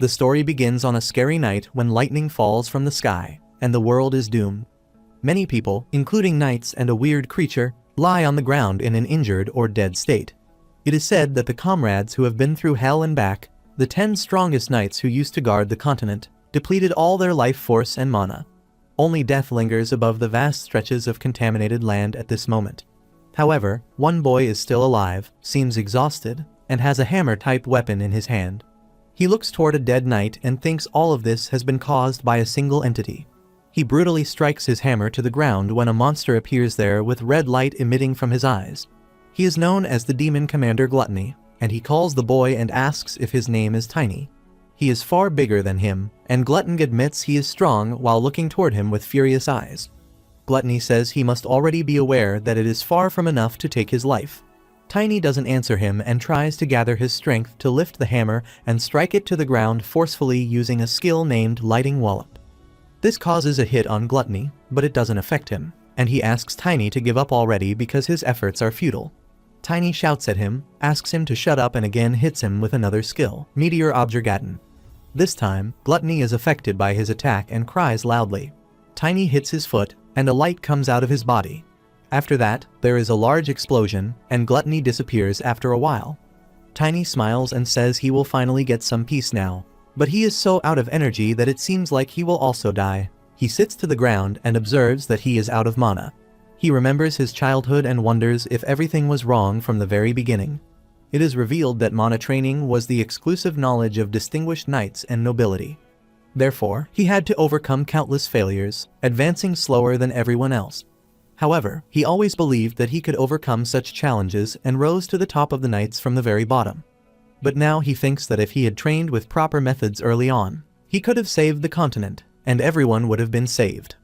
The story begins on a scary night when lightning falls from the sky, and the world is doomed. Many people, including knights and a weird creature, lie on the ground in an injured or dead state. It is said that the comrades who have been through hell and back, the 10 strongest knights who used to guard the continent, depleted all their life force and mana. Only death lingers above the vast stretches of contaminated land at this moment. However, one boy is still alive, seems exhausted, and has a hammer-type weapon in his hand. He looks toward a dead knight and thinks all of this has been caused by a single entity. He brutally strikes his hammer to the ground when a monster appears there with red light emitting from his eyes. He is known as the demon commander Gluttony, and he calls the boy and asks if his name is Tiny. He is far bigger than him, and Gluttony admits he is strong while looking toward him with furious eyes. Gluttony says he must already be aware that it is far from enough to take his life. Tiny doesn't answer him and tries to gather his strength to lift the hammer and strike it to the ground forcefully using a skill named Lighting Wallop. This causes a hit on Gluttony, but it doesn't affect him, and he asks Tiny to give up already because his efforts are futile. Tiny shouts at him, asks him to shut up and again hits him with another skill, Meteor Objurgaton. This time, Gluttony is affected by his attack and cries loudly. Tiny hits his foot, and a light comes out of his body. After that, there is a large explosion, and Gluttony disappears after a while. Tiny smiles and says he will finally get some peace now, but he is so out of energy that it seems like he will also die. He sits to the ground and observes that he is out of mana. He remembers his childhood and wonders if everything was wrong from the very beginning. It is revealed that mana training was the exclusive knowledge of distinguished knights and nobility. Therefore, he had to overcome countless failures, advancing slower than everyone else. However, he always believed that he could overcome such challenges and rose to the top of the knights from the very bottom. But now he thinks that if he had trained with proper methods early on, he could have saved the continent, and everyone would have been saved.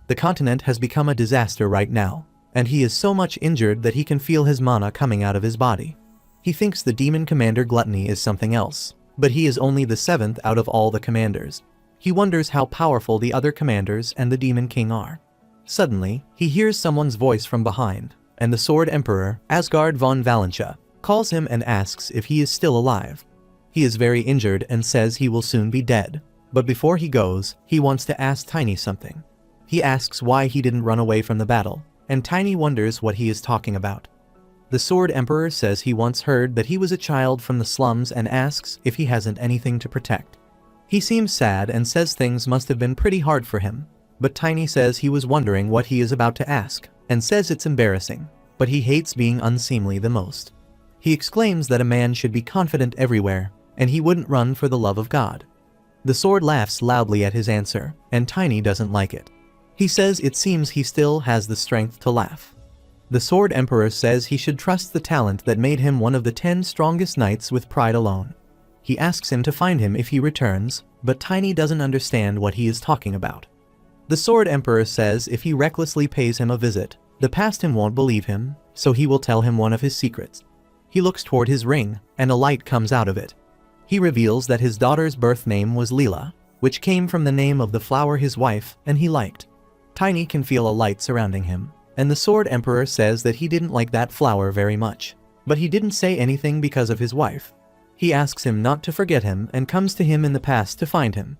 The continent has become a disaster right now, and he is so much injured that he can feel his mana coming out of his body. He thinks the demon commander Gluttony is something else, but he is only the 7th out of all the commanders. He wonders how powerful the other commanders and the demon king are. Suddenly, he hears someone's voice from behind, and the Sword Emperor, Asgard von Valentia, calls him and asks if he is still alive. He is very injured and says he will soon be dead, but before he goes, he wants to ask Tiny something. He asks why he didn't run away from the battle, and Tiny wonders what he is talking about. The Sword Emperor says he once heard that he was a child from the slums and asks if he hasn't anything to protect. He seems sad and says things must have been pretty hard for him, but Tiny says he was wondering what he is about to ask, and says it's embarrassing, but he hates being unseemly the most. He exclaims that a man should be confident everywhere, and he wouldn't run for the love of God. The sword laughs loudly at his answer, and Tiny doesn't like it. He says it seems he still has the strength to laugh. The Sword Emperor says he should trust the talent that made him one of the 10 strongest knights with pride alone. He asks him to find him if he returns, but Tiny doesn't understand what he is talking about. The Sword Emperor says if he recklessly pays him a visit, the past him won't believe him, so he will tell him one of his secrets. He looks toward his ring, and a light comes out of it. He reveals that his daughter's birth name was Leela, which came from the name of the flower his wife and he liked. Tiny can feel a light surrounding him, and the Sword Emperor says that he didn't like that flower very much, but he didn't say anything because of his wife. He asks him not to forget him and comes to him in the past to find him.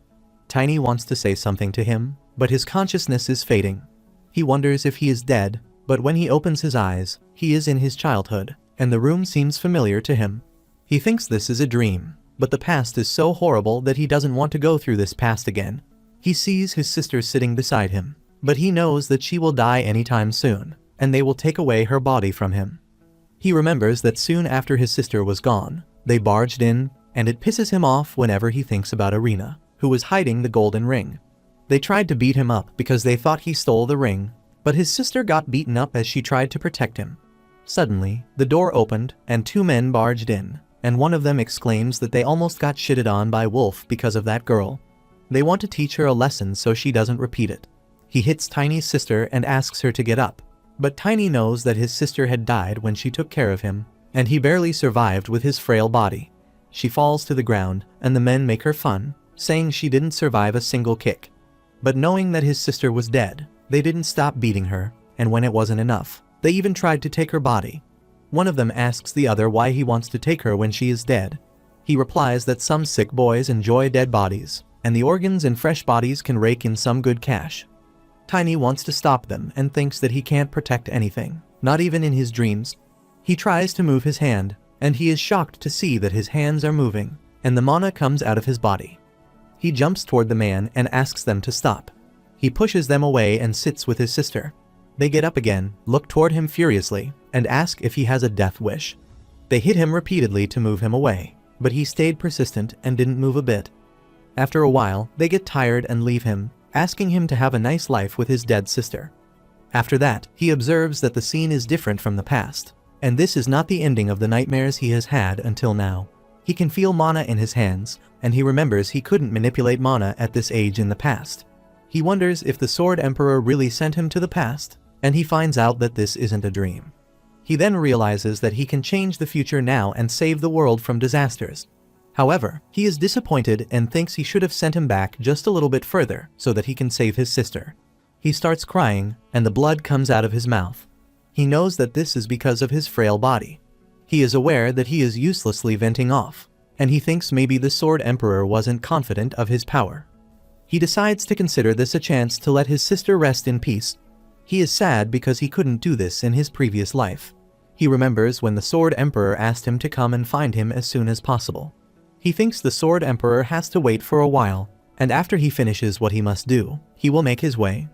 Tiny wants to say something to him, but his consciousness is fading. He wonders if he is dead, but when he opens his eyes, he is in his childhood, and the room seems familiar to him. He thinks this is a dream, but the past is so horrible that he doesn't want to go through this past again. He sees his sister sitting beside him, but he knows that she will die anytime soon, and they will take away her body from him. He remembers that soon after his sister was gone, they barged in, and it pisses him off whenever he thinks about Irina, who was hiding the golden ring. They tried to beat him up because they thought he stole the ring, but his sister got beaten up as she tried to protect him. Suddenly, the door opened, and 2 men barged in, and one of them exclaims that they almost got shitted on by Wolf because of that girl. They want to teach her a lesson so she doesn't repeat it. He hits Tiny's sister and asks her to get up, but Tiny knows that his sister had died when she took care of him, and he barely survived with his frail body. She falls to the ground, and the men make her fun, saying she didn't survive a single kick. But knowing that his sister was dead, they didn't stop beating her, and when it wasn't enough, they even tried to take her body. One of them asks the other why he wants to take her when she is dead. He replies that some sick boys enjoy dead bodies, and the organs in fresh bodies can rake in some good cash. Tiny wants to stop them and thinks that he can't protect anything, not even in his dreams. He tries to move his hand, and he is shocked to see that his hands are moving, and the mana comes out of his body. He jumps toward the man and asks them to stop. He pushes them away and sits with his sister. They get up again, look toward him furiously, and ask if he has a death wish. They hit him repeatedly to move him away, but he stayed persistent and didn't move a bit. After a while, they get tired and leave him, asking him to have a nice life with his dead sister. After that, he observes that the scene is different from the past, and this is not the ending of the nightmares he has had until now. He can feel mana in his hands, and he remembers he couldn't manipulate mana at this age in the past. He wonders if the Sword Emperor really sent him to the past, and he finds out that this isn't a dream. He then realizes that he can change the future now and save the world from disasters. However, he is disappointed and thinks he should have sent him back just a little bit further so that he can save his sister. He starts crying, and the blood comes out of his mouth. He knows that this is because of his frail body. He is aware that he is uselessly venting off, and he thinks maybe the Sword Emperor wasn't confident of his power. He decides to consider this a chance to let his sister rest in peace. He is sad because he couldn't do this in his previous life. He remembers when the Sword Emperor asked him to come and find him as soon as possible. He thinks the Sword Emperor has to wait for a while, and after he finishes what he must do, he will make his way.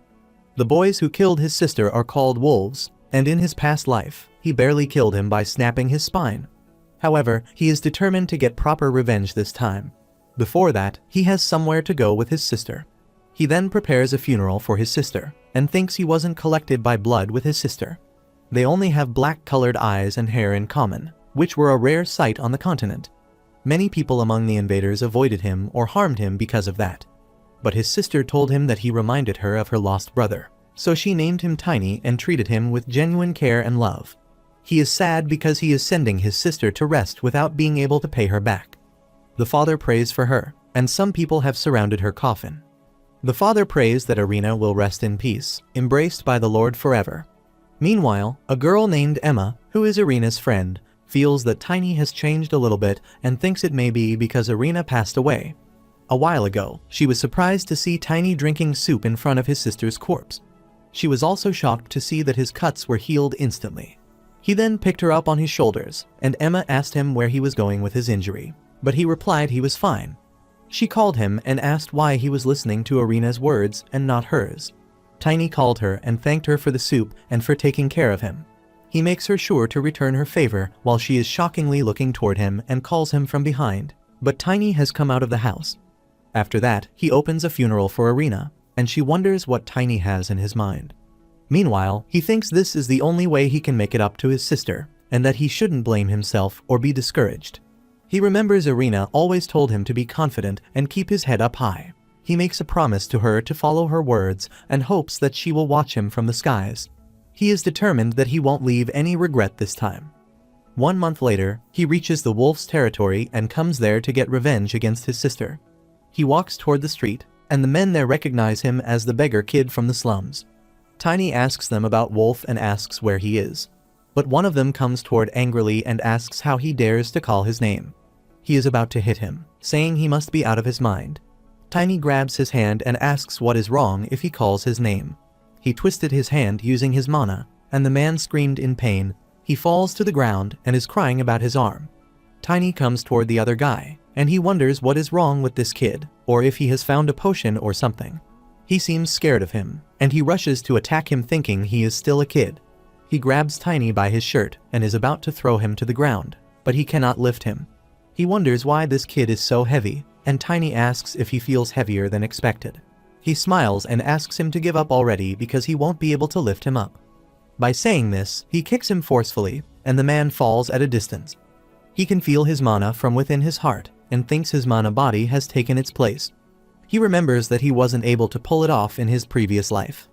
The boys who killed his sister are called wolves, and in his past life, he barely killed him by snapping his spine. However, he is determined to get proper revenge this time. Before that, he has somewhere to go with his sister. He then prepares a funeral for his sister, and thinks he wasn't collected by blood with his sister. They only have black-colored eyes and hair in common, which were a rare sight on the continent. Many people among the invaders avoided him or harmed him because of that. But his sister told him that he reminded her of her lost brother, so she named him Tiny and treated him with genuine care and love. He is sad because he is sending his sister to rest without being able to pay her back. The father prays for her, and some people have surrounded her coffin. The father prays that Irina will rest in peace, embraced by the Lord forever. Meanwhile, a girl named Emma, who is Irina's friend, feels that Tiny has changed a little bit and thinks it may be because Irina passed away. A while ago, she was surprised to see Tiny drinking soup in front of his sister's corpse. She was also shocked to see that his cuts were healed instantly. He then picked her up on his shoulders, and Emma asked him where he was going with his injury, but he replied he was fine. She called him and asked why he was listening to Irina's words and not hers. Tiny called her and thanked her for the soup and for taking care of him. He makes her sure to return her favor while she is shockingly looking toward him and calls him from behind, but Tiny has come out of the house. After that, he opens a funeral for Irina, and she wonders what Tiny has in his mind. Meanwhile, he thinks this is the only way he can make it up to his sister, and that he shouldn't blame himself or be discouraged. He remembers Irina always told him to be confident and keep his head up high. He makes a promise to her to follow her words and hopes that she will watch him from the skies. He is determined that he won't leave any regret this time. 1 month later, he reaches the wolf's territory and comes there to get revenge against his sister. He walks toward the street, and the men there recognize him as the beggar kid from the slums. Tiny asks them about Wolf and asks where he is. But one of them comes toward angrily and asks how he dares to call his name. He is about to hit him, saying he must be out of his mind. Tiny grabs his hand and asks what is wrong if he calls his name. He twisted his hand using his mana, and the man screamed in pain. He falls to the ground and is crying about his arm. Tiny comes toward the other guy, and he wonders what is wrong with this kid, or if he has found a potion or something. He seems scared of him, and he rushes to attack him thinking he is still a kid. He grabs Tiny by his shirt and is about to throw him to the ground, but he cannot lift him. He wonders why this kid is so heavy, and Tiny asks if he feels heavier than expected. He smiles and asks him to give up already because he won't be able to lift him up. By saying this, he kicks him forcefully, and the man falls at a distance. He can feel his mana from within his heart, and thinks his mana body has taken its place. He remembers that he wasn't able to pull it off in his previous life.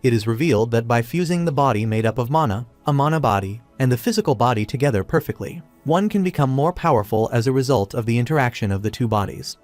It is revealed that by fusing the body made up of mana, a mana body, and the physical body together perfectly, one can become more powerful as a result of the interaction of the two bodies.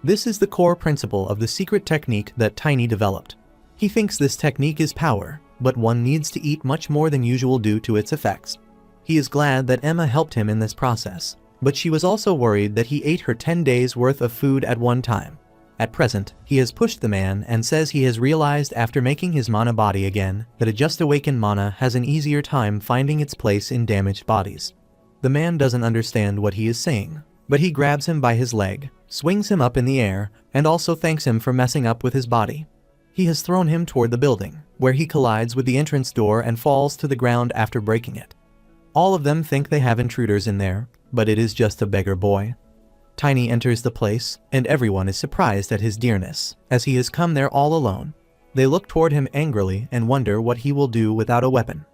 This is the core principle of the secret technique that Tiny developed. He thinks this technique is power, but one needs to eat much more than usual due to its effects. He is glad that Emma helped him in this process, But she was also worried that he ate her 10 days worth of food at one time. At present, he has pushed the man and says he has realized after making his mana body again that a just awakened mana has an easier time finding its place in damaged bodies. The man doesn't understand what he is saying, but he grabs him by his leg, swings him up in the air, and also thanks him for messing up with his body. He has thrown him toward the building, where he collides with the entrance door and falls to the ground after breaking it. All of them think they have intruders in there, but it is just a beggar boy. Tiny enters the place, and everyone is surprised at his dearness, as he has come there all alone. They look toward him angrily and wonder what he will do without a weapon.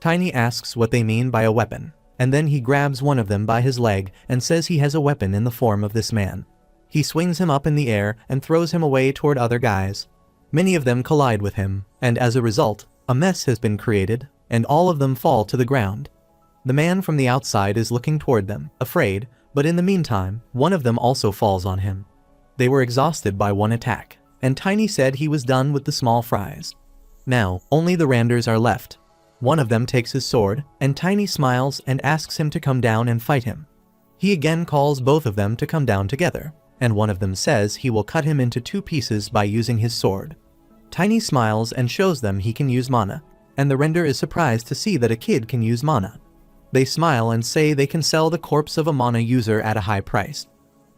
Tiny asks what they mean by a weapon, and then he grabs one of them by his leg and says he has a weapon in the form of this man. He swings him up in the air and throws him away toward other guys. Many of them collide with him, and as a result, a mess has been created, and all of them fall to the ground. The man from the outside is looking toward them, afraid, but in the meantime, one of them also falls on him. They were exhausted by one attack, and Tiny said he was done with the small fries. Now, only the Randers are left. One of them takes his sword, and Tiny smiles and asks him to come down and fight him. He again calls both of them to come down together, and one of them says he will cut him into 2 pieces by using his sword. Tiny smiles and shows them he can use mana, and the Render is surprised to see that a kid can use mana. They smile and say they can sell the corpse of a mana user at a high price.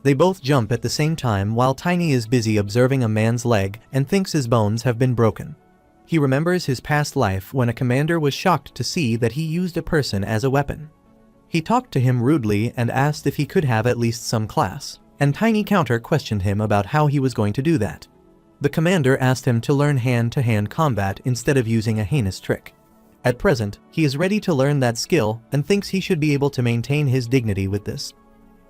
They both jump at the same time while Tiny is busy observing a man's leg and thinks his bones have been broken. He remembers his past life when a commander was shocked to see that he used a person as a weapon. He talked to him rudely and asked if he could have at least some class, and Tiny counter-questioned him about how he was going to do that. The commander asked him to learn hand-to-hand combat instead of using a heinous trick. At present, he is ready to learn that skill and thinks he should be able to maintain his dignity with this.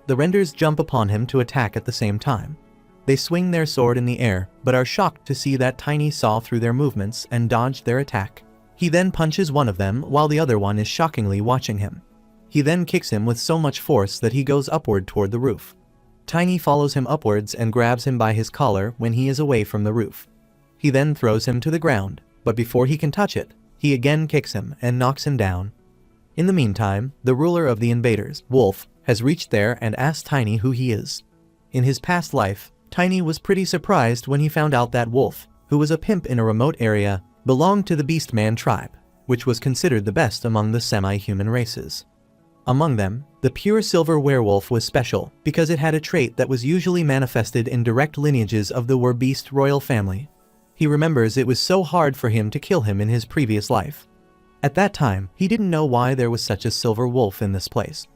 The Renders jump upon him to attack at the same time. They swing their sword in the air, but are shocked to see that Tiny saw through their movements and dodged their attack. He then punches one of them while the other one is shockingly watching him. He then kicks him with so much force that he goes upward toward the roof. Tiny follows him upwards and grabs him by his collar when he is away from the roof. He then throws him to the ground, but before he can touch it, he again kicks him and knocks him down. In the meantime, the ruler of the invaders, Wolf, has reached there and asked Tiny who he is. In his past life, Tiny was pretty surprised when he found out that Wolf, who was a pimp in a remote area, belonged to the Beastman tribe, which was considered the best among the semi-human races. Among them, the pure silver werewolf was special because it had a trait that was usually manifested in direct lineages of the Werbeast royal family. He remembers it was so hard for him to kill him in his previous life. At that time, he didn't know why there was such a silver wolf in this place.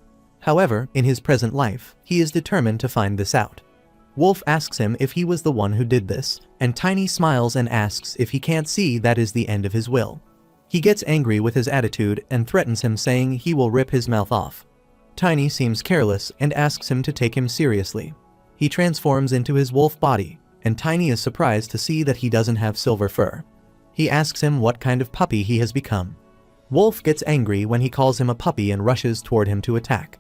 However, in his present life, he is determined to find this out. Wolf asks him if he was the one who did this, and Tiny smiles and asks if he can't see that is the end of his will. He gets angry with his attitude and threatens him, saying he will rip his mouth off. Tiny seems careless and asks him to take him seriously. He transforms into his wolf body, and Tiny is surprised to see that he doesn't have silver fur. He asks him what kind of puppy he has become. Wolf gets angry when he calls him a puppy and rushes toward him to attack.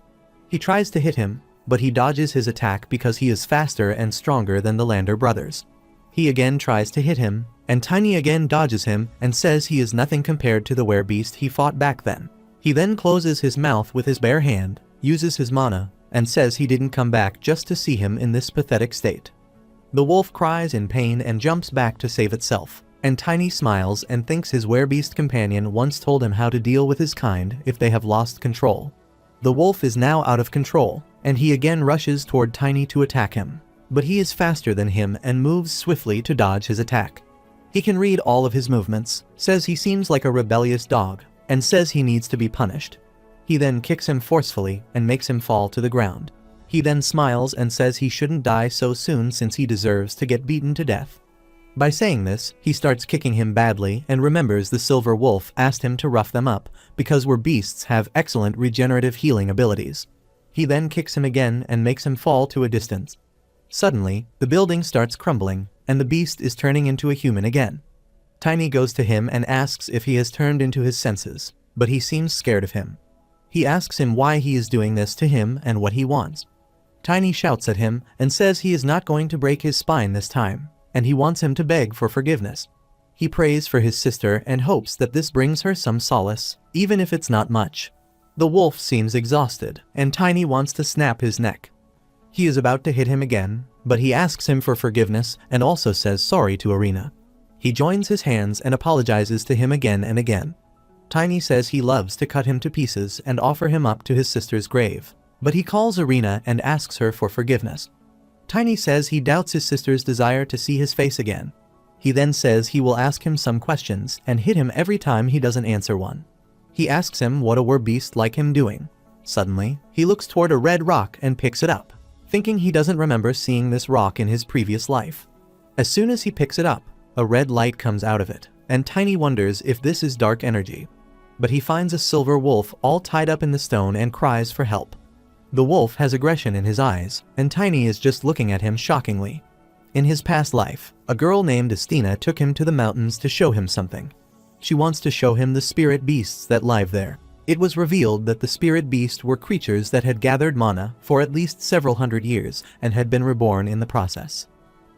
He tries to hit him, but he dodges his attack because he is faster and stronger than the Lander brothers. He again tries to hit him, and Tiny again dodges him and says he is nothing compared to the werebeast he fought back then. He then closes his mouth with his bare hand, uses his mana, and says he didn't come back just to see him in this pathetic state. The wolf cries in pain and jumps back to save itself, and Tiny smiles and thinks his werebeast companion once told him how to deal with his kind if they have lost control. The wolf is now out of control, and he again rushes toward Tiny to attack him, but he is faster than him and moves swiftly to dodge his attack. He can read all of his movements, says he seems like a rebellious dog, and says he needs to be punished. He then kicks him forcefully and makes him fall to the ground. He then smiles and says he shouldn't die so soon since he deserves to get beaten to death. By saying this, he starts kicking him badly and remembers the silver wolf asked him to rough them up because werbeasts have excellent regenerative healing abilities. He then kicks him again and makes him fall to a distance. Suddenly, the building starts crumbling, and the beast is turning into a human again. Tiny goes to him and asks if he has turned into his senses, but he seems scared of him. He asks him why he is doing this to him and what he wants. Tiny shouts at him and says he is not going to break his spine this time, and he wants him to beg for forgiveness. He prays for his sister and hopes that this brings her some solace, even if it's not much. The wolf seems exhausted, and Tiny wants to snap his neck. He is about to hit him again, but he asks him for forgiveness and also says sorry to Arena. He joins his hands and apologizes to him again and again. Tiny says he loves to cut him to pieces and offer him up to his sister's grave, but he calls Arena and asks her for forgiveness. Tiny says he doubts his sister's desire to see his face again. He then says he will ask him some questions and hit him every time he doesn't answer one. He asks him what a werbeast like him doing. Suddenly, he looks toward a red rock and picks it up, thinking he doesn't remember seeing this rock in his previous life. As soon as he picks it up, a red light comes out of it, and Tiny wonders if this is dark energy. But he finds a silver wolf all tied up in the stone and cries for help. The wolf has aggression in his eyes, and Tiny is just looking at him shockingly. In his past life, a girl named Estina took him to the mountains to show him something. She wants to show him the spirit beasts that live there. It was revealed that the spirit beasts were creatures that had gathered mana for at least several hundred years and had been reborn in the process.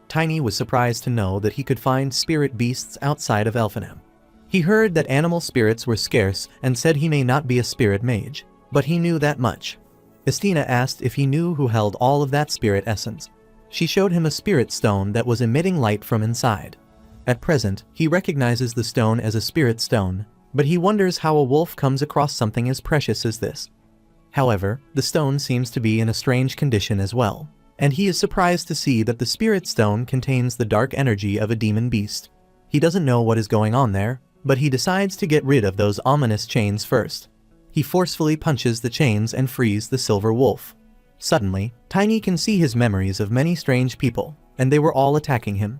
Tiny was surprised to know that he could find spirit beasts outside of Elfinham. He heard that animal spirits were scarce and said he may not be a spirit mage, but he knew that much. Estina asked if he knew who held all of that spirit essence. She showed him a spirit stone that was emitting light from inside. At present, he recognizes the stone as a spirit stone, but he wonders how a wolf comes across something as precious as this. However, the stone seems to be in a strange condition as well, and he is surprised to see that the spirit stone contains the dark energy of a demon beast. He doesn't know what is going on there, but he decides to get rid of those ominous chains first. He forcefully punches the chains and frees the silver wolf. Suddenly, Tiny can see his memories of many strange people, and they were all attacking him.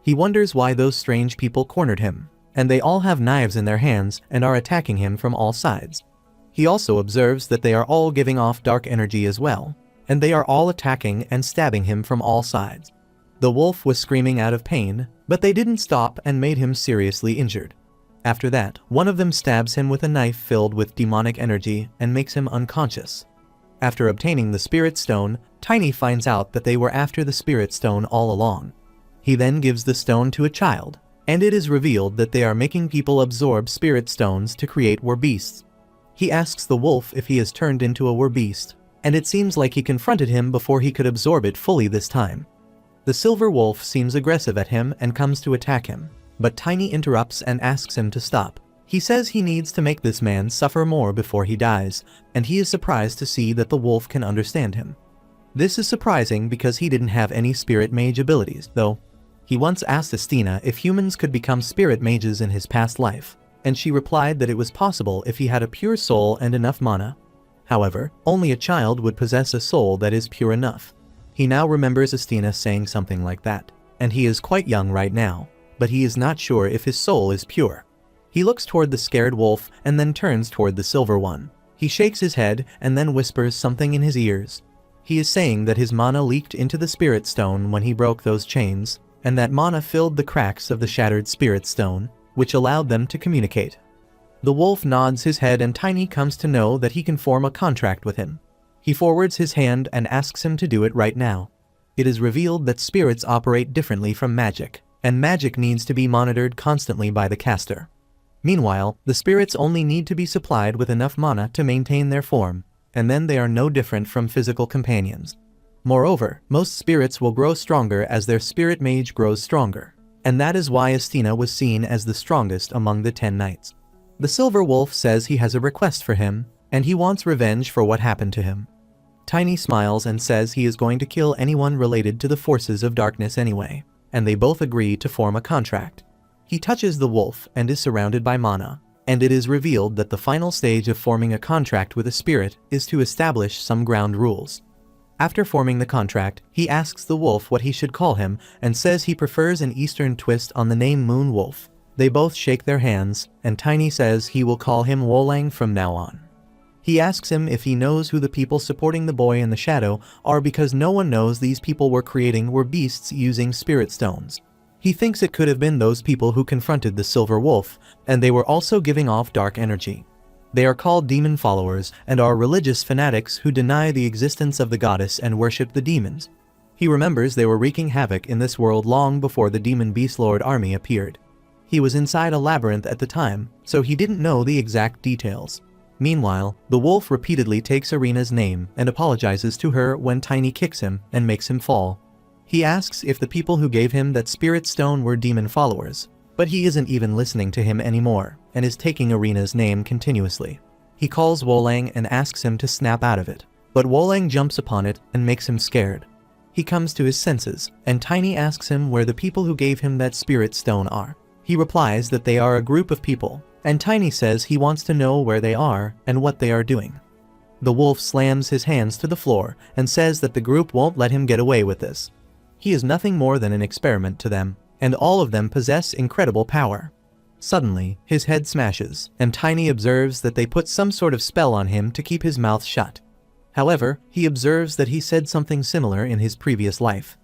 He wonders why those strange people cornered him, and they all have knives in their hands and are attacking him from all sides. He also observes that they are all giving off dark energy as well, and they are all attacking and stabbing him from all sides. The wolf was screaming out of pain, but they didn't stop and made him seriously injured. After that, one of them stabs him with a knife filled with demonic energy and makes him unconscious. After obtaining the spirit stone, Tiny finds out that they were after the spirit stone all along. He then gives the stone to a child, and it is revealed that they are making people absorb spirit stones to create werbeasts. He asks the wolf if he has turned into a werbeast, and it seems like he confronted him before he could absorb it fully this time. The silver wolf seems aggressive at him and comes to attack him, but Tiny interrupts and asks him to stop. He says he needs to make this man suffer more before he dies, and he is surprised to see that the wolf can understand him. This is surprising because he didn't have any spirit mage abilities, though. He once asked Estina if humans could become spirit mages in his past life, and she replied that it was possible if he had a pure soul and enough mana. However, only a child would possess a soul that is pure enough. He now remembers Estina saying something like that, and he is quite young right now, but he is not sure if his soul is pure. He looks toward the scared wolf and then turns toward the silver one. He shakes his head and then whispers something in his ears. He is saying that his mana leaked into the spirit stone when he broke those chains, and that mana filled the cracks of the shattered spirit stone, which allowed them to communicate. The wolf nods his head and Tiny comes to know that he can form a contract with him. He forwards his hand and asks him to do it right now. It is revealed that spirits operate differently from magic, and magic needs to be monitored constantly by the caster. Meanwhile, the spirits only need to be supplied with enough mana to maintain their form, and then they are no different from physical companions. Moreover, most spirits will grow stronger as their spirit mage grows stronger, and that is why Estina was seen as the strongest among the 10 knights. The silver wolf says he has a request for him, and he wants revenge for what happened to him. Tiny smiles and says he is going to kill anyone related to the forces of darkness anyway, and they both agree to form a contract. He touches the wolf and is surrounded by mana, and it is revealed that the final stage of forming a contract with a spirit is to establish some ground rules. After forming the contract, he asks the wolf what he should call him and says he prefers an Eastern twist on the name Moon Wolf. They both shake their hands, and Tiny says he will call him Wolang from now on. He asks him if he knows who the people supporting the boy in the shadow are because no one knows these people were creating werbeasts using spirit stones. He thinks it could have been those people who confronted the silver wolf, and they were also giving off dark energy. They are called demon followers and are religious fanatics who deny the existence of the goddess and worship the demons. He remembers they were wreaking havoc in this world long before the demon beastlord army appeared. He was inside a labyrinth at the time, so he didn't know the exact details. Meanwhile, the wolf repeatedly takes Arena's name and apologizes to her when Tiny kicks him and makes him fall. He asks if the people who gave him that spirit stone were demon followers, but he isn't even listening to him anymore and is taking Arena's name continuously. He calls Wolang and asks him to snap out of it, but Wolang jumps upon it and makes him scared. He comes to his senses, and Tiny asks him where the people who gave him that spirit stone are. He replies that they are a group of people, and Tiny says he wants to know where they are and what they are doing. The wolf slams his hands to the floor and says that the group won't let him get away with this. He is nothing more than an experiment to them, and all of them possess incredible power. Suddenly, his head smashes, and Tiny observes that they put some sort of spell on him to keep his mouth shut. However, he observes that he said something similar in his previous life.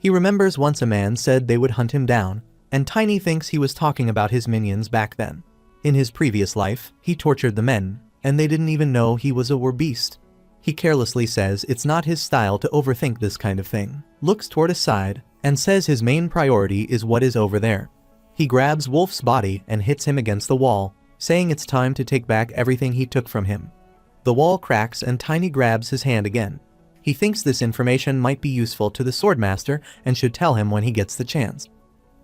He remembers once a man said they would hunt him down, and Tiny thinks he was talking about his minions back then. In his previous life, he tortured the men, and they didn't even know he was a war-beast. He carelessly says it's not his style to overthink this kind of thing, looks toward his side, and says his main priority is what is over there. He grabs Wolf's body and hits him against the wall, saying it's time to take back everything he took from him. The wall cracks and Tiny grabs his hand again. He thinks this information might be useful to the Swordmaster and should tell him when he gets the chance.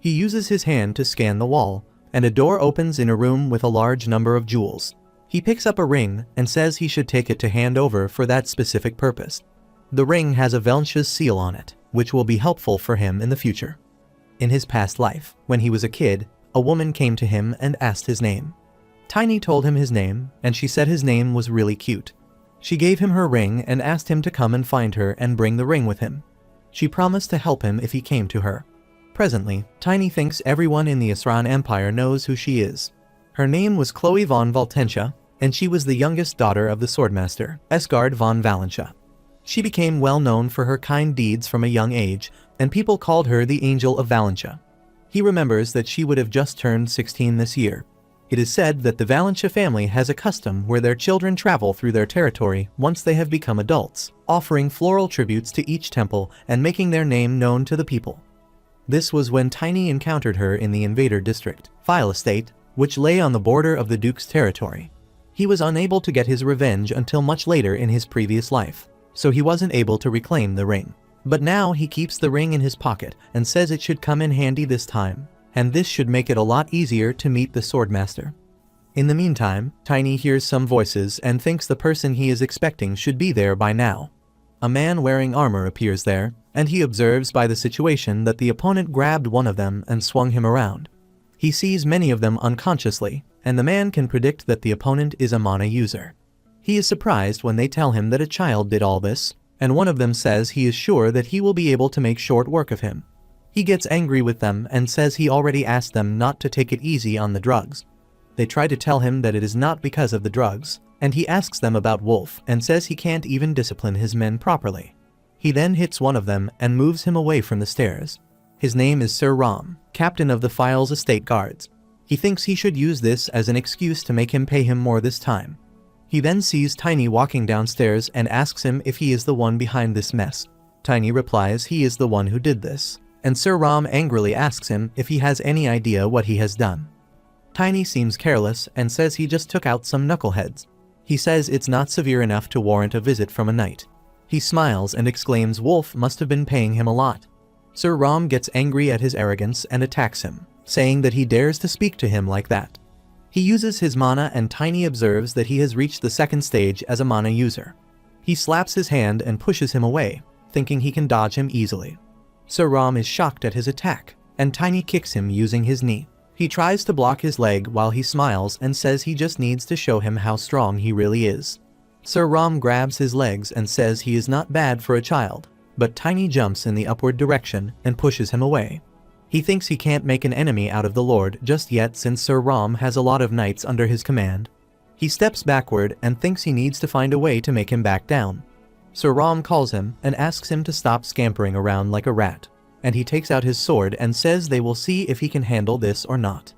He uses his hand to scan the wall, and a door opens in a room with a large number of jewels. He picks up a ring and says he should take it to hand over for that specific purpose. The ring has a Valentia's seal on it, which will be helpful for him in the future. In his past life, when he was a kid, a woman came to him and asked his name. Tiny told him his name, and she said his name was really cute. She gave him her ring and asked him to come and find her and bring the ring with him. She promised to help him if he came to her. Presently, Tiny thinks everyone in the Asran Empire knows who she is. Her name was Khloe von Valentia, and she was the youngest daughter of the Swordmaster, Asgard von Valentia. She became well known for her kind deeds from a young age, and people called her the Angel of Valentia. He remembers that she would have just turned 16 this year. It is said that the Valentia family has a custom where their children travel through their territory once they have become adults, offering floral tributes to each temple and making their name known to the people. This was when Tiny encountered her in the Invader District, File Estate, which lay on the border of the Duke's territory. He was unable to get his revenge until much later in his previous life, so he wasn't able to reclaim the ring. But now he keeps the ring in his pocket and says it should come in handy this time, and this should make it a lot easier to meet the Swordmaster. In the meantime, Tiny hears some voices and thinks the person he is expecting should be there by now. A man wearing armor appears there, and he observes by the situation that the opponent grabbed one of them and swung him around. He sees many of them unconsciously, and the man can predict that the opponent is a mana user. He is surprised when they tell him that a child did all this, and one of them says he is sure that he will be able to make short work of him. He gets angry with them and says he already asked them not to take it easy on the drugs. They try to tell him that it is not because of the drugs, and he asks them about Wolf and says he can't even discipline his men properly. He then hits one of them and moves him away from the stairs. His name is Sir Rom, captain of the Files Estate Guards. He thinks he should use this as an excuse to make him pay him more this time. He then sees Tiny walking downstairs and asks him if he is the one behind this mess. Tiny replies he is the one who did this, and Sir Rom angrily asks him if he has any idea what he has done. Tiny seems careless and says he just took out some knuckleheads. He says it's not severe enough to warrant a visit from a knight. He smiles and exclaims Wolf must have been paying him a lot. Sir Rom gets angry at his arrogance and attacks him, saying that he dares to speak to him like that. He uses his mana and Tiny observes that he has reached the second stage as a mana user. He slaps his hand and pushes him away, thinking he can dodge him easily. Sir Rom is shocked at his attack, and Tiny kicks him using his knee. He tries to block his leg while he smiles and says he just needs to show him how strong he really is. Sir Rom grabs his legs and says he is not bad for a child, but Tiny jumps in the upward direction and pushes him away. He thinks he can't make an enemy out of the Lord just yet since Sir Rom has a lot of knights under his command. He steps backward and thinks he needs to find a way to make him back down. Sir Rom calls him and asks him to stop scampering around like a rat, and he takes out his sword and says they will see if he can handle this or not.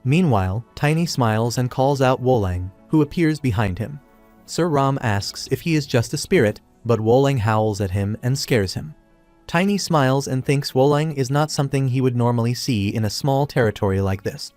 Meanwhile, Tiny smiles and calls out Wolang, who appears behind him. Sir Rom asks if he is just a spirit, but Wolang howls at him and scares him. Tiny smiles and thinks Wolang is not something he would normally see in a small territory like this.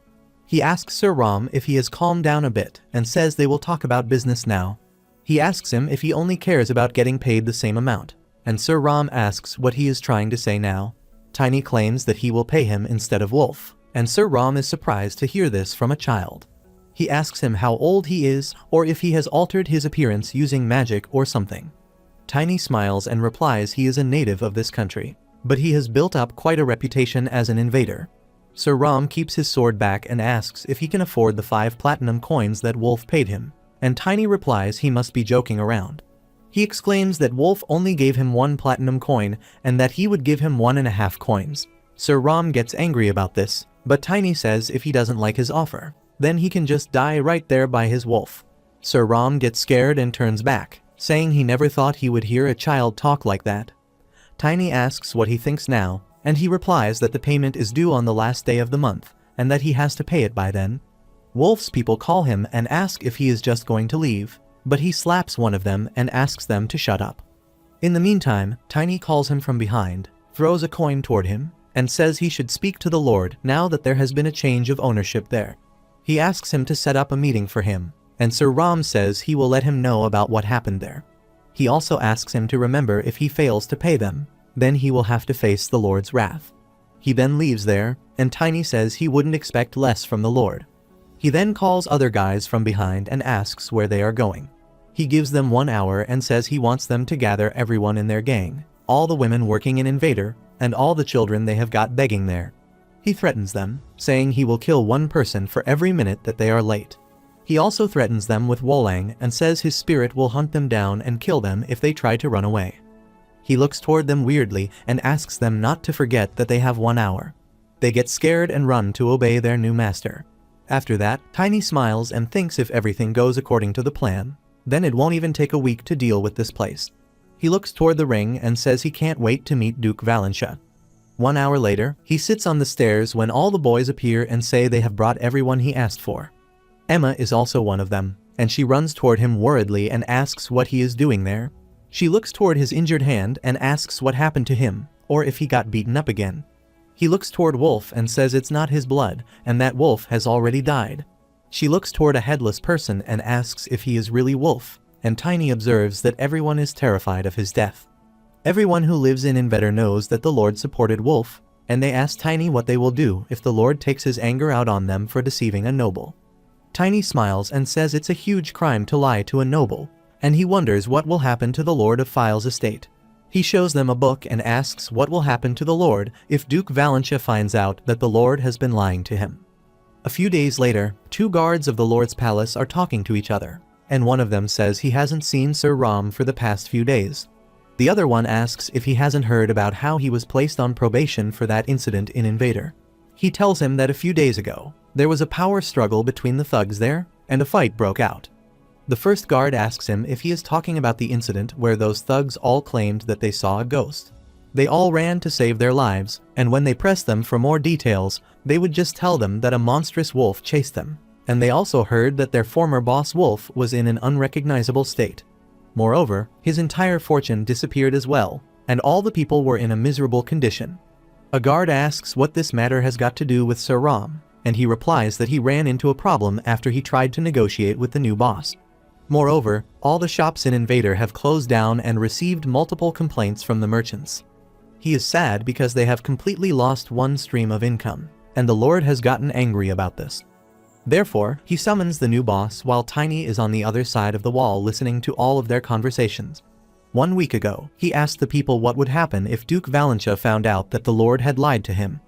He asks Sir Rom if he has calmed down a bit and says they will talk about business now. He asks him if he only cares about getting paid the same amount, and Sir Rom asks what he is trying to say now. Tiny claims that he will pay him instead of Wolf, and Sir Rom is surprised to hear this from a child. He asks him how old he is or if he has altered his appearance using magic or something. Tiny smiles and replies he is a native of this country, but he has built up quite a reputation as an invader. Sir Rom keeps his sword back and asks if he can afford the 5 platinum coins that Wolf paid him, and Tiny replies he must be joking around. He exclaims that Wolf only gave him 1 platinum coin and that he would give him 1.5 coins. Sir Rom gets angry about this, but Tiny says if he doesn't like his offer, then he can just die right there by his wolf. Sir Rom gets scared and turns back, saying he never thought he would hear a child talk like that. Tiny asks what he thinks now, and he replies that the payment is due on the last day of the month, and that he has to pay it by then. Wolf's people call him and ask if he is just going to leave, but he slaps one of them and asks them to shut up. In the meantime, Tiny calls him from behind, throws a coin toward him, and says he should speak to the Lord now that there has been a change of ownership there. He asks him to set up a meeting for him, and Sir Rom says he will let him know about what happened there. He also asks him to remember if he fails to pay them, then he will have to face the Lord's wrath. He then leaves there, and Tiny says he wouldn't expect less from the Lord. He then calls other guys from behind and asks where they are going. He gives them 1 hour and says he wants them to gather everyone in their gang, all the women working in Invader, and all the children they have got begging there. He threatens them, saying he will kill 1 person for every minute that they are late. He also threatens them with Wolang and says his spirit will hunt them down and kill them if they try to run away. He looks toward them weirdly and asks them not to forget that they have 1 hour. They get scared and run to obey their new master. After that, Tiny smiles and thinks if everything goes according to the plan, then it won't even take a week to deal with this place. He looks toward the ring and says he can't wait to meet Duke Valentia. 1 hour later, he sits on the stairs when all the boys appear and say they have brought everyone he asked for. Emma is also one of them, and she runs toward him worriedly and asks what he is doing there. She looks toward his injured hand and asks what happened to him, or if he got beaten up again. He looks toward Wolf and says it's not his blood, and that Wolf has already died. She looks toward a headless person and asks if he is really Wolf, and Tiny observes that everyone is terrified of his death. Everyone who lives in Invetter knows that the Lord supported Wolf, and they ask Tiny what they will do if the Lord takes his anger out on them for deceiving a noble. Tiny smiles and says it's a huge crime to lie to a noble, and he wonders what will happen to the Lord of File's estate. He shows them a book and asks what will happen to the Lord if Duke Valentia finds out that the Lord has been lying to him. A few days later, 2 guards of the Lord's palace are talking to each other, and one of them says he hasn't seen Sir Rom for the past few days. The other one asks if he hasn't heard about how he was placed on probation for that incident in Invader. He tells him that a few days ago, there was a power struggle between the thugs there, and a fight broke out. The first guard asks him if he is talking about the incident where those thugs all claimed that they saw a ghost. They all ran to save their lives, and when they pressed them for more details, they would just tell them that a monstrous wolf chased them, and they also heard that their former boss Wolf was in an unrecognizable state. Moreover, his entire fortune disappeared as well, and all the people were in a miserable condition. A guard asks what this matter has got to do with Sir Rom, and he replies that he ran into a problem after he tried to negotiate with the new boss. Moreover, all the shops in Invader have closed down and received multiple complaints from the merchants. He is sad because they have completely lost one stream of income, and the Lord has gotten angry about this. Therefore, he summons the new boss while Tiny is on the other side of the wall listening to all of their conversations. 1 week ago, he asked the people what would happen if Duke Valentia found out that the Lord had lied to him.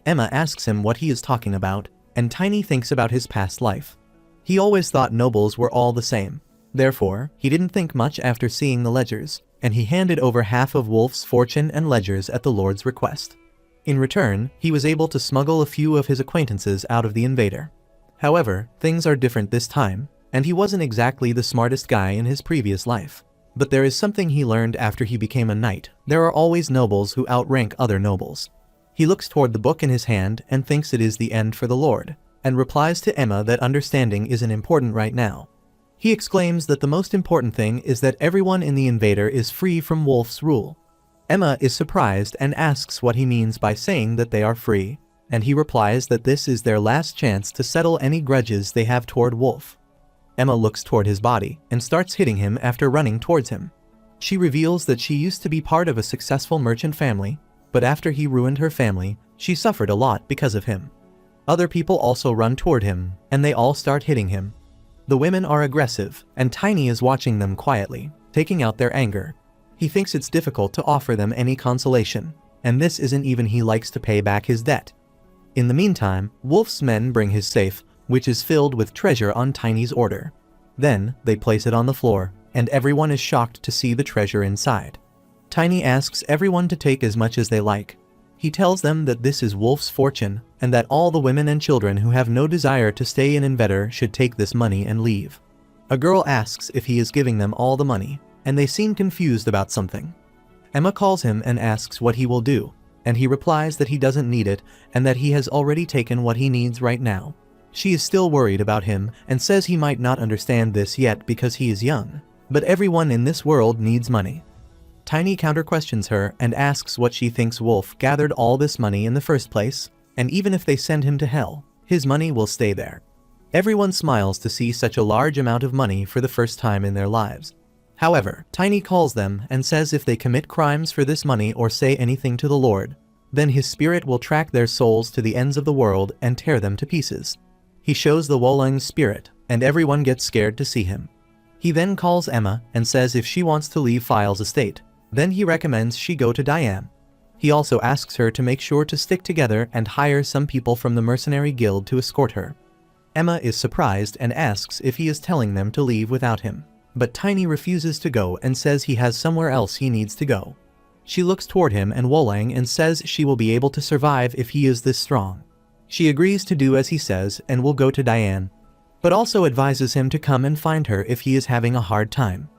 Emma asks him what he is talking about, and Tiny thinks about his past life. He always thought nobles were all the same. Therefore, he didn't think much after seeing the ledgers, and he handed over half of Wolf's fortune and ledgers at the Lord's request. In return, he was able to smuggle a few of his acquaintances out of the Invader. However, things are different this time, and he wasn't exactly the smartest guy in his previous life. But there is something he learned after he became a knight. There are always nobles who outrank other nobles. He looks toward the book in his hand and thinks it is the end for the Lord, and replies to Emma that understanding isn't important right now. He exclaims that the most important thing is that everyone in the Invader is free from Wolf's rule. Emma is surprised and asks what he means by saying that they are free. and he replies that this is their last chance to settle any grudges they have toward Wolf. Emma looks toward his body and starts hitting him after running towards him. She reveals that she used to be part of a successful merchant family, but after he ruined her family, she suffered a lot because of him. Other people also run toward him, and they all start hitting him. The women are aggressive, and Tiny is watching them quietly, taking out their anger. He thinks it's difficult to offer them any consolation, and this isn't even he likes to pay back his debt. In the meantime, Wolf's men bring his safe, which is filled with treasure on Tiny's order. Then, they place it on the floor, and everyone is shocked to see the treasure inside. Tiny asks everyone to take as much as they like. He tells them that this is Wolf's fortune, and that all the women and children who have no desire to stay in Invetor should take this money and leave. A girl asks if he is giving them all the money, and they seem confused about something. Emma calls him and asks what he will do, and he replies that he doesn't need it and that he has already taken what he needs right now. She is still worried about him and says he might not understand this yet because he is young, but everyone in this world needs money. Tiny counter-questions her and asks what she thinks Wolf gathered all this money in the first place, and even if they send him to hell, his money will stay there. Everyone smiles to see such a large amount of money for the first time in their lives. However, Tiny calls them and says if they commit crimes for this money or say anything to the Lord, then his spirit will track their souls to the ends of the world and tear them to pieces. He shows the Wolang's spirit, and everyone gets scared to see him. He then calls Emma and says if she wants to leave File's estate, then he recommends she go to Diane. He also asks her to make sure to stick together and hire some people from the mercenary guild to escort her. Emma is surprised and asks if he is telling them to leave without him, but Tiny refuses to go and says he has somewhere else he needs to go. She looks toward him and Wolang and says she will be able to survive if he is this strong. She agrees to do as he says and will go to Diane, but also advises him to come and find her if he is having a hard time.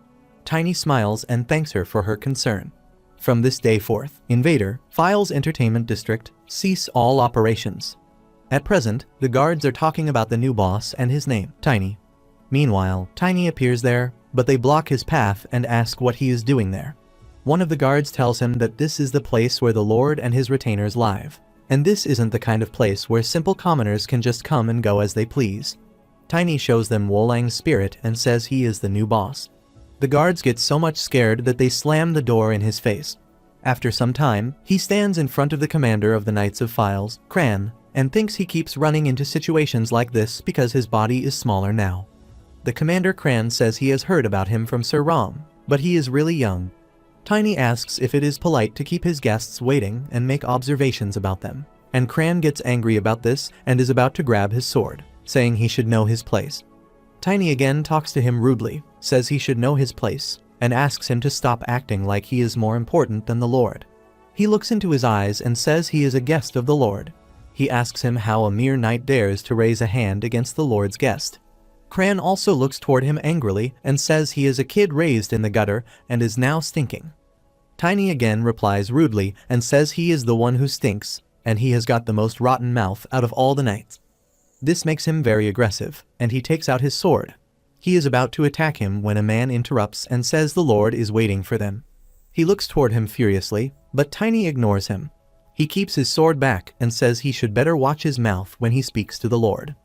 Tiny smiles and thanks her for her concern. From this day forth, Invader, File's entertainment district, cease all operations. At present, the guards are talking about the new boss and his name, Tiny. Meanwhile, Tiny appears there, but they block his path and ask what he is doing there. One of the guards tells him that this is the place where the Lord and his retainers live, and this isn't the kind of place where simple commoners can just come and go as they please. Tiny shows them Wolang's spirit and says he is the new boss. The guards get so much scared that they slam the door in his face. After some time, he stands in front of the commander of the Knights of Files, Cran, and thinks he keeps running into situations like this because his body is smaller now. The commander Cran says he has heard about him from Sir Rom, but he is really young. Tiny asks if it is polite to keep his guests waiting and make observations about them, and Cran gets angry about this and is about to grab his sword, saying he should know his place. Tiny again talks to him rudely, says he should know his place, and asks him to stop acting like he is more important than the Lord. He looks into his eyes and says he is a guest of the Lord. He asks him how a mere knight dares to raise a hand against the Lord's guest. Cran also looks toward him angrily and says he is a kid raised in the gutter and is now stinking. Tiny again replies rudely and says he is the one who stinks, and he has got the most rotten mouth out of all the knights. This makes him very aggressive, and he takes out his sword. He is about to attack him when a man interrupts and says the Lord is waiting for them. He looks toward him furiously, but Tiny ignores him. He keeps his sword back and says he should better watch his mouth when he speaks to the Lord.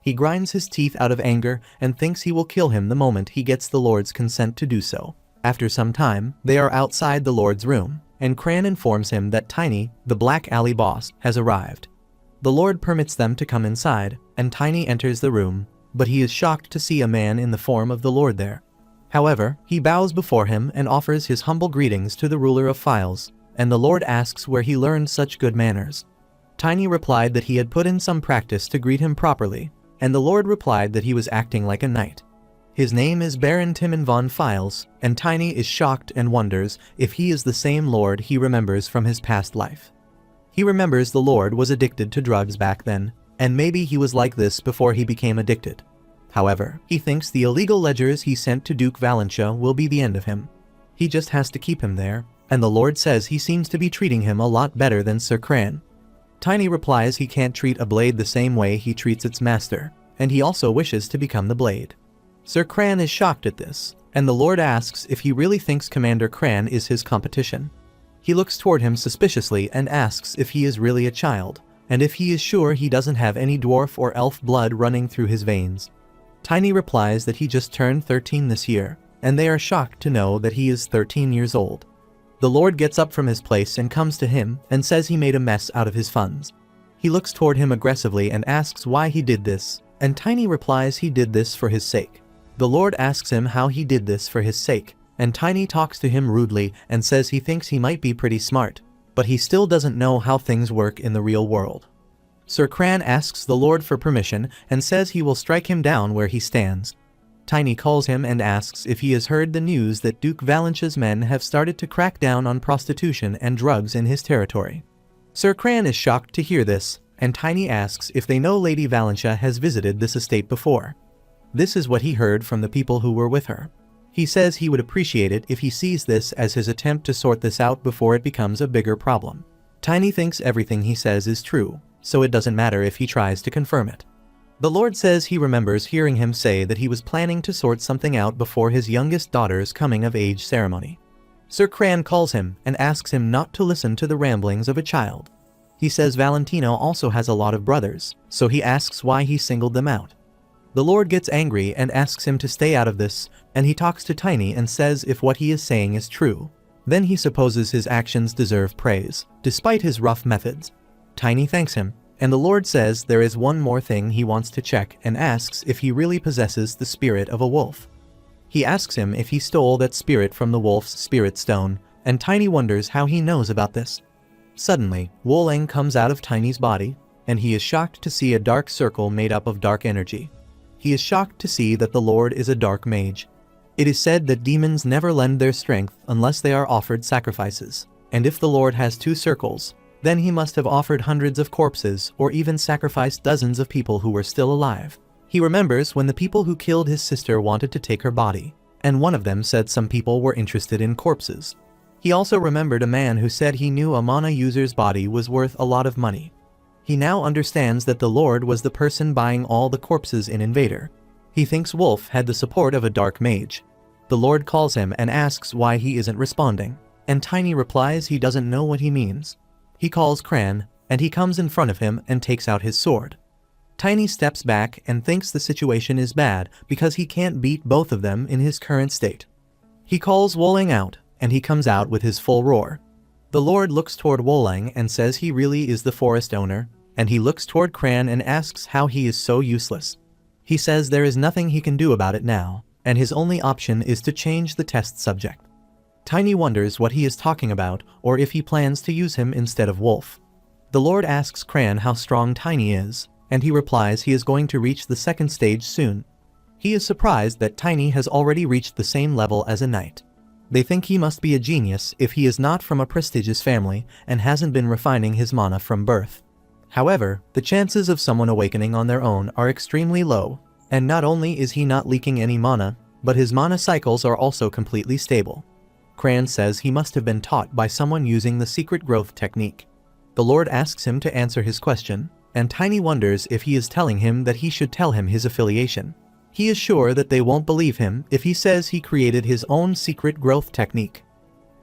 He grinds his teeth out of anger and thinks he will kill him the moment he gets the Lord's consent to do so. After some time, they are outside the Lord's room, and Cran informs him that Tiny, the Black Alley boss, has arrived. The Lord permits them to come inside, and Tiny enters the room, but he is shocked to see a man in the form of the Lord there. However, he bows before him and offers his humble greetings to the ruler of Files, and the Lord asks where he learned such good manners. Tiny replied that he had put in some practice to greet him properly, and the Lord replied that he was acting like a knight. His name is Baron Timon von Files, and Tiny is shocked and wonders if he is the same Lord he remembers from his past life. He remembers the Lord was addicted to drugs back then, and maybe he was like this before he became addicted. However, he thinks the illegal ledgers he sent to Duke Valentia will be the end of him. He just has to keep him there, and the Lord says he seems to be treating him a lot better than Sir Cran. Tiny replies he can't treat a blade the same way he treats its master, and he also wishes to become the blade. Sir Cran is shocked at this, and the Lord asks if he really thinks Commander Cran is his competition. He looks toward him suspiciously and asks if he is really a child, and if he is sure he doesn't have any dwarf or elf blood running through his veins. Tiny replies that he just turned 13 this year, and they are shocked to know that he is 13 years old. The Lord gets up from his place and comes to him and says he made a mess out of his funds. He looks toward him aggressively and asks why he did this, and Tiny replies he did this for his sake. The Lord asks him how he did this for his sake, and Tiny talks to him rudely and says he thinks he might be pretty smart, but he still doesn't know how things work in the real world. Sir Cran asks the Lord for permission and says he will strike him down where he stands. Tiny calls him and asks if he has heard the news that Duke Valentia's men have started to crack down on prostitution and drugs in his territory. Sir Cran is shocked to hear this, and Tiny asks if they know Lady Valentia has visited this estate before. This is what he heard from the people who were with her. He says he would appreciate it if he sees this as his attempt to sort this out before it becomes a bigger problem. Tiny thinks everything he says is true, so it doesn't matter if he tries to confirm it. The Lord says he remembers hearing him say that he was planning to sort something out before his youngest daughter's coming-of-age ceremony. Sir Cran calls him and asks him not to listen to the ramblings of a child. He says Valentino also has a lot of brothers, so he asks why he singled them out. The Lord gets angry and asks him to stay out of this, and he talks to Tiny and says if what he is saying is true. Then he supposes his actions deserve praise, despite his rough methods. Tiny thanks him, and the Lord says there is one more thing he wants to check and asks if he really possesses the spirit of a wolf. He asks him if he stole that spirit from the wolf's spirit stone, and Tiny wonders how he knows about this. Suddenly, Woleng comes out of Tiny's body, and he is shocked to see a dark circle made up of dark energy. He is shocked to see that the Lord is a dark mage. It is said that demons never lend their strength unless they are offered sacrifices, and if the Lord has 2 circles, then he must have offered hundreds of corpses or even sacrificed dozens of people who were still alive. He remembers when the people who killed his sister wanted to take her body, and one of them said some people were interested in corpses. He also remembered a man who said he knew a mana user's body was worth a lot of money. He now understands that the Lord was the person buying all the corpses in Invader. He thinks Wolf had the support of a dark mage. The Lord calls him and asks why he isn't responding, and Tiny replies he doesn't know what he means. He calls Cran, and he comes in front of him and takes out his sword. Tiny steps back and thinks the situation is bad because he can't beat both of them in his current state. He calls Woleng out, and he comes out with his full roar. The Lord looks toward Woleng and says he really is the forest owner, and he looks toward Cran and asks how he is so useless. He says there is nothing he can do about it now, and his only option is to change the test subject. Tiny wonders what he is talking about or if he plans to use him instead of Wolf. The Lord asks Cran how strong Tiny is, and he replies he is going to reach the 2nd stage soon. He is surprised that Tiny has already reached the same level as a knight. They think he must be a genius if he is not from a prestigious family and hasn't been refining his mana from birth. However, the chances of someone awakening on their own are extremely low, and not only is he not leaking any mana, but his mana cycles are also completely stable. Cran says he must have been taught by someone using the secret growth technique. The Lord asks him to answer his question, and Tiny wonders if he is telling him that he should tell him his affiliation. He is sure that they won't believe him if he says he created his own secret growth technique.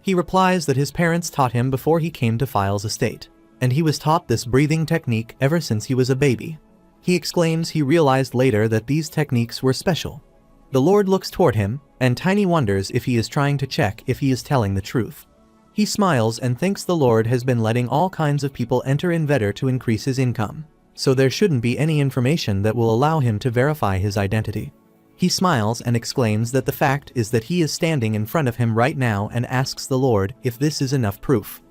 He replies that his parents taught him before he came to File's estate, and he was taught this breathing technique ever since he was a baby. He exclaims he realized later that these techniques were special. The Lord looks toward him, and Tiny wonders if he is trying to check if he is telling the truth. He smiles and thinks the Lord has been letting all kinds of people enter Invader to increase his income, so there shouldn't be any information that will allow him to verify his identity. He smiles and exclaims that the fact is that he is standing in front of him right now and asks the Lord if this is enough proof.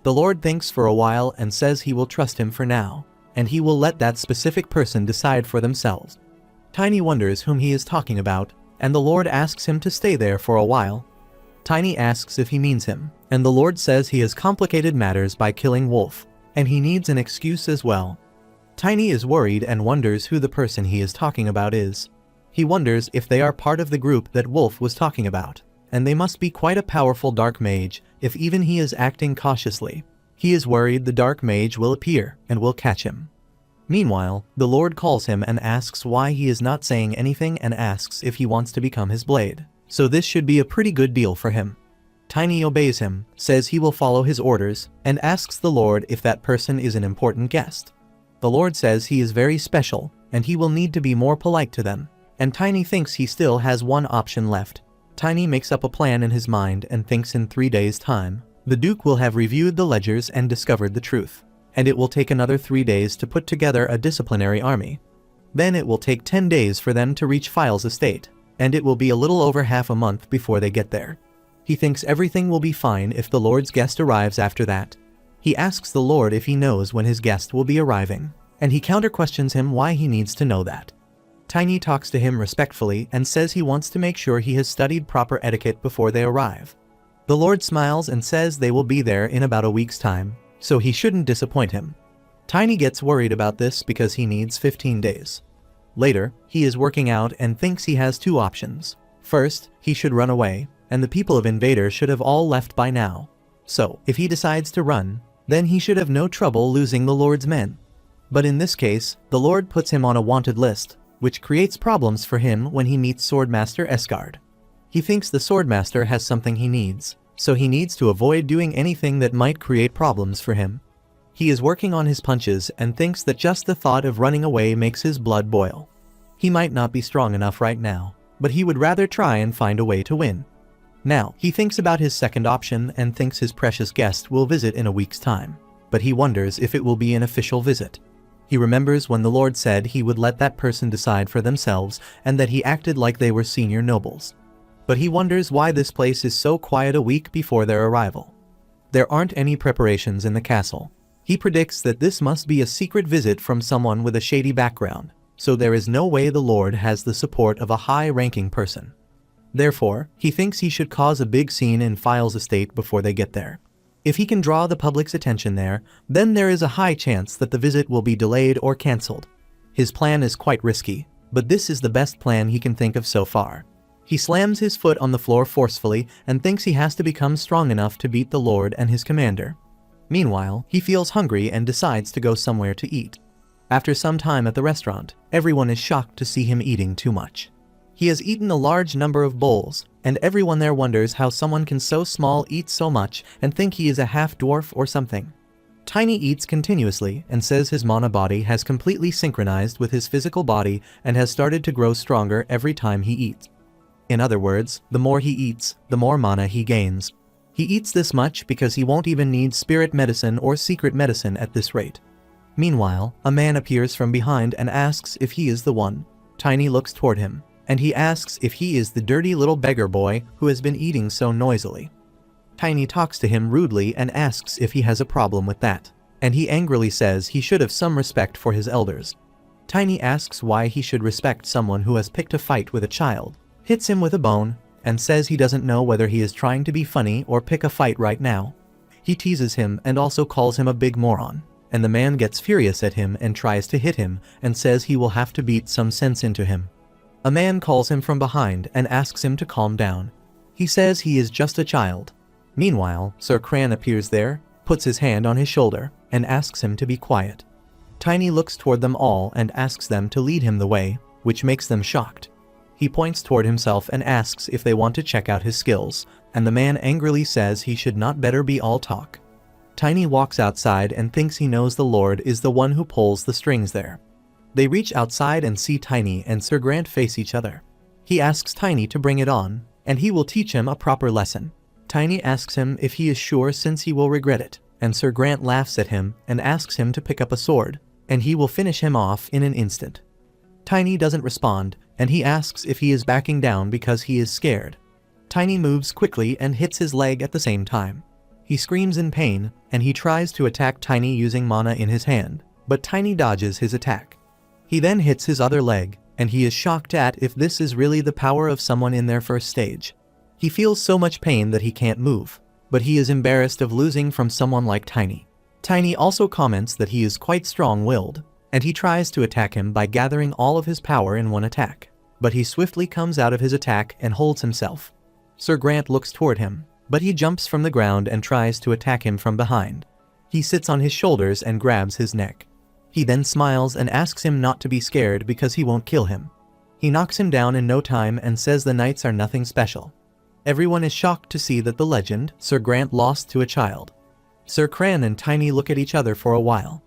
The Lord thinks for a while and says he will trust him for now, and he will let that specific person decide for themselves. Tiny wonders whom he is talking about, and the Lord asks him to stay there for a while. Tiny asks if he means him, and the Lord says he has complicated matters by killing Wolf, and he needs an excuse as well. Tiny is worried and wonders who the person he is talking about is. He wonders if they are part of the group that Wolf was talking about, and they must be quite a powerful dark mage if even he is acting cautiously. He is worried the dark mage will appear and will catch him. Meanwhile, the Lord calls him and asks why he is not saying anything and asks if he wants to become his blade, so this should be a pretty good deal for him. Tiny obeys him, says he will follow his orders, and asks the Lord if that person is an important guest. The Lord says he is very special, and he will need to be more polite to them. And Tiny thinks he still has one option left. Tiny makes up a plan in his mind and thinks in 3 days' time, the Duke will have reviewed the ledgers and discovered the truth. And it will take another 3 days to put together a disciplinary army. Then it will take 10 days for them to reach File's estate, and it will be a little over half a month before they get there. He thinks everything will be fine if the Lord's guest arrives after that. He asks the Lord if he knows when his guest will be arriving, and he counter-questions him why he needs to know that. Tiny talks to him respectfully and says he wants to make sure he has studied proper etiquette before they arrive. The Lord smiles and says they will be there in about a week's time, so he shouldn't disappoint him. Tiny gets worried about this because he needs 15 days. Later, he is working out and thinks he has 2 options. First, he should run away, and the people of Invader should have all left by now. So, if he decides to run, then he should have no trouble losing the Lord's men. But in this case, the Lord puts him on a wanted list, which creates problems for him when he meets Swordmaster Asgard. He thinks the Swordmaster has something he needs, so he needs to avoid doing anything that might create problems for him. He is working on his punches and thinks that just the thought of running away makes his blood boil. He might not be strong enough right now, but he would rather try and find a way to win. Now, he thinks about his second option and thinks his precious guest will visit in a week's time, but he wonders if it will be an official visit. He remembers when the Lord said he would let that person decide for themselves and that he acted like they were senior nobles. But he wonders why this place is so quiet a week before their arrival. There aren't any preparations in the castle. He predicts that this must be a secret visit from someone with a shady background, so there is no way the Lord has the support of a high-ranking person. Therefore, he thinks he should cause a big scene in File's estate before they get there. If he can draw the public's attention there, then there is a high chance that the visit will be delayed or cancelled. His plan is quite risky, but this is the best plan he can think of so far. He slams his foot on the floor forcefully and thinks he has to become strong enough to beat the Lord and his commander. Meanwhile, he feels hungry and decides to go somewhere to eat. After some time at the restaurant, everyone is shocked to see him eating too much. He has eaten a large number of bowls, and everyone there wonders how someone can so small eat so much and think he is a half-dwarf or something. Tiny eats continuously and says his mana body has completely synchronized with his physical body and has started to grow stronger every time he eats. In other words, the more he eats, the more mana he gains. He eats this much because he won't even need spirit medicine or secret medicine at this rate. Meanwhile, a man appears from behind and asks if he is the one. Tiny looks toward him, and he asks if he is the dirty little beggar boy who has been eating so noisily. Tiny talks to him rudely and asks if he has a problem with that, and he angrily says he should have some respect for his elders. Tiny asks why he should respect someone who has picked a fight with a child, hits him with a bone, and says he doesn't know whether he is trying to be funny or pick a fight right now. He teases him and also calls him a big moron, and the man gets furious at him and tries to hit him and says he will have to beat some sense into him. A man calls him from behind and asks him to calm down. He says he is just a child. Meanwhile, Sir Cran appears there, puts his hand on his shoulder, and asks him to be quiet. Tiny looks toward them all and asks them to lead him the way, which makes them shocked. He points toward himself and asks if they want to check out his skills, and the man angrily says he should not better be all talk. Tiny walks outside and thinks he knows the Lord is the one who pulls the strings there. They reach outside and see Tiny and Sir Grant face each other. He asks Tiny to bring it on, and he will teach him a proper lesson. Tiny asks him if he is sure since he will regret it, and Sir Grant laughs at him and asks him to pick up a sword, and he will finish him off in an instant. Tiny doesn't respond, and he asks if he is backing down because he is scared. Tiny moves quickly and hits his leg at the same time. He screams in pain, and he tries to attack Tiny using mana in his hand, but Tiny dodges his attack. He then hits his other leg, and he is shocked at if this is really the power of someone in their first stage. He feels so much pain that he can't move, but he is embarrassed of losing from someone like Tiny. Tiny also comments that he is quite strong-willed, and he tries to attack him by gathering all of his power in one attack, but he swiftly comes out of his attack and holds himself. Sir Grant looks toward him, but he jumps from the ground and tries to attack him from behind. He sits on his shoulders and grabs his neck. He then smiles and asks him not to be scared because he won't kill him. He knocks him down in no time and says the knights are nothing special. Everyone is shocked to see that the legend, Sir Grant, lost to a child. Sir Cran and Tiny look at each other for a while.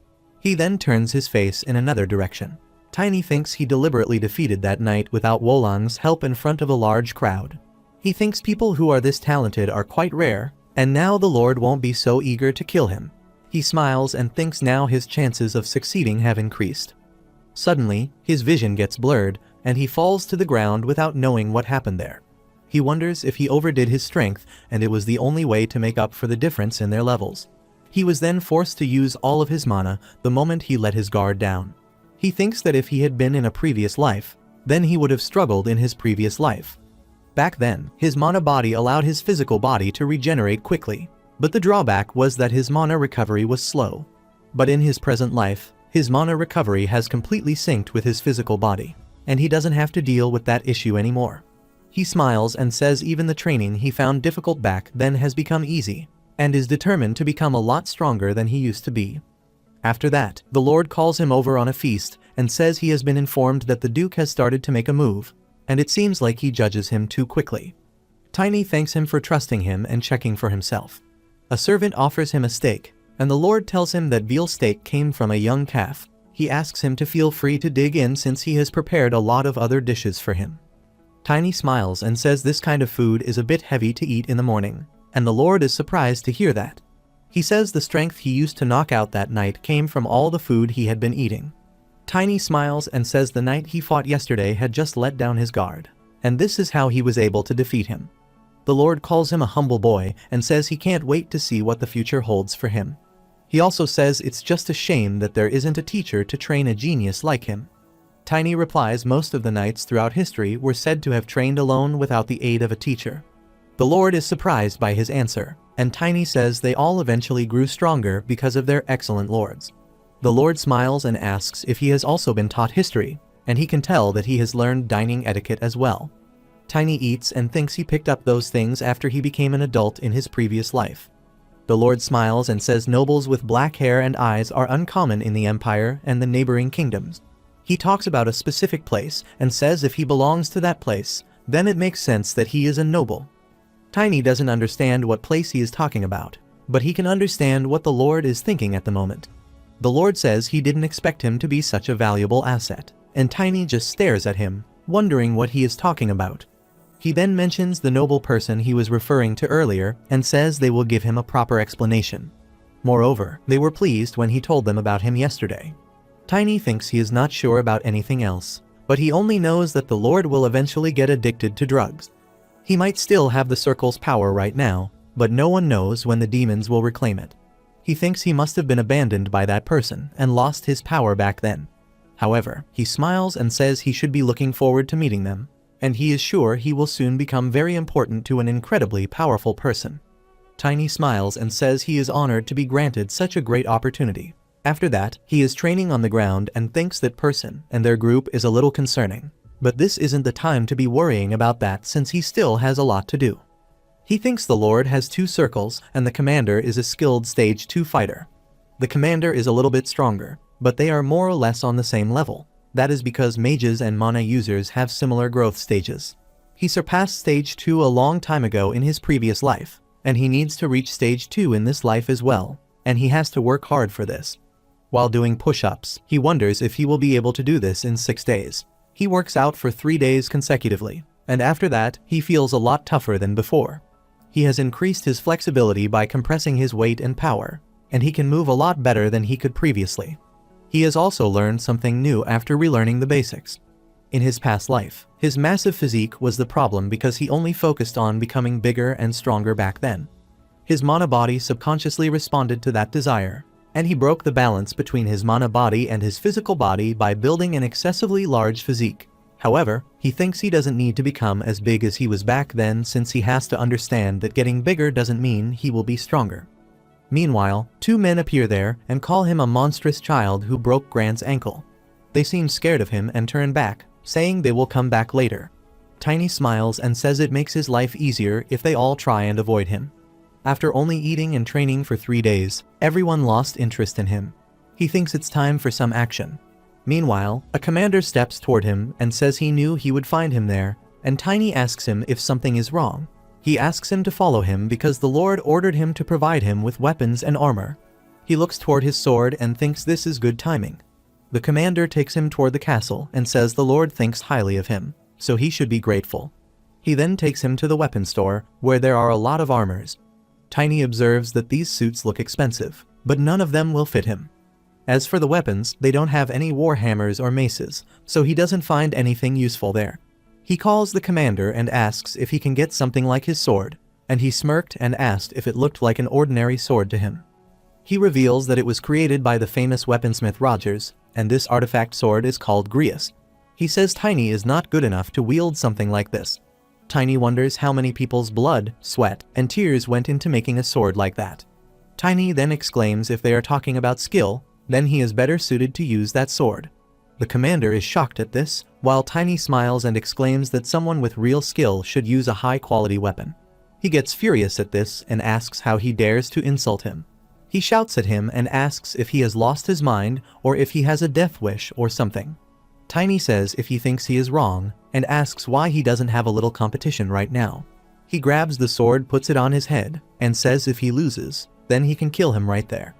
He then turns his face in another direction. Tiny thinks he deliberately defeated that knight without Wolong's help in front of a large crowd. He thinks people who are this talented are quite rare, and now the Lord won't be so eager to kill him. He smiles and thinks now his chances of succeeding have increased. Suddenly, his vision gets blurred, and he falls to the ground without knowing what happened there. He wonders if he overdid his strength and it was the only way to make up for the difference in their levels. He was then forced to use all of his mana the moment he let his guard down. He thinks that if he had been in a previous life, then he would have struggled in his previous life. Back then, his mana body allowed his physical body to regenerate quickly, but the drawback was that his mana recovery was slow. But in his present life, his mana recovery has completely synced with his physical body, and he doesn't have to deal with that issue anymore. He smiles and says even the training he found difficult back then has become easy, and is determined to become a lot stronger than he used to be. After that, the Lord calls him over on a feast and says he has been informed that the Duke has started to make a move, and it seems like he judges him too quickly. Tiny thanks him for trusting him and checking for himself. A servant offers him a steak, and the Lord tells him that veal steak came from a young calf. He asks him to feel free to dig in since he has prepared a lot of other dishes for him. Tiny smiles and says this kind of food is a bit heavy to eat in the morning, and the Lord is surprised to hear that. He says the strength he used to knock out that night came from all the food he had been eating. Tiny smiles and says the knight he fought yesterday had just let down his guard, and this is how he was able to defeat him. The Lord calls him a humble boy and says he can't wait to see what the future holds for him. He also says it's just a shame that there isn't a teacher to train a genius like him. Tiny replies most of the knights throughout history were said to have trained alone without the aid of a teacher. The Lord is surprised by his answer, and Tiny says they all eventually grew stronger because of their excellent lords. The Lord smiles and asks if he has also been taught history, and he can tell that he has learned dining etiquette as well. Tiny eats and thinks he picked up those things after he became an adult in his previous life. The Lord smiles and says nobles with black hair and eyes are uncommon in the Empire and the neighboring kingdoms. He talks about a specific place and says if he belongs to that place, then it makes sense that he is a noble. Tiny doesn't understand what place he is talking about, but he can understand what the Lord is thinking at the moment. The Lord says he didn't expect him to be such a valuable asset, and Tiny just stares at him, wondering what he is talking about. He then mentions the noble person he was referring to earlier and says they will give him a proper explanation. Moreover, they were pleased when he told them about him yesterday. Tiny thinks he is not sure about anything else, but he only knows that the Lord will eventually get addicted to drugs. He might still have the circle's power right now, but no one knows when the demons will reclaim it. He thinks he must have been abandoned by that person and lost his power back then. However, he smiles and says he should be looking forward to meeting them, and he is sure he will soon become very important to an incredibly powerful person. Tiny smiles and says he is honored to be granted such a great opportunity. After that, he is training on the ground and thinks that person and their group is a little concerning, but this isn't the time to be worrying about that since he still has a lot to do. He thinks the Lord has 2 circles and the commander is a skilled stage 2 fighter. The commander is a little bit stronger, but they are more or less on the same level. That is because mages and mana users have similar growth stages. He surpassed stage 2 a long time ago in his previous life, and he needs to reach stage 2 in this life as well, and he has to work hard for this. While doing push-ups, he wonders if he will be able to do this in 6 days. He works out for 3 days consecutively, and after that, he feels a lot tougher than before. He has increased his flexibility by compressing his weight and power, and he can move a lot better than he could previously. He has also learned something new after relearning the basics. In his past life, his massive physique was the problem because he only focused on becoming bigger and stronger back then. His mana body subconsciously responded to that desire, and he broke the balance between his mana body and his physical body by building an excessively large physique. However, he thinks he doesn't need to become as big as he was back then since he has to understand that getting bigger doesn't mean he will be stronger. Meanwhile, 2 men appear there and call him a monstrous child who broke Grant's ankle. They seem scared of him and turn back, saying they will come back later. Tiny smiles and says it makes his life easier if they all try and avoid him. After only eating and training for 3 days, everyone lost interest in him. He thinks it's time for some action. Meanwhile, a commander steps toward him and says he knew he would find him there, and Tiny asks him if something is wrong. He asks him to follow him because the Lord ordered him to provide him with weapons and armor. He looks toward his sword and thinks this is good timing. The commander takes him toward the castle and says the Lord thinks highly of him, so he should be grateful. He then takes him to the weapon store, where there are a lot of armors. Tiny observes that these suits look expensive, but none of them will fit him. As for the weapons, they don't have any war hammers or maces, so he doesn't find anything useful there. He calls the commander and asks if he can get something like his sword, and he smirked and asked if it looked like an ordinary sword to him. He reveals that it was created by the famous weaponsmith Rogers, and this artifact sword is called Grius. He says Tiny is not good enough to wield something like this. Tiny wonders how many people's blood, sweat, and tears went into making a sword like that. Tiny then exclaims if they are talking about skill, then he is better suited to use that sword. The commander is shocked at this, while Tiny smiles and exclaims that someone with real skill should use a high-quality weapon. He gets furious at this and asks how he dares to insult him. He shouts at him and asks if he has lost his mind or if he has a death wish or something. Tiny says if he thinks he is wrong and asks why he doesn't have a little competition right now. He grabs the sword, puts it on his head, and says if he loses, then he can kill him right there.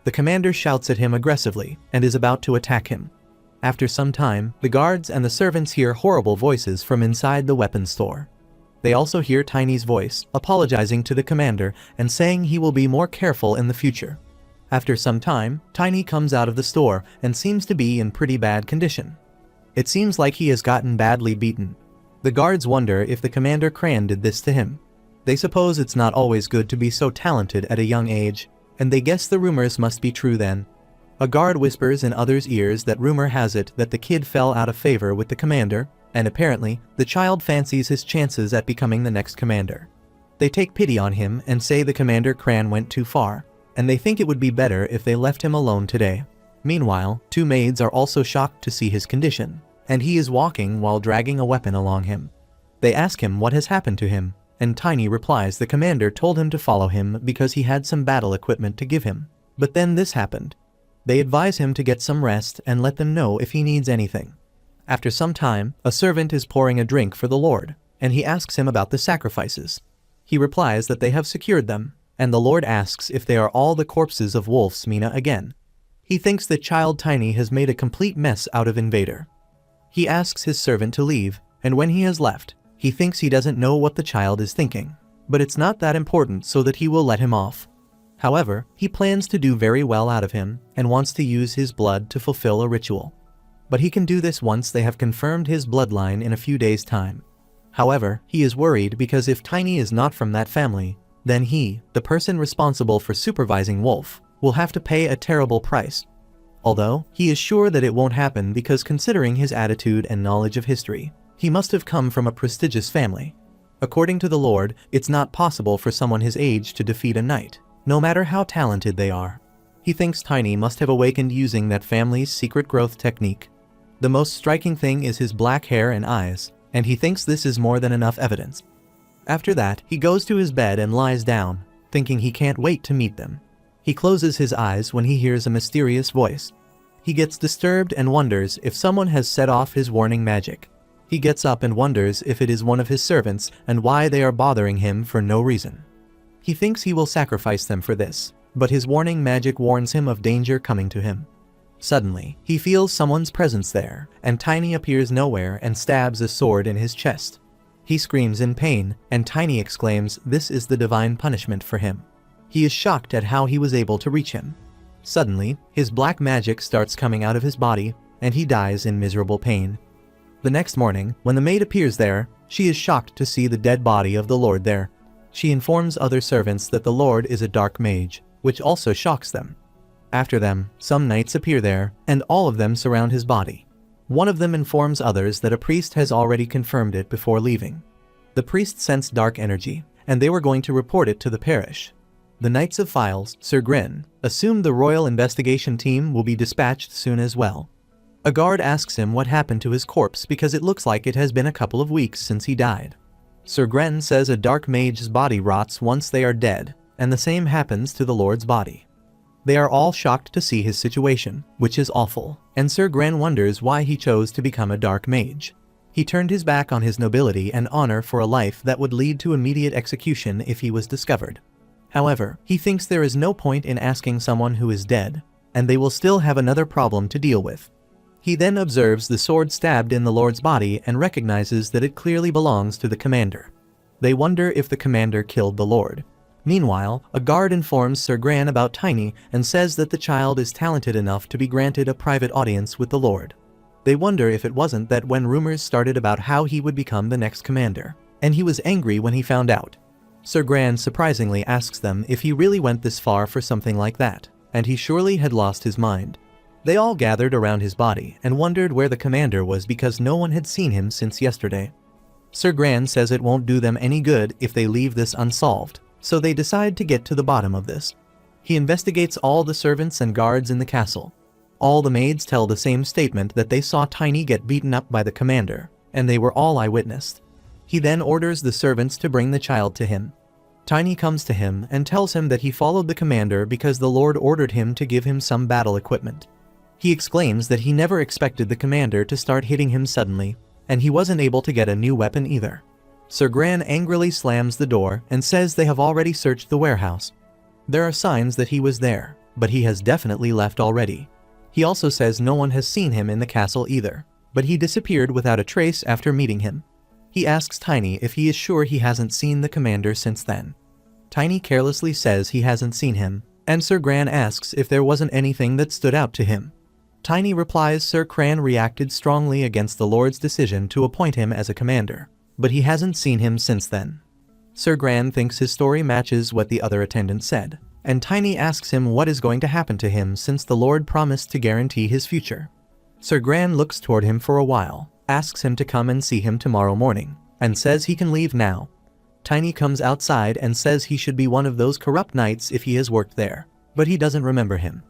The commander shouts at him aggressively and is about to attack him. After some time, the guards and the servants hear horrible voices from inside the weapons store. They also hear Tiny's voice, apologizing to the commander and saying he will be more careful in the future. After some time, Tiny comes out of the store and seems to be in pretty bad condition. It seems like he has gotten badly beaten. The guards wonder if the commander Cran did this to him. They suppose it's not always good to be so talented at a young age, and they guess the rumors must be true then. A guard whispers in others' ears that rumor has it that the kid fell out of favor with the commander, and apparently, the child fancies his chances at becoming the next commander. They take pity on him and say the commander Cran went too far, and they think it would be better if they left him alone today. Meanwhile, two maids are also shocked to see his condition, and he is walking while dragging a weapon along him. They ask him what has happened to him, and Tiny replies the commander told him to follow him because he had some battle equipment to give him. But then this happened. They advise him to get some rest and let them know if he needs anything. After some time, a servant is pouring a drink for the Lord, and he asks him about the sacrifices. He replies that they have secured them, and the Lord asks if they are all the corpses of Wolf's Mina again. He thinks that child Tiny has made a complete mess out of Invader. He asks his servant to leave, and when he has left, he thinks he doesn't know what the child is thinking, but it's not that important so that he will let him off. However, he plans to do very well out of him and wants to use his blood to fulfill a ritual. But he can do this once they have confirmed his bloodline in a few days' time. However, he is worried because if Tiny is not from that family, then he, the person responsible for supervising Wolf, will have to pay a terrible price. Although, he is sure that it won't happen because considering his attitude and knowledge of history, he must have come from a prestigious family. According to the Lord, it's not possible for someone his age to defeat a knight, no matter how talented they are. He thinks Tiny must have awakened using that family's secret growth technique. The most striking thing is his black hair and eyes, and he thinks this is more than enough evidence. After that, he goes to his bed and lies down, thinking he can't wait to meet them. He closes his eyes when he hears a mysterious voice. He gets disturbed and wonders if someone has set off his warning magic. He gets up and wonders if it is one of his servants and why they are bothering him for no reason. He thinks he will sacrifice them for this, but his warning magic warns him of danger coming to him. Suddenly, he feels someone's presence there, and Tiny appears nowhere and stabs a sword in his chest. He screams in pain, and Tiny exclaims this is the divine punishment for him. He is shocked at how he was able to reach him. Suddenly, his black magic starts coming out of his body, and he dies in miserable pain. The next morning, when the maid appears there, she is shocked to see the dead body of the Lord there. She informs other servants that the Lord is a dark mage, which also shocks them. After them, some knights appear there, and all of them surround his body. One of them informs others that a priest has already confirmed it before leaving. The priest sensed dark energy, and they were going to report it to the parish. The Knights of Files, Sir Gren, assumed the royal investigation team will be dispatched soon as well. A guard asks him what happened to his corpse because it looks like it has been a couple of weeks since he died. Sir Gren says a dark mage's body rots once they are dead, and the same happens to the Lord's body. They are all shocked to see his situation, which is awful, and Sir Gren wonders why he chose to become a dark mage. He turned his back on his nobility and honor for a life that would lead to immediate execution if he was discovered. However, he thinks there is no point in asking someone who is dead, and they will still have another problem to deal with. He then observes the sword stabbed in the Lord's body and recognizes that it clearly belongs to the commander. They wonder if the commander killed the Lord. Meanwhile, a guard informs Sir Gran about Tiny and says that the child is talented enough to be granted a private audience with the Lord. They wonder if it wasn't that when rumors started about how he would become the next commander, and he was angry when he found out. Sir Gran surprisingly asks them if he really went this far for something like that, and he surely had lost his mind. They all gathered around his body and wondered where the commander was because no one had seen him since yesterday. Sir Gran says it won't do them any good if they leave this unsolved, so they decide to get to the bottom of this. He investigates all the servants and guards in the castle. All the maids tell the same statement that they saw Tiny get beaten up by the commander, and they were all eyewitness. He then orders the servants to bring the child to him. Tiny comes to him and tells him that he followed the commander because the Lord ordered him to give him some battle equipment. He exclaims that he never expected the commander to start hitting him suddenly, and he wasn't able to get a new weapon either. Sir Gran angrily slams the door and says they have already searched the warehouse. There are signs that he was there, but he has definitely left already. He also says no one has seen him in the castle either, but he disappeared without a trace after meeting him. He asks Tiny if he is sure he hasn't seen the commander since then. Tiny carelessly says he hasn't seen him, and Sir Gran asks if there wasn't anything that stood out to him. Tiny replies Sir Gran reacted strongly against the Lord's decision to appoint him as a commander, but he hasn't seen him since then. Sir Gran thinks his story matches what the other attendant said, and Tiny asks him what is going to happen to him since the Lord promised to guarantee his future. Sir Gran looks toward him for a while, asks him to come and see him tomorrow morning, and says he can leave now. Tiny comes outside and says he should be one of those corrupt knights if he has worked there, but he doesn't remember him.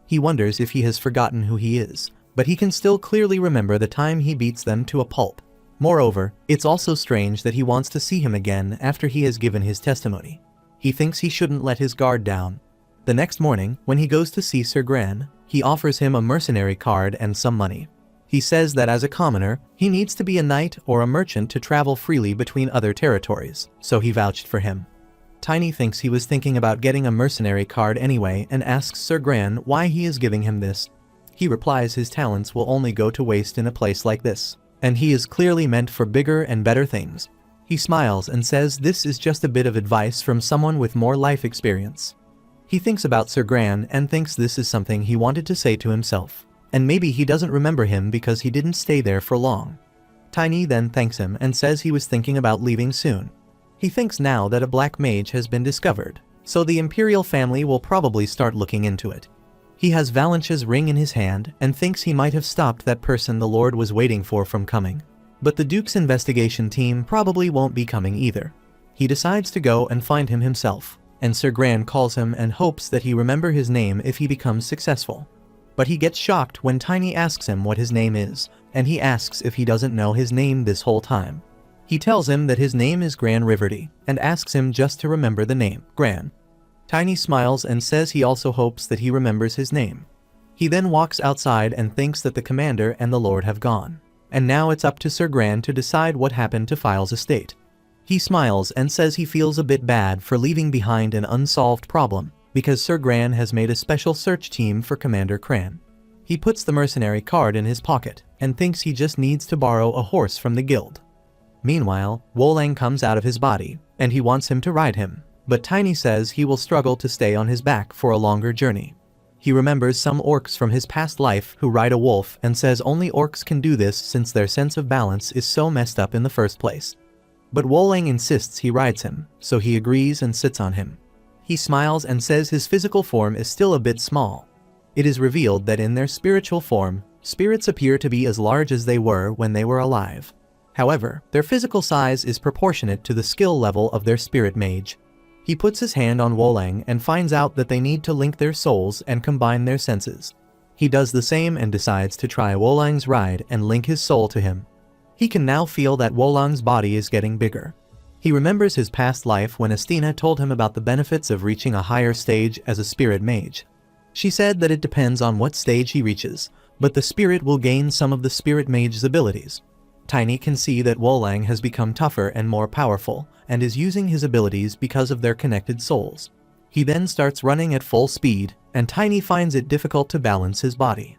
He wonders if he has forgotten who he is, but he can still clearly remember the time he beats them to a pulp. Moreover, it's also strange that he wants to see him again after he has given his testimony. He thinks he shouldn't let his guard down. The next morning, when he goes to see Sir Gran, he offers him a mercenary card and some money. He says that as a commoner, he needs to be a knight or a merchant to travel freely between other territories, so he vouched for him. Tiny thinks he was thinking about getting a mercenary card anyway and asks Sir Gran why he is giving him this. He replies his talents will only go to waste in a place like this, and he is clearly meant for bigger and better things. He smiles and says this is just a bit of advice from someone with more life experience. He thinks about Sir Gran and thinks this is something he wanted to say to himself, and maybe he doesn't remember him because he didn't stay there for long. Tiny then thanks him and says he was thinking about leaving soon. He thinks now that a black mage has been discovered, so the Imperial family will probably start looking into it. He has Valentia's ring in his hand and thinks he might have stopped that person the Lord was waiting for from coming. But the Duke's investigation team probably won't be coming either. He decides to go and find him himself, and Sir Gran calls him and hopes that he remember his name if he becomes successful. But he gets shocked when Tiny asks him what his name is, and he asks if he doesn't know his name this whole time. He tells him that his name is Gran Riverty, and asks him just to remember the name, Gran. Tiny smiles and says he also hopes that he remembers his name. He then walks outside and thinks that the commander and the Lord have gone, and now it's up to Sir Gran to decide what happened to File's estate. He smiles and says he feels a bit bad for leaving behind an unsolved problem, because Sir Gran has made a special search team for Commander Cran. He puts the mercenary card in his pocket, and thinks he just needs to borrow a horse from the guild. Meanwhile, Wolang comes out of his body, and he wants him to ride him, but Tiny says he will struggle to stay on his back for a longer journey. He remembers some orcs from his past life who ride a wolf and says only orcs can do this since their sense of balance is so messed up in the first place. But Wolang insists he rides him, so he agrees and sits on him. He smiles and says his physical form is still a bit small. It is revealed that in their spiritual form, spirits appear to be as large as they were when they were alive. However, their physical size is proportionate to the skill level of their spirit mage. He puts his hand on Wolang and finds out that they need to link their souls and combine their senses. He does the same and decides to try Wolang's ride and link his soul to him. He can now feel that Wolang's body is getting bigger. He remembers his past life when Estina told him about the benefits of reaching a higher stage as a spirit mage. She said that it depends on what stage he reaches, but the spirit will gain some of the spirit mage's abilities. Tiny can see that Wolang has become tougher and more powerful, and is using his abilities because of their connected souls. He then starts running at full speed, and Tiny finds it difficult to balance his body.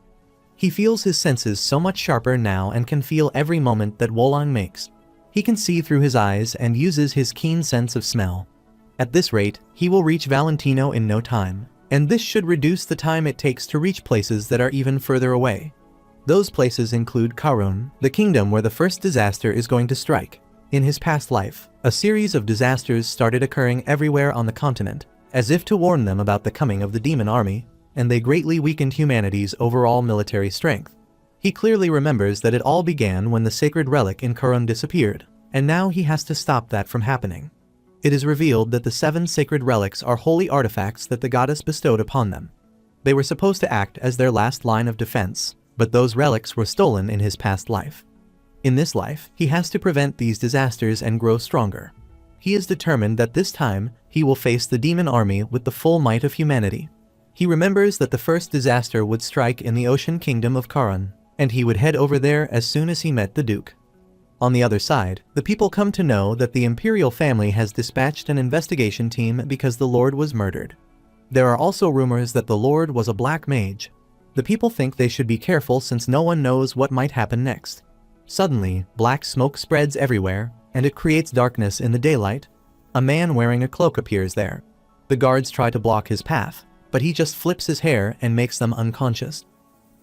He feels his senses so much sharper now and can feel every moment that Wolong makes. He can see through his eyes and uses his keen sense of smell. At this rate, he will reach Valentino in no time, and this should reduce the time it takes to reach places that are even further away. Those places include Karun, the kingdom where the first disaster is going to strike. In his past life, a series of disasters started occurring everywhere on the continent, as if to warn them about the coming of the demon army, and they greatly weakened humanity's overall military strength. He clearly remembers that it all began when the sacred relic in Karun disappeared, and now he has to stop that from happening. It is revealed that the 7 sacred relics are holy artifacts that the goddess bestowed upon them. They were supposed to act as their last line of defense, but those relics were stolen in his past life. In this life, he has to prevent these disasters and grow stronger. He is determined that this time, he will face the demon army with the full might of humanity. He remembers that the first disaster would strike in the ocean kingdom of Karun, and he would head over there as soon as he met the Duke. On the other side, the people come to know that the imperial family has dispatched an investigation team because the Lord was murdered. There are also rumors that the Lord was a black mage. The people think they should be careful since no one knows what might happen next. Suddenly, black smoke spreads everywhere, and it creates darkness in the daylight. A man wearing a cloak appears there. The guards try to block his path, but he just flips his hair and makes them unconscious.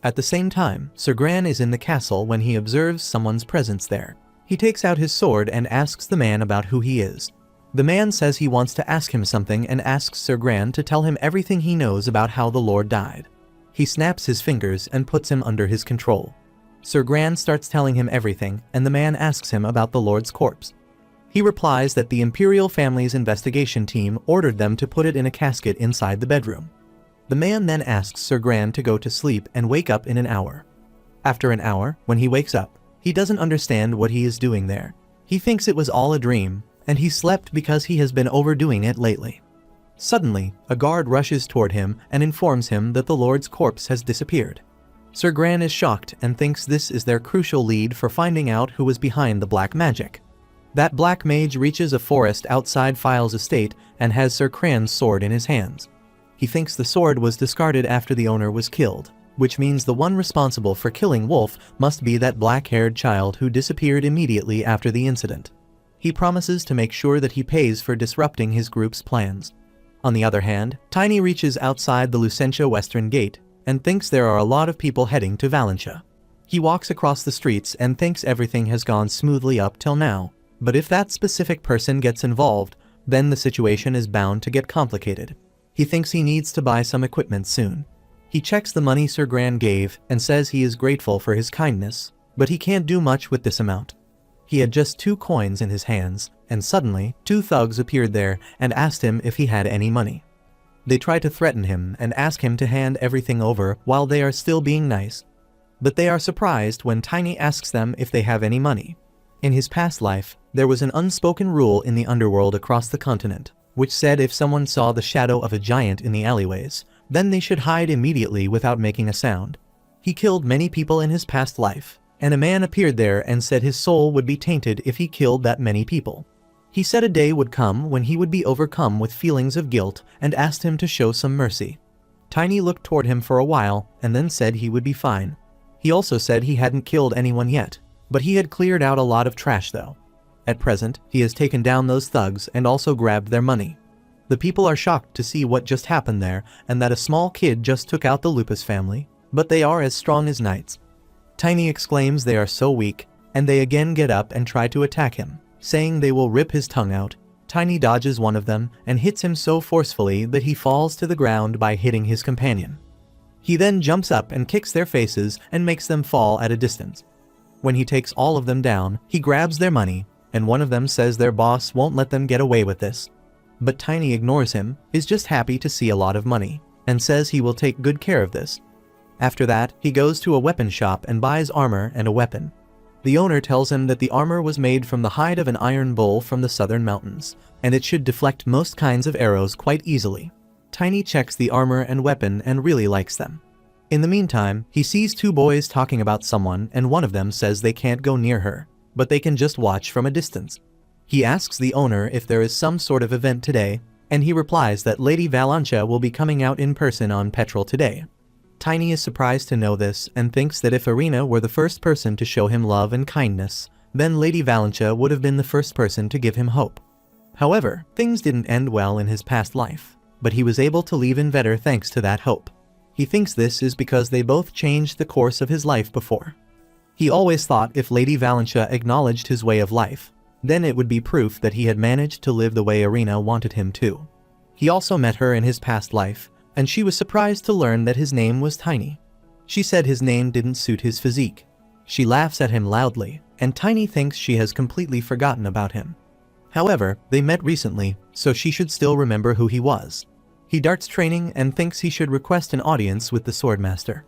At the same time, Sir Gran is in the castle when he observes someone's presence there. He takes out his sword and asks the man about who he is. The man says he wants to ask him something and asks Sir Gran to tell him everything he knows about how the Lord died. He snaps his fingers and puts him under his control. Sir Gran starts telling him everything, and the man asks him about the Lord's corpse. He replies that the imperial family's investigation team ordered them to put it in a casket inside the bedroom. The man then asks Sir Gran to go to sleep and wake up in an hour. After an hour, when he wakes up, he doesn't understand what he is doing there. He thinks it was all a dream, and he slept because he has been overdoing it lately. Suddenly, a guard rushes toward him and informs him that the Lord's corpse has disappeared. Sir Gran is shocked and thinks this is their crucial lead for finding out who was behind the black magic. That black mage reaches a forest outside File's estate and has Sir Cran's sword in his hands. He thinks the sword was discarded after the owner was killed, which means the one responsible for killing Wolf must be that black-haired child who disappeared immediately after the incident. He promises to make sure that he pays for disrupting his group's plans. On the other hand, Tiny reaches outside the Lucentia Western Gate and thinks there are a lot of people heading to Valentia. He walks across the streets and thinks everything has gone smoothly up till now, but if that specific person gets involved, then the situation is bound to get complicated. He thinks he needs to buy some equipment soon. He checks the money Sir Gran gave and says he is grateful for his kindness, but he can't do much with this amount. He had just 2 coins in his hands, and suddenly, 2 thugs appeared there and asked him if he had any money. They try to threaten him and ask him to hand everything over while they are still being nice. But they are surprised when Tiny asks them if they have any money. In his past life, there was an unspoken rule in the underworld across the continent, which said if someone saw the shadow of a giant in the alleyways, then they should hide immediately without making a sound. He killed many people in his past life, and a man appeared there and said his soul would be tainted if he killed that many people. He said a day would come when he would be overcome with feelings of guilt and asked him to show some mercy. Tiny looked toward him for a while and then said he would be fine. He also said he hadn't killed anyone yet, but he had cleared out a lot of trash though. At present, he has taken down those thugs and also grabbed their money. The people are shocked to see what just happened there and that a small kid just took out the Lupus family, but they are as strong as knights. Tiny exclaims they are so weak, and they again get up and try to attack him, saying they will rip his tongue out. Tiny dodges one of them and hits him so forcefully that he falls to the ground by hitting his companion. He then jumps up and kicks their faces and makes them fall at a distance. When he takes all of them down, he grabs their money, and one of them says their boss won't let them get away with this. But Tiny ignores him, is just happy to see a lot of money, and says he will take good care of this. After that, he goes to a weapon shop and buys armor and a weapon. The owner tells him that the armor was made from the hide of an iron bull from the southern mountains, and it should deflect most kinds of arrows quite easily. Tiny checks the armor and weapon and really likes them. In the meantime, he sees 2 boys talking about someone and one of them says they can't go near her, but they can just watch from a distance. He asks the owner if there is some sort of event today, and he replies that Lady Valentia will be coming out in person on Petrol today. Tiny is surprised to know this and thinks that if Irina were the first person to show him love and kindness, then Lady Valentia would have been the first person to give him hope. However, things didn't end well in his past life, but he was able to leave Invetter thanks to that hope. He thinks this is because they both changed the course of his life before. He always thought if Lady Valentia acknowledged his way of life, then it would be proof that he had managed to live the way Irina wanted him to. He also met her in his past life, and she was surprised to learn that his name was Tiny. She said his name didn't suit his physique. She laughs at him loudly, and Tiny thinks she has completely forgotten about him. However, they met recently, so she should still remember who he was. He darts training and thinks he should request an audience with the swordmaster.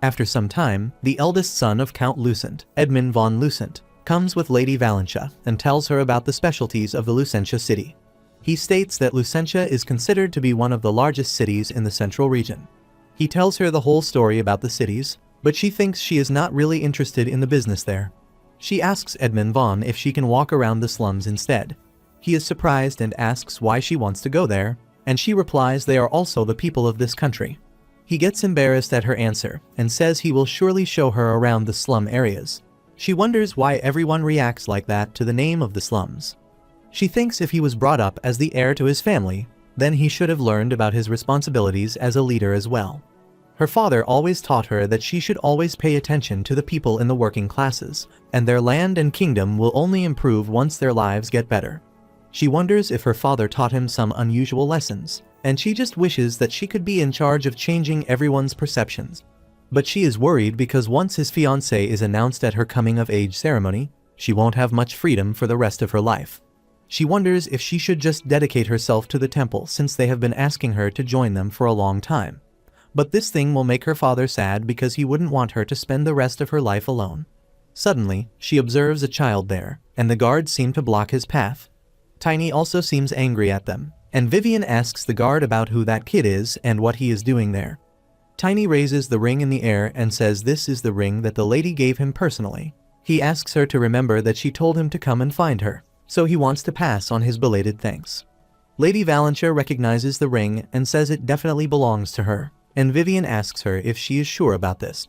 After some time, the eldest son of Count Lucent, Edmund von Lucent, comes with Lady Valentia and tells her about the specialties of the Lucentia city. He states that Lucentia is considered to be one of the largest cities in the central region. He tells her the whole story about the cities, but she thinks she is not really interested in the business there. She asks Edmund von if she can walk around the slums instead. He is surprised and asks why she wants to go there, and she replies they are also the people of this country. He gets embarrassed at her answer and says he will surely show her around the slum areas. She wonders why everyone reacts like that to the name of the slums. She thinks if he was brought up as the heir to his family, then he should have learned about his responsibilities as a leader as well. Her father always taught her that she should always pay attention to the people in the working classes, and their land and kingdom will only improve once their lives get better. She wonders if her father taught him some unusual lessons, and she just wishes that she could be in charge of changing everyone's perceptions. But she is worried because once his fiancé is announced at her coming-of-age ceremony, she won't have much freedom for the rest of her life. She wonders if she should just dedicate herself to the temple since they have been asking her to join them for a long time. But this thing will make her father sad because he wouldn't want her to spend the rest of her life alone. Suddenly, she observes a child there, and the guards seem to block his path. Tiny also seems angry at them, and Vivian asks the guard about who that kid is and what he is doing there. Tiny raises the ring in the air and says this is the ring that the lady gave him personally. He asks her to remember that she told him to come and find her, so he wants to pass on his belated thanks. Lady Valentia recognizes the ring and says it definitely belongs to her, and Vivian asks her if she is sure about this.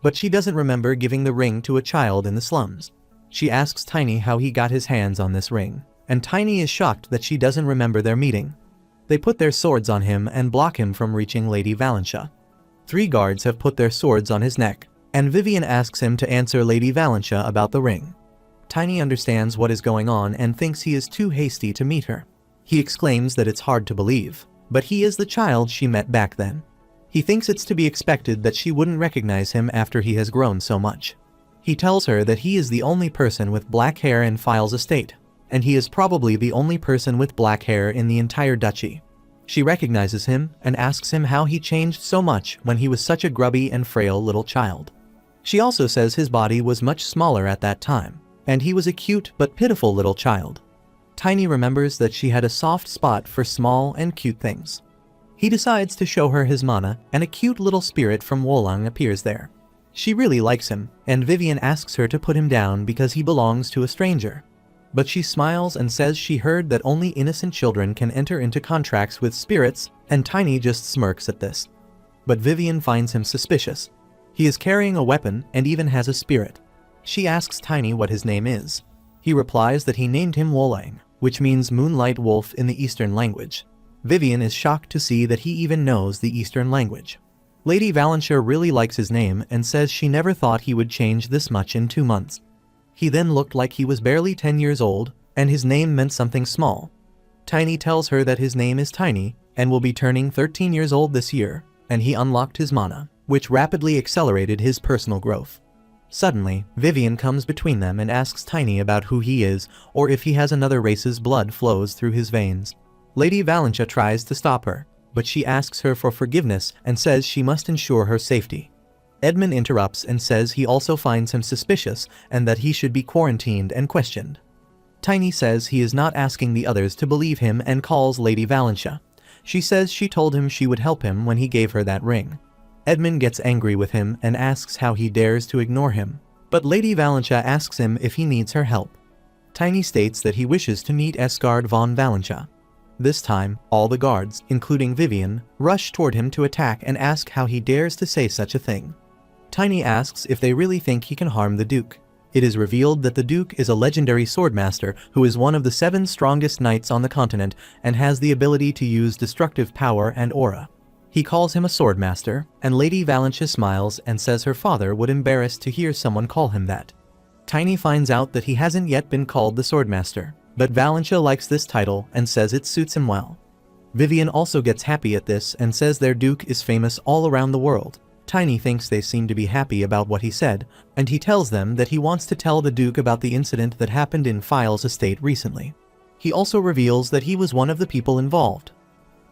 But she doesn't remember giving the ring to a child in the slums. She asks Tiny how he got his hands on this ring, and Tiny is shocked that she doesn't remember their meeting. They put their swords on him and block him from reaching Lady Valentia. 3 guards have put their swords on his neck, and Vivian asks him to answer Lady Valentia about the ring. Tiny understands what is going on and thinks he is too hasty to meet her. He exclaims that it's hard to believe, but he is the child she met back then. He thinks it's to be expected that she wouldn't recognize him after he has grown so much. He tells her that he is the only person with black hair in File's estate, and he is probably the only person with black hair in the entire duchy. She recognizes him and asks him how he changed so much when he was such a grubby and frail little child. She also says his body was much smaller at that time, and he was a cute but pitiful little child. Tiny remembers that she had a soft spot for small and cute things. He decides to show her his mana, and a cute little spirit from Wolong appears there. She really likes him, and Vivian asks her to put him down because he belongs to a stranger. But she smiles and says she heard that only innocent children can enter into contracts with spirits, and Tiny just smirks at this. But Vivian finds him suspicious. He is carrying a weapon and even has a spirit. She asks Tiny what his name is. He replies that he named him Wolong, which means moonlight wolf in the Eastern language. Vivian is shocked to see that he even knows the Eastern language. Lady Valentia really likes his name and says she never thought he would change this much in 2 months. He then looked like he was barely 10 years old, and his name meant something small. Tiny tells her that his name is Tiny, and will be turning 13 years old this year, and he unlocked his mana, which rapidly accelerated his personal growth. Suddenly, Vivian comes between them and asks Tiny about who he is, or if he has another race's blood flows through his veins. Lady Valentia tries to stop her, but she asks her for forgiveness and says she must ensure her safety. Edmund interrupts and says he also finds him suspicious and that he should be quarantined and questioned. Tiny says he is not asking the others to believe him and calls Lady Valentia. She says she told him she would help him when he gave her that ring. Edmund gets angry with him and asks how he dares to ignore him, but Lady Valentia asks him if he needs her help. Tiny states that he wishes to meet Asgard von Valentia. This time, all the guards, including Vivian, rush toward him to attack and ask how he dares to say such a thing. Tiny asks if they really think he can harm the Duke. It is revealed that the Duke is a legendary swordmaster who is one of the 7 strongest knights on the continent and has the ability to use destructive power and aura. He calls him a swordmaster, and Lady Valentia smiles and says her father would embarrass to hear someone call him that. Tiny finds out that he hasn't yet been called the swordmaster, but Valentia likes this title and says it suits him well. Vivian also gets happy at this and says their Duke is famous all around the world. Tiny thinks they seem to be happy about what he said, and he tells them that he wants to tell the Duke about the incident that happened in File's estate recently. He also reveals that he was one of the people involved.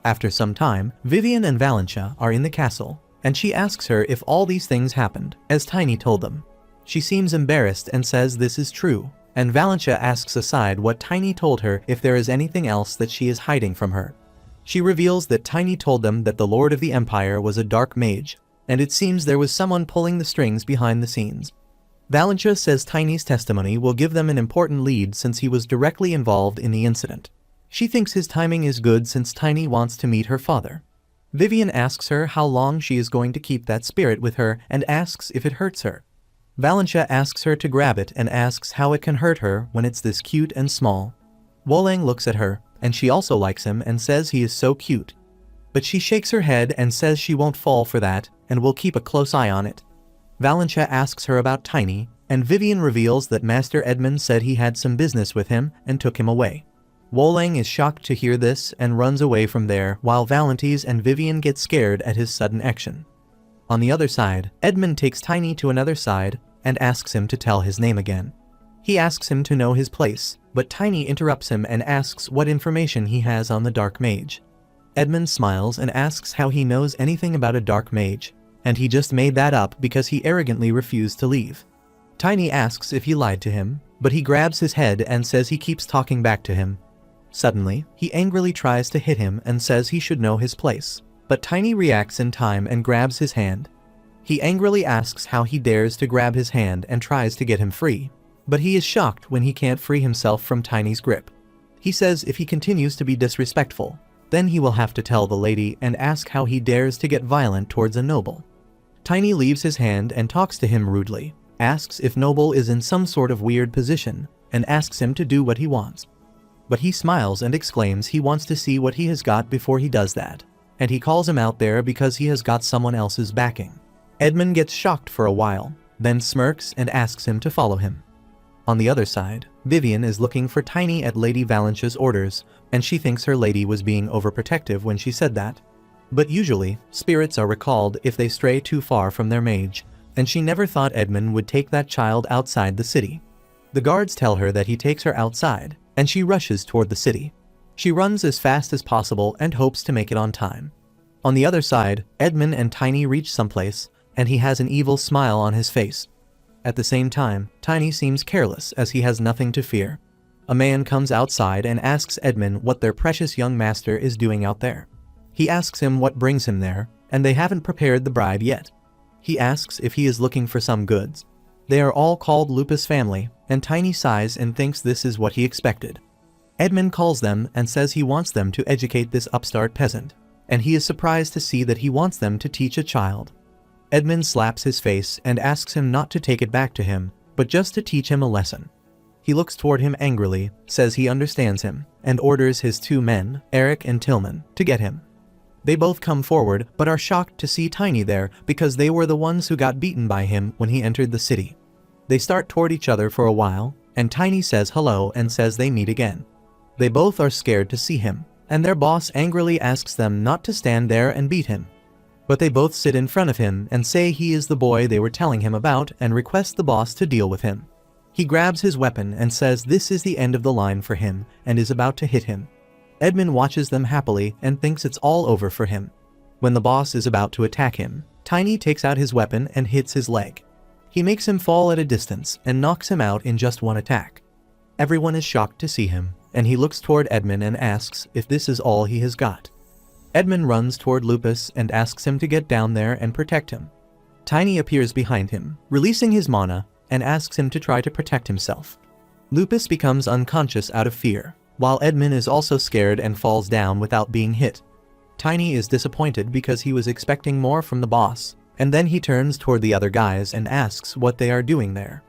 After some time, Vivian and Valentia are in the castle, and she asks her if all these things happened, as Tiny told them. She seems embarrassed and says this is true, and Valentia asks aside what Tiny told her if there is anything else that she is hiding from her. She reveals that Tiny told them that the Lord of the Empire was a dark mage, and it seems there was someone pulling the strings behind the scenes. Valentia says Tiny's testimony will give them an important lead since he was directly involved in the incident. She thinks his timing is good since Tiny wants to meet her father. Vivian asks her how long she is going to keep that spirit with her and asks if it hurts her. Valentia asks her to grab it and asks how it can hurt her when it's this cute and small. Woleng looks at her, and she also likes him and says he is so cute. But she shakes her head and says she won't fall for that and will keep a close eye on it. Valentia asks her about Tiny, and Vivian reveals that Master Edmund said he had some business with him and took him away. Woleng is shocked to hear this and runs away from there while Valentis and Vivian get scared at his sudden action. On the other side, Edmund takes Tiny to another side and asks him to tell his name again. He asks him to know his place, but Tiny interrupts him and asks what information he has on the dark mage. Edmund smiles and asks how he knows anything about a dark mage, and he just made that up because he arrogantly refused to leave. Tiny asks if he lied to him, but he grabs his head and says he keeps talking back to him. Suddenly, he angrily tries to hit him and says he should know his place, but Tiny reacts in time and grabs his hand. He angrily asks how he dares to grab his hand and tries to get him free, but he is shocked when he can't free himself from Tiny's grip. He says if he continues to be disrespectful, then he will have to tell the lady and ask how he dares to get violent towards a noble. Tiny leaves his hand and talks to him rudely, asks if Noble is in some sort of weird position, and asks him to do what he wants. But he smiles and exclaims he wants to see what he has got before he does that, and he calls him out there because he has got someone else's backing. Edmund gets shocked for a while, then smirks and asks him to follow him. On the other side, Vivian is looking for Tiny at Lady Valentia's orders, and she thinks her lady was being overprotective when she said that. But usually, spirits are recalled if they stray too far from their mage, and she never thought Edmund would take that child outside the city. The guards tell her that he takes her outside, and she rushes toward the city. She runs as fast as possible and hopes to make it on time. On the other side, Edmund and Tiny reach someplace, and he has an evil smile on his face. At the same time, Tiny seems careless as he has nothing to fear. A man comes outside and asks Edmund what their precious young master is doing out there. He asks him what brings him there, and they haven't prepared the bribe yet. He asks if he is looking for some goods. They are all called Lupus family, and Tiny sighs and thinks this is what he expected. Edmund calls them and says he wants them to educate this upstart peasant, and he is surprised to see that he wants them to teach a child. Edmund slaps his face and asks him not to take it back to him, but just to teach him a lesson. He looks toward him angrily, says he understands him, and orders his 2 men, Eric and Tillman, to get him. They both come forward but are shocked to see Tiny there because they were the ones who got beaten by him when he entered the city. They start toward each other for a while, and Tiny says hello and says they meet again. They both are scared to see him, and their boss angrily asks them not to stand there and beat him. But they both sit in front of him and say he is the boy they were telling him about and request the boss to deal with him. He grabs his weapon and says this is the end of the line for him and is about to hit him. Edmund watches them happily and thinks it's all over for him. When the boss is about to attack him, Tiny takes out his weapon and hits his leg. He makes him fall at a distance and knocks him out in just one attack. Everyone is shocked to see him, and he looks toward Edmund and asks if this is all he has got. Edmund runs toward Lupus and asks him to get down there and protect him. Tiny appears behind him, releasing his mana, and asks him to try to protect himself. Lupus becomes unconscious out of fear, while Edmund is also scared and falls down without being hit. Tiny is disappointed because he was expecting more from the boss, and then he turns toward the other guys and asks what they are doing there.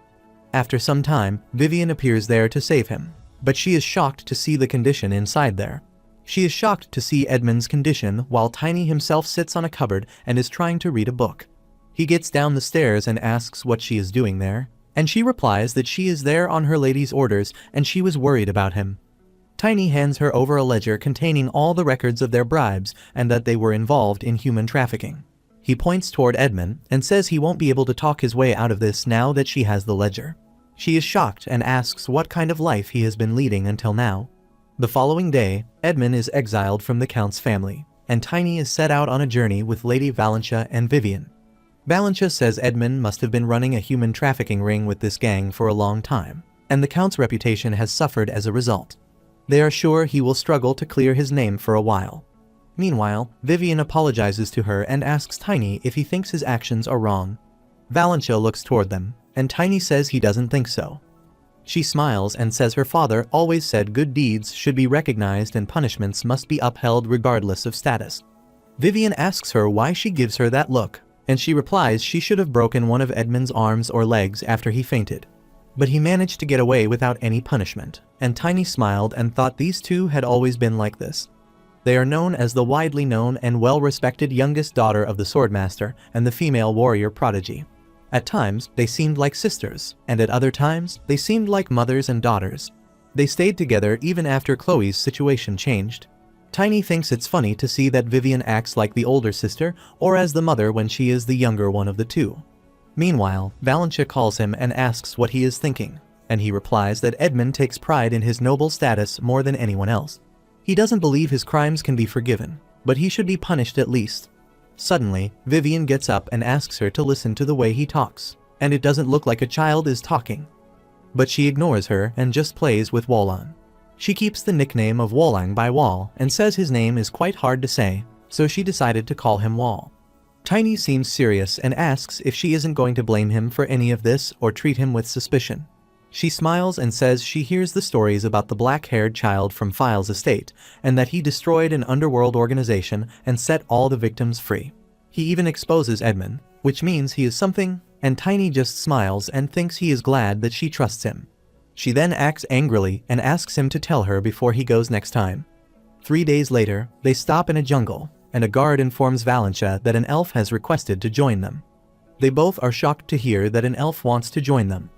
After some time, Vivian appears there to save him, but she is shocked to see the condition inside there. She is shocked to see Edmund's condition while Tiny himself sits on a cupboard and is trying to read a book. He gets down the stairs and asks what she is doing there, and she replies that she is there on her lady's orders and she was worried about him. Tiny hands her over a ledger containing all the records of their bribes and that they were involved in human trafficking. He points toward Edmund and says he won't be able to talk his way out of this now that she has the ledger. She is shocked and asks what kind of life he has been leading until now. The following day, Edmund is exiled from the Count's family, and Tiny is set out on a journey with Lady Valentia and Vivian. Valentia says Edmund must have been running a human trafficking ring with this gang for a long time, and the Count's reputation has suffered as a result. They are sure he will struggle to clear his name for a while. Meanwhile, Vivian apologizes to her and asks Tiny if he thinks his actions are wrong. Valentia looks toward them, and Tiny says he doesn't think so. She smiles and says her father always said good deeds should be recognized and punishments must be upheld regardless of status. Vivian asks her why she gives her that look, and she replies she should have broken one of Edmund's arms or legs after he fainted. But he managed to get away without any punishment, and Tiny smiled and thought these two had always been like this. They are known as the widely known and well-respected youngest daughter of the Swordmaster and the female warrior prodigy. At times, they seemed like sisters, and at other times, they seemed like mothers and daughters. They stayed together even after Khloe's situation changed. Tiny thinks it's funny to see that Vivian acts like the older sister or as the mother when she is the younger one of the two. Meanwhile, Valentia calls him and asks what he is thinking, and he replies that Edmund takes pride in his noble status more than anyone else. He doesn't believe his crimes can be forgiven, but he should be punished at least. Suddenly, Vivian gets up and asks her to listen to the way he talks, and it doesn't look like a child is talking. But she ignores her and just plays with Wolong. She keeps the nickname of Wolong by Wall and says his name is quite hard to say, so she decided to call him Wall. Tiny seems serious and asks if she isn't going to blame him for any of this or treat him with suspicion. She smiles and says she hears the stories about the black-haired child from File's estate, and that he destroyed an underworld organization and set all the victims free. He even exposes Edmund, which means he is something, and Tiny just smiles and thinks he is glad that she trusts him. She then acts angrily and asks him to tell her before he goes next time. 3 days later, they stop in a jungle, and a guard informs Valentia that an elf has requested to join them. They both are shocked to hear that an elf wants to join them.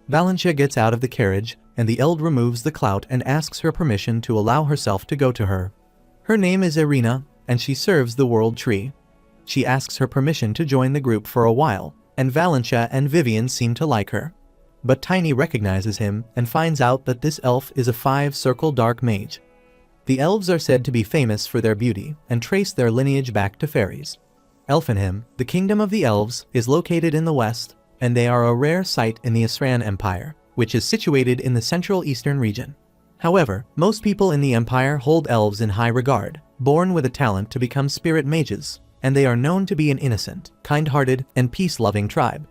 Valentia gets out of the carriage, and the eld removes the clout and asks her permission to allow herself to go to her. Her name is Irina, and she serves the World Tree. She asks her permission to join the group for a while, and Valentia and Vivian seem to like her. But Tiny recognizes him and finds out that this elf is a 5-circle dark mage. The elves are said to be famous for their beauty and trace their lineage back to fairies. Elfinham, the kingdom of the elves, is located in the west, and they are a rare sight in the Asran Empire, which is situated in the central eastern region. However, most people in the empire hold elves in high regard, born with a talent to become spirit mages, and they are known to be an innocent, kind-hearted, and peace-loving tribe.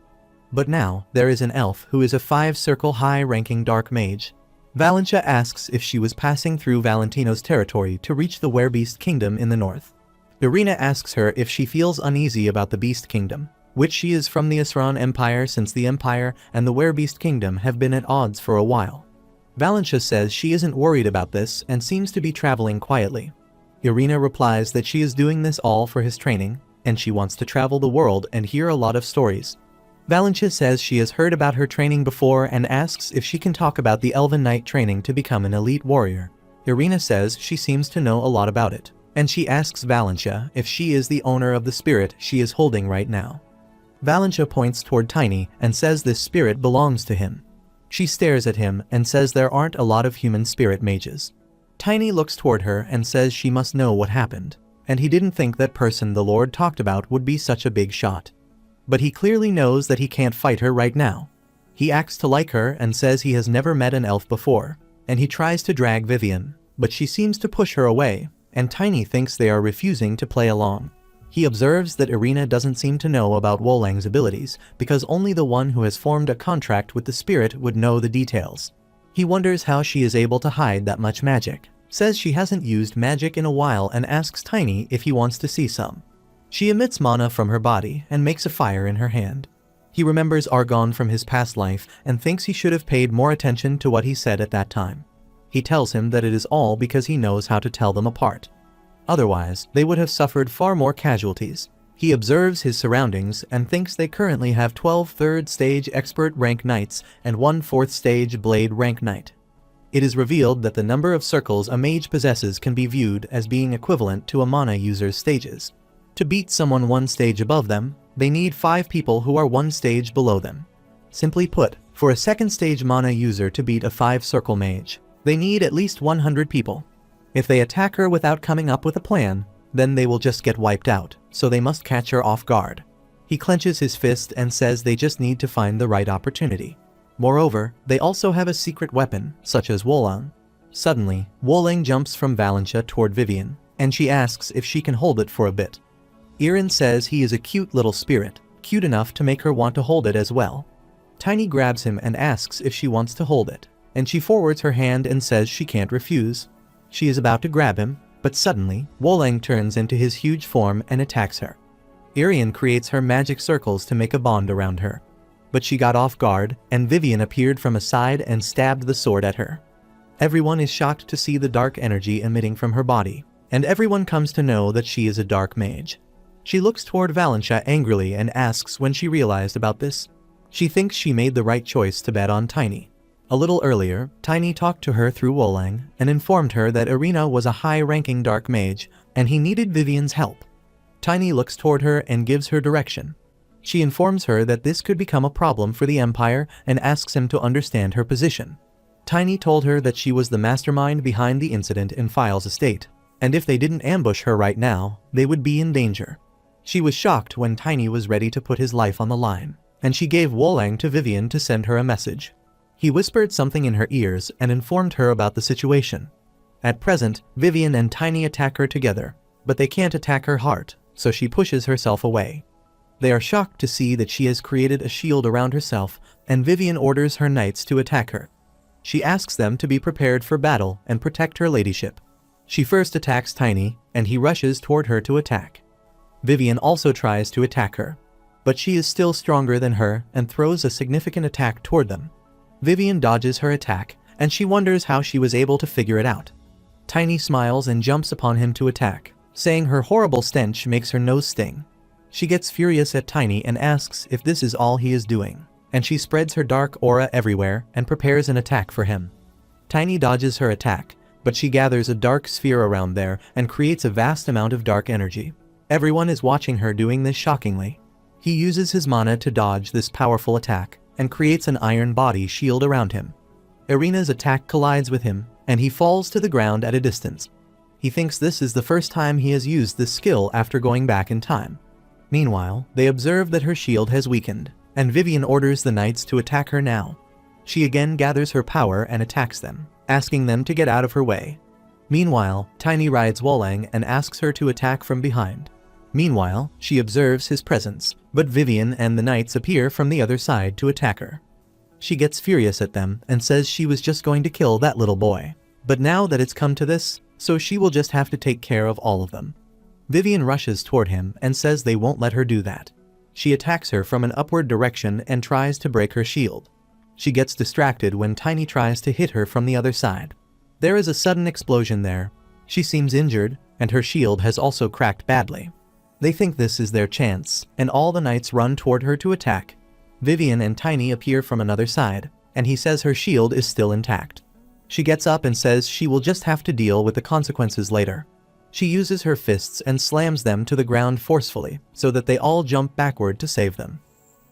But now, there is an elf who is a 5-circle high-ranking dark mage. Valentia asks if she was passing through Valentino's territory to reach the Werebeast Kingdom in the north. Irina asks her if she feels uneasy about the Beast Kingdom, which she is from the Asran Empire since the Empire and the Werebeast Kingdom have been at odds for a while. Valentia says she isn't worried about this and seems to be traveling quietly. Irina replies that she is doing this all for his training, and she wants to travel the world and hear a lot of stories. Valentia says she has heard about her training before and asks if she can talk about the Elven Knight training to become an elite warrior. Irina says she seems to know a lot about it, and she asks Valentia if she is the owner of the spirit she is holding right now. Valentia points toward Tiny and says this spirit belongs to him. She stares at him and says there aren't a lot of human spirit mages. Tiny looks toward her and says she must know what happened, and he didn't think that person the Lord talked about would be such a big shot. But he clearly knows that he can't fight her right now. He acts to like her and says he has never met an elf before, and he tries to drag Vivian, but she seems to push her away, and Tiny thinks they are refusing to play along. He observes that Irina doesn't seem to know about Wolang's abilities because only the one who has formed a contract with the spirit would know the details. He wonders how she is able to hide that much magic, says she hasn't used magic in a while, and asks Tiny if he wants to see some. She emits mana from her body and makes a fire in her hand. He remembers Argon from his past life and thinks he should have paid more attention to what he said at that time. He tells him that it is all because he knows how to tell them apart. Otherwise, they would have suffered far more casualties. He observes his surroundings and thinks they currently have 12 third stage expert rank knights and 1 fourth stage blade rank knight. It is revealed that the number of circles a mage possesses can be viewed as being equivalent to a mana user's stages. To beat someone 1 stage above them, they need 5 people who are 1 stage below them. Simply put, for a 2nd stage mana user to beat a 5-circle mage, they need at least 100 people. If they attack her without coming up with a plan, then they will just get wiped out, so they must catch her off guard. He clenches his fist and says they just need to find the right opportunity. Moreover, they also have a secret weapon, such as Wolong. Suddenly, Wolong jumps from Valentia toward Vivian, and she asks if she can hold it for a bit. Irin says he is a cute little spirit, cute enough to make her want to hold it as well. Tiny grabs him and asks if she wants to hold it, and she forwards her hand and says she can't refuse. She is about to grab him, but suddenly, Wolong turns into his huge form and attacks her. Irin creates her magic circles to make a bond around her. But she got off guard, and Vivian appeared from a side and stabbed the sword at her. Everyone is shocked to see the dark energy emitting from her body, and everyone comes to know that she is a dark mage. She looks toward Valentia angrily and asks when she realized about this. She thinks she made the right choice to bet on Tiny. A little earlier, Tiny talked to her through Wolong and informed her that Irina was a high-ranking dark mage, and he needed Vivian's help. Tiny looks toward her and gives her direction. She informs her that this could become a problem for the Empire and asks him to understand her position. Tiny told her that she was the mastermind behind the incident in File's estate, and if they didn't ambush her right now, they would be in danger. She was shocked when Tiny was ready to put his life on the line, and she gave Wolong to Vivian to send her a message. He whispered something in her ears and informed her about the situation. At present, Vivian and Tiny attack her together, but they can't attack her heart, so she pushes herself away. They are shocked to see that she has created a shield around herself, and Vivian orders her knights to attack her. She asks them to be prepared for battle and protect her ladyship. She first attacks Tiny, and he rushes toward her to attack. Vivian also tries to attack her, but she is still stronger than her and throws a significant attack toward them. Vivian dodges her attack, and she wonders how she was able to figure it out. Tiny smiles and jumps upon him to attack, saying her horrible stench makes her nose sting. She gets furious at Tiny and asks if this is all he is doing, and she spreads her dark aura everywhere and prepares an attack for him. Tiny dodges her attack, but she gathers a dark sphere around there and creates a vast amount of dark energy. Everyone is watching her doing this shockingly. He uses his mana to dodge this powerful attack and creates an iron body shield around him. Irina's attack collides with him, and he falls to the ground at a distance. He thinks this is the first time he has used this skill after going back in time. Meanwhile, they observe that her shield has weakened, and Vivian orders the knights to attack her now. She again gathers her power and attacks them, asking them to get out of her way. Meanwhile, Tiny rides Wolong and asks her to attack from behind. Meanwhile, she observes his presence, but Vivian and the knights appear from the other side to attack her. She gets furious at them and says she was just going to kill that little boy. But now that it's come to this, so she will just have to take care of all of them. Vivian rushes toward him and says they won't let her do that. She attacks her from an upward direction and tries to break her shield. She gets distracted when Tiny tries to hit her from the other side. There is a sudden explosion there. She seems injured, and her shield has also cracked badly. They think this is their chance, and all the knights run toward her to attack. Vivian and Tiny appear from another side, and he says her shield is still intact. She gets up and says she will just have to deal with the consequences later. She uses her fists and slams them to the ground forcefully, so that they all jump backward to save them.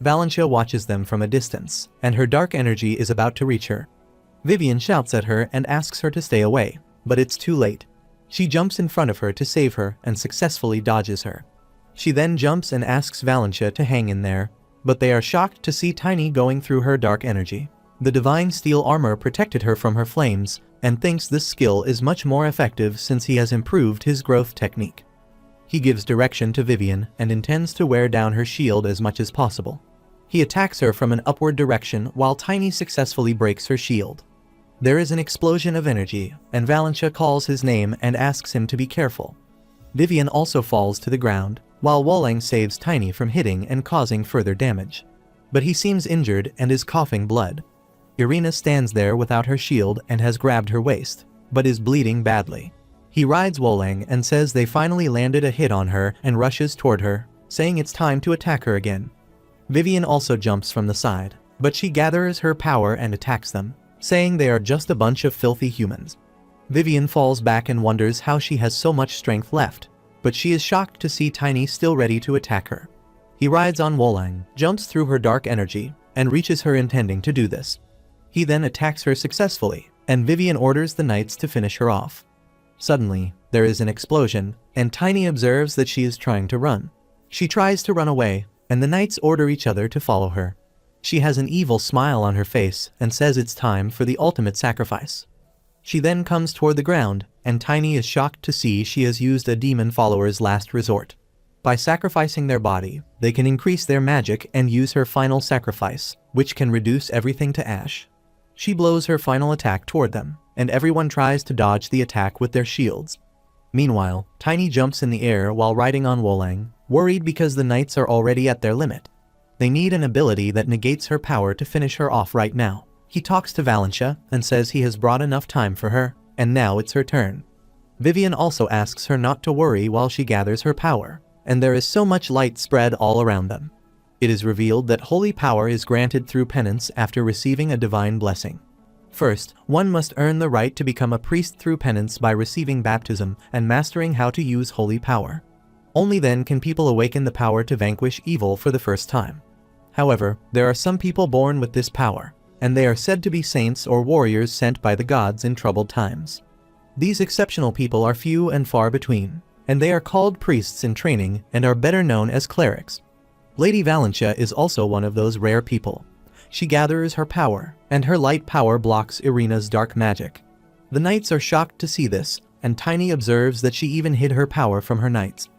Valentia watches them from a distance, and her dark energy is about to reach her. Vivian shouts at her and asks her to stay away, but it's too late. She jumps in front of her to save her and successfully dodges her. She then jumps and asks Valentia to hang in there, but they are shocked to see Tiny going through her dark energy. The divine steel armor protected her from her flames, and thinks this skill is much more effective since he has improved his growth technique. He gives direction to Vivian and intends to wear down her shield as much as possible. He attacks her from an upward direction while Tiny successfully breaks her shield. There is an explosion of energy, and Valentia calls his name and asks him to be careful. Vivian also falls to the ground, while Woleng saves Tiny from hitting and causing further damage. But he seems injured and is coughing blood. Irina stands there without her shield and has grabbed her waist, but is bleeding badly. He rides Woleng and says they finally landed a hit on her and rushes toward her, saying it's time to attack her again. Vivian also jumps from the side, but she gathers her power and attacks them, saying they are just a bunch of filthy humans. Vivian falls back and wonders how she has so much strength left, but she is shocked to see Tiny still ready to attack her. He rides on Woleng, jumps through her dark energy, and reaches her intending to do this. He then attacks her successfully, and Vivian orders the knights to finish her off. Suddenly, there is an explosion, and Tiny observes that she is trying to run. She tries to run away, and the knights order each other to follow her. She has an evil smile on her face and says it's time for the ultimate sacrifice. She then comes toward the ground, and Tiny is shocked to see she has used a demon follower's last resort. By sacrificing their body, they can increase their magic and use her final sacrifice, which can reduce everything to ash. She blows her final attack toward them, and everyone tries to dodge the attack with their shields. Meanwhile, Tiny jumps in the air while riding on Woleng, worried because the knights are already at their limit. They need an ability that negates her power to finish her off right now. He talks to Valentia and says he has brought enough time for her, and now it's her turn. Vivian also asks her not to worry while she gathers her power, and there is so much light spread all around them. It is revealed that holy power is granted through penance after receiving a divine blessing. First, one must earn the right to become a priest through penance by receiving baptism and mastering how to use holy power. Only then can people awaken the power to vanquish evil for the first time. However, there are some people born with this power, and they are said to be saints or warriors sent by the gods in troubled times. These exceptional people are few and far between, and they are called priests in training and are better known as clerics. Lady Valentia is also one of those rare people. She gathers her power, and her light power blocks Irina's dark magic. The knights are shocked to see this, and Tiny observes that she even hid her power from her knights.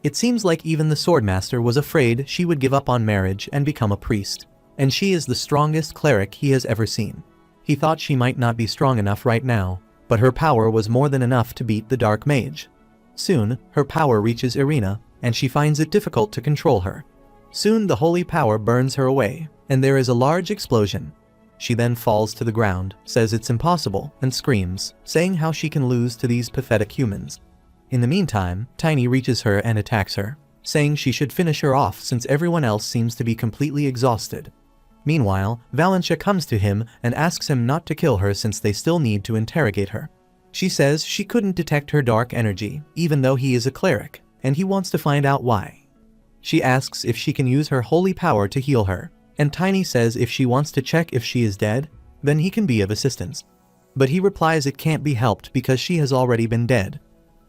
It seems like even the swordmaster was afraid she would give up on marriage and become a priest, and she is the strongest cleric he has ever seen. He thought she might not be strong enough right now, but her power was more than enough to beat the dark mage. Soon, her power reaches Irina, and she finds it difficult to control her. Soon the holy power burns her away, and there is a large explosion. She then falls to the ground, says it's impossible, and screams, saying how she can lose to these pathetic humans. In the meantime, Tiny reaches her and attacks her, saying she should finish her off since everyone else seems to be completely exhausted. Meanwhile, Valentia comes to him and asks him not to kill her since they still need to interrogate her. She says she couldn't detect her dark energy, even though he is a cleric, and he wants to find out why. She asks if she can use her holy power to heal her, and Tiny says if she wants to check if she is dead, then he can be of assistance. But he replies it can't be helped because she has already been dead.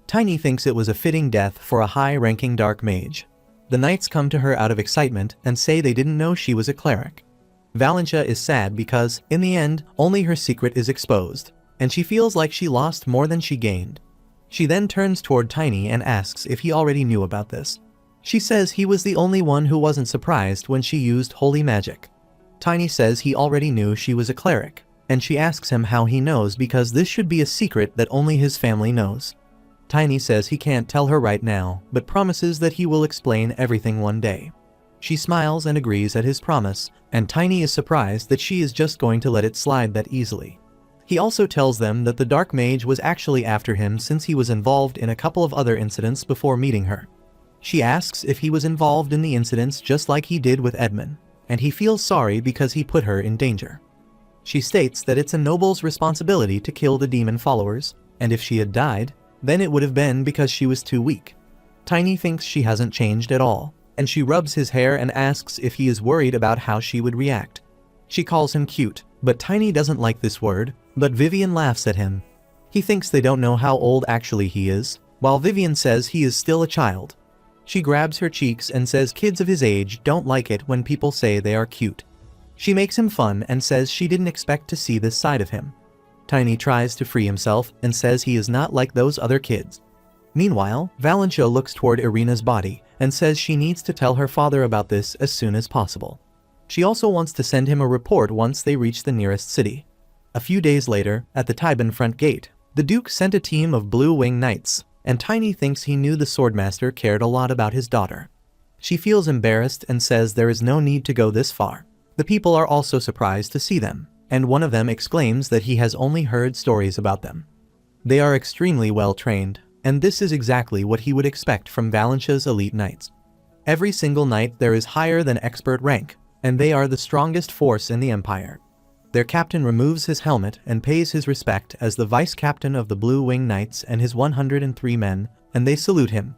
Tiny thinks it was a fitting death for a high-ranking dark mage. The knights come to her out of excitement and say they didn't know she was a cleric. Valentia is sad because, in the end, only her secret is exposed, and she feels like she lost more than she gained. She then turns toward Tiny and asks if he already knew about this. She says he was the only one who wasn't surprised when she used holy magic. Tiny says he already knew she was a cleric, and she asks him how he knows because this should be a secret that only his family knows. Tiny says he can't tell her right now, but promises that he will explain everything one day. She smiles and agrees at his promise, and Tiny is surprised that she is just going to let it slide that easily. He also tells them that the dark mage was actually after him since he was involved in a couple of other incidents before meeting her. She asks if he was involved in the incidents just like he did with Edmund, and he feels sorry because he put her in danger. She states that it's a noble's responsibility to kill the demon followers, and if she had died, then it would have been because she was too weak. Tiny thinks she hasn't changed at all, and she rubs his hair and asks if he is worried about how she would react. She calls him cute, but Tiny doesn't like this word, but Vivian laughs at him. He thinks they don't know how old actually he is, while Vivian says he is still a child. She grabs her cheeks and says kids of his age don't like it when people say they are cute. She makes him fun and says she didn't expect to see this side of him. Tiny tries to free himself and says he is not like those other kids. Meanwhile, Valentia looks toward Irina's body and says she needs to tell her father about this as soon as possible. She also wants to send him a report once they reach the nearest city. A few days later, at the Taiban front gate, the Duke sent a team of Blue Wing Knights, and Tiny thinks he knew the swordmaster cared a lot about his daughter. She feels embarrassed and says there is no need to go this far. The people are also surprised to see them, and one of them exclaims that he has only heard stories about them. They are extremely well trained, and this is exactly what he would expect from Valentia's elite knights. Every single knight there is higher than expert rank, and they are the strongest force in the empire. Their captain removes his helmet and pays his respect as the vice captain of the Blue Wing Knights and his 103 men, and they salute him.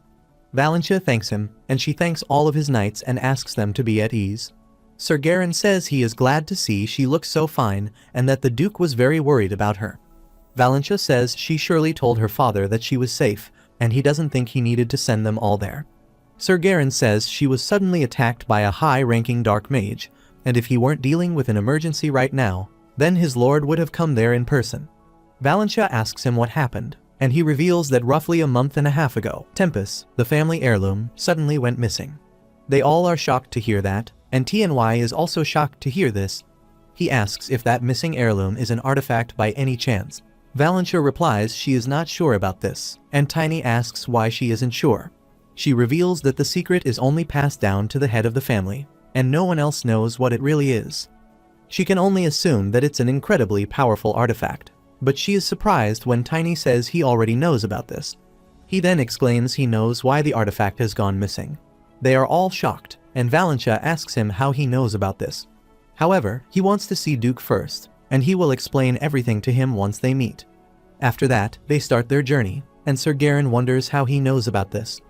Valentia thanks him, and she thanks all of his knights and asks them to be at ease. Sir Garin says he is glad to see she looks so fine and that the Duke was very worried about her. Valentia says she surely told her father that she was safe, and he doesn't think he needed to send them all there. Sir Garin says she was suddenly attacked by a high-ranking dark mage, and if he weren't dealing with an emergency right now, then his lord would have come there in person. Valentia asks him what happened, and he reveals that roughly a month and a half ago, Tempest, the family heirloom, suddenly went missing. They all are shocked to hear that, and TNY is also shocked to hear this. He asks if that missing heirloom is an artifact by any chance. Valentia replies she is not sure about this, and Tiny asks why she isn't sure. She reveals that the secret is only passed down to the head of the family, and no one else knows what it really is. She can only assume that it's an incredibly powerful artifact, but she is surprised when Tiny says he already knows about this. He then exclaims he knows why the artifact has gone missing. They are all shocked, and Valentia asks him how he knows about this. However, he wants to see Duke first, and he will explain everything to him once they meet. After that, they start their journey, and Sir Garin wonders how he knows about this.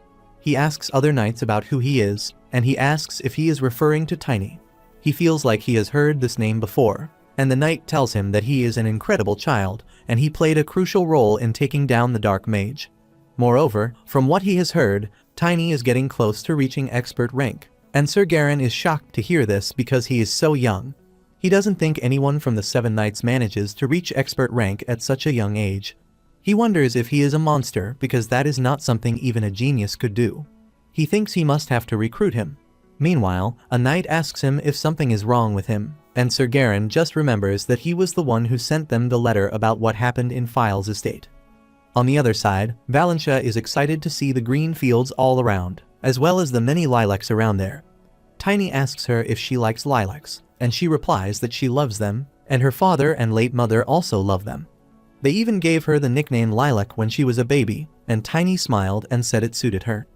He asks other knights about who he is, and he asks if he is referring to Tiny. He feels like he has heard this name before, and the knight tells him that he is an incredible child, and he played a crucial role in taking down the dark mage. Moreover, from what he has heard, Tiny is getting close to reaching expert rank, and Sir Garin is shocked to hear this because he is so young. He doesn't think anyone from the 7 knights manages to reach expert rank at such a young age. He wonders if he is a monster because that is not something even a genius could do. He thinks he must have to recruit him. Meanwhile, a knight asks him if something is wrong with him, and Sir Garin just remembers that he was the one who sent them the letter about what happened in File's estate. On the other side, Valentia is excited to see the green fields all around, as well as the many lilacs around there. Tiny asks her if she likes lilacs, and she replies that she loves them, and her father and late mother also love them. They even gave her the nickname Lilac when she was a baby, and Tiny smiled and said it suited her.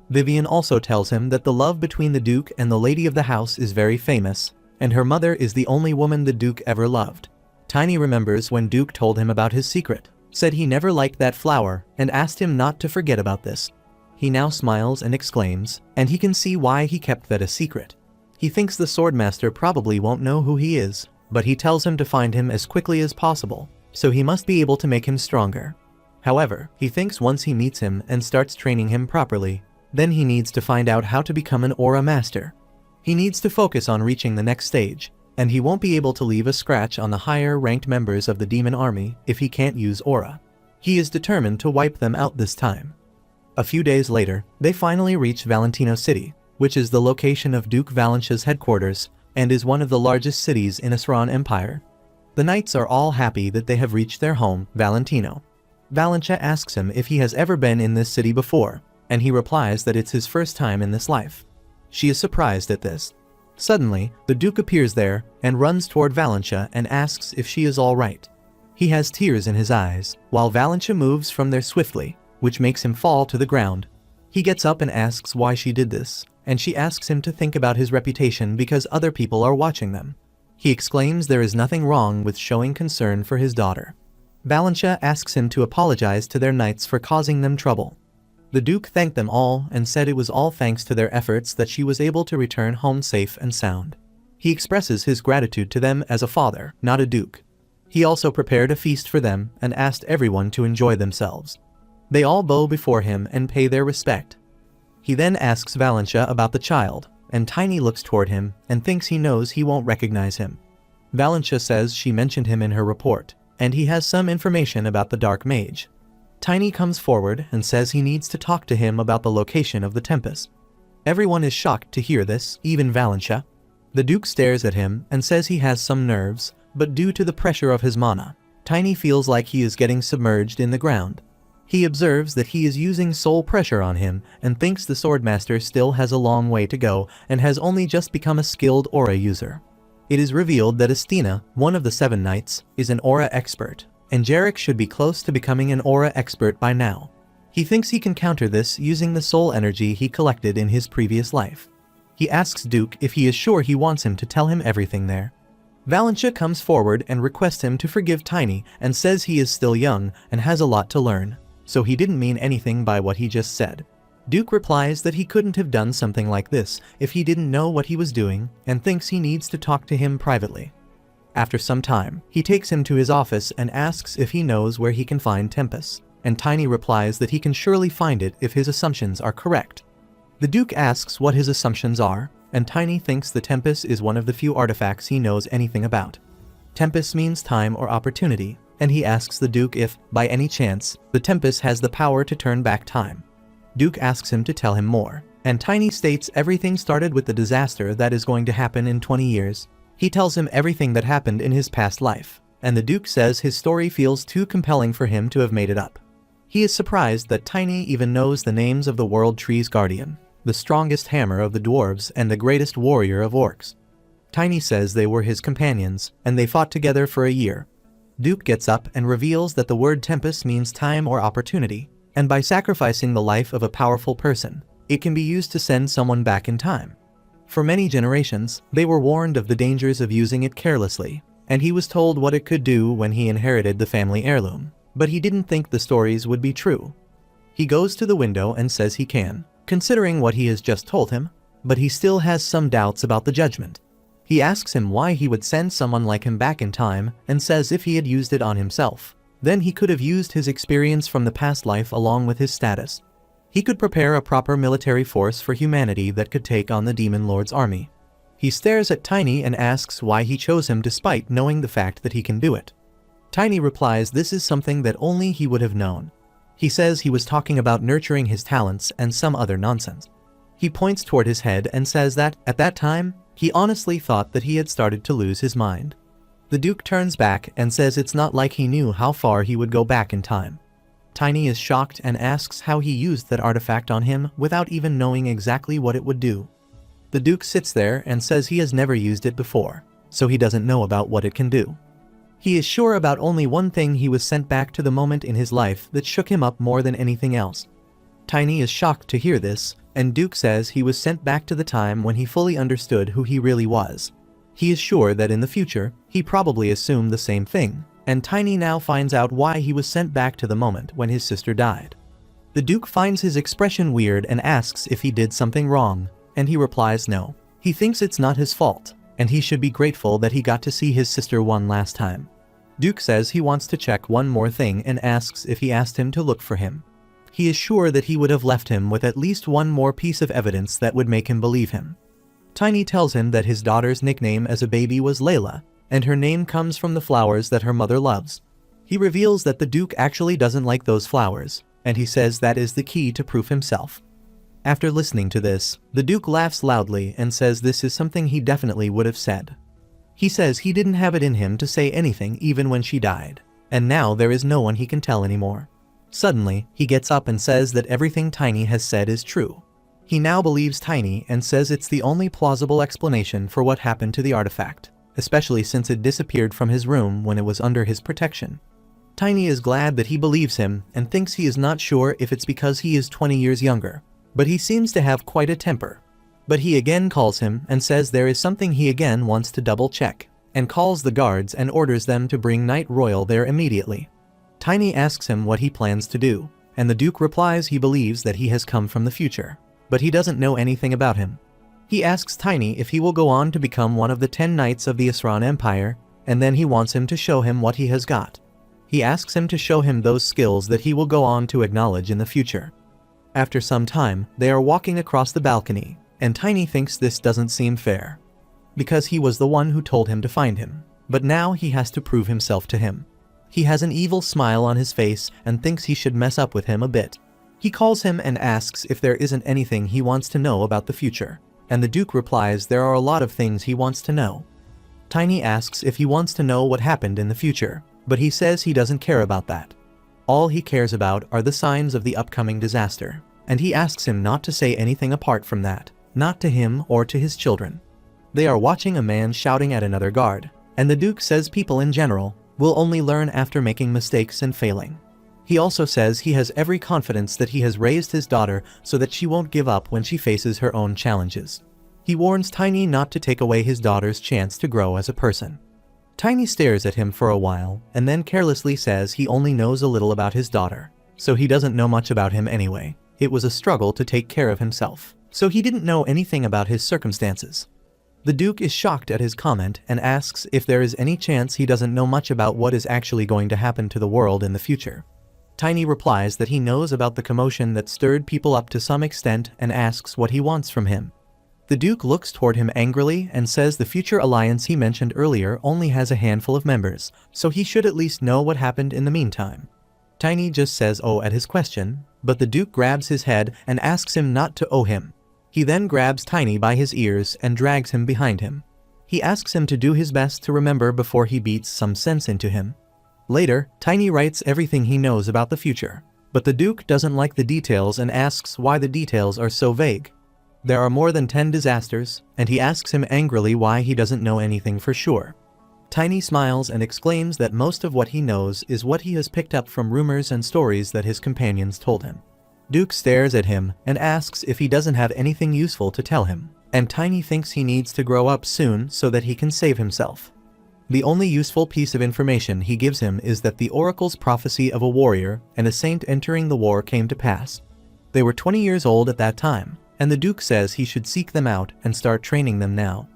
Vivian also tells him that the love between the Duke and the lady of the house is very famous, and her mother is the only woman the Duke ever loved. Tiny remembers when Duke told him about his secret, said he never liked that flower, and asked him not to forget about this. He now smiles and exclaims, and he can see why he kept that a secret. He thinks the swordmaster probably won't know who he is, but he tells him to find him as quickly as possible, so he must be able to make him stronger. However, he thinks once he meets him and starts training him properly, then he needs to find out how to become an aura master. He needs to focus on reaching the next stage, and he won't be able to leave a scratch on the higher-ranked members of the demon army if he can't use aura. He is determined to wipe them out this time. A few days later, they finally reach Valentino City, which is the location of Duke Valentia's headquarters, and is one of the largest cities in Asran Empire. The knights are all happy that they have reached their home, Valentino. Valentia asks him if he has ever been in this city before, and he replies that it's his first time in this life. She is surprised at this. Suddenly, the Duke appears there and runs toward Valentia and asks if she is all right. He has tears in his eyes, while Valentia moves from there swiftly, which makes him fall to the ground. He gets up and asks why she did this, and she asks him to think about his reputation because other people are watching them. He exclaims there is nothing wrong with showing concern for his daughter. Valentia asks him to apologize to their knights for causing them trouble. The Duke thanked them all and said it was all thanks to their efforts that she was able to return home safe and sound. He expresses his gratitude to them as a father, not a duke. He also prepared a feast for them and asked everyone to enjoy themselves. They all bow before him and pay their respect. He then asks Valentia about the child, and Tiny looks toward him and thinks he knows he won't recognize him. Valentia says she mentioned him in her report, and he has some information about the Dark Mage. Tiny comes forward and says he needs to talk to him about the location of the Tempest. Everyone is shocked to hear this, even Valentia. The Duke stares at him and says he has some nerves, but due to the pressure of his mana, Tiny feels like he is getting submerged in the ground. He observes that he is using soul pressure on him and thinks the Swordmaster still has a long way to go and has only just become a skilled aura user. It is revealed that Estina, one of the 7 knights, is an aura expert, and Jarek should be close to becoming an aura expert by now. He thinks he can counter this using the soul energy he collected in his previous life. He asks Duke if he is sure he wants him to tell him everything there. Valentia comes forward and requests him to forgive Tiny and says he is still young and has a lot to learn, so he didn't mean anything by what he just said. Duke replies that he couldn't have done something like this if he didn't know what he was doing and thinks he needs to talk to him privately. After some time, he takes him to his office and asks if he knows where he can find Tempest, and Tiny replies that he can surely find it if his assumptions are correct. The Duke asks what his assumptions are, and Tiny thinks the Tempest is one of the few artifacts he knows anything about. Tempest means time or opportunity, and he asks the Duke if, by any chance, the Tempest has the power to turn back time. Duke asks him to tell him more, and Tiny states everything started with the disaster that is going to happen in 20 years. He tells him everything that happened in his past life, and the Duke says his story feels too compelling for him to have made it up. He is surprised that Tiny even knows the names of the World Tree's guardian, the strongest hammer of the dwarves and the greatest warrior of orcs. Tiny says they were his companions, and they fought together for a year. Duke gets up and reveals that the word Tempest means time or opportunity, and by sacrificing the life of a powerful person, it can be used to send someone back in time. For many generations, they were warned of the dangers of using it carelessly, and he was told what it could do when he inherited the family heirloom, but he didn't think the stories would be true. He goes to the window and says he can, considering what he has just told him, but he still has some doubts about the judgment. He asks him why he would send someone like him back in time and says if he had used it on himself, then he could have used his experience from the past life along with his status. He could prepare a proper military force for humanity that could take on the Demon Lord's army. He stares at Tiny and asks why he chose him despite knowing the fact that he can do it. Tiny replies this is something that only he would have known. He says he was talking about nurturing his talents and some other nonsense. He points toward his head and says that, at that time, he honestly thought that he had started to lose his mind. The Duke turns back and says it's not like he knew how far he would go back in time. Tiny is shocked and asks how he used that artifact on him without even knowing exactly what it would do. The Duke sits there and says he has never used it before, so he doesn't know about what it can do. He is sure about only one thing: he was sent back to the moment in his life that shook him up more than anything else. Tiny is shocked to hear this, and Duke says he was sent back to the time when he fully understood who he really was. He is sure that in the future, he probably assumed the same thing, and Tiny now finds out why he was sent back to the moment when his sister died. The Duke finds his expression weird and asks if he did something wrong, and he replies no. He thinks it's not his fault, and he should be grateful that he got to see his sister one last time. Duke says he wants to check one more thing and asks if he asked him to look for him. He is sure that he would have left him with at least one more piece of evidence that would make him believe him. Tiny tells him that his daughter's nickname as a baby was Layla, and her name comes from the flowers that her mother loves. He reveals that the Duke actually doesn't like those flowers, and he says that is the key to proof himself. After listening to this, the Duke laughs loudly and says this is something he definitely would have said. He says he didn't have it in him to say anything even when she died, and now there is no one he can tell anymore. Suddenly, he gets up and says that everything Tiny has said is true. He now believes Tiny and says it's the only plausible explanation for what happened to the artifact, especially since it disappeared from his room when it was under his protection. Tiny is glad that he believes him and thinks he is not sure if it's because he is 20 years younger, but he seems to have quite a temper. But he again calls him and says there is something he again wants to double check, and calls the guards and orders them to bring Knight Royal there immediately. Tiny asks him what he plans to do, and the Duke replies he believes that he has come from the future, but he doesn't know anything about him. He asks Tiny if he will go on to become one of the 10 knights of the Asran Empire, and then he wants him to show him what he has got. He asks him to show him those skills that he will go on to acknowledge in the future. After some time, they are walking across the balcony, and Tiny thinks this doesn't seem fair, because he was the one who told him to find him, but now he has to prove himself to him. He has an evil smile on his face and thinks he should mess up with him a bit. He calls him and asks if there isn't anything he wants to know about the future, and the Duke replies there are a lot of things he wants to know. Tiny asks if he wants to know what happened in the future, but he says he doesn't care about that. All he cares about are the signs of the upcoming disaster, and he asks him not to say anything apart from that, not to him or to his children. They are watching a man shouting at another guard, and the Duke says people in general will only learn after making mistakes and failing. He also says he has every confidence that he has raised his daughter so that she won't give up when she faces her own challenges. He warns Tiny not to take away his daughter's chance to grow as a person. Tiny stares at him for a while and then carelessly says he only knows a little about his daughter, so he doesn't know much about him anyway. It was a struggle to take care of himself, so he didn't know anything about his circumstances. The Duke is shocked at his comment and asks if there is any chance he doesn't know much about what is actually going to happen to the world in the future. Tiny replies that he knows about the commotion that stirred people up to some extent and asks what he wants from him. The Duke looks toward him angrily and says the future alliance he mentioned earlier only has a handful of members, so he should at least know what happened in the meantime. Tiny just says oh at his question, but the Duke grabs his head and asks him not to owe him. He then grabs Tiny by his ears and drags him behind him. He asks him to do his best to remember before he beats some sense into him. Later, Tiny writes everything he knows about the future, but the Duke doesn't like the details and asks why the details are so vague. There are more than 10 disasters, and he asks him angrily why he doesn't know anything for sure. Tiny smiles and exclaims that most of what he knows is what he has picked up from rumors and stories that his companions told him. Duke stares at him and asks if he doesn't have anything useful to tell him, and Tiny thinks he needs to grow up soon so that he can save himself. The only useful piece of information he gives him is that the oracle's prophecy of a warrior and a saint entering the war came to pass. They were 20 years old at that time, and the Duke says he should seek them out and start training them now.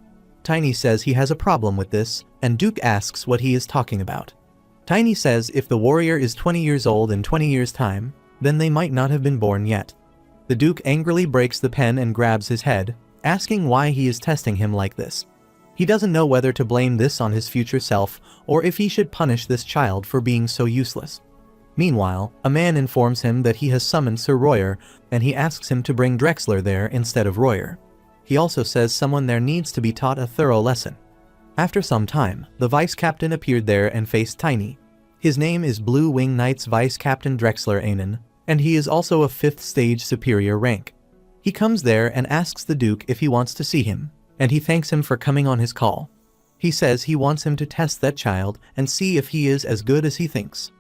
Tiny says he has a problem with this, and Duke asks what he is talking about. Tiny says if the warrior is 20 years old in 20 years' time, then they might not have been born yet. The Duke angrily breaks the pen and grabs his head, asking why he is testing him like this. He doesn't know whether to blame this on his future self or if he should punish this child for being so useless. Meanwhile, a man informs him that he has summoned Sir Royer, and he asks him to bring Drexler there instead of Royer. He also says someone there needs to be taught a thorough lesson. After some time, the vice captain appeared there and faced Tiny. His name is Blue Wing Knights Vice Captain Drexler Ainen, and he is also a 5th stage superior rank. He comes there and asks the Duke if he wants to see him, and he thanks him for coming on his call. He says he wants him to test that child and see if he is as good as he thinks.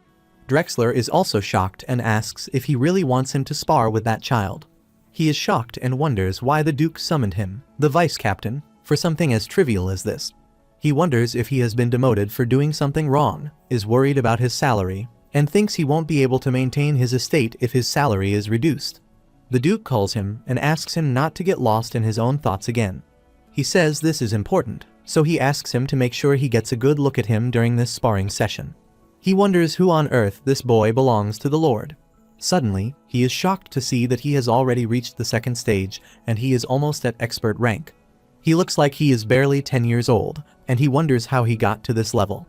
Drexler is also shocked and asks if he really wants him to spar with that child. He is shocked and wonders why the Duke summoned him, the vice captain, for something as trivial as this. He wonders if he has been demoted for doing something wrong, is worried about his salary, and thinks he won't be able to maintain his estate if his salary is reduced. The Duke calls him and asks him not to get lost in his own thoughts again. He says this is important, so he asks him to make sure he gets a good look at him during this sparring session. He wonders who on earth this boy belongs to the Lord. Suddenly, he is shocked to see that he has already reached the 2nd stage and he is almost at expert rank. He looks like he is barely 10 years old, and he wonders how he got to this level.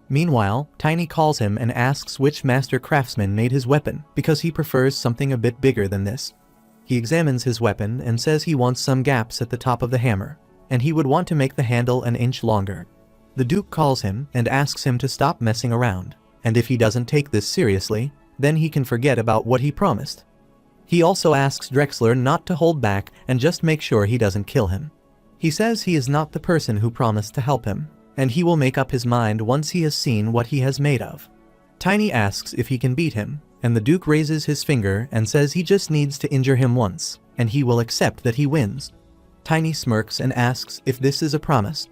Meanwhile, Tiny calls him and asks which master craftsman made his weapon because he prefers something a bit bigger than this. He examines his weapon and says he wants some gaps at the top of the hammer, and he would want to make the handle an inch longer. The Duke calls him and asks him to stop messing around, and if he doesn't take this seriously, then he can forget about what he promised. He also asks Drexler not to hold back and just make sure he doesn't kill him. He says he is not the person who promised to help him, and he will make up his mind once he has seen what he has made of. Tiny asks if he can beat him, and the Duke raises his finger and says he just needs to injure him once, and he will accept that he wins. Tiny smirks and asks if this is a promise.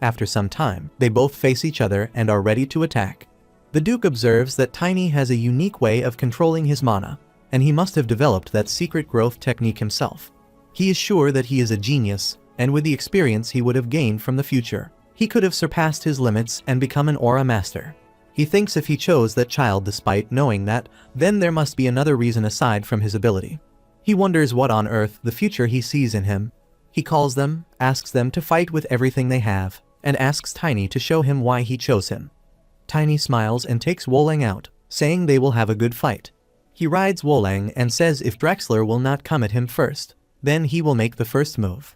After some time, they both face each other and are ready to attack. The Duke observes that Tiny has a unique way of controlling his mana, and he must have developed that secret growth technique himself. He is sure that he is a genius, and with the experience he would have gained from the future, he could have surpassed his limits and become an aura master. He thinks if he chose that child despite knowing that, then there must be another reason aside from his ability. He wonders what on earth the future he sees in him. He calls them, asks them to fight with everything they have, and asks Tiny to show him why he chose him. Tiny smiles and takes Wolang out, saying they will have a good fight. He rides Wolang and says if Drexler will not come at him first, then he will make the first move.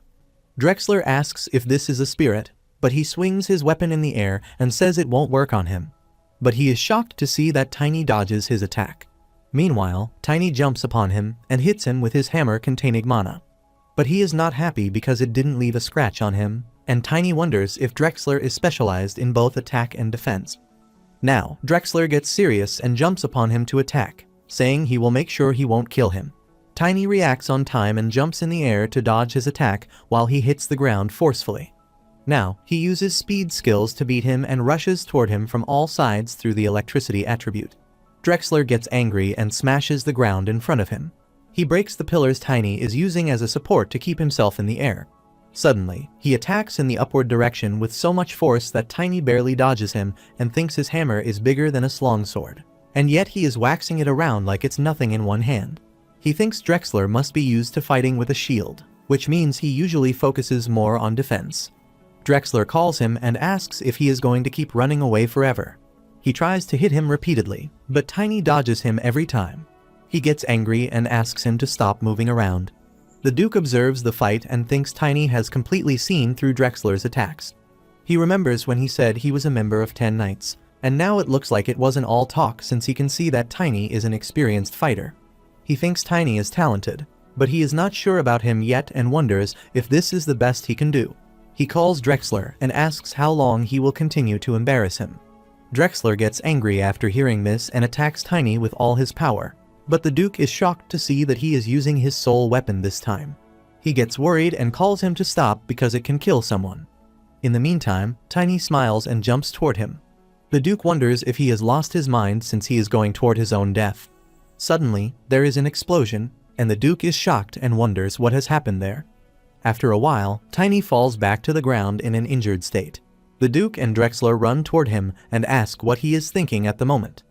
Drexler asks if this is a spirit, but he swings his weapon in the air and says it won't work on him. But he is shocked to see that Tiny dodges his attack. Meanwhile, Tiny jumps upon him and hits him with his hammer containing mana. But he is not happy because it didn't leave a scratch on him, and Tiny wonders if Drexler is specialized in both attack and defense. Now, Drexler gets serious and jumps upon him to attack, saying he will make sure he won't kill him. Tiny reacts on time and jumps in the air to dodge his attack while he hits the ground forcefully. Now, he uses speed skills to beat him and rushes toward him from all sides through the electricity attribute. Drexler gets angry and smashes the ground in front of him. He breaks the pillars Tiny is using as a support to keep himself in the air. Suddenly, he attacks in the upward direction with so much force that Tiny barely dodges him and thinks his hammer is bigger than a longsword. And yet he is waxing it around like it's nothing in one hand. He thinks Drexler must be used to fighting with a shield, which means he usually focuses more on defense. Drexler calls him and asks if he is going to keep running away forever. He tries to hit him repeatedly, but Tiny dodges him every time. He gets angry and asks him to stop moving around. The Duke observes the fight and thinks Tiny has completely seen through Drexler's attacks. He remembers when he said he was a member of 10 Knights, and now it looks like it wasn't all talk since he can see that Tiny is an experienced fighter. He thinks Tiny is talented, but he is not sure about him yet and wonders if this is the best he can do. He calls Drexler and asks how long he will continue to embarrass him. Drexler gets angry after hearing this and attacks Tiny with all his power. But the Duke is shocked to see that he is using his soul weapon this time. He gets worried and calls him to stop because it can kill someone. In the meantime, Tiny smiles and jumps toward him. The Duke wonders if he has lost his mind since he is going toward his own death. Suddenly, there is an explosion, and the Duke is shocked and wonders what has happened there. After a while, Tiny falls back to the ground in an injured state. The Duke and Drexler run toward him and ask what he is thinking at the moment.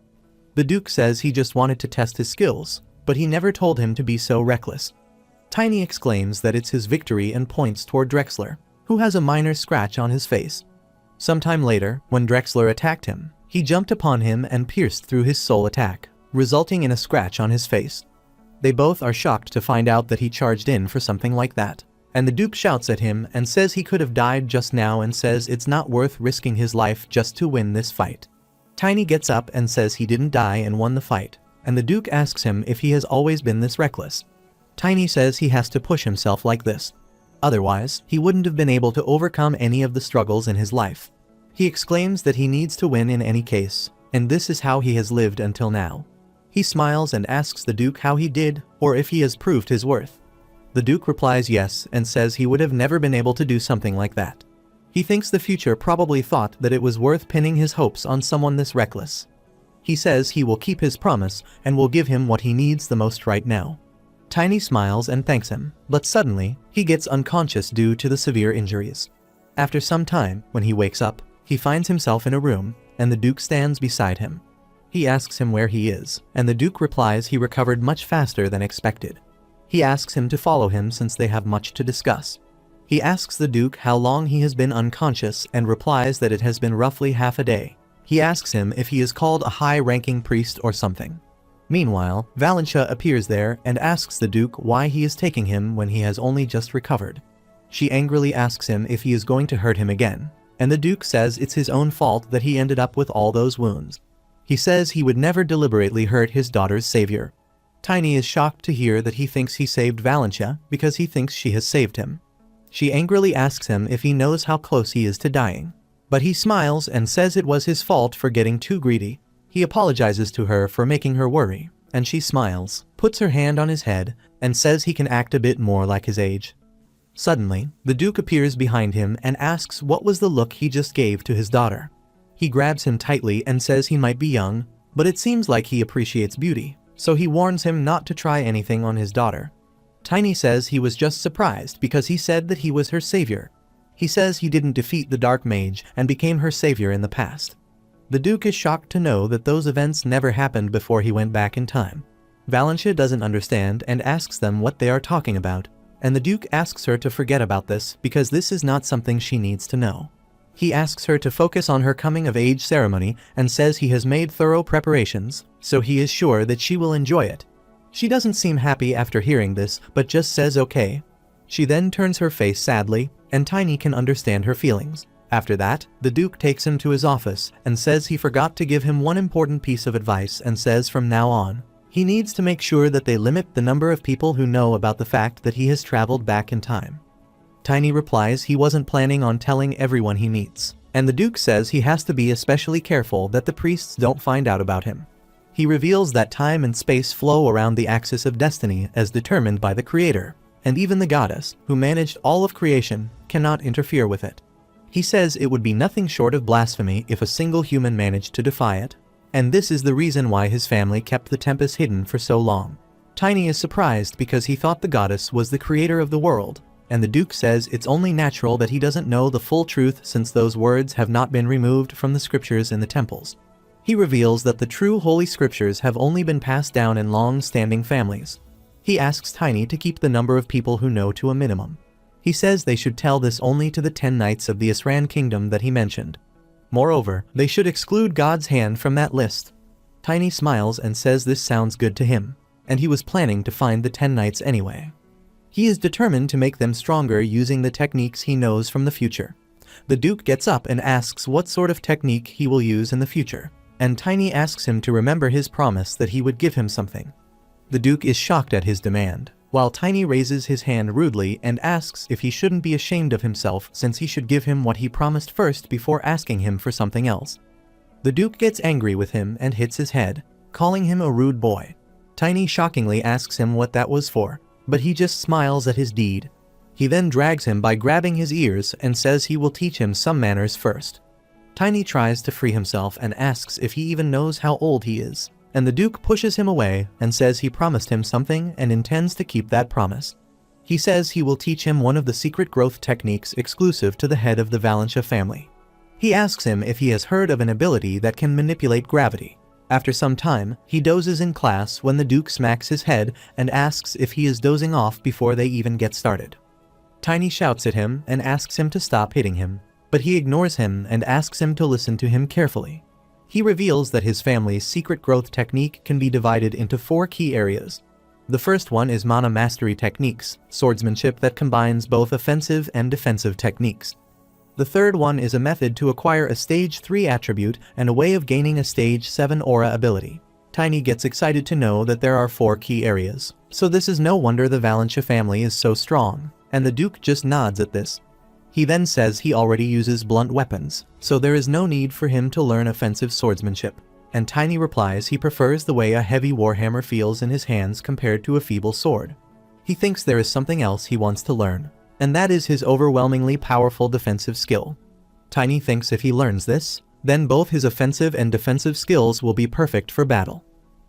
The Duke says he just wanted to test his skills, but he never told him to be so reckless. Tiny exclaims that it's his victory and points toward Drexler, who has a minor scratch on his face. Sometime later, when Drexler attacked him, he jumped upon him and pierced through his soul attack, resulting in a scratch on his face. They both are shocked to find out that he charged in for something like that, and the Duke shouts at him and says he could have died just now and says it's not worth risking his life just to win this fight. Tiny gets up and says he didn't die and won the fight, and the Duke asks him if he has always been this reckless. Tiny says he has to push himself like this. Otherwise, he wouldn't have been able to overcome any of the struggles in his life. He exclaims that he needs to win in any case, and this is how he has lived until now. He smiles and asks the Duke how he did, or if he has proved his worth. The Duke replies yes and says he would have never been able to do something like that. He thinks the future probably thought that it was worth pinning his hopes on someone this reckless. He says he will keep his promise and will give him what he needs the most right now. Tiny smiles and thanks him, but suddenly, he gets unconscious due to the severe injuries. After some time, when he wakes up, he finds himself in a room, and the Duke stands beside him. He asks him where he is, and the Duke replies he recovered much faster than expected. He asks him to follow him since they have much to discuss. He asks the Duke how long he has been unconscious and replies that it has been roughly half a day. He asks him if he is called a high-ranking priest or something. Meanwhile, Valentia appears there and asks the Duke why he is taking him when he has only just recovered. She angrily asks him if he is going to hurt him again, and the Duke says it's his own fault that he ended up with all those wounds. He says he would never deliberately hurt his daughter's savior. Tiny is shocked to hear that he thinks he saved Valentia because he thinks she has saved him. She angrily asks him if he knows how close he is to dying. But he smiles and says it was his fault for getting too greedy. He apologizes to her for making her worry, and she smiles, puts her hand on his head, and says he can act a bit more like his age. Suddenly, the Duke appears behind him and asks what was the look he just gave to his daughter. He grabs him tightly and says he might be young, but it seems like he appreciates beauty, so he warns him not to try anything on his daughter. Tiny says he was just surprised because he said that he was her savior. He says he didn't defeat the Dark Mage and became her savior in the past. The Duke is shocked to know that those events never happened before he went back in time. Valentia doesn't understand and asks them what they are talking about, and the Duke asks her to forget about this because this is not something she needs to know. He asks her to focus on her coming-of-age ceremony and says he has made thorough preparations, so he is sure that she will enjoy it. She doesn't seem happy after hearing this, but just says okay. She then turns her face sadly, and Tiny can understand her feelings. After that, the Duke takes him to his office and says he forgot to give him one important piece of advice and says from now on, he needs to make sure that they limit the number of people who know about the fact that he has traveled back in time. Tiny replies he wasn't planning on telling everyone he meets, and the Duke says he has to be especially careful that the priests don't find out about him. He reveals that time and space flow around the axis of destiny as determined by the Creator, and even the goddess, who managed all of creation, cannot interfere with it. He says it would be nothing short of blasphemy if a single human managed to defy it, and this is the reason why his family kept the tempest hidden for so long. Tiny is surprised because he thought the goddess was the creator of the world, and the Duke says it's only natural that he doesn't know the full truth since those words have not been removed from the scriptures in the temples. He reveals that the true holy scriptures have only been passed down in long-standing families. He asks Tiny to keep the number of people who know to a minimum. He says they should tell this only to the 10 knights of the Asran kingdom that he mentioned. Moreover, they should exclude God's hand from that list. Tiny smiles and says this sounds good to him, and he was planning to find the 10 knights anyway. He is determined to make them stronger using the techniques he knows from the future. The Duke gets up and asks what sort of technique he will use in the future, and Tiny asks him to remember his promise that he would give him something. The Duke is shocked at his demand, while Tiny raises his hand rudely and asks if he shouldn't be ashamed of himself since he should give him what he promised first before asking him for something else. The Duke gets angry with him and hits his head, calling him a rude boy. Tiny shockingly asks him what that was for, but he just smiles at his deed. He then drags him by grabbing his ears and says he will teach him some manners first. Tiny tries to free himself and asks if he even knows how old he is, and the Duke pushes him away and says he promised him something and intends to keep that promise. He says he will teach him one of the secret growth techniques exclusive to the head of the Valentia family. He asks him if he has heard of an ability that can manipulate gravity. After some time, he dozes in class when the Duke smacks his head and asks if he is dozing off before they even get started. Tiny shouts at him and asks him to stop hitting him, but he ignores him and asks him to listen to him carefully. He reveals that his family's secret growth technique can be divided into 4 key areas. The first one is mana mastery techniques, swordsmanship that combines both offensive and defensive techniques. The third one is a method to acquire a stage 3 attribute and a way of gaining a stage 7 aura ability. Tiny gets excited to know that there are 4 key areas, so this is no wonder the Valentia family is so strong, and the Duke just nods at this. He then says he already uses blunt weapons, so there is no need for him to learn offensive swordsmanship, and Tiny replies he prefers the way a heavy warhammer feels in his hands compared to a feeble sword. He thinks there is something else he wants to learn, and that is his overwhelmingly powerful defensive skill. Tiny thinks if he learns this, then both his offensive and defensive skills will be perfect for battle.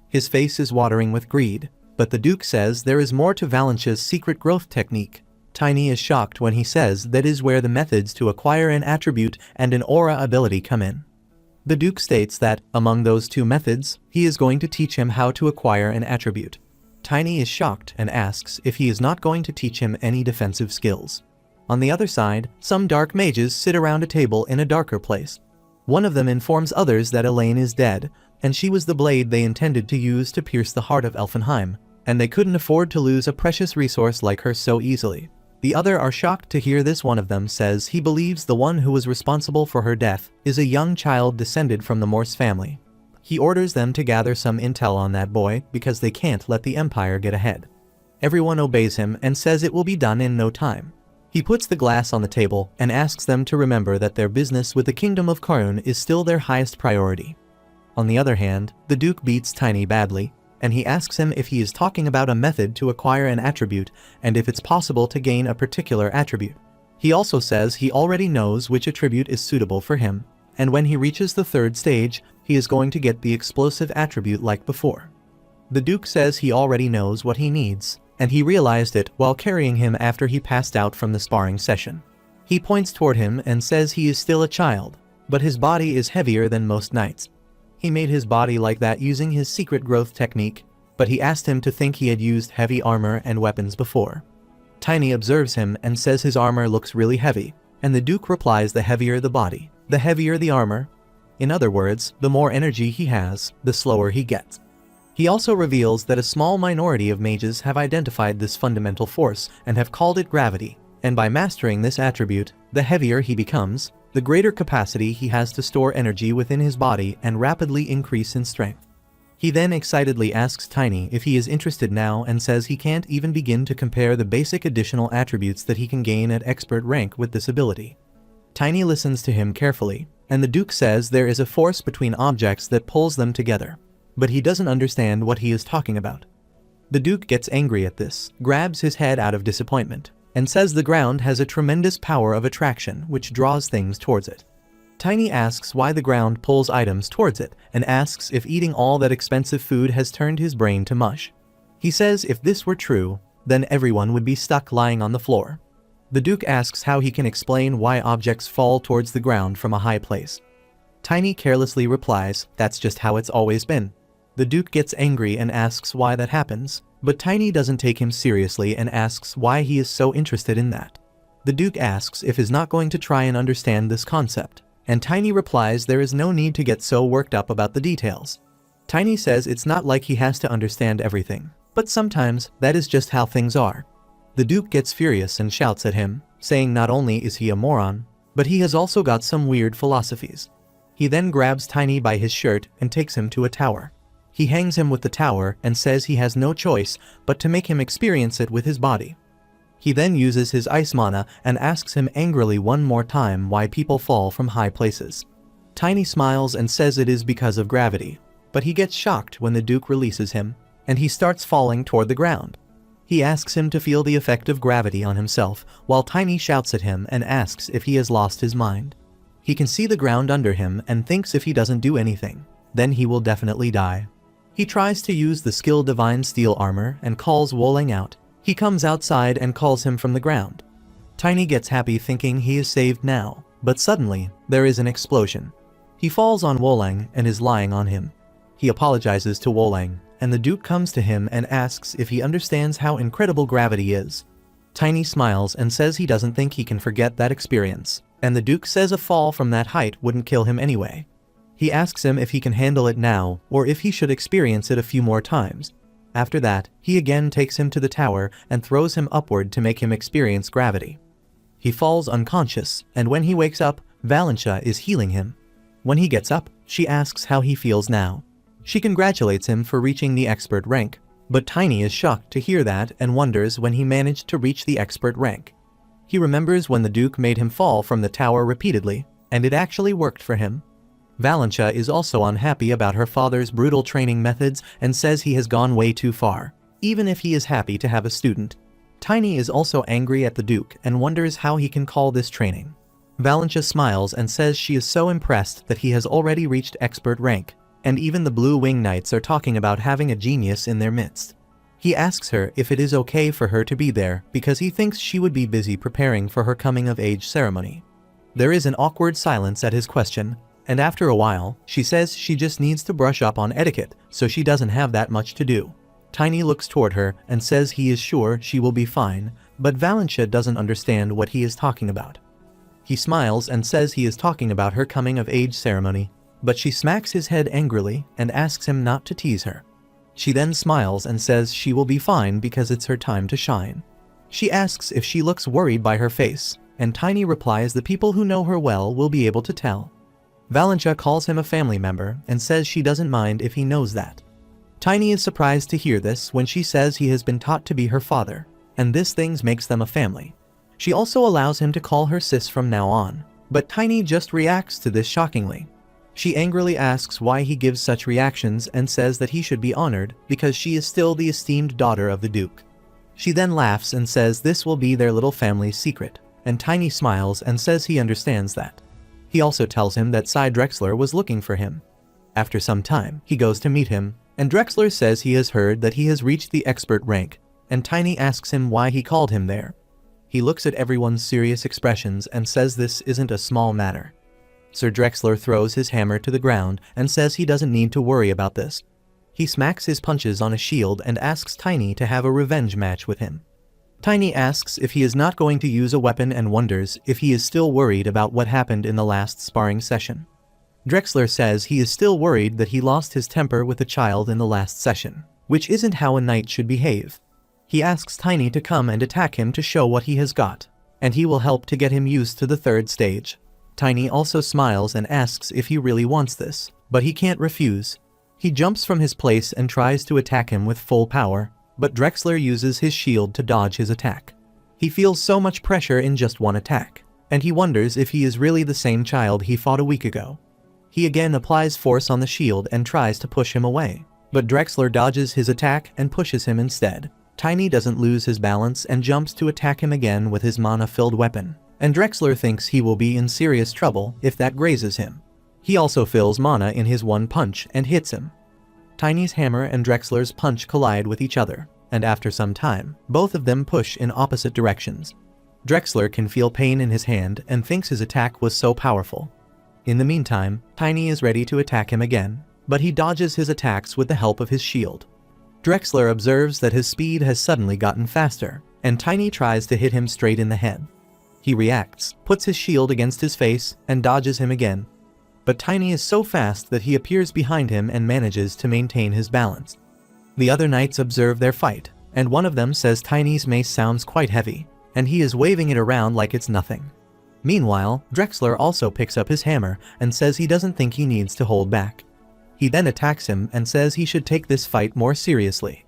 His face is watering with greed, but the Duke says there is more to Valentia's secret growth technique. Tiny is shocked when he says that is where the methods to acquire an attribute and an aura ability come in. The Duke states that, among those 2 methods, he is going to teach him how to acquire an attribute. Tiny is shocked and asks if he is not going to teach him any defensive skills. On the other side, some dark mages sit around a table in a darker place. One of them informs others that Elaine is dead, and she was the blade they intended to use to pierce the heart of Elfenheim, and they couldn't afford to lose a precious resource like her so easily. The other are shocked to hear this. One of them says he believes the one who was responsible for her death is a young child descended from the Morse family. He orders them to gather some intel on that boy because they can't let the Empire get ahead. Everyone obeys him and says it will be done in no time. He puts the glass on the table and asks them to remember that their business with the Kingdom of Karun is still their highest priority. On the other hand, the Duke beats Tiny badly, and he asks him if he is talking about a method to acquire an attribute and if it's possible to gain a particular attribute. He also says he already knows which attribute is suitable for him, and when he reaches the 3rd stage, he is going to get the explosive attribute like before. The Duke says he already knows what he needs, and he realized it while carrying him after he passed out from the sparring session. He points toward him and says he is still a child, but his body is heavier than most knights. He made his body like that using his secret growth technique, but he asked him to think he had used heavy armor and weapons before. Tiny observes him and says his armor looks really heavy, and the Duke replies the heavier the body, the heavier the armor. In other words, the more energy he has, the slower he gets. He also reveals that a small minority of mages have identified this fundamental force and have called it gravity, and by mastering this attribute, the heavier he becomes, the greater capacity he has to store energy within his body and rapidly increase in strength. He then excitedly asks Tiny if he is interested now and says he can't even begin to compare the basic additional attributes that he can gain at expert rank with this ability. Tiny listens to him carefully, and the Duke says there is a force between objects that pulls them together, but he doesn't understand what he is talking about. The Duke gets angry at this, grabs his head out of disappointment, and says the ground has a tremendous power of attraction which draws things towards it. Tiny asks why the ground pulls items towards it, and asks if eating all that expensive food has turned his brain to mush. He says if this were true, then everyone would be stuck lying on the floor. The Duke asks how he can explain why objects fall towards the ground from a high place. Tiny carelessly replies, that's just how it's always been. The Duke gets angry and asks why that happens, but Tiny doesn't take him seriously and asks why he is so interested in that. The Duke asks if he's not going to try and understand this concept, and Tiny replies there is no need to get so worked up about the details. Tiny says it's not like he has to understand everything, but sometimes that is just how things are. The Duke gets furious and shouts at him, saying not only is he a moron, but he has also got some weird philosophies. He then grabs Tiny by his shirt and takes him to a tower. He hangs him with the tower and says he has no choice but to make him experience it with his body. He then uses his ice mana and asks him angrily one more time why people fall from high places. Tiny smiles and says it is because of gravity, but he gets shocked when the Duke releases him, and he starts falling toward the ground. He asks him to feel the effect of gravity on himself, while Tiny shouts at him and asks if he has lost his mind. He can see the ground under him and thinks if he doesn't do anything, then he will definitely die. He tries to use the skill Divine Steel Armor and calls Woleng out. He comes outside and calls him from the ground. Tiny gets happy thinking he is saved now, but suddenly, there is an explosion. He falls on Woleng and is lying on him. He apologizes to Woleng, and the Duke comes to him and asks if he understands how incredible gravity is. Tiny smiles and says he doesn't think he can forget that experience, and the Duke says a fall from that height wouldn't kill him anyway. He asks him if he can handle it now, or if he should experience it a few more times. After that, he again takes him to the tower and throws him upward to make him experience gravity. He falls unconscious, and when he wakes up, Valentia is healing him. When he gets up, she asks how he feels now. She congratulates him for reaching the expert rank, but Tiny is shocked to hear that and wonders when he managed to reach the expert rank. He remembers when the Duke made him fall from the tower repeatedly, and it actually worked for him. Valentia is also unhappy about her father's brutal training methods and says he has gone way too far, even if he is happy to have a student. Tiny is also angry at the Duke and wonders how he can call this training. Valentia smiles and says she is so impressed that he has already reached expert rank, and even the Blue Wing Knights are talking about having a genius in their midst. He asks her if it is okay for her to be there because he thinks she would be busy preparing for her coming-of-age ceremony. There is an awkward silence at his question, and after a while, she says she just needs to brush up on etiquette so she doesn't have that much to do. Tiny looks toward her and says he is sure she will be fine, but Valentia doesn't understand what he is talking about. He smiles and says he is talking about her coming-of-age ceremony, but she smacks his head angrily and asks him not to tease her. She then smiles and says she will be fine because it's her time to shine. She asks if she looks worried by her face, and Tiny replies the people who know her well will be able to tell. Valentia calls him a family member and says she doesn't mind if he knows that. Tiny is surprised to hear this when she says he has been taught to be her father, and this thing makes them a family. She also allows him to call her sis from now on, but Tiny just reacts to this shockingly. She angrily asks why he gives such reactions and says that he should be honored because she is still the esteemed daughter of the Duke. She then laughs and says this will be their little family's secret, and Tiny smiles and says he understands that. He also tells him that Cy Drexler was looking for him. After some time, he goes to meet him, and Drexler says he has heard that he has reached the expert rank, and Tiny asks him why he called him there. He looks at everyone's serious expressions and says this isn't a small matter. Sir Drexler throws his hammer to the ground and says he doesn't need to worry about this. He smacks his punches on a shield and asks Tiny to have a revenge match with him. Tiny asks if he is not going to use a weapon and wonders if he is still worried about what happened in the last sparring session. Drexler says he is still worried that he lost his temper with the child in the last session, which isn't how a knight should behave. He asks Tiny to come and attack him to show what he has got, and he will help to get him used to the third stage. Tiny also smiles and asks if he really wants this, but he can't refuse. He jumps from his place and tries to attack him with full power, but Drexler uses his shield to dodge his attack. He feels so much pressure in just one attack, and he wonders if he is really the same child he fought a week ago. He again applies force on the shield and tries to push him away, but Drexler dodges his attack and pushes him instead. Tiny doesn't lose his balance and jumps to attack him again with his mana-filled weapon, and Drexler thinks he will be in serious trouble if that grazes him. He also fills mana in his one punch and hits him. Tiny's hammer and Drexler's punch collide with each other, and after some time, both of them push in opposite directions. Drexler can feel pain in his hand and thinks his attack was so powerful. In the meantime, Tiny is ready to attack him again, but he dodges his attacks with the help of his shield. Drexler observes that his speed has suddenly gotten faster, and Tiny tries to hit him straight in the head. He reacts, puts his shield against his face, and dodges him again. But Tiny is so fast that he appears behind him and manages to maintain his balance. The other knights observe their fight, and one of them says Tiny's mace sounds quite heavy, and he is waving it around like it's nothing. Meanwhile, Drexler also picks up his hammer and says he doesn't think he needs to hold back. He then attacks him and says he should take this fight more seriously.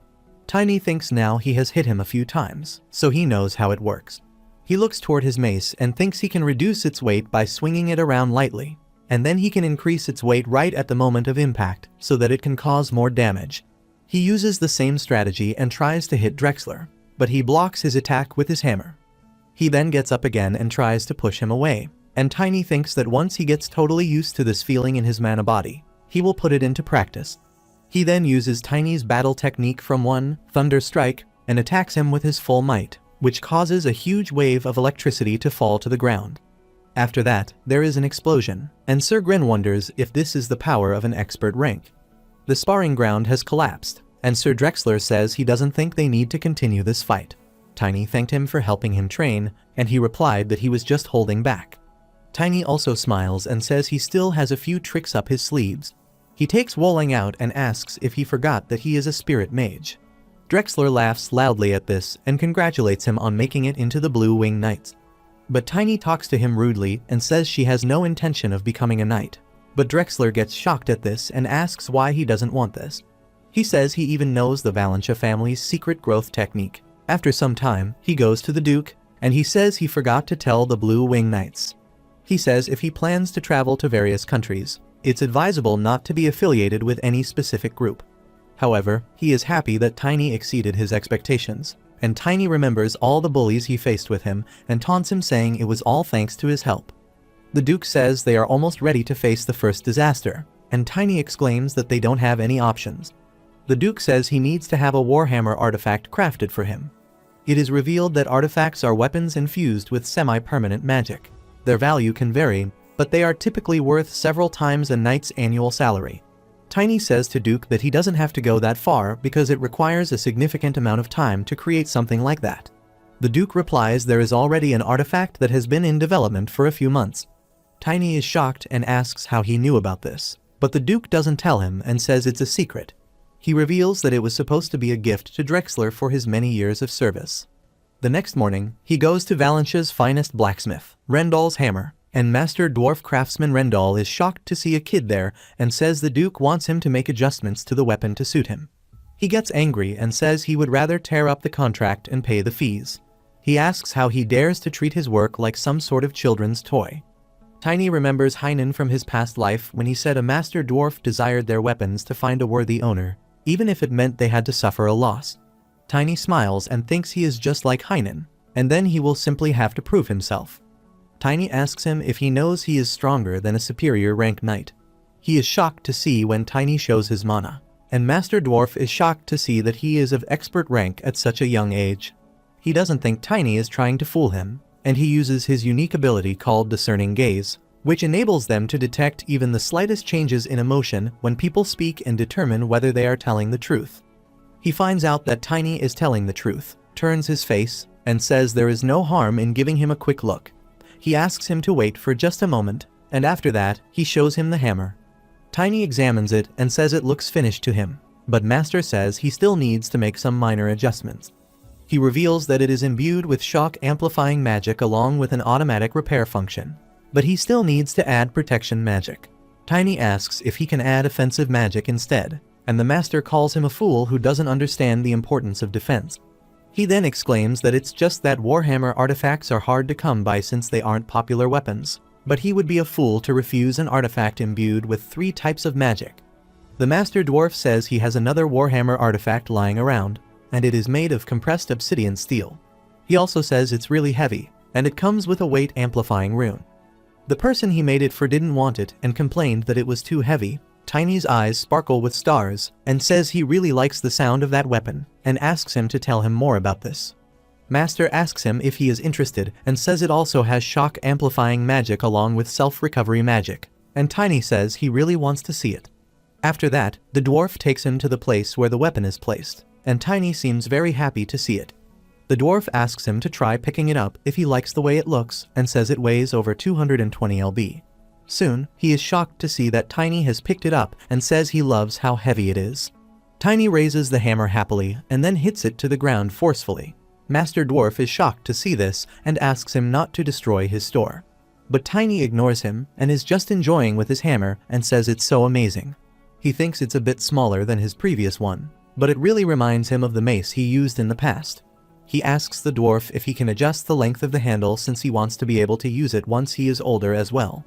Tiny thinks now he has hit him a few times, so he knows how it works. He looks toward his mace and thinks he can reduce its weight by swinging it around lightly, and then he can increase its weight right at the moment of impact so that it can cause more damage. He uses the same strategy and tries to hit Drexler, but he blocks his attack with his hammer. He then gets up again and tries to push him away, and Tiny thinks that once he gets totally used to this feeling in his mana body, he will put it into practice. He then uses Tiny's battle technique from one, Thunder Strike, and attacks him with his full might, which causes a huge wave of electricity to fall to the ground. After that, there is an explosion, and Sir Grin wonders if this is the power of an expert rank. The sparring ground has collapsed, and Sir Drexler says he doesn't think they need to continue this fight. Tiny thanked him for helping him train, and he replied that he was just holding back. Tiny also smiles and says he still has a few tricks up his sleeves. He takes Wolling out and asks if he forgot that he is a spirit mage. Drexler laughs loudly at this and congratulates him on making it into the Blue Wing Knights. But Tiny talks to him rudely and says she has no intention of becoming a knight. But Drexler gets shocked at this and asks why he doesn't want this. He says he even knows the Valentia family's secret growth technique. After some time, he goes to the Duke, and he says he forgot to tell the Blue Wing Knights. He says if he plans to travel to various countries, it's advisable not to be affiliated with any specific group. However, he is happy that Tiny exceeded his expectations, and Tiny remembers all the bullies he faced with him and taunts him saying it was all thanks to his help. The Duke says they are almost ready to face the first disaster, and Tiny exclaims that they don't have any options. The Duke says he needs to have a Warhammer artifact crafted for him. It is revealed that artifacts are weapons infused with semi-permanent magic. Their value can vary, but they are typically worth several times a knight's annual salary. Tiny says to Duke that he doesn't have to go that far because it requires a significant amount of time to create something like that. The Duke replies there is already an artifact that has been in development for a few months. Tiny is shocked and asks how he knew about this, but the Duke doesn't tell him and says it's a secret. He reveals that it was supposed to be a gift to Drexler for his many years of service. The next morning, he goes to Valentia's finest blacksmith, Rendal's hammer, and Master Dwarf Craftsman Rendal is shocked to see a kid there and says the Duke wants him to make adjustments to the weapon to suit him. He gets angry and says he would rather tear up the contract and pay the fees. He asks how he dares to treat his work like some sort of children's toy. Tiny remembers Heinen from his past life when he said a Master Dwarf desired their weapons to find a worthy owner, even if it meant they had to suffer a loss. Tiny smiles and thinks he is just like Heinen, and then he will simply have to prove himself. Tiny asks him if he knows he is stronger than a superior rank knight. He is shocked to see when Tiny shows his mana, and Master Dwarf is shocked to see that he is of expert rank at such a young age. He doesn't think Tiny is trying to fool him, and he uses his unique ability called Discerning Gaze, which enables them to detect even the slightest changes in emotion when people speak and determine whether they are telling the truth. He finds out that Tiny is telling the truth, turns his face, and says there is no harm in giving him a quick look. He asks him to wait for just a moment, and after that, he shows him the hammer. Tiny examines it and says it looks finished to him, but Master says he still needs to make some minor adjustments. He reveals that it is imbued with shock-amplifying magic along with an automatic repair function. But he still needs to add protection magic. Tiny asks if he can add offensive magic instead, and the master calls him a fool who doesn't understand the importance of defense. He then exclaims that it's just that Warhammer artifacts are hard to come by since they aren't popular weapons, but he would be a fool to refuse an artifact imbued with 3 types of magic. The Master Dwarf says he has another Warhammer artifact lying around, and it is made of compressed obsidian steel. He also says it's really heavy, and it comes with a weight amplifying rune. The person he made it for didn't want it and complained that it was too heavy. Tiny's eyes sparkle with stars and says he really likes the sound of that weapon and asks him to tell him more about this. Master asks him if he is interested and says it also has shock amplifying magic along with self-recovery magic, and Tiny says he really wants to see it. After that, the dwarf takes him to the place where the weapon is placed, and Tiny seems very happy to see it. The dwarf asks him to try picking it up if he likes the way it looks and says it weighs over 220 lb. Soon, he is shocked to see that Tiny has picked it up and says he loves how heavy it is. Tiny raises the hammer happily and then hits it to the ground forcefully. Master Dwarf is shocked to see this and asks him not to destroy his store. But Tiny ignores him and is just enjoying with his hammer and says it's so amazing. He thinks it's a bit smaller than his previous one, but it really reminds him of the mace he used in the past. He asks the dwarf if he can adjust the length of the handle since he wants to be able to use it once he is older as well.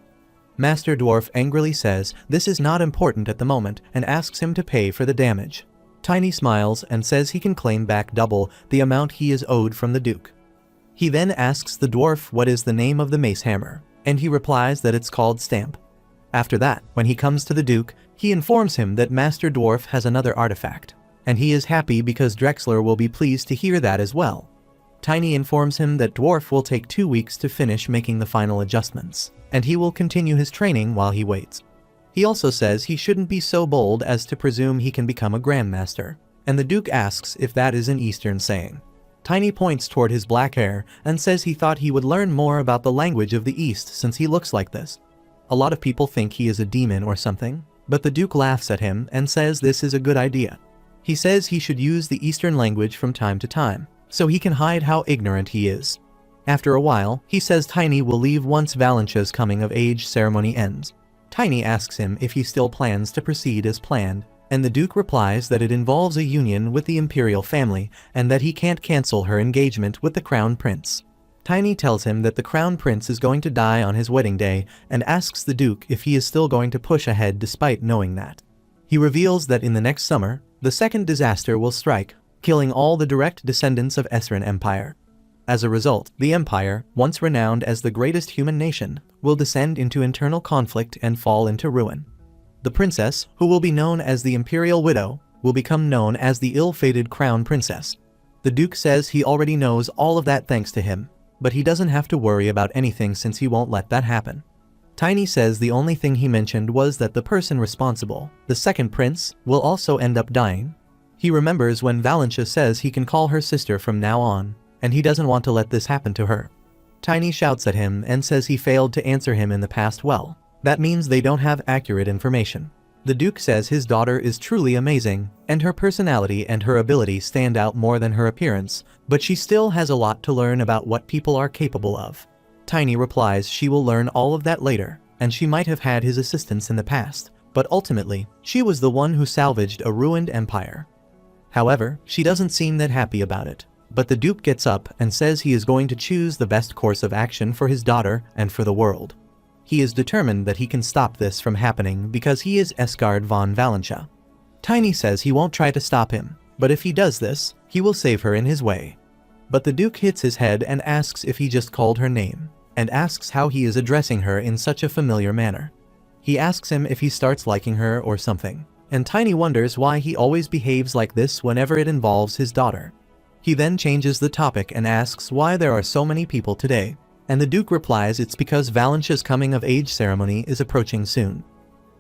Master Dwarf angrily says this is not important at the moment and asks him to pay for the damage. Tiny smiles and says he can claim back double the amount he is owed from the Duke. He then asks the dwarf what is the name of the mace hammer, and he replies that it's called Stamp. After that, when he comes to the Duke, he informs him that Master Dwarf has another artifact, and he is happy because Drexler will be pleased to hear that as well. Tiny informs him that Dwarf will take 2 weeks to finish making the final adjustments, and he will continue his training while he waits. He also says he shouldn't be so bold as to presume he can become a Grandmaster, and the Duke asks if that is an Eastern saying. Tiny points toward his black hair and says he thought he would learn more about the language of the East since he looks like this. A lot of people think he is a demon or something, but the Duke laughs at him and says this is a good idea. He says he should use the Eastern language from time to time, so he can hide how ignorant he is. After a while, he says Tiny will leave once Valentia's coming-of-age ceremony ends. Tiny asks him if he still plans to proceed as planned, and the Duke replies that it involves a union with the Imperial family and that he can't cancel her engagement with the Crown Prince. Tiny tells him that the Crown Prince is going to die on his wedding day and asks the Duke if he is still going to push ahead despite knowing that. He reveals that in the next summer, the second disaster will strike, killing all the direct descendants of Esran Empire. As a result, the Empire, once renowned as the greatest human nation, will descend into internal conflict and fall into ruin. The princess, who will be known as the Imperial Widow, will become known as the ill-fated Crown Princess. The Duke says he already knows all of that thanks to him, but he doesn't have to worry about anything since he won't let that happen. Tiny says the only thing he mentioned was that the person responsible, the second prince, will also end up dying. He remembers when Valentia says he can call her sister from now on, and he doesn't want to let this happen to her. Tiny shouts at him and says he failed to answer him in the past well. That means they don't have accurate information. The Duke says his daughter is truly amazing, and her personality and her ability stand out more than her appearance, but she still has a lot to learn about what people are capable of. Tiny replies she will learn all of that later, and she might have had his assistance in the past, but ultimately, she was the one who salvaged a ruined empire. However, she doesn't seem that happy about it, but the Duke gets up and says he is going to choose the best course of action for his daughter and for the world. He is determined that he can stop this from happening because he is Asgard von Valentia. Tiny says he won't try to stop him, but if he does this, he will save her in his way. But the Duke hits his head and asks if he just called her name, and asks how he is addressing her in such a familiar manner. He asks him if he starts liking her or something, and Tiny wonders why he always behaves like this whenever it involves his daughter. He then changes the topic and asks why there are so many people today, and the Duke replies it's because Valentia's coming-of-age ceremony is approaching soon.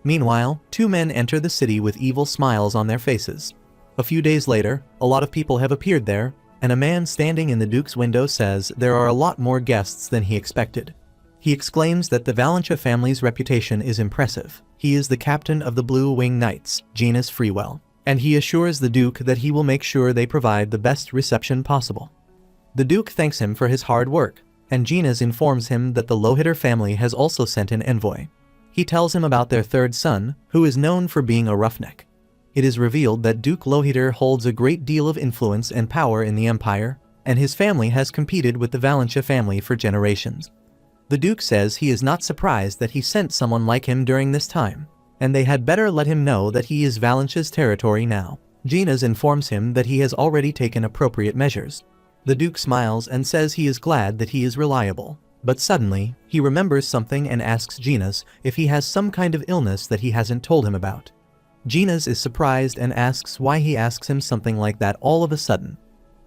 Meanwhile, 2 men enter the city with evil smiles on their faces. A few days later, a lot of people have appeared there, and a man standing in the Duke's window says there are a lot more guests than he expected. He exclaims that the Valentia family's reputation is impressive. He is the captain of the Blue Wing Knights, Genus Freewell, and he assures the Duke that he will make sure they provide the best reception possible. The Duke thanks him for his hard work, and Ginas informs him that the Lohiter family has also sent an envoy. He tells him about their third son, who is known for being a roughneck. It is revealed that Duke Lohiter holds a great deal of influence and power in the empire, and his family has competed with the Valentia family for generations. The Duke says he is not surprised that he sent someone like him during this time, and they had better let him know that he is Valentia's territory now. Ginas informs him that he has already taken appropriate measures. The Duke smiles and says he is glad that he is reliable, but suddenly, he remembers something and asks Ginas if he has some kind of illness that he hasn't told him about. Ginas is surprised and asks why he asks him something like that all of a sudden.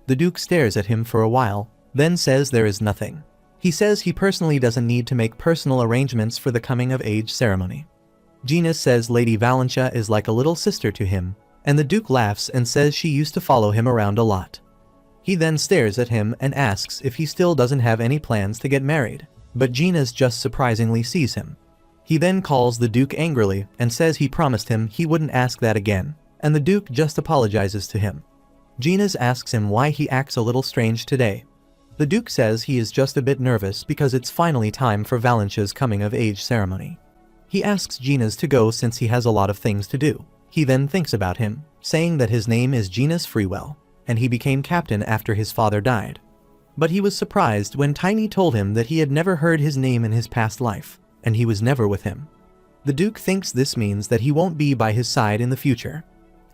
The Duke stares at him for a while, then says there is nothing. He says he personally doesn't need to make personal arrangements for the coming-of-age ceremony. Ginas says Lady Valentia is like a little sister to him, and the Duke laughs and says she used to follow him around a lot. He then stares at him and asks if he still doesn't have any plans to get married, but Ginas just surprisingly sees him. He then calls the Duke angrily and says he promised him he wouldn't ask that again, and the Duke just apologizes to him. Ginas asks him why he acts a little strange today. The Duke says he is just a bit nervous because it's finally time for Valentia's coming-of-age ceremony. He asks Ginas to go since he has a lot of things to do. He then thinks about him, saying that his name is Ginas Freewell, and he became captain after his father died. But he was surprised when Tiny told him that he had never heard his name in his past life, and he was never with him. The Duke thinks this means that he won't be by his side in the future.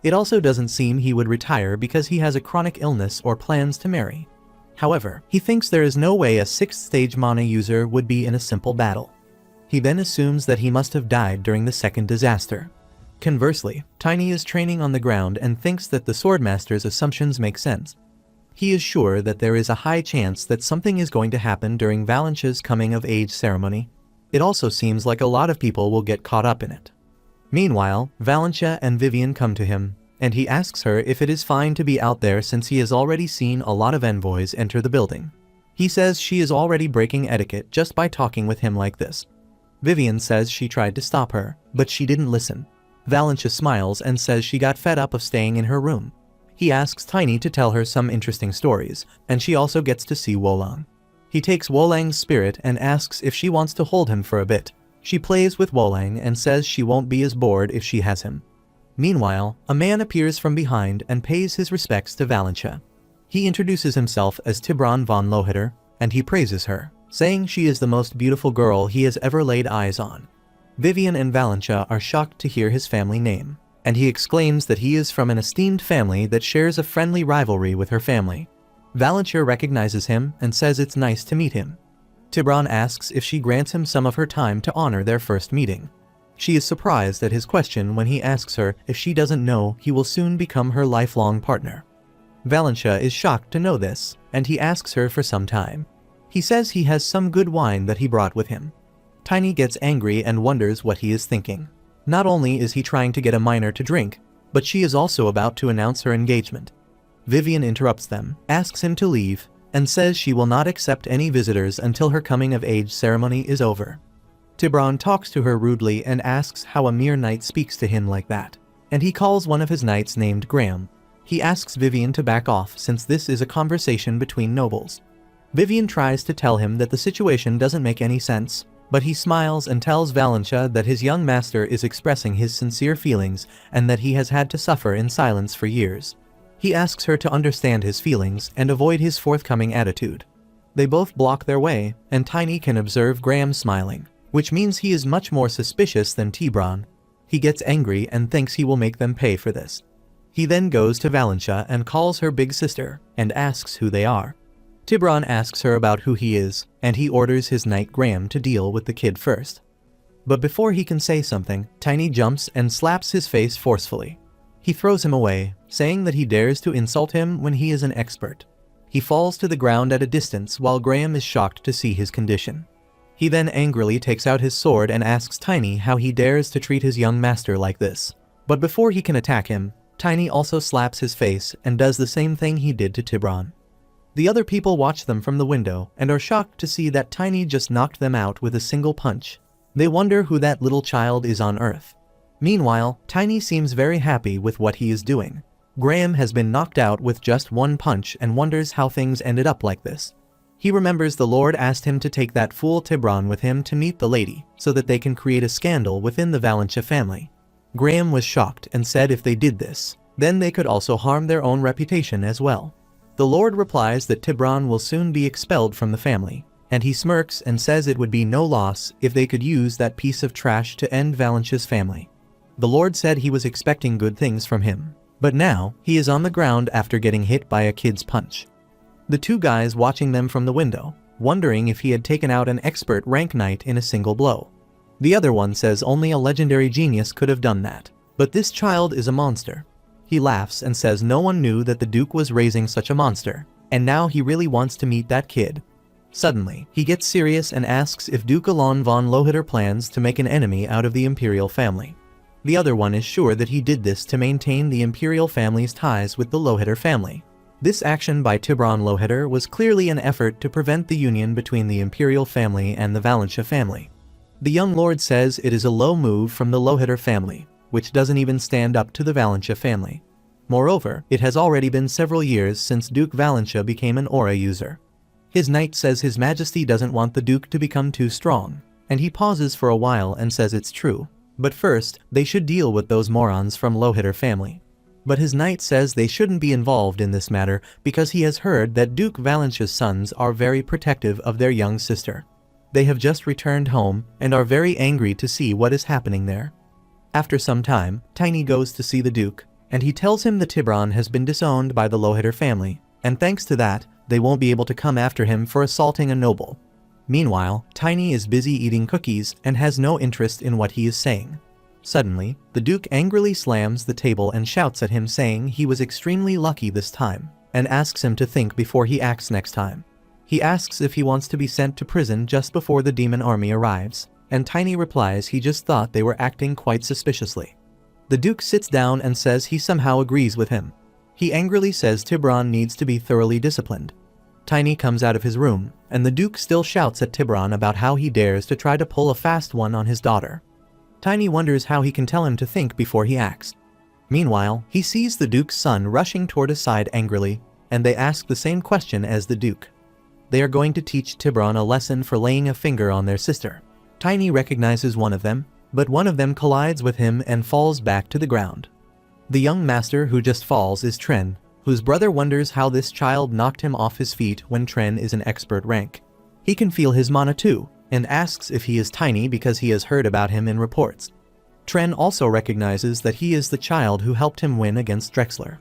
It also doesn't seem he would retire because he has a chronic illness or plans to marry. However, he thinks there is no way a 6th stage mana user would be in a simple battle. He then assumes that he must have died during the second disaster. Conversely, Tiny is training on the ground and thinks that the Swordmaster's assumptions make sense. He is sure that there is a high chance that something is going to happen during Valentia's coming-of-age ceremony. It also seems like a lot of people will get caught up in it. Meanwhile, Valentia and Vivian come to him, and he asks her if it is fine to be out there since he has already seen a lot of envoys enter the building. He says she is already breaking etiquette just by talking with him like this. Vivian says she tried to stop her, but she didn't listen. Valentia smiles and says she got fed up of staying in her room. He asks Tiny to tell her some interesting stories, and she also gets to see Wolang. He takes Wolang's spirit and asks if she wants to hold him for a bit. She plays with Wolang and says she won't be as bored if she has him. Meanwhile, a man appears from behind and pays his respects to Valentia. He introduces himself as Tibron von Lohiter, and he praises her, saying she is the most beautiful girl he has ever laid eyes on. Vivian and Valentia are shocked to hear his family name, and he exclaims that he is from an esteemed family that shares a friendly rivalry with her family. Valentia recognizes him and says it's nice to meet him. Tibron asks if she grants him some of her time to honor their first meeting. She is surprised at his question when he asks her if she doesn't know he will soon become her lifelong partner. Valentia is shocked to know this, and he asks her for some time. He says he has some good wine that he brought with him. Tiny gets angry and wonders what he is thinking. Not only is he trying to get a minor to drink, but she is also about to announce her engagement. Vivian interrupts them, asks him to leave, and says she will not accept any visitors until her coming-of-age ceremony is over. Tibron talks to her rudely and asks how a mere knight speaks to him like that, and he calls one of his knights named Graham. He asks Vivian to back off since this is a conversation between nobles. Vivian tries to tell him that the situation doesn't make any sense, but he smiles and tells Valentia that his young master is expressing his sincere feelings and that he has had to suffer in silence for years. He asks her to understand his feelings and avoid his forthcoming attitude. They both block their way, and Tiny can observe Graham smiling, which means he is much more suspicious than Tibron. He gets angry and thinks he will make them pay for this. He then goes to Valentia and calls her big sister, and asks who they are. Tibron asks her about who he is, and he orders his knight Graham to deal with the kid first. But before he can say something, Tiny jumps and slaps his face forcefully. He throws him away, saying that he dares to insult him when he is an expert. He falls to the ground at a distance while Graham is shocked to see his condition. He then angrily takes out his sword and asks Tiny how he dares to treat his young master like this. But before he can attack him, Tiny also slaps his face and does the same thing he did to Tibron. The other people watch them from the window and are shocked to see that Tiny just knocked them out with a single punch. They wonder who that little child is on Earth. Meanwhile, Tiny seems very happy with what he is doing. Graham has been knocked out with just one punch and wonders how things ended up like this. He remembers the Lord asked him to take that fool Tiburon with him to meet the lady, so that they can create a scandal within the Valentia family. Graham was shocked and said if they did this, then they could also harm their own reputation as well. The Lord replies that Tiburon will soon be expelled from the family, and he smirks and says it would be no loss if they could use that piece of trash to end Valentia's family. The Lord said he was expecting good things from him, but now he is on the ground after getting hit by a kid's punch. The two guys watching them from the window, wondering if he had taken out an expert rank knight in a single blow. The other one says only a legendary genius could have done that, but this child is a monster. He laughs and says no one knew that the Duke was raising such a monster, and now he really wants to meet that kid. Suddenly, he gets serious and asks if Duke Alon von Lohiter plans to make an enemy out of the Imperial family. The other one is sure that he did this to maintain the Imperial family's ties with the Lohiter family. This action by Tiburon Lohiter was clearly an effort to prevent the union between the Imperial family and the Valentia family. The young lord says it is a low move from the Lohiter family, which doesn't even stand up to the Valentia family. Moreover, it has already been several years since Duke Valentia became an aura user. His knight says His Majesty doesn't want the Duke to become too strong, and he pauses for a while and says it's true, but first, they should deal with those morons from Lohiter family. But his knight says they shouldn't be involved in this matter because he has heard that Duke Valentia's sons are very protective of their young sister. They have just returned home and are very angry to see what is happening there. After some time, Tiny goes to see the Duke, and he tells him that Tiburon has been disowned by the Lohiter family, and thanks to that, they won't be able to come after him for assaulting a noble. Meanwhile, Tiny is busy eating cookies and has no interest in what he is saying. Suddenly, the Duke angrily slams the table and shouts at him saying he was extremely lucky this time, and asks him to think before he acts next time. He asks if he wants to be sent to prison just before the demon army arrives, and Tiny replies he just thought they were acting quite suspiciously. The Duke sits down and says he somehow agrees with him. He angrily says Tiburon needs to be thoroughly disciplined. Tiny comes out of his room, and the Duke still shouts at Tiburon about how he dares to try to pull a fast one on his daughter. Tiny wonders how he can tell him to think before he acts. Meanwhile, he sees the Duke's son rushing toward his side angrily, and they ask the same question as the Duke. They are going to teach Tiburon a lesson for laying a finger on their sister. Tiny recognizes one of them, but one of them collides with him and falls back to the ground. The young master who just falls is Tren, whose brother wonders how this child knocked him off his feet when Tren is an expert rank. He can feel his mana too, and asks if he is Tiny because he has heard about him in reports. Tren also recognizes that he is the child who helped him win against Drexler.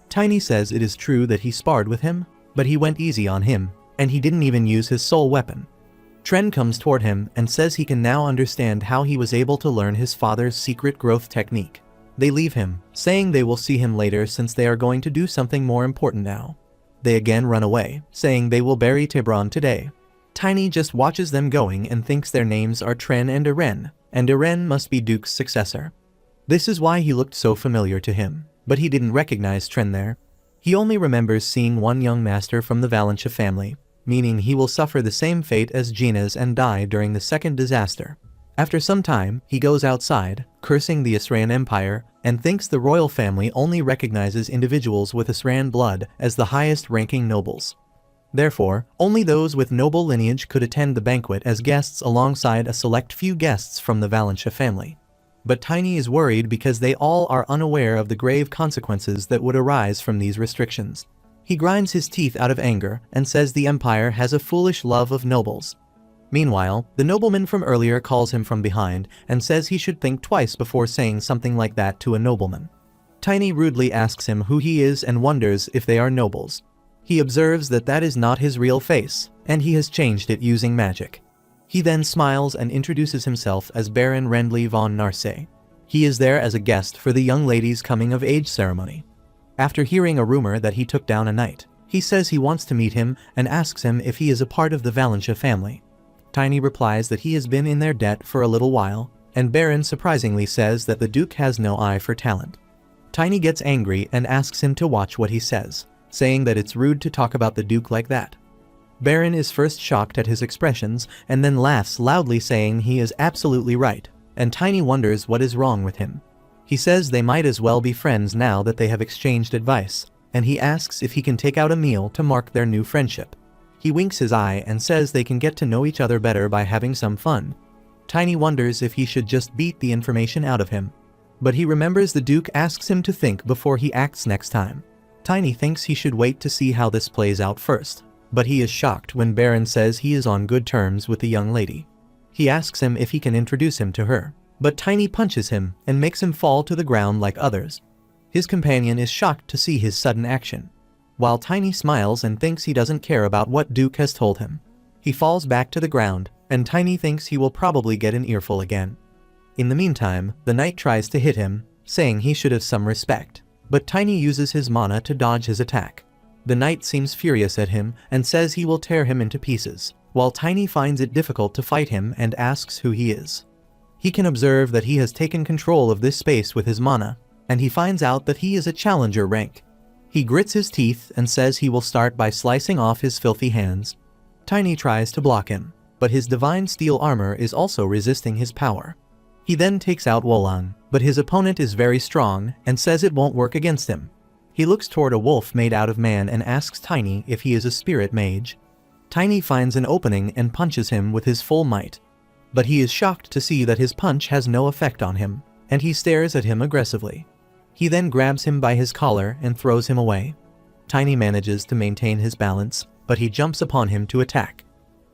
Tiny says it is true that he sparred with him, but he went easy on him, and he didn't even use his soul weapon. Tren comes toward him and says he can now understand how he was able to learn his father's secret growth technique. They leave him, saying they will see him later since they are going to do something more important now. They again run away, saying they will bury Tiburon today. Tiny just watches them going and thinks their names are Tren and Irene must be Duke's successor. This is why he looked so familiar to him, but he didn't recognize Tren there. He only remembers seeing one young master from the Valentia family, meaning he will suffer the same fate as Gina's and die during the second disaster. After some time, he goes outside, cursing the Asran Empire, and thinks the royal family only recognizes individuals with Asran blood as the highest-ranking nobles. Therefore, only those with noble lineage could attend the banquet as guests alongside a select few guests from the Valentia family. But Tiny is worried because they all are unaware of the grave consequences that would arise from these restrictions. He grinds his teeth out of anger and says the Empire has a foolish love of nobles. Meanwhile, the nobleman from earlier calls him from behind and says he should think twice before saying something like that to a nobleman. Tiny rudely asks him who he is and wonders if they are nobles. He observes that that is not his real face, and he has changed it using magic. He then smiles and introduces himself as Baron Rendley von Narse. He is there as a guest for the young lady's coming-of-age ceremony. After hearing a rumor that he took down a knight, he says he wants to meet him and asks him if he is a part of the Valentia family. Tiny replies that he has been in their debt for a little while, and Baron surprisingly says that the Duke has no eye for talent. Tiny gets angry and asks him to watch what he says, saying that it's rude to talk about the Duke like that. Baron is first shocked at his expressions and then laughs loudly saying he is absolutely right, and Tiny wonders what is wrong with him. He says they might as well be friends now that they have exchanged advice, and he asks if he can take out a meal to mark their new friendship. He winks his eye and says they can get to know each other better by having some fun. Tiny wonders if he should just beat the information out of him. But he remembers the Duke asks him to think before he acts next time. Tiny thinks he should wait to see how this plays out first. But he is shocked when Baron says he is on good terms with the young lady. He asks him if he can introduce him to her. But Tiny punches him and makes him fall to the ground like others. His companion is shocked to see his sudden action. While Tiny smiles and thinks he doesn't care about what Duke has told him. He falls back to the ground, and Tiny thinks he will probably get an earful again. In the meantime, the knight tries to hit him, saying he should have some respect. But Tiny uses his mana to dodge his attack. The knight seems furious at him and says he will tear him into pieces, while Tiny finds it difficult to fight him and asks who he is. He can observe that he has taken control of this space with his mana, and he finds out that he is a challenger rank. He grits his teeth and says he will start by slicing off his filthy hands. Tiny tries to block him, but his divine steel armor is also resisting his power. He then takes out Wolan, but his opponent is very strong and says it won't work against him. He looks toward a wolf made out of man and asks Tiny if he is a spirit mage. Tiny finds an opening and punches him with his full might. But he is shocked to see that his punch has no effect on him, and he stares at him aggressively. He then grabs him by his collar and throws him away. Tiny manages to maintain his balance, but he jumps upon him to attack.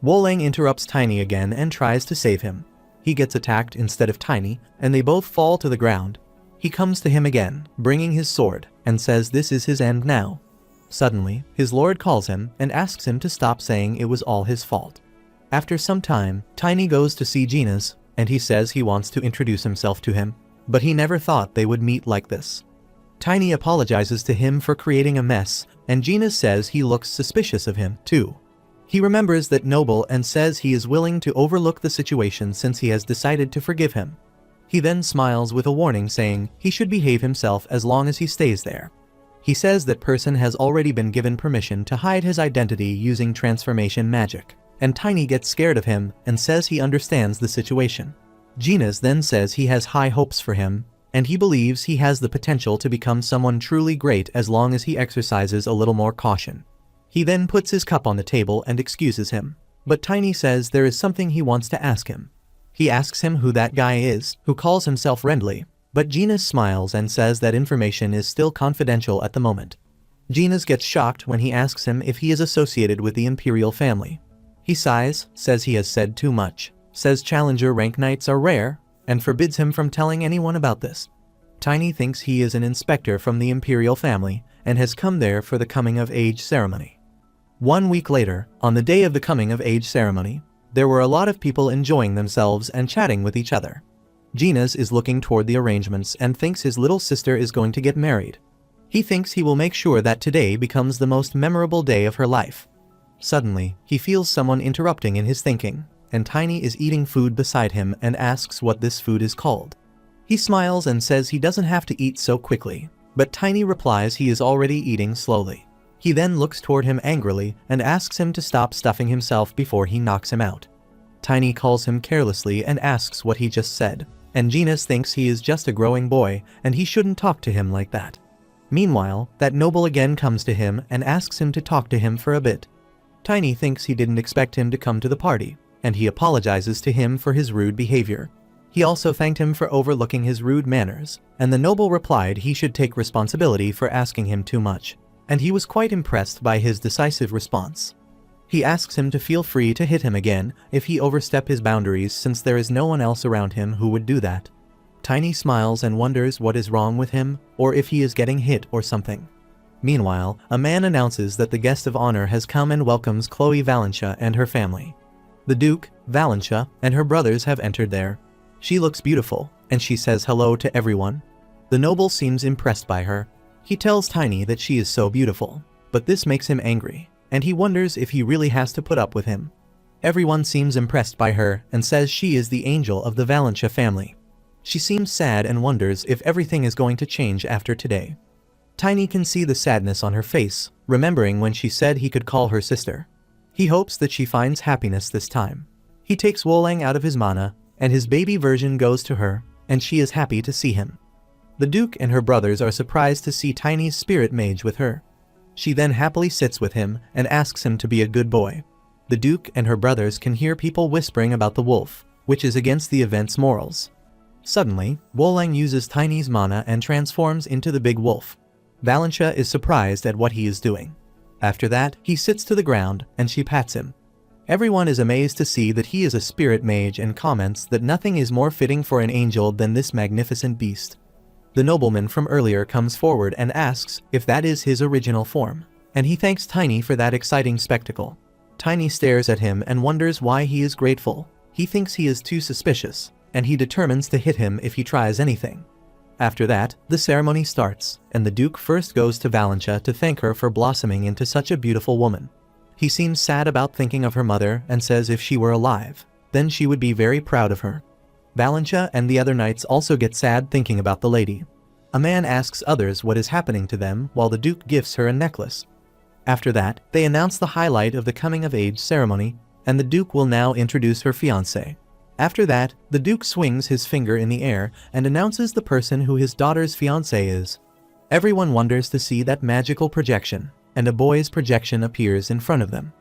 Wolang interrupts Tiny again and tries to save him. He gets attacked instead of Tiny, and they both fall to the ground. He comes to him again, bringing his sword, and says this is his end now. Suddenly, his lord calls him and asks him to stop saying it was all his fault. After some time, Tiny goes to see Genas, and he says he wants to introduce himself to him, but he never thought they would meet like this. Tiny apologizes to him for creating a mess, and Genas says he looks suspicious of him, too. He remembers that noble and says he is willing to overlook the situation since he has decided to forgive him. He then smiles with a warning saying he should behave himself as long as he stays there. He says that person has already been given permission to hide his identity using transformation magic, and Tiny gets scared of him and says he understands the situation. Genas then says he has high hopes for him, and he believes he has the potential to become someone truly great as long as he exercises a little more caution. He then puts his cup on the table and excuses him, but Tiny says there is something he wants to ask him. He asks him who that guy is, who calls himself Rendley, but Genas smiles and says that information is still confidential at the moment. Genas gets shocked when he asks him if he is associated with the Imperial family. He sighs, says he has said too much, says challenger rank knights are rare, and forbids him from telling anyone about this. Tiny thinks he is an inspector from the Imperial family and has come there for the coming-of-age ceremony. 1 week later, on the day of the coming-of-age ceremony, there were a lot of people enjoying themselves and chatting with each other. Genas is looking toward the arrangements and thinks his little sister is going to get married. He thinks he will make sure that today becomes the most memorable day of her life. Suddenly, he feels someone interrupting in his thinking, and Tiny is eating food beside him and asks what this food is called. He smiles and says he doesn't have to eat so quickly, but Tiny replies he is already eating slowly. He then looks toward him angrily and asks him to stop stuffing himself before he knocks him out. Tiny calls him carelessly and asks what he just said, and Genas thinks he is just a growing boy and he shouldn't talk to him like that. Meanwhile, that noble again comes to him and asks him to talk to him for a bit. Tiny thinks he didn't expect him to come to the party, and he apologizes to him for his rude behavior. He also thanked him for overlooking his rude manners, and the noble replied he should take responsibility for asking him too much, and he was quite impressed by his decisive response. He asks him to feel free to hit him again if he overstep his boundaries since there is no one else around him who would do that. Tiny smiles and wonders what is wrong with him, or if he is getting hit or something. Meanwhile, a man announces that the guest of honor has come and welcomes Khloe Valentia and her family. The Duke, Valentia, and her brothers have entered there. She looks beautiful, and she says hello to everyone. The noble seems impressed by her. He tells Tiny that she is so beautiful, but this makes him angry, and he wonders if he really has to put up with him. Everyone seems impressed by her and says she is the angel of the Valentia family. She seems sad and wonders if everything is going to change after today. Tiny can see the sadness on her face, remembering when she said he could call her sister. He hopes that she finds happiness this time. He takes Wolang out of his mana, and his baby version goes to her, and she is happy to see him. The Duke and her brothers are surprised to see Tiny's spirit mage with her. She then happily sits with him and asks him to be a good boy. The Duke and her brothers can hear people whispering about the wolf, which is against the event's morals. Suddenly, Wolang uses Tiny's mana and transforms into the big wolf. Valentia is surprised at what he is doing. After that, he sits to the ground and she pats him. Everyone is amazed to see that he is a spirit mage and comments that nothing is more fitting for an angel than this magnificent beast. The nobleman from earlier comes forward and asks if that is his original form, and he thanks Tiny for that exciting spectacle. Tiny stares at him and wonders why he is grateful. He thinks he is too suspicious, and he determines to hit him if he tries anything. After that, the ceremony starts, and the Duke first goes to Valentia to thank her for blossoming into such a beautiful woman. He seems sad about thinking of her mother and says if she were alive, then she would be very proud of her. Valentia and the other knights also get sad thinking about the lady. A man asks others what is happening to them while the Duke gifts her a necklace. After that, they announce the highlight of the coming-of-age ceremony, and the Duke will now introduce her fiancé. After that, the Duke swings his finger in the air and announces the person who his daughter's fiancé is. Everyone wonders to see that magical projection, and a boy's projection appears in front of them.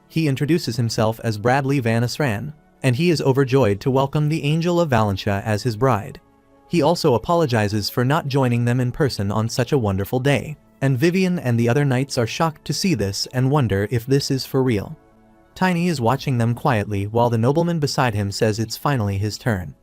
He introduces himself as Bradley Van Asran, and he is overjoyed to welcome the Angel of Valentia as his bride. He also apologizes for not joining them in person on such a wonderful day, and Vivian and the other knights are shocked to see this and wonder if this is for real. Tiny is watching them quietly while the nobleman beside him says it's finally his turn.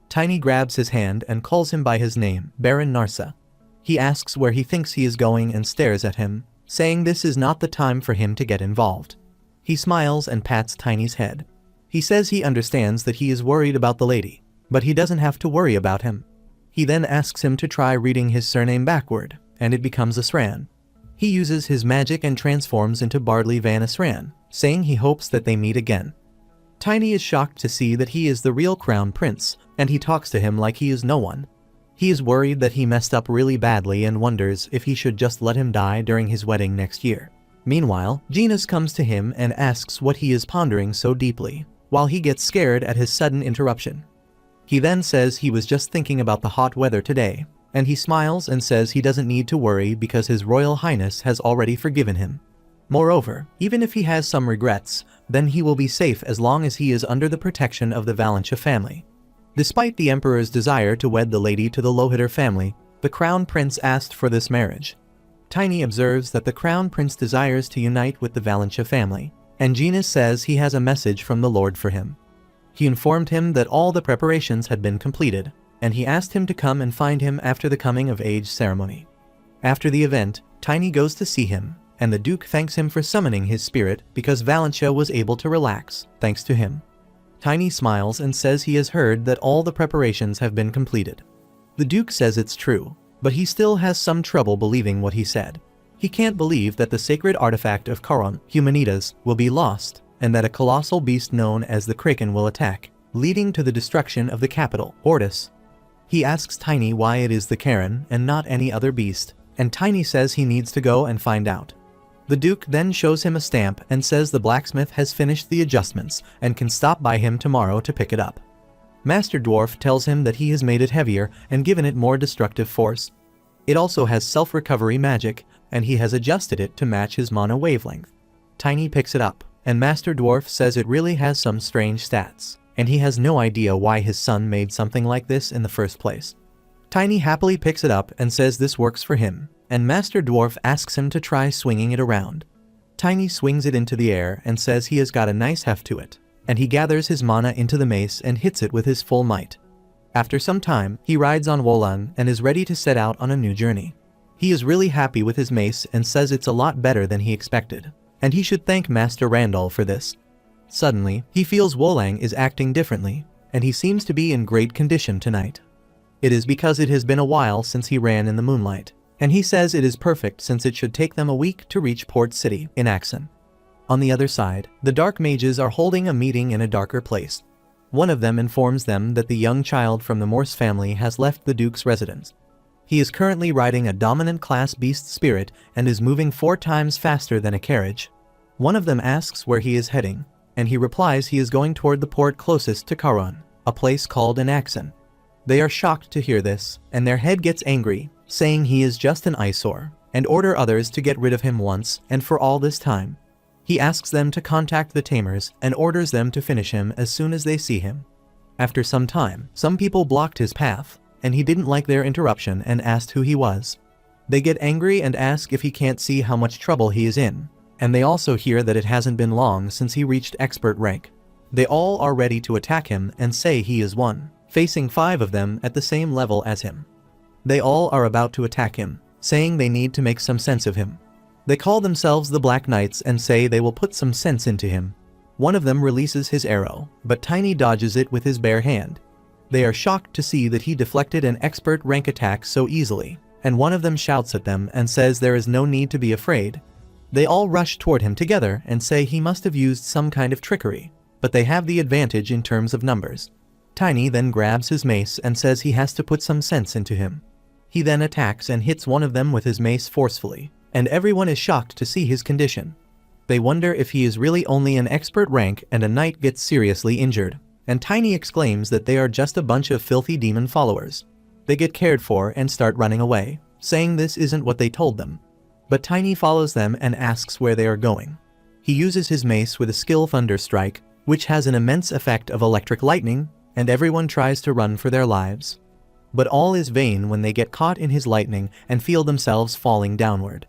Tiny grabs his hand and calls him by his name, Baron Narsa. He asks where he thinks he is going and stares at him, saying this is not the time for him to get involved. He smiles and pats Tiny's head. He says he understands that he is worried about the lady, but he doesn't have to worry about him. He then asks him to try reading his surname backward, and it becomes Asran. He uses his magic and transforms into Bardley Van Asran, saying he hopes that they meet again. Tiny is shocked to see that he is the real crown prince, and he talks to him like he is no one. He is worried that he messed up really badly and wonders if he should just let him die during his wedding next year. Meanwhile, Genus comes to him and asks what he is pondering so deeply, while he gets scared at his sudden interruption. He then says he was just thinking about the hot weather today, and he smiles and says he doesn't need to worry because His Royal Highness has already forgiven him. Moreover, even if he has some regrets, then he will be safe as long as he is under the protection of the Valentia family. Despite the Emperor's desire to wed the lady to the Lohiter family, the Crown Prince asked for this marriage. Tiny observes that the Crown Prince desires to unite with the Valentia family, and Genus says he has a message from the Lord for him. He informed him that all the preparations had been completed, and he asked him to come and find him after the coming-of-age ceremony. After the event, Tiny goes to see him, and the Duke thanks him for summoning his spirit because Valentia was able to relax, thanks to him. Tiny smiles and says he has heard that all the preparations have been completed. The Duke says it's true, but he still has some trouble believing what he said. He can't believe that the sacred artifact of Charon, Humanitas, will be lost, and that a colossal beast known as the Kraken will attack, leading to the destruction of the capital, Ortis. He asks Tiny why it is the Karen and not any other beast, and Tiny says he needs to go and find out. The Duke then shows him a stamp and says the blacksmith has finished the adjustments and can stop by him tomorrow to pick it up. Master Dwarf tells him that he has made it heavier and given it more destructive force. It also has self-recovery magic, and he has adjusted it to match his mana wavelength. Tiny picks it up, and Master Dwarf says it really has some strange stats, and he has no idea why his son made something like this in the first place. Tiny happily picks it up and says this works for him, and Master Dwarf asks him to try swinging it around. Tiny swings it into the air and says he has got a nice heft to it, and he gathers his mana into the mace and hits it with his full might. After some time, he rides on Wolan and is ready to set out on a new journey. He is really happy with his mace and says it's a lot better than he expected, and he should thank Master Randall for this. Suddenly, he feels Wolang is acting differently, and he seems to be in great condition tonight. It is because it has been a while since he ran in the moonlight, and he says it is perfect since it should take them a week to reach Port City in Axon. On the other side, the Dark Mages are holding a meeting in a darker place. One of them informs them that the young child from the Morse family has left the Duke's residence. He is currently riding a dominant class beast spirit and is moving 4 times faster than a carriage. One of them asks where he is heading, and he replies he is going toward the port closest to Charon, a place called Anaxon. They are shocked to hear this, and their head gets angry, saying he is just an eyesore, and order others to get rid of him once and for all this time. He asks them to contact the tamers and orders them to finish him as soon as they see him. After some time, some people blocked his path, and he didn't like their interruption and asked who he was. They get angry and ask if he can't see how much trouble he is in, and they also hear that it hasn't been long since he reached expert rank. They all are ready to attack him and say he is one, facing 5 of them at the same level as him. They all are about to attack him, saying they need to make some sense of him. They call themselves the Black Knights and say they will put some sense into him. One of them releases his arrow, but Tiny dodges it with his bare hand. They are shocked to see that he deflected an expert rank attack so easily, and one of them shouts at them and says there is no need to be afraid. They all rush toward him together and say he must have used some kind of trickery, but they have the advantage in terms of numbers. Tiny then grabs his mace and says he has to put some sense into him. He then attacks and hits one of them with his mace forcefully, and everyone is shocked to see his condition. They wonder if he is really only an expert rank and a knight gets seriously injured, and Tiny exclaims that they are just a bunch of filthy demon followers. They get cared for and start running away, saying this isn't what they told them. But Tiny follows them and asks where they are going. He uses his mace with a skill Thunder Strike, which has an immense effect of electric lightning, and everyone tries to run for their lives. But all is vain when they get caught in his lightning and feel themselves falling downward.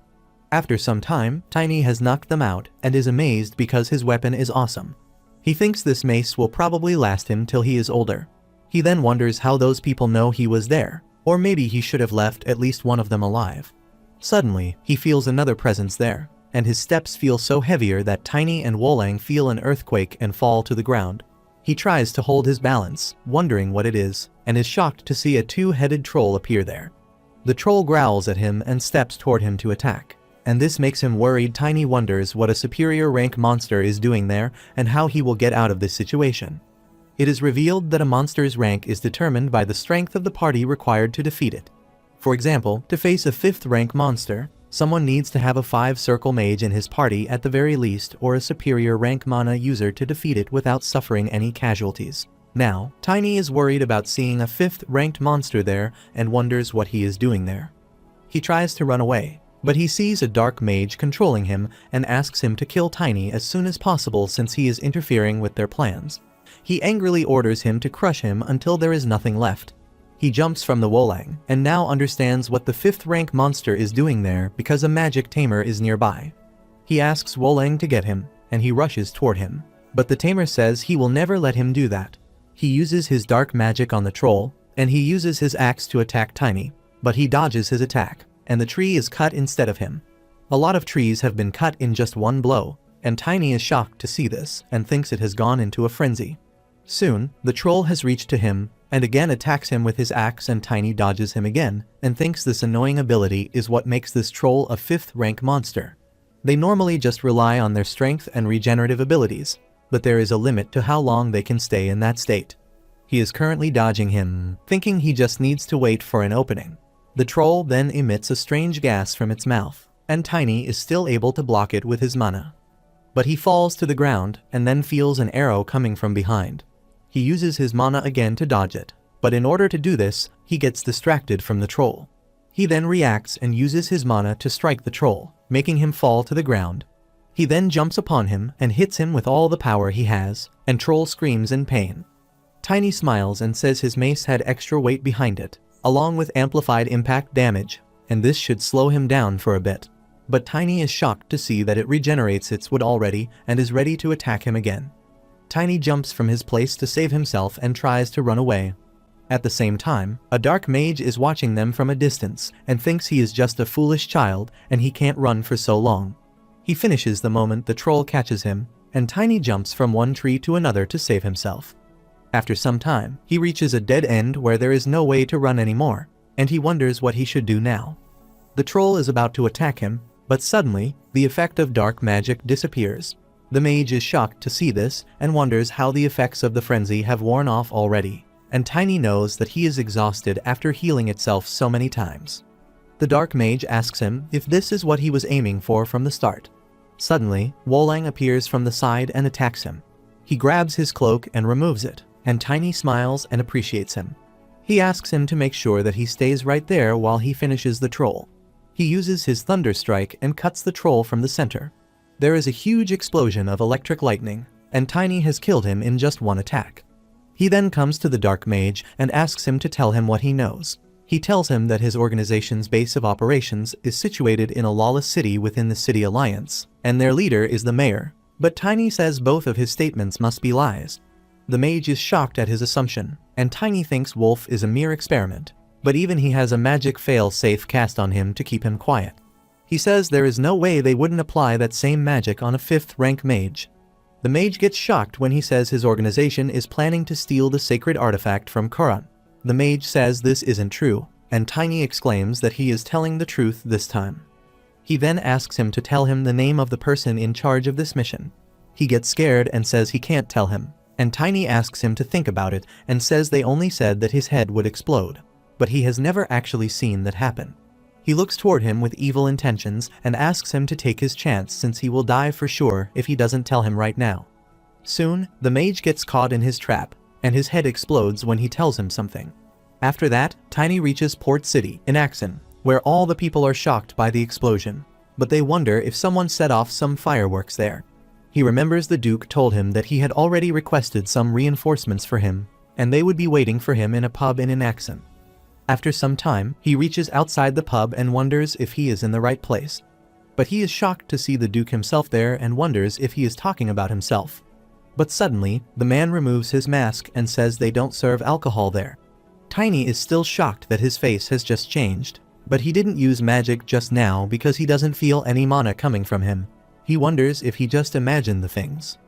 After some time, Tiny has knocked them out and is amazed because his weapon is awesome. He thinks this mace will probably last him till he is older. He then wonders how those people know he was there, or maybe he should have left at least one of them alive. Suddenly, he feels another presence there, and his steps feel so heavier that Tiny and Wolang feel an earthquake and fall to the ground. He tries to hold his balance, wondering what it is, and is shocked to see a 2-headed troll appear there. The troll growls at him and steps toward him to attack, and this makes him worried. Tiny wonders what a superior rank monster is doing there and how he will get out of this situation. It is revealed that a monster's rank is determined by the strength of the party required to defeat it. For example, to face a 5th rank monster, someone needs to have a 5-circle mage in his party at the very least, or a superior rank mana user to defeat it without suffering any casualties. Now, Tiny is worried about seeing a 5th ranked monster there and wonders what he is doing there. He tries to run away, but he sees a dark mage controlling him and asks him to kill Tiny as soon as possible since he is interfering with their plans. He angrily orders him to crush him until there is nothing left. He jumps from the Wolang and now understands what the 5th rank monster is doing there because a magic tamer is nearby. He asks Wolang to get him, and he rushes toward him, but the tamer says he will never let him do that. He uses his dark magic on the troll, and he uses his axe to attack Tiny, but he dodges his attack, and the tree is cut instead of him. A lot of trees have been cut in just one blow, and Tiny is shocked to see this and thinks it has gone into a frenzy. Soon, the troll has reached to him and again attacks him with his axe, and Tiny dodges him again and thinks this annoying ability is what makes this troll a 5th rank monster. They normally just rely on their strength and regenerative abilities, but there is a limit to how long they can stay in that state. He is currently dodging him, thinking he just needs to wait for an opening. The troll then emits a strange gas from its mouth, and Tiny is still able to block it with his mana. But he falls to the ground and then feels an arrow coming from behind. He uses his mana again to dodge it, but in order to do this, he gets distracted from the troll. He then reacts and uses his mana to strike the troll, making him fall to the ground. He then jumps upon him and hits him with all the power he has, and troll screams in pain. Tiny smiles and says his mace had extra weight behind it, along with amplified impact damage, and this should slow him down for a bit. But Tiny is shocked to see that it regenerates its wood already and is ready to attack him again. Tiny jumps from his place to save himself and tries to run away. At the same time, a dark mage is watching them from a distance and thinks he is just a foolish child and he can't run for so long. He finishes the moment the troll catches him, and Tiny jumps from one tree to another to save himself. After some time, he reaches a dead end where there is no way to run anymore, and he wonders what he should do now. The troll is about to attack him, but suddenly, the effect of dark magic disappears. The mage is shocked to see this and wonders how the effects of the frenzy have worn off already, and Tiny knows that he is exhausted after healing itself so many times. The dark mage asks him if this is what he was aiming for from the start. Suddenly, Wolang appears from the side and attacks him. He grabs his cloak and removes it, and Tiny smiles and appreciates him. He asks him to make sure that he stays right there while he finishes the troll. He uses his thunder strike and cuts the troll from the center. There is a huge explosion of electric lightning, and Tiny has killed him in just one attack. He then comes to the dark mage and asks him to tell him what he knows. He tells him that his organization's base of operations is situated in a lawless city within the City Alliance, and their leader is the mayor. But Tiny says both of his statements must be lies. The mage is shocked at his assumption, and Tiny thinks Wolf is a mere experiment, but even he has a magic fail-safe cast on him to keep him quiet. He says there is no way they wouldn't apply that same magic on a 5th rank mage. The mage gets shocked when he says his organization is planning to steal the sacred artifact from Coron. The mage says this isn't true, and Tiny exclaims that he is telling the truth this time. He then asks him to tell him the name of the person in charge of this mission. He gets scared and says he can't tell him, and Tiny asks him to think about it and says they only said that his head would explode, but he has never actually seen that happen. He looks toward him with evil intentions and asks him to take his chance since he will die for sure if he doesn't tell him right now. Soon, the mage gets caught in his trap, and his head explodes when he tells him something. After that, Tiny reaches Port City in Axon, where all the people are shocked by the explosion, but they wonder if someone set off some fireworks there. He remembers the Duke told him that he had already requested some reinforcements for him, and they would be waiting for him in a pub in Axon. After some time, he reaches outside the pub and wonders if he is in the right place. But he is shocked to see the Duke himself there and wonders if he is talking about himself. But suddenly, the man removes his mask and says they don't serve alcohol there. Tiny is still shocked that his face has just changed, but he didn't use magic just now because he doesn't feel any mana coming from him. He wonders if he just imagined the things.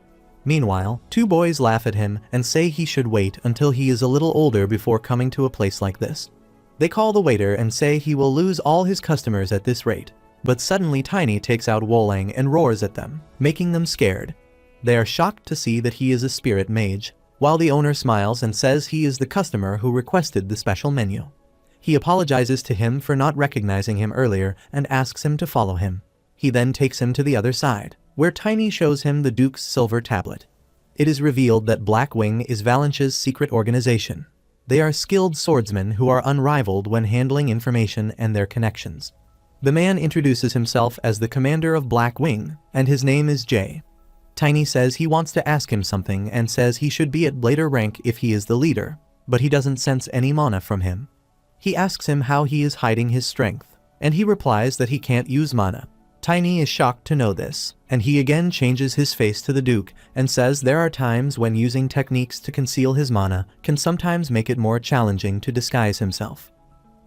Meanwhile, 2 boys laugh at him and say he should wait until he is a little older before coming to a place like this. They call the waiter and say he will lose all his customers at this rate, but suddenly Tiny takes out Wolang and roars at them, making them scared. They are shocked to see that he is a spirit mage, while the owner smiles and says he is the customer who requested the special menu. He apologizes to him for not recognizing him earlier and asks him to follow him. He then takes him to the other side, where Tiny shows him the Duke's silver tablet. It is revealed that Blackwing is Valentia's secret organization. They are skilled swordsmen who are unrivaled when handling information and their connections. The man introduces himself as the commander of Blackwing, and his name is Jay. Tiny says he wants to ask him something and says he should be at later rank if he is the leader, but he doesn't sense any mana from him. He asks him how he is hiding his strength, and he replies that he can't use mana. Tiny is shocked to know this, and he again changes his face to the Duke and says there are times when using techniques to conceal his mana can sometimes make it more challenging to disguise himself.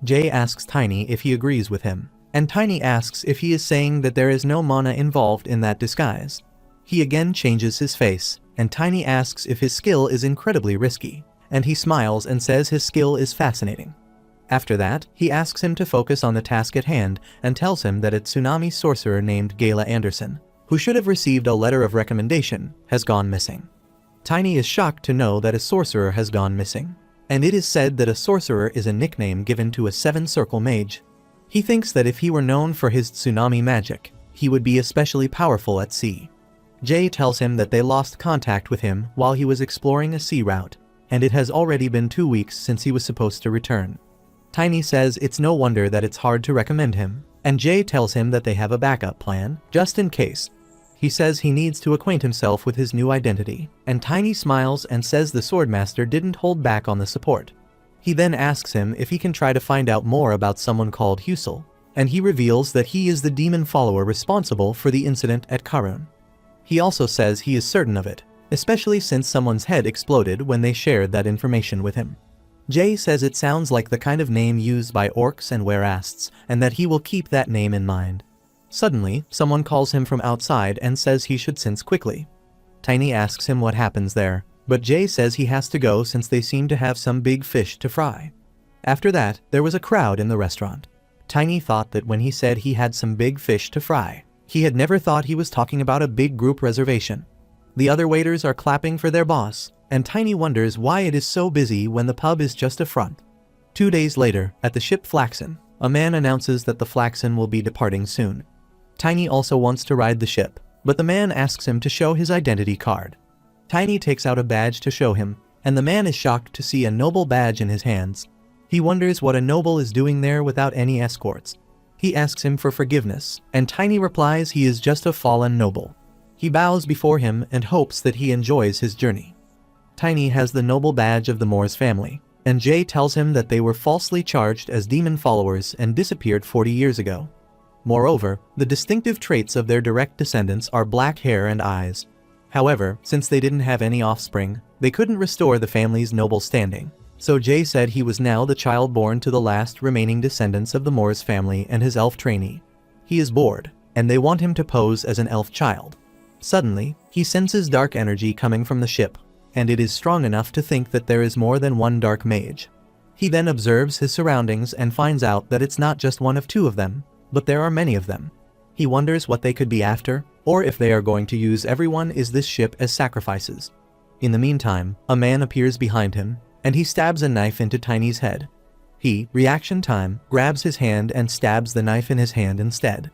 Jay asks Tiny if he agrees with him, and Tiny asks if he is saying that there is no mana involved in that disguise. He again changes his face, and Tiny asks if his skill is incredibly risky, and he smiles and says his skill is fascinating. After that, he asks him to focus on the task at hand and tells him that a tsunami sorcerer named Gayla Anderson, who should have received a letter of recommendation, has gone missing. Tiny is shocked to know that a sorcerer has gone missing, and it is said that a sorcerer is a nickname given to a 7-circle mage. He thinks that if he were known for his tsunami magic, he would be especially powerful at sea. Jay tells him that they lost contact with him while he was exploring a sea route, and it has already been 2 weeks since he was supposed to return. Tiny says it's no wonder that it's hard to recommend him, and Jay tells him that they have a backup plan, just in case. He says he needs to acquaint himself with his new identity, and Tiny smiles and says the Swordmaster didn't hold back on the support. He then asks him if he can try to find out more about someone called Husel, and he reveals that he is the demon follower responsible for the incident at Karun. He also says he is certain of it, especially since someone's head exploded when they shared that information with him. Jay says it sounds like the kind of name used by orcs and werasts, and that he will keep that name in mind. Suddenly, someone calls him from outside and says he should sense quickly. Tiny asks him what happens there, but Jay says he has to go since they seem to have some big fish to fry. After that, there was a crowd in the restaurant. Tiny thought that when he said he had some big fish to fry, he had never thought he was talking about a big group reservation. The other waiters are clapping for their boss, and Tiny wonders why it is so busy when the pub is just a front. 2 days later, at the ship Flaxen, a man announces that the Flaxen will be departing soon. Tiny also wants to ride the ship, but the man asks him to show his identity card. Tiny takes out a badge to show him, and the man is shocked to see a noble badge in his hands. He wonders what a noble is doing there without any escorts. He asks him for forgiveness, and Tiny replies he is just a fallen noble. He bows before him and hopes that he enjoys his journey. Tiny has the noble badge of the Moors family, and Jay tells him that they were falsely charged as demon followers and disappeared 40 years ago. Moreover, the distinctive traits of their direct descendants are black hair and eyes. However, since they didn't have any offspring, they couldn't restore the family's noble standing. So Jay said he was now the child born to the last remaining descendants of the Moors family and his elf trainee. He is bored, and they want him to pose as an elf child. Suddenly, he senses dark energy coming from the ship, and it is strong enough to think that there is more than one dark mage. He then observes his surroundings and finds out that it's not just one of two of them, but there are many of them. He wonders what they could be after, or if they are going to use everyone is this ship as sacrifices. In the meantime, a man appears behind him, and he stabs a knife into Tiny's head. He, reaction time, grabs his hand and stabs the knife in his hand instead.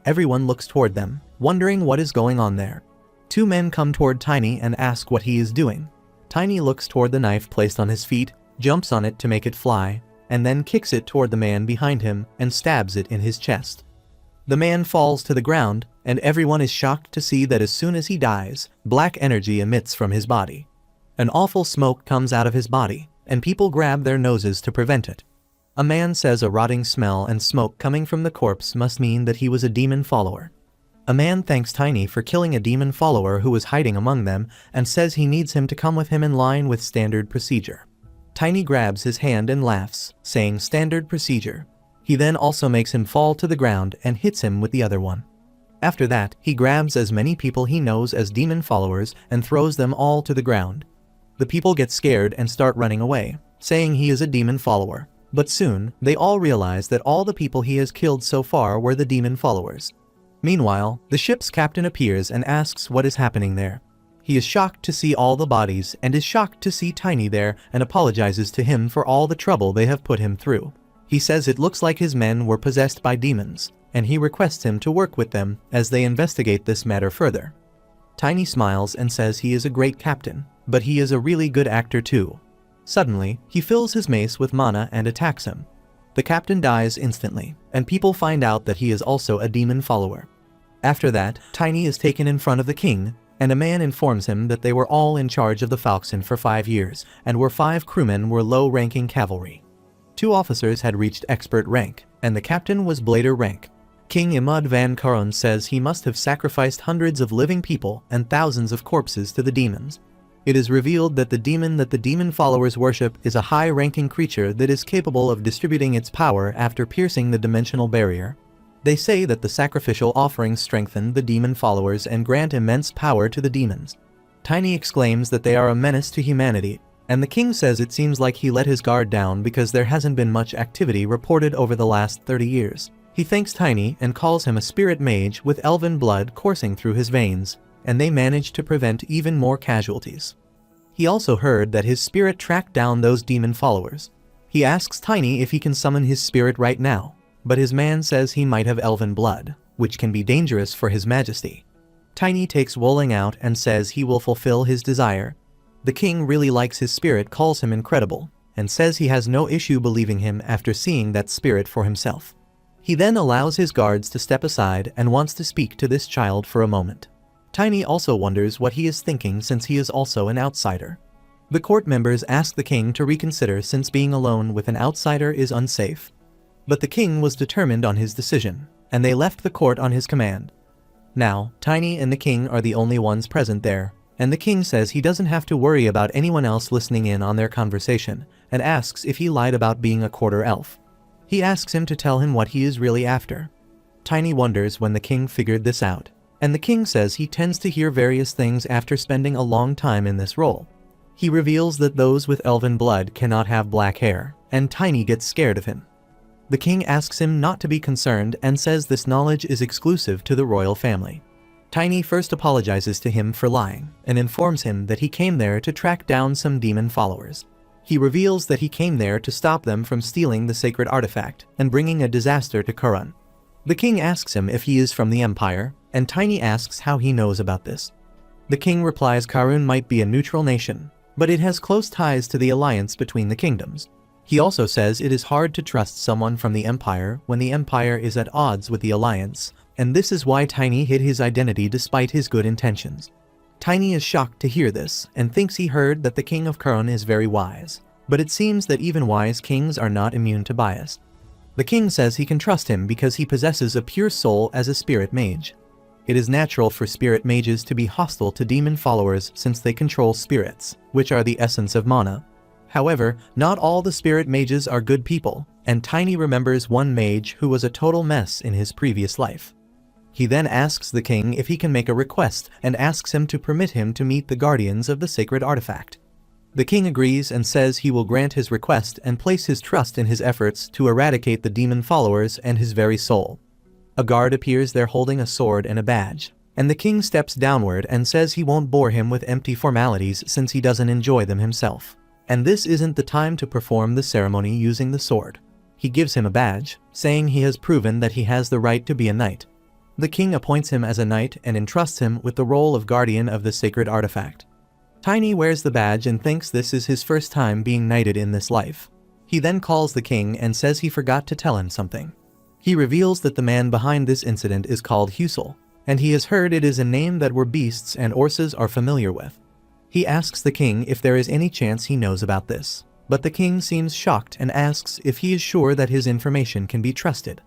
Everyone looks toward them, wondering what is going on there. Two men come toward Tiny and ask what he is doing. Tiny looks toward the knife placed on his feet, jumps on it to make it fly, and then kicks it toward the man behind him and stabs it in his chest. The man falls to the ground, and everyone is shocked to see that as soon as he dies, black energy emits from his body. An awful smoke comes out of his body, and people grab their noses to prevent it. A man says a rotting smell and smoke coming from the corpse must mean that he was a demon follower. A man thanks Tiny for killing a demon follower who was hiding among them and says he needs him to come with him in line with standard procedure. Tiny grabs his hand and laughs, saying standard procedure. He then also makes him fall to the ground and hits him with the other one. After that, he grabs as many people he knows as demon followers and throws them all to the ground. The people get scared and start running away, saying he is a demon follower. But soon, they all realize that all the people he has killed so far were the demon followers. Meanwhile, the ship's captain appears and asks what is happening there. He is shocked to see all the bodies and is shocked to see Tiny there and apologizes to him for all the trouble they have put him through. He says it looks like his men were possessed by demons, and he requests him to work with them as they investigate this matter further. Tiny smiles and says he is a great captain, but he is a really good actor too. Suddenly, he fills his mace with mana and attacks him. The captain dies instantly, and people find out that he is also a demon follower. After that, Tiny is taken in front of the king, and a man informs him that they were all in charge of the Falcon for 5 years, and 5 crewmen were low-ranking cavalry. 2 officers had reached expert rank, and the captain was blader rank. King Imad van Karon says he must have sacrificed hundreds of living people and thousands of corpses to the demons. It is revealed that the demon followers worship is a high-ranking creature that is capable of distributing its power after piercing the dimensional barrier. They say that the sacrificial offerings strengthen the demon followers and grant immense power to the demons. Tiny exclaims that they are a menace to humanity, and the king says it seems like he let his guard down because there hasn't been much activity reported over the last 30 years. He thanks Tiny and calls him a spirit mage with elven blood coursing through his veins, and they manage to prevent even more casualties. He also heard that his spirit tracked down those demon followers. He asks Tiny if he can summon his spirit right now, but his man says he might have elven blood, which can be dangerous for his majesty. Tiny takes Wolling out and says he will fulfill his desire. The king really likes his spirit, calls him incredible, and says he has no issue believing him after seeing that spirit for himself. He then allows his guards to step aside and wants to speak to this child for a moment. Tiny also wonders what he is thinking since he is also an outsider. The court members ask the king to reconsider since being alone with an outsider is unsafe. But the king was determined on his decision, and they left the court on his command. Now, Tiny and the king are the only ones present there, and the king says he doesn't have to worry about anyone else listening in on their conversation, and asks if he lied about being a quarter elf. He asks him to tell him what he is really after. Tiny wonders when the king figured this out, and the king says he tends to hear various things after spending a long time in this role. He reveals that those with elven blood cannot have black hair, and Tiny gets scared of him. The king asks him not to be concerned and says this knowledge is exclusive to the royal family. Tiny first apologizes to him for lying and informs him that he came there to track down some demon followers. He reveals that he came there to stop them from stealing the sacred artifact and bringing a disaster to Kuran. The king asks him if he is from the Empire, and Tiny asks how he knows about this. The king replies Karun might be a neutral nation, but it has close ties to the alliance between the kingdoms. He also says it is hard to trust someone from the Empire when the Empire is at odds with the Alliance, and this is why Tiny hid his identity despite his good intentions. Tiny is shocked to hear this and thinks he heard that the King of Khloe is very wise, but it seems that even wise kings are not immune to bias. The king says he can trust him because he possesses a pure soul as a spirit mage. It is natural for spirit mages to be hostile to demon followers since they control spirits, which are the essence of mana. However, not all the spirit mages are good people, and Tiny remembers one mage who was a total mess in his previous life. He then asks the king if he can make a request and asks him to permit him to meet the guardians of the sacred artifact. The king agrees and says he will grant his request and place his trust in his efforts to eradicate the demon followers and his very soul. A guard appears there holding a sword and a badge, and the king steps downward and says he won't bore him with empty formalities since he doesn't enjoy them himself. And this isn't the time to perform the ceremony using the sword. He gives him a badge, saying he has proven that he has the right to be a knight. The king appoints him as a knight and entrusts him with the role of guardian of the sacred artifact. Tiny wears the badge and thinks this is his first time being knighted in this life. He then calls the king and says he forgot to tell him something. He reveals that the man behind this incident is called Rehearsal, and he has heard it is a name that beasts and horses are familiar with. He asks the king if there is any chance he knows about this, but the king seems shocked and asks if he is sure that his information can be trusted.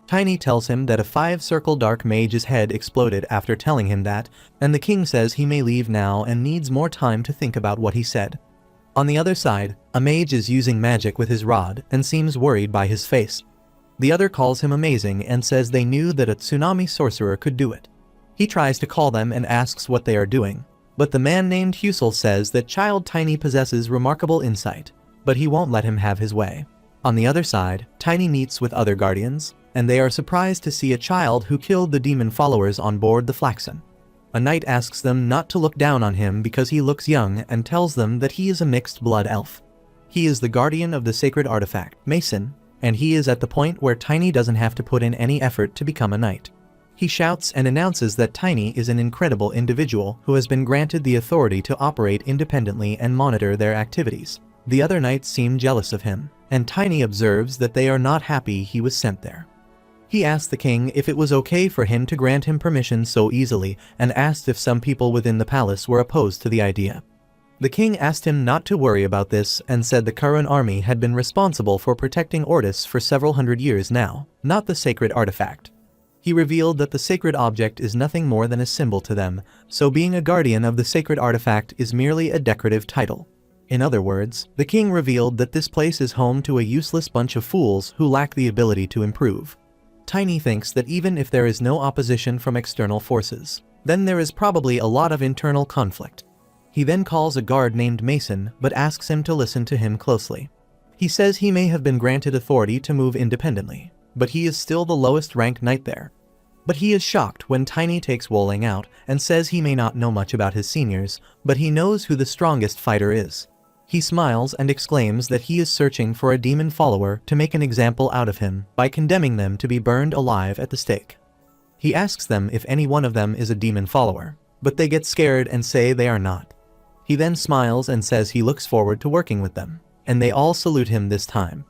Tiny tells him that a 5-circle dark mage's head exploded after telling him that, and the king says he may leave now and needs more time to think about what he said. On the other side, a mage is using magic with his rod and seems worried by his face. The other calls him amazing and says they knew that a tsunami sorcerer could do it. He tries to call them and asks what they are doing, but the man named Rehearsal says that child Tiny possesses remarkable insight, but he won't let him have his way. On the other side, Tiny meets with other guardians, and they are surprised to see a child who killed the demon followers on board the Flaxen. A knight asks them not to look down on him because he looks young and tells them that he is a mixed blood elf. He is the guardian of the sacred artifact, Mason, and he is at the point where Tiny doesn't have to put in any effort to become a knight. He shouts and announces that Tiny is an incredible individual who has been granted the authority to operate independently and monitor their activities. The other knights seem jealous of him, and Tiny observes that they are not happy he was sent there. He asked the king if it was okay for him to grant him permission so easily and asked if some people within the palace were opposed to the idea. The king asked him not to worry about this and said the Khloe army had been responsible for protecting Ortis for several hundred years now, not the sacred artifact. He revealed that the sacred object is nothing more than a symbol to them, so being a guardian of the sacred artifact is merely a decorative title. In other words, the king revealed that this place is home to a useless bunch of fools who lack the ability to improve. Tiny thinks that even if there is no opposition from external forces, then there is probably a lot of internal conflict. He then calls a guard named Mason but asks him to listen to him closely. He says he may have been granted authority to move independently, but he is still the lowest ranked knight there. But he is shocked when Tiny takes Wolling out and says he may not know much about his seniors, but he knows who the strongest fighter is. He smiles and exclaims that he is searching for a demon follower to make an example out of him by condemning them to be burned alive at the stake. He asks them if any one of them is a demon follower, but they get scared and say they are not. He then smiles and says he looks forward to working with them, and they all salute him this time.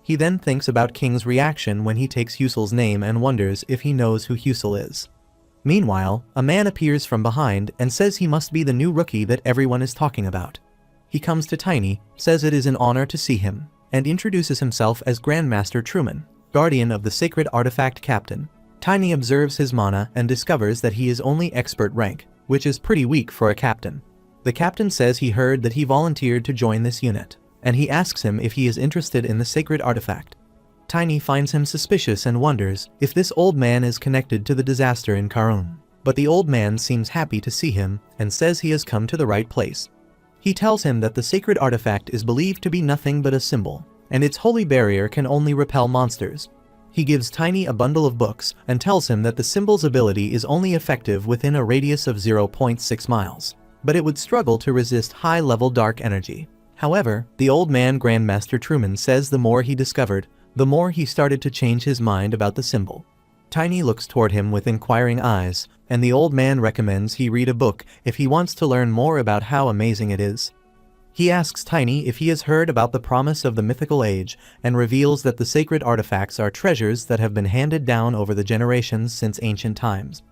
He then thinks about King's reaction when he takes Rehearsal's name and wonders if he knows who Rehearsal is. Meanwhile, a man appears from behind and says he must be the new rookie that everyone is talking about. He comes to Tiny, says it is an honor to see him, and introduces himself as Grandmaster Truman, guardian of the sacred artifact captain. Tiny observes his mana and discovers that he is only expert rank, which is pretty weak for a captain. The captain says he heard that he volunteered to join this unit, and he asks him if he is interested in the sacred artifact. Tiny finds him suspicious and wonders if this old man is connected to the disaster in Khloe. But the old man seems happy to see him and says he has come to the right place. He tells him that the sacred artifact is believed to be nothing but a symbol, and its holy barrier can only repel monsters. He gives Tiny a bundle of books and tells him that the symbol's ability is only effective within a radius of 0.6 miles, but it would struggle to resist high-level dark energy. However, the old man Grandmaster Truman says the more he discovered, the more he started to change his mind about the symbol. Tiny looks toward him with inquiring eyes, and the old man recommends he read a book if he wants to learn more about how amazing it is. He asks Tiny if he has heard about the promise of the mythical age and reveals that the sacred artifacts are treasures that have been handed down over the generations since ancient times.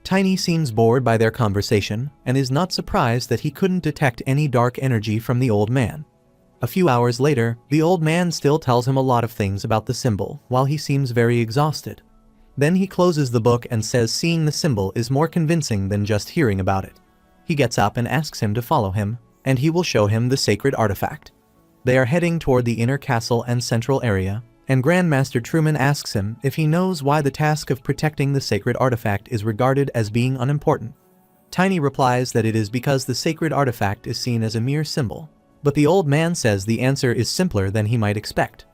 Tiny seems bored by their conversation and is not surprised that he couldn't detect any dark energy from the old man. A few hours later, the old man still tells him a lot of things about the symbol while he seems very exhausted. Then he closes the book and says seeing the symbol is more convincing than just hearing about it. He gets up and asks him to follow him, and he will show him the sacred artifact. They are heading toward the inner castle and central area, and Grandmaster Truman asks him if he knows why the task of protecting the sacred artifact is regarded as being unimportant. Tiny replies that it is because the sacred artifact is seen as a mere symbol, but the old man says the answer is simpler than he might expect.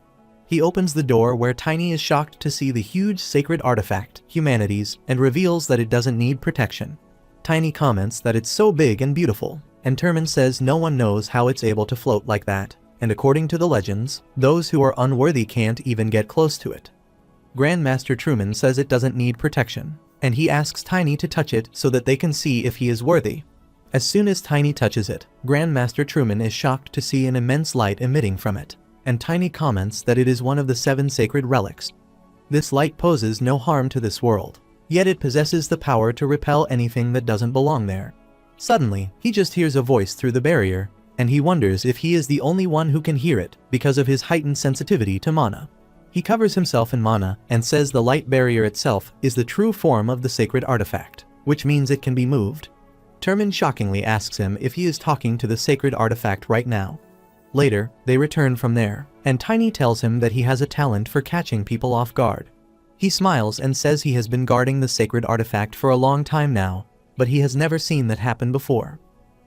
He opens the door where Tiny is shocked to see the huge sacred artifact, Humanities, and reveals that it doesn't need protection. Tiny comments that it's so big and beautiful, and Truman says no one knows how it's able to float like that, and according to the legends, those who are unworthy can't even get close to it. Grandmaster Truman says it doesn't need protection, and he asks Tiny to touch it so that they can see if he is worthy. As soon as Tiny touches it, Grandmaster Truman is shocked to see an immense light emitting from it, and Tiny comments that it is one of the 7 sacred relics. This light poses no harm to this world, yet it possesses the power to repel anything that doesn't belong there. Suddenly, he just hears a voice through the barrier, and he wonders if he is the only one who can hear it because of his heightened sensitivity to mana. He covers himself in mana and says the light barrier itself is the true form of the sacred artifact, which means it can be moved. Truman shockingly asks him if he is talking to the sacred artifact right now. Later, they return from there, and Tiny tells him that he has a talent for catching people off guard. He smiles and says he has been guarding the sacred artifact for a long time now, but he has never seen that happen before.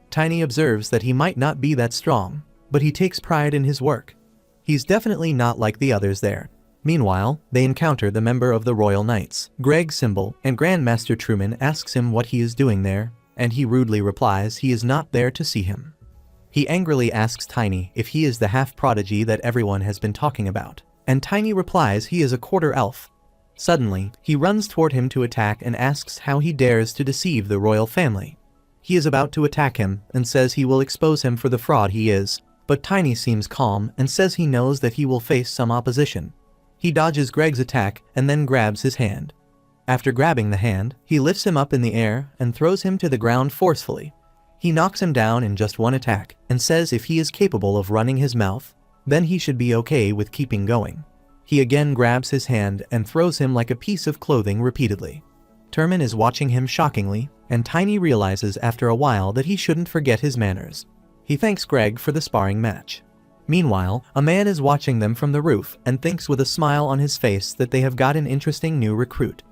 Tiny observes that he might not be that strong, but he takes pride in his work. He's definitely not like the others there. Meanwhile, they encounter the member of the Royal Knights, Greg Symbol, and Grandmaster Truman asks him what he is doing there, and he rudely replies he is not there to see him. He angrily asks Tiny if he is the half-prodigy that everyone has been talking about, and Tiny replies he is a quarter elf. Suddenly, he runs toward him to attack and asks how he dares to deceive the royal family. He is about to attack him and says he will expose him for the fraud he is, but Tiny seems calm and says he knows that he will face some opposition. He dodges Greg's attack and then grabs his hand. After grabbing the hand, he lifts him up in the air and throws him to the ground forcefully. He knocks him down in just one attack and says if he is capable of running his mouth, then he should be okay with keeping going. He again grabs his hand and throws him like a piece of clothing repeatedly. Truman is watching him shockingly, and Tiny realizes after a while that he shouldn't forget his manners. He thanks Greg for the sparring match. Meanwhile, a man is watching them from the roof and thinks with a smile on his face that they have got an interesting new recruit.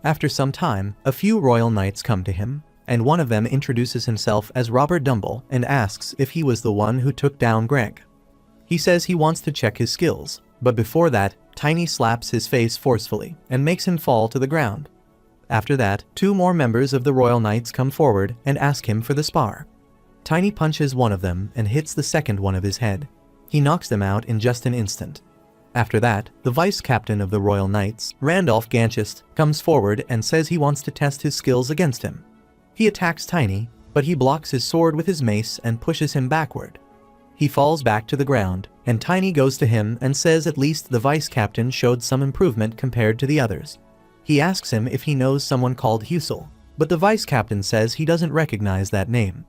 After some time, a few royal knights come to him, and one of them introduces himself as Robert Dumble and asks if he was the one who took down Greg. He says he wants to check his skills, but before that, Tiny slaps his face forcefully and makes him fall to the ground. After that, 2 more members of the Royal Knights come forward and ask him for the spar. Tiny punches one of them and hits the second one of his head. He knocks them out in just an instant. After that, the vice captain of the Royal Knights, Randolph Ganchist, comes forward and says he wants to test his skills against him. He attacks Tiny, but he blocks his sword with his mace and pushes him backward. He falls back to the ground, and Tiny goes to him and says at least the vice captain showed some improvement compared to the others. He asks him if he knows someone called Husel, but the vice captain says he doesn't recognize that name.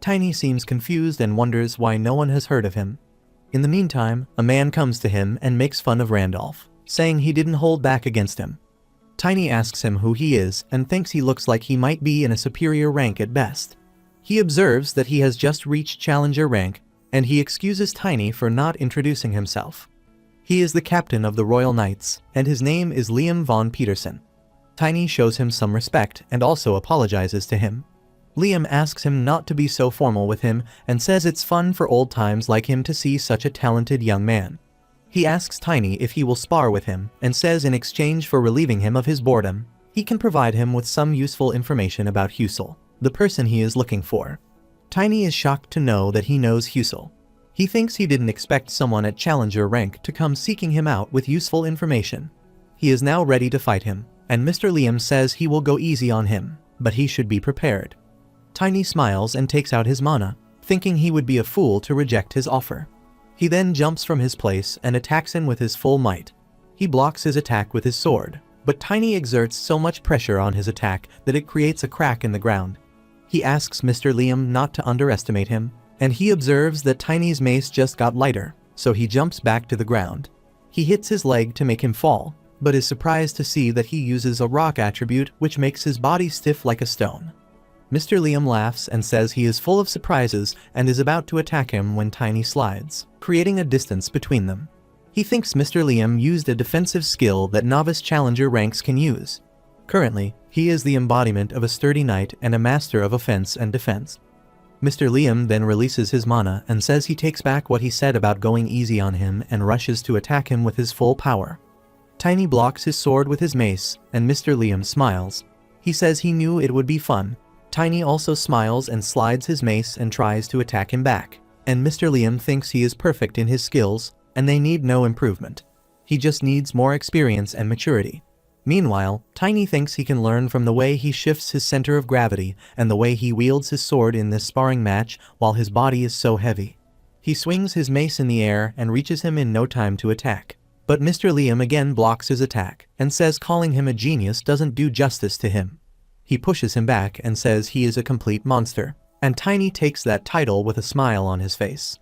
Tiny seems confused and wonders why no one has heard of him. In the meantime, a man comes to him and makes fun of Randolph, saying he didn't hold back against him. Tiny asks him who he is and thinks he looks like he might be in a superior rank at best. He observes that he has just reached challenger rank, and he excuses Tiny for not introducing himself. He is the captain of the Royal Knights, and his name is Liam von Peterson. Tiny shows him some respect and also apologizes to him. Liam asks him not to be so formal with him and says it's fun for old times like him to see such a talented young man. He asks Tiny if he will spar with him and says in exchange for relieving him of his boredom, he can provide him with some useful information about Husel, the person he is looking for. Tiny is shocked to know that he knows Husel. He thinks he didn't expect someone at challenger rank to come seeking him out with useful information. He is now ready to fight him, and Mr. Liam says he will go easy on him, but he should be prepared. Tiny smiles and takes out his mana, thinking he would be a fool to reject his offer. He then jumps from his place and attacks him with his full might. He blocks his attack with his sword, but Tiny exerts so much pressure on his attack that it creates a crack in the ground. He asks Mr. Liam not to underestimate him, and he observes that Tiny's mace just got lighter, so he jumps back to the ground. He hits his leg to make him fall, but is surprised to see that he uses a rock attribute which makes his body stiff like a stone. Mr. Liam laughs and says he is full of surprises and is about to attack him when Tiny slides, creating a distance between them. He thinks Mr. Liam used a defensive skill that novice challenger ranks can use. Currently, he is the embodiment of a sturdy knight and a master of offense and defense. Mr. Liam then releases his mana and says he takes back what he said about going easy on him and rushes to attack him with his full power. Tiny blocks his sword with his mace, and Mr. Liam smiles. He says he knew it would be fun. Tiny also smiles and slides his mace and tries to attack him back, and Mr. Liam thinks he is perfect in his skills, and they need no improvement. He just needs more experience and maturity. Meanwhile, Tiny thinks he can learn from the way he shifts his center of gravity and the way he wields his sword in this sparring match while his body is so heavy. He swings his mace in the air and reaches him in no time to attack. But Mr. Liam again blocks his attack and says calling him a genius doesn't do justice to him. He pushes him back and says he is a complete monster, and Tiny takes that title with a smile on his face.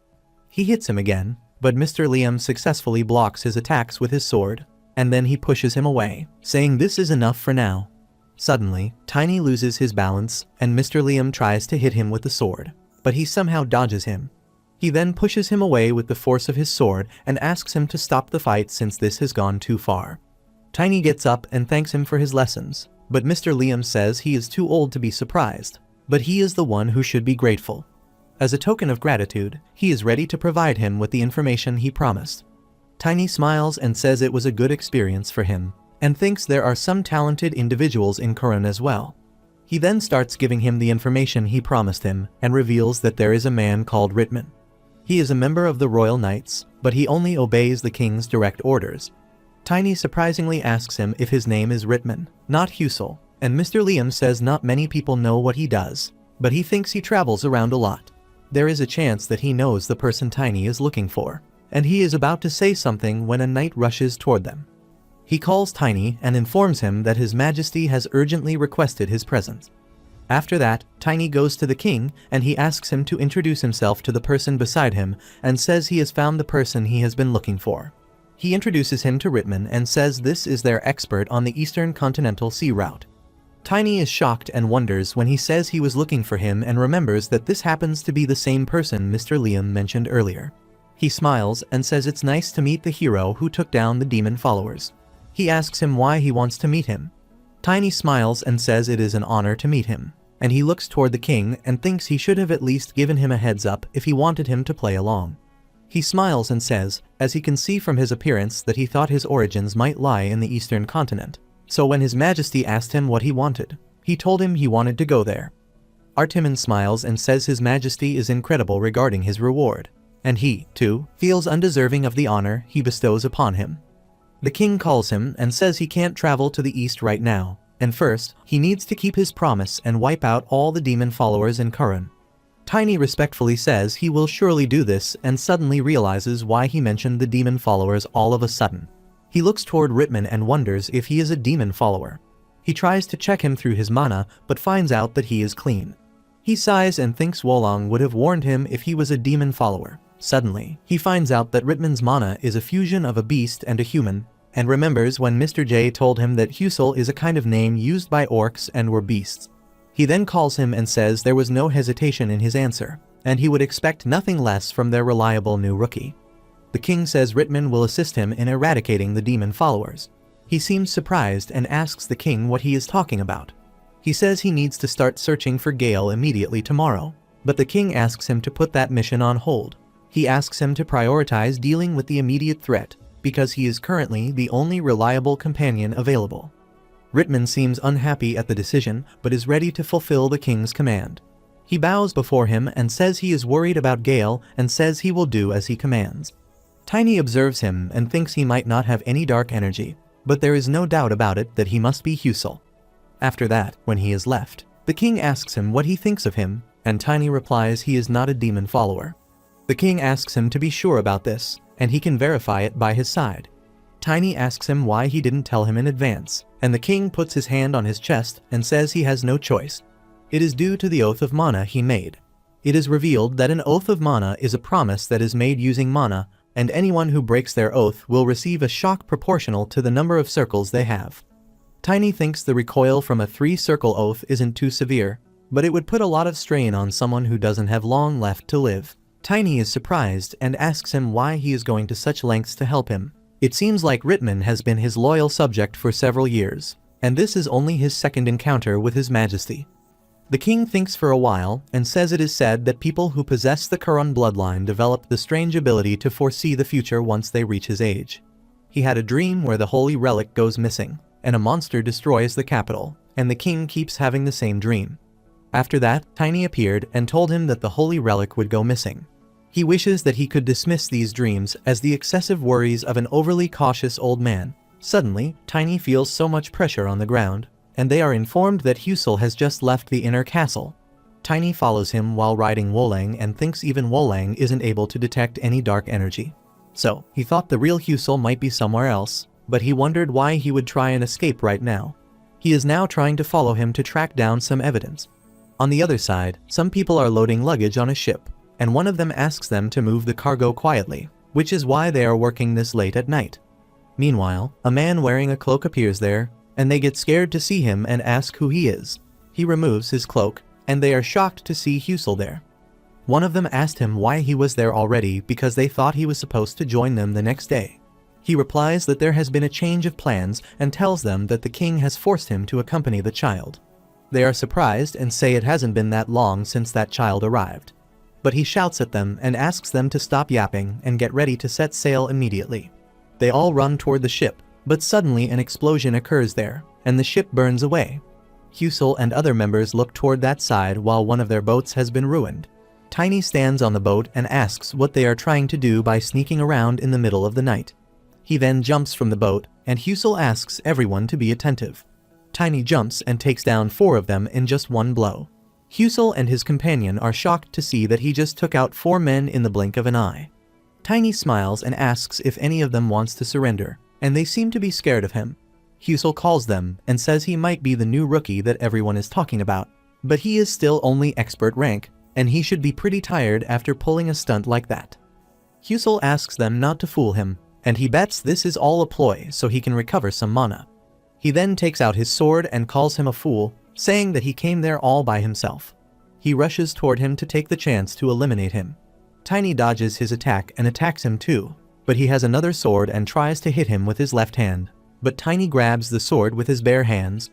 He hits him again, but Mr. Liam successfully blocks his attacks with his sword, and then he pushes him away, saying this is enough for now. Suddenly, Tiny loses his balance, and Mr. Liam tries to hit him with the sword, but he somehow dodges him. He then pushes him away with the force of his sword and asks him to stop the fight since this has gone too far. Tiny gets up and thanks him for his lessons, but Mr. Liam says he is too old to be surprised, but he is the one who should be grateful. As a token of gratitude, he is ready to provide him with the information he promised. Tiny smiles and says it was a good experience for him, and thinks there are some talented individuals in Coron as well. He then starts giving him the information he promised him and reveals that there is a man called Reborn. He is a member of the Royal Knights, but he only obeys the king's direct orders. Tiny surprisingly asks him if his name is Reborn, not Rehearsal, and Mr. Liam says not many people know what he does, but he thinks he travels around a lot. There is a chance that he knows the person Tiny is looking for, and he is about to say something when a knight rushes toward them. He calls Tiny and informs him that His Majesty has urgently requested his presence. After that, Tiny goes to the king and he asks him to introduce himself to the person beside him and says he has found the person he has been looking for. He introduces him to Reborn and says this is their expert on the Eastern Continental Sea route. Tiny is shocked and wonders when he says he was looking for him and remembers that this happens to be the same person Mr. Liam mentioned earlier. He smiles and says it's nice to meet the hero who took down the demon followers. He asks him why he wants to meet him. Tiny smiles and says it is an honor to meet him, and he looks toward the king and thinks he should have at least given him a heads up if he wanted him to play along. He smiles and says, as he can see from his appearance, that he thought his origins might lie in the Eastern continent. So when His Majesty asked him what he wanted, he told him he wanted to go there. Artimon smiles and says His Majesty is incredible regarding his reward, and he, too, feels undeserving of the honor he bestows upon him. The king calls him and says he can't travel to the east right now, and first, he needs to keep his promise and wipe out all the demon followers in Coron. Tiny respectfully says he will surely do this and suddenly realizes why he mentioned the demon followers all of a sudden. He looks toward Reborn and wonders if he is a demon follower. He tries to check him through his mana but finds out that he is clean. He sighs and thinks Wolong would have warned him if he was a demon follower. Suddenly, he finds out that Reborn's mana is a fusion of a beast and a human, and remembers when Mr. J told him that Rehearsal is a kind of name used by orcs and were beasts. He then calls him and says there was no hesitation in his answer, and he would expect nothing less from their reliable new rookie. The king says Reborn will assist him in eradicating the demon followers. He seems surprised and asks the king what he is talking about. He says he needs to start searching for Gale immediately tomorrow, but the king asks him to put that mission on hold. He asks him to prioritize dealing with the immediate threat, because he is currently the only reliable companion available. Reborn seems unhappy at the decision, but is ready to fulfill the king's command. He bows before him and says he is worried about Gale and says he will do as he commands. Tiny observes him and thinks he might not have any dark energy, but there is no doubt about it that he must be Rehearsal. After that, when he is left, the king asks him what he thinks of him, and Tiny replies he is not a demon follower. The king asks him to be sure about this, and he can verify it by his side. Tiny asks him why he didn't tell him in advance, and the king puts his hand on his chest and says he has no choice. It is due to the oath of mana he made. It is revealed that an oath of mana is a promise that is made using mana, and anyone who breaks their oath will receive a shock proportional to the number of circles they have. Tiny thinks the recoil from a 3-circle oath isn't too severe, but it would put a lot of strain on someone who doesn't have long left to live. Tiny is surprised and asks him why he is going to such lengths to help him. It seems like Ritman has been his loyal subject for several years, and this is only his second encounter with His Majesty. The king thinks for a while and says it is said that people who possess the Kuron bloodline develop the strange ability to foresee the future once they reach his age. He had a dream where the holy relic goes missing, and a monster destroys the capital, and the king keeps having the same dream. After that, Tiny appeared and told him that the holy relic would go missing. He wishes that he could dismiss these dreams as the excessive worries of an overly cautious old man. Suddenly, Tiny feels so much pressure on the ground, and they are informed that Husel has just left the inner castle. Tiny follows him while riding Wolang and thinks even Wolang isn't able to detect any dark energy. So, he thought the real Husel might be somewhere else, but he wondered why he would try and escape right now. He is now trying to follow him to track down some evidence. On the other side, some people are loading luggage on a ship, and one of them asks them to move the cargo quietly, which is why they are working this late at night. Meanwhile, a man wearing a cloak appears there, and they get scared to see him and ask who he is. He removes his cloak, and they are shocked to see Husel there. One of them asked him why he was there already because they thought he was supposed to join them the next day. He replies that there has been a change of plans and tells them that the king has forced him to accompany the child. They are surprised and say it hasn't been that long since that child arrived. But he shouts at them and asks them to stop yapping and get ready to set sail immediately. They all run toward the ship, but suddenly an explosion occurs there, and the ship burns away. Husel and other members look toward that side while one of their boats has been ruined. Tiny stands on the boat and asks what they are trying to do by sneaking around in the middle of the night. He then jumps from the boat, and Husel asks everyone to be attentive. Tiny jumps and takes down 4 of them in just one blow. Husel and his companion are shocked to see that he just took out 4 men in the blink of an eye. Tiny smiles and asks if any of them wants to surrender, and they seem to be scared of him. Husel calls them and says he might be the new rookie that everyone is talking about, but he is still only expert rank, and he should be pretty tired after pulling a stunt like that. Husel asks them not to fool him, and he bets this is all a ploy so he can recover some mana. He then takes out his sword and calls him a fool, saying that he came there all by himself. He rushes toward him to take the chance to eliminate him. Tiny dodges his attack and attacks him too, but he has another sword and tries to hit him with his left hand, but Tiny grabs the sword with his bare hands.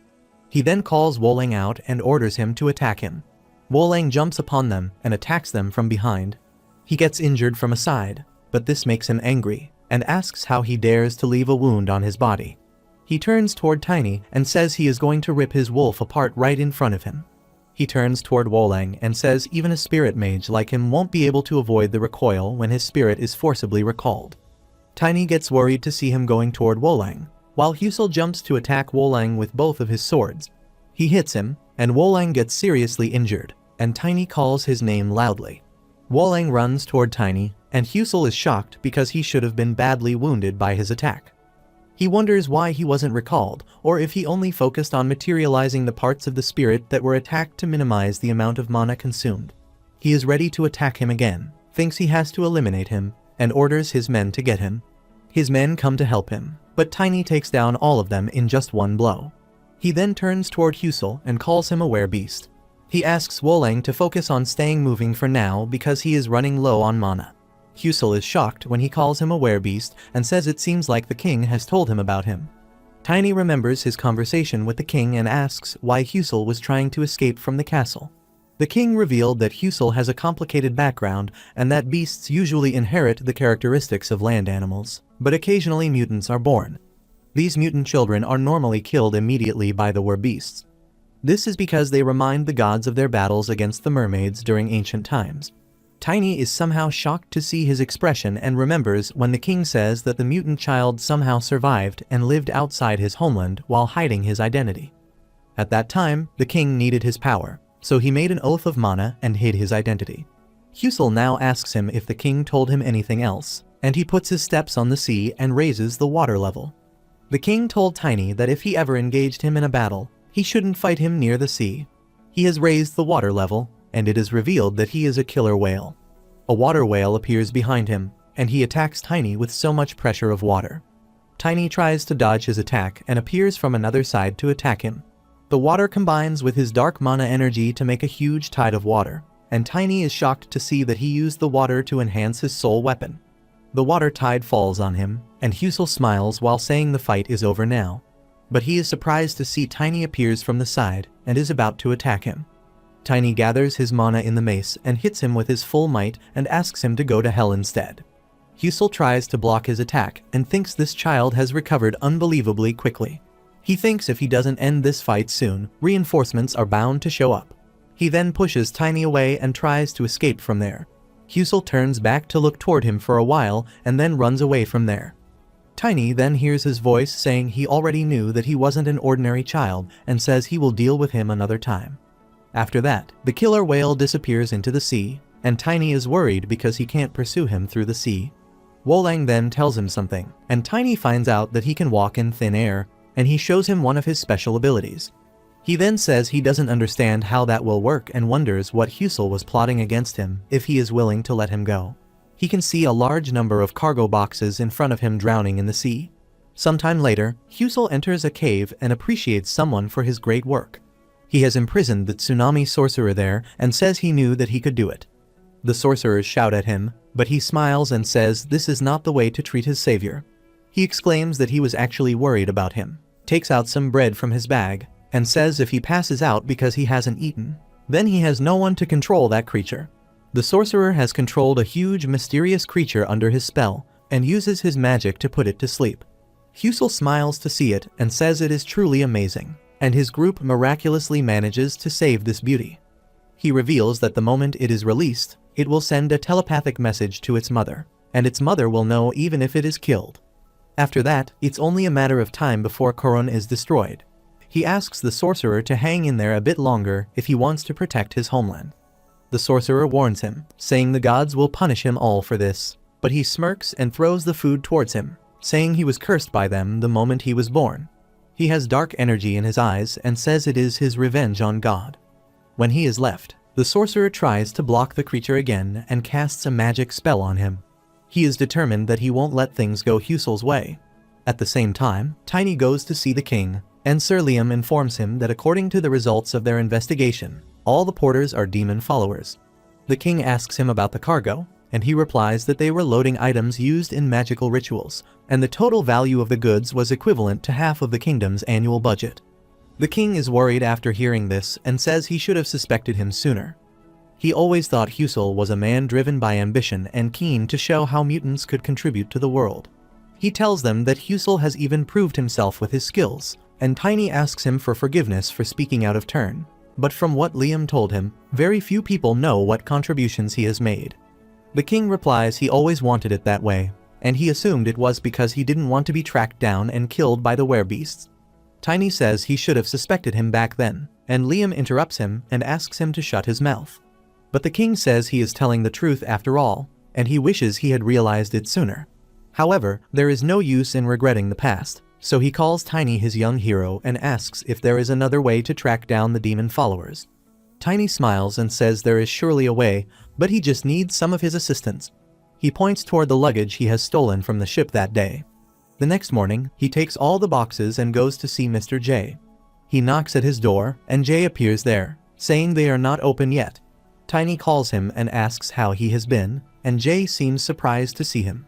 He then calls Wolang out and orders him to attack him. Wolang jumps upon them and attacks them from behind. He gets injured from a side, but this makes him angry, and asks how he dares to leave a wound on his body. He turns toward Tiny and says he is going to rip his wolf apart right in front of him. He turns toward Wolang and says even a spirit mage like him won't be able to avoid the recoil when his spirit is forcibly recalled. Tiny gets worried to see him going toward Wolang, while Husel jumps to attack Wolang with both of his swords. He hits him, and Wolang gets seriously injured, and Tiny calls his name loudly. Wolang runs toward Tiny, and Husel is shocked because he should have been badly wounded by his attack. He wonders why he wasn't recalled, or if he only focused on materializing the parts of the spirit that were attacked to minimize the amount of mana consumed. He is ready to attack him again, thinks he has to eliminate him, and orders his men to get him. His men come to help him, but Tiny takes down all of them in just one blow. He then turns toward Husel and calls him a werebeast. He asks Wolang to focus on staying moving for now because he is running low on mana. Husel is shocked when he calls him a werebeast and says it seems like the king has told him about him. Tiny remembers his conversation with the king and asks why Husel was trying to escape from the castle. The king revealed that Husel has a complicated background and that beasts usually inherit the characteristics of land animals, but occasionally mutants are born. These mutant children are normally killed immediately by the werebeasts. This is because they remind the gods of their battles against the mermaids during ancient times. Tiny is somehow shocked to see his expression and remembers when the king says that the mutant child somehow survived and lived outside his homeland while hiding his identity. At that time, the king needed his power, so he made an oath of mana and hid his identity. Husel now asks him if the king told him anything else, and he puts his steps on the sea and raises the water level. The king told Tiny that if he ever engaged him in a battle, he shouldn't fight him near the sea. He has raised the water level, and it is revealed that he is a killer whale. A water whale appears behind him, and he attacks Tiny with so much pressure of water. Tiny tries to dodge his attack and appears from another side to attack him. The water combines with his dark mana energy to make a huge tide of water, and Tiny is shocked to see that he used the water to enhance his soul weapon. The water tide falls on him, and Husel smiles while saying the fight is over now. But he is surprised to see Tiny appears from the side and is about to attack him. Tiny gathers his mana in the mace and hits him with his full might and asks him to go to hell instead. Husel tries to block his attack and thinks this child has recovered unbelievably quickly. He thinks if he doesn't end this fight soon, reinforcements are bound to show up. He then pushes Tiny away and tries to escape from there. Husel turns back to look toward him for a while and then runs away from there. Tiny then hears his voice saying he already knew that he wasn't an ordinary child and says he will deal with him another time. After that, the killer whale disappears into the sea, and Tiny is worried because he can't pursue him through the sea. Wolang then tells him something, and Tiny finds out that he can walk in thin air, and he shows him one of his special abilities. He then says he doesn't understand how that will work and wonders what Husel was plotting against him if he is willing to let him go. He can see a large number of cargo boxes in front of him drowning in the sea. Sometime later, Husel enters a cave and appreciates someone for his great work. He has imprisoned the tsunami sorcerer there and says he knew that he could do it. The sorcerers shout at him, but he smiles and says this is not the way to treat his savior. He exclaims that he was actually worried about him, takes out some bread from his bag, and says if he passes out because he hasn't eaten, then he has no one to control that creature. The sorcerer has controlled a huge mysterious creature under his spell, and uses his magic to put it to sleep. Husel smiles to see it and says it is truly amazing, and his group miraculously manages to save this beauty. He reveals that the moment it is released, it will send a telepathic message to its mother, and its mother will know even if it is killed. After that, it's only a matter of time before Coron is destroyed. He asks the sorcerer to hang in there a bit longer if he wants to protect his homeland. The sorcerer warns him, saying the gods will punish him all for this, but he smirks and throws the food towards him, saying he was cursed by them the moment he was born. He has dark energy in his eyes and says it is his revenge on God. When he is left, the sorcerer tries to block the creature again and casts a magic spell on him. He is determined that he won't let things go Husel's way. At the same time, Tiny goes to see the king, and Sir Liam informs him that according to the results of their investigation, all the porters are demon followers. The king asks him about the cargo, and he replies that they were loading items used in magical rituals, and the total value of the goods was equivalent to half of the kingdom's annual budget. The king is worried after hearing this and says he should have suspected him sooner. He always thought Husel was a man driven by ambition and keen to show how mutants could contribute to the world. He tells them that Husel has even proved himself with his skills, and Tiny asks him for forgiveness for speaking out of turn. But from what Liam told him, very few people know what contributions he has made. The king replies he always wanted it that way, and he assumed it was because he didn't want to be tracked down and killed by the werebeasts. Tiny says he should have suspected him back then, and Liam interrupts him and asks him to shut his mouth. But the king says he is telling the truth after all, and he wishes he had realized it sooner. However, there is no use in regretting the past, so he calls Tiny his young hero and asks if there is another way to track down the demon followers. Tiny smiles and says there is surely a way, but he just needs some of his assistance. He points toward the luggage he has stolen from the ship that day. The next morning, he takes all the boxes and goes to see Mr. J. He knocks at his door, and Jay appears there, saying they are not open yet. Tiny calls him and asks how he has been, and Jay seems surprised to see him.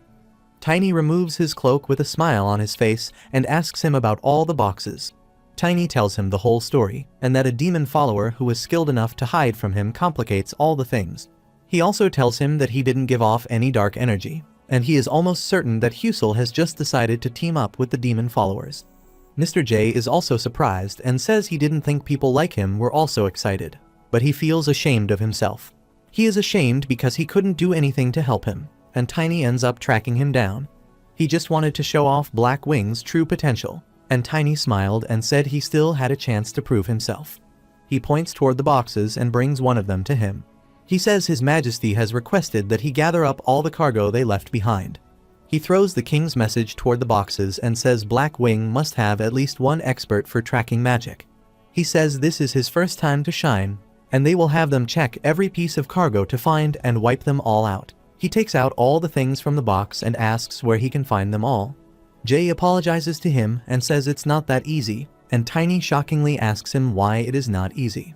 Tiny removes his cloak with a smile on his face and asks him about all the boxes. Tiny tells him the whole story, and that a demon follower who is skilled enough to hide from him complicates all the things. He also tells him that he didn't give off any dark energy, and he is almost certain that Husel has just decided to team up with the demon followers. Mr. J is also surprised and says he didn't think people like him were also excited, but he feels ashamed of himself. He is ashamed because he couldn't do anything to help him, and Tiny ends up tracking him down. He just wanted to show off Black Wing's true potential, and Tiny smiled and said he still had a chance to prove himself. He points toward the boxes and brings one of them to him. He says His Majesty has requested that he gather up all the cargo they left behind. He throws the king's message toward the boxes and says Black Wing must have at least one expert for tracking magic. He says this is his first time to shine, and they will have them check every piece of cargo to find and wipe them all out. He takes out all the things from the box and asks where he can find them all. Jay apologizes to him and says it's not that easy, and Tiny shockingly asks him why it is not easy.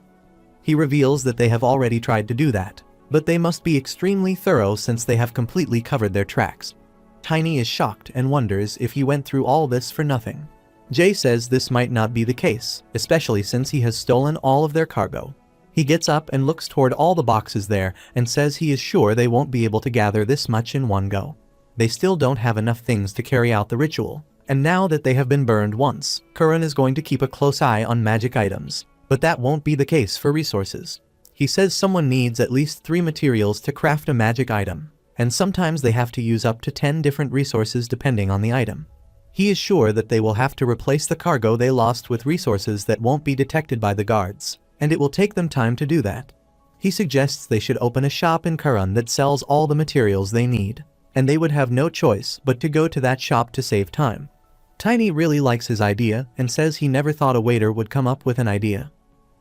He reveals that they have already tried to do that, but they must be extremely thorough since they have completely covered their tracks. Tiny is shocked and wonders if he went through all this for nothing. Jay says this might not be the case, especially since he has stolen all of their cargo. He gets up and looks toward all the boxes there and says he is sure they won't be able to gather this much in one go. They still don't have enough things to carry out the ritual, and now that they have been burned once, Curran is going to keep a close eye on magic items, but that won't be the case for resources. He says someone needs at least 3 materials to craft a magic item, and sometimes they have to use up to 10 different resources depending on the item. He is sure that they will have to replace the cargo they lost with resources that won't be detected by the guards, and it will take them time to do that. He suggests they should open a shop in Curran that sells all the materials they need, and they would have no choice but to go to that shop to save time. Tiny really likes his idea and says he never thought a waiter would come up with an idea.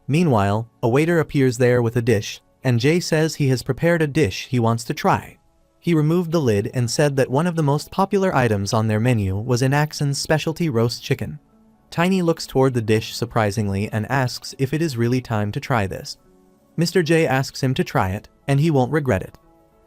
Meanwhile, a waiter appears there with a dish, and Jay says he has prepared a dish he wants to try. He removed the lid and said that one of the most popular items on their menu was Inaxon's specialty roast chicken. Tiny looks toward the dish surprisingly and asks if it is really time to try this. Mr. J asks him to try it, and he won't regret it.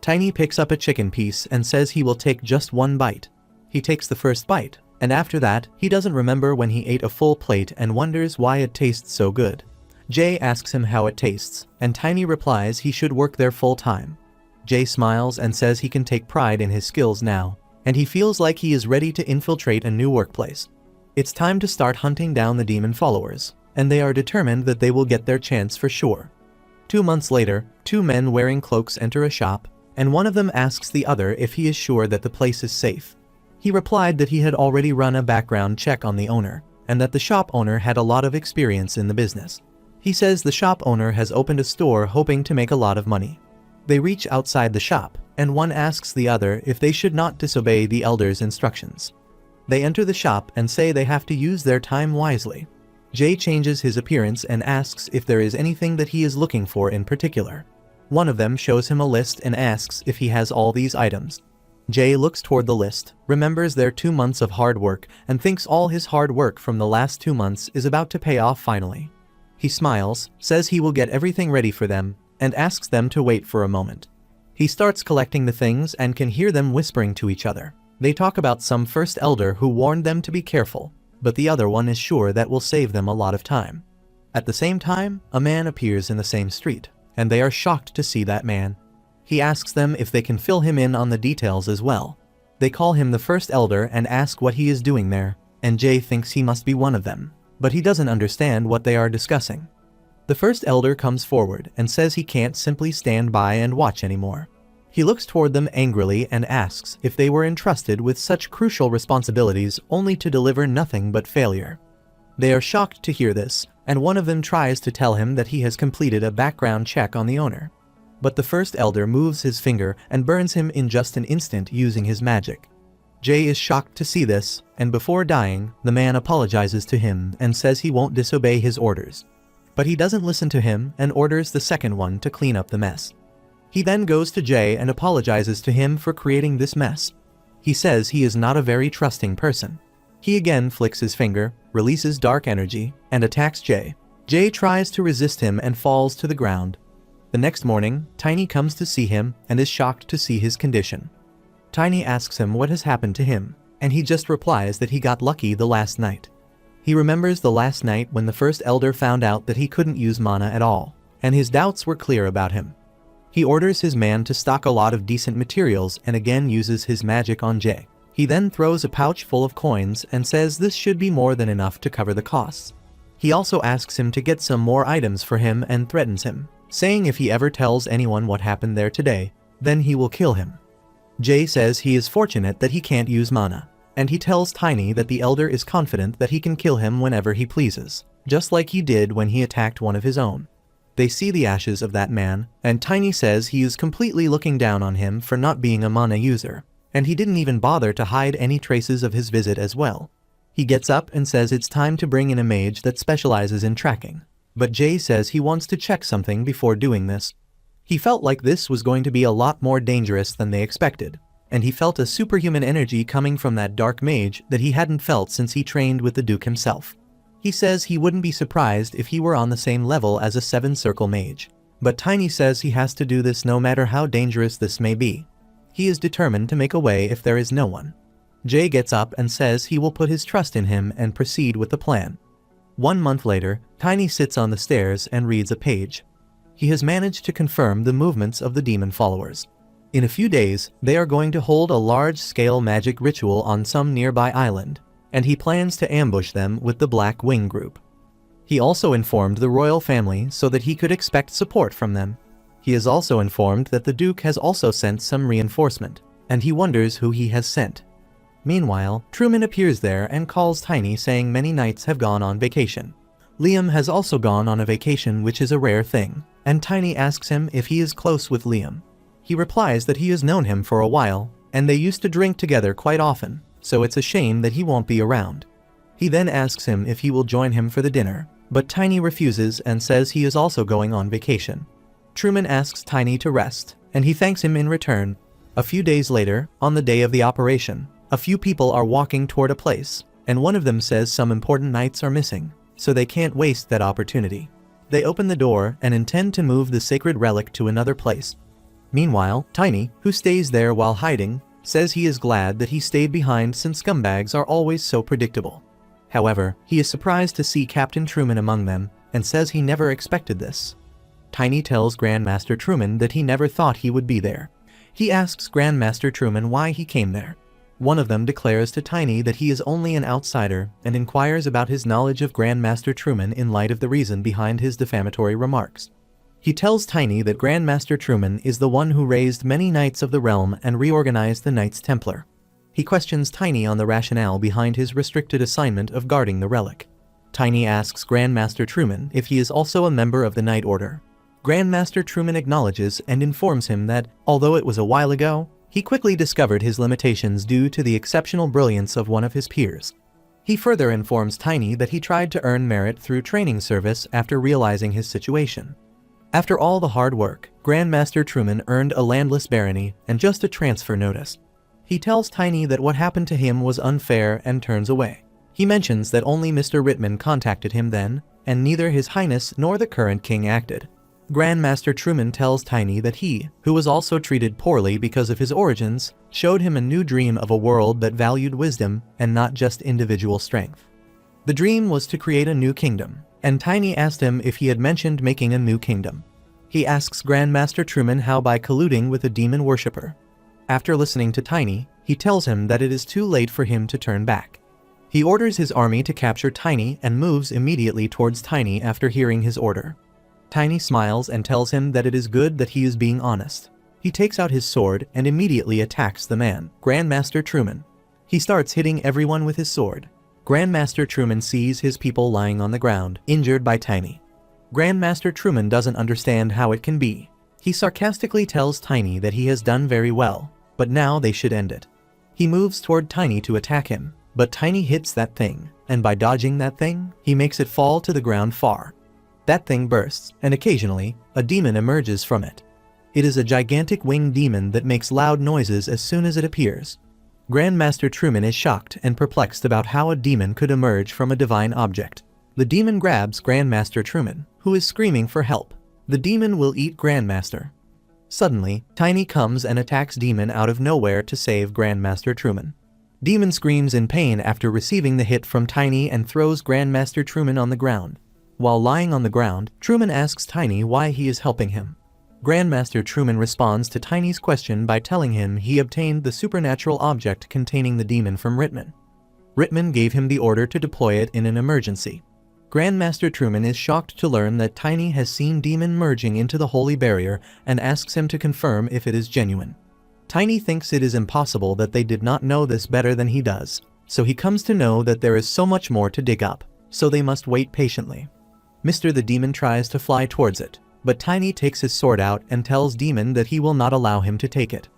Tiny picks up a chicken piece and says he will take just one bite. He takes the first bite, and after that, he doesn't remember when he ate a full plate and wonders why it tastes so good. Jay asks him how it tastes, and Tiny replies he should work there full time. Jay smiles and says he can take pride in his skills now, and he feels like he is ready to infiltrate a new workplace. It's time to start hunting down the demon followers, and they are determined that they will get their chance for sure. 2 months later, 2 men wearing cloaks enter a shop, and one of them asks the other if he is sure that the place is safe. He replied that he had already run a background check on the owner, and that the shop owner had a lot of experience in the business. He says the shop owner has opened a store hoping to make a lot of money. They reach outside the shop, and one asks the other if they should not disobey the elder's instructions. They enter the shop and say they have to use their time wisely. Jay changes his appearance and asks if there is anything that he is looking for in particular. One of them shows him a list and asks if he has all these items. Jay looks toward the list, remembers their 2 months of hard work, and thinks all his hard work from the last 2 months is about to pay off finally. He smiles, says he will get everything ready for them, and asks them to wait for a moment. He starts collecting the things and can hear them whispering to each other. They talk about some first elder who warned them to be careful, but the other one is sure that will save them a lot of time. At the same time, a man appears in the same street, and they are shocked to see that man. He asks them if they can fill him in on the details as well. They call him the first elder and ask what he is doing there, and Jay thinks he must be one of them, but he doesn't understand what they are discussing. The first elder comes forward and says he can't simply stand by and watch anymore. He looks toward them angrily and asks if they were entrusted with such crucial responsibilities only to deliver nothing but failure. They are shocked to hear this, and one of them tries to tell him that he has completed a background check on the owner. But the first elder moves his finger and burns him in just an instant using his magic. Jay is shocked to see this, and before dying, the man apologizes to him and says he won't disobey his orders. But he doesn't listen to him and orders the second one to clean up the mess. He then goes to Jay and apologizes to him for creating this mess. He says he is not a very trusting person. He again flicks his finger, releases dark energy, and attacks Jay. Jay tries to resist him and falls to the ground. The next morning, Tiny comes to see him and is shocked to see his condition. Tiny asks him what has happened to him, and he just replies that he got lucky the last night. He remembers the last night when the first elder found out that he couldn't use mana at all, and his doubts were clear about him. He orders his man to stock a lot of decent materials and again uses his magic on Jay. He then throws a pouch full of coins and says this should be more than enough to cover the costs. He also asks him to get some more items for him and threatens him, saying if he ever tells anyone what happened there today, then he will kill him. Jay says he is fortunate that he can't use mana, and he tells Tiny that the elder is confident that he can kill him whenever he pleases. just like he did when he attacked one of his own. They see the ashes of that man, and Tiny says he is completely looking down on him for not being a mana user, and he didn't even bother to hide any traces of his visit as well. He gets up and says it's time to bring in a mage that specializes in tracking, but Jay says he wants to check something before doing this. He felt like this was going to be a lot more dangerous than they expected, and he felt a superhuman energy coming from that dark mage that he hadn't felt since he trained with the Duke himself. He says he wouldn't be surprised if he were on the same level as a 7-circle mage, but Tiny says he has to do this no matter how dangerous this may be. He is determined to make a way if there is no one. Jay gets up and says he will put his trust in him and proceed with the plan. 1 month later, Tiny sits on the stairs and reads a page. He has managed to confirm the movements of the demon followers. In a few days, they are going to hold a large-scale magic ritual on some nearby island, and he plans to ambush them with the Black Wing group. He also informed the royal family so that he could expect support from them. He is also informed that the Duke has also sent some reinforcement, and he wonders who he has sent. Meanwhile, Truman appears there and calls Tiny, saying many knights have gone on vacation. Liam has also gone on a vacation, which is a rare thing, and Tiny asks him if he is close with Liam. He replies that he has known him for a while, and they used to drink together quite often, so it's a shame that he won't be around. He then asks him if he will join him for the dinner, but Tiny refuses and says he is also going on vacation. Truman asks Tiny to rest, and he thanks him in return. A few days later, on the day of the operation, a few people are walking toward a place, and one of them says some important knights are missing, so they can't waste that opportunity. They open the door and intend to move the sacred relic to another place. Meanwhile, Tiny, who stays there while hiding, says he is glad that he stayed behind since scumbags are always so predictable. However, he is surprised to see Captain Truman among them, and says he never expected this. Tiny tells Grandmaster Truman that he never thought he would be there. He asks Grandmaster Truman why he came there. One of them declares to Tiny that he is only an outsider and inquires about his knowledge of Grandmaster Truman in light of the reason behind his defamatory remarks. He tells Tiny that Grandmaster Truman is the one who raised many Knights of the Realm and reorganized the Knights Templar. He questions Tiny on the rationale behind his restricted assignment of guarding the relic. Tiny asks Grandmaster Truman if he is also a member of the Knight Order. Grandmaster Truman acknowledges and informs him that, although it was a while ago, he quickly discovered his limitations due to the exceptional brilliance of one of his peers. He further informs Tiny that he tried to earn merit through training service after realizing his situation. After all the hard work, Grandmaster Truman earned a landless barony and just a transfer notice. He tells Tiny that what happened to him was unfair and turns away. He mentions that only Mr. Rittman contacted him then, and neither His Highness nor the current king acted. Grandmaster Truman tells Tiny that he, who was also treated poorly because of his origins, showed him a new dream of a world that valued wisdom and not just individual strength. The dream was to create a new kingdom, and Tiny asked him if he had mentioned making a new kingdom. He asks Grandmaster Truman how by colluding with a demon worshipper. After listening to Tiny, he tells him that it is too late for him to turn back. He orders his army to capture Tiny and moves immediately towards Tiny after hearing his order. Tiny smiles and tells him that it is good that he is being honest. He takes out his sword and immediately attacks the man, Grandmaster Truman. He starts hitting everyone with his sword. Grandmaster Truman sees his people lying on the ground, injured by Tiny. Grandmaster Truman doesn't understand how it can be. He sarcastically tells Tiny that he has done very well, but now they should end it. He moves toward Tiny to attack him, but Tiny hits that thing, and by dodging that thing, he makes it fall to the ground far. That thing bursts, and occasionally, a demon emerges from it. It is a gigantic winged demon that makes loud noises as soon as it appears. Grandmaster Truman is shocked and perplexed about how a demon could emerge from a divine object. The demon grabs Grandmaster Truman, who is screaming for help. The demon will eat Grandmaster. Suddenly, Tiny comes and attacks Demon out of nowhere to save Grandmaster Truman. Demon screams in pain after receiving the hit from Tiny and throws Grandmaster Truman on the ground. While lying on the ground, Truman asks Tiny why he is helping him. Grandmaster Truman responds to Tiny's question by telling him he obtained the supernatural object containing the demon from Rittman. Rittman gave him the order to deploy it in an emergency. Grandmaster Truman is shocked to learn that Tiny has seen Demon merging into the Holy Barrier and asks him to confirm if it is genuine. Tiny thinks it is impossible that they did not know this better than he does, so he comes to know that there is so much more to dig up. so they must wait patiently. Mr. the Demon tries to fly towards it, but Tiny takes his sword out and tells Demon that he will not allow him to take it.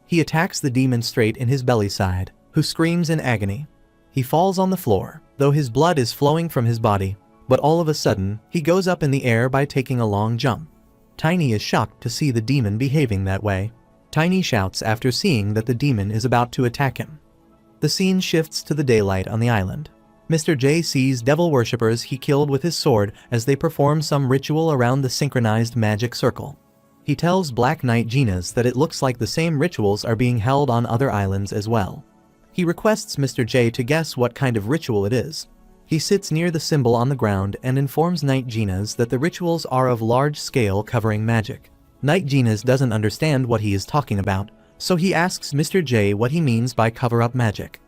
He attacks the Demon straight in his belly side, who screams in agony. He falls on the floor, though his blood is flowing from his body, but all of a sudden, he goes up in the air by taking a long jump. Tiny is shocked to see the Demon behaving that way. Tiny shouts after seeing that the Demon is about to attack him. The scene shifts to the daylight on the island. Mr. J sees devil worshippers he killed with his sword as they perform some ritual around the synchronized magic circle. He tells Black Knight Genas that it looks like the same rituals are being held on other islands as well. He requests Mr. J to guess what kind of ritual it is. He sits near the symbol on the ground and informs Knight Genas that the rituals are of large scale covering magic. Knight Genas doesn't understand what he is talking about, so he asks Mr. J what he means by cover-up magic.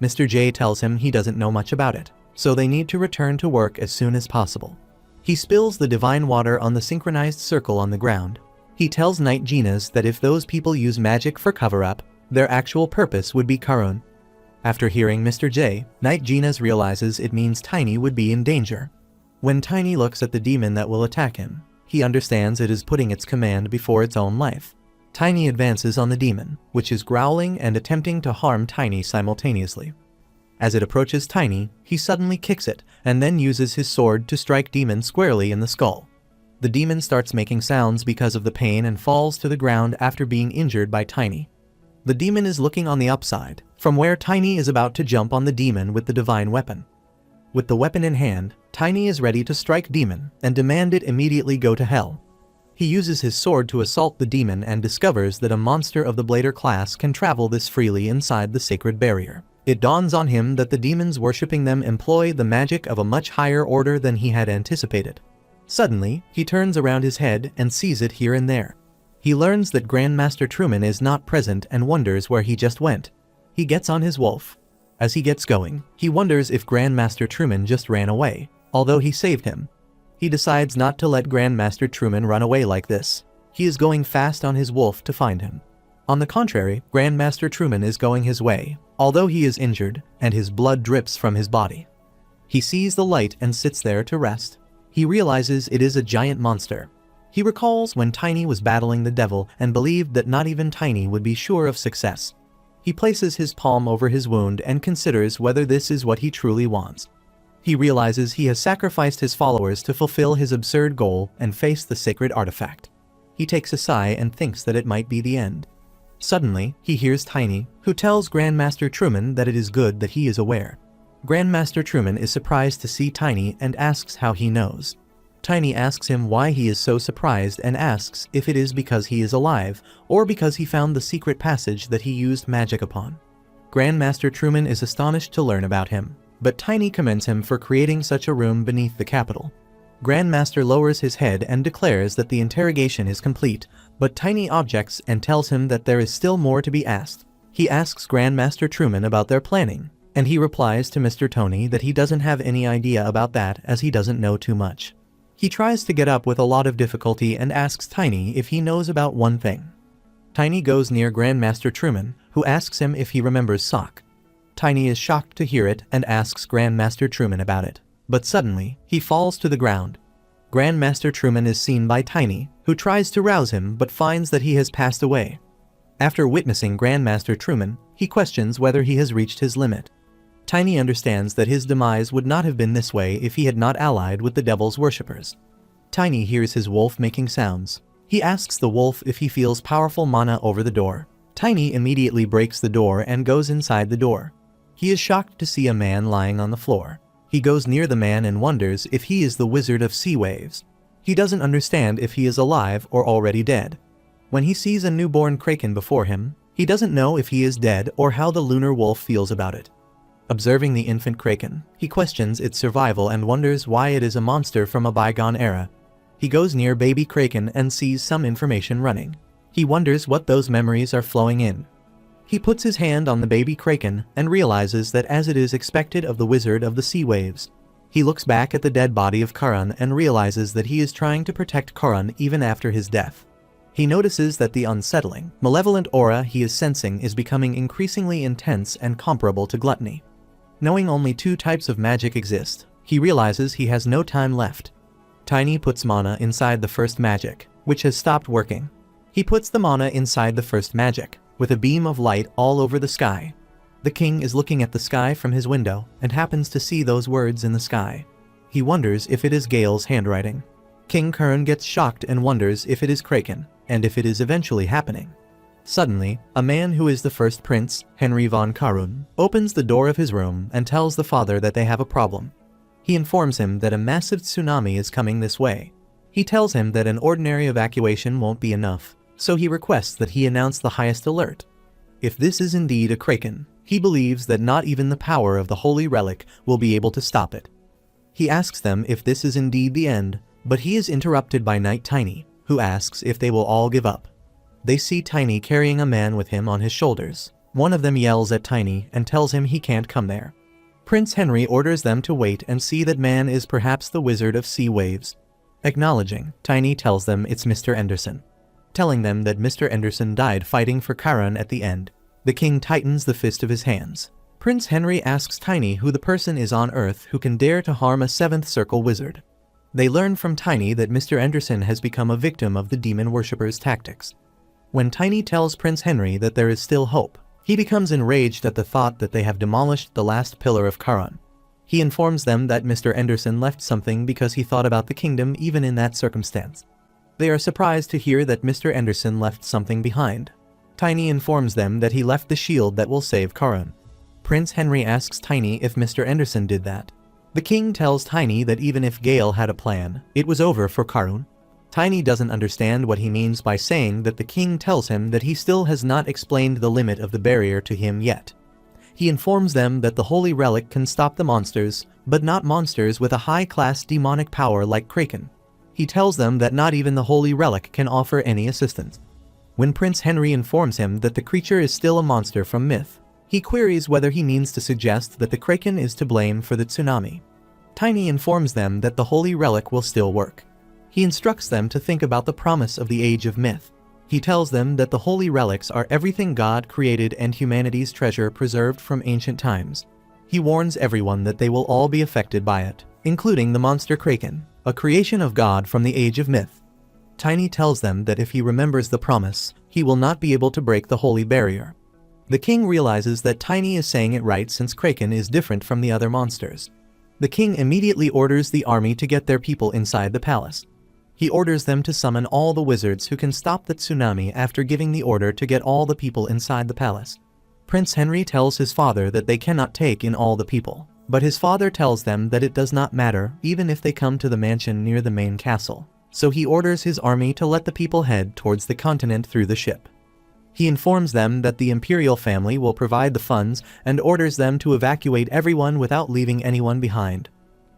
Mr. J tells him he doesn't know much about it, so they need to return to work as soon as possible. He spills the divine water on the synchronized circle on the ground. He tells Knight Genas that if those people use magic for cover-up, their actual purpose would be Karun. After hearing Mr. J, Knight Genas realizes it means Tiny would be in danger. When Tiny looks at the demon that will attack him, he understands it is putting its command before its own life. Tiny advances on the demon, which is growling and attempting to harm Tiny simultaneously. As it approaches Tiny, he suddenly kicks it, and then uses his sword to strike Demon squarely in the skull. The demon starts making sounds because of the pain and falls to the ground after being injured by Tiny. The demon is looking on the upside, from where Tiny is about to jump on the demon with the divine weapon. With the weapon in hand, Tiny is ready to strike Demon and demand it immediately go to hell. He uses his sword to assault the demon and discovers that a monster of the Blader class can travel this freely inside the sacred barrier. It dawns on him that the demons worshipping them employ the magic of a much higher order than he had anticipated. Suddenly, he turns around his head and sees it here and there. He learns that Grandmaster Truman is not present and wonders where he just went. He gets on his wolf. As he gets going, he wonders if Grandmaster Truman just ran away, although he saved him. He decides not to let Grandmaster Truman run away like this. He is going fast on his wolf to find him. On the contrary, Grandmaster Truman is going his way, although he is injured, and his blood drips from his body. He sees the light and sits there to rest. He realizes it is a giant monster. He recalls when Tiny was battling the devil and believed that not even Tiny would be sure of success. He places his palm over his wound and considers whether this is what he truly wants. He realizes he has sacrificed his followers to fulfill his absurd goal and face the sacred artifact. He takes a sigh and thinks that it might be the end. Suddenly, he hears Tiny, who tells Grandmaster Truman that it is good that he is aware. Grandmaster Truman is surprised to see Tiny and asks how he knows. Tiny asks him why he is so surprised and asks if it is because he is alive or because he found the secret passage that he used magic upon. Grandmaster Truman is astonished to learn about him, but Tiny commends him for creating such a room beneath the capital. Grandmaster lowers his head and declares that the interrogation is complete, but Tiny objects and tells him that there is still more to be asked. He asks Grandmaster Truman about their planning, and he replies to Mr. Tony that he doesn't have any idea about that as he doesn't know too much. He tries to get up with a lot of difficulty and asks Tiny if he knows about one thing. Tiny goes near Grandmaster Truman, who asks him if he remembers Sock. Tiny is shocked to hear it and asks Grandmaster Truman about it, but suddenly, he falls to the ground. Grandmaster Truman is seen by Tiny, who tries to rouse him but finds that he has passed away. After witnessing Grandmaster Truman, he questions whether he has reached his limit. Tiny understands that his demise would not have been this way if he had not allied with the devil's worshippers. Tiny hears his wolf making sounds. He asks the wolf if he feels powerful mana over the door. Tiny immediately breaks the door and goes inside the door. He is shocked to see a man lying on the floor. He goes near the man and wonders if he is the Wizard of Sea Waves. He doesn't understand if he is alive or already dead. When he sees a newborn kraken before him, he doesn't know if he is dead or how the lunar wolf feels about it. Observing the infant kraken, he questions its survival and wonders why it is a monster from a bygone era. He goes near baby kraken and sees some information running. He wonders what those memories are flowing in. He puts his hand on the baby kraken and realizes that as it is expected of the Wizard of the Sea Waves. He looks back at the dead body of Karun and realizes that he is trying to protect Karun even after his death. He notices that the unsettling, malevolent aura he is sensing is becoming increasingly intense and comparable to Gluttony. Knowing only two types of magic exist, He realizes he has no time left. Tiny puts mana inside the first magic, which has stopped working. He puts the mana inside the first magic, with a beam of light all over the sky. The king is looking at the sky from his window and happens to see those words in the sky. He wonders if it is Gale's handwriting. King Kern gets shocked and wonders if it is Kraken, and if it is eventually happening. Suddenly, a man who is the first prince, Henry von Karun, opens the door of his room and tells the father that they have a problem. He informs him that a massive tsunami is coming this way. He tells him that an ordinary evacuation won't be enough, so he requests that he announce the highest alert. If this is indeed a Kraken, he believes that not even the power of the holy relic will be able to stop it. He asks them if this is indeed the end, but he is interrupted by Knight Tiny, who asks if they will all give up. They see Tiny carrying a man with him on his shoulders. One of them yells at Tiny and tells him he can't come there. Prince Henry orders them to wait and see that man is perhaps the Wizard of Sea Waves. Acknowledging, Tiny tells them it's Mr. Anderson, telling them that Mr. Anderson died fighting for Karan at the end. The king tightens the fist of his hands. Prince Henry asks Tiny who the person is on Earth who can dare to harm a seventh circle wizard. They learn from Tiny that Mr. Anderson has become a victim of the demon worshippers' tactics. When Tiny tells Prince Henry that there is still hope, he becomes enraged at the thought that they have demolished the last pillar of Karan. He informs them that Mr. Anderson left something because he thought about the kingdom even in that circumstance. They are surprised to hear that Mr. Anderson left something behind. Tiny informs them that he left the shield that will save Karan. Prince Henry asks Tiny if Mr. Anderson did that. The king tells Tiny that even if Gale had a plan, it was over for Karan. Tiny doesn't understand what he means by saying that the king tells him that he still has not explained the limit of the barrier to him yet. He informs them that the holy relic can stop the monsters, but not monsters with a high-class demonic power like Kraken. He tells them that not even the holy relic can offer any assistance. When Prince Henry informs him that the creature is still a monster from myth, he queries whether he means to suggest that the Kraken is to blame for the tsunami. Tiny informs them that the holy relic will still work. He instructs them to think about the promise of the Age of Myth. He tells them that the holy relics are everything God created and humanity's treasure preserved from ancient times. He warns everyone that they will all be affected by it, including the monster Kraken, a creation of God from the Age of Myth. Tiny tells them that if he remembers the promise, he will not be able to break the holy barrier. The king realizes that Tiny is saying it right since Kraken is different from the other monsters. The king immediately orders the army to get their people inside the palace. He orders them to summon all the wizards who can stop the tsunami after giving the order to get all the people inside the palace. Prince Henry tells his father that they cannot take in all the people, but his father tells them that it does not matter even if they come to the mansion near the main castle, so he orders his army to let the people head towards the continent through the ship. He informs them that the imperial family will provide the funds and orders them to evacuate everyone without leaving anyone behind.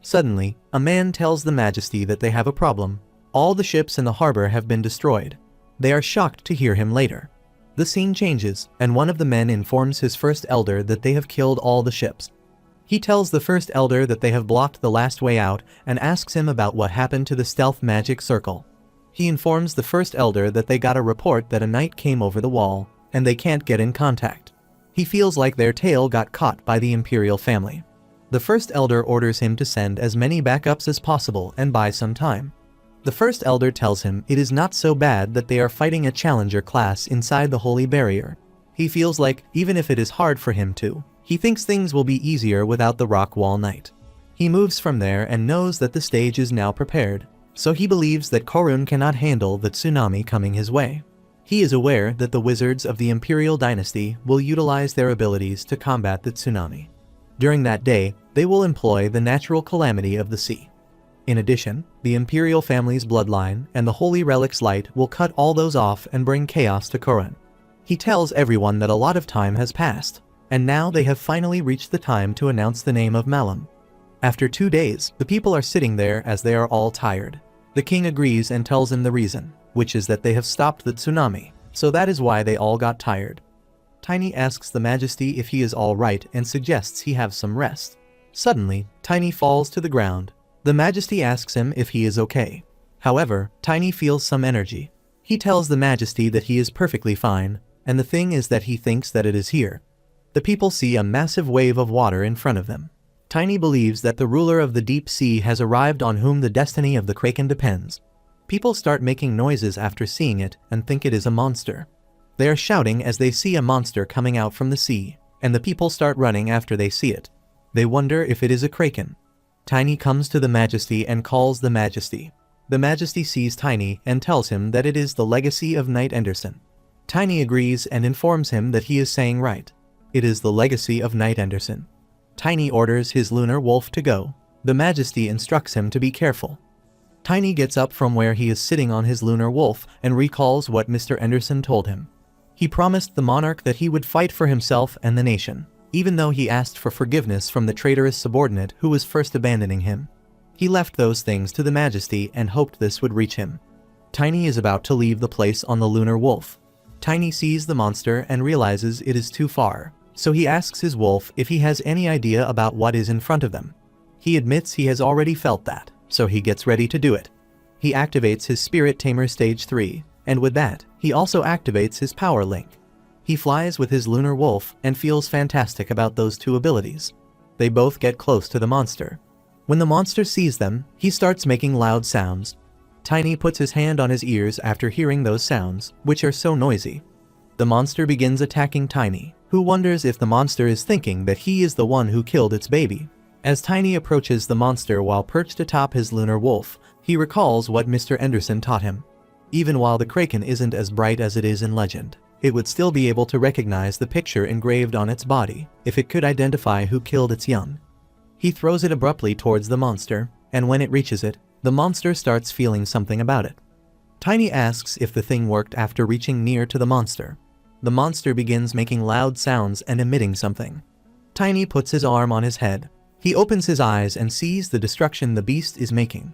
Suddenly, a man tells the Majesty that they have a problem. All the ships in the harbor have been destroyed. They are shocked to hear him later. The scene changes, and one of the men informs his first elder that they have killed all the ships. He tells the first elder that they have blocked the last way out and asks him about what happened to the stealth magic circle. He informs the first elder that they got a report that a knight came over the wall, and they can't get in contact. He feels like their tail got caught by the imperial family. The first elder orders him to send as many backups as possible and buy some time. The first elder tells him it is not so bad that they are fighting a challenger class inside the holy barrier. He feels like, even if it is hard for him to, he thinks things will be easier without the rock wall knight. He moves from there and knows that the stage is now prepared, so he believes that Korun cannot handle the tsunami coming his way. He is aware that the wizards of the imperial dynasty will utilize their abilities to combat the tsunami. During that day, they will employ the natural calamity of the sea. In addition, the imperial family's bloodline and the holy relic's light will cut all those off and bring chaos to Korun. He tells everyone that a lot of time has passed, and now they have finally reached the time to announce the name of Malum. After 2 days, the people are sitting there as they are all tired. The king agrees and tells him the reason, which is that they have stopped the tsunami, so that is why they all got tired. Tiny asks the Majesty if he is all right and suggests he have some rest. Suddenly, Tiny falls to the ground. The Majesty asks him if he is okay. However, Tiny feels some energy. He tells the Majesty that he is perfectly fine, and the thing is that he thinks that it is here. The people see a massive wave of water in front of them. Tiny believes that the ruler of the deep sea has arrived on whom the destiny of the Kraken depends. People start making noises after seeing it and think it is a monster. They are shouting as they see a monster coming out from the sea, and the people start running after they see it. They wonder if it is a Kraken. Tiny comes to the Majesty and calls the Majesty. The Majesty sees Tiny and tells him that it is the legacy of Knight Anderson. Tiny agrees and informs him that he is saying right. It is the legacy of Knight Anderson. Tiny orders his lunar wolf to go. The Majesty instructs him to be careful. Tiny gets up from where he is sitting on his lunar wolf and recalls what Mr. Anderson told him. He promised the monarch that he would fight for himself and the nation, even though he asked for forgiveness from the traitorous subordinate who was first abandoning him. He left those things to the Majesty and hoped this would reach him. Tiny is about to leave the place on the lunar wolf. Tiny sees the monster and realizes it is too far, so he asks his wolf if he has any idea about what is in front of them. He admits he has already felt that, so he gets ready to do it. He activates his Spirit Tamer Stage 3, and with that, he also activates his Power Link. He flies with his lunar wolf and feels fantastic about those two abilities. They both get close to the monster. When the monster sees them, he starts making loud sounds. Tiny puts his hand on his ears after hearing those sounds, which are so noisy. The monster begins attacking Tiny, who wonders if the monster is thinking that he is the one who killed its baby. As Tiny approaches the monster while perched atop his lunar wolf, he recalls what Mr. Anderson taught him. Even while the Kraken isn't as bright as it is in legend, it would still be able to recognize the picture engraved on its body if it could identify who killed its young. He throws it abruptly towards the monster, and when it reaches it, the monster starts feeling something about it. Tiny asks if the thing worked after reaching near to the monster. The monster begins making loud sounds and emitting something. Tiny puts his arm on his head. He opens his eyes and sees the destruction the beast is making.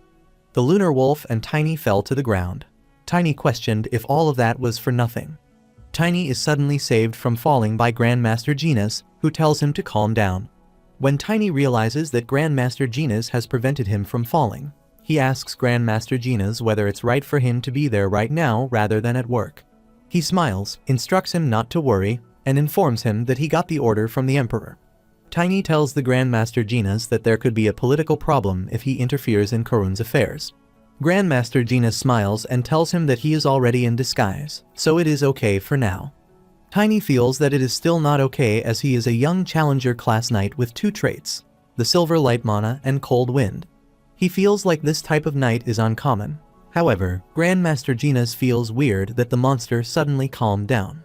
The lunar wolf and Tiny fell to the ground. Tiny questioned if all of that was for nothing. Tiny is suddenly saved from falling by Grandmaster Genus, who tells him to calm down. When Tiny realizes that Grandmaster Genus has prevented him from falling, he asks Grandmaster Genus whether it's right for him to be there right now rather than at work. He smiles, instructs him not to worry, and informs him that he got the order from the Emperor. Tiny tells the Grandmaster Genus that there could be a political problem if he interferes in Karun's affairs. Grandmaster Genus smiles and tells him that he is already in disguise, so it is okay for now. Tiny feels that it is still not okay as he is a young challenger class knight with two traits, the Silver Light Mana and Cold Wind. He feels like this type of knight is uncommon. However, Grandmaster Genus feels weird that the monster suddenly calmed down.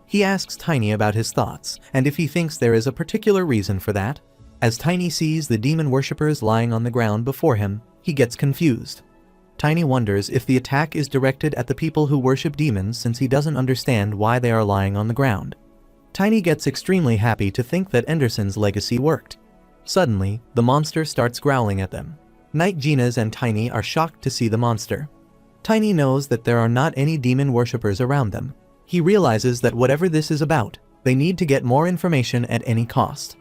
He asks Tiny about his thoughts, and if he thinks there is a particular reason for that. As Tiny sees the demon worshippers lying on the ground before him, he gets confused. Tiny wonders if the attack is directed at the people who worship demons since he doesn't understand why they are lying on the ground. Tiny gets extremely happy to think that Anderson's legacy worked. Suddenly, the monster starts growling at them. Knight Genus and Tiny are shocked to see the monster. Tiny knows that there are not any demon worshippers around them. He realizes that whatever this is about, they need to get more information at any cost.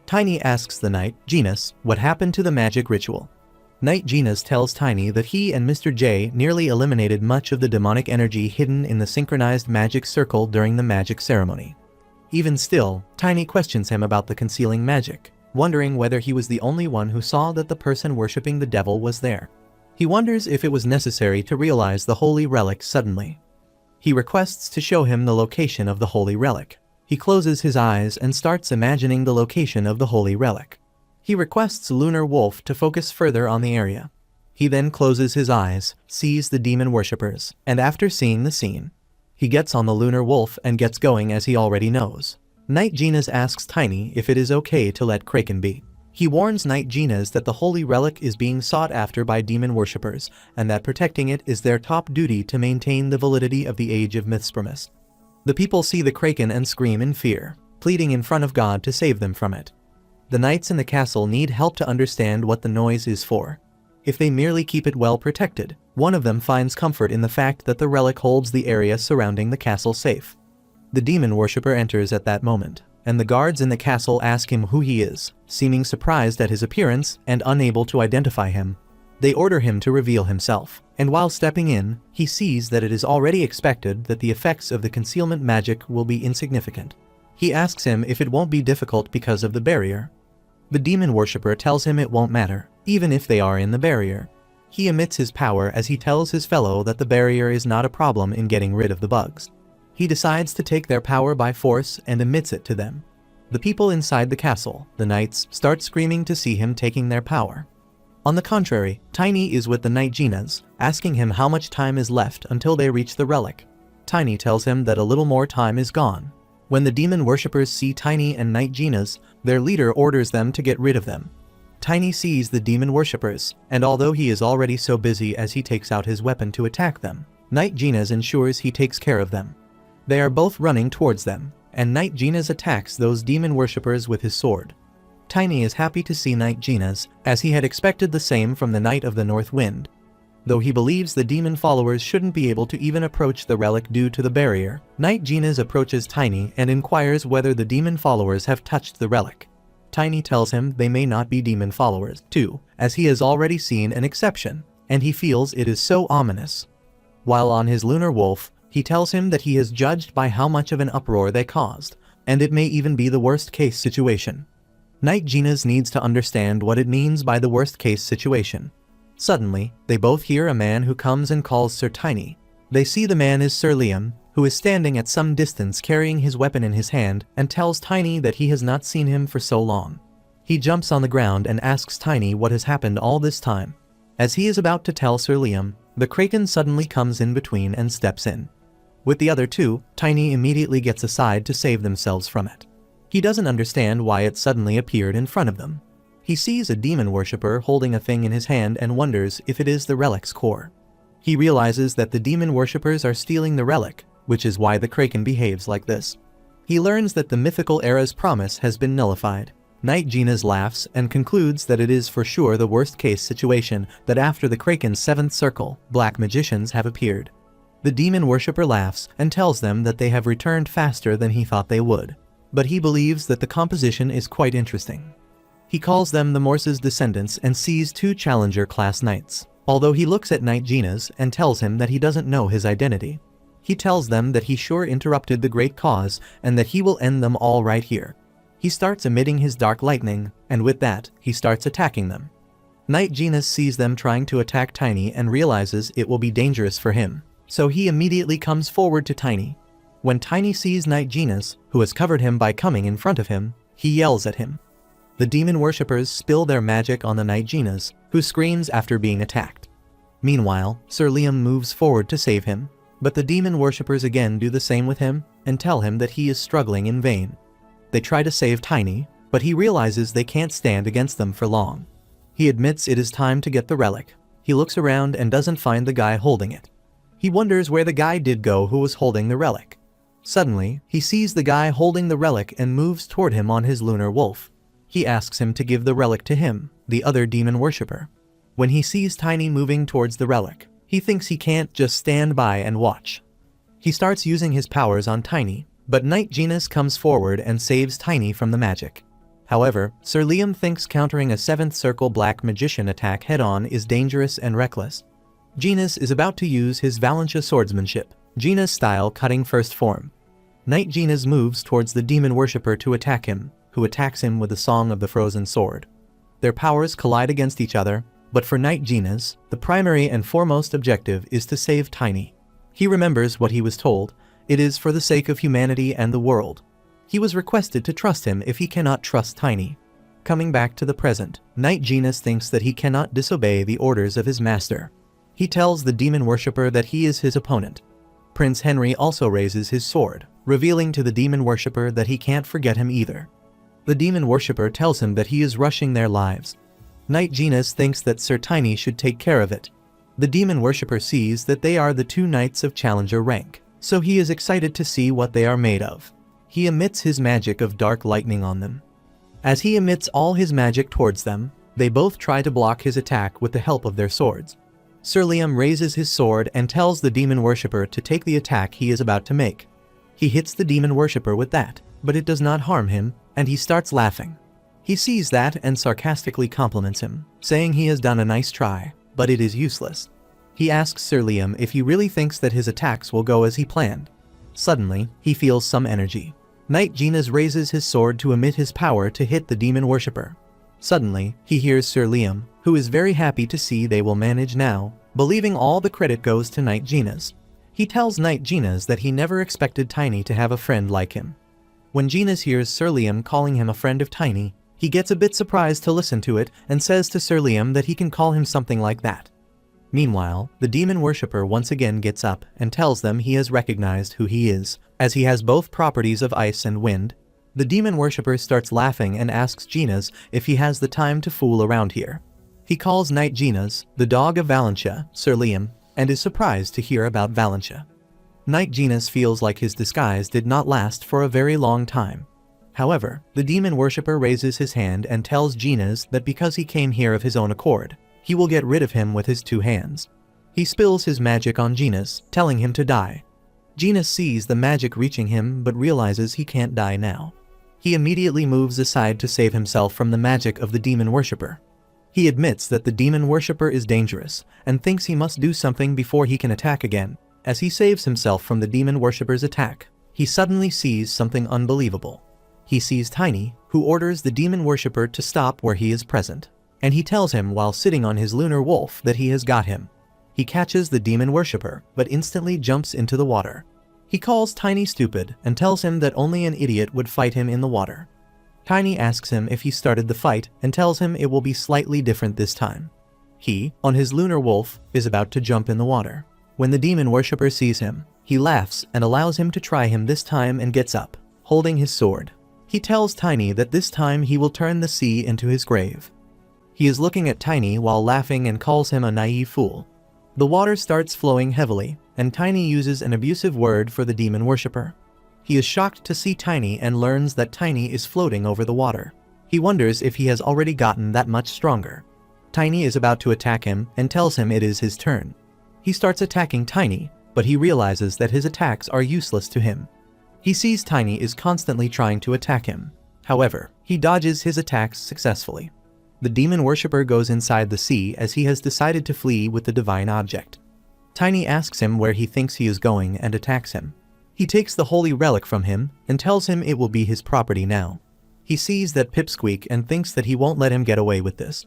Tiny asks the Knight Genus what happened to the magic ritual. Knight Genus tells Tiny that he and Mr. J nearly eliminated much of the demonic energy hidden in the synchronized magic circle during the magic ceremony. Even still, Tiny questions him about the concealing magic, wondering whether he was the only one who saw that the person worshipping the devil was there. He wonders if it was necessary to realize the holy relic suddenly. He requests to show him the location of the holy relic. He closes his eyes and starts imagining the location of the holy relic. He requests Lunar Wolf to focus further on the area. He then closes his eyes, sees the demon worshippers, and after seeing the scene, he gets on the Lunar Wolf and gets going as he already knows. Knight Genus asks Tiny if it is okay to let Kraken be. He warns Knight Genus that the holy relic is being sought after by demon worshippers, and that protecting it is their top duty to maintain the validity of the Age of Mythspromise. The people see the Kraken and scream in fear, pleading in front of God to save them from it. The knights in the castle need help to understand what the noise is for. If they merely keep it well protected, one of them finds comfort in the fact that the relic holds the area surrounding the castle safe. The demon worshipper enters at that moment, and the guards in the castle ask him who he is, seeming surprised at his appearance and unable to identify him. They order him to reveal himself, and while stepping in, he sees that it is already expected that the effects of the concealment magic will be insignificant. He asks him if it won't be difficult because of the barrier. The demon worshipper tells him it won't matter, even if they are in the barrier. He emits his power as he tells his fellow that the barrier is not a problem in getting rid of the bugs. He decides to take their power by force and emits it to them. The people inside the castle, the knights, start screaming to see him taking their power. On the contrary, Tiny is with the Knight Genas, asking him how much time is left until they reach the relic. Tiny tells him that a little more time is gone. When the demon worshippers see Tiny and Knight Genas, their leader orders them to get rid of them. Tiny sees the demon worshippers, and although he is already so busy as he takes out his weapon to attack them, Knight Genas ensures he takes care of them. They are both running towards them, and Knight Genas attacks those demon worshippers with his sword. Tiny is happy to see Knight Genas, as he had expected the same from the Knight of the North Wind. Though he believes the demon followers shouldn't be able to even approach the relic due to the barrier, Knight Genas approaches Tiny and inquires whether the demon followers have touched the relic. Tiny tells him they may not be demon followers, too, as he has already seen an exception, and he feels it is so ominous. While on his lunar wolf, he tells him that he is judged by how much of an uproar they caused, and it may even be the worst-case situation. Knight Genas needs to understand what it means by the worst-case situation. Suddenly, they both hear a man who comes and calls Sir Tiny. They see the man is Sir Liam, who is standing at some distance carrying his weapon in his hand, and tells Tiny that he has not seen him for so long. He jumps on the ground and asks Tiny what has happened all this time. As he is about to tell Sir Liam, the Kraken suddenly comes in between and steps in. With the other two, Tiny immediately gets aside to save themselves from it. He doesn't understand why it suddenly appeared in front of them. He sees a demon worshipper holding a thing in his hand and wonders if it is the relic's core. He realizes that the demon worshippers are stealing the relic, which is why the Kraken behaves like this. He learns that the mythical era's promise has been nullified. Knight Genas laughs and concludes that it is for sure the worst-case situation that after the Kraken's seventh circle, black magicians have appeared. The demon worshipper laughs and tells them that they have returned faster than he thought they would. But he believes that the composition is quite interesting. He calls them the Morse's descendants and sees two challenger-class knights, although he looks at Knight Genas and tells him that he doesn't know his identity. He tells them that he sure interrupted the great cause and that he will end them all right here. He starts emitting his dark lightning, and with that, he starts attacking them. Knight Genas sees them trying to attack Tiny and realizes it will be dangerous for him, so he immediately comes forward to Tiny. When Tiny sees Knight Genas, who has covered him by coming in front of him, he yells at him. The demon worshippers spill their magic on the Knight Genas, who screams after being attacked. Meanwhile, Sir Liam moves forward to save him, but the demon worshippers again do the same with him and tell him that he is struggling in vain. They try to save Tiny, but he realizes they can't stand against them for long. He admits it is time to get the relic. He looks around and doesn't find the guy holding it. He wonders where the guy did go who was holding the relic. Suddenly, he sees the guy holding the relic and moves toward him on his lunar wolf. He asks him to give the relic to him, the other demon worshipper. When he sees Tiny moving towards the relic, he thinks he can't just stand by and watch. He starts using his powers on Tiny, but Knight Genas comes forward and saves Tiny from the magic. However, Sir Liam thinks countering a 7th circle black magician attack head-on is dangerous and reckless. Genas is about to use his Valentia swordsmanship, Genas-style cutting first form. Knight Genas moves towards the demon worshipper to attack him, who attacks him with the Song of the Frozen Sword. Their powers collide against each other, but for Knight Genas, the primary and foremost objective is to save Tiny. He remembers what he was told. It is for the sake of humanity and the world. He was requested to trust him if he cannot trust Tiny. Coming back to the present, Knight Genas thinks that he cannot disobey the orders of his master. He tells the demon worshipper that he is his opponent. Prince Henry also raises his sword, revealing to the demon worshipper that he can't forget him either. The demon worshipper tells him that he is rushing their lives. Knight Genas thinks that Sir Tiny should take care of it. The demon worshipper sees that they are the two knights of challenger rank, so he is excited to see what they are made of. He emits his magic of dark lightning on them. As he emits all his magic towards them, they both try to block his attack with the help of their swords. Sir Liam raises his sword and tells the demon worshipper to take the attack he is about to make. He hits the demon worshipper with that, but it does not harm him, and he starts laughing. He sees that and sarcastically compliments him, saying he has done a nice try, but it is useless. He asks Sir Liam if he really thinks that his attacks will go as he planned. Suddenly, he feels some energy. Knight Genas raises his sword to emit his power to hit the demon worshipper. Suddenly, he hears Sir Liam, who is very happy to see they will manage now, believing all the credit goes to Knight Genas. He tells Knight Genas that he never expected Tiny to have a friend like him. When Genas hears Sir Liam calling him a friend of Tiny, he gets a bit surprised to listen to it and says to Sir Liam that he can call him something like that. Meanwhile, the demon worshipper once again gets up and tells them he has recognized who he is, as he has both properties of ice and wind. The demon worshipper starts laughing and asks Genas if he has the time to fool around here. He calls Knight Genas, the dog of Valentia, Sir Liam, and is surprised to hear about Valentia. Knight Genas feels like his disguise did not last for a very long time. However, the demon worshipper raises his hand and tells Genas that because he came here of his own accord, he will get rid of him with his 2 hands. He spills his magic on Genas, telling him to die. Genas sees the magic reaching him but realizes he can't die now. He immediately moves aside to save himself from the magic of the demon worshipper. He admits that the demon worshipper is dangerous and thinks he must do something before he can attack again. As he saves himself from the demon worshipper's attack, he suddenly sees something unbelievable. He sees Tiny, who orders the demon worshipper to stop where he is present, and he tells him while sitting on his lunar wolf that he has got him. He catches the demon worshipper but instantly jumps into the water. He calls Tiny stupid and tells him that only an idiot would fight him in the water. Tiny asks him if he started the fight and tells him it will be slightly different this time. He, on his lunar wolf, is about to jump in the water. When the demon worshipper sees him, he laughs and allows him to try him this time and gets up, holding his sword. He tells Tiny that this time he will turn the sea into his grave. He is looking at Tiny while laughing and calls him a naive fool. The water starts flowing heavily, and Tiny uses an abusive word for the demon worshipper. He is shocked to see Tiny and learns that Tiny is floating over the water. He wonders if he has already gotten that much stronger. Tiny is about to attack him and tells him it is his turn. He starts attacking Tiny, but he realizes that his attacks are useless to him. He sees Tiny is constantly trying to attack him. However, he dodges his attacks successfully. The demon worshipper goes inside the sea as he has decided to flee with the divine object. Tiny asks him where he thinks he is going and attacks him. He takes the holy relic from him and tells him it will be his property now. He sees that Pipsqueak and thinks that he won't let him get away with this.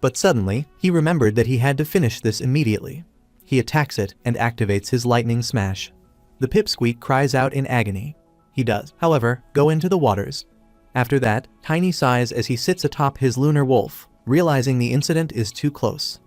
But suddenly, he remembered that he had to finish this immediately. He attacks it and activates his lightning smash. The Pipsqueak cries out in agony. He does, however, go into the waters. After that, Tiny sighs as he sits atop his lunar wolf, realizing the incident is too close.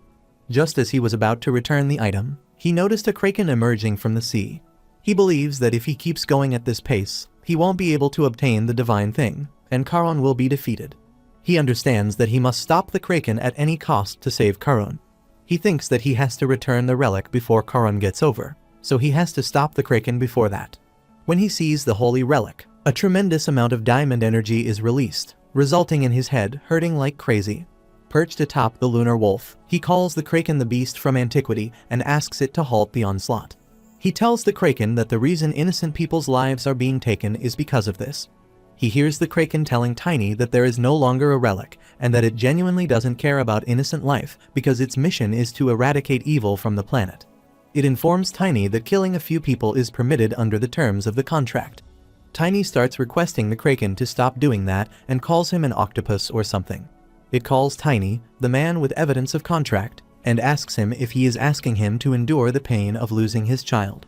Just as he was about to return the item, he noticed a kraken emerging from the sea. He believes that if he keeps going at this pace, he won't be able to obtain the divine thing, and Charon will be defeated. He understands that he must stop the kraken at any cost to save Charon. He thinks that he has to return the relic before Charon gets over, so he has to stop the kraken before that. When he sees the holy relic, a tremendous amount of diamond energy is released, resulting in his head hurting like crazy. Perched atop the lunar wolf, he calls the kraken the beast from antiquity and asks it to halt the onslaught. He tells the kraken that the reason innocent people's lives are being taken is because of this. He hears the kraken telling Tiny that there is no longer a relic and that it genuinely doesn't care about innocent life because its mission is to eradicate evil from the planet. It informs Tiny that killing a few people is permitted under the terms of the contract. Tiny starts requesting the kraken to stop doing that and calls him an octopus or something. It calls Tiny, the man with evidence of contract, and asks him if he is asking him to endure the pain of losing his child.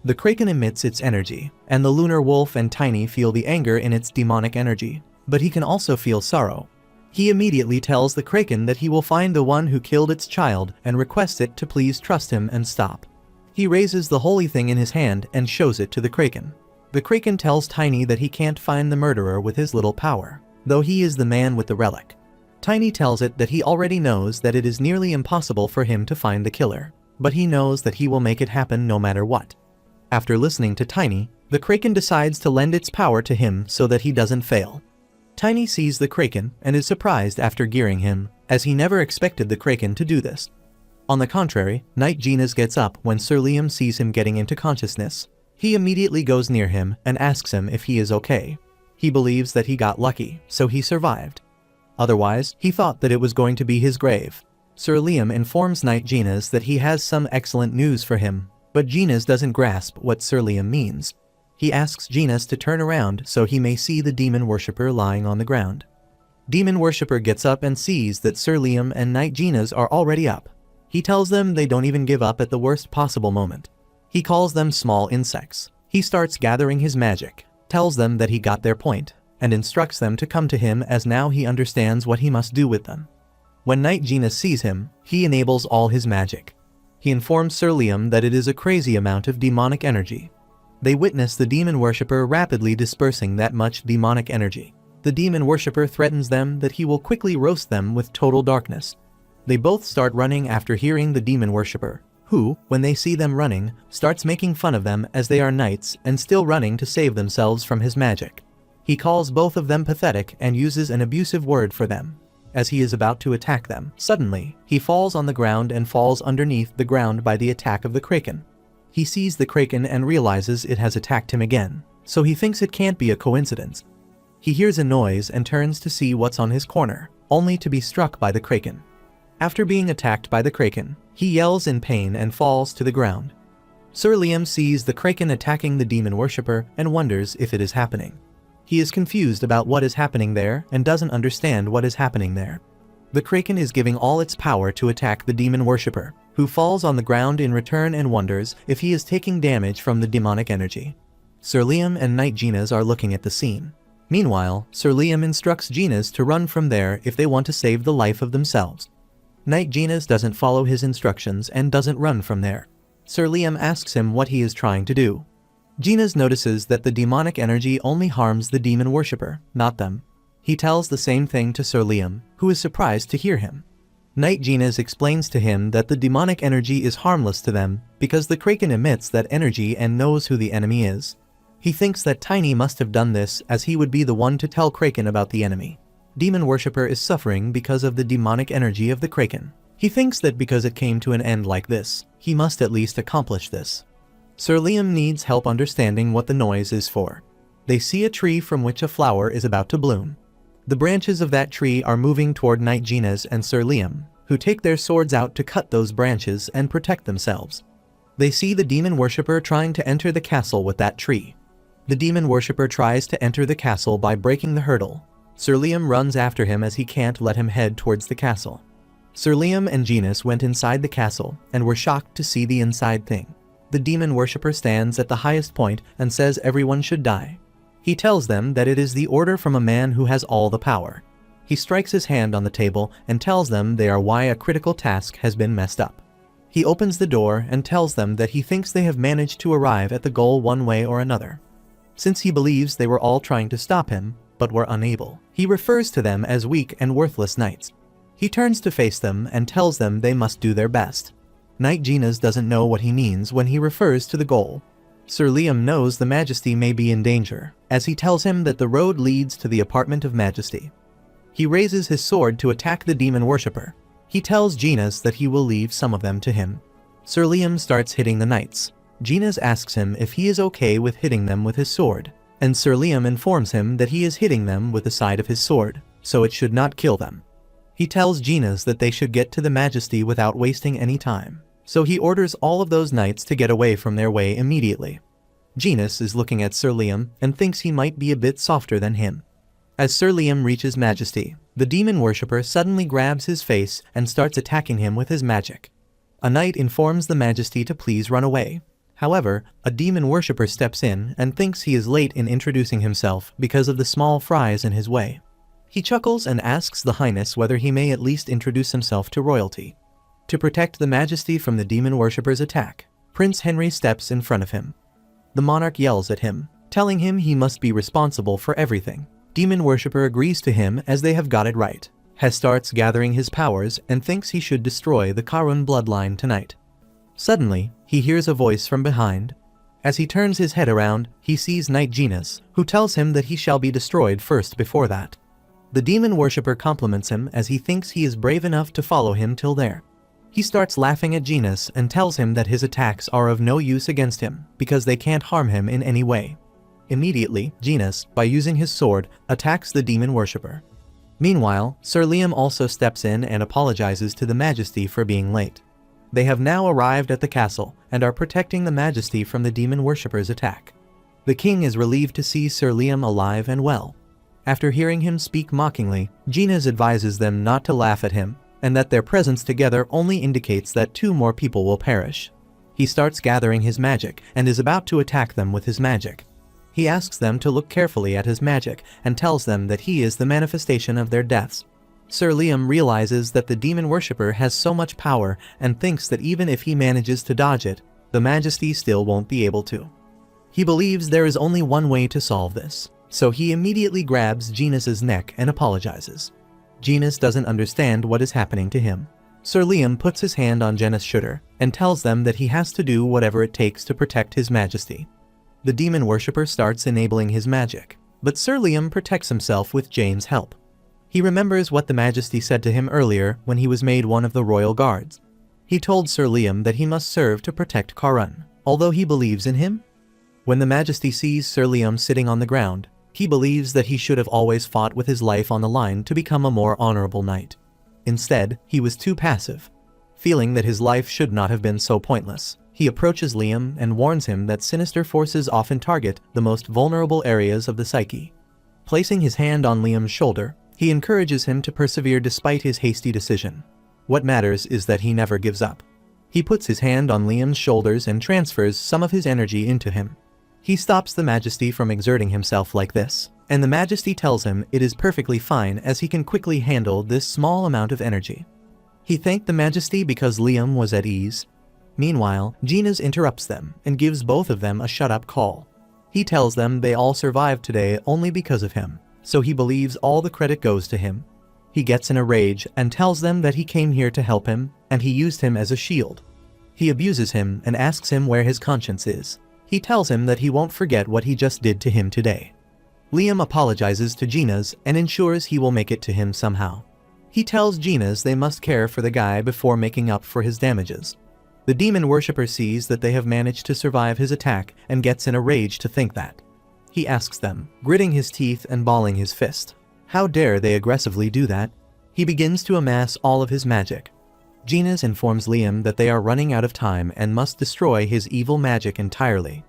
The kraken emits its energy, and the lunar wolf and Tiny feel the anger in its demonic energy, but he can also feel sorrow. He immediately tells the kraken that he will find the one who killed its child and requests it to please trust him and stop. He raises the holy thing in his hand and shows it to the kraken. The kraken tells Tiny that he can't find the murderer with his little power, though he is the man with the relic. Tiny tells it that he already knows that it is nearly impossible for him to find the killer, but he knows that he will make it happen no matter what. After listening to Tiny, the kraken decides to lend its power to him so that he doesn't fail. Tiny sees the kraken and is surprised after gearing him, as he never expected the kraken to do this. On the contrary, Knight Genas gets up when Sir Liam sees him getting into consciousness. He immediately goes near him and asks him if he is okay. He believes that he got lucky, so he survived. Otherwise, he thought that it was going to be his grave. Sir Liam informs Knight Genas that he has some excellent news for him, but Genas doesn't grasp what Sir Liam means. He asks Genas to turn around so he may see the demon worshipper lying on the ground. Demon worshipper gets up and sees that Sir Liam and Knight Genas are already up. He tells them they don't even give up at the worst possible moment. He calls them small insects. He starts gathering his magic, tells them that he got their point, and instructs them to come to him as now he understands what he must do with them. When Knight Genas sees him, he enables all his magic. He informs Sir Liam that it is a crazy amount of demonic energy. They witness the demon worshipper rapidly dispersing that much demonic energy. The demon worshipper threatens them that he will quickly roast them with total darkness. They both start running after hearing the demon worshipper, who, when they see them running, starts making fun of them as they are knights and still running to save themselves from his magic. He calls both of them pathetic and uses an abusive word for them. As he is about to attack them, suddenly, he falls on the ground and falls underneath the ground by the attack of the kraken. He sees the kraken and realizes it has attacked him again, so he thinks it can't be a coincidence. He hears a noise and turns to see what's on his corner, only to be struck by the kraken. After being attacked by the kraken, he yells in pain and falls to the ground. Sir Liam sees the kraken attacking the demon worshipper and wonders if it is happening. He is confused about what is happening there and doesn't understand what is happening there. The kraken is giving all its power to attack the demon worshipper, who falls on the ground in return and wonders if he is taking damage from the demonic energy. Sir Liam and Knight Genas are looking at the scene. Meanwhile, Sir Liam instructs Genas to run from there if they want to save the life of themselves. Knight Genas doesn't follow his instructions and doesn't run from there. Sir Liam asks him what he is trying to do. Genas notices that the demonic energy only harms the demon worshipper, not them. He tells the same thing to Sir Liam, who is surprised to hear him. Knight Genas explains to him that the demonic energy is harmless to them because the kraken emits that energy and knows who the enemy is. He thinks that Tiny must have done this as he would be the one to tell Kraken about the enemy. Demon worshipper is suffering because of the demonic energy of the kraken. He thinks that because it came to an end like this, he must at least accomplish this. Sir Liam needs help understanding what the noise is for. They see a tree from which a flower is about to bloom. The branches of that tree are moving toward Knight Genas and Sir Liam, who take their swords out to cut those branches and protect themselves. They see the demon worshipper trying to enter the castle with that tree. The demon worshipper tries to enter the castle by breaking the hurdle. Sir Liam runs after him as he can't let him head towards the castle. Sir Liam and Genas went inside the castle and were shocked to see the inside thing. The demon worshipper stands at the highest point and says everyone should die. He tells them that it is the order from a man who has all the power. He strikes his hand on the table and tells them they are why a critical task has been messed up. He opens the door and tells them that he thinks they have managed to arrive at the goal one way or another. Since he believes they were all trying to stop him, but were unable, he refers to them as weak and worthless knights. He turns to face them and tells them they must do their best. Knight Genas doesn't know what he means when he refers to the goal. Sir Liam knows the Majesty may be in danger, as he tells him that the road leads to the apartment of Majesty. He raises his sword to attack the demon worshipper. He tells Genas that he will leave some of them to him. Sir Liam starts hitting the knights. Genas asks him if he is okay with hitting them with his sword, and Sir Liam informs him that he is hitting them with the side of his sword, so it should not kill them. He tells Genas that they should get to the Majesty without wasting any time, so he orders all of those knights to get away from their way immediately. Genas is looking at Sir Liam and thinks he might be a bit softer than him. As Sir Liam reaches Majesty, the demon worshipper suddenly grabs his face and starts attacking him with his magic. A knight informs the Majesty to please run away. However, a demon worshipper steps in and thinks he is late in introducing himself because of the small fries in his way. He chuckles and asks the Highness whether he may at least introduce himself to royalty. To protect the Majesty from the demon worshipper's attack, Prince Henry steps in front of him. The monarch yells at him, telling him he must be responsible for everything. Demon worshipper agrees to him as they have got it right. He starts gathering his powers and thinks he should destroy the Karun bloodline tonight. Suddenly, he hears a voice from behind. As he turns his head around, he sees Knight Genas, who tells him that he shall be destroyed first before that. The demon worshipper compliments him as he thinks he is brave enough to follow him till there. He starts laughing at Genas and tells him that his attacks are of no use against him because they can't harm him in any way. Immediately, Genas, by using his sword, attacks the demon worshipper. Meanwhile, Sir Liam also steps in and apologizes to the Majesty for being late. They have now arrived at the castle and are protecting the Majesty from the demon worshipper's attack. The king is relieved to see Sir Liam alive and well. After hearing him speak mockingly, Genius advises them not to laugh at him, and that their presence together only indicates that 2 more people will perish. He starts gathering his magic and is about to attack them with his magic. He asks them to look carefully at his magic and tells them that he is the manifestation of their deaths. Sir Liam realizes that the demon worshipper has so much power and thinks that even if he manages to dodge it, the Majesty still won't be able to. He believes there is only one way to solve this, so he immediately grabs Genius's neck and apologizes. Genius doesn't understand what is happening to him. Sir Liam puts his hand on Genius' shoulder and tells them that he has to do whatever it takes to protect his majesty. The demon worshipper starts enabling his magic, but Sir Liam protects himself with Jane's help. He remembers what the Majesty said to him earlier when he was made one of the royal guards. He told Sir Liam that he must serve to protect Coronation, although he believes in him. When the Majesty sees Sir Liam sitting on the ground, he believes that he should have always fought with his life on the line to become a more honorable knight. Instead, he was too passive. Feeling that his life should not have been so pointless, he approaches Liam and warns him that sinister forces often target the most vulnerable areas of the psyche. Placing his hand on Liam's shoulder, he encourages him to persevere despite his hasty decision. What matters is that he never gives up. He puts his hand on Liam's shoulders and transfers some of his energy into him. He stops the Majesty from exerting himself like this, and the Majesty tells him it is perfectly fine as he can quickly handle this small amount of energy. He thanked the Majesty because Liam was at ease. Meanwhile, Genius interrupts them and gives both of them a shut-up call. He tells them they all survived today only because of him, so he believes all the credit goes to him. He gets in a rage and tells them that he came here to help him, and he used him as a shield. He abuses him and asks him where his conscience is. He tells him that he won't forget what he just did to him today. Liam apologizes to Genius and ensures he will make it to him somehow. He tells Genius they must care for the guy before making up for his damages. The demon worshipper sees that they have managed to survive his attack and gets in a rage to think that. He asks them, gritting his teeth and balling his fist. How dare they aggressively do that? He begins to amass all of his magic. Genius informs Liam that they are running out of time and must destroy his evil magic entirely.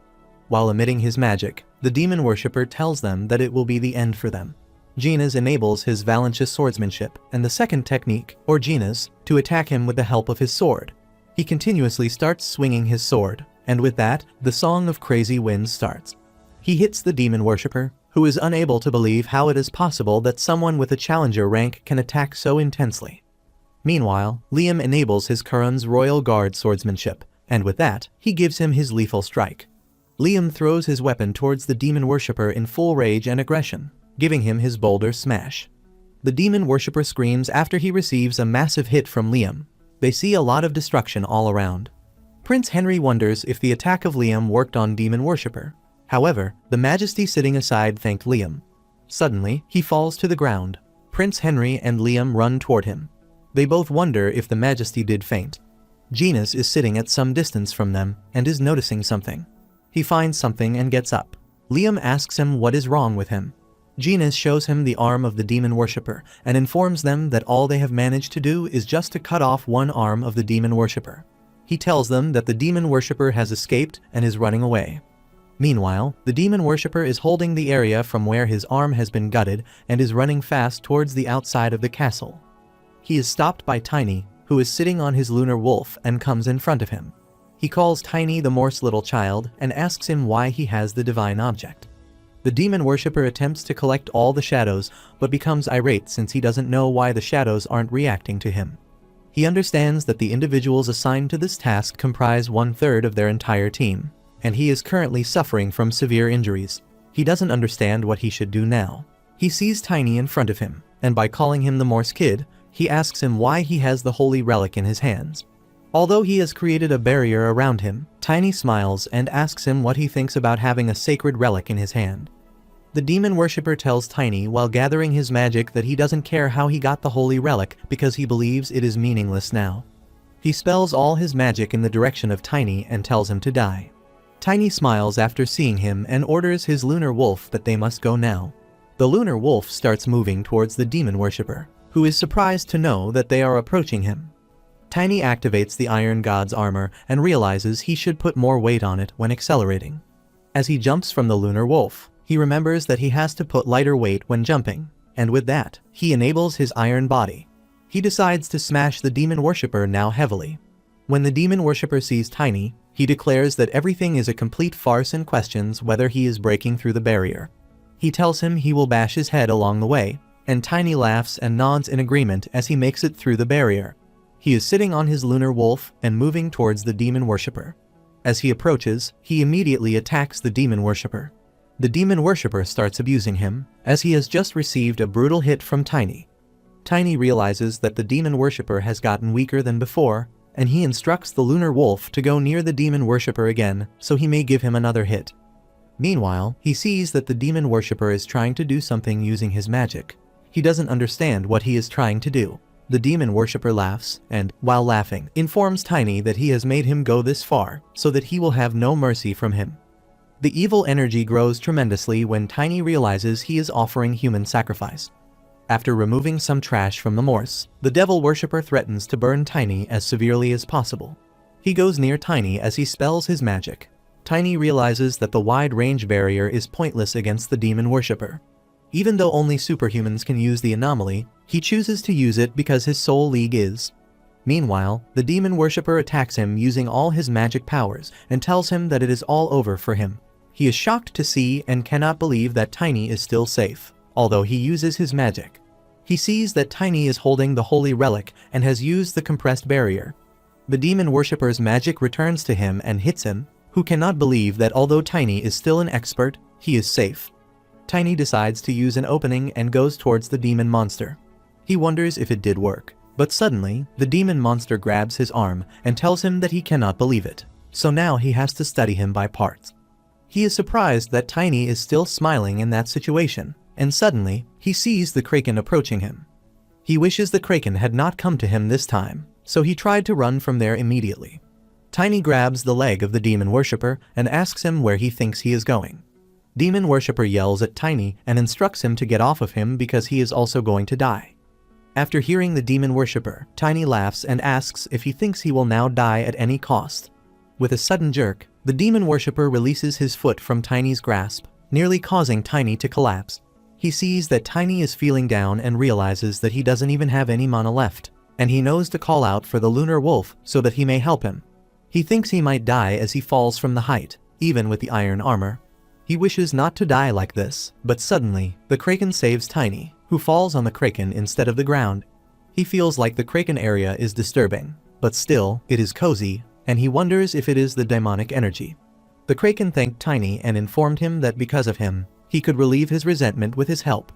While emitting his magic, the demon worshipper tells them that it will be the end for them. Genius enables his Valentia swordsmanship and the second technique, or Genius, to attack him with the help of his sword. He continuously starts swinging his sword, and with that, the Song of Crazy Winds starts. He hits the demon worshipper, who is unable to believe how it is possible that someone with a challenger rank can attack so intensely. Meanwhile, Liam enables his Coron's royal guard swordsmanship, and with that, he gives him his lethal strike. Liam throws his weapon towards the demon worshipper in full rage and aggression, giving him his boulder smash. The demon worshipper screams after he receives a massive hit from Liam. They see a lot of destruction all around. Prince Henry wonders if the attack of Liam worked on demon worshipper. However, the Majesty sitting aside thanked Liam. Suddenly, he falls to the ground. Prince Henry and Liam run toward him. They both wonder if the Majesty did faint. Genius is sitting at some distance from them and is noticing something. He finds something and gets up. Liam asks him what is wrong with him. Genius shows him the arm of the demon worshipper and informs them that all they have managed to do is just to cut off one arm of the demon worshipper. He tells them that the demon worshipper has escaped and is running away. Meanwhile, the demon worshipper is holding the area from where his arm has been gutted and is running fast towards the outside of the castle. He is stopped by Tiny, who is sitting on his lunar wolf and comes in front of him. He calls Tiny the Morse little child and asks him why he has the divine object. The demon worshipper attempts to collect all the shadows, but becomes irate since he doesn't know why the shadows aren't reacting to him. He understands that the individuals assigned to this task comprise 1/3 of their entire team, and he is currently suffering from severe injuries. He doesn't understand what he should do now. He sees Tiny in front of him, and by calling him the Morse kid, he asks him why he has the holy relic in his hands. Although he has created a barrier around him, Tiny smiles and asks him what he thinks about having a sacred relic in his hand. The demon worshipper tells Tiny while gathering his magic that he doesn't care how he got the holy relic because he believes it is meaningless now. He spells all his magic in the direction of Tiny and tells him to die. Tiny smiles after seeing him and orders his lunar wolf that they must go now. The lunar wolf starts moving towards the demon worshipper, who is surprised to know that they are approaching him. Tiny activates the Iron God's armor and realizes he should put more weight on it when accelerating. As he jumps from the lunar wolf, He remembers that he has to put lighter weight when jumping, and with that, he enables his iron body. He decides to smash the demon worshipper now heavily. When the demon worshipper sees Tiny, he declares that everything is a complete farce and questions whether he is breaking through the barrier. He tells him he will bash his head along the way, and Tiny laughs and nods in agreement as he makes it through the barrier. He is sitting on his lunar wolf and moving towards the demon worshipper. As he approaches, he immediately attacks the demon worshipper. The demon worshipper starts abusing him, as he has just received a brutal hit from Tiny. Tiny realizes that the demon worshipper has gotten weaker than before, and he instructs the lunar wolf to go near the demon worshipper again so he may give him another hit. Meanwhile, he sees that the demon worshipper is trying to do something using his magic. He doesn't understand what he is trying to do. The demon worshipper laughs and, while laughing, informs Tiny that he has made him go this far so that he will have no mercy from him. The evil energy grows tremendously when Tiny realizes he is offering human sacrifice. After removing some trash from the Morse, the devil worshipper threatens to burn Tiny as severely as possible. He goes near Tiny as he spells his magic. Tiny realizes that the wide-range barrier is pointless against the demon worshipper. Even though only superhumans can use the anomaly, he chooses to use it because his soul league is. Meanwhile, the demon worshipper attacks him using all his magic powers and tells him that it is all over for him. He is shocked to see and cannot believe that Tiny is still safe, although he uses his magic. He sees that Tiny is holding the holy relic and has used the compressed barrier. The demon worshipper's magic returns to him and hits him, who cannot believe that although Tiny is still an expert, he is safe. Tiny decides to use an opening and goes towards the demon monster. He wonders if it did work, but suddenly, the demon monster grabs his arm and tells him that he cannot believe it, so now he has to study him by parts. He is surprised that Tiny is still smiling in that situation, and suddenly, he sees the Kraken approaching him. He wishes the Kraken had not come to him this time, so he tried to run from there immediately. Tiny grabs the leg of the demon worshipper and asks him where he thinks he is going. Demon worshipper yells at Tiny and instructs him to get off of him because he is also going to die. After hearing the demon worshipper, Tiny laughs and asks if he thinks he will now die at any cost. With a sudden jerk, the demon worshipper releases his foot from Tiny's grasp, nearly causing Tiny to collapse. He sees that Tiny is feeling down and realizes that he doesn't even have any mana left, and he knows to call out for the lunar wolf so that he may help him. He thinks he might die as he falls from the height, even with the iron armor. He wishes not to die like this, but suddenly, the Kraken saves Tiny, who falls on the Kraken instead of the ground. He feels like the Kraken area is disturbing, but still, it is cozy, and he wonders if it is the demonic energy. The Kraken thanked Tiny and informed him that because of him, he could relieve his resentment with his help.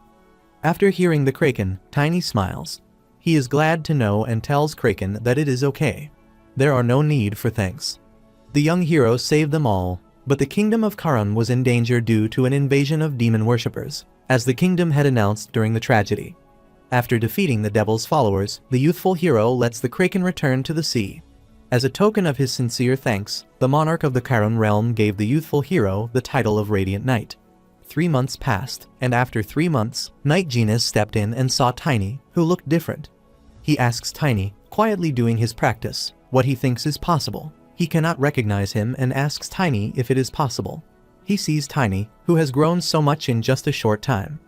After hearing the Kraken, Tiny smiles. He is glad to know and tells Kraken that it is okay. There are no need for thanks. The young hero saved them all, but the kingdom of Karan was in danger due to an invasion of demon worshippers, as the kingdom had announced during the tragedy. After defeating the devil's followers, the youthful hero lets the Kraken return to the sea. As a token of his sincere thanks, the monarch of the Karan realm gave the youthful hero the title of Radiant Knight. 3 months passed, and after 3 months, Knight Genus stepped in and saw Tiny, who looked different. He asks Tiny, quietly doing his practice, what he thinks is possible. He cannot recognize him and asks Tiny if it is possible. He sees Tiny, who has grown so much in just a short time.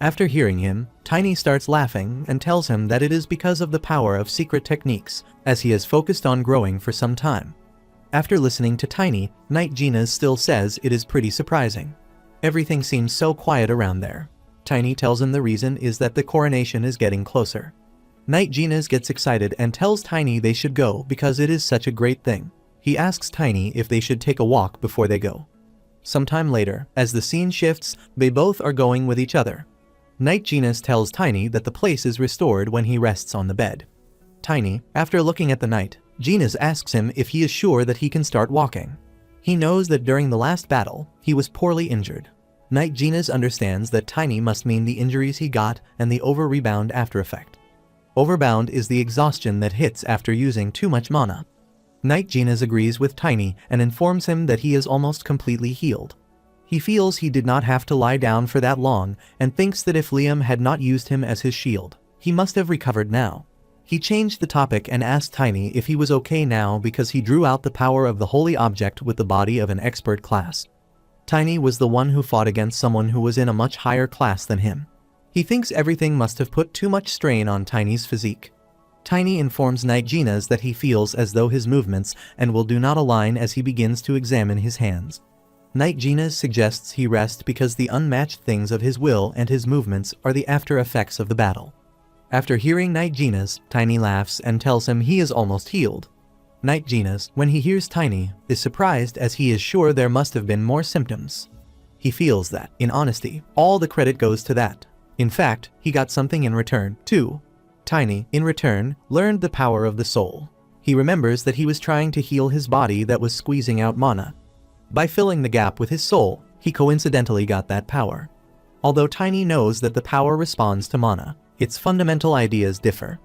After hearing him, Tiny starts laughing and tells him that it is because of the power of secret techniques, as he has focused on growing for some time. After listening to Tiny, Knight Genus still says it is pretty surprising. Everything seems so quiet around there. Tiny tells him the reason is that the coronation is getting closer. Knight Genus gets excited and tells Tiny they should go because it is such a great thing. He asks Tiny if they should take a walk before they go. Sometime later, as the scene shifts, they both are going with each other. Knight Genus tells Tiny that the place is restored when he rests on the bed. Tiny, after looking at the Knight, Genus asks him if he is sure that he can start walking. He knows that during the last battle, he was poorly injured. Knight Genus understands that Tiny must mean the injuries he got and the over-rebound after effect. Overbound is the exhaustion that hits after using too much mana. Knight Genus agrees with Tiny and informs him that he is almost completely healed. He feels he did not have to lie down for that long and thinks that if Liam had not used him as his shield, he must have recovered now. He changed the topic and asked Tiny if he was okay now because he drew out the power of the holy object with the body of an expert class. Tiny was the one who fought against someone who was in a much higher class than him. He thinks everything must have put too much strain on Tiny's physique. Tiny informs Knight Genas that he feels as though his movements and will do not align as he begins to examine his hands. Knight Genas suggests he rest because the unmatched things of his will and his movements are the after effects of the battle. After hearing Knight Genas, Tiny laughs and tells him he is almost healed. Knight Genas, when he hears Tiny, is surprised as he is sure there must have been more symptoms. He feels that, in honesty, all the credit goes to that. In fact, he got something in return, too. Tiny, in return, learned the power of the soul. He remembers that he was trying to heal his body that was squeezing out mana. By filling the gap with his soul, he coincidentally got that power. Although Tiny knows that the power responds to mana, its fundamental ideas differ.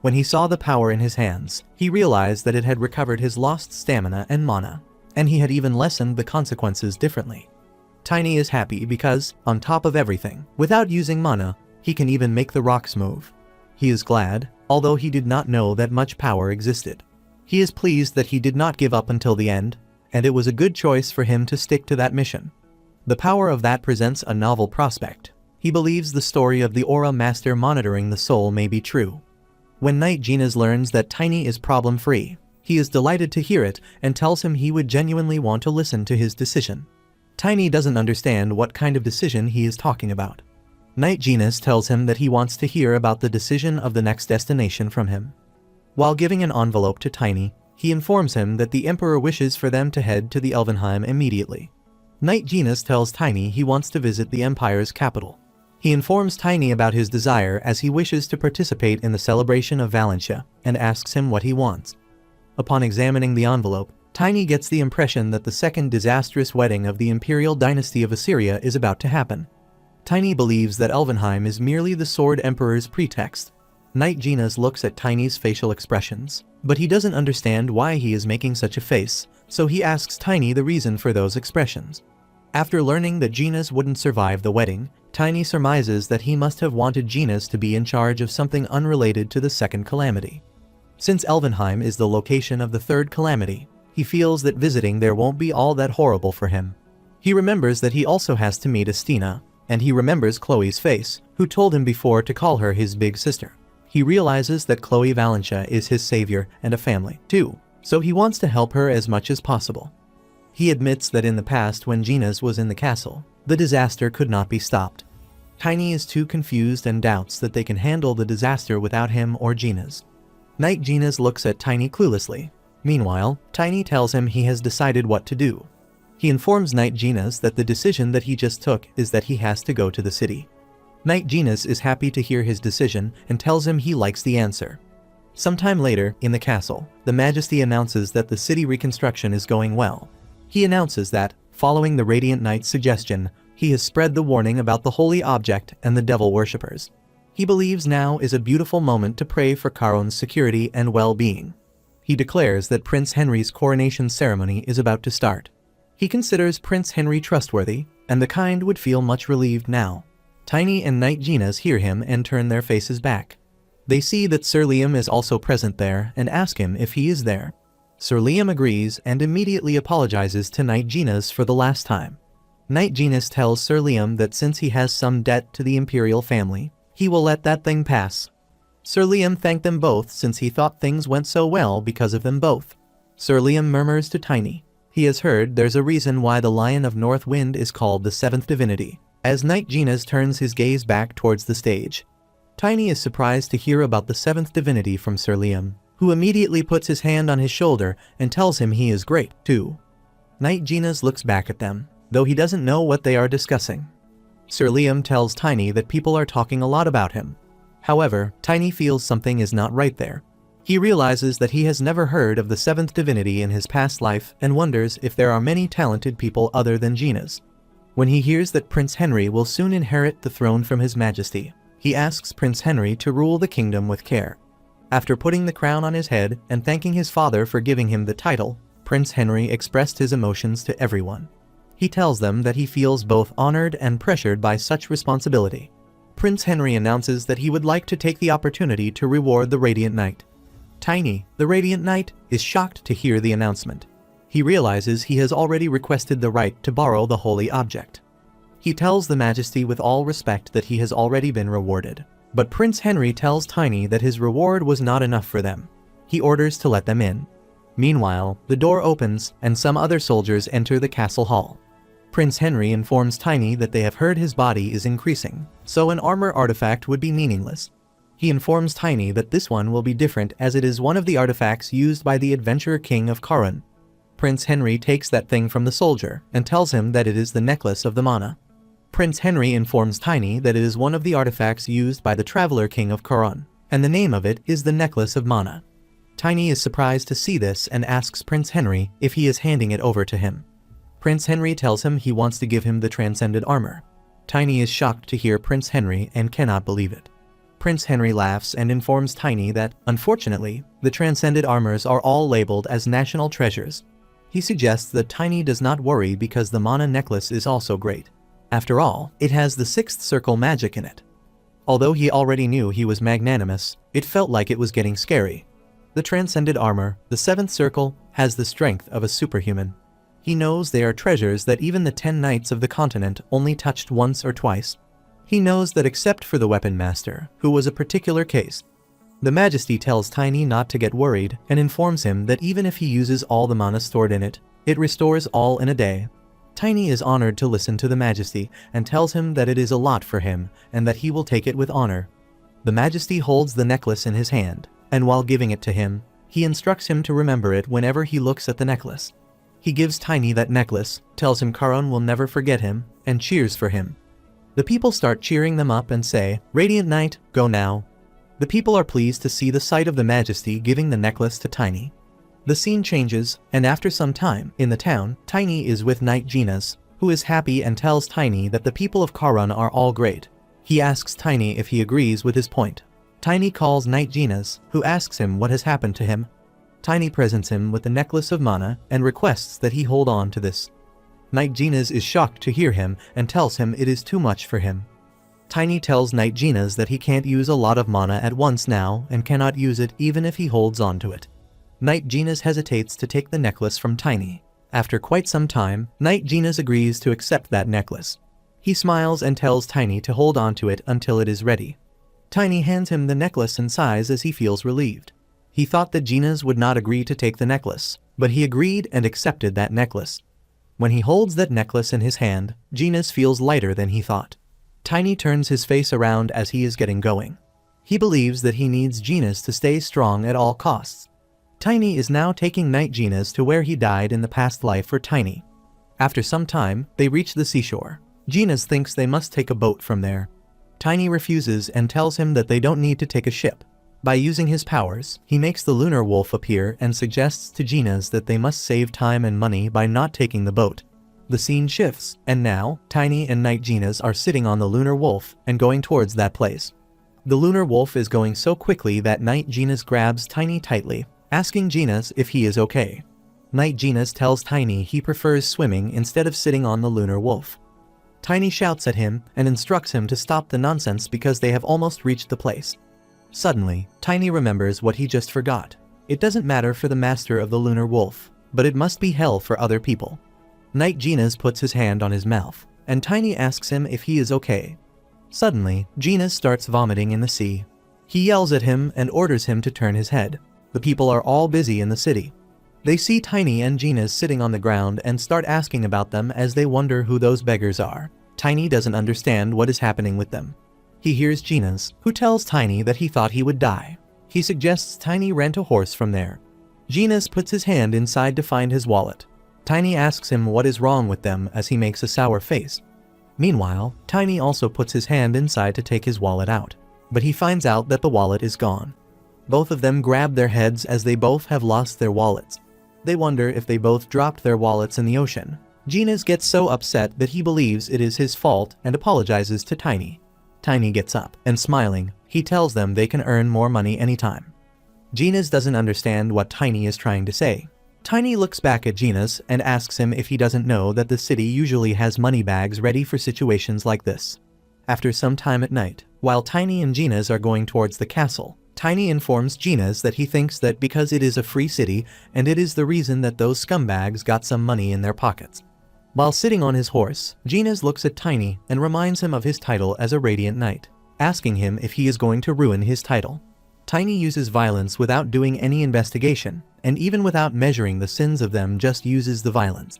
When he saw the power in his hands, he realized that it had recovered his lost stamina and mana, and he had even lessened the consequences differently. Tiny is happy because, on top of everything, without using mana, he can even make the rocks move. He is glad, although he did not know that much power existed. He is pleased that he did not give up until the end, and it was a good choice for him to stick to that mission. The power of that presents a novel prospect. He believes the story of the Aura Master monitoring the soul may be true. When Knight Genas learns that Tiny is problem-free, he is delighted to hear it and tells him he would genuinely want to listen to his decision. Tiny doesn't understand what kind of decision he is talking about. Knight Genas tells him that he wants to hear about the decision of the next destination from him. While giving an envelope to Tiny, he informs him that the Emperor wishes for them to head to the Elvenheim immediately. Knight Genas tells Tiny he wants to visit the Empire's capital. He informs Tiny about his desire as he wishes to participate in the celebration of Valentia, and asks him what he wants. Upon examining the envelope, Tiny gets the impression that the second disastrous wedding of the Imperial Dynasty of Assyria is about to happen. Tiny believes that Elvenheim is merely the Sword Emperor's pretext. Knight Genas looks at Tiny's facial expressions, but he doesn't understand why he is making such a face, so he asks Tiny the reason for those expressions. After learning that Genas wouldn't survive the wedding, Tiny surmises that he must have wanted Genas to be in charge of something unrelated to the second calamity. Since Elvenheim is the location of the third calamity, he feels that visiting there won't be all that horrible for him. He remembers that he also has to meet Estina, and he remembers Khloe's face, who told him before to call her his big sister. He realizes that Khloe Valentia is his savior and a family, too, so he wants to help her as much as possible. He admits that in the past when Genas was in the castle, the disaster could not be stopped. Tiny is too confused and doubts that they can handle the disaster without him or Genas. Knight Genas looks at Tiny cluelessly. Meanwhile, Tiny tells him he has decided what to do. He informs Knight Genas that the decision that he just took is that he has to go to the city. Knight Genas is happy to hear his decision and tells him he likes the answer. Sometime later, in the castle, the Majesty announces that the city reconstruction is going well. He announces that, following the Radiant Knight's suggestion, he has spread the warning about the holy object and the devil worshippers. He believes now is a beautiful moment to pray for Charon's security and well-being. He declares that Prince Henry's coronation ceremony is about to start. He considers Prince Henry trustworthy, and the kind would feel much relieved now. Tiny and Knight Genas hear him and turn their faces back. They see that Sir Liam is also present there and ask him if he is there. Sir Liam agrees and immediately apologizes to Knight Genas for the last time. Knight Genas tells Sir Liam that since he has some debt to the imperial family, he will let that thing pass. Sir Liam thanked them both since he thought things went so well because of them both. Sir Liam murmurs to Tiny. He has heard there's a reason why the Lion of North Wind is called the seventh divinity, as Knight Genas turns his gaze back towards the stage. Tiny is surprised to hear about the seventh divinity from Sir Liam, who immediately puts his hand on his shoulder and tells him he is great, too. Knight Genas looks back at them, though he doesn't know what they are discussing. Sir Liam tells Tiny that people are talking a lot about him. However, Tiny feels something is not right there. He realizes that he has never heard of the seventh divinity in his past life and wonders if there are many talented people other than Genas. When he hears that Prince Henry will soon inherit the throne from His Majesty, he asks Prince Henry to rule the kingdom with care. After putting the crown on his head and thanking his father for giving him the title, Prince Henry expressed his emotions to everyone. He tells them that he feels both honored and pressured by such responsibility. Prince Henry announces that he would like to take the opportunity to reward the Radiant Knight. Tiny, the Radiant Knight, is shocked to hear the announcement. He realizes he has already requested the right to borrow the holy object. He tells the Majesty with all respect that he has already been rewarded. But Prince Henry tells Tiny that his reward was not enough for them. He orders to let them in. Meanwhile, the door opens and some other soldiers enter the castle hall. Prince Henry informs Tiny that they have heard his body is increasing, so an armor artifact would be meaningless. He informs Tiny that this one will be different as it is one of the artifacts used by the adventurer king of Coron. Prince Henry takes that thing from the soldier and tells him that it is the necklace of the mana. Prince Henry informs Tiny that it is one of the artifacts used by the traveler king of Coron, and the name of it is the necklace of mana. Tiny is surprised to see this and asks Prince Henry if he is handing it over to him. Prince Henry tells him he wants to give him the transcended armor. Tiny is shocked to hear Prince Henry and cannot believe it. Prince Henry laughs and informs Tiny that, unfortunately, the transcended armors are all labeled as national treasures. He suggests that Tiny does not worry because the mana necklace is also great. After all, it has the sixth circle magic in it. Although he already knew he was magnanimous, it felt like it was getting scary. The transcended armor, the seventh circle, has the strength of a superhuman. He knows they are treasures that even the 10 knights of the continent only touched once or twice. He knows that except for the weapon master, who was a particular case. The Majesty tells Tiny not to get worried and informs him that even if he uses all the mana stored in it, it restores all in a day. Tiny is honored to listen to the Majesty and tells him that it is a lot for him and that he will take it with honor. The Majesty holds the necklace in his hand, and while giving it to him, he instructs him to remember it whenever he looks at the necklace. He gives Tiny that necklace, tells him Coron will never forget him, and cheers for him. The people start cheering them up and say, "Radiant Knight, go now." The people are pleased to see the sight of the Majesty giving the necklace to Tiny. The scene changes, and after some time, in the town, Tiny is with Knight Genas, who is happy and tells Tiny that the people of Coron are all great. He asks Tiny if he agrees with his point. Tiny calls Knight Genas, who asks him what has happened to him. Tiny presents him with the necklace of mana and requests that he hold on to this. Knight Genas is shocked to hear him and tells him it is too much for him. Tiny tells Knight Genas that he can't use a lot of mana at once now and cannot use it even if he holds on to it. Knight Genas hesitates to take the necklace from Tiny. After quite some time, Knight Genas agrees to accept that necklace. He smiles and tells Tiny to hold on to it until it is ready. Tiny hands him the necklace and sighs as he feels relieved. He thought that Genas would not agree to take the necklace, but he agreed and accepted that necklace. When he holds that necklace in his hand, Genas feels lighter than he thought. Tiny turns his face around as he is getting going. He believes that he needs Genas to stay strong at all costs. Tiny is now taking Knight Genas to where he died in the past life for Tiny. After some time, they reach the seashore. Genas thinks they must take a boat from there. Tiny refuses and tells him that they don't need to take a ship. By using his powers, he makes the lunar wolf appear and suggests to Genas that they must save time and money by not taking the boat. The scene shifts, and now, Tiny and Knight Genas are sitting on the lunar wolf and going towards that place. The lunar wolf is going so quickly that Knight Genas grabs Tiny tightly, asking Genas if he is okay. Knight Genas tells Tiny he prefers swimming instead of sitting on the lunar wolf. Tiny shouts at him and instructs him to stop the nonsense because they have almost reached the place. Suddenly, Tiny remembers what he just forgot. It doesn't matter for the master of the lunar wolf, but it must be hell for other people. Knight Genas puts his hand on his mouth, and Tiny asks him if he is okay. Suddenly, Genas starts vomiting in the sea. He yells at him and orders him to turn his head. The people are all busy in the city. They see Tiny and Genas sitting on the ground and start asking about them as they wonder who those beggars are. Tiny doesn't understand what is happening with them. He hears Genas, who tells Tiny that he thought he would die. He suggests Tiny rent a horse from there. Genas puts his hand inside to find his wallet. Tiny asks him what is wrong with them as he makes a sour face. Meanwhile, Tiny also puts his hand inside to take his wallet out, but he finds out that the wallet is gone. Both of them grab their heads as they both have lost their wallets. They wonder if they both dropped their wallets in the ocean. Genas gets so upset that he believes it is his fault and apologizes to Tiny. Tiny gets up, and smiling, he tells them they can earn more money anytime. Genas doesn't understand what Tiny is trying to say. Tiny looks back at Genas and asks him if he doesn't know that the city usually has money bags ready for situations like this. After some time at night, while Tiny and Genas are going towards the castle, Tiny informs Genas that he thinks that because it is a free city, and it is the reason that those scumbags got some money in their pockets. While sitting on his horse, Genas looks at Tiny and reminds him of his title as a Radiant Knight, asking him if he is going to ruin his title. Tiny uses violence without doing any investigation, and even without measuring the sins of them, just uses the violence.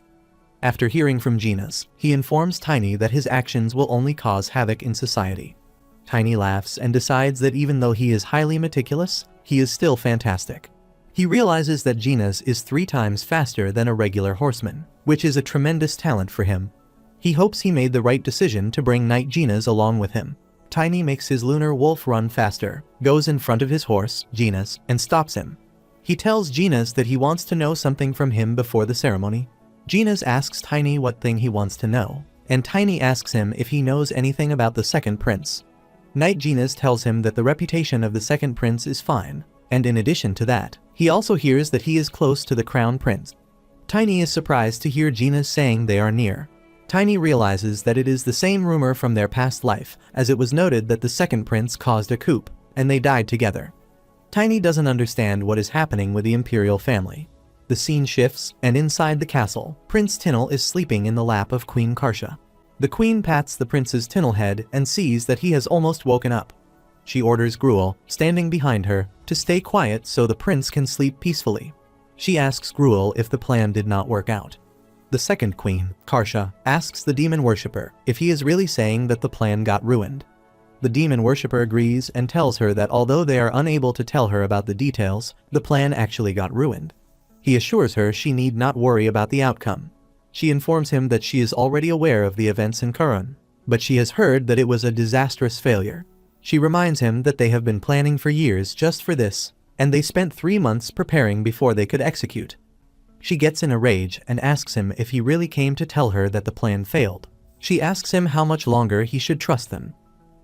After hearing from Genas, he informs Tiny that his actions will only cause havoc in society. Tiny laughs and decides that even though he is highly meticulous, he is still fantastic. He realizes that Genas is 3 times faster than a regular horseman, which is a tremendous talent for him. He hopes he made the right decision to bring Knight Genas along with him. Tiny makes his lunar wolf run faster, goes in front of his horse, Genas, and stops him. He tells Genas that he wants to know something from him before the ceremony. Genas asks Tiny what thing he wants to know, and Tiny asks him if he knows anything about the second prince. Knight Genas tells him that the reputation of the second prince is fine, and in addition to that, he also hears that he is close to the crown prince. Tiny is surprised to hear Genas saying they are near. Tiny realizes that it is the same rumor from their past life, as it was noted that the second prince caused a coup, and they died together. Tiny doesn't understand what is happening with the imperial family. The scene shifts, and inside the castle, Prince Tinel is sleeping in the lap of Queen Karsha. The queen pats the prince's Tinel head and sees that he has almost woken up. She orders Gruel, standing behind her, to stay quiet so the prince can sleep peacefully. She asks Gruel if the plan did not work out. The second queen, Karsha, asks the demon worshipper if he is really saying that the plan got ruined. The demon worshipper agrees and tells her that although they are unable to tell her about the details, the plan actually got ruined. He assures her she need not worry about the outcome. She informs him that she is already aware of the events in Coron, but she has heard that it was a disastrous failure. She reminds him that they have been planning for years just for this, and they spent 3 months preparing before they could execute. She gets in a rage and asks him if he really came to tell her that the plan failed. She asks him how much longer he should trust them.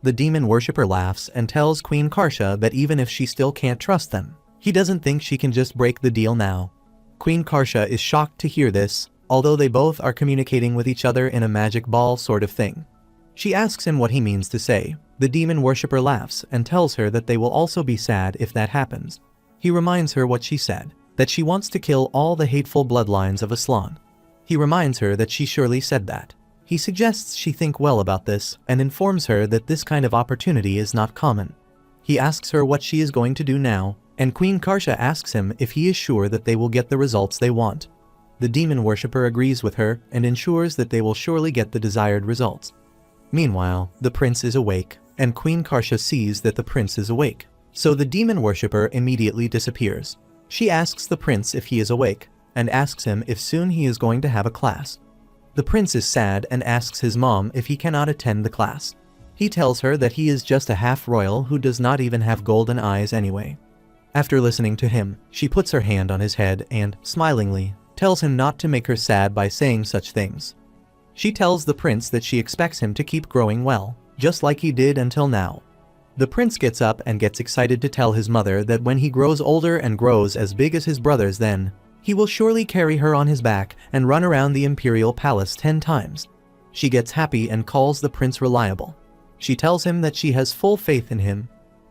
The demon worshipper laughs and tells Queen Karsha that even if she still can't trust them, he doesn't think she can just break the deal now. Queen Karsha is shocked to hear this, although they both are communicating with each other in a magic ball sort of thing. She asks him what he means to say. The demon worshipper laughs and tells her that they will also be sad if that happens. He reminds her what she said, that she wants to kill all the hateful bloodlines of Aslan. He reminds her that she surely said that. He suggests she think well about this and informs her that this kind of opportunity is not common. He asks her what she is going to do now, and Queen Karsha asks him if he is sure that they will get the results they want. The demon worshipper agrees with her and ensures that they will surely get the desired results. Meanwhile, the prince is awake, and Queen Karsha sees that the prince is awake, so the demon worshipper immediately disappears. She asks the prince if he is awake, and asks him if soon he is going to have a class. The prince is sad and asks his mom if he cannot attend the class. He tells her that he is just a half-royal who does not even have golden eyes anyway. After listening to him, she puts her hand on his head and, smilingly, tells him not to make her sad by saying such things. She tells the prince that she expects him to keep growing well, just like he did until now. The prince gets up and gets excited to tell his mother that when he grows older and grows as big as his brothers, then he will surely carry her on his back and run around the imperial palace 10 times. She gets happy and calls the prince reliable. She tells him that she has full faith in him.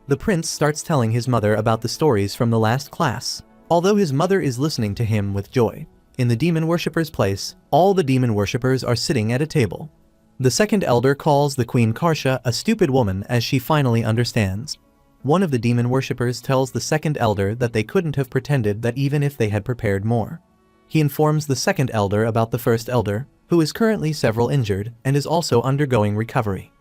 The prince starts telling his mother about the stories from the last class, although his mother is listening to him with joy. In the demon worshipper's place, all the demon worshippers are sitting at a table. The second elder calls the Queen Karsha a stupid woman as she finally understands. One of the demon worshippers tells the second elder that they couldn't have pretended that even if they had prepared more. He informs the second elder about the first elder, who is currently severely injured and is also undergoing recovery.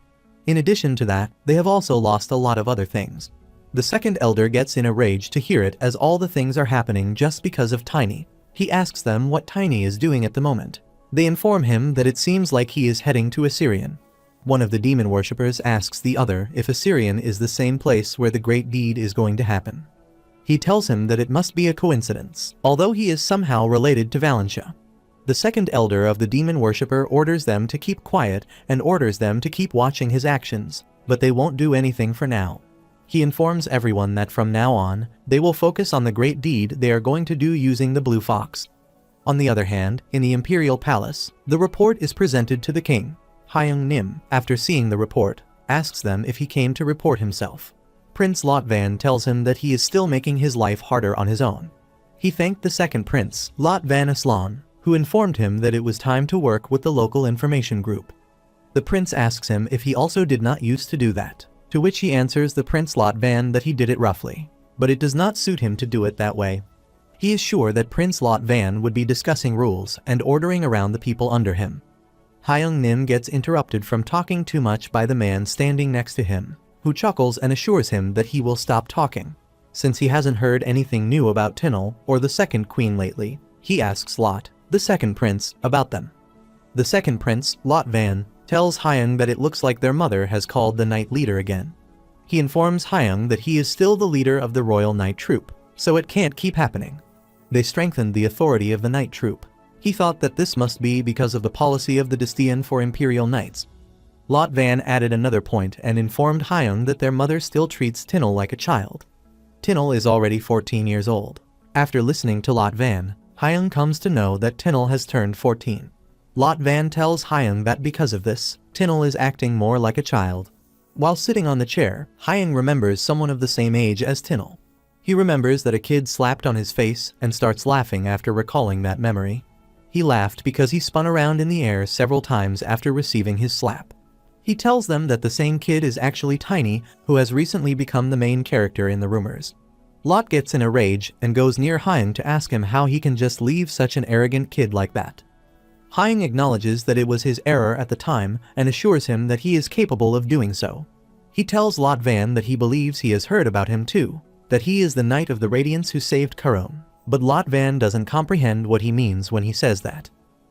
In addition to that, they have also lost a lot of other things. The second elder gets in a rage to hear it as all the things are happening just because of Tiny. He asks them what Tiny is doing at the moment. They inform him that it seems like he is heading to Assyrian. One of the demon worshippers asks the other if Assyrian is the same place where the great deed is going to happen. He tells him that it must be a coincidence, although he is somehow related to Valentia. The second elder of the demon worshipper orders them to keep quiet and orders them to keep watching his actions, but they won't do anything for now. He informs everyone that from now on, they will focus on the great deed they are going to do using the blue fox. On the other hand, in the imperial palace, the report is presented to the king. Hyung Nim, after seeing the report, asks them if he came to report himself. Prince Lotvan tells him that he is still making his life harder on his own. He thanked the second prince, Lotvan Aslan, who informed him that it was time to work with the local information group. The prince asks him if he also did not used to do that, to which he answers the Prince Lotvan that he did it roughly, but it does not suit him to do it that way. He is sure that Prince Lotvan would be discussing rules and ordering around the people under him. Hyung Nim gets interrupted from talking too much by the man standing next to him, who chuckles and assures him that he will stop talking. Since he hasn't heard anything new about Tinel or the second queen lately, he asks Lot, the second prince, about them. The second prince, Lotvan, tells Hyung that it looks like their mother has called the knight leader again. He informs Hyung that he is still the leader of the royal knight troop, so it can't keep happening. They strengthened the authority of the knight troop. He thought that this must be because of the policy of the Dystian for imperial knights. Lotvan added another point and informed Hyung that their mother still treats Tinel like a child. Tinel is already 14 years old. After listening to Lotvan, Hyung comes to know that Tinel has turned 14. Lotvan tells Hyung that because of this, Tinel is acting more like a child. While sitting on the chair, Hyung remembers someone of the same age as Tinel. He remembers that a kid slapped on his face and starts laughing after recalling that memory. He laughed because he spun around in the air several times after receiving his slap. He tells them that the same kid is actually Tiny, who has recently become the main character in the rumors. Lot gets in a rage and goes near Hyung to ask him how he can just leave such an arrogant kid like that. Hyung acknowledges that it was his error at the time and assures him that he is capable of doing so. He tells Lotvan that he believes he has heard about him too, that he is the Knight of the Radiance who saved Karon, but Lotvan doesn't comprehend what he means when he says that.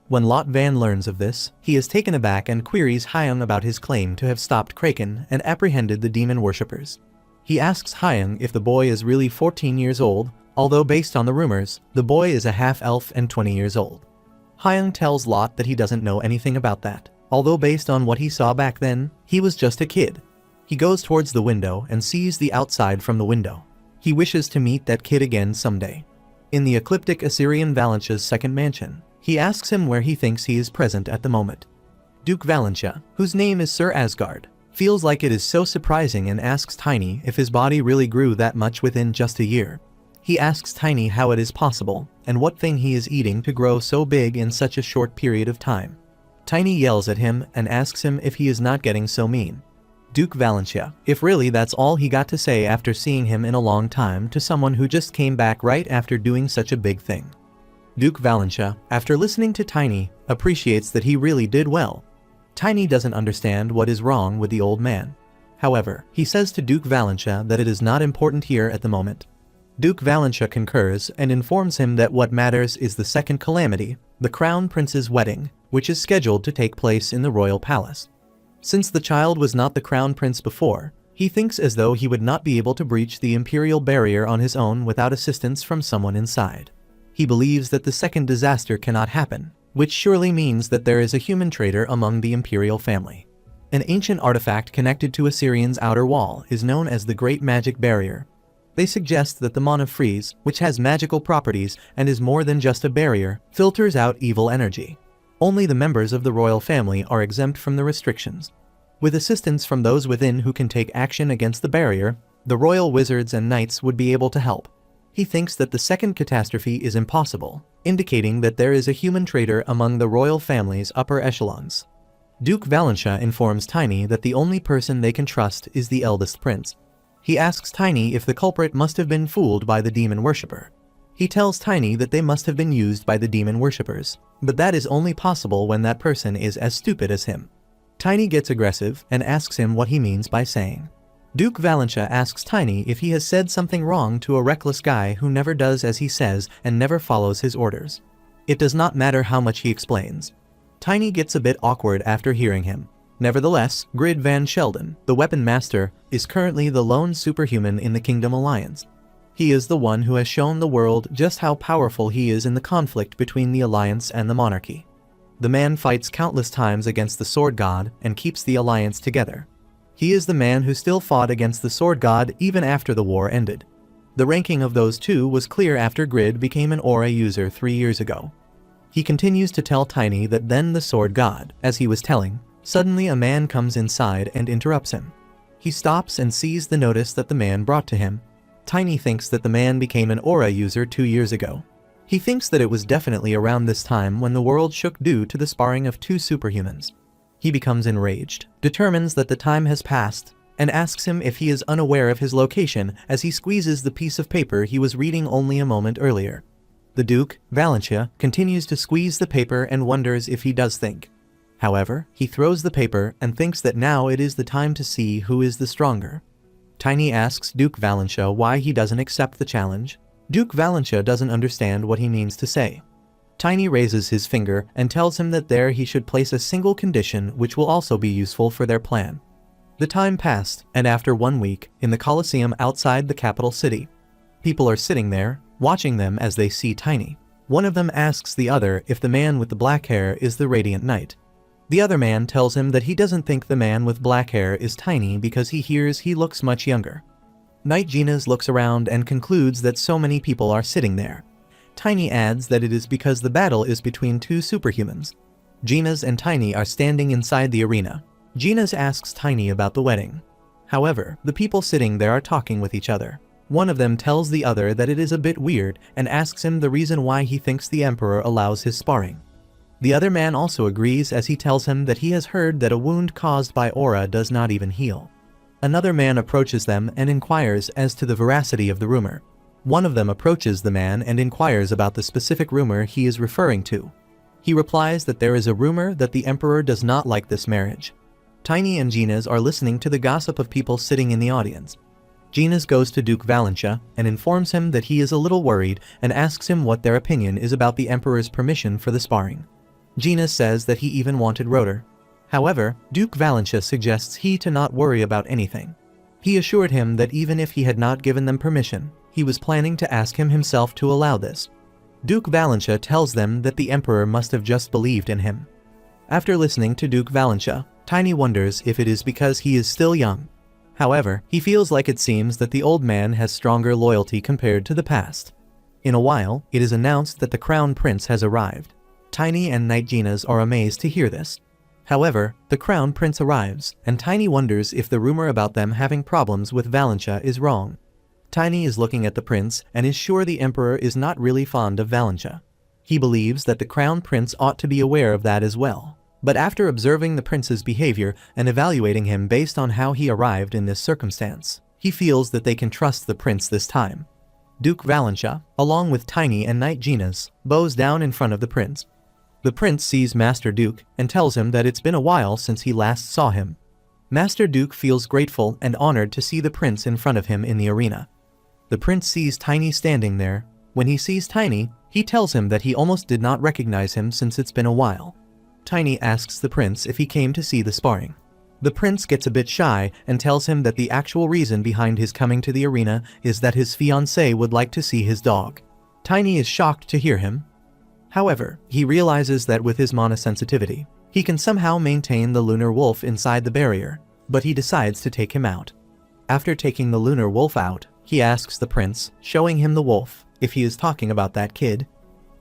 When Lotvan learns of this, he is taken aback and queries Hyung about his claim to have stopped Kraken and apprehended the demon worshippers. He asks Hyung if the boy is really 14 years old, although based on the rumors, the boy is a half-elf and 20 years old. Hyung tells Lot that he doesn't know anything about that, although based on what he saw back then, he was just a kid. He goes towards the window and sees the outside from the window. He wishes to meet that kid again someday. In the ecliptic Assyrian Valentia's second mansion, he asks him where he thinks he is present at the moment. Duke Valentia, whose name is Sir Asgard, feels like it is so surprising and asks Tiny if his body really grew that much within just a year. He asks Tiny how it is possible, and what thing he is eating to grow so big in such a short period of time. Tiny yells at him and asks him if he is not getting so mean. Duke Valentia, if really that's all he got to say after seeing him in a long time to someone who just came back right after doing such a big thing. Duke Valentia, after listening to Tiny, appreciates that he really did well. Tiny doesn't understand what is wrong with the old man. However, he says to Duke Valentia that it is not important here at the moment. Duke Valentia concurs and informs him that what matters is the second calamity, the Crown Prince's wedding, which is scheduled to take place in the royal palace. Since the child was not the Crown Prince before, he thinks as though he would not be able to breach the imperial barrier on his own without assistance from someone inside. He believes that the second disaster cannot happen, which surely means that there is a human traitor among the imperial family. An ancient artifact connected to Assyrian's outer wall is known as the Great Magic Barrier. They suggest that the Mana Freeze, which has magical properties and is more than just a barrier, filters out evil energy. Only the members of the royal family are exempt from the restrictions. With assistance from those within who can take action against the barrier, the royal wizards and knights would be able to help. He thinks that the second catastrophe is impossible, indicating that there is a human traitor among the royal family's upper echelons. Duke Valentia informs Tiny that the only person they can trust is the eldest prince. He asks Tiny if the culprit must have been fooled by the demon worshipper. He tells Tiny that they must have been used by the demon worshippers, but that is only possible when that person is as stupid as him. Tiny gets aggressive and asks him what he means by saying. Duke Valentia asks Tiny if he has said something wrong to a reckless guy who never does as he says and never follows his orders. It does not matter how much he explains. Tiny gets a bit awkward after hearing him. Nevertheless, Grid Van Sheldon, the weapon master, is currently the lone superhuman in the Kingdom Alliance. He is the one who has shown the world just how powerful he is in the conflict between the Alliance and the monarchy. The man fights countless times against the Sword God and keeps the Alliance together. He is the man who still fought against the Sword God even after the war ended. The ranking of those two was clear after Grid became an aura user 3 years ago. He continues to tell Tiny that then the Sword God, as he was telling, suddenly a man comes inside and interrupts him. He stops and sees the notice that the man brought to him. Tiny thinks that the man became an aura user 2 years ago. He thinks that it was definitely around this time when the world shook due to the sparring of 2 superhumans. He becomes enraged, determines that the time has passed, and asks him if he is unaware of his location as he squeezes the piece of paper he was reading only a moment earlier. The Duke, Valentia, continues to squeeze the paper and wonders if he does think. However, he throws the paper and thinks that now it is the time to see who is the stronger. Tiny asks Duke Valentia why he doesn't accept the challenge. Duke Valentia doesn't understand what he means to say. Tiny raises his finger and tells him that there he should place a single condition which will also be useful for their plan. The time passed, and after 1 week, in the Colosseum outside the capital city, people are sitting there, watching them as they see Tiny. One of them asks the other if the man with the black hair is the Radiant Knight. The other man tells him that he doesn't think the man with black hair is Tiny because he hears he looks much younger. Knight Genas looks around and concludes that so many people are sitting there. Tiny adds that it is because the battle is between 2 superhumans. Genas and Tiny are standing inside the arena. Genas asks Tiny about the wedding. However, the people sitting there are talking with each other. One of them tells the other that it is a bit weird and asks him the reason why he thinks the Emperor allows his sparring. The other man also agrees as he tells him that he has heard that a wound caused by aura does not even heal. Another man approaches them and inquires as to the veracity of the rumor. One of them approaches the man and inquires about the specific rumor he is referring to. He replies that there is a rumor that the Emperor does not like this marriage. Tiny and Genas are listening to the gossip of people sitting in the audience. Genas goes to Duke Valentia and informs him that he is a little worried and asks him what their opinion is about the Emperor's permission for the sparring. Genas says that he even wanted Rotor. However, Duke Valentia suggests he to not worry about anything. He assured him that even if he had not given them permission, he was planning to ask him himself to allow this. Duke Valentia tells them that the Emperor must have just believed in him. After listening to Duke Valentia, Tiny wonders if it is because he is still young. However, he feels like it seems that the old man has stronger loyalty compared to the past. In a while, it is announced that the Crown Prince has arrived. Tiny and Knight Genas are amazed to hear this. However, the Crown Prince arrives, and Tiny wonders if the rumor about them having problems with Valentia is wrong. Tiny is looking at the prince and is sure the Emperor is not really fond of Valentia. He believes that the Crown Prince ought to be aware of that as well. But after observing the prince's behavior and evaluating him based on how he arrived in this circumstance, he feels that they can trust the prince this time. Duke Valentia, along with Tiny and Knight Genas, bows down in front of the prince. The prince sees Master Duke and tells him that it's been a while since he last saw him. Master Duke feels grateful and honored to see the prince in front of him in the arena. The prince sees Tiny standing there. When he sees Tiny, he tells him that he almost did not recognize him since it's been a while. Tiny asks the prince if he came to see the sparring. The prince gets a bit shy and tells him that the actual reason behind his coming to the arena is that his fiancée would like to see his dog. Tiny is shocked to hear him. However, he realizes that with his monosensitivity, he can somehow maintain the lunar wolf inside the barrier, but he decides to take him out. After taking the lunar wolf out, he asks the prince, showing him the wolf, if he is talking about that kid.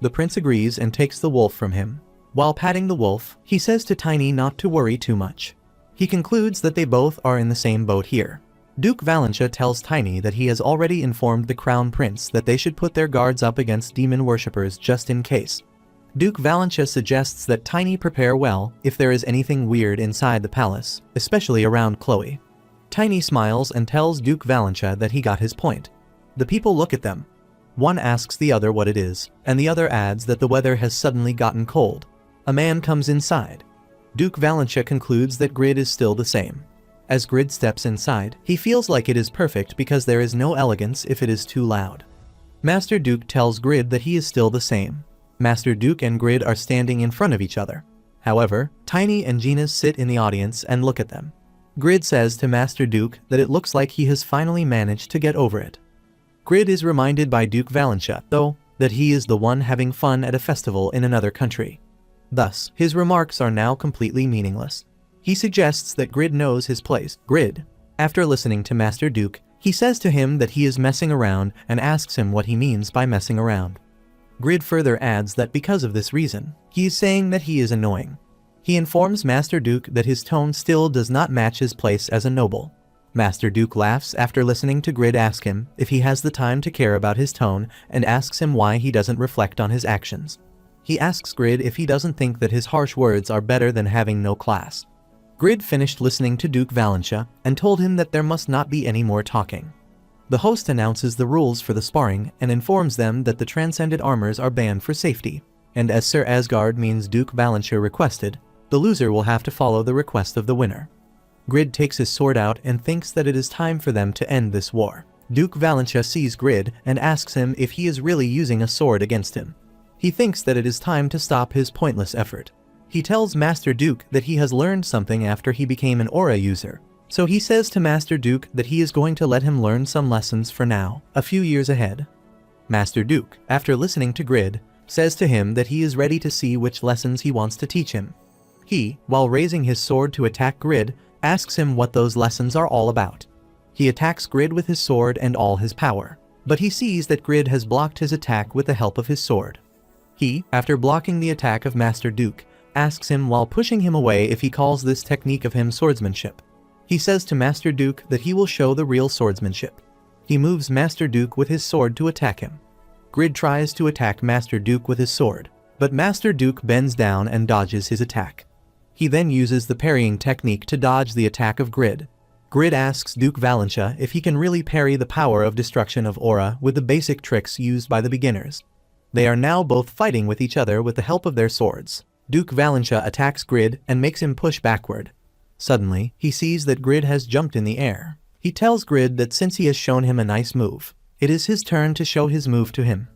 The prince agrees and takes the wolf from him. While patting the wolf, he says to Tiny not to worry too much. He concludes that they both are in the same boat here. Duke Valentia tells Tiny that he has already informed the Crown Prince that they should put their guards up against demon worshippers just in case. Duke Valentia suggests that Tiny prepare well if there is anything weird inside the palace, especially around Khloe. Tiny smiles and tells Duke Valentia that he got his point. The people look at them. One asks the other what it is, and the other adds that the weather has suddenly gotten cold. A man comes inside. Duke Valentia concludes that Grid is still the same. As Grid steps inside, he feels like it is perfect because there is no elegance if it is too loud. Master Duke tells Grid that he is still the same. Master Duke and Grid are standing in front of each other. However, Tiny and Genas sit in the audience and look at them. Grid says to Master Duke that it looks like he has finally managed to get over it. Grid is reminded by Duke Valentia, though, that he is the one having fun at a festival in another country. Thus, his remarks are now completely meaningless. He suggests that Grid knows his place. Grid, after listening to Master Duke, he says to him that he is messing around and asks him what he means by messing around. Grid further adds that because of this reason, he is saying that he is annoying. He informs Master Duke that his tone still does not match his place as a noble. Master Duke laughs after listening to Grid ask him if he has the time to care about his tone and asks him why he doesn't reflect on his actions. He asks Grid if he doesn't think that his harsh words are better than having no class. Grid finished listening to Duke Valentia and told him that there must not be any more talking. The host announces the rules for the sparring and informs them that the transcended armors are banned for safety, and as Sir Asgard means Duke Valentia requested, the loser will have to follow the request of the winner. Grid takes his sword out and thinks that it is time for them to end this war. Duke Valentia sees Grid and asks him if he is really using a sword against him. He thinks that it is time to stop his pointless effort. He tells Master Duke that he has learned something after he became an aura user, so he says to Master Duke that he is going to let him learn some lessons for now, a few years ahead. Master Duke, after listening to Grid, says to him that he is ready to see which lessons he wants to teach him. He, while raising his sword to attack Grid, asks him what those lessons are all about. He attacks Grid with his sword and all his power, but he sees that Grid has blocked his attack with the help of his sword. He, after blocking the attack of Master Duke, asks him while pushing him away if he calls this technique of him swordsmanship. He says to Master Duke that he will show the real swordsmanship. He moves Master Duke with his sword to attack him. Grid tries to attack Master Duke with his sword, but Master Duke bends down and dodges his attack. He then uses the parrying technique to dodge the attack of Grid. Grid asks Duke Valentia if he can really parry the power of destruction of aura with the basic tricks used by the beginners. They are now both fighting with each other with the help of their swords. Duke Valentia attacks Grid and makes him push backward. Suddenly, he sees that Grid has jumped in the air. He tells Grid that since he has shown him a nice move, it is his turn to show his move to him.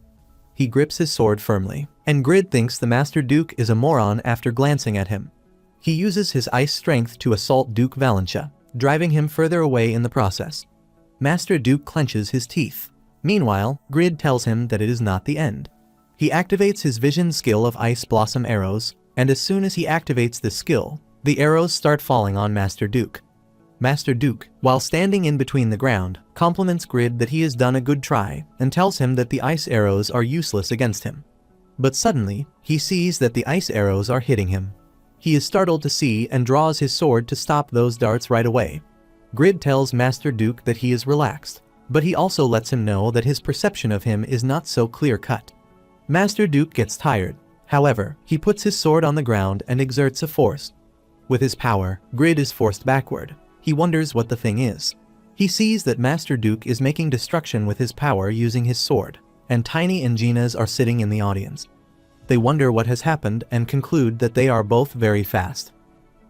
He grips his sword firmly, and Grid thinks the Master Duke is a moron after glancing at him. He uses his ice strength to assault Duke Valentia, driving him further away in the process. Master Duke clenches his teeth. Meanwhile, Grid tells him that it is not the end. He activates his vision skill of Ice Blossom arrows, and as soon as he activates this skill, the arrows start falling on Master Duke. Master Duke, while standing in between the ground, compliments Grid that he has done a good try and tells him that the ice arrows are useless against him. But suddenly, he sees that the ice arrows are hitting him. He is startled to see and draws his sword to stop those darts right away. Grid tells Master Duke that he is relaxed, but he also lets him know that his perception of him is not so clear-cut. Master Duke gets tired. However, he puts his sword on the ground and exerts a force. With his power, Grid is forced backward. He wonders what the thing is. He sees that Master Duke is making destruction with his power using his sword, and Tiny and Gina's are sitting in the audience. They wonder what has happened and conclude that they are both very fast.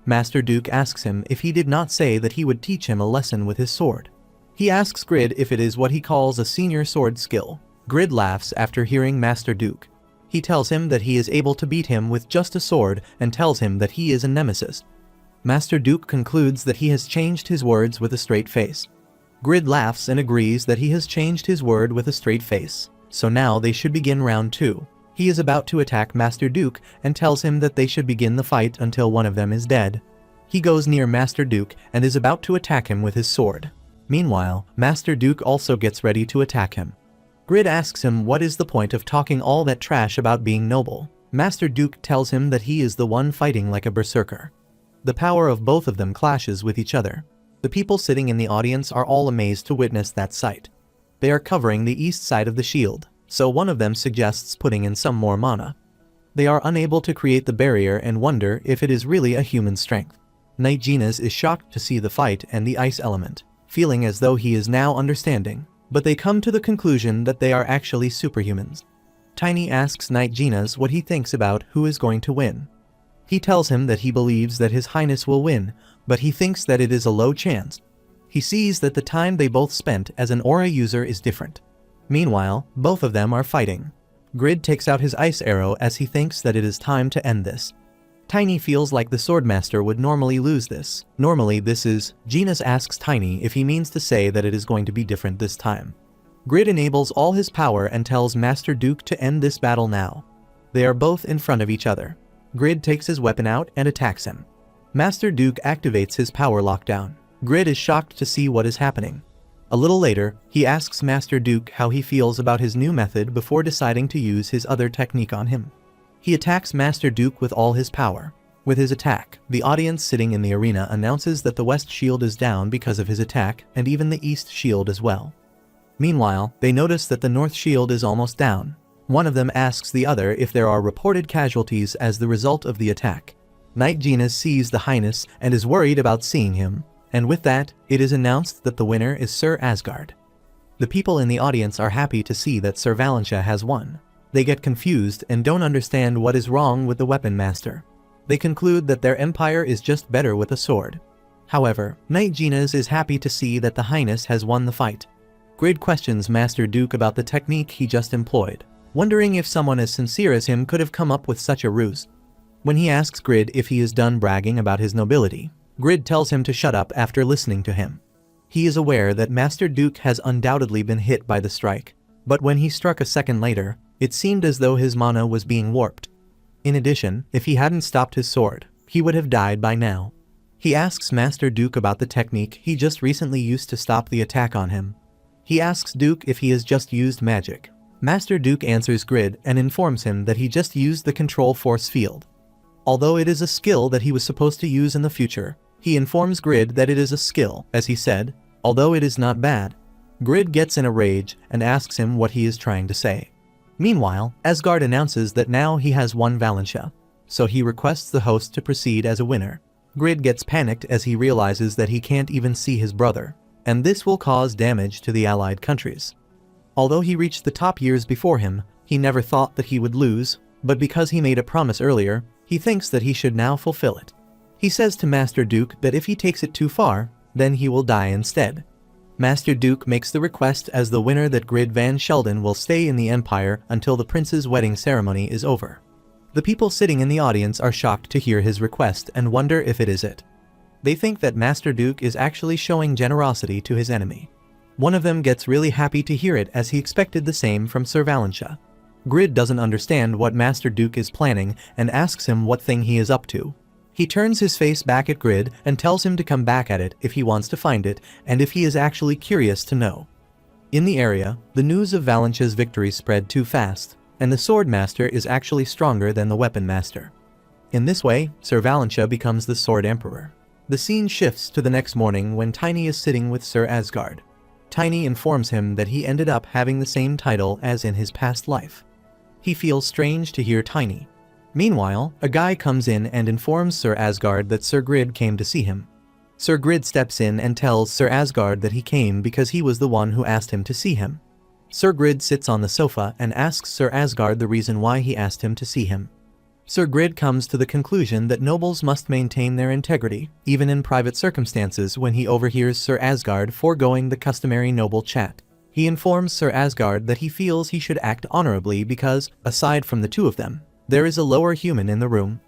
Master Duke asks him if he did not say that he would teach him a lesson with his sword. He asks Grid if it is what he calls a senior sword skill. Grid laughs after hearing Master Duke. He tells him that he is able to beat him with just a sword and tells him that he is a nemesis. Master Duke concludes that he has changed his words with a straight face. Grid laughs and agrees that he has changed his word with a straight face, so now they should begin round 2. He is about to attack Master Duke and tells him that they should begin the fight until one of them is dead. He goes near Master Duke and is about to attack him with his sword. Meanwhile, Master Duke also gets ready to attack him. Grid asks him what is the point of talking all that trash about being noble. Master Duke tells him that he is the one fighting like a berserker. The power of both of them clashes with each other. The people sitting in the audience are all amazed to witness that sight. They are covering the east side of the shield, so one of them suggests putting in some more mana. They are unable to create the barrier and wonder if it is really a human strength. Knight Genas is shocked to see the fight and the ice element, feeling as though he is now understanding, but they come to the conclusion that they are actually superhumans. Tiny asks Knight Genas what he thinks about who is going to win. He tells him that he believes that His Highness will win, but he thinks that it is a low chance. He sees that the time they both spent as an aura user is different. Meanwhile, both of them are fighting. Grid takes out his ice arrow as he thinks that it is time to end this. Tiny feels like the Swordmaster would normally lose this. Normally this is, Genas asks Tiny if he means to say that it is going to be different this time. Grid enables all his power and tells Master Duke to end this battle now. They are both in front of each other. Grid takes his weapon out and attacks him. Master Duke activates his power lockdown. Grid is shocked to see what is happening. A little later, he asks Master Duke how he feels about his new method before deciding to use his other technique on him. He attacks Master Duke with all his power. With his attack, the audience sitting in the arena announces that the west shield is down because of his attack, and even the east shield as well. Meanwhile, they notice that the north shield is almost down. One of them asks the other if there are reported casualties as the result of the attack. Knight Gina sees the Highness and is worried about seeing him, and with that, it is announced that the winner is Sir Asgard. The people in the audience are happy to see that Sir Valentia has won. They get confused and don't understand what is wrong with the weapon master. They conclude that their empire is just better with a sword. However, Knight Gina's is happy to see that the Highness has won the fight. Grid questions Master Duke about the technique he just employed, wondering if someone as sincere as him could have come up with such a ruse. When he asks Grid if he is done bragging about his nobility, Grid tells him to shut up after listening to him. He is aware that Master Duke has undoubtedly been hit by the strike, but when he struck a second later, it seemed as though his mana was being warped. In addition, if he hadn't stopped his sword, he would have died by now. He asks Master Duke about the technique he just recently used to stop the attack on him. He asks Duke if he has just used magic. Master Duke answers Grid and informs him that he just used the control force field. Although it is a skill that he was supposed to use in the future, he informs Grid that it is a skill, as he said, although it is not bad. Grid gets in a rage and asks him what he is trying to say. Meanwhile, Asgard announces that now he has won Valentia, so he requests the host to proceed as a winner. Grid gets panicked as he realizes that he can't even see his brother, and this will cause damage to the allied countries. Although he reached the top years before him, he never thought that he would lose, but because he made a promise earlier, he thinks that he should now fulfill it. He says to Master Duke that if he takes it too far, then he will die instead. Master Duke makes the request as the winner that Grid Van Sheldon will stay in the Empire until the prince's wedding ceremony is over. The people sitting in the audience are shocked to hear his request and wonder if it is it. They think that Master Duke is actually showing generosity to his enemy. One of them gets really happy to hear it as he expected the same from Sir Valentia. Grid doesn't understand what Master Duke is planning and asks him what thing he is up to. He turns his face back at Grid and tells him to come back at it if he wants to find it and if he is actually curious to know. In the area, the news of Valentia's victory spread too fast, and the sword master is actually stronger than the weapon master. In this way, Sir Valentia becomes the sword emperor. The scene shifts to the next morning when Tiny is sitting with Sir Asgard. Tiny informs him that he ended up having the same title as in his past life. He feels strange to hear Tiny. Meanwhile, a guy comes in and informs Sir Asgard that Sir Grid came to see him. Sir Grid steps in and tells Sir Asgard that he came because he was the one who asked him to see him. Sir Grid sits on the sofa and asks Sir Asgard the reason why he asked him to see him. Sir Grid comes to the conclusion that nobles must maintain their integrity, even in private circumstances, when he overhears Sir Asgard foregoing the customary noble chat. He informs Sir Asgard that he feels he should act honorably because, aside from the two of them, there is a lower human in the room.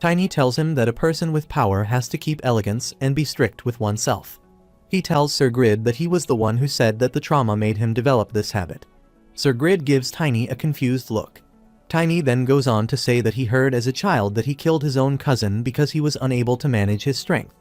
Tiny tells him that a person with power has to keep elegance and be strict with oneself. He tells Sir Grid that he was the one who said that the trauma made him develop this habit. Sir Grid gives Tiny a confused look. Tiny then goes on to say that he heard as a child that he killed his own cousin because he was unable to manage his strength.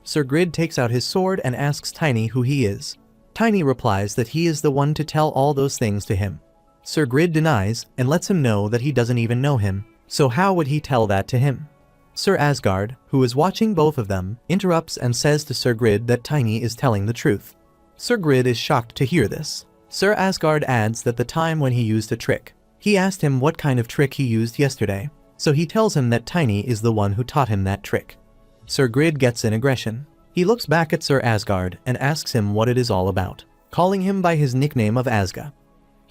Sir Grid takes out his sword and asks Tiny who he is. Tiny replies that he is the one to tell all those things to him. Sir Grid denies and lets him know that he doesn't even know him, so how would he tell that to him? Sir Asgard, who is watching both of them, interrupts and says to Sir Grid that Tiny is telling the truth. Sir Grid is shocked to hear this. Sir Asgard adds that the time when he used a trick. He asked him what kind of trick he used yesterday, so he tells him that Tiny is the one who taught him that trick. Sir Grid gets in aggression. He looks back at Sir Asgard and asks him what it is all about, calling him by his nickname of Asga.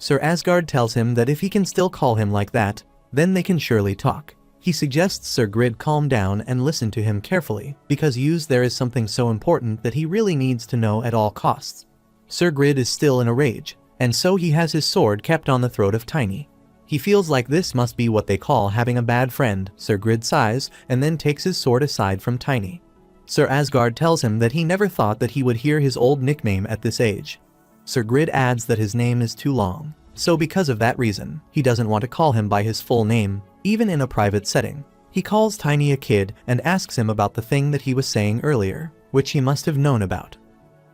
Sir Asgard tells him that if he can still call him like that, then they can surely talk. He suggests Sir Grid calm down and listen to him carefully, because there is something so important that he really needs to know at all costs. Sir Grid is still in a rage, and so he has his sword kept on the throat of Tiny. He feels like this must be what they call having a bad friend. Sir Grid sighs and then takes his sword aside from Tiny. Sir Asgard tells him that he never thought that he would hear his old nickname at this age. Sir Grid adds that his name is too long, so because of that reason, he doesn't want to call him by his full name, even in a private setting. He calls Tiny a kid and asks him about the thing that he was saying earlier, which he must have known about.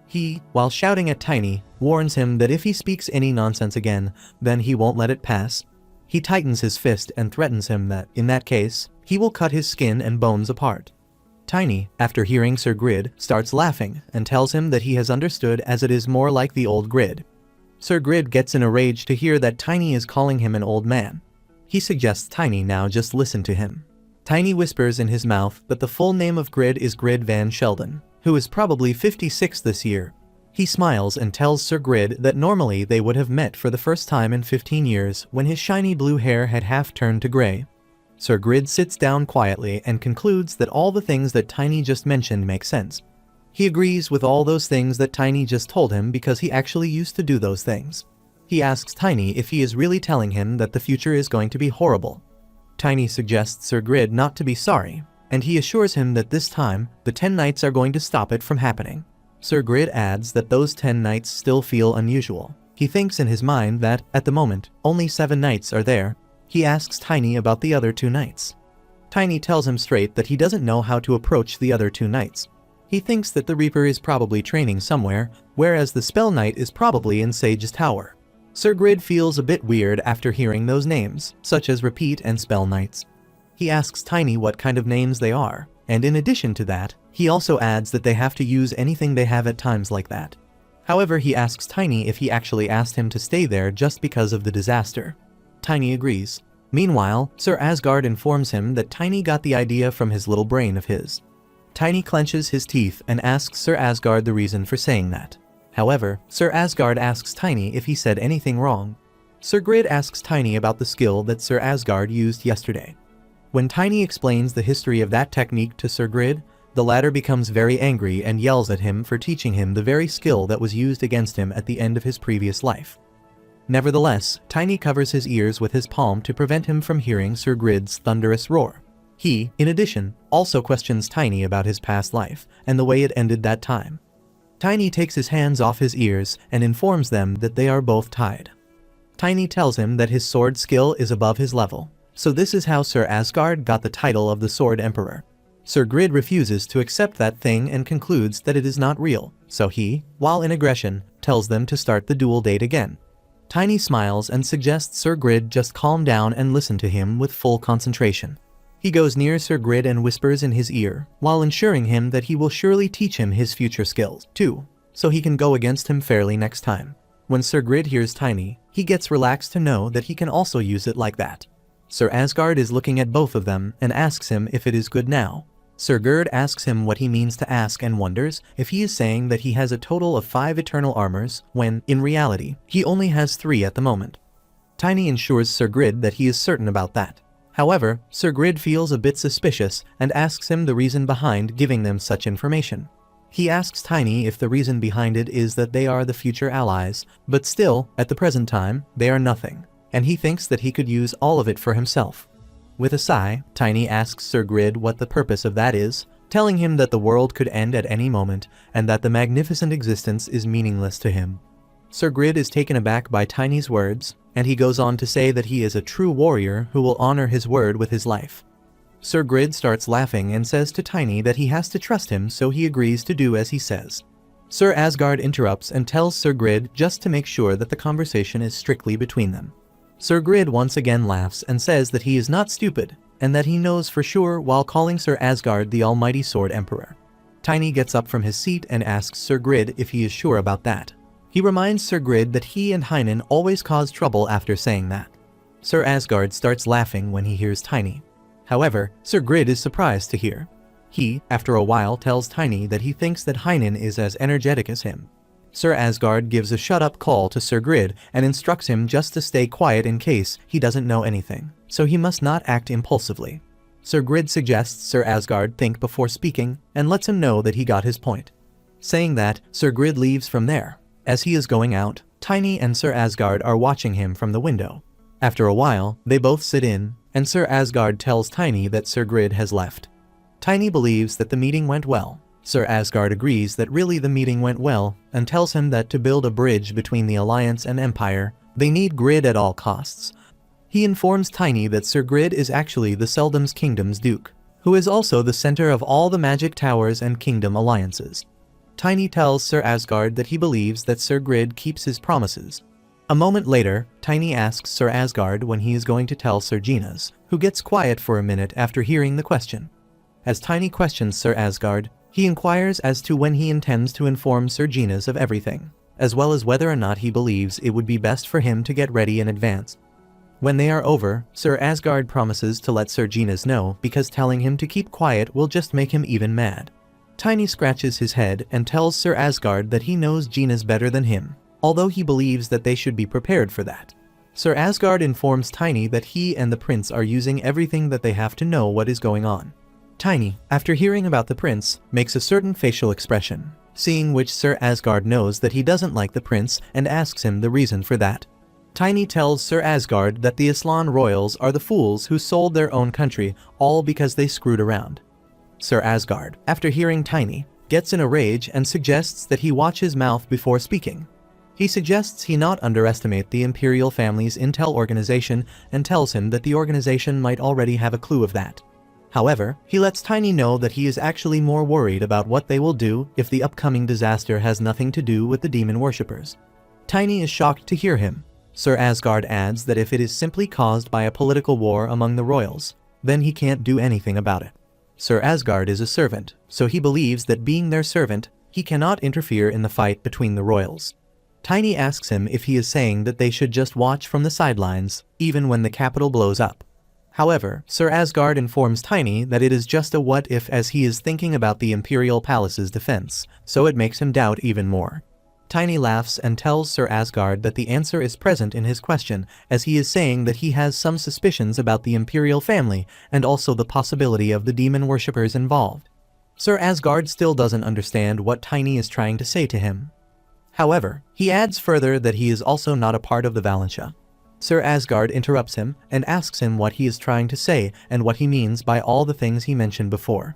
He, while shouting at Tiny, warns him that if he speaks any nonsense again, then he won't let it pass. He tightens his fist and threatens him that, in that case, he will cut his skin and bones apart. Tiny, after hearing Sir Grid, starts laughing and tells him that he has understood, as it is more like the old Grid. Sir Grid gets in a rage to hear that Tiny is calling him an old man. He suggests Tiny now just listen to him. Tiny whispers in his mouth that the full name of Grid is Grid Van Sheldon, who is probably 56 this year. He smiles and tells Sir Grid that normally they would have met for the first time in 15 years when his shiny blue hair had half turned to gray. Sir Grid sits down quietly and concludes that all the things that Tiny just mentioned make sense. He agrees with all those things that Tiny just told him because he actually used to do those things. He asks Tiny if he is really telling him that the future is going to be horrible. Tiny suggests Sir Grid not to be sorry, and he assures him that this time, the 10 nights are going to stop it from happening. Sir Grid adds that those 10 nights still feel unusual. He thinks in his mind that, at the moment, only 7 nights are there. He asks Tiny about the other 2 nights. Tiny tells him straight that he doesn't know how to approach the other 2 nights. He thinks that the Reaper is probably training somewhere, whereas the Spell Knight is probably in Sage's tower. Sir Grid feels a bit weird after hearing those names, such as Repeat and Spell Knights. He asks Tiny what kind of names they are, and in addition to that, he also adds that they have to use anything they have at times like that. However, he asks Tiny if he actually asked him to stay there just because of the disaster. Tiny agrees. Meanwhile, Sir Asgard informs him that Tiny got the idea from his little brain of his. Tiny clenches his teeth and asks Sir Asgard the reason for saying that. However, Sir Asgard asks Tiny if he said anything wrong. Sir Grid asks Tiny about the skill that Sir Asgard used yesterday. When Tiny explains the history of that technique to Sir Grid, the latter becomes very angry and yells at him for teaching him the very skill that was used against him at the end of his previous life. Nevertheless, Tiny covers his ears with his palm to prevent him from hearing Sir Grid's thunderous roar. He, in addition, also questions Tiny about his past life and the way it ended that time. Tiny takes his hands off his ears and informs them that they are both tied. Tiny tells him that his sword skill is above his level, so this is how Sir Asgard got the title of the Sword Emperor. Sir Grid refuses to accept that thing and concludes that it is not real, so he, while in aggression, tells them to start the duel date again. Tiny smiles and suggests Sir Grid just calm down and listen to him with full concentration. He goes near Sir Grid and whispers in his ear, while ensuring him that he will surely teach him his future skills, too, so he can go against him fairly next time. When Sir Grid hears Tiny, he gets relaxed to know that he can also use it like that. Sir Asgard is looking at both of them and asks him if it is good now. Sir Gerd asks him what he means to ask and wonders if he is saying that he has a total of 5 eternal armors, when, in reality, he only has 3 at the moment. Tiny ensures Sir Grid that he is certain about that. However, Sir Grid feels a bit suspicious and asks him the reason behind giving them such information. He asks Tiny if the reason behind it is that they are the future allies, but still, at the present time, they are nothing, and he thinks that he could use all of it for himself. With a sigh, Tiny asks Sir Grid what the purpose of that is, telling him that the world could end at any moment and that the magnificent existence is meaningless to him. Sir Grid is taken aback by Tiny's words, and he goes on to say that he is a true warrior who will honor his word with his life. Sir Grid starts laughing and says to Tiny that he has to trust him, so he agrees to do as he says. Sir Asgard interrupts and tells Sir Grid just to make sure that the conversation is strictly between them. Sir Grid once again laughs and says that he is not stupid, and that he knows for sure while calling Sir Asgard the Almighty Sword Emperor. Tiny gets up from his seat and asks Sir Grid if he is sure about that. He reminds Sir Grid that he and Heinen always cause trouble after saying that. Sir Asgard starts laughing when he hears Tiny. However, Sir Grid is surprised to hear. He, after a while, tells Tiny that he thinks that Heinen is as energetic as him. Sir Asgard gives a shut-up call to Sir Grid and instructs him just to stay quiet in case he doesn't know anything, so he must not act impulsively. Sir Grid suggests Sir Asgard think before speaking and lets him know that he got his point. Saying that, Sir Grid leaves from there. As he is going out, Tiny and Sir Asgard are watching him from the window. After a while, they both sit in, and Sir Asgard tells Tiny that Sir Grid has left. Tiny believes that the meeting went well. Sir Asgard agrees that really the meeting went well, and tells him that to build a bridge between the Alliance and Empire, they need Grid at all costs. He informs Tiny that Sir Grid is actually the Seldom Kingdom's Duke, who is also the center of all the magic towers and kingdom alliances. Tiny tells Sir Asgard that he believes that Sir Grid keeps his promises. A moment later, Tiny asks Sir Asgard when he is going to tell Sir Genas, who gets quiet for a minute after hearing the question. As Tiny questions Sir Asgard, he inquires as to when he intends to inform Sir Genas of everything, as well as whether or not he believes it would be best for him to get ready in advance. When they are over, Sir Asgard promises to let Sir Genas know because telling him to keep quiet will just make him even mad. Tiny scratches his head and tells Sir Asgard that he knows Genas better than him, although he believes that they should be prepared for that. Sir Asgard informs Tiny that he and the prince are using everything that they have to know what is going on. Tiny, after hearing about the prince, makes a certain facial expression, seeing which Sir Asgard knows that he doesn't like the prince and asks him the reason for that. Tiny tells Sir Asgard that the Aslan royals are the fools who sold their own country, all because they screwed around. Sir Asgard, after hearing Tiny, gets in a rage and suggests that he watch his mouth before speaking. He suggests he not underestimate the imperial family's intel organization and tells him that the organization might already have a clue of that. However, he lets Tiny know that he is actually more worried about what they will do if the upcoming disaster has nothing to do with the demon worshippers. Tiny is shocked to hear him. Sir Asgard adds that if it is simply caused by a political war among the royals, then he can't do anything about it. Sir Asgard is a servant, so he believes that being their servant, he cannot interfere in the fight between the royals. Tiny asks him if he is saying that they should just watch from the sidelines, even when the capital blows up. However, Sir Asgard informs Tiny that it is just a what-if as he is thinking about the Imperial Palace's defense, so it makes him doubt even more. Tiny laughs and tells Sir Asgard that the answer is present in his question, as he is saying that he has some suspicions about the Imperial family and also the possibility of the demon worshippers involved. Sir Asgard still doesn't understand what Tiny is trying to say to him. However, he adds further that he is also not a part of the Valentia. Sir Asgard interrupts him and asks him what he is trying to say and what he means by all the things he mentioned before.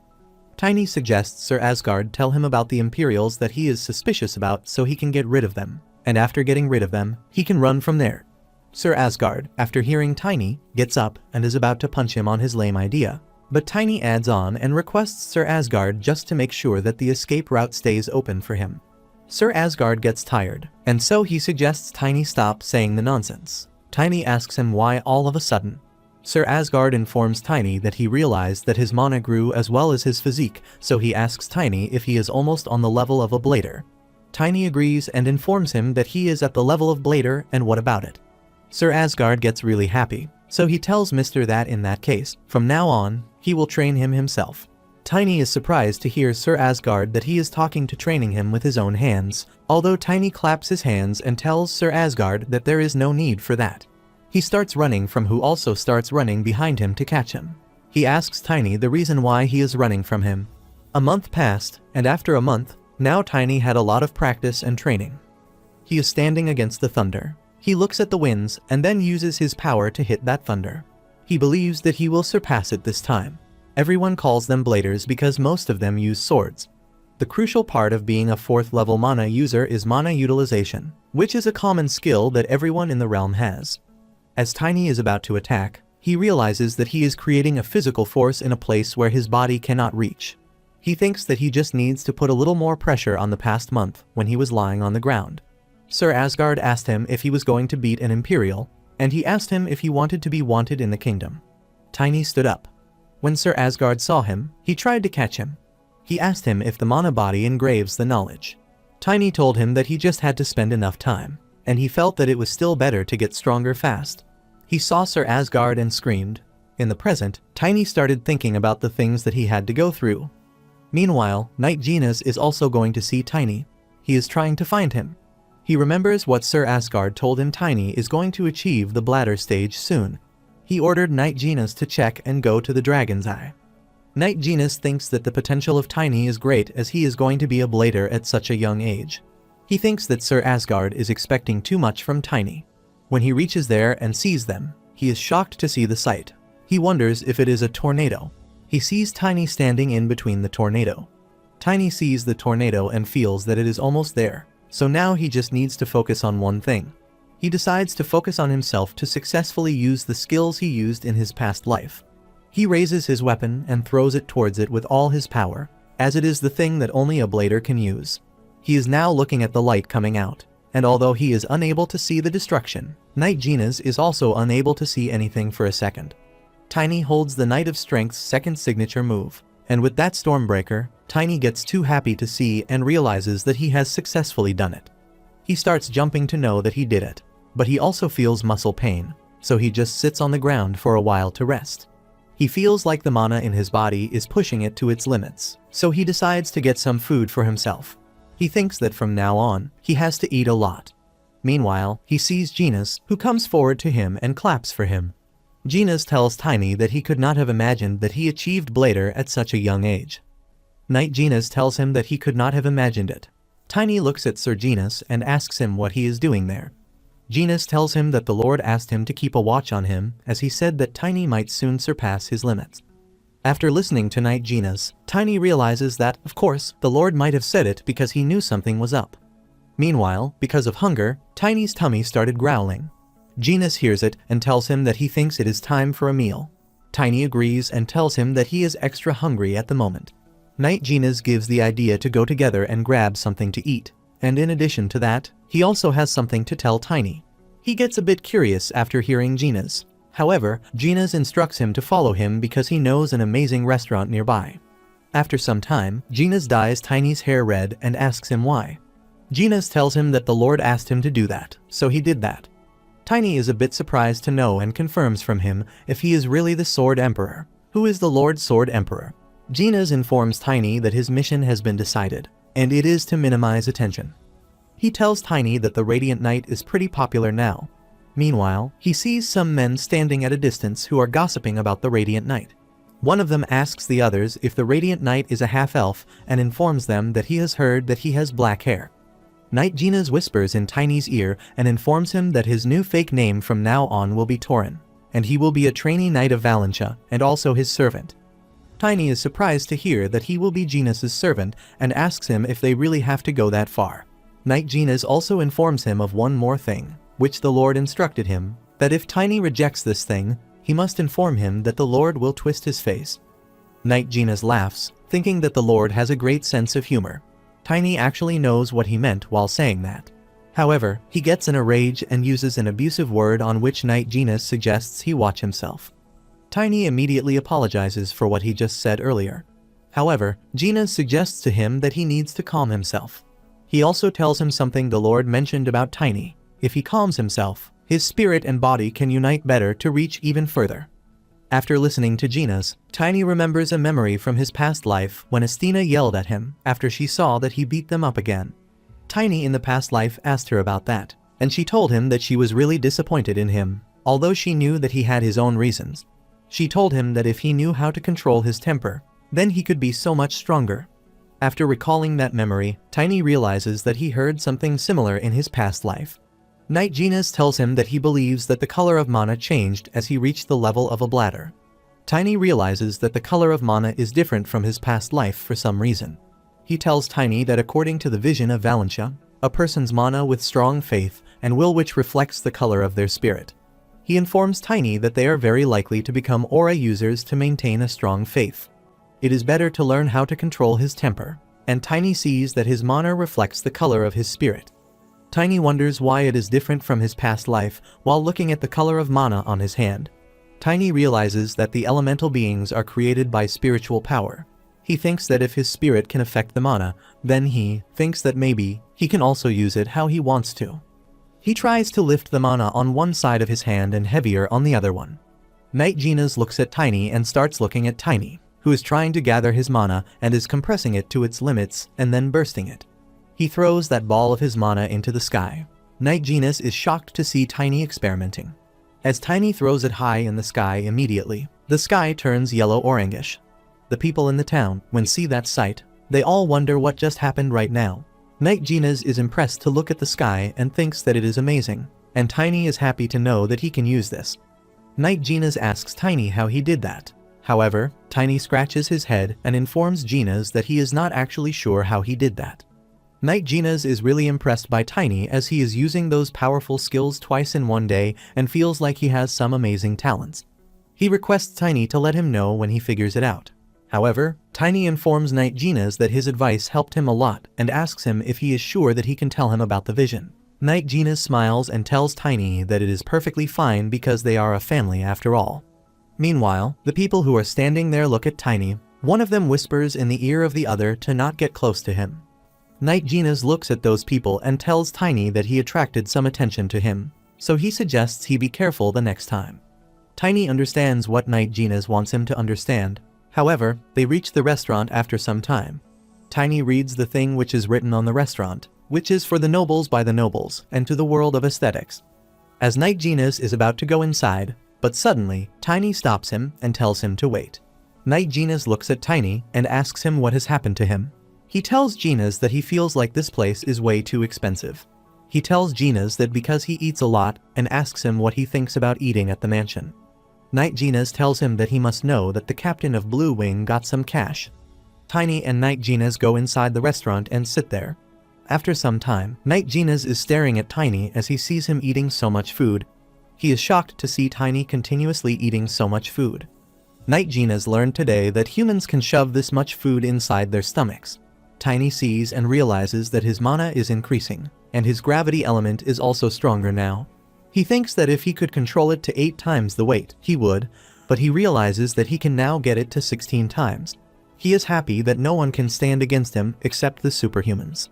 Tiny suggests Sir Asgard tell him about the Imperials that he is suspicious about so he can get rid of them, and after getting rid of them, he can run from there. Sir Asgard, after hearing Tiny, gets up and is about to punch him on his lame idea, but Tiny adds on and requests Sir Asgard just to make sure that the escape route stays open for him. Sir Asgard gets tired, and so he suggests Tiny stop saying the nonsense. Tiny asks him why all of a sudden. Sir Asgard informs Tiny that he realized that his mana grew as well as his physique, so he asks Tiny if he is almost on the level of a blader. Tiny agrees and informs him that he is at the level of blader and what about it. Sir Asgard gets really happy, so he tells Mr. that in that case, from now on, he will train him himself. Tiny is surprised to hear Sir Asgard that he is talking to training him with his own hands, although Tiny claps his hands and tells Sir Asgard that there is no need for that. He starts running from who also starts running behind him to catch him. He asks Tiny the reason why he is running from him. A month passed, and after a month, now Tiny had a lot of practice and training. He is standing against the thunder. He looks at the winds and then uses his power to hit that thunder. He believes that he will surpass it this time. Everyone calls them bladers because most of them use swords. The crucial part of being a 4th level mana user is mana utilization, which is a common skill that everyone in the realm has. As Tiny is about to attack, he realizes that he is creating a physical force in a place where his body cannot reach. He thinks that he just needs to put a little more pressure on the past month when he was lying on the ground. Sir Asgard asked him if he was going to beat an Imperial, and he asked him if he wanted to be wanted in the kingdom. Tiny stood up. When Sir Asgard saw him, he tried to catch him. He asked him if the mana body engraves the knowledge. Tiny told him that he just had to spend enough time, and he felt that it was still better to get stronger fast. He saw Sir Asgard and screamed. In the present, Tiny started thinking about the things that he had to go through. Meanwhile, Knight Genas is also going to see Tiny. He is trying to find him. He remembers what Sir Asgard told him Tiny is going to achieve the bladder stage soon. He ordered Knight Genas to check and go to the Dragon's Eye. Knight Genas thinks that the potential of Tiny is great as he is going to be a blader at such a young age. He thinks that Sir Asgard is expecting too much from Tiny. When he reaches there and sees them, he is shocked to see the sight. He wonders if it is a tornado. He sees Tiny standing in between the tornado. Tiny sees the tornado and feels that it is almost there, so now he just needs to focus on one thing. He decides to focus on himself to successfully use the skills he used in his past life. He raises his weapon and throws it towards it with all his power, as it is the thing that only a blader can use. He is now looking at the light coming out. and although he is unable to see the destruction, Knight Genas is also unable to see anything for a second. Tiny holds the Knight of Strength's second signature move, and with that Stormbreaker, Tiny gets too happy to see and realizes that he has successfully done it. He starts jumping to know that he did it, but he also feels muscle pain, so he just sits on the ground for a while to rest. He feels like the mana in his body is pushing it to its limits, so he decides to get some food for himself. He thinks that from now on, he has to eat a lot. Meanwhile, he sees Genas, who comes forward to him and claps for him. Genas tells Tiny that he could not have imagined that he achieved Blader at such a young age. Knight Genas tells him that he could not have imagined it. Tiny looks at Sir Genas and asks him what he is doing there. Genas tells him that the Lord asked him to keep a watch on him, as he said that Tiny might soon surpass his limits. After listening to Knight Genas, Tiny realizes that, of course, the Lord might have said it because he knew something was up. Meanwhile, because of hunger, Tiny's tummy started growling. Genas hears it and tells him that he thinks it is time for a meal. Tiny agrees and tells him that he is extra hungry at the moment. Knight Genas gives the idea to go together and grab something to eat, and in addition to that, he also has something to tell Tiny. He gets a bit curious after hearing Genas. However, Genas instructs him to follow him because he knows an amazing restaurant nearby. After some time, Genas dyes Tiny's hair red and asks him why. Genas tells him that the Lord asked him to do that, so he did that. Tiny is a bit surprised to know and confirms from him if he is really the Sword Emperor. Who is the Lord Sword Emperor? Genas informs Tiny that his mission has been decided, and it is to minimize attention. He tells Tiny that the Radiant Knight is pretty popular now. Meanwhile, he sees some men standing at a distance who are gossiping about the Radiant Knight. One of them asks the others if the Radiant Knight is a half-elf and informs them that he has heard that he has black hair. Knight Genas whispers in Tiny's ear and informs him that his new fake name from now on will be Torin, and he will be a trainee knight of Valentia and also his servant. Tiny is surprised to hear that he will be Genas' servant and asks him if they really have to go that far. Knight Genas also informs him of one more thing, which the Lord instructed him, that if Tiny rejects this thing, he must inform him that the Lord will twist his face. Knight Genas laughs, thinking that the Lord has a great sense of humor. Tiny actually knows what he meant while saying that. However, he gets in a rage and uses an abusive word on which Knight Genas suggests he watch himself. Tiny immediately apologizes for what he just said earlier. However, Genas suggests to him that he needs to calm himself. He also tells him something the Lord mentioned about Tiny. If he calms himself, his spirit and body can unite better to reach even further. After listening to Genas, Tiny remembers a memory from his past life when Estina yelled at him after she saw that he beat them up again. Tiny in the past life asked her about that, and she told him that she was really disappointed in him, although she knew that he had his own reasons. She told him that if he knew how to control his temper, then he could be so much stronger. After recalling that memory, Tiny realizes that he heard something similar in his past life. Knight Genas tells him that he believes that the color of mana changed as he reached the level of a bladder. Tiny realizes that the color of mana is different from his past life for some reason. He tells Tiny that according to the vision of Valentia, a person's mana with strong faith and will which reflects the color of their spirit. He informs Tiny that they are very likely to become aura users to maintain a strong faith. It is better to learn how to control his temper, and Tiny sees that his mana reflects the color of his spirit. Tiny wonders why it is different from his past life while looking at the color of mana on his hand. Tiny realizes that the elemental beings are created by spiritual power. He thinks that if his spirit can affect the mana, then he thinks that maybe he can also use it how he wants to. He tries to lift the mana on one side of his hand and heavier on the other one. Knight Genas looks at Tiny and starts looking at Tiny, who is trying to gather his mana and is compressing it to its limits and then bursting it. He throws that ball of his mana into the sky. Knight Genas is shocked to see Tiny experimenting. As Tiny throws it high in the sky immediately, the sky turns yellow-orangish. The people in the town, when see that sight, they all wonder what just happened right now. Knight Genas is impressed to look at the sky and thinks that it is amazing, and Tiny is happy to know that he can use this. Knight Genas asks Tiny how he did that. However, Tiny scratches his head and informs Genas that he is not actually sure how he did that. Knight Genas is really impressed by Tiny as he is using those powerful skills twice in one day and feels like he has some amazing talents. He requests Tiny to let him know when he figures it out. However, Tiny informs Knight Genas that his advice helped him a lot and asks him if he is sure that he can tell him about the vision. Knight Gina smiles and tells Tiny that it is perfectly fine because they are a family after all. Meanwhile, the people who are standing there look at Tiny. One of them whispers in the ear of the other to not get close to him. Knight Gina looks at those people and tells Tiny that he attracted some attention to him, so he suggests he be careful the next time. Tiny understands what Knight Gina wants him to understand. However, they reach the restaurant after some time. Tiny reads the thing which is written on the restaurant, which is for the nobles by the nobles and to the world of aesthetics. As Knight Gina is about to go inside, but suddenly, Tiny stops him and tells him to wait. Knight Gina looks at Tiny and asks him what has happened to him. He tells Gina that he feels like this place is way too expensive. He tells Gina that because he eats a lot and asks him what he thinks about eating at the mansion. Knight Gina tells him that he must know that the captain of Blue Wing got some cash. Tiny and Knight Gina go inside the restaurant and sit there. After some time, Knight Gina is staring at Tiny as he sees him eating so much food. He is shocked to see Tiny continuously eating so much food. Knight Gina learned today that humans can shove this much food inside their stomachs. Tiny sees and realizes that his mana is increasing, and his gravity element is also stronger now. He thinks that if he could control it to 8 times the weight, he would, but he realizes that he can now get it to 16 times. He is happy that no one can stand against him except the superhumans.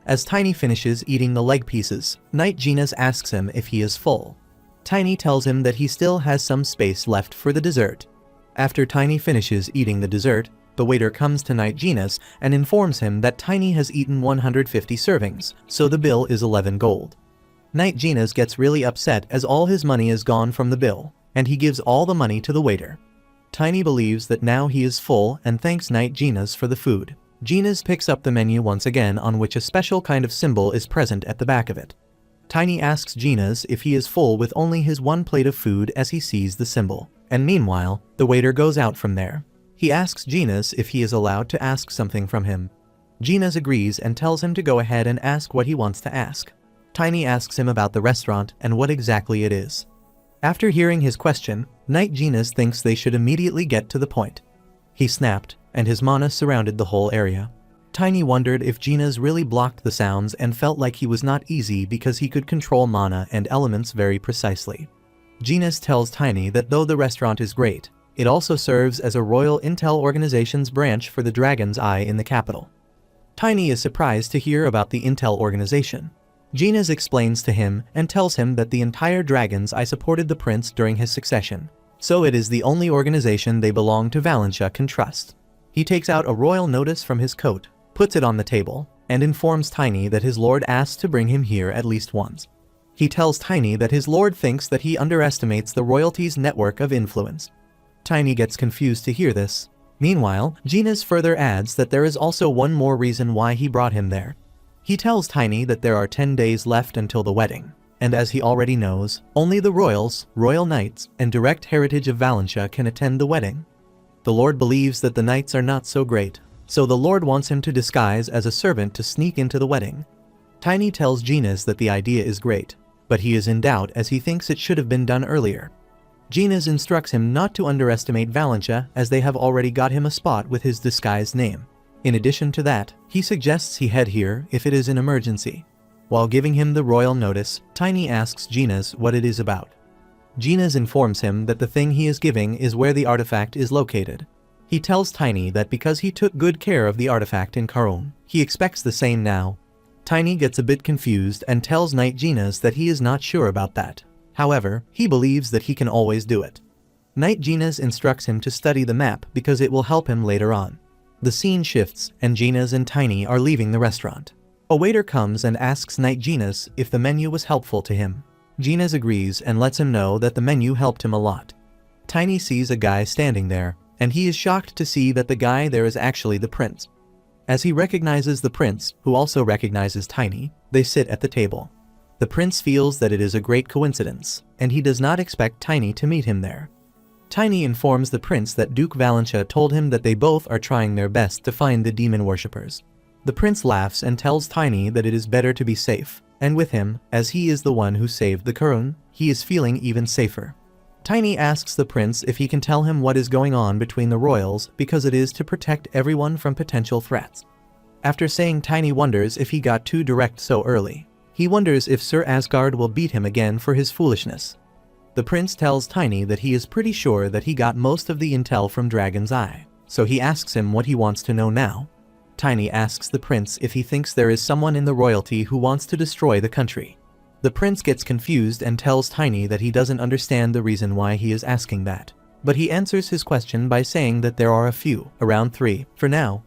As Tiny finishes eating the leg pieces, Knight Gina asks him if he is full. Tiny tells him that he still has some space left for the dessert. After Tiny finishes eating the dessert, the waiter comes to Knight Gina and informs him that Tiny has eaten 150 servings, so the bill is 11 gold. Knight Gina gets really upset as all his money is gone from the bill, and he gives all the money to the waiter. Tiny believes that now he is full and thanks Knight Gina for the food. Gina picks up the menu once again, on which a special kind of symbol is present at the back of it. Tiny asks Gina if he is full with only his 1 plate of food as he sees the symbol, and meanwhile, the waiter goes out from there. He asks Gina if he is allowed to ask something from him. Gina agrees and tells him to go ahead and ask what he wants to ask. Tiny asks him about the restaurant and what exactly it is. After hearing his question, Knight Gina thinks they should immediately get to the point. He snapped, and his mana surrounded the whole area. Tiny wondered if Gina really blocked the sounds and felt like he was not easy because he could control mana and elements very precisely. Gina tells Tiny that though the restaurant is great, it also serves as a royal intel organization's branch for the Dragon's Eye in the capital. Tiny is surprised to hear about the intel organization. Gina explains to him and tells him that the entire Dragon's Eye supported the prince during his succession, so it is the only organization they belong to Valentia can trust. He takes out a royal notice from his coat, puts it on the table, and informs Tiny that his lord asked to bring him here at least once. He tells Tiny that his lord thinks that he underestimates the royalty's network of influence. Tiny gets confused to hear this. Meanwhile, Gina further adds that there is also one more reason why he brought him there. He tells Tiny that there are 10 days left until the wedding, and as he already knows, only the royals, royal knights, and direct heritage of Valentia can attend the wedding. The lord believes that the knights are not so great, so the lord wants him to disguise as a servant to sneak into the wedding. Tiny tells Gina that the idea is great, but he is in doubt as he thinks it should have been done earlier. Gina instructs him not to underestimate Valentia as they have already got him a spot with his disguised name. In addition to that, he suggests he head here if it is an emergency. While giving him the royal notice, Tiny asks Gina what it is about. Gina informs him that the thing he is giving is where the artifact is located. He tells Tiny that because he took good care of the artifact in Coronation, he expects the same now. Tiny gets a bit confused and tells Knight Gina that he is not sure about that. However, he believes that he can always do it. Knight Gina instructs him to study the map because it will help him later on. The scene shifts and Gina and Tiny are leaving the restaurant. A waiter comes and asks Knight Gina if the menu was helpful to him. Gina agrees and lets him know that the menu helped him a lot. Tiny sees a guy standing there, and he is shocked to see that the guy there is actually the prince. As he recognizes the prince, who also recognizes Tiny, they sit at the table. The prince feels that it is a great coincidence, and he does not expect Tiny to meet him there. Tiny informs the prince that Duke Valentia told him that they both are trying their best to find the demon worshippers. The prince laughs and tells Tiny that it is better to be safe, and with him, as he is the one who saved the Coronation, he is feeling even safer. Tiny asks the prince if he can tell him what is going on between the royals because it is to protect everyone from potential threats. After saying Tiny wonders if he got too direct so early, He wonders if Sir Asgard will beat him again for his foolishness. The prince tells Tiny that he is pretty sure that he got most of the intel from Dragon's Eye, so he asks him what he wants to know now. Tiny asks the prince if he thinks there is someone in the royalty who wants to destroy the country. The prince gets confused and tells Tiny that he doesn't understand the reason why he is asking that, but he answers his question by saying that there are a few, around 3, for now.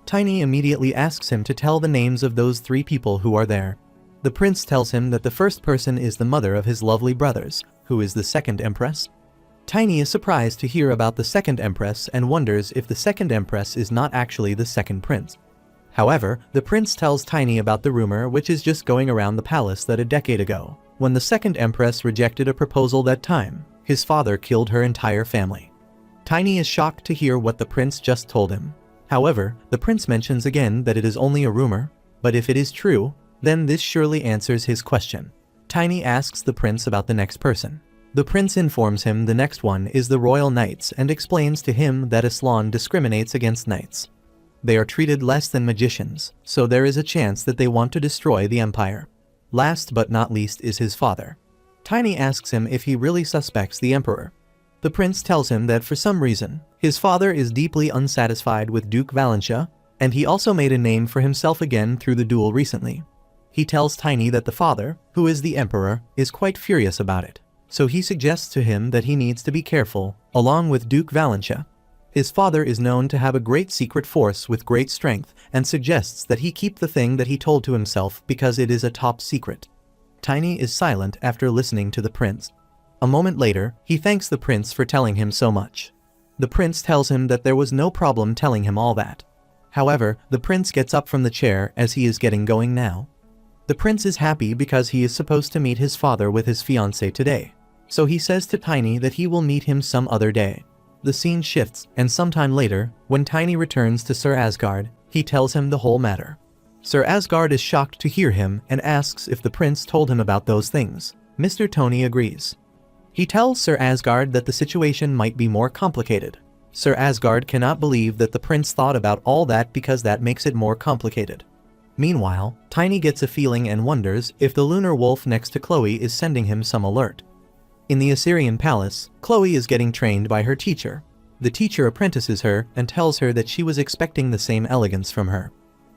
Tiny immediately asks him to tell the names of those 3 people who are there. The prince tells him that the first person is the mother of his lovely brothers, who is the second empress. Tiny is surprised to hear about the second empress and wonders if the second empress is not actually the second prince. However, the prince tells Tiny about the rumor which is just going around the palace that a decade ago, when the second empress rejected a proposal that time, his father killed her entire family. Tiny is shocked to hear what the prince just told him. However, the prince mentions again that it is only a rumor, but if it is true, then this surely answers his question. Tiny asks the prince about the next person. The prince informs him the next one is the royal knights and explains to him that Aslan discriminates against knights. They are treated less than magicians, so there is a chance that they want to destroy the empire. Last but not least is his father. Tiny asks him if he really suspects the emperor. The prince tells him that for some reason, his father is deeply unsatisfied with Duke Valentia, and he also made a name for himself again through the duel recently. He tells Tiny that the father, who is the emperor, is quite furious about it, so he suggests to him that he needs to be careful, along with Duke Valentia. His father is known to have a great secret force with great strength and suggests that he keep the thing that he told to himself because it is a top secret. Tiny is silent after listening to the prince. A moment later, he thanks the prince for telling him so much. The prince tells him that there was no problem telling him all that. However, the prince gets up from the chair as he is getting going now. The prince is happy because he is supposed to meet his father with his fiancée today, so he says to Tiny that he will meet him some other day. The scene shifts, and sometime later, when Tiny returns to Sir Asgard, he tells him the whole matter. Sir Asgard is shocked to hear him and asks if the prince told him about those things. Mr. Tony agrees. He tells Sir Asgard that the situation might be more complicated. Sir Asgard cannot believe that the prince thought about all that because that makes it more complicated. Meanwhile, Tiny gets a feeling and wonders if the lunar wolf next to Khloe is sending him some alert. In the Assyrian palace, Khloe is getting trained by her teacher. The teacher apprentices her and tells her that she was expecting the same elegance from her.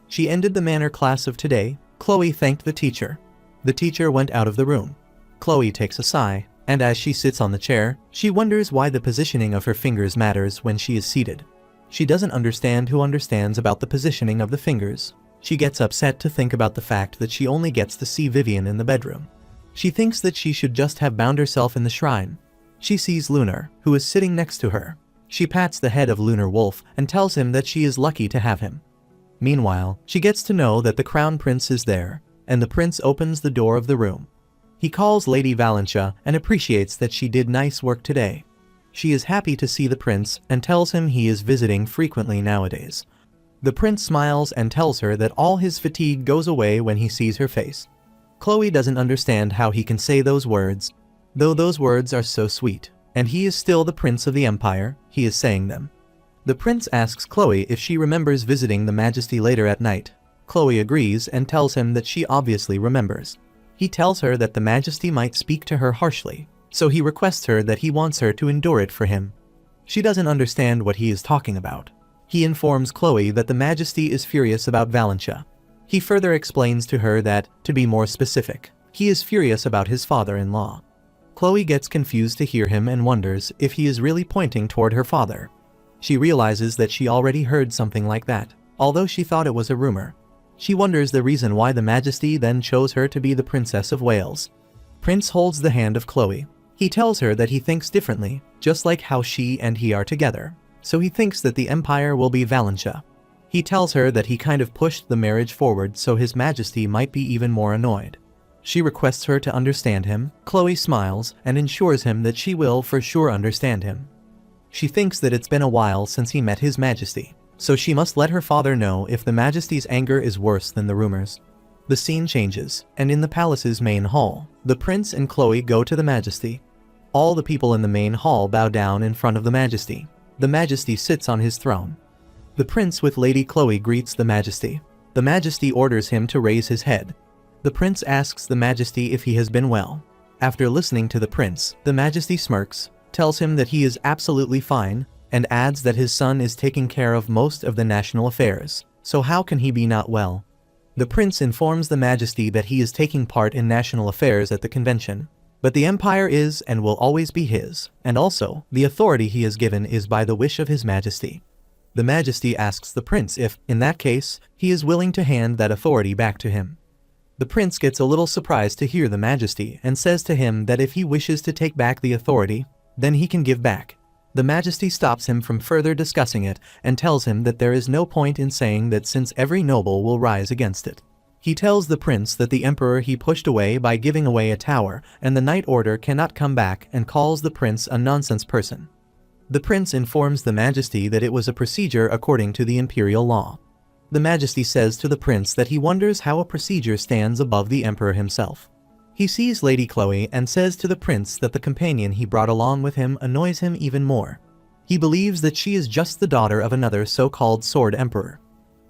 She ended the manner class of today. Khloe thanked the teacher. The teacher went out of the room. Khloe takes a sigh, and as she sits on the chair, she wonders why the positioning of her fingers matters when she is seated. She doesn't understand who understands about the positioning of the fingers. She gets upset to think about the fact that she only gets to see Vivian in the bedroom. She thinks that she should just have bound herself in the shrine. She sees Lunar, who is sitting next to her. She pats the head of Lunar Wolf and tells him that she is lucky to have him. Meanwhile, she gets to know that the crown prince is there, and the prince opens the door of the room. He calls Lady Valentia and appreciates that she did nice work today. She is happy to see the prince and tells him he is visiting frequently nowadays. The prince smiles and tells her that all his fatigue goes away when he sees her face. Khloe doesn't understand how he can say those words, though those words are so sweet, and he is still the prince of the empire, he is saying them. The prince asks Khloe if she remembers visiting the Majesty later at night. Khloe agrees and tells him that she obviously remembers. He tells her that the Majesty might speak to her harshly, so he requests her that he wants her to endure it for him. She doesn't understand what he is talking about. He informs Khloe that the Majesty is furious about Valentia. He further explains to her that, to be more specific, he is furious about his father-in-law. Khloe gets confused to hear him and wonders if he is really pointing toward her father. She realizes that she already heard something like that, although she thought it was a rumor. She wonders the reason why the Majesty then chose her to be the Princess of Wales. Prince holds the hand of Khloe. He tells her that he thinks differently, just like how she and he are together, so he thinks that the Empire will be Valentia. He tells her that he kind of pushed the marriage forward so His Majesty might be even more annoyed. She requests her to understand him. Khloe smiles and ensures him that she will for sure understand him. She thinks that it's been a while since he met His Majesty, so she must let her father know if the Majesty's anger is worse than the rumors. The scene changes, and in the palace's main hall, the prince and Khloe go to the Majesty. All the people in the main hall bow down in front of the Majesty. The Majesty sits on his throne. The prince with Lady Khloe greets the Majesty. The Majesty orders him to raise his head. The prince asks the Majesty if he has been well. After listening to the prince, the Majesty smirks, tells him that he is absolutely fine, and adds that his son is taking care of most of the national affairs, so how can he be not well? The prince informs the Majesty that he is taking part in national affairs at the convention, but the empire is and will always be his, and also, the authority he is given is by the wish of his Majesty. The Majesty asks the prince if, in that case, he is willing to hand that authority back to him. The prince gets a little surprised to hear the Majesty and says to him that if he wishes to take back the authority, then he can give back. The Majesty stops him from further discussing it and tells him that there is no point in saying that since every noble will rise against it. He tells the prince that the emperor he pushed away by giving away a tower and the Knight Order cannot come back and calls the prince a nonsense person. The prince informs the Majesty that it was a procedure according to the imperial law. The Majesty says to the prince that he wonders how a procedure stands above the emperor himself. He sees Lady Khloe and says to the prince that the companion he brought along with him annoys him even more. He believes that she is just the daughter of another so-called sword emperor.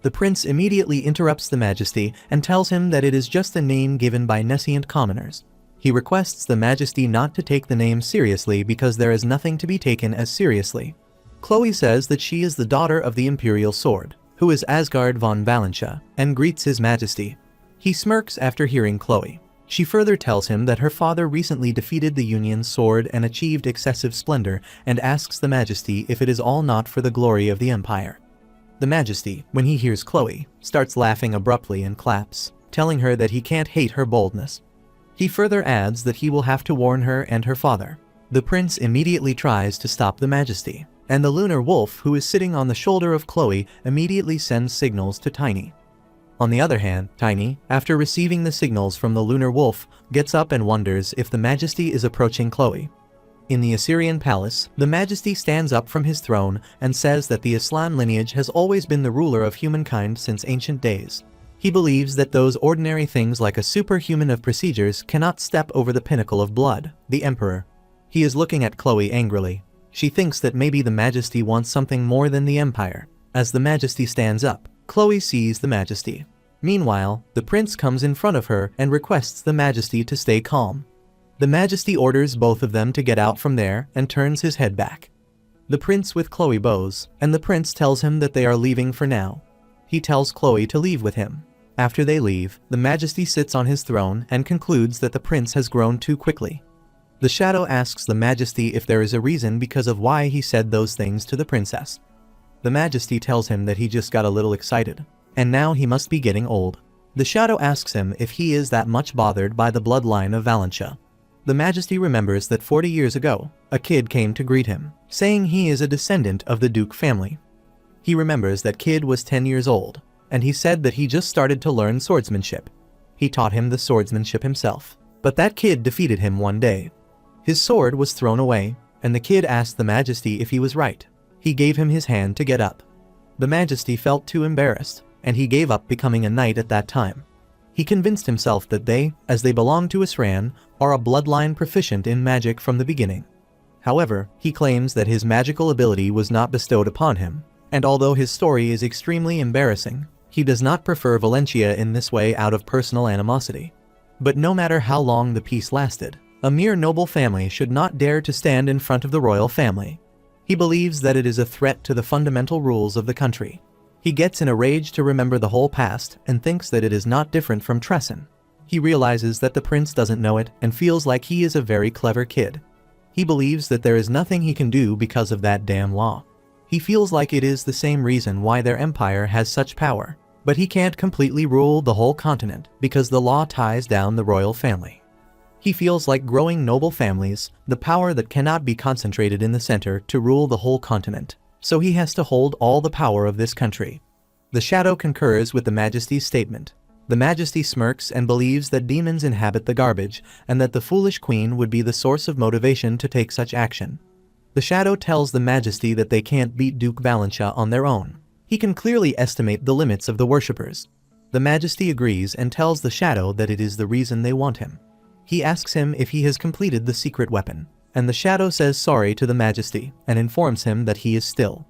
The prince immediately interrupts the Majesty and tells him that it is just a name given by nescient commoners. He requests the Majesty not to take the name seriously because there is nothing to be taken as seriously. Khloe says that she is the daughter of the imperial sword, who is Asgard von Valentia, and greets his Majesty. He smirks after hearing Khloe. She further tells him that her father recently defeated the Union's sword and achieved excessive splendor, and asks the Majesty if it is all not for the glory of the empire. The Majesty, when he hears Khloe, starts laughing abruptly and claps, telling her that he can't hate her boldness. He further adds that he will have to warn her and her father. The prince immediately tries to stop the Majesty, and the lunar wolf who is sitting on the shoulder of Khloe immediately sends signals to Tiny. On the other hand, Tiny, after receiving the signals from the lunar wolf, gets up and wonders if the Majesty is approaching Khloe. In the Assyrian palace, the Majesty stands up from his throne and says that the Aslan lineage has always been the ruler of humankind since ancient days. He believes that those ordinary things like a superhuman of procedures cannot step over the pinnacle of blood, the Emperor. He is looking at Khloe angrily. She thinks that maybe the Majesty wants something more than the Empire. As the Majesty stands up, Khloe sees the Majesty. Meanwhile, the prince comes in front of her and requests the Majesty to stay calm. The Majesty orders both of them to get out from there and turns his head back. The prince with Khloe bows, and the prince tells him that they are leaving for now. He tells Khloe to leave with him. After they leave, the Majesty sits on his throne and concludes that the prince has grown too quickly. The Shadow asks the Majesty if there is a reason because of why he said those things to the princess. The Majesty tells him that he just got a little excited, and now he must be getting old. The Shadow asks him if he is that much bothered by the bloodline of Valentia. The Majesty remembers that 40 years ago, a kid came to greet him, saying he is a descendant of the Duke family. He remembers that kid was 10 years old, and he said that he just started to learn swordsmanship. He taught him the swordsmanship himself, but that kid defeated him one day. His sword was thrown away, and the kid asked the Majesty if he was right. He gave him his hand to get up. The Majesty felt too embarrassed, and he gave up becoming a knight at that time. He convinced himself that they, as they belong to Asran, are a bloodline proficient in magic from the beginning. However, he claims that his magical ability was not bestowed upon him, and although his story is extremely embarrassing, he does not prefer Valentia in this way out of personal animosity. But no matter how long the peace lasted, a mere noble family should not dare to stand in front of the royal family. He believes that it is a threat to the fundamental rules of the country. He gets in a rage to remember the whole past and thinks that it is not different from Tresson. He realizes that the prince doesn't know it and feels like he is a very clever kid. He believes that there is nothing he can do because of that damn law. He feels like it is the same reason why their empire has such power, but he can't completely rule the whole continent because the law ties down the royal family. He feels like growing noble families, the power that cannot be concentrated in the center to rule the whole continent. So he has to hold all the power of this country. The Shadow concurs with the Majesty's statement. The Majesty smirks and believes that demons inhabit the garbage, and that the foolish queen would be the source of motivation to take such action. The Shadow tells the Majesty that they can't beat Duke Valentia on their own. He can clearly estimate the limits of the worshippers. The Majesty agrees and tells the Shadow that it is the reason they want him. He asks him if he has completed the secret weapon, and the Shadow says sorry to the Majesty and informs him that he is still.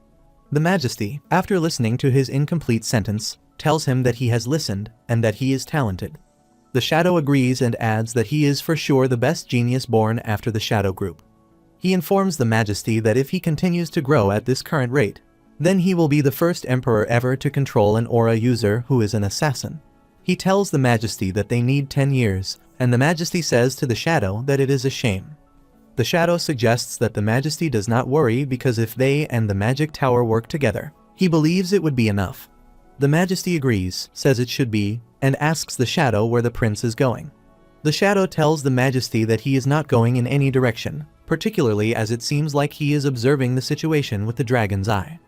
The Majesty, after listening to his incomplete sentence, tells him that he has listened and that he is talented. The The Shadow agrees and adds that he is for sure the best genius born after the Shadow group. He informs the Majesty that if he continues to grow at this current rate, then he will be the first emperor ever to control an aura user who is an assassin. He tells the Majesty that they need 10 years, and the Majesty says to the Shadow that it is a shame. The Shadow suggests that the Majesty does not worry because if they and the Magic Tower work together, he believes it would be enough. The Majesty agrees, says it should be, and asks the Shadow where the prince is going. The Shadow tells the Majesty that he is not going in any direction, particularly as it seems like he is observing the situation with the dragon's eye.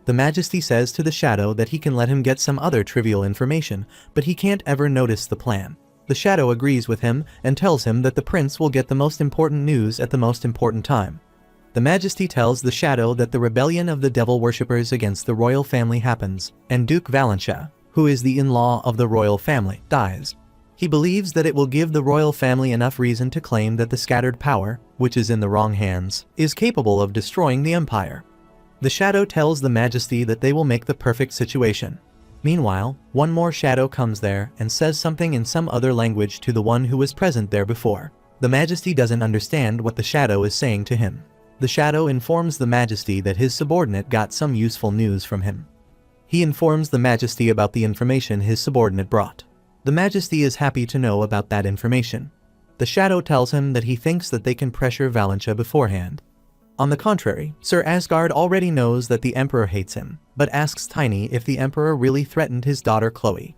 The Majesty says to the Shadow that he can let him get some other trivial information, but he can't ever notice the plan. The Shadow agrees with him and tells him that the prince will get the most important news at the most important time. The Majesty tells the Shadow that the rebellion of the devil worshippers against the royal family happens, and Duke Valentia, who is the in-law of the royal family, dies. He believes that it will give the royal family enough reason to claim that the scattered power, which is in the wrong hands, is capable of destroying the empire. The Shadow tells the Majesty that they will make the perfect situation. Meanwhile, one more Shadow comes there and says something in some other language to the one who was present there before. The Majesty doesn't understand what the Shadow is saying to him. The Shadow informs the Majesty that his subordinate got some useful news from him. He informs the Majesty about the information his subordinate brought. The Majesty is happy to know about that information. The Shadow tells him that he thinks that they can pressure Valentia beforehand. On the contrary, Sir Asgard already knows that the Emperor hates him, but asks Tiny if the Emperor really threatened his daughter Khloe.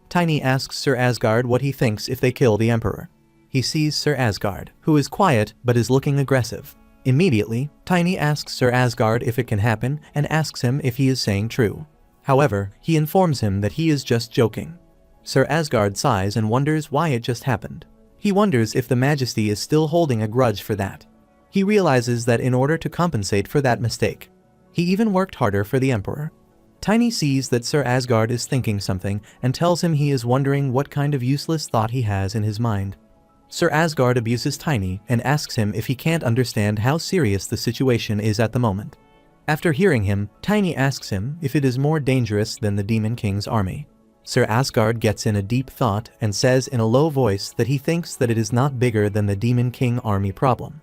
Tiny asks Sir Asgard what he thinks if they kill the Emperor. He sees Sir Asgard, who is quiet but is looking aggressive. Immediately, Tiny asks Sir Asgard if it can happen and asks him if he is saying true. However, he informs him that he is just joking. Sir Asgard sighs and wonders why it just happened. He wonders if the Majesty is still holding a grudge for that. He realizes that in order to compensate for that mistake, he even worked harder for the Emperor. Tiny sees that Sir Asgard is thinking something and tells him he is wondering what kind of useless thought he has in his mind. Sir Asgard abuses Tiny and asks him if he can't understand how serious the situation is at the moment. After hearing him, Tiny asks him if it is more dangerous than the Demon King's army. Sir Asgard gets in a deep thought and says in a low voice that he thinks that it is not bigger than the Demon King army problem.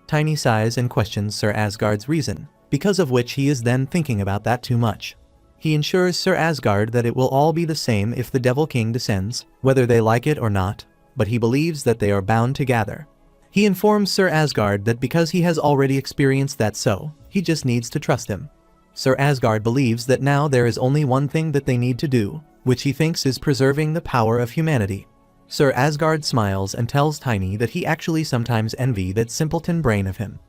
Tiny sighs and questions Sir Asgard's reason, because of which he is then thinking about that too much. He ensures Sir Asgard that it will all be the same if the Devil King descends, whether they like it or not, but he believes that they are bound to gather. He informs Sir Asgard that because he has already experienced that he just needs to trust him. Sir Asgard believes that now there is only one thing that they need to do, which he thinks is preserving the power of humanity. Sir Asgard smiles and tells Tiny that he actually sometimes envy that simpleton brain of him.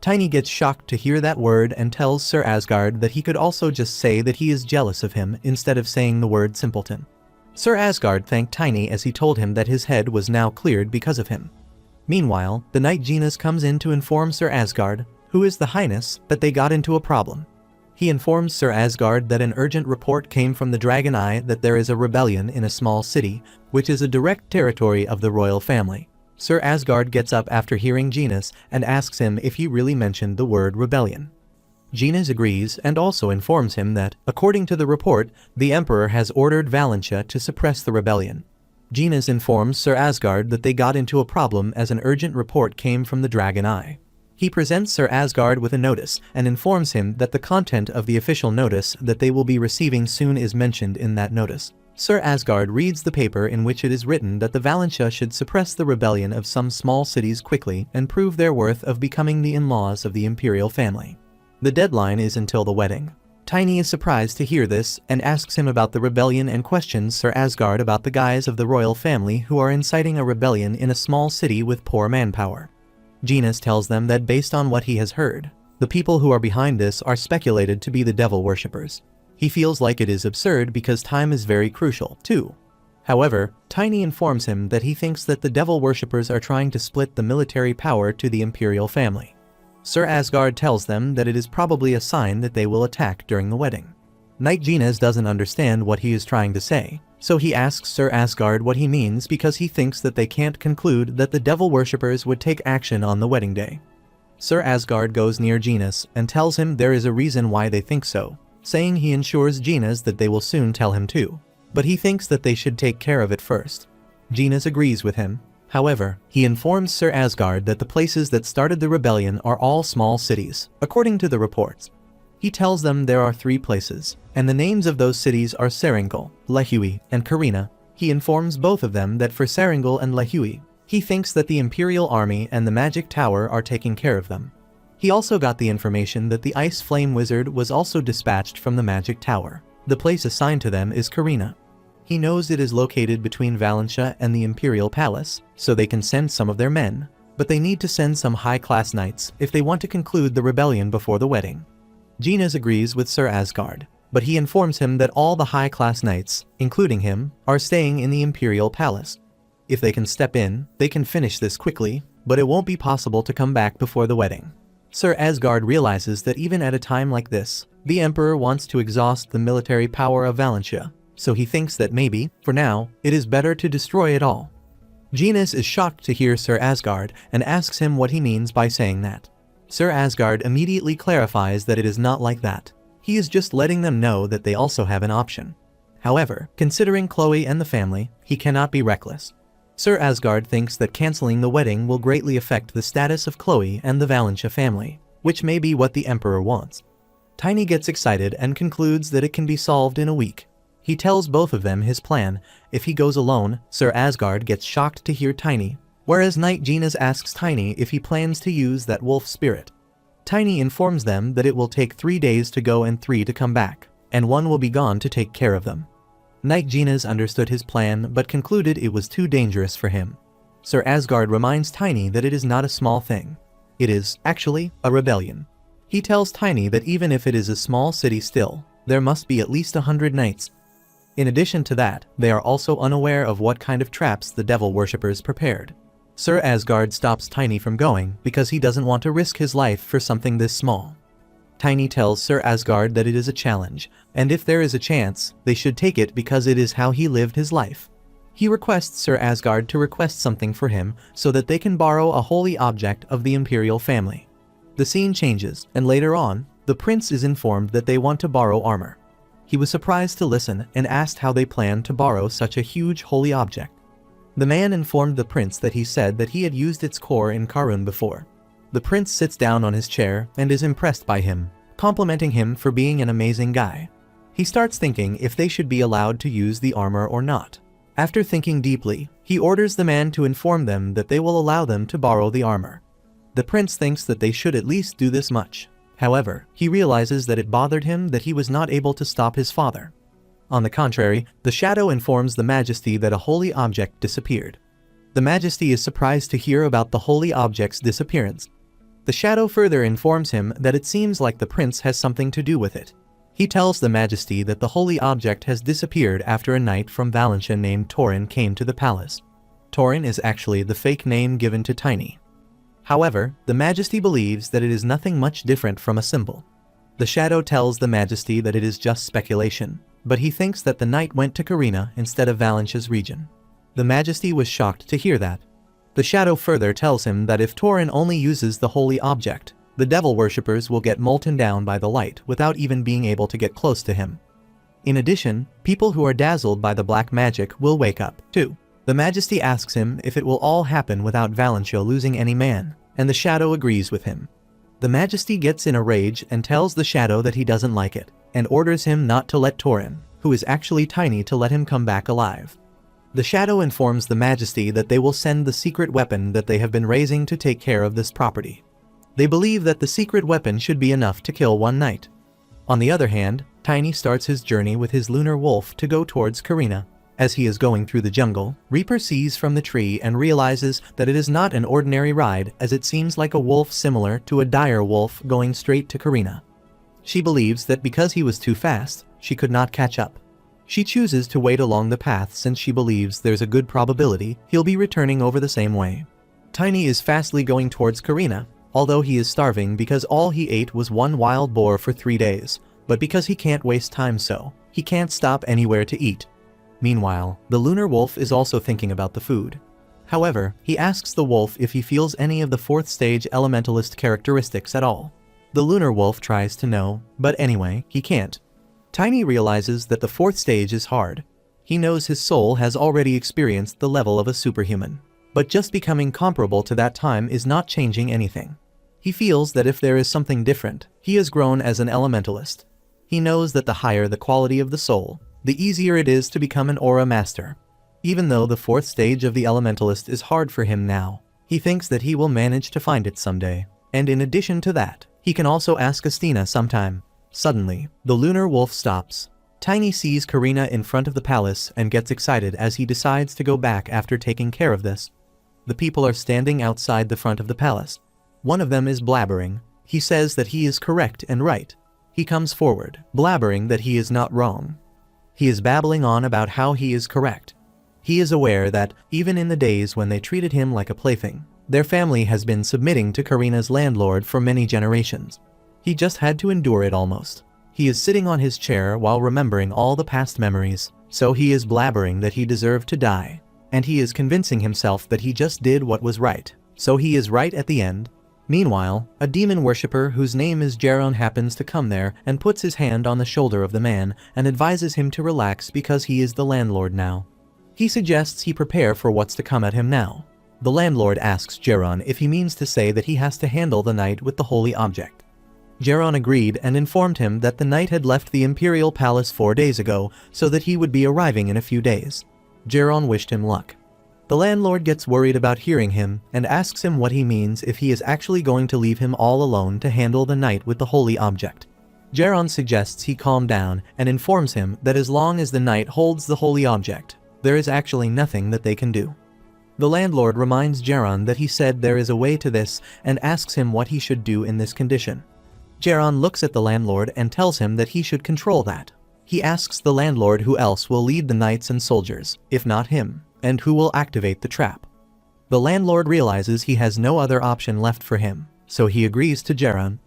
Tiny gets shocked to hear that word and tells Sir Asgard that he could also just say that he is jealous of him instead of saying the word simpleton. Sir Asgard thanked Tiny as he told him that his head was now cleared because of him. Meanwhile, the Knight Genus comes in to inform Sir Asgard, who is the Highness, that they got into a problem. He informs Sir Asgard that an urgent report came from the Dragon Eye that there is a rebellion in a small city, which is a direct territory of the royal family. Sir Asgard gets up after hearing Genus and asks him if he really mentioned the word rebellion. Genus agrees and also informs him that, according to the report, the Emperor has ordered Valentia to suppress the rebellion. Genus informs Sir Asgard that they got into a problem as an urgent report came from the Dragon Eye. He presents Sir Asgard with a notice and informs him that the content of the official notice that they will be receiving soon is mentioned in that notice. Sir Asgard reads the paper in which it is written that the Valentia should suppress the rebellion of some small cities quickly and prove their worth of becoming the in-laws of the imperial family. The deadline is until the wedding. Tiny is surprised to hear this and asks him about the rebellion and questions Sir Asgard about the guys of the royal family who are inciting a rebellion in a small city with poor manpower. Genus tells them that based on what he has heard, the people who are behind this are speculated to be the devil worshippers. He feels like it is absurd because time is very crucial, too. However, Tiny informs him that he thinks that the devil worshippers are trying to split the military power to the imperial family. Sir Asgard tells them that it is probably a sign that they will attack during the wedding. Knight Genus doesn't understand what he is trying to say, so he asks Sir Asgard what he means because he thinks that they can't conclude that the devil worshippers would take action on the wedding day. Sir Asgard goes near Genus and tells him there is a reason why they think so, saying he ensures Genus that they will soon tell him too, but he thinks that they should take care of it first. Genis agrees with him. However, he informs Sir Asgard that the places that started the rebellion are all small cities, according to the reports. He tells them there are 3 places, and the names of those cities are Seringal, Lehui, and Karina. He informs both of them that for Seringal and Lehui, he thinks that the Imperial Army and the Magic Tower are taking care of them. He also got the information that the Ice Flame Wizard was also dispatched from the Magic Tower. The place assigned to them is Karina. He knows it is located between Valentia and the Imperial Palace, so they can send some of their men, but they need to send some high-class knights if they want to conclude the rebellion before the wedding. Genis agrees with Sir Asgard, but he informs him that all the high-class knights, including him, are staying in the Imperial Palace. If they can step in, they can finish this quickly, but it won't be possible to come back before the wedding. Sir Asgard realizes that even at a time like this, the Emperor wants to exhaust the military power of Valentia, so he thinks that maybe, for now, it is better to destroy it all. Genis is shocked to hear Sir Asgard and asks him what he means by saying that. Sir Asgard immediately clarifies that it is not like that. He is just letting them know that they also have an option. However, considering Khloe and the family, he cannot be reckless. Sir Asgard thinks that canceling the wedding will greatly affect the status of Khloe and the Valentia family, which may be what the Emperor wants. Tiny gets excited and concludes that it can be solved in a week. He tells both of them his plan. If he goes alone, Sir Asgard gets shocked to hear Tiny, whereas Knight Genis asks Tiny if he plans to use that wolf spirit. Tiny informs them that it will take 3 days to go and 3 to come back, and 1 will be gone to take care of them. Knight Genis understood his plan but concluded it was too dangerous for him. Sir Asgard reminds Tiny that it is not a small thing. It is, actually, a rebellion. He tells Tiny that even if it is a small city still, there must be at least 100 knights. In addition to that, they are also unaware of what kind of traps the devil worshippers prepared. Sir Asgard stops Tiny from going because he doesn't want to risk his life for something this small. Tiny tells Sir Asgard that it is a challenge, and if there is a chance, they should take it because it is how he lived his life. He requests Sir Asgard to request something for him so that they can borrow a holy object of the Imperial family. The scene changes, and later on, the prince is informed that they want to borrow armor. He was surprised to listen and asked how they planned to borrow such a huge holy object. The man informed the prince that he said that he had used its core in Karun before. The prince sits down on his chair and is impressed by him, complimenting him for being an amazing guy. He starts thinking if they should be allowed to use the armor or not. After thinking deeply, he orders the man to inform them that they will allow them to borrow the armor. The prince thinks that they should at least do this much. However, he realizes that it bothered him that he was not able to stop his father. On the contrary, the shadow informs the Majesty that a holy object disappeared. The Majesty is surprised to hear about the holy object's disappearance. The shadow further informs him that it seems like the prince has something to do with it. He tells the Majesty that the holy object has disappeared after a knight from Valentia named Torin came to the palace. Torin is actually the fake name given to Tiny. However, the Majesty believes that it is nothing much different from a symbol. The shadow tells the Majesty that it is just speculation, but he thinks that the knight went to Karina instead of Valentia's region. The Majesty was shocked to hear that. The shadow further tells him that if Torin only uses the holy object, the devil worshippers will get molten down by the light without even being able to get close to him. In addition, people who are dazzled by the black magic will wake up, too. The Majesty asks him if it will all happen without Valentia losing any man, and the shadow agrees with him. The Majesty gets in a rage and tells the shadow that he doesn't like it, and orders him not to let Torin, who is actually Tiny, to let him come back alive. The shadow informs the Majesty that they will send the secret weapon that they have been raising to take care of this property. They believe that the secret weapon should be enough to kill one knight. On the other hand, Tiny starts his journey with his lunar wolf to go towards Karina. As he is going through the jungle, Reaper sees from the tree and realizes that it is not an ordinary ride, as it seems like a wolf similar to a dire wolf going straight to Karina. She believes that because he was too fast, she could not catch up. She chooses to wait along the path since she believes there's a good probability he'll be returning over the same way. Tiny is fastly going towards Karina, although he is starving because all he ate was one wild boar for 3 days, but because he can't waste time, so he can't stop anywhere to eat. Meanwhile, the lunar wolf is also thinking about the food. However, he asks the wolf if he feels any of the 4th stage elementalist characteristics at all. The lunar wolf tries to know, but anyway, he can't. Tiny realizes that the 4th stage is hard. He knows his soul has already experienced the level of a superhuman. But just becoming comparable to that time is not changing anything. He feels that if there is something different, he has grown as an elementalist. He knows that the higher the quality of the soul, the easier it is to become an aura master. Even though the fourth stage of the elementalist is hard for him now, he thinks that he will manage to find it someday. And in addition to that, he can also ask Astina sometime. Suddenly, the lunar wolf stops. Tiny sees Karina in front of the palace and gets excited as he decides to go back after taking care of this. The people are standing outside the front of the palace. One of them is blabbering. He says that he is correct and right. He comes forward, blabbering that he is not wrong. He is babbling on about how he is correct. He is aware that, even in the days when they treated him like a plaything, their family has been submitting to Karina's landlord for many generations. He just had to endure it almost. He is sitting on his chair while remembering all the past memories, so he is blabbering that he deserved to die. And he is convincing himself that he just did what was right, so he is right at the end. Meanwhile, a demon worshipper whose name is Jeron happens to come there and puts his hand on the shoulder of the man and advises him to relax because he is the landlord now. He suggests he prepare for what's to come at him now. The landlord asks Jeron if he means to say that he has to handle the knight with the holy object. Jeron agreed and informed him that the knight had left the imperial palace 4 days ago so that he would be arriving in a few days. Jeron wished him luck. The landlord gets worried about hearing him and asks him what he means if he is actually going to leave him all alone to handle the knight with the holy object. Jeron suggests he calm down and informs him that as long as the knight holds the holy object, there is actually nothing that they can do. The landlord reminds Jeron that he said there is a way to this and asks him what he should do in this condition. Jeron looks at the landlord and tells him that he should control that. He asks the landlord who else will lead the knights and soldiers, if not him, and who will activate the trap. The landlord realizes he has no other option left for him, so he agrees to Jeron.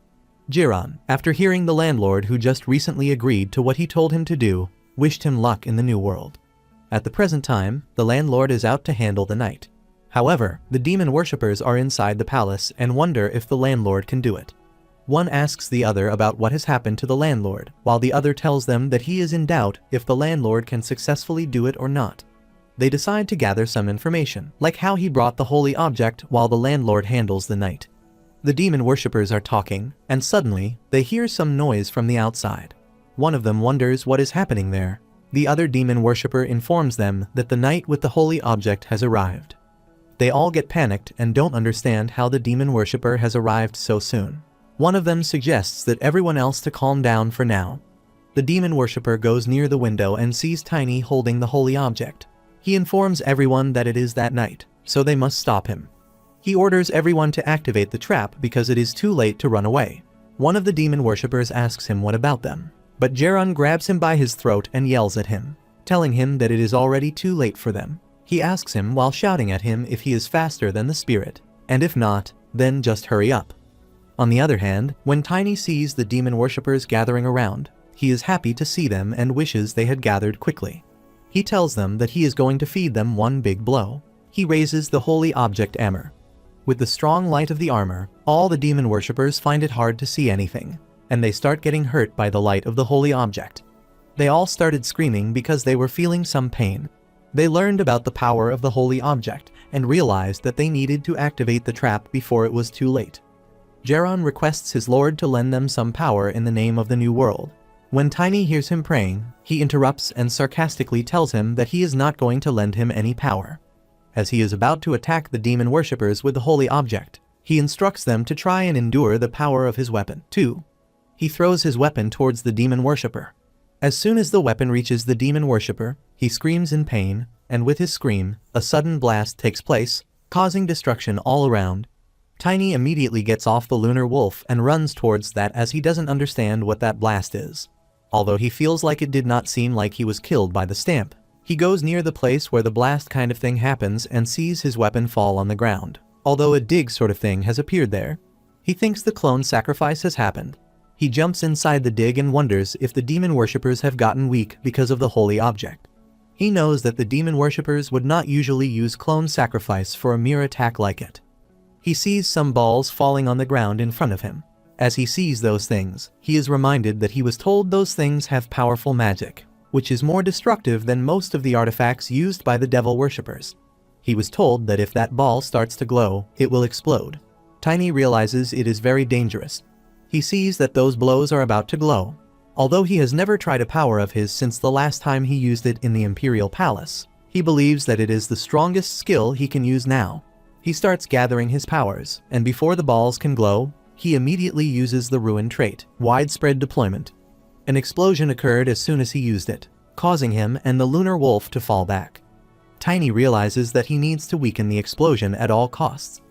Jeron, after hearing the landlord who just recently agreed to what he told him to do, wished him luck in the new world. At the present time, the landlord is out to handle the knight. However, the demon worshippers are inside the palace and wonder if the landlord can do it. One asks the other about what has happened to the landlord, while the other tells them that he is in doubt if the landlord can successfully do it or not. They decide to gather some information, like how he brought the holy object while the landlord handles the knight. The demon worshippers are talking, and suddenly, they hear some noise from the outside. One of them wonders what is happening there. The other demon worshipper informs them that the knight with the holy object has arrived. They all get panicked and don't understand how the demon worshipper has arrived so soon. One of them suggests that everyone else to calm down for now. The demon worshipper goes near the window and sees Tiny holding the holy object. He informs everyone that it is that knight, so they must stop him. He orders everyone to activate the trap because it is too late to run away. One of the demon worshippers asks him what about them, but Jeron grabs him by his throat and yells at him, telling him that it is already too late for them. He asks him while shouting at him if he is faster than the spirit, and if not, then just hurry up. On the other hand, when Tiny sees the demon worshippers gathering around, he is happy to see them and wishes they had gathered quickly. He tells them that he is going to feed them one big blow. He raises the holy object armor. With the strong light of the armor, all the demon worshippers find it hard to see anything, and they start getting hurt by the light of the holy object. They all started screaming because they were feeling some pain. They learned about the power of the holy object and realized that they needed to activate the trap before it was too late. Jeron requests his lord to lend them some power in the name of the new world. When Tiny hears him praying, he interrupts and sarcastically tells him that he is not going to lend him any power. As he is about to attack the demon worshippers with the holy object, he instructs them to try and endure the power of his weapon, too. He throws his weapon towards the demon worshipper. As soon as the weapon reaches the demon worshipper, he screams in pain, and with his scream, a sudden blast takes place, causing destruction all around. Tiny immediately gets off the lunar wolf and runs towards that as he doesn't understand what that blast is. Although he feels like it did not seem like he was killed by the stamp. He goes near the place where the blast kind of thing happens and sees his weapon fall on the ground, although a dig sort of thing has appeared there. He thinks the clone sacrifice has happened. He jumps inside the dig and wonders if the demon worshippers have gotten weak because of the holy object. He knows that the demon worshippers would not usually use clone sacrifice for a mere attack like it. He sees some balls falling on the ground in front of him. As he sees those things, he is reminded that he was told those things have powerful magic. which is more destructive than most of the artifacts used by the devil worshippers. He was told that if that ball starts to glow, it will explode. Tiny realizes it is very dangerous. He sees that those blows are about to glow. Although he has never tried a power of his since the last time he used it in the Imperial Palace, he believes that it is the strongest skill he can use now. He starts gathering his powers, and before the balls can glow, he immediately uses the ruin trait, widespread deployment. An explosion occurred as soon as he used it, causing him and the lunar wolf to fall back. Tiny realizes that he needs to weaken the explosion at all costs.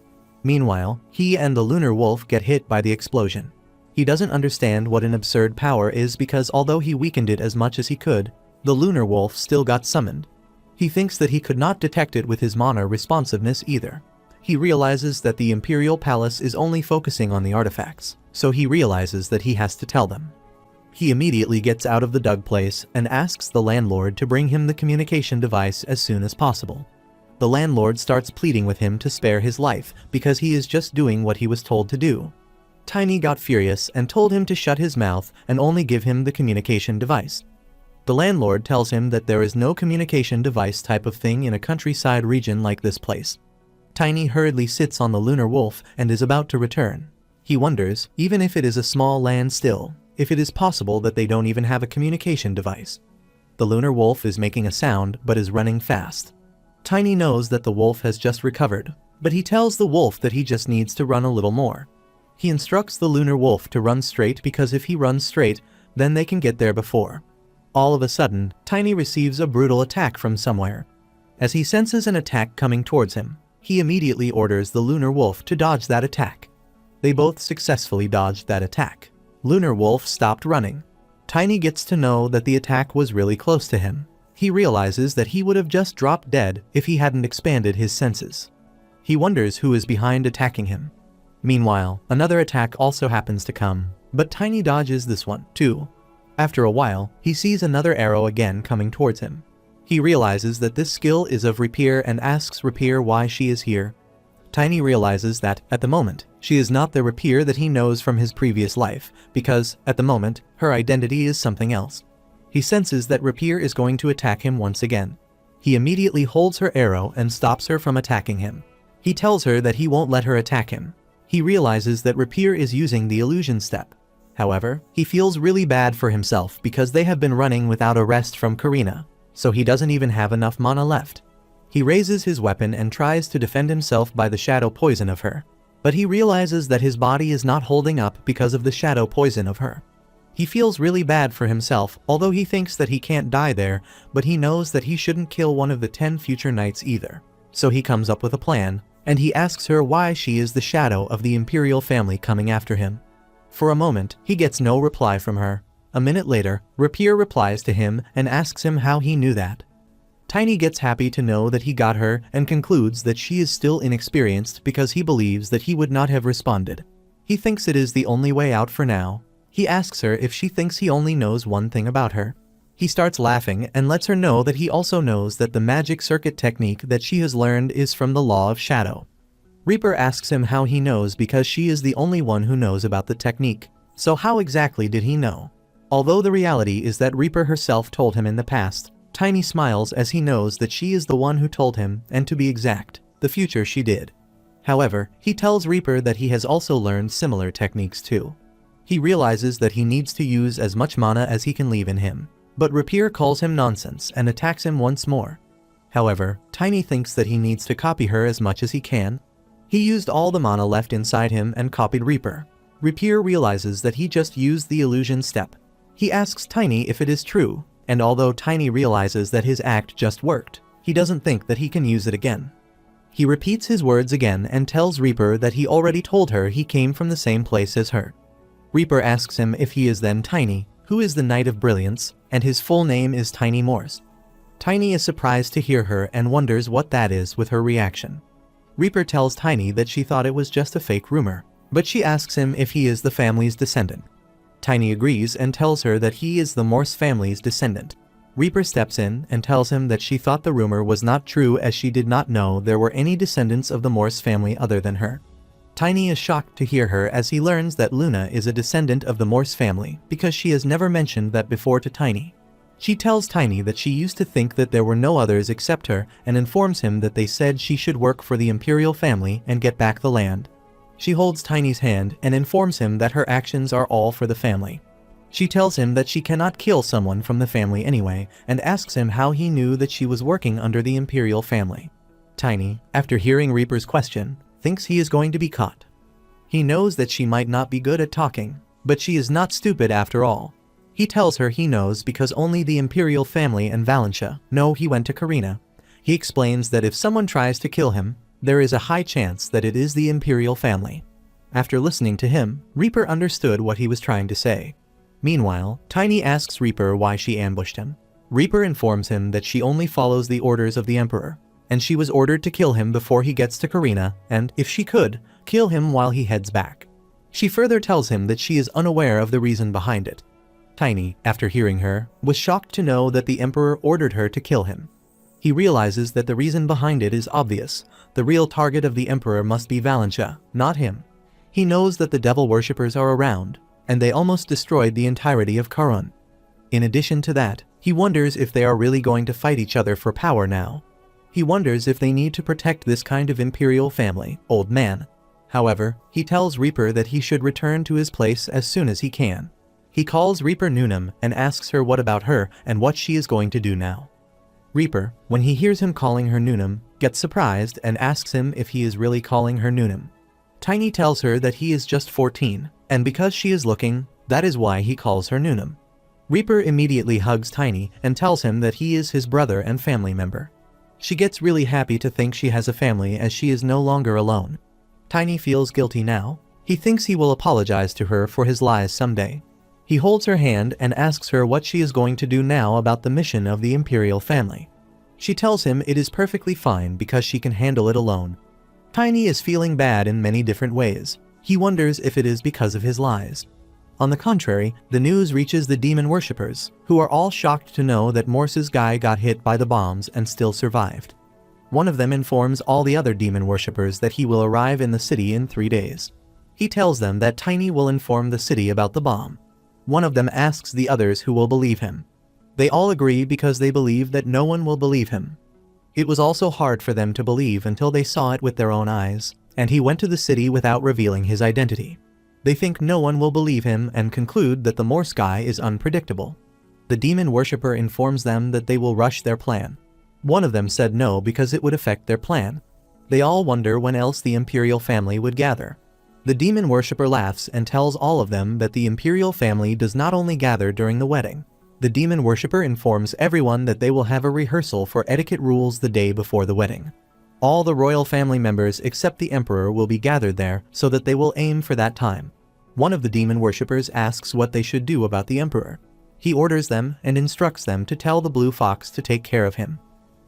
Meanwhile, he and the lunar wolf get hit by the explosion. He doesn't understand what an absurd power is because although he weakened it as much as he could, the lunar wolf still got summoned. He thinks that he could not detect it with his mana responsiveness either. He realizes that the Imperial Palace is only focusing on the artifacts, so he realizes that he has to tell them. He immediately gets out of the dug place and asks the landlord to bring him the communication device as soon as possible. The landlord starts pleading with him to spare his life because he is just doing what he was told to do. Tiny got furious and told him to shut his mouth and only give him the communication device. The landlord tells him that there is no communication device type of thing in a countryside region like this place. Tiny hurriedly sits on the lunar wolf and is about to return. He wonders, even if it is a small land still, if it is possible that they don't even have a communication device. The lunar wolf is making a sound but is running fast. Tiny knows that the wolf has just recovered, but he tells the wolf that he just needs to run a little more. He instructs the lunar wolf to run straight because if he runs straight, then they can get there before. All of a sudden, Tiny receives a brutal attack from somewhere. As he senses an attack coming towards him, he immediately orders the lunar wolf to dodge that attack. They both successfully dodged that attack. Lunar wolf stopped running. Tiny gets to know that the attack was really close to him. He realizes that he would have just dropped dead if he hadn't expanded his senses. He wonders who is behind attacking him. Meanwhile, another attack also happens to come, but Tiny dodges this one, too. After a while, he sees another arrow again coming towards him. He realizes that this skill is of Repair and asks Repair why she is here. Tiny realizes that, at the moment, she is not the Repair that he knows from his previous life, because, at the moment, her identity is something else. He senses that Repair is going to attack him once again. He immediately holds her arrow and stops her from attacking him. He tells her that he won't let her attack him. He realizes that Repair is using the illusion step. However, he feels really bad for himself because they have been running without a rest from Karina, so he doesn't even have enough mana left. He raises his weapon and tries to defend himself by the shadow poison of her, but he realizes that his body is not holding up because of the shadow poison of her. He feels really bad for himself, although he thinks that he can't die there, but he knows that he shouldn't kill one of the 10 future knights either. So he comes up with a plan, and he asks her why she is the shadow of the Imperial family coming after him. For a moment, he gets no reply from her. A minute later, Repair replies to him and asks him how he knew that. Tiny gets happy to know that he got her and concludes that she is still inexperienced because he believes that he would not have responded. He thinks it is the only way out for now. He asks her if she thinks he only knows one thing about her. He starts laughing and lets her know that he also knows that the magic circuit technique that she has learned is from the Law of Shadow. Reaper asks him how he knows because she is the only one who knows about the technique. So how exactly did he know? Although the reality is that Reaper herself told him in the past, Tiny smiles as he knows that she is the one who told him, and to be exact, the future she did. However, he tells Reaper that he has also learned similar techniques too. He realizes that he needs to use as much mana as he can leave in him, but Repair calls him nonsense and attacks him once more. However, Tiny thinks that he needs to copy her as much as he can. He used all the mana left inside him and copied Reaper. Repair realizes that he just used the illusion step. He asks Tiny if it is true, and although Tiny realizes that his act just worked, he doesn't think that he can use it again. He repeats his words again and tells Reaper that he already told her he came from the same place as her. Reaper asks him if he is then Tiny, who is the Knight of Brilliance, and his full name is Tiny Morse. Tiny is surprised to hear her and wonders what that is with her reaction. Reaper tells Tiny that she thought it was just a fake rumor, but she asks him if he is the family's descendant. Tiny agrees and tells her that he is the Morse family's descendant. Reaper steps in and tells him that she thought the rumor was not true as she did not know there were any descendants of the Morse family other than her. Tiny is shocked to hear her as he learns that Luna is a descendant of the Morse family because she has never mentioned that before to Tiny. She tells Tiny that she used to think that there were no others except her and informs him that they said she should work for the imperial family and get back the land. She holds Tiny's hand and informs him that her actions are all for the family. She tells him that she cannot kill someone from the family anyway and asks him how he knew that she was working under the imperial family. Tiny, after hearing Reaper's question, thinks he is going to be caught. He knows that she might not be good at talking, but she is not stupid after all. He tells her he knows because only the imperial family and Valentia know he went to Coronation. He explains that if someone tries to kill him, there is a high chance that it is the imperial family. After listening to him, Reaper understood what he was trying to say. Meanwhile, Tiny asks Reaper why she ambushed him. Reaper informs him that she only follows the orders of the Emperor, and she was ordered to kill him before he gets to Coronation and, if she could, kill him while he heads back. She further tells him that she is unaware of the reason behind it. Tiny, after hearing her, was shocked to know that the Emperor ordered her to kill him. He realizes that the reason behind it is obvious. The real target of the Emperor must be Valentia, not him. He knows that the devil worshippers are around, and they almost destroyed the entirety of Coronation. In addition to that, he wonders if they are really going to fight each other for power now. He wonders if they need to protect this kind of imperial family, old man. However, he tells Reaper that he should return to his place as soon as he can. He calls Reaper Newnham and asks her what about her and what she is going to do now. Reaper, when he hears him calling her Newnham, gets surprised and asks him if he is really calling her Newnham. Tiny tells her that he is just 14, and because she is looking, that is why he calls her Newnham. Reaper immediately hugs Tiny and tells him that he is his brother and family member. She gets really happy to think she has a family as she is no longer alone. Tiny feels guilty now. He thinks he will apologize to her for his lies someday. He holds her hand and asks her what she is going to do now about the mission of the imperial family. She tells him it is perfectly fine because she can handle it alone. Tiny is feeling bad in many different ways. He wonders if it is because of his lies. On the contrary, the news reaches the demon worshippers, who are all shocked to know that Morse's guy got hit by the bombs and still survived. One of them informs all the other demon worshippers that he will arrive in the city in 3 days. He tells them that Tiny will inform the city about the bomb. One of them asks the others who will believe him. They all agree because they believe that no one will believe him. It was also hard for them to believe until they saw it with their own eyes, and he went to the city without revealing his identity. They think no one will believe him and conclude that the Morse guy is unpredictable. The demon worshipper informs them that they will rush their plan. One of them said no because it would affect their plan. They all wonder when else the imperial family would gather. The demon worshipper laughs and tells all of them that the imperial family does not only gather during the wedding. The demon worshipper informs everyone that they will have a rehearsal for etiquette rules the day before the wedding. All the royal family members except the emperor will be gathered there so that they will aim for that time. One of the demon worshippers asks what they should do about the emperor. He orders them and instructs them to tell the blue fox to take care of him.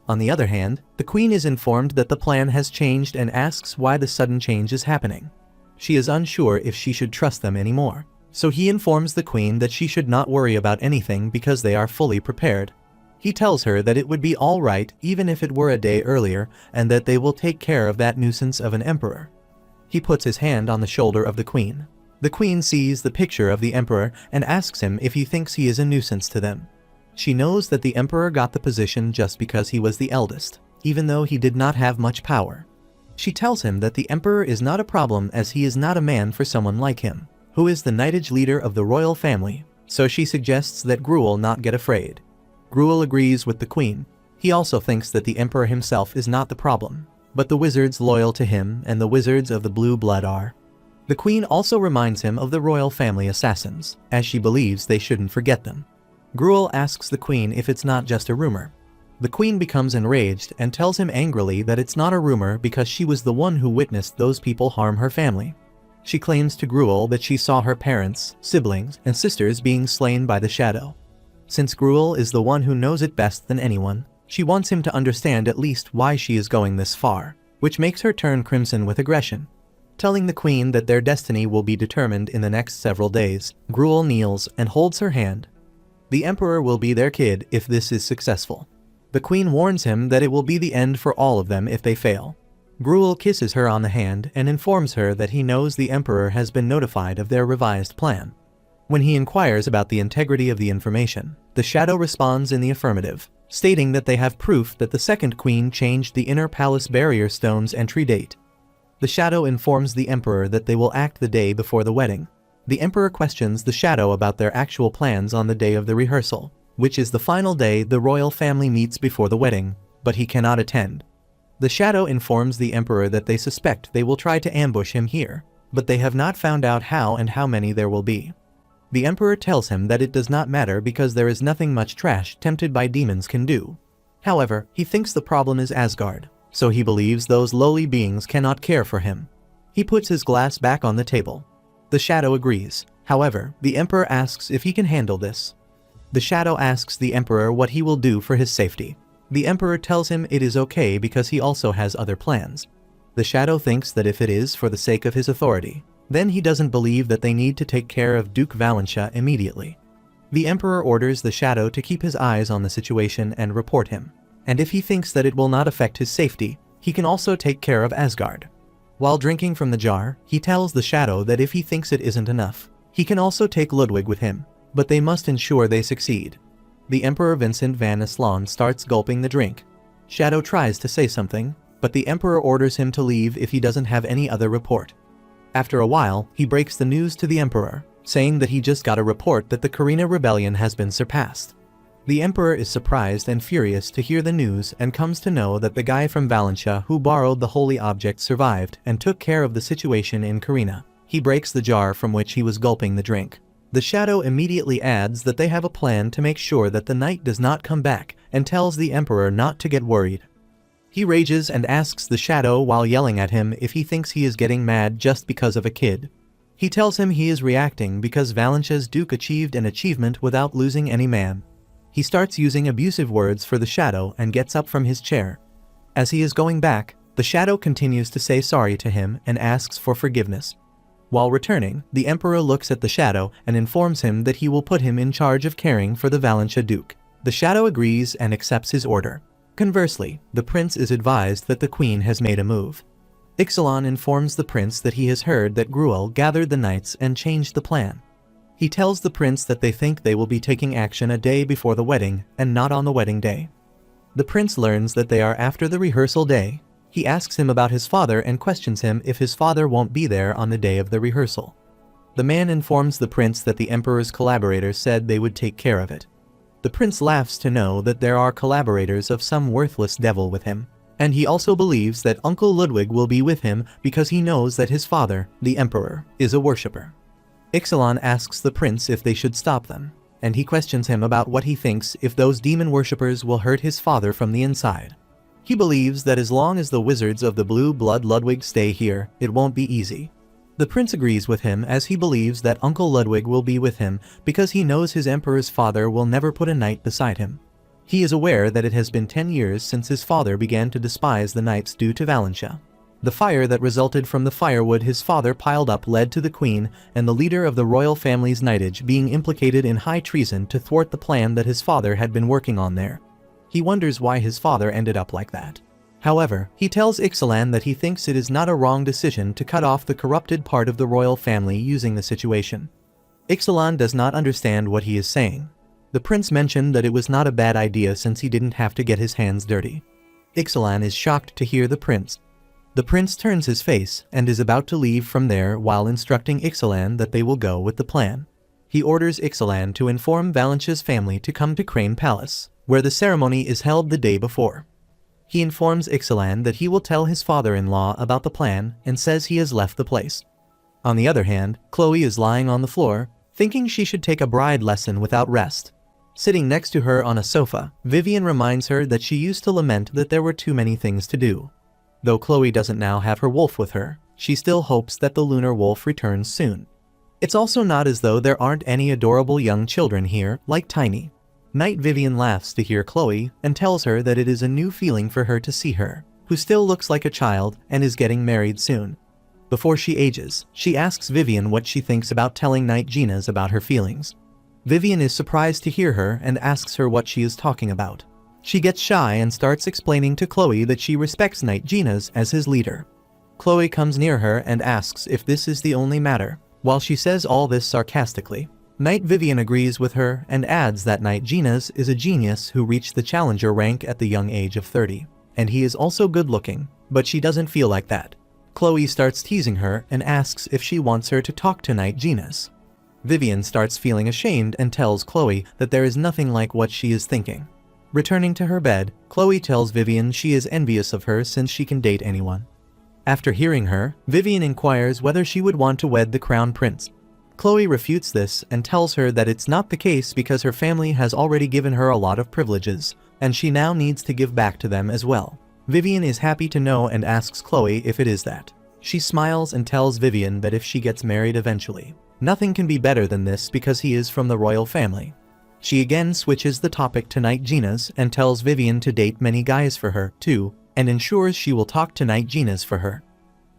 On the other hand, the queen is informed that the plan has changed and asks why the sudden change is happening. She is unsure if she should trust them anymore, so he informs the queen that she should not worry about anything because they are fully prepared. He tells her that it would be all right even if it were a day earlier and that they will take care of that nuisance of an emperor. He puts his hand on the shoulder of the queen. The queen sees the picture of the emperor and asks him if he thinks he is a nuisance to them. She knows that the emperor got the position just because he was the eldest, even though he did not have much power. She tells him that the emperor is not a problem as he is not a man for someone like him, who is the knightage leader of the royal family, so she suggests that Gruel not get afraid. Gruel agrees with the queen. He also thinks that the emperor himself is not the problem, but the wizards loyal to him and the wizards of the blue blood are. The queen also reminds him of the royal family assassins, as she believes they shouldn't forget them. Gruel asks the queen if it's not just a rumor. The queen becomes enraged and tells him angrily that it's not a rumor because she was the one who witnessed those people harm her family. She claims to Gruel that she saw her parents, siblings, and sisters being slain by the shadow. Since Gruel is the one who knows it best than anyone, she wants him to understand at least why she is going this far, which makes her turn crimson with aggression. Telling the queen that their destiny will be determined in the next several days, Gruel kneels and holds her hand. The emperor will be their kid if this is successful. The queen warns him that it will be the end for all of them if they fail. Gruel kisses her on the hand and informs her that he knows the emperor has been notified of their revised plan. When he inquires about the integrity of the information, the shadow responds in the affirmative, stating that they have proof that the second queen changed the inner palace barrier stone's entry date. The shadow informs the emperor that they will act the day before the wedding. The emperor questions the shadow about their actual plans on the day of the rehearsal, which is the final day the royal family meets before the wedding, but he cannot attend. The shadow informs the emperor that they suspect they will try to ambush him here, but they have not found out how and how many there will be. The emperor tells him that it does not matter because there is nothing much trash tempted by demons can do. However, he thinks the problem is Asgard, so he believes those lowly beings cannot care for him. He puts his glass back on the table. The shadow agrees. However, the emperor asks if he can handle this. The shadow asks the emperor what he will do for his safety. The emperor tells him it is okay because he also has other plans. The shadow thinks that if it is for the sake of his authority, then he doesn't believe that they need to take care of Duke Valentia immediately. The emperor orders the shadow to keep his eyes on the situation and report him. And if he thinks that it will not affect his safety, he can also take care of Asgard. While drinking from the jar, he tells the shadow that if he thinks it isn't enough, he can also take Ludwig with him, but they must ensure they succeed. The Emperor Vincent van Aslan starts gulping the drink. Shadow tries to say something, but the emperor orders him to leave if he doesn't have any other report. After a while, he breaks the news to the emperor, saying that he just got a report that the Coronation rebellion has been surpassed. The emperor is surprised and furious to hear the news and comes to know that the guy from Valentia who borrowed the holy object survived and took care of the situation in Coronation. He breaks the jar from which he was gulping the drink. The shadow immediately adds that they have a plan to make sure that the knight does not come back and tells the emperor not to get worried. He rages and asks the shadow while yelling at him if he thinks he is getting mad just because of a kid. He tells him he is reacting because Valentia's duke achieved an achievement without losing any man. He starts using abusive words for the shadow and gets up from his chair. As he is going back, the shadow continues to say sorry to him and asks for forgiveness. While returning, the emperor looks at the shadow and informs him that he will put him in charge of caring for the Valentia duke. The shadow agrees and accepts his order. Conversely, the prince is advised that the queen has made a move. Ixalan informs the prince that he has heard that Gruel gathered the knights and changed the plan. He tells the prince that they think they will be taking action a day before the wedding and not on the wedding day. The prince learns that they are after the rehearsal day. He asks him about his father and questions him if his father won't be there on the day of the rehearsal. The man informs the prince that the emperor's collaborators said they would take care of it. The prince laughs to know that there are collaborators of some worthless devil with him, and he also believes that Uncle Ludwig will be with him because he knows that his father, the emperor, is a worshipper. Ixalan asks the prince if they should stop them, and he questions him about what he thinks if those demon worshippers will hurt his father from the inside. He believes that as long as the wizards of the blue blood Ludwig stay here, it won't be easy. The prince agrees with him as he believes that Uncle Ludwig will be with him because he knows his emperor's father will never put a knight beside him. He is aware that it has been 10 years since his father began to despise the knights due to Valentia. The fire that resulted from the firewood his father piled up led to the queen and the leader of the royal family's knightage being implicated in high treason to thwart the plan that his father had been working on there. He wonders why his father ended up like that. However, he tells Ixalan that he thinks it is not a wrong decision to cut off the corrupted part of the royal family using the situation. Ixalan does not understand what he is saying. The prince mentioned that it was not a bad idea since he didn't have to get his hands dirty. Ixalan is shocked to hear the prince. The prince turns his face and is about to leave from there while instructing Ixalan that they will go with the plan. He orders Ixalan to inform Valentia's family to come to Crane Palace, where the ceremony is held the day before. He informs Ixalan that he will tell his father-in-law about the plan and says he has left the place. On the other hand, Khloe is lying on the floor, thinking she should take a bride lesson without rest. Sitting next to her on a sofa, Vivian reminds her that she used to lament that there were too many things to do. Though Khloe doesn't now have her wolf with her, she still hopes that the lunar wolf returns soon. It's also not as though there aren't any adorable young children here, like Tiny. Knight Vivian laughs to hear Khloe and tells her that it is a new feeling for her to see her, who still looks like a child and is getting married soon. Before she ages, she asks Vivian what she thinks about telling Knight Gina's about her feelings. Vivian is surprised to hear her and asks her what she is talking about. She gets shy and starts explaining to Khloe that she respects Knight Gina's as his leader. Khloe comes near her and asks if this is the only matter. While she says all this sarcastically, Knight Vivian agrees with her and adds that Knight Gina's is a genius who reached the challenger rank at the young age of 30. And he is also good looking, but she doesn't feel like that. Khloe starts teasing her and asks if she wants her to talk to Knight Gina's. Vivian starts feeling ashamed and tells Khloe that there is nothing like what she is thinking. Returning to her bed, Khloe tells Vivian she is envious of her since she can date anyone. After hearing her, Vivian inquires whether she would want to wed the crown prince. Khloe refutes this and tells her that it's not the case because her family has already given her a lot of privileges, and she now needs to give back to them as well. Vivian is happy to know and asks Khloe if it is that. She smiles and tells Vivian that if she gets married eventually, nothing can be better than this because he is from the royal family. She again switches the topic to Knight Gina's and tells Vivian to date many guys for her, too, and ensures she will talk to Knight Gina's for her.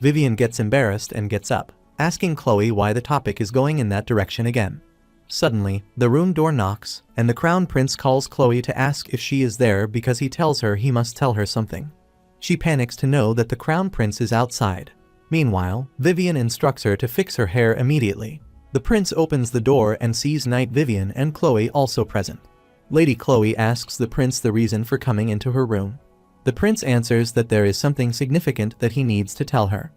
Vivian gets embarrassed and gets up, asking Khloe why the topic is going in that direction again. Suddenly, the room door knocks, and the crown prince calls Khloe to ask if she is there because he tells her he must tell her something. She panics to know that the crown prince is outside. Meanwhile, Vivian instructs her to fix her hair immediately. The prince opens the door and sees Knight Vivian and Khloe also present. Lady Khloe asks the prince the reason for coming into her room. The prince answers that there is something significant that he needs to tell her.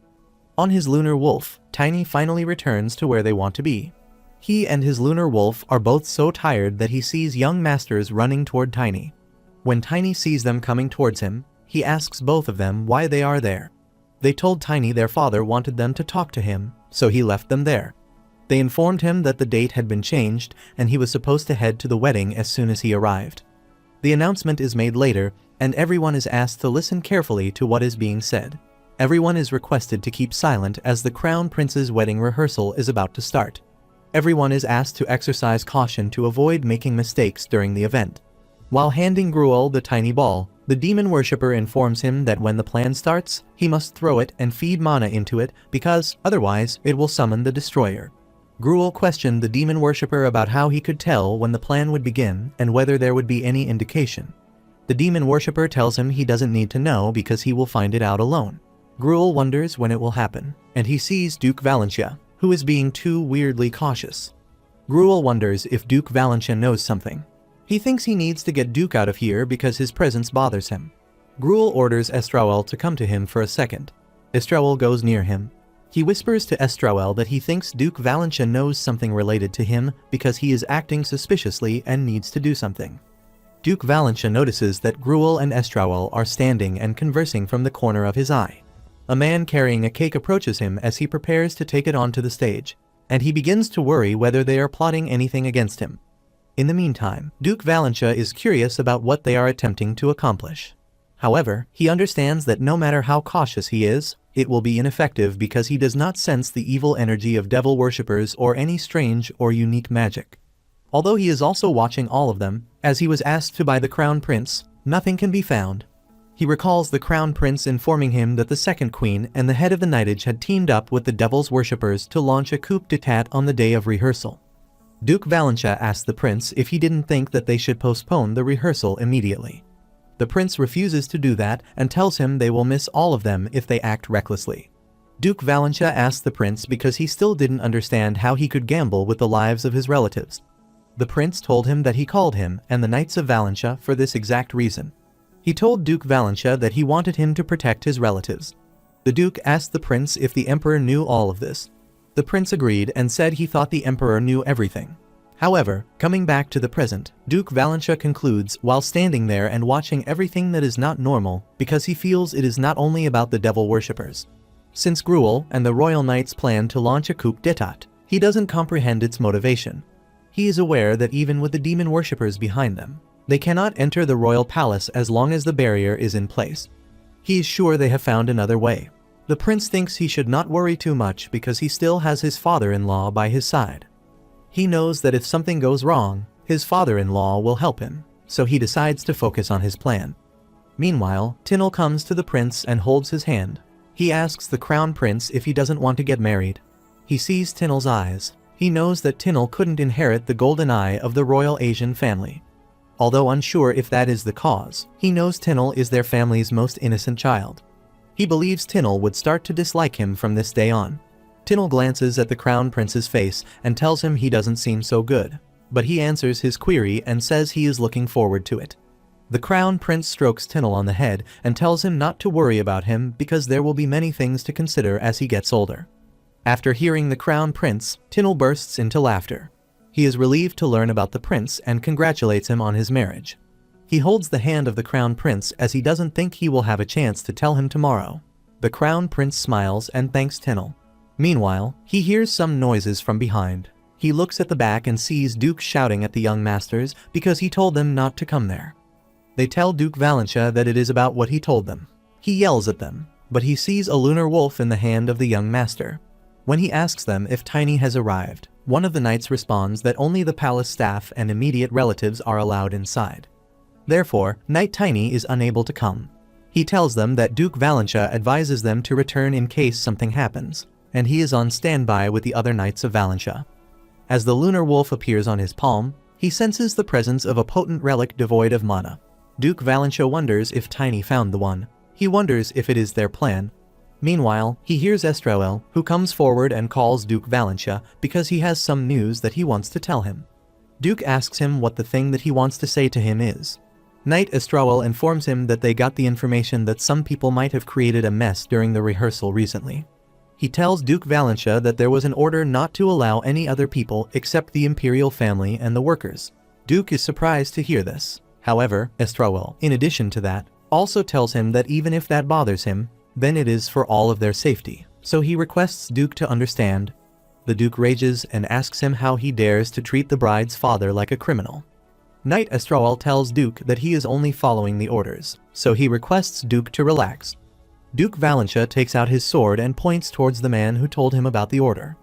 On his lunar wolf, Tiny finally returns to where they want to be. He and his lunar wolf are both so tired that he sees young masters running toward Tiny. When Tiny sees them coming towards him, he asks both of them why they are there. They told Tiny their father wanted them to talk to him, so he left them there. They informed him that the date had been changed and he was supposed to head to the wedding as soon as he arrived. The announcement is made later, and everyone is asked to listen carefully to what is being said. Everyone is requested to keep silent as the crown prince's wedding rehearsal is about to start. Everyone is asked to exercise caution to avoid making mistakes during the event. While handing Gruel the tiny ball, the demon worshipper informs him that when the plan starts, he must throw it and feed mana into it because, otherwise, it will summon the destroyer. Gruel questioned the demon worshipper about how he could tell when the plan would begin and whether there would be any indication. The demon worshipper tells him he doesn't need to know because he will find it out alone. Gruel wonders when it will happen, and he sees Duke Valentia, who is being too weirdly cautious. Gruel wonders if Duke Valentia knows something. He thinks he needs to get Duke out of here because his presence bothers him. Gruel orders Estrael to come to him for a second. Estrael goes near him. He whispers to Estrael that he thinks Duke Valentia knows something related to him because he is acting suspiciously and needs to do something. Duke Valentia notices that Gruel and Estrael are standing and conversing from the corner of his eye. A man carrying a cake approaches him as he prepares to take it onto the stage, and he begins to worry whether they are plotting anything against him. In the meantime, Duke Valentia is curious about what they are attempting to accomplish. However, he understands that no matter how cautious he is, it will be ineffective because he does not sense the evil energy of devil worshippers or any strange or unique magic. Although he is also watching all of them, as he was asked to by the Crown Prince, nothing can be found. He recalls the Crown Prince informing him that the Second Queen and the head of the Knightage had teamed up with the Devil's worshippers to launch a coup d'etat on the day of rehearsal. Duke Valentia asked the prince if he didn't think that they should postpone the rehearsal immediately. The prince refuses to do that and tells him they will miss all of them if they act recklessly. Duke Valentia asked the prince because he still didn't understand how he could gamble with the lives of his relatives. The prince told him that he called him and the Knights of Valentia for this exact reason. He told Duke Valentia that he wanted him to protect his relatives. The Duke asked the prince if the Emperor knew all of this. The prince agreed and said he thought the Emperor knew everything. However, coming back to the present, Duke Valentia concludes while standing there and watching everything that is not normal because he feels it is not only about the devil worshippers. Since Gruel and the Royal Knights plan to launch a coup d'etat, he doesn't comprehend its motivation. He is aware that even with the demon worshippers behind them, they cannot enter the royal palace as long as the barrier is in place. He is sure they have found another way. The prince thinks he should not worry too much because he still has his father-in-law by his side. He knows that if something goes wrong, his father-in-law will help him, so he decides to focus on his plan. Meanwhile, Tinel comes to the prince and holds his hand. He asks the crown prince if he doesn't want to get married. He sees Tinel's eyes. He knows that Tinel couldn't inherit the golden eye of the royal Asian family. Although unsure if that is the cause, he knows Tinel is their family's most innocent child. He believes Tinel would start to dislike him from this day on. Tinel glances at the Crown Prince's face and tells him he doesn't seem so good. But he answers his query and says he is looking forward to it. The Crown Prince strokes Tinel on the head and tells him not to worry about him because there will be many things to consider as he gets older. After hearing the Crown Prince, Tinel bursts into laughter. He is relieved to learn about the prince and congratulates him on his marriage. He holds the hand of the Crown Prince as he doesn't think he will have a chance to tell him tomorrow. The Crown Prince smiles and thanks Tinel. Meanwhile, he hears some noises from behind. He looks at the back and sees Duke shouting at the young masters because he told them not to come there. They tell Duke Valentia that it is about what he told them. He yells at them, but he sees a lunar wolf in the hand of the young master. When he asks them if Tiny has arrived, one of the knights responds that only the palace staff and immediate relatives are allowed inside. Therefore, Knight Tiny is unable to come. He tells them that Duke Valentia advises them to return in case something happens, and he is on standby with the other knights of Valentia. As the lunar wolf appears on his palm, he senses the presence of a potent relic devoid of mana. Duke Valentia wonders if Tiny found the one. He wonders if it is their plan. Meanwhile, he hears Estrael, who comes forward and calls Duke Valentia because he has some news that he wants to tell him. Duke asks him what the thing that he wants to say to him is. Knight Estrael informs him that they got the information that some people might have created a mess during the rehearsal recently. He tells Duke Valentia that there was an order not to allow any other people except the imperial family and the workers. Duke is surprised to hear this. However, Estrael, in addition to that, also tells him that even if that bothers him, then it is for all of their safety. So he requests Duke to understand. The Duke rages and asks him how he dares to treat the bride's father like a criminal. Knight Estrael tells Duke that he is only following the orders, so he requests Duke to relax. Duke Valentia takes out his sword and points towards the man who told him about the order.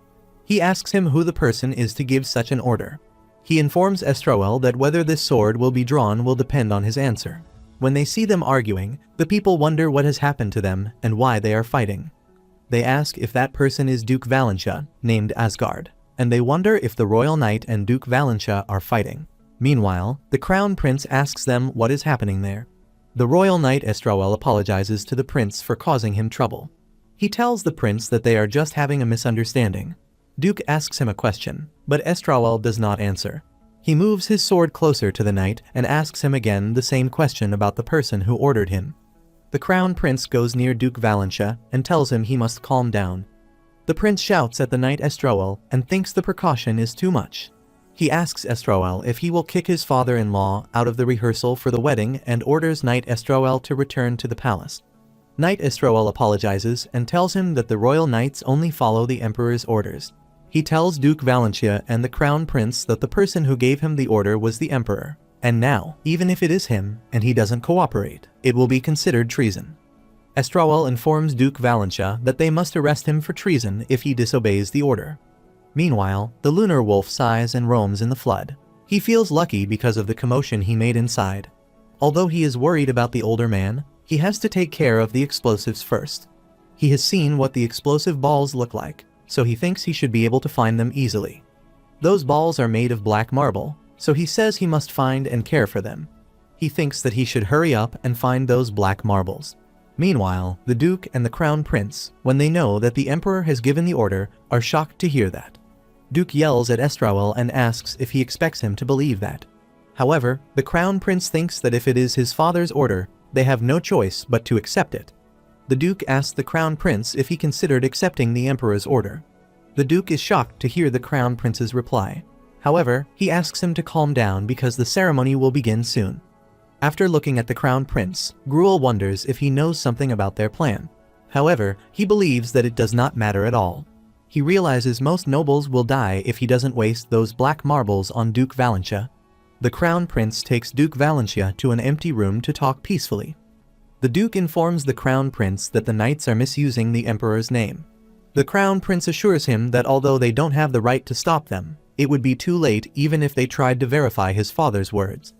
He asks him who the person is to give such an order. He informs Estrael that whether this sword will be drawn will depend on his answer. When they see them arguing, the people wonder what has happened to them and why they are fighting. They ask if that person is Duke Valentia, named Asgard, and they wonder if the Royal Knight and Duke Valentia are fighting. Meanwhile, the Crown Prince asks them what is happening there. The Royal Knight Estrael apologizes to the prince for causing him trouble. He tells the prince that they are just having a misunderstanding. Duke asks him a question, but Estrael does not answer. He moves his sword closer to the knight and asks him again the same question about the person who ordered him. The Crown Prince goes near Duke Valentia and tells him he must calm down. The prince shouts at the knight Estrael and thinks the precaution is too much. He asks Estrael if he will kick his father-in-law out of the rehearsal for the wedding and orders Knight Estrael to return to the palace. Knight Estrael apologizes and tells him that the royal knights only follow the emperor's orders. He tells Duke Valentia and the Crown Prince that the person who gave him the order was the emperor, and now, even if it is him and he doesn't cooperate, it will be considered treason. Estrael informs Duke Valentia that they must arrest him for treason if he disobeys the order. Meanwhile, the lunar wolf sighs and roams in the flood. He feels lucky because of the commotion he made inside. Although he is worried about the older man, he has to take care of the explosives first. He has seen what the explosive balls look like, so he thinks he should be able to find them easily. Those balls are made of black marble, so he says he must find and care for them. He thinks that he should hurry up and find those black marbles. Meanwhile, the Duke and the Crown Prince, when they know that the Emperor has given the order, are shocked to hear that. Duke yells at Estrael and asks if he expects him to believe that. However, the Crown Prince thinks that if it is his father's order, they have no choice but to accept it. The Duke asks the Crown Prince if he considered accepting the Emperor's order. The Duke is shocked to hear the Crown Prince's reply. However, he asks him to calm down because the ceremony will begin soon. After looking at the Crown Prince, Gruel wonders if he knows something about their plan. However, he believes that it does not matter at all. He realizes most nobles will die if he doesn't waste those black marbles on Duke Valentia. The Crown Prince takes Duke Valentia to an empty room to talk peacefully. The Duke informs the Crown Prince that the knights are misusing the Emperor's name. The Crown Prince assures him that although they don't have the right to stop them, it would be too late even if they tried to verify his father's words.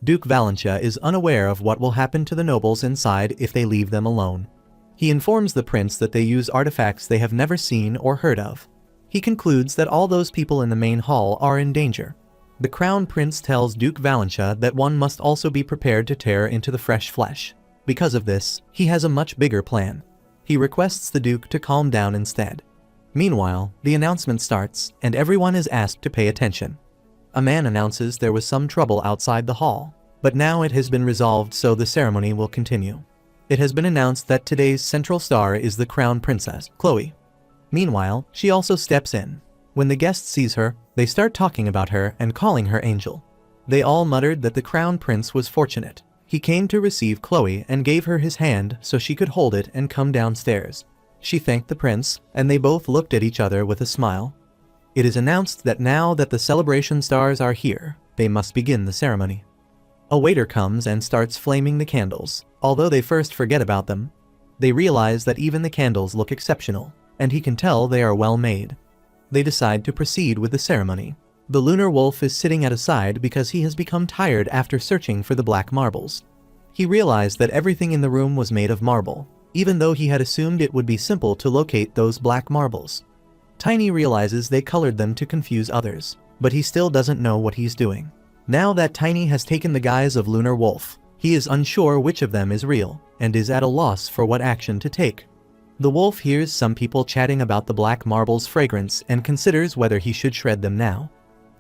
Duke Valentia is unaware of what will happen to the nobles inside if they leave them alone. He informs the prince that they use artifacts they have never seen or heard of. He concludes that all those people in the main hall are in danger. The Crown Prince tells Duke Valentia that one must also be prepared to tear into the fresh flesh. Because of this, he has a much bigger plan. He requests the Duke to calm down instead. Meanwhile, the announcement starts, and everyone is asked to pay attention. A man announces there was some trouble outside the hall, but now it has been resolved, so the ceremony will continue. It has been announced that today's central star is the crown princess, Khloe. Meanwhile, she also steps in. When the guest sees her, they start talking about her and calling her Angel. They all muttered that the crown prince was fortunate. He came to receive Khloe and gave her his hand so she could hold it and come downstairs. She thanked the prince, and they both looked at each other with a smile. It is announced that now that the celebration stars are here, they must begin the ceremony. A waiter comes and starts flaming the candles. Although they first forget about them, they realize that even the candles look exceptional, and he can tell they are well made. They decide to proceed with the ceremony. The lunar wolf is sitting at a side because he has become tired after searching for the black marbles. He realized that everything in the room was made of marble, even though he had assumed it would be simple to locate those black marbles. Tiny realizes they colored them to confuse others, but he still doesn't know what he's doing. Now that Tiny has taken the guise of lunar wolf, he is unsure which of them is real, and is at a loss for what action to take. The wolf hears some people chatting about the black marble's fragrance and considers whether he should shred them now.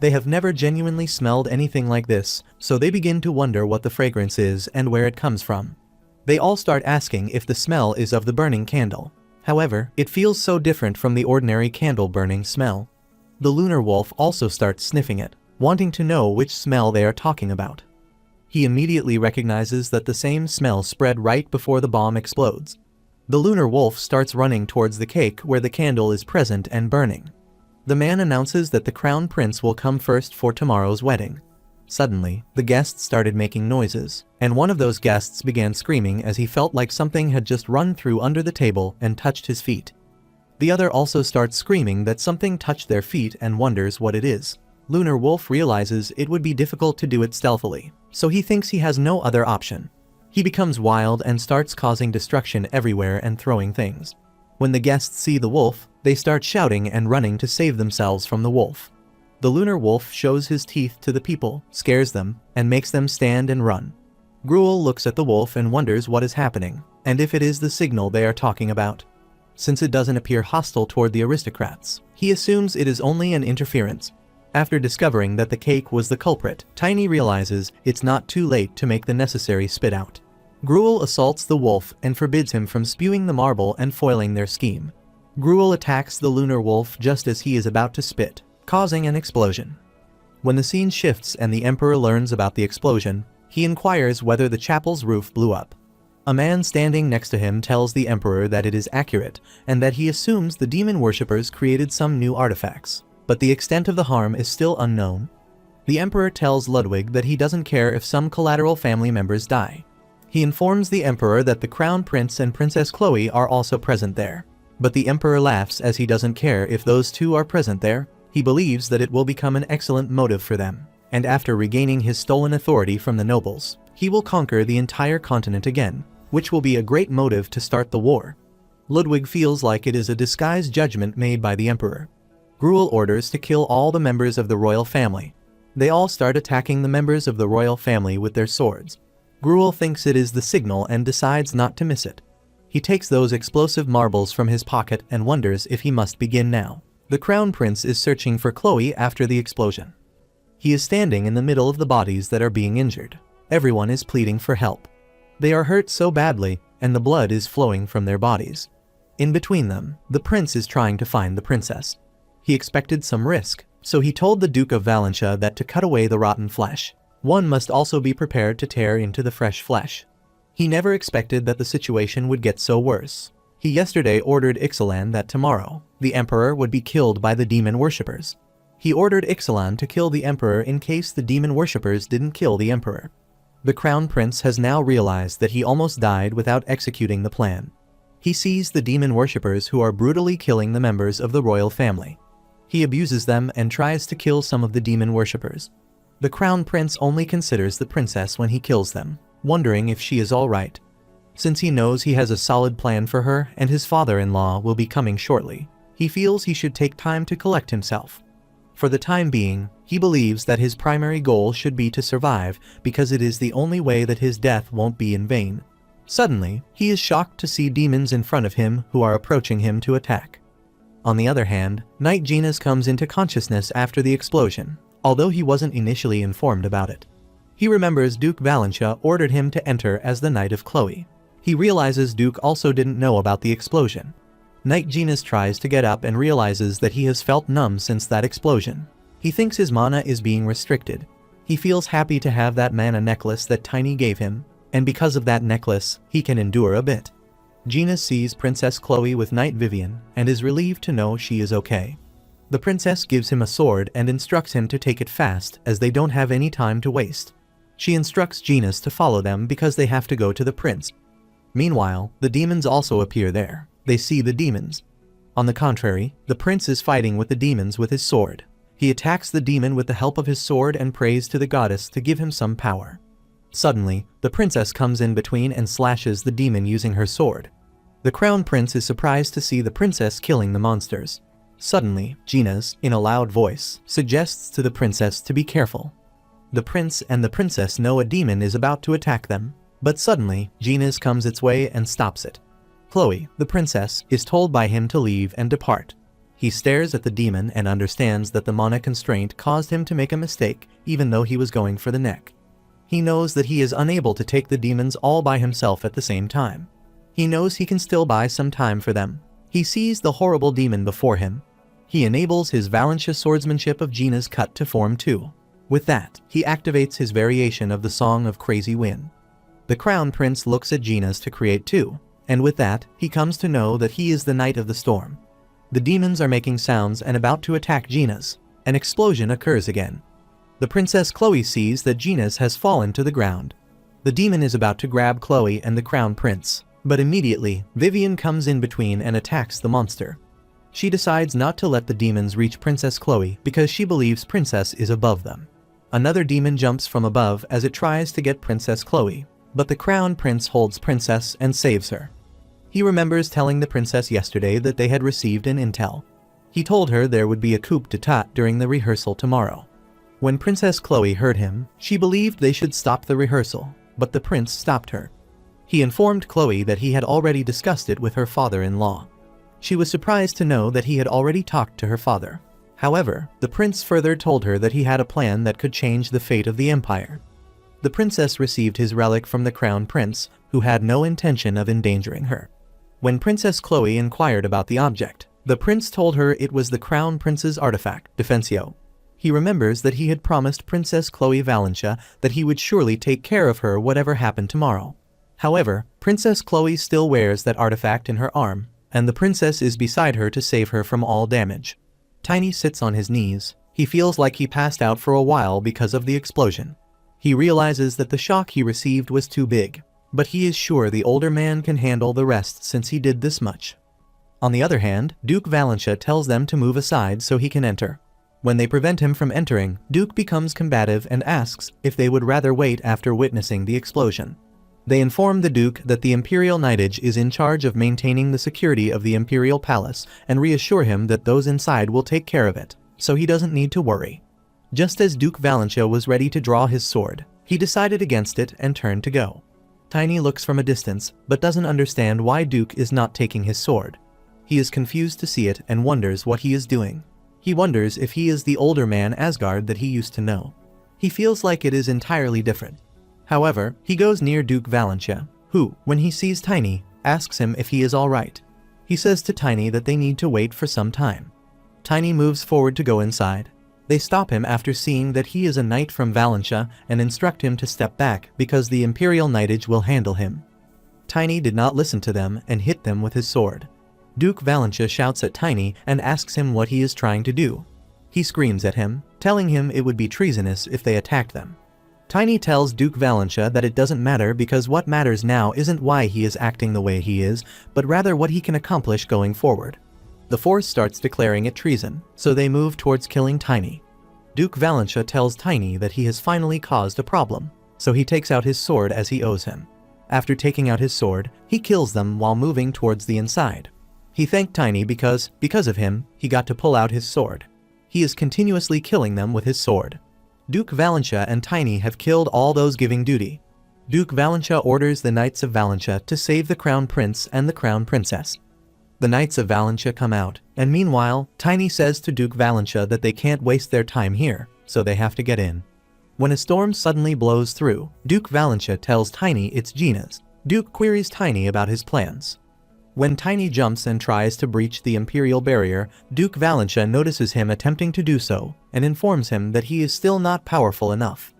They have never genuinely smelled anything like this, so they begin to wonder what the fragrance is and where it comes from. They all start asking if the smell is of the burning candle. However, it feels so different from the ordinary candle burning smell. The lunar wolf also starts sniffing it, wanting to know which smell they are talking about. He immediately recognizes that the same smell spread right before the bomb explodes. The lunar wolf starts running towards the cake where the candle is present and burning. The man announces that the crown prince will come first for tomorrow's wedding. Suddenly, the guests started making noises, and one of those guests began screaming as he felt like something had just run through under the table and touched his feet. The other also starts screaming that something touched their feet and wonders what it is. Lunar wolf realizes it would be difficult to do it stealthily, so he thinks he has no other option. He becomes wild and starts causing destruction everywhere and throwing things. When the guests see the wolf, they start shouting and running to save themselves from the wolf. The lunar wolf shows his teeth to the people, scares them, and makes them stand and run. Gruel looks at the wolf and wonders what is happening, and if it is the signal they are talking about. Since it doesn't appear hostile toward the aristocrats, he assumes it is only an interference. After discovering that the cake was the culprit, Tiny realizes it's not too late to make the necessary spit out. Gruel assaults the wolf and forbids him from spewing the marble and foiling their scheme. Gruel attacks the lunar wolf just as he is about to spit, causing an explosion. When the scene shifts and the emperor learns about the explosion, he inquires whether the chapel's roof blew up. A man standing next to him tells the emperor that it is accurate and that he assumes the demon worshippers created some new artifacts, but the extent of the harm is still unknown. The emperor tells Ludwig that he doesn't care if some collateral family members die. He informs the emperor that the crown prince and Princess Khloe are also present there. But the emperor laughs as he doesn't care if those two are present there. He believes that it will become an excellent motive for them, and after regaining his stolen authority from the nobles, he will conquer the entire continent again, which will be a great motive to start the war. Ludwig feels like it is a disguised judgment made by the emperor. Gruel orders to kill all the members of the royal family. They all start attacking the members of the royal family with their swords. Gruel thinks it is the signal and decides not to miss it. He takes those explosive marbles from his pocket and wonders if he must begin now. The crown prince is searching for Khloe after the explosion. He is standing in the middle of the bodies that are being injured. Everyone is pleading for help. They are hurt so badly, and the blood is flowing from their bodies. In between them, the prince is trying to find the princess. He expected some risk, so he told the Duke of Valentia that to cut away the rotten flesh, one must also be prepared to tear into the fresh flesh. He never expected that the situation would get so worse. He yesterday ordered Ixalan that tomorrow, the emperor would be killed by the demon worshippers. He ordered Ixalan to kill the emperor in case the demon worshippers didn't kill the emperor. The crown prince has now realized that he almost died without executing the plan. He sees the demon worshippers who are brutally killing the members of the royal family. He abuses them and tries to kill some of the demon worshippers. The crown prince only considers the princess when he kills them, wondering if she is all right. Since he knows he has a solid plan for her and his father-in-law will be coming shortly, he feels he should take time to collect himself. For the time being, he believes that his primary goal should be to survive because it is the only way that his death won't be in vain. Suddenly, he is shocked to see demons in front of him who are approaching him to attack. On the other hand, Knight Genus comes into consciousness after the explosion, although he wasn't initially informed about it. He remembers Duke Valentia ordered him to enter as the Knight of Khloe. He realizes Duke also didn't know about the explosion. Knight Genus tries to get up and realizes that he has felt numb since that explosion. He thinks his mana is being restricted. He feels happy to have that mana necklace that Tiny gave him, and because of that necklace, he can endure a bit. Genus sees Princess Khloe with Knight Vivian and is relieved to know she is okay. The princess gives him a sword and instructs him to take it fast as they don't have any time to waste. She instructs Genus to follow them because they have to go to the prince. Meanwhile, the demons also appear there. They see the demons. On the contrary, the prince is fighting with the demons with his sword. He attacks the demon with the help of his sword and prays to the goddess to give him some power. Suddenly, the princess comes in between and slashes the demon using her sword. The crown prince is surprised to see the princess killing the monsters. Suddenly, Genus, in a loud voice, suggests to the princess to be careful. The prince and the princess know a demon is about to attack them, but suddenly, Genus comes its way and stops it. Khloe, the princess, is told by him to leave and depart. He stares at the demon and understands that the mana constraint caused him to make a mistake even though he was going for the neck. He knows that he is unable to take the demons all by himself at the same time. He knows he can still buy some time for them. He sees the horrible demon before him. He enables his Valentia swordsmanship of Genus cut to form 2. With that, he activates his variation of the Song of Crazy Wind. The crown prince looks at Genus to create 2, and with that, he comes to know that he is the Knight of the Storm. The demons are making sounds and about to attack Genus. An explosion occurs again. The Princess Khloe sees that Genus has fallen to the ground. The demon is about to grab Khloe and the crown prince, but immediately, Vivian comes in between and attacks the monster. She decides not to let the demons reach Princess Khloe because she believes Princess is above them. Another demon jumps from above as it tries to get Princess Khloe, but the crown prince holds Princess and saves her. He remembers telling the princess yesterday that they had received an intel. He told her there would be a coup d'etat during the rehearsal tomorrow. When Princess Khloe heard him, she believed they should stop the rehearsal, but the prince stopped her. He informed Khloe that he had already discussed it with her father-in-law. She was surprised to know that he had already talked to her father. However, the prince further told her that he had a plan that could change the fate of the empire. The princess received his relic from the crown prince, who had no intention of endangering her. When Princess Khloe inquired about the object, the prince told her it was the crown prince's artifact, Defensio. He remembers that he had promised Princess Khloe Valentia that he would surely take care of her whatever happened tomorrow. However, Princess Khloe still wears that artifact in her arm, and the princess is beside her to save her from all damage. Tiny sits on his knees. He feels like he passed out for a while because of the explosion. He realizes that the shock he received was too big, but he is sure the older man can handle the rest since he did this much. On the other hand, Duke Valentia tells them to move aside so he can enter. When they prevent him from entering, Duke becomes combative and asks if they would rather wait after witnessing the explosion. They inform the Duke that the Imperial Knightage is in charge of maintaining the security of the Imperial Palace and reassure him that those inside will take care of it, so he doesn't need to worry. Just as Duke Valentia was ready to draw his sword, he decided against it and turned to go. Tiny looks from a distance, but doesn't understand why Duke is not taking his sword. He is confused to see it and wonders what he is doing. He wonders if he is the older man Asgard that he used to know. He feels like it is entirely different. However, he goes near Duke Valentia, who, when he sees Tiny, asks him if he is alright. He says to Tiny that they need to wait for some time. Tiny moves forward to go inside. They stop him after seeing that he is a knight from Valentia and instruct him to step back because the Imperial Knightage will handle him. Tiny did not listen to them and hit them with his sword. Duke Valentia shouts at Tiny and asks him what he is trying to do. He screams at him, telling him it would be treasonous if they attacked them. Tiny tells Duke Valentia that it doesn't matter because what matters now isn't why he is acting the way he is, but rather what he can accomplish going forward. The force starts declaring it treason, so they move towards killing Tiny. Duke Valentia tells Tiny that he has finally caused a problem, so he takes out his sword as he owes him. After taking out his sword, he kills them while moving towards the inside. He thanked Tiny because of him, he got to pull out his sword. He is continuously killing them with his sword. Duke Valentia and Tiny have killed all those giving duty. Duke Valentia orders the Knights of Valentia to save the Crown Prince and the Crown Princess. The Knights of Valentia come out, and meanwhile, Tiny says to Duke Valentia that they can't waste their time here, so they have to get in. When a storm suddenly blows through, Duke Valentia tells Tiny it's Gina's. Duke queries Tiny about his plans. When Tiny jumps and tries to breach the Imperial barrier, Duke Valentia notices him attempting to do so, and informs him that he is still not powerful enough.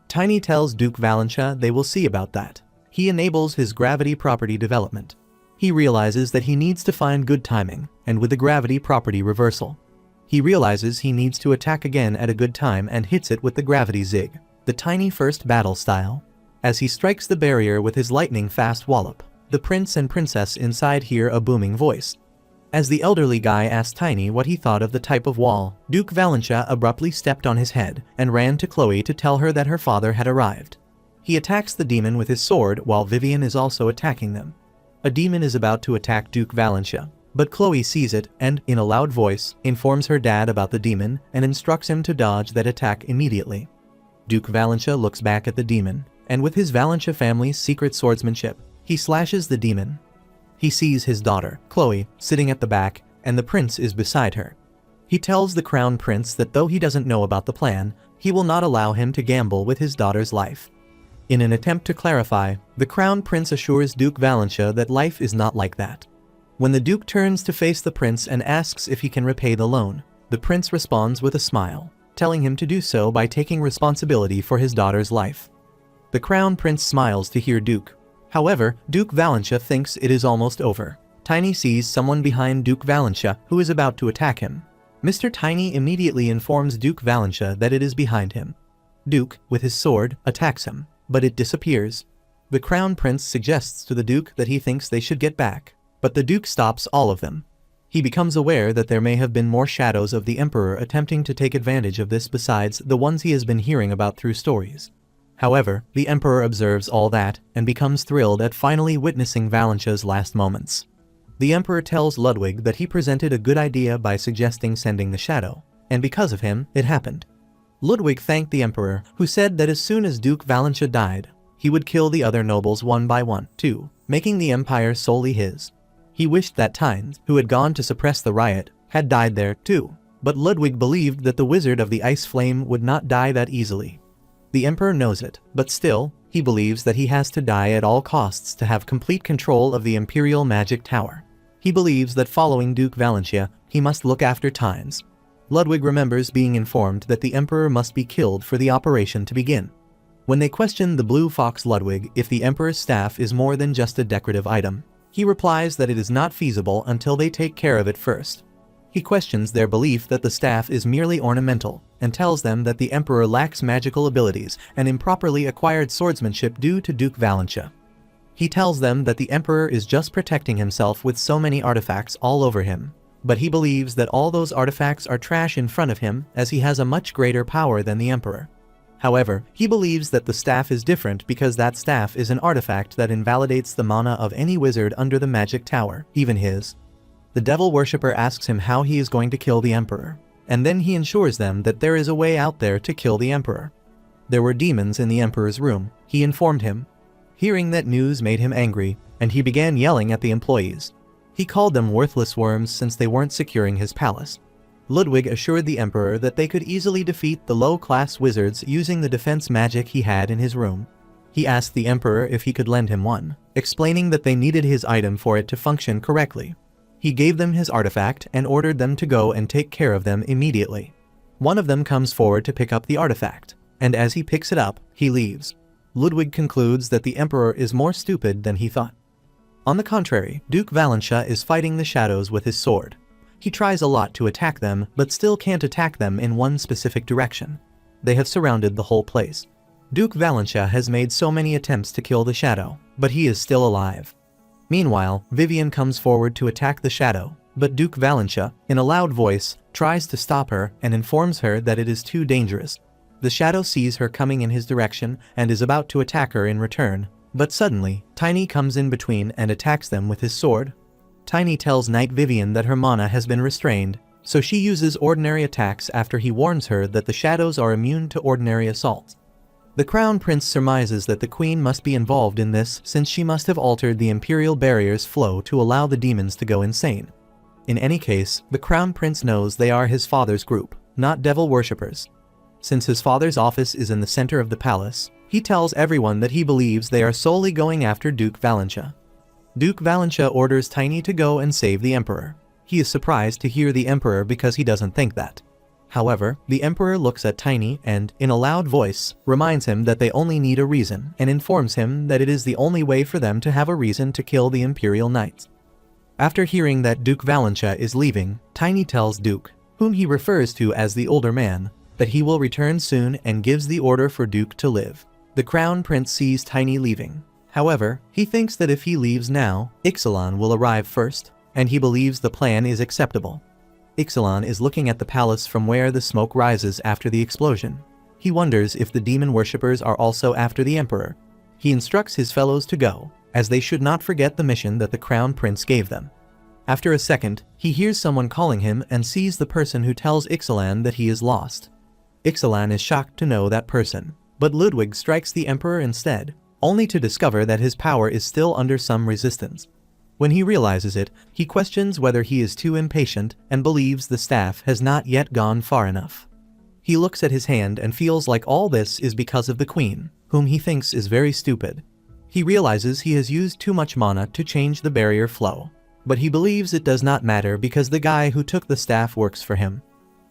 Tiny tells Duke Valentia they will see about that. He enables his gravity property development. He realizes that he needs to find good timing, and with the gravity property reversal. He realizes he needs to attack again at a good time and hits it with the gravity zig, the Tiny first battle style. As he strikes the barrier with his lightning-fast wallop, the prince and princess inside hear a booming voice. As the elderly guy asked Tiny what he thought of the type of wall, Duke Valentia abruptly stepped on his head and ran to Khloe to tell her that her father had arrived. He attacks the demon with his sword while Vivian is also attacking them. A demon is about to attack Duke Valentia, but Khloe sees it and, in a loud voice, informs her dad about the demon and instructs him to dodge that attack immediately. Duke Valentia looks back at the demon, and with his Valentia family's secret swordsmanship, he slashes the demon. He sees his daughter, Khloe, sitting at the back, and the prince is beside her. He tells the crown prince that though he doesn't know about the plan, he will not allow him to gamble with his daughter's life. In an attempt to clarify, the crown prince assures Duke Valentia that life is not like that. When the duke turns to face the prince and asks if he can repay the loan, the prince responds with a smile, telling him to do so by taking responsibility for his daughter's life. The crown prince smiles to hear Duke. However, Duke Valentia thinks it is almost over. Tiny sees someone behind Duke Valentia who is about to attack him. Mr. Tiny immediately informs Duke Valentia that it is behind him. Duke, with his sword, attacks him, but it disappears. The crown prince suggests to the duke that he thinks they should get back, but the duke stops all of them. He becomes aware that there may have been more shadows of the emperor attempting to take advantage of this besides the ones he has been hearing about through stories. However, the emperor observes all that and becomes thrilled at finally witnessing Valentia's last moments. The emperor tells Ludwig that he presented a good idea by suggesting sending the shadow, and because of him, it happened. Ludwig thanked the emperor, who said that as soon as Duke Valentia died, he would kill the other nobles one by one, too, making the empire solely his. He wished that Tynes, who had gone to suppress the riot, had died there, too, but Ludwig believed that the wizard of the ice flame would not die that easily. The emperor knows it, but still, he believes that he has to die at all costs to have complete control of the Imperial Magic Tower. He believes that following Duke Valentia, he must look after Tynes. Ludwig remembers being informed that the emperor must be killed for the operation to begin. When they question the blue fox Ludwig if the emperor's staff is more than just a decorative item, he replies that it is not feasible until they take care of it first. He questions their belief that the staff is merely ornamental, and tells them that the emperor lacks magical abilities and improperly acquired swordsmanship due to Duke Valentia. He tells them that the emperor is just protecting himself with so many artifacts all over him, but he believes that all those artifacts are trash in front of him as he has a much greater power than the emperor. However, he believes that the staff is different because that staff is an artifact that invalidates the mana of any wizard under the magic tower, even his. The devil worshipper asks him how he is going to kill the emperor, and then he ensures them that there is a way out there to kill the emperor. There were demons in the emperor's room, he informed him. Hearing that news made him angry, and he began yelling at the employees. He called them worthless worms since they weren't securing his palace. Ludwig assured the emperor that they could easily defeat the low-class wizards using the defense magic he had in his room. He asked the emperor if he could lend him one, explaining that they needed his item for it to function correctly. He gave them his artifact and ordered them to go and take care of them immediately. One of them comes forward to pick up the artifact, and as he picks it up, he leaves. Ludwig concludes that the emperor is more stupid than he thought. On the contrary, Duke Valentia is fighting the shadows with his sword. He tries a lot to attack them, but still can't attack them in one specific direction. They have surrounded the whole place. Duke Valentia has made so many attempts to kill the shadow, but he is still alive. Meanwhile, Vivian comes forward to attack the shadow, but Duke Valentia, in a loud voice, tries to stop her and informs her that it is too dangerous. The shadow sees her coming in his direction and is about to attack her in return, but suddenly, Tiny comes in between and attacks them with his sword. Tiny tells Knight Vivian that her mana has been restrained, so she uses ordinary attacks after he warns her that the shadows are immune to ordinary assaults. The Crown Prince surmises that the Queen must be involved in this since she must have altered the Imperial barrier's flow to allow the demons to go insane. In any case, the Crown Prince knows they are his father's group, not devil worshippers. Since his father's office is in the center of the palace, he tells everyone that he believes they are solely going after Duke Valentia. Duke Valentia orders Tiny to go and save the Emperor. He is surprised to hear the Emperor because he doesn't think that. However, the Emperor looks at Tiny and, in a loud voice, reminds him that they only need a reason and informs him that it is the only way for them to have a reason to kill the Imperial Knights. After hearing that Duke Valentia is leaving, Tiny tells Duke, whom he refers to as the older man, that he will return soon and gives the order for Duke to live. The Crown Prince sees Tiny leaving. However, he thinks that if he leaves now, Ixalan will arrive first, and he believes the plan is acceptable. Ixalan is looking at the palace from where the smoke rises after the explosion. He wonders if the demon worshippers are also after the Emperor. He instructs his fellows to go, as they should not forget the mission that the Crown Prince gave them. After a second, he hears someone calling him and sees the person who tells Ixalan that he is lost. Ixalan is shocked to know that person, but Ludwig strikes the Emperor instead, only to discover that his power is still under some resistance. When he realizes it, he questions whether he is too impatient and believes the staff has not yet gone far enough. He looks at his hand and feels like all this is because of the Queen, whom he thinks is very stupid. He realizes he has used too much mana to change the barrier flow, but he believes it does not matter because the guy who took the staff works for him.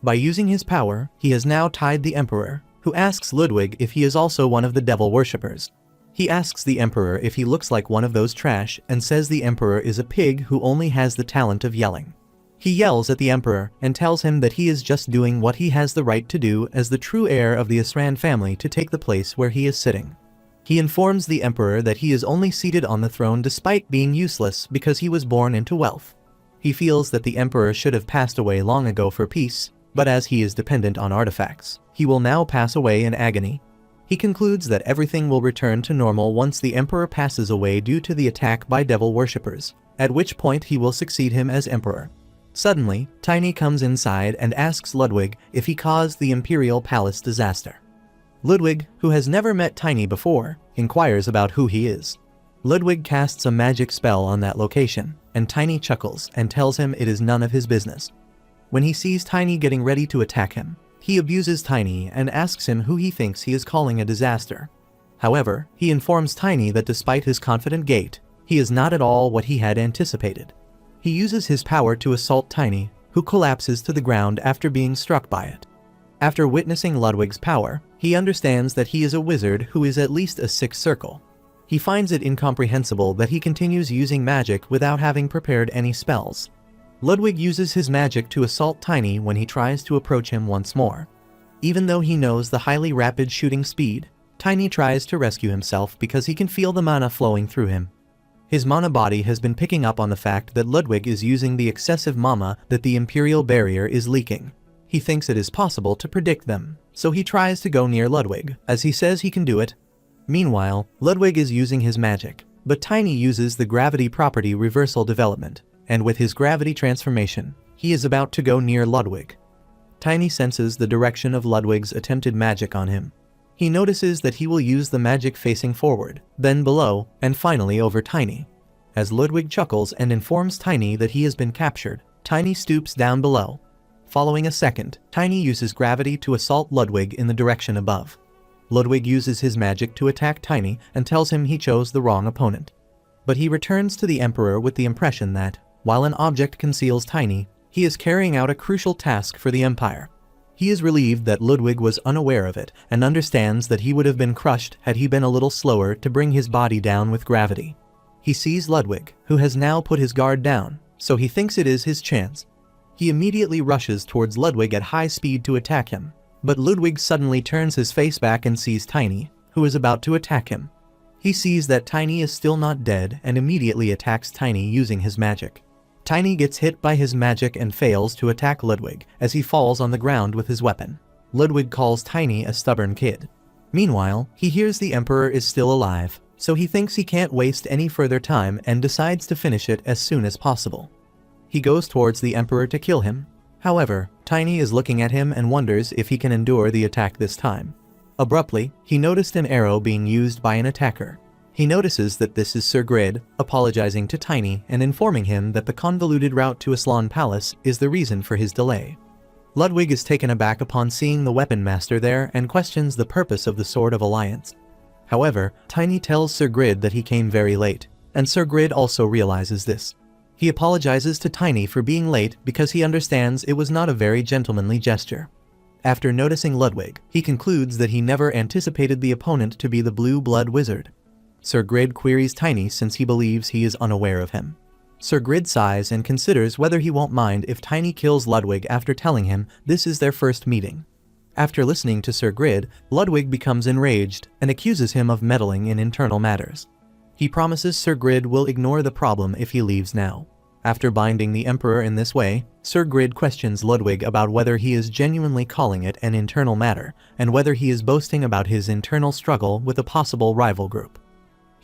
By using his power, he has now tied the Emperor, who asks Ludwig if he is also one of the devil worshippers. He asks the Emperor if he looks like one of those trash and says the Emperor is a pig who only has the talent of yelling. He yells at the Emperor and tells him that he is just doing what he has the right to do as the true heir of the Asran family to take the place where he is sitting. He informs the Emperor that he is only seated on the throne despite being useless because he was born into wealth. He feels that the Emperor should have passed away long ago for peace, but as he is dependent on artifacts, he will now pass away in agony. He concludes that everything will return to normal once the Emperor passes away due to the attack by devil worshippers, at which point he will succeed him as Emperor. Suddenly, Tiny comes inside and asks Ludwig if he caused the Imperial Palace disaster. Ludwig, who has never met Tiny before, inquires about who he is. Ludwig casts a magic spell on that location, and Tiny chuckles and tells him it is none of his business. When he sees Tiny getting ready to attack him, he abuses Tiny and asks him who he thinks he is calling a disaster. However, he informs Tiny that despite his confident gait, he is not at all what he had anticipated. He uses his power to assault Tiny, who collapses to the ground after being struck by it. After witnessing Ludwig's power, he understands that he is a wizard who is at least a sixth circle. He finds it incomprehensible that he continues using magic without having prepared any spells. Ludwig uses his magic to assault Tiny when he tries to approach him once more. Even though he knows the highly rapid shooting speed, Tiny tries to rescue himself because he can feel the mana flowing through him. His mana body has been picking up on the fact that Ludwig is using the excessive mana that the Imperial barrier is leaking. He thinks it is possible to predict them, so he tries to go near Ludwig, as he says he can do it. Meanwhile, Ludwig is using his magic, but Tiny uses the gravity property reversal development, and with his gravity transformation, he is about to go near Ludwig. Tiny senses the direction of Ludwig's attempted magic on him. He notices that he will use the magic facing forward, then below, and finally over Tiny. As Ludwig chuckles and informs Tiny that he has been captured, Tiny stoops down below. Following a second, Tiny uses gravity to assault Ludwig in the direction above. Ludwig uses his magic to attack Tiny and tells him he chose the wrong opponent. But he returns to the Emperor with the impression that, while an object conceals Tiny, he is carrying out a crucial task for the Empire. He is relieved that Ludwig was unaware of it and understands that he would have been crushed had he been a little slower to bring his body down with gravity. He sees Ludwig, who has now put his guard down, so he thinks it is his chance. He immediately rushes towards Ludwig at high speed to attack him, but Ludwig suddenly turns his face back and sees Tiny, who is about to attack him. He sees that Tiny is still not dead and immediately attacks Tiny using his magic. Tiny gets hit by his magic and fails to attack Ludwig as he falls on the ground with his weapon. Ludwig calls Tiny a stubborn kid. Meanwhile, he hears the Emperor is still alive, so he thinks he can't waste any further time and decides to finish it as soon as possible. He goes towards the Emperor to kill him. However, Tiny is looking at him and wonders if he can endure the attack this time. Abruptly, he noticed an arrow being used by an attacker. He notices that this is Sir Grid, apologizing to Tiny and informing him that the convoluted route to Aslan Palace is the reason for his delay. Ludwig is taken aback upon seeing the weapon master there and questions the purpose of the Sword of Alliance. However, Tiny tells Sir Grid that he came very late, and Sir Grid also realizes this. He apologizes to Tiny for being late because he understands it was not a very gentlemanly gesture. After noticing Ludwig, he concludes that he never anticipated the opponent to be the Blue Blood Wizard. Sir Grid queries Tiny since he believes he is unaware of him. Sir Grid sighs and considers whether he won't mind if Tiny kills Ludwig after telling him this is their first meeting. After listening to Sir Grid, Ludwig becomes enraged and accuses him of meddling in internal matters. He promises Sir Grid will ignore the problem if he leaves now. After binding the Emperor in this way, Sir Grid questions Ludwig about whether he is genuinely calling it an internal matter, and whether he is boasting about his internal struggle with a possible rival group.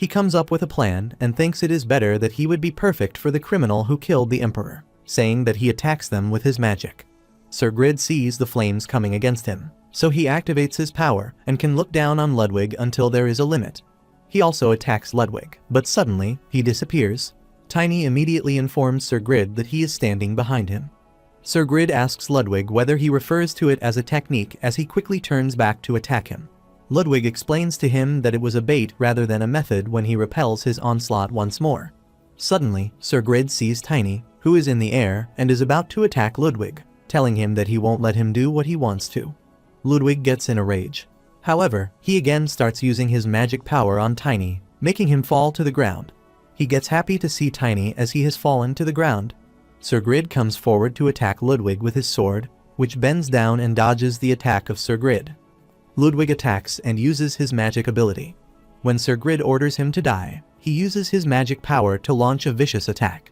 He comes up with a plan and thinks it is better that he would be perfect for the criminal who killed the Emperor, saying that he attacks them with his magic. Sir Grid sees the flames coming against him, so he activates his power and can look down on Ludwig until there is a limit. He also attacks Ludwig, but suddenly, he disappears. Tiny immediately informs Sir Grid that he is standing behind him. Sir Grid asks Ludwig whether he refers to it as a technique as he quickly turns back to attack him. Ludwig explains to him that it was a bait rather than a method when he repels his onslaught once more. Suddenly, Sir Grid sees Tiny, who is in the air and is about to attack Ludwig, telling him that he won't let him do what he wants to. Ludwig gets in a rage. However, he again starts using his magic power on Tiny, making him fall to the ground. He gets happy to see Tiny as he has fallen to the ground. Sir Grid comes forward to attack Ludwig with his sword, which bends down and dodges the attack of Sir Grid. Ludwig attacks and uses his magic ability. When Sir Grid orders him to die, he uses his magic power to launch a vicious attack.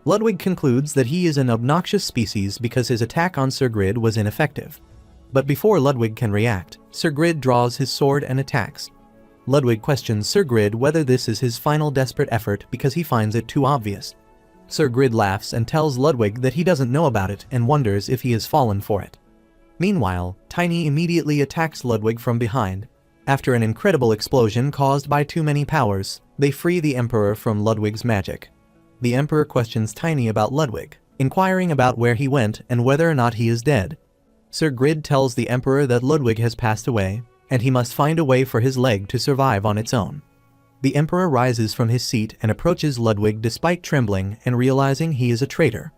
Ludwig concludes that he is an obnoxious species because his attack on Sir Grid was ineffective. But before Ludwig can react, Sir Grid draws his sword and attacks. Ludwig questions Sir Grid whether this is his final desperate effort because he finds it too obvious. Sir Grid laughs and tells Ludwig that he doesn't know about it and wonders if he has fallen for it. Meanwhile, Tiny immediately attacks Ludwig from behind. After an incredible explosion caused by too many powers, they free the Emperor from Ludwig's magic. The Emperor questions Tiny about Ludwig, inquiring about where he went and whether or not he is dead. Sir Grid tells the Emperor that Ludwig has passed away, and he must find a way for his leg to survive on its own. The Emperor rises from his seat and approaches Ludwig despite trembling and realizing he is a traitor.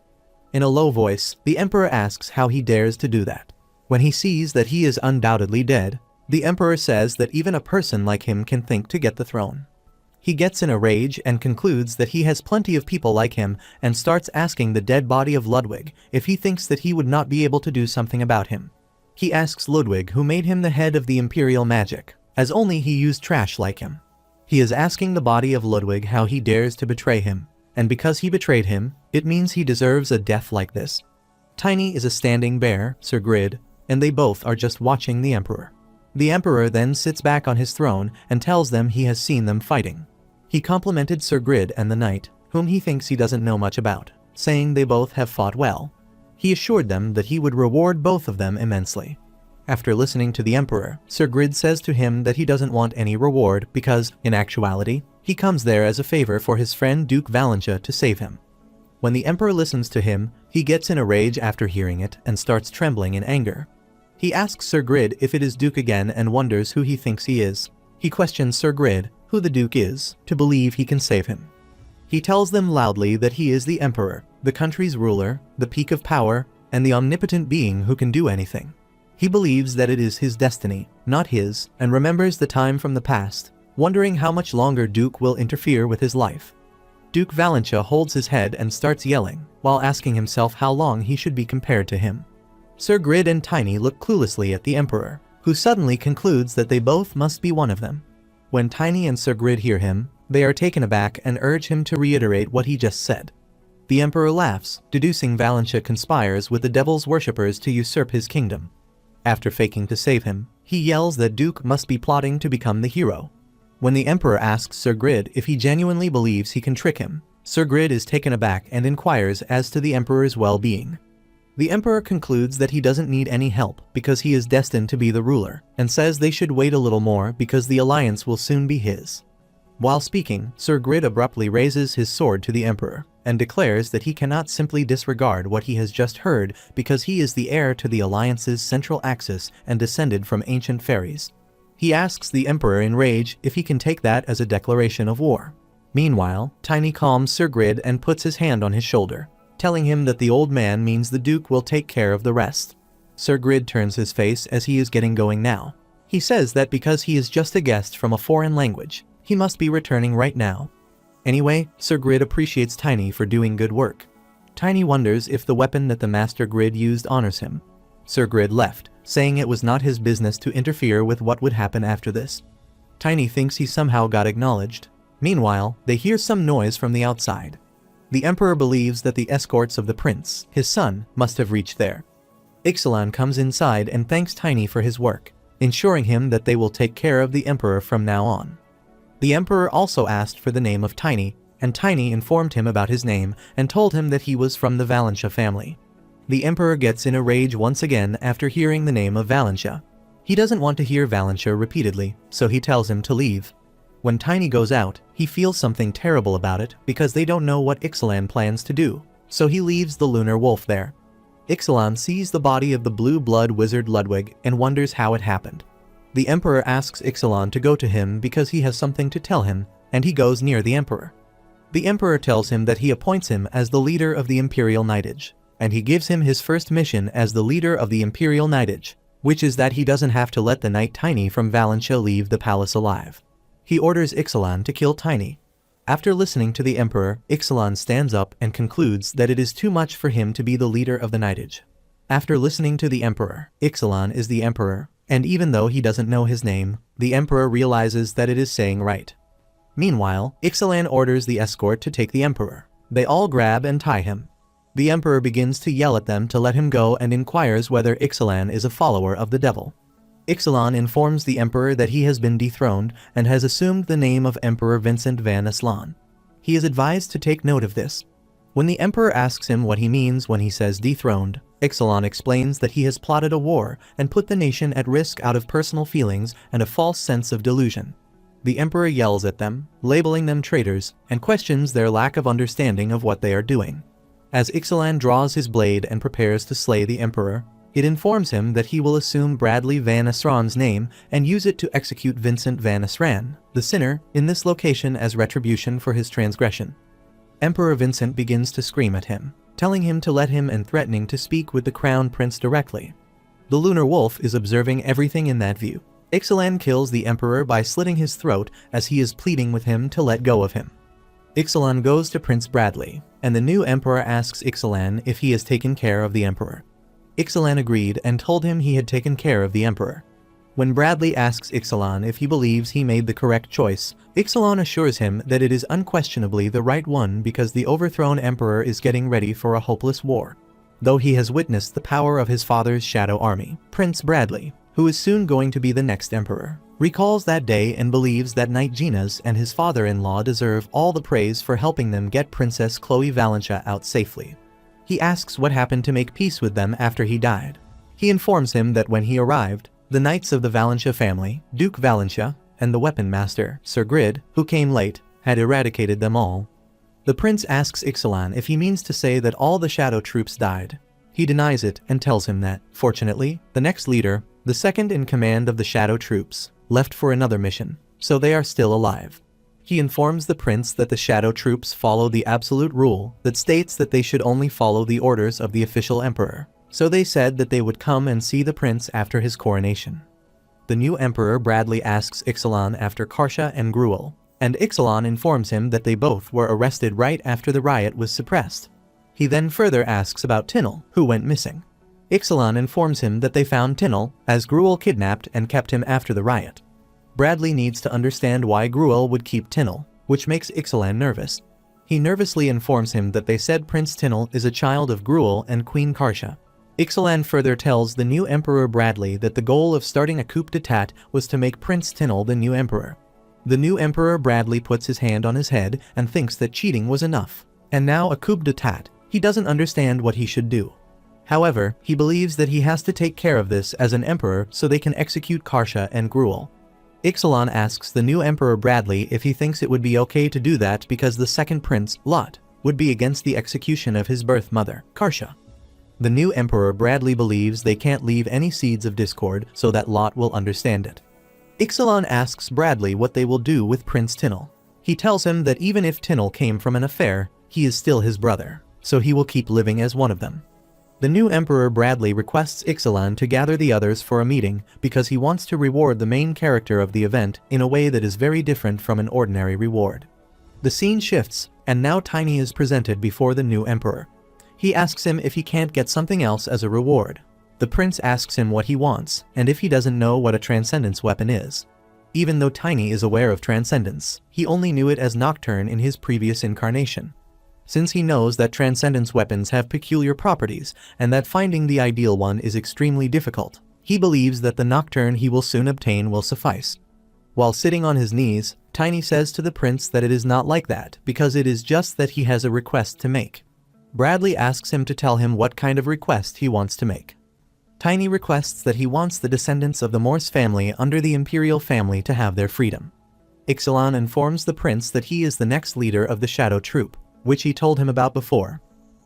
In a low voice, the Emperor asks how he dares to do that. When he sees that he is undoubtedly dead, the Emperor says that even a person like him can think to get the throne. He gets in a rage and concludes that he has plenty of people like him and starts asking the dead body of Ludwig if he thinks that he would not be able to do something about him. He asks Ludwig who made him the head of the Imperial magic, as only he used trash like him. He is asking the body of Ludwig how he dares to betray him, and because he betrayed him, it means he deserves a death like this. Tiny is a standing bear, Sir Grid, and they both are just watching the Emperor. The Emperor then sits back on his throne and tells them he has seen them fighting. He complimented Sir Grid and the knight, whom he thinks he doesn't know much about, saying they both have fought well. He assured them that he would reward both of them immensely. After listening to the Emperor, Sir Grid says to him that he doesn't want any reward because, in actuality, he comes there as a favor for his friend Duke Valentia to save him. When the Emperor listens to him, he gets in a rage after hearing it and starts trembling in anger. He asks Sir Grid if it is Duke again and wonders who he thinks he is. He questions Sir Grid, who the Duke is, to believe he can save him. He tells them loudly that he is the Emperor, the country's ruler, the peak of power, and the omnipotent being who can do anything. He believes that it is his destiny, not his, and remembers the time from the past, wondering how much longer Duke will interfere with his life. Duke Valentia holds his head and starts yelling, while asking himself how long he should be compared to him. Sir Grid and Tiny look cluelessly at the Emperor, who suddenly concludes that they both must be one of them. When Tiny and Sir Grid hear him, they are taken aback and urge him to reiterate what he just said. The Emperor laughs, deducing Valentia conspires with the devil's worshippers to usurp his kingdom. After faking to save him, he yells that Duke must be plotting to become the hero. When the Emperor asks Sir Grid if he genuinely believes he can trick him, Sir Grid is taken aback and inquires as to the Emperor's well-being. The Emperor concludes that he doesn't need any help because he is destined to be the ruler, and says they should wait a little more because the alliance will soon be his. While speaking, Sir Grid abruptly raises his sword to the Emperor, and declares that he cannot simply disregard what he has just heard because he is the heir to the Alliance's central axis and descended from ancient fairies. He asks the Emperor in rage if he can take that as a declaration of war. Meanwhile, Tiny calms Sir Grid and puts his hand on his shoulder, telling him that the old man means the Duke will take care of the rest. Sir Grid turns his face as he is getting going now. He says that because he is just a guest from a foreign language, he must be returning right now. Anyway, Sir Grid appreciates Tiny for doing good work. Tiny wonders if the weapon that the Master Grid used honors him. Sir Grid left, saying it was not his business to interfere with what would happen after this. Tiny thinks he somehow got acknowledged. Meanwhile, they hear some noise from the outside. The Emperor believes that the escorts of the prince, his son, must have reached there. Ixalan comes inside and thanks Tiny for his work, ensuring him that they will take care of the Emperor from now on. The Emperor also asked for the name of Tiny, and Tiny informed him about his name and told him that he was from the Valentia family. The Emperor gets in a rage once again after hearing the name of Valentia. He doesn't want to hear Valentia repeatedly, so he tells him to leave. When Tiny goes out, he feels something terrible about it because they don't know what Ixalan plans to do, so he leaves the lunar wolf there. Ixalan sees the body of the blue blood wizard Ludwig and wonders how it happened. The Emperor asks Ixalan to go to him because he has something to tell him, and he goes near the Emperor. The Emperor tells him that he appoints him as the leader of the Imperial Knightage, and he gives him his first mission as the leader of the Imperial Knightage, which is that he doesn't have to let the knight Tiny from Valentia leave the palace alive. He orders Ixalan to kill Tiny. After listening to the Emperor, Ixalan stands up and concludes that it is too much for him to be the leader of the Knightage. After listening to the Emperor, Ixalan is the Emperor, and even though he doesn't know his name, the Emperor realizes that it is saying right. Meanwhile, Ixalan orders the escort to take the Emperor. They all grab and tie him. The Emperor begins to yell at them to let him go and inquires whether Ixalan is a follower of the devil. Ixalan informs the Emperor that he has been dethroned and has assumed the name of Emperor Vincent van Aslan. He is advised to take note of this. When the Emperor asks him what he means when he says dethroned, Ixalan explains that he has plotted a war and put the nation at risk out of personal feelings and a false sense of delusion. The Emperor yells at them, labeling them traitors, and questions their lack of understanding of what they are doing. As Ixalan draws his blade and prepares to slay the Emperor, it informs him that he will assume Bradley van Asran's name and use it to execute Vincent van Asran, the sinner, in this location as retribution for his transgression. Emperor Vincent begins to scream at him, telling him to let him and threatening to speak with the Crown Prince directly. The Lunar Wolf is observing everything in that view. Ixalan kills the Emperor by slitting his throat as he is pleading with him to let go of him. Ixalan goes to Prince Bradley, and the new Emperor asks Ixalan if he has taken care of the Emperor. Ixalan agreed and told him he had taken care of the Emperor. When Bradley asks Ixalan if he believes he made the correct choice, Ixalan assures him that it is unquestionably the right one because the overthrown Emperor is getting ready for a hopeless war. Though he has witnessed the power of his father's shadow army, Prince Bradley, who is soon going to be the next Emperor, recalls that day and believes that Knight Ginas and his father-in-law deserve all the praise for helping them get Princess Khloe Valentia out safely. He asks what happened to make peace with them after he died. He informs him that when he arrived, the knights of the Valentia family, Duke Valentia, and the weapon master, Sir Grid, who came late, had eradicated them all. The prince asks Ixalan if he means to say that all the shadow troops died. He denies it and tells him that, fortunately, the next leader, the second in command of the shadow troops, left for another mission, so they are still alive. He informs the prince that the shadow troops follow the absolute rule that states that they should only follow the orders of the official emperor, so they said that they would come and see the prince after his coronation. The new emperor Bradley asks Ixalan after Karsha and Gruel, and Ixalan informs him that they both were arrested right after the riot was suppressed. He then further asks about Tinel, who went missing. Ixalan informs him that they found Tinel, as Gruel kidnapped and kept him after the riot. Bradley needs to understand why Gruel would keep Tinel, which makes Ixalan nervous. He nervously informs him that they said Prince Tinel is a child of Gruel and Queen Karsha. Ixalan further tells the new Emperor Bradley that the goal of starting a coup d'etat was to make Prince Tinel the new emperor. The new Emperor Bradley puts his hand on his head and thinks that cheating was enough. And now a coup d'etat. He doesn't understand what he should do. However, he believes that he has to take care of this as an emperor so they can execute Karsha and Gruel. Ixalan asks the new Emperor Bradley if he thinks it would be okay to do that because the second prince, Lot, would be against the execution of his birth mother, Karsha. The new Emperor Bradley believes they can't leave any seeds of discord so that Lot will understand it. Ixalan asks Bradley what they will do with Prince Tinel. He tells him that even if Tinel came from an affair, he is still his brother, so he will keep living as one of them. The new Emperor Bradley requests Ixalan to gather the others for a meeting because he wants to reward the main character of the event in a way that is very different from an ordinary reward. The scene shifts, and now Tiny is presented before the new Emperor. He asks him if he can't get something else as a reward. The prince asks him what he wants, and if he doesn't know what a transcendence weapon is. Even though Tiny is aware of transcendence, he only knew it as Nocturne in his previous incarnation. Since he knows that transcendence weapons have peculiar properties, and that finding the ideal one is extremely difficult, he believes that the Nocturne he will soon obtain will suffice. While sitting on his knees, Tiny says to the prince that it is not like that, because it is just that he has a request to make. Bradley asks him to tell him what kind of request he wants to make. Tiny requests that he wants the descendants of the Morse family under the Imperial family to have their freedom. Ixalan informs the prince that he is the next leader of the Shadow Troop, which he told him about before.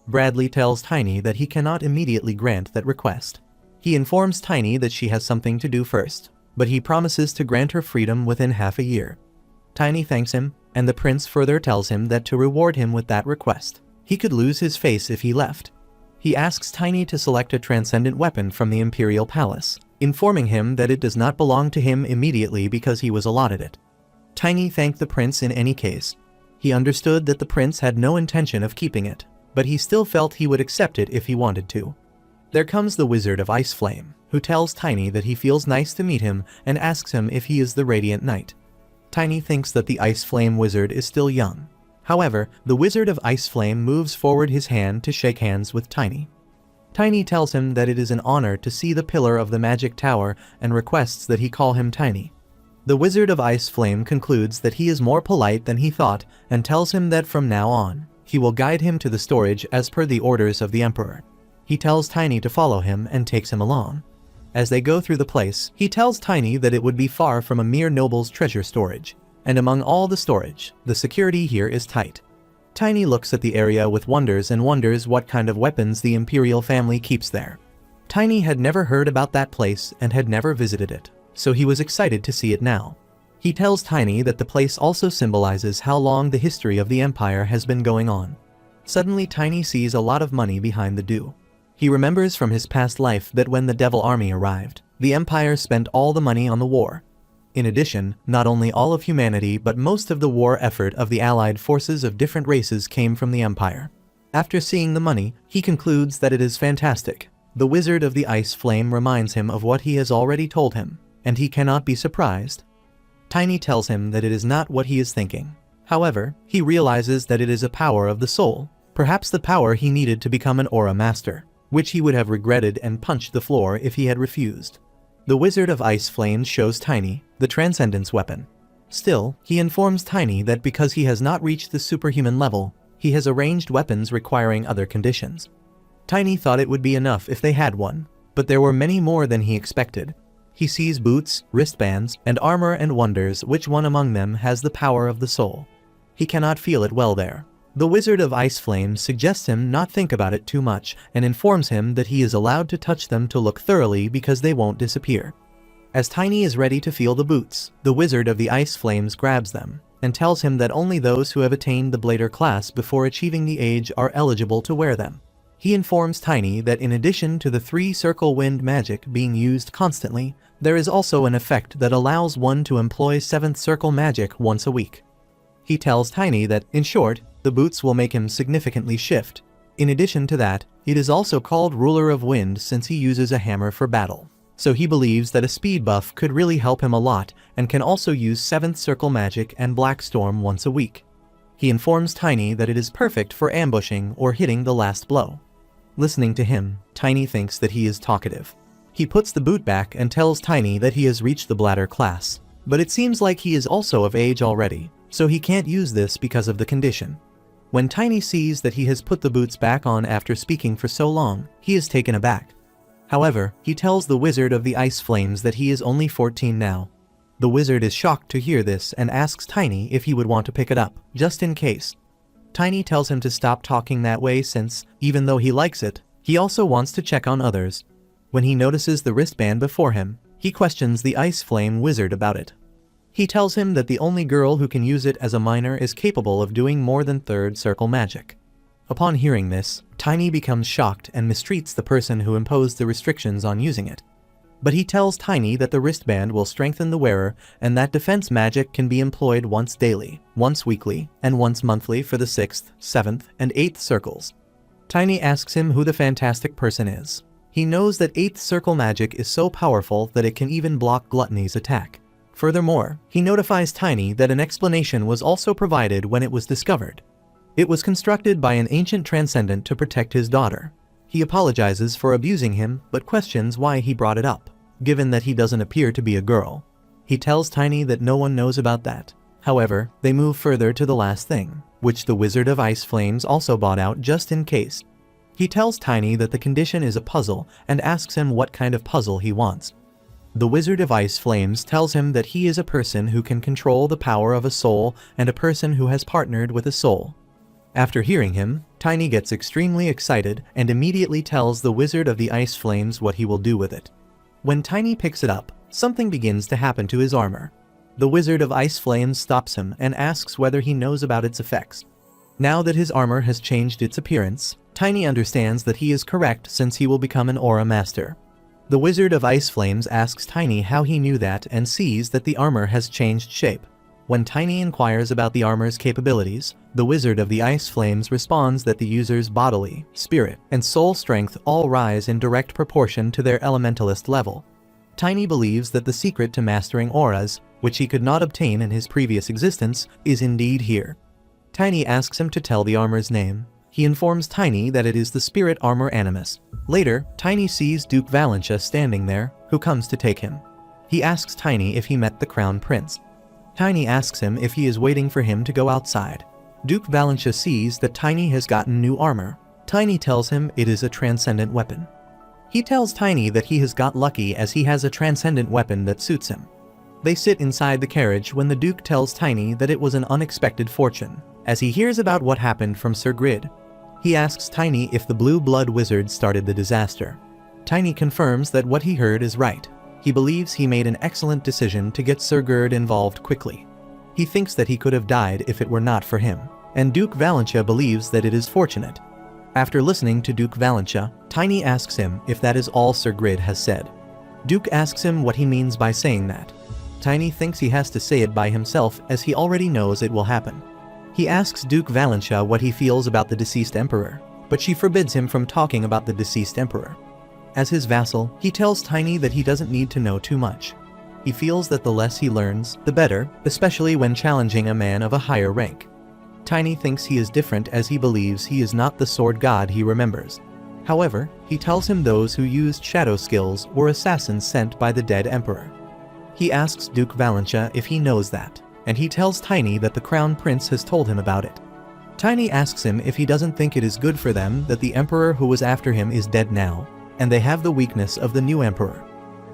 Bradley tells Tiny that he cannot immediately grant that request. He informs Tiny that she has something to do first, but he promises to grant her freedom within half a year. Tiny thanks him, and the prince further tells him that to reward him with that request, he could lose his face if he left. He asks Tiny to select a transcendent weapon from the Imperial Palace, informing him that it does not belong to him immediately because he was allotted it. Tiny thanked the prince in any case. He understood that the prince had no intention of keeping it, but he still felt he would accept it if he wanted to. There comes the Wizard of Ice Flame, who tells Tiny that he feels nice to meet him and asks him if he is the Radiant Knight. Tiny thinks that the Ice Flame Wizard is still young. However, the Wizard of Ice Flame moves forward his hand to shake hands with Tiny. Tiny tells him that it is an honor to see the pillar of the magic tower and requests that he call him Tiny. The Wizard of Ice Flame concludes that he is more polite than he thought and tells him that from now on, he will guide him to the storage as per the orders of the Emperor. He tells Tiny to follow him and takes him along. As they go through the place, he tells Tiny that it would be far from a mere noble's treasure storage. And among all the storage, the security here is tight. Tiny looks at the area with wonders and wonders what kind of weapons the Imperial family keeps there. Tiny had never heard about that place and had never visited it, so he was excited to see it now. He tells Tiny that the place also symbolizes how long the history of the Empire has been going on. Suddenly Tiny sees a lot of money behind the dew. He remembers from his past life that when the Devil Army arrived, the Empire spent all the money on the war. In addition, not only all of humanity but most of the war effort of the allied forces of different races came from the Empire. After seeing the money, he concludes that it is fantastic. The Wizard of the Ice Flame reminds him of what he has already told him, and he cannot be surprised. Tiny tells him that it is not what he is thinking. However, he realizes that it is a power of the soul, perhaps the power he needed to become an Aura Master, which he would have regretted and punched the floor if he had refused. The Wizard of Ice Flames shows Tiny the Transcendence weapon. Still, he informs Tiny that because he has not reached the superhuman level, he has arranged weapons requiring other conditions. Tiny thought it would be enough if they had one, but there were many more than he expected. He sees boots, wristbands, and armor and wonders which one among them has the power of the soul. He cannot feel it well there. The Wizard of Ice Flames suggests him not think about it too much and informs him that he is allowed to touch them to look thoroughly because they won't disappear. As Tiny is ready to feel the boots, the Wizard of the Ice Flames grabs them and tells him that only those who have attained the Blader class before achieving the age are eligible to wear them. He informs Tiny that in addition to the 3-circle wind magic being used constantly, there is also an effect that allows one to employ 7th circle magic once a week. He tells Tiny that, in short, the boots will make him significantly shift. In addition to that, it is also called Ruler of Wind since he uses a hammer for battle. So he believes that a speed buff could really help him a lot and can also use 7th circle magic and Black Storm once a week. He informs Tiny that it is perfect for ambushing or hitting the last blow. Listening to him, Tiny thinks that he is talkative. He puts the boot back and tells Tiny that he has reached the Bladder class, but it seems like he is also of age already, so he can't use this because of the condition. When Tiny sees that he has put the boots back on after speaking for so long, he is taken aback. However, he tells the Wizard of the Ice Flames that he is only 14 now. The wizard is shocked to hear this and asks Tiny if he would want to pick it up, just in case. Tiny tells him to stop talking that way since, even though he likes it, he also wants to check on others. When he notices the wristband before him, he questions the Ice Flame Wizard about it. He tells him that the only girl who can use it as a minor is capable of doing more than third circle magic. Upon hearing this, Tiny becomes shocked and mistreats the person who imposed the restrictions on using it. But he tells Tiny that the wristband will strengthen the wearer and that defense magic can be employed once daily, once weekly, and once monthly for the 6th, 7th, and 8th circles. Tiny asks him who the fantastic person is. He knows that 8th circle magic is so powerful that it can even block Gluttony's attack. Furthermore, he notifies Tiny that an explanation was also provided when it was discovered. It was constructed by an ancient transcendent to protect his daughter. He apologizes for abusing him, but questions why he brought it up, given that he doesn't appear to be a girl. He tells Tiny that no one knows about that. However, they move further to the last thing, which the Wizard of Ice Flames also bought out just in case. He tells Tiny that the condition is a puzzle and asks him what kind of puzzle he wants. The Wizard of Ice Flames tells him that he is a person who can control the power of a soul and a person who has partnered with a soul. After hearing him, Tiny gets extremely excited and immediately tells the Wizard of the Ice Flames what he will do with it. When Tiny picks it up, something begins to happen to his armor. The Wizard of Ice Flames stops him and asks whether he knows about its effects. Now that his armor has changed its appearance, Tiny understands that he is correct since he will become an aura master. The Wizard of Ice Flames asks Tiny how he knew that and sees that the armor has changed shape. When Tiny inquires about the armor's capabilities, the Wizard of the Ice Flames responds that the user's bodily, spirit, and soul strength all rise in direct proportion to their elementalist level. Tiny believes that the secret to mastering auras, which he could not obtain in his previous existence, is indeed here. Tiny asks him to tell the armor's name. He informs Tiny that it is the spirit armor Animus. Later, Tiny sees Duke Valentia standing there, who comes to take him. He asks Tiny if he met the Crown Prince. Tiny asks him if he is waiting for him to go outside. Duke Valentia sees that Tiny has gotten new armor. Tiny tells him it is a transcendent weapon. He tells Tiny that he has got lucky as he has a transcendent weapon that suits him. They sit inside the carriage when the Duke tells Tiny that it was an unexpected fortune, as he hears about what happened from Sir Grid. He asks Tiny if the Blue Blood Wizard started the disaster. Tiny confirms that what he heard is right. He believes he made an excellent decision to get Sir Gerd involved quickly. He thinks that he could have died if it were not for him, and Duke Valentia believes that it is fortunate. After listening to Duke Valentia, Tiny asks him if that is all Sir Grid has said. Duke asks him what he means by saying that. Tiny thinks he has to say it by himself as he already knows it will happen. He asks Duke Valentia what he feels about the deceased emperor, but she forbids him from talking about the deceased emperor. As his vassal, he tells Tiny that he doesn't need to know too much. He feels that the less he learns, the better, especially when challenging a man of a higher rank. Tiny thinks he is different as he believes he is not the sword god he remembers. However, he tells him those who used shadow skills were assassins sent by the dead emperor. He asks Duke Valentia if he knows that, and he tells Tiny that the Crown Prince has told him about it. Tiny asks him if he doesn't think it is good for them that the emperor who was after him is dead now, and they have the weakness of the new emperor.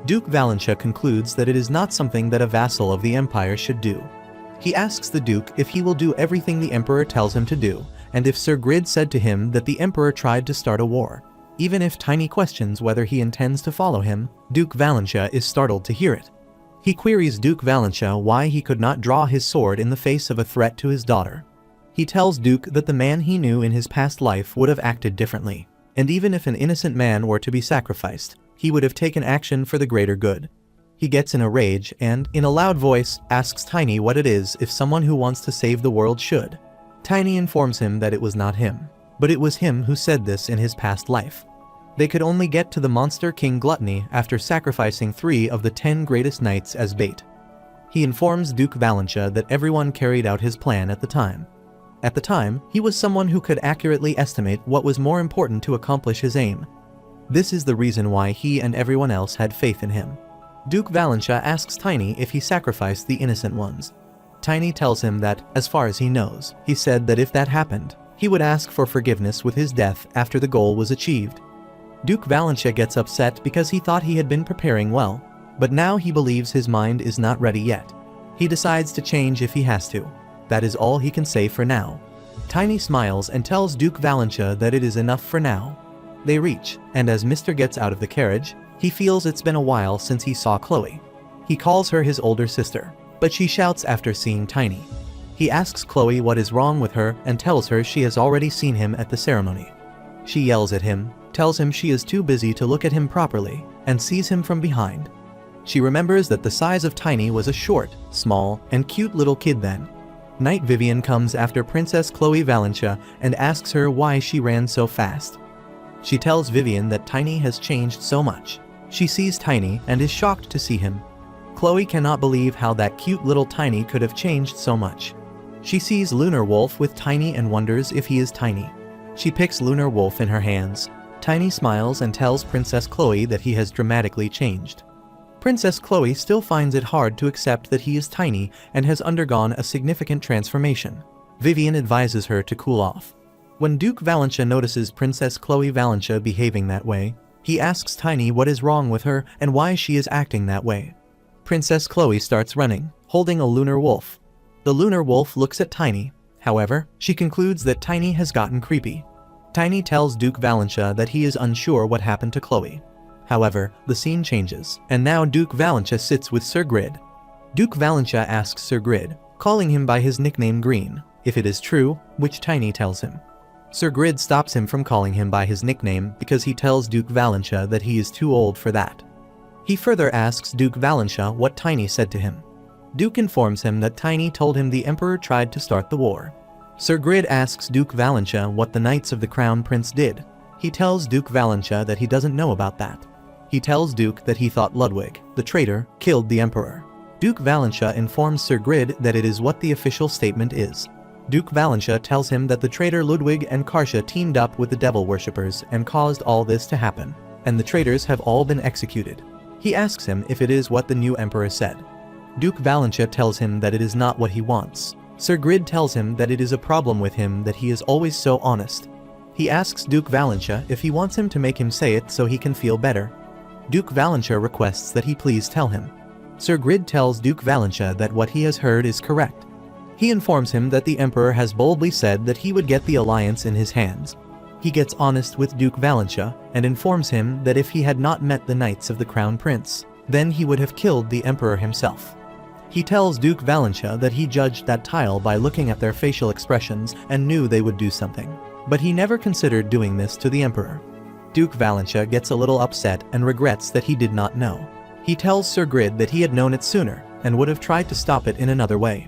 Duke Valentia concludes that it is not something that a vassal of the empire should do. He asks the Duke if he will do everything the emperor tells him to do, and if Sir Grid said to him that the emperor tried to start a war. Even if Tiny questions whether he intends to follow him, Duke Valentia is startled to hear it. He queries Duke Valentia why he could not draw his sword in the face of a threat to his daughter. He tells Duke that the man he knew in his past life would have acted differently, and even if an innocent man were to be sacrificed, he would have taken action for the greater good. He gets in a rage and, in a loud voice, asks Tiny what it is if someone who wants to save the world should. Tiny informs him that it was not him, but it was him who said this in his past life. They could only get to the monster King Gluttony after sacrificing 3 of the 10 greatest knights as bait. He informs Duke Valentia that everyone carried out his plan at the time. At the time, he was someone who could accurately estimate what was more important to accomplish his aim. This is the reason why he and everyone else had faith in him. Duke Valentia asks Tiny if he sacrificed the innocent ones. Tiny tells him that, as far as he knows, he said that if that happened, he would ask for forgiveness with his death after the goal was achieved. Duke Valentia gets upset because he thought he had been preparing well, But now he believes his mind is not ready yet. He decides to change if he has to. That is all he can say for now. Tiny smiles and tells Duke Valentia that it is enough for now. They reach, and as Mr. gets out of the carriage, he feels it's been a while since he saw Khloe. He calls her his older sister, but she shouts after seeing Tiny. He asks Khloe what is wrong with her and tells her she has already seen him at the ceremony. She yells at him, tells him she is too busy to look at him properly, and sees him from behind. She remembers that the size of Tiny was a short, small, and cute little kid then. Knight Vivian comes after Princess Khloe Valentia and asks her why she ran so fast. She tells Vivian that Tiny has changed so much. She sees Tiny and is shocked to see him. Khloe cannot believe how that cute little Tiny could have changed so much. She sees Lunar Wolf with Tiny and wonders if he is Tiny. She picks Lunar Wolf in her hands. Tiny smiles and tells Princess Khloe that he has dramatically changed. Princess Khloe still finds it hard to accept that he is Tiny and has undergone a significant transformation. Vivian advises her to cool off. When Duke Valentia notices Princess Khloe Valentia behaving that way, he asks Tiny what is wrong with her and why she is acting that way. Princess Khloe starts running, holding a Lunar Wolf. The Lunar Wolf looks at Tiny. However, she concludes that Tiny has gotten creepy. Tiny tells Duke Valentia that he is unsure what happened to Khloe. However, the scene changes, and now Duke Valentia sits with Sir Grid. Duke Valentia asks Sir Grid, calling him by his nickname Green, if it is true, which Tiny tells him. Sir Grid stops him from calling him by his nickname because he tells Duke Valentia that he is too old for that. He further asks Duke Valentia what Tiny said to him. Duke informs him that Tiny told him the Emperor tried to start the war. Sir Grid asks Duke Valentia what the Knights of the Crown Prince did. He tells Duke Valentia that he doesn't know about that. He tells Duke that he thought Ludwig, the traitor, killed the Emperor. Duke Valentia informs Sir Grid that it is what the official statement is. Duke Valentia tells him that the traitor Ludwig and Karsha teamed up with the devil worshippers and caused all this to happen, and the traitors have all been executed. He asks him if it is what the new Emperor said. Duke Valentia tells him that it is not what he wants. Sir Grid tells him that it is a problem with him that he is always so honest. He asks Duke Valentia if he wants him to make him say it so he can feel better. Duke Valentia requests that he please tell him. Sir Grid tells Duke Valentia that what he has heard is correct. He informs him that the Emperor has boldly said that he would get the alliance in his hands. He gets honest with Duke Valentia and informs him that if he had not met the Knights of the Crown Prince, then he would have killed the Emperor himself. He tells Duke Valentia that he judged that tile by looking at their facial expressions and knew they would do something, but he never considered doing this to the Emperor. Duke Valentia gets a little upset and regrets that he did not know. He tells Sir Grid that he had known it sooner and would have tried to stop it in another way.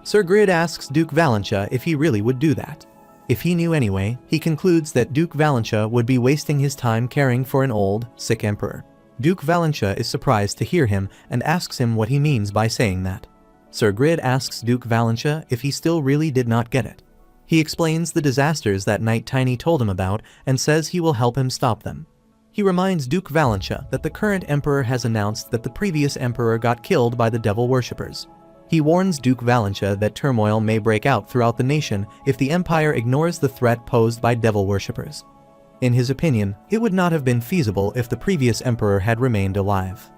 Sir Grid asks Duke Valentia if he really would do that. If he knew anyway, he concludes that Duke Valentia would be wasting his time caring for an old, sick emperor. Duke Valentia is surprised to hear him and asks him what he means by saying that. Sir Grid asks Duke Valentia if he still really did not get it. He explains the disasters that Knight Tiny told him about and says he will help him stop them. He reminds Duke Valentia that the current emperor has announced that the previous emperor got killed by the devil worshippers. He warns Duke Valentia that turmoil may break out throughout the nation if the empire ignores the threat posed by devil worshippers. In his opinion, it would not have been feasible if the previous emperor had remained alive.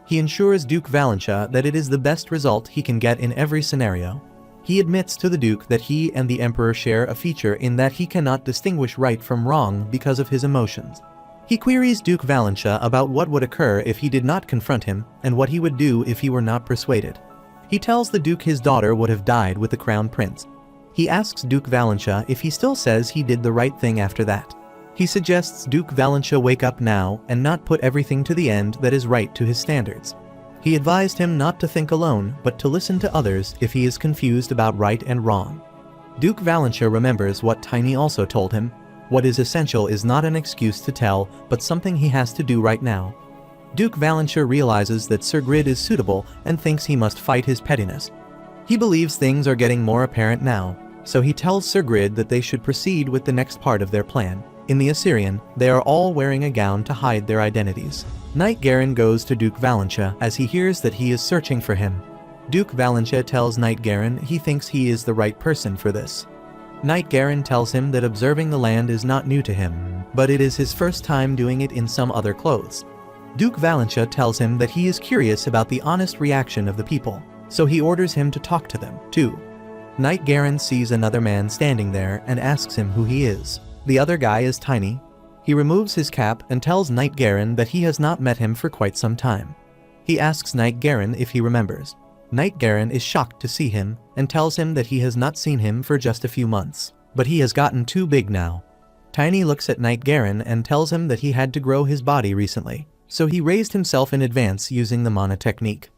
He ensures Duke Valentia that it is the best result he can get in every scenario. He admits to the Duke that he and the Emperor share a feature in that he cannot distinguish right from wrong because of his emotions. He queries Duke Valentia about what would occur if he did not confront him and what he would do if he were not persuaded. He tells the Duke his daughter would have died with the Crown Prince. He asks Duke Valentia if he still says he did the right thing after that. He suggests Duke Valentia wake up now and not put everything to the end that is right to his standards. He advised him not to think alone, but to listen to others if he is confused about right and wrong. Duke Valentia remembers what Tiny also told him. What is essential is not an excuse to tell, but something he has to do right now. Duke Valentia realizes that Sir Grid is suitable and thinks he must fight his pettiness. He believes things are getting more apparent now, so he tells Sir Grid that they should proceed with the next part of their plan. In the Assyrian, they are all wearing a gown to hide their identities. Knight Garen goes to Duke Valentia as he hears that he is searching for him. Duke Valentia tells Knight Garen he thinks he is the right person for this. Knight Garen tells him that observing the land is not new to him, but it is his first time doing it in some other clothes. Duke Valentia tells him that he is curious about the honest reaction of the people, so he orders him to talk to them, too. Knight Garen sees another man standing there and asks him who he is. The other guy is Tiny. He removes his cap and tells Knight Garen that he has not met him for quite some time. He asks Knight Garen if he remembers. Knight Garen is shocked to see him and tells him that he has not seen him for just a few months, but he has gotten too big now. Tiny looks at Knight Garen and tells him that he had to grow his body recently, so he raised himself in advance using the mana technique.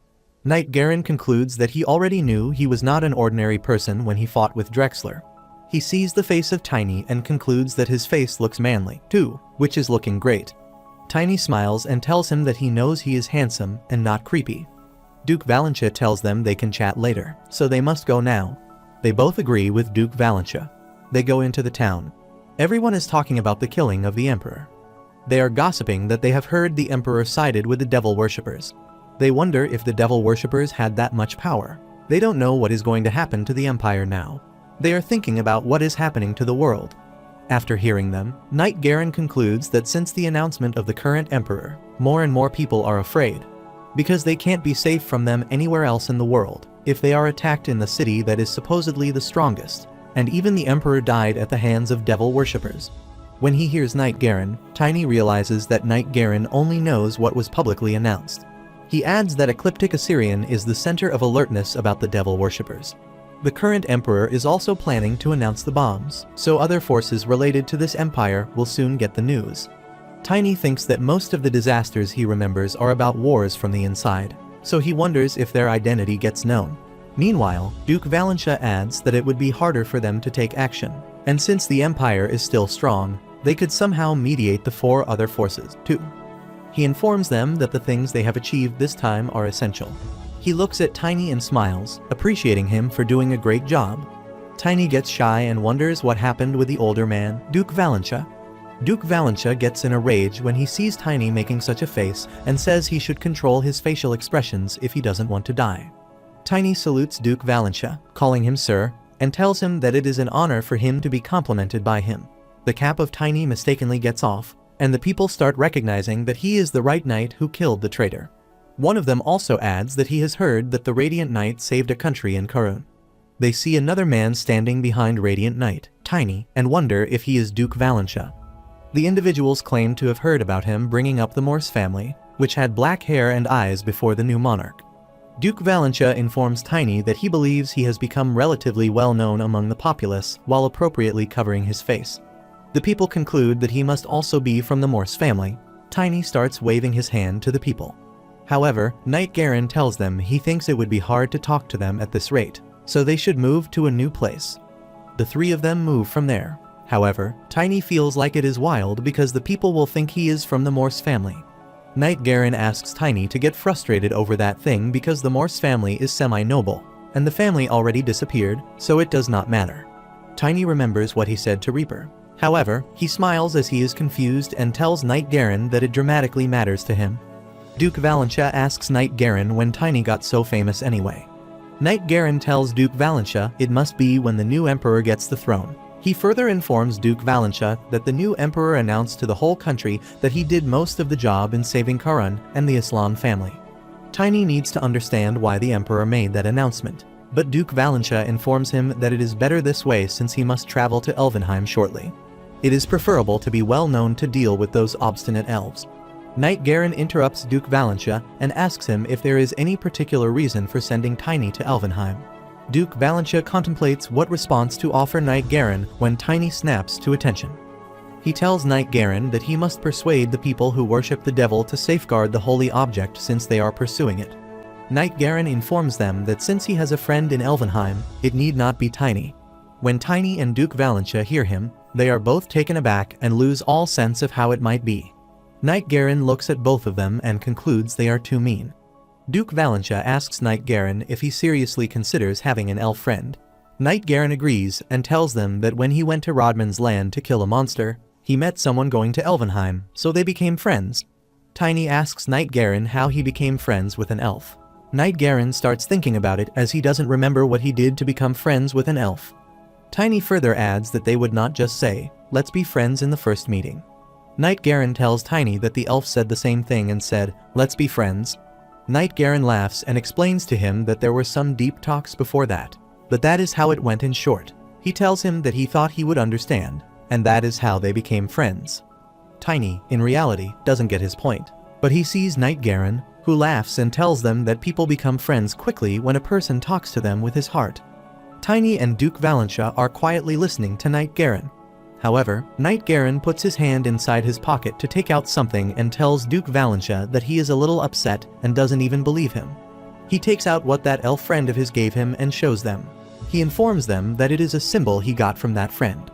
Knight Garen concludes that he already knew he was not an ordinary person when he fought with Drexler. He sees the face of Tiny and concludes that his face looks manly, too, which is looking great. Tiny smiles and tells him that he knows he is handsome and not creepy. Duke Valentia tells them they can chat later, so they must go now. They both agree with Duke Valentia. They go into the town. Everyone is talking about the killing of the Emperor. They are gossiping that they have heard the Emperor sided with the devil worshippers. They wonder if the devil worshippers had that much power. They don't know what is going to happen to the Empire now. They are thinking about what is happening to the world. After hearing them, Knight Garen concludes that since the announcement of the current Emperor, more and more people are afraid, because they can't be safe from them anywhere else in the world if they are attacked in the city that is supposedly the strongest, and even the Emperor died at the hands of devil worshippers. When he hears Knight Garen, Tiny realizes that Knight Garen only knows what was publicly announced. He adds that Ecliptic Assyrian is the center of alertness about the devil worshippers. The current Emperor is also planning to announce the bombs, so other forces related to this empire will soon get the news. Tiny thinks that most of the disasters he remembers are about wars from the inside, so he wonders if their identity gets known. Meanwhile, Duke Valentia adds that it would be harder for them to take action, and since the Empire is still strong, they could somehow mediate the 4 other forces, too. He informs them that the things they have achieved this time are essential. He looks at Tiny and smiles, appreciating him for doing a great job. Tiny gets shy and wonders what happened with the older man, Duke Valentia. Duke Valentia gets in a rage when he sees Tiny making such a face and says he should control his facial expressions if he doesn't want to die. Tiny salutes Duke Valentia, calling him sir, and tells him that it is an honor for him to be complimented by him. The cap of Tiny mistakenly gets off, and the people start recognizing that he is the right knight who killed the traitor. One of them also adds that he has heard that the Radiant Knight saved a country in Coronation. They see another man standing behind Radiant Knight, Tiny, and wonder if he is Duke Valentia. The individuals claim to have heard about him bringing up the Morse family, which had black hair and eyes before the new monarch. Duke Valentia informs Tiny that he believes he has become relatively well known among the populace while appropriately covering his face. The people conclude that he must also be from the Morse family. Tiny starts waving his hand to the people. However, Knight Garen tells them he thinks it would be hard to talk to them at this rate, so they should move to a new place. The 3 of them move from there. However, Tiny feels like it is wild because the people will think he is from the Morse family. Knight Garen asks Tiny to get frustrated over that thing because the Morse family is semi-noble, and the family already disappeared, so it does not matter. Tiny remembers what he said to Reaper. However, he smiles as he is confused and tells Knight Garen that it dramatically matters to him. Duke Valentia asks Knight Garen when Tiny got so famous anyway. Knight Garen tells Duke Valentia it must be when the new emperor gets the throne. He further informs Duke Valentia that the new emperor announced to the whole country that he did most of the job in saving Coronation and the Islam family. Tiny needs to understand why the emperor made that announcement, but Duke Valentia informs him that it is better this way since he must travel to Elvenheim shortly. It is preferable to be well known to deal with those obstinate elves. Knight Garen interrupts Duke Valentia and asks him if there is any particular reason for sending Tiny to Elvenheim. Duke Valentia contemplates what response to offer Knight Garen when Tiny snaps to attention. He tells Knight Garen that he must persuade the people who worship the devil to safeguard the holy object since they are pursuing it. Knight Garen informs them that since he has a friend in Elvenheim, it need not be Tiny. When Tiny and Duke Valentia hear him, they are both taken aback and lose all sense of how it might be. Knight Garen looks at both of them and concludes they are too mean. Duke Valentia asks Knight Garen if he seriously considers having an elf friend. Knight Garen agrees and tells them that when he went to Rodman's land to kill a monster, he met someone going to Elvenheim, so they became friends. Tiny asks Knight Garen how he became friends with an elf. Knight Garen starts thinking about it as he doesn't remember what he did to become friends with an elf. Tiny further adds that they would not just say, "Let's be friends" in the first meeting. Knight Garen tells Tiny that the elf said the same thing and said, "Let's be friends." Knight Garen laughs and explains to him that there were some deep talks before that, but that is how it went in short. He tells him that he thought he would understand, and that is how they became friends. Tiny, in reality, doesn't get his point, but he sees Knight Garen, who laughs and tells them that people become friends quickly when a person talks to them with his heart. Tiny and Duke Valentia are quietly listening to Knight Garen. However, Knight Garen puts his hand inside his pocket to take out something and tells Duke Valentia that he is a little upset and doesn't even believe him. He takes out what that elf friend of his gave him and shows them. He informs them that it is a symbol he got from that friend.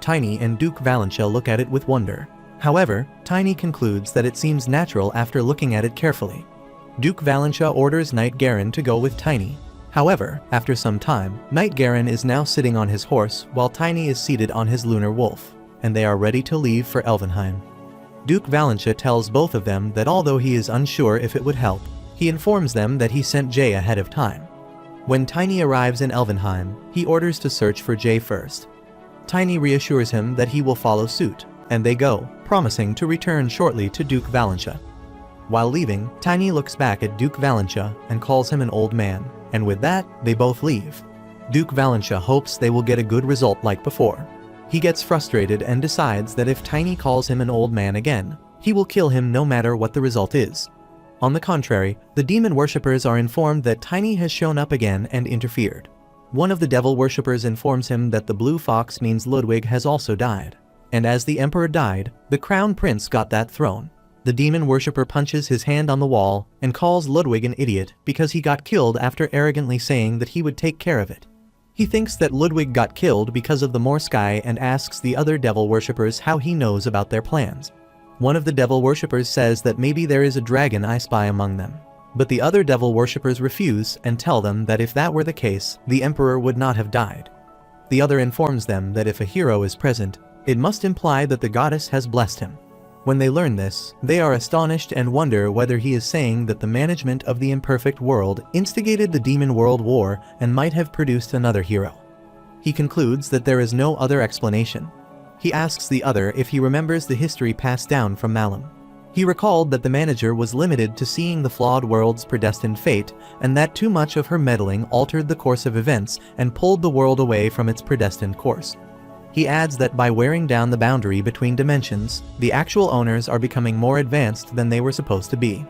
Tiny and Duke Valentia look at it with wonder. However, Tiny concludes that it seems natural after looking at it carefully. Duke Valentia orders Knight Garen to go with Tiny. However, after some time, Knight Garen is now sitting on his horse while Tiny is seated on his lunar wolf, and they are ready to leave for Elvenheim. Duke Valentia tells both of them that although he is unsure if it would help, he informs them that he sent Jay ahead of time. When Tiny arrives in Elvenheim, he orders to search for Jay first. Tiny reassures him that he will follow suit, and they go, promising to return shortly to Duke Valentia. While leaving, Tiny looks back at Duke Valentia and calls him an old man, and with that, they both leave. Duke Valentia hopes they will get a good result like before. He gets frustrated and decides that if Tiny calls him an old man again, he will kill him no matter what the result is. On the contrary, the demon worshippers are informed that Tiny has shown up again and interfered. One of the devil worshippers informs him that the blue fox means Ludwig has also died. And as the emperor died, the crown prince got that throne. The demon worshipper punches his hand on the wall and calls Ludwig an idiot because he got killed after arrogantly saying that he would take care of it. He thinks that Ludwig got killed because of the Morsky and asks the other devil worshippers how he knows about their plans. One of the devil worshippers says that maybe there is a dragon I spy among them. But the other devil worshippers refuse and tell them that if that were the case, the emperor would not have died. The other informs them that if a hero is present, it must imply that the goddess has blessed him. When they learn this, they are astonished and wonder whether he is saying that the management of the imperfect world instigated the Demon World War and might have produced another hero. He concludes that there is no other explanation. He asks the other if he remembers the history passed down from Malum. He recalled that the manager was limited to seeing the flawed world's predestined fate, and that too much of her meddling altered the course of events and pulled the world away from its predestined course. He adds that by wearing down the boundary between dimensions, the actual owners are becoming more advanced than they were supposed to be.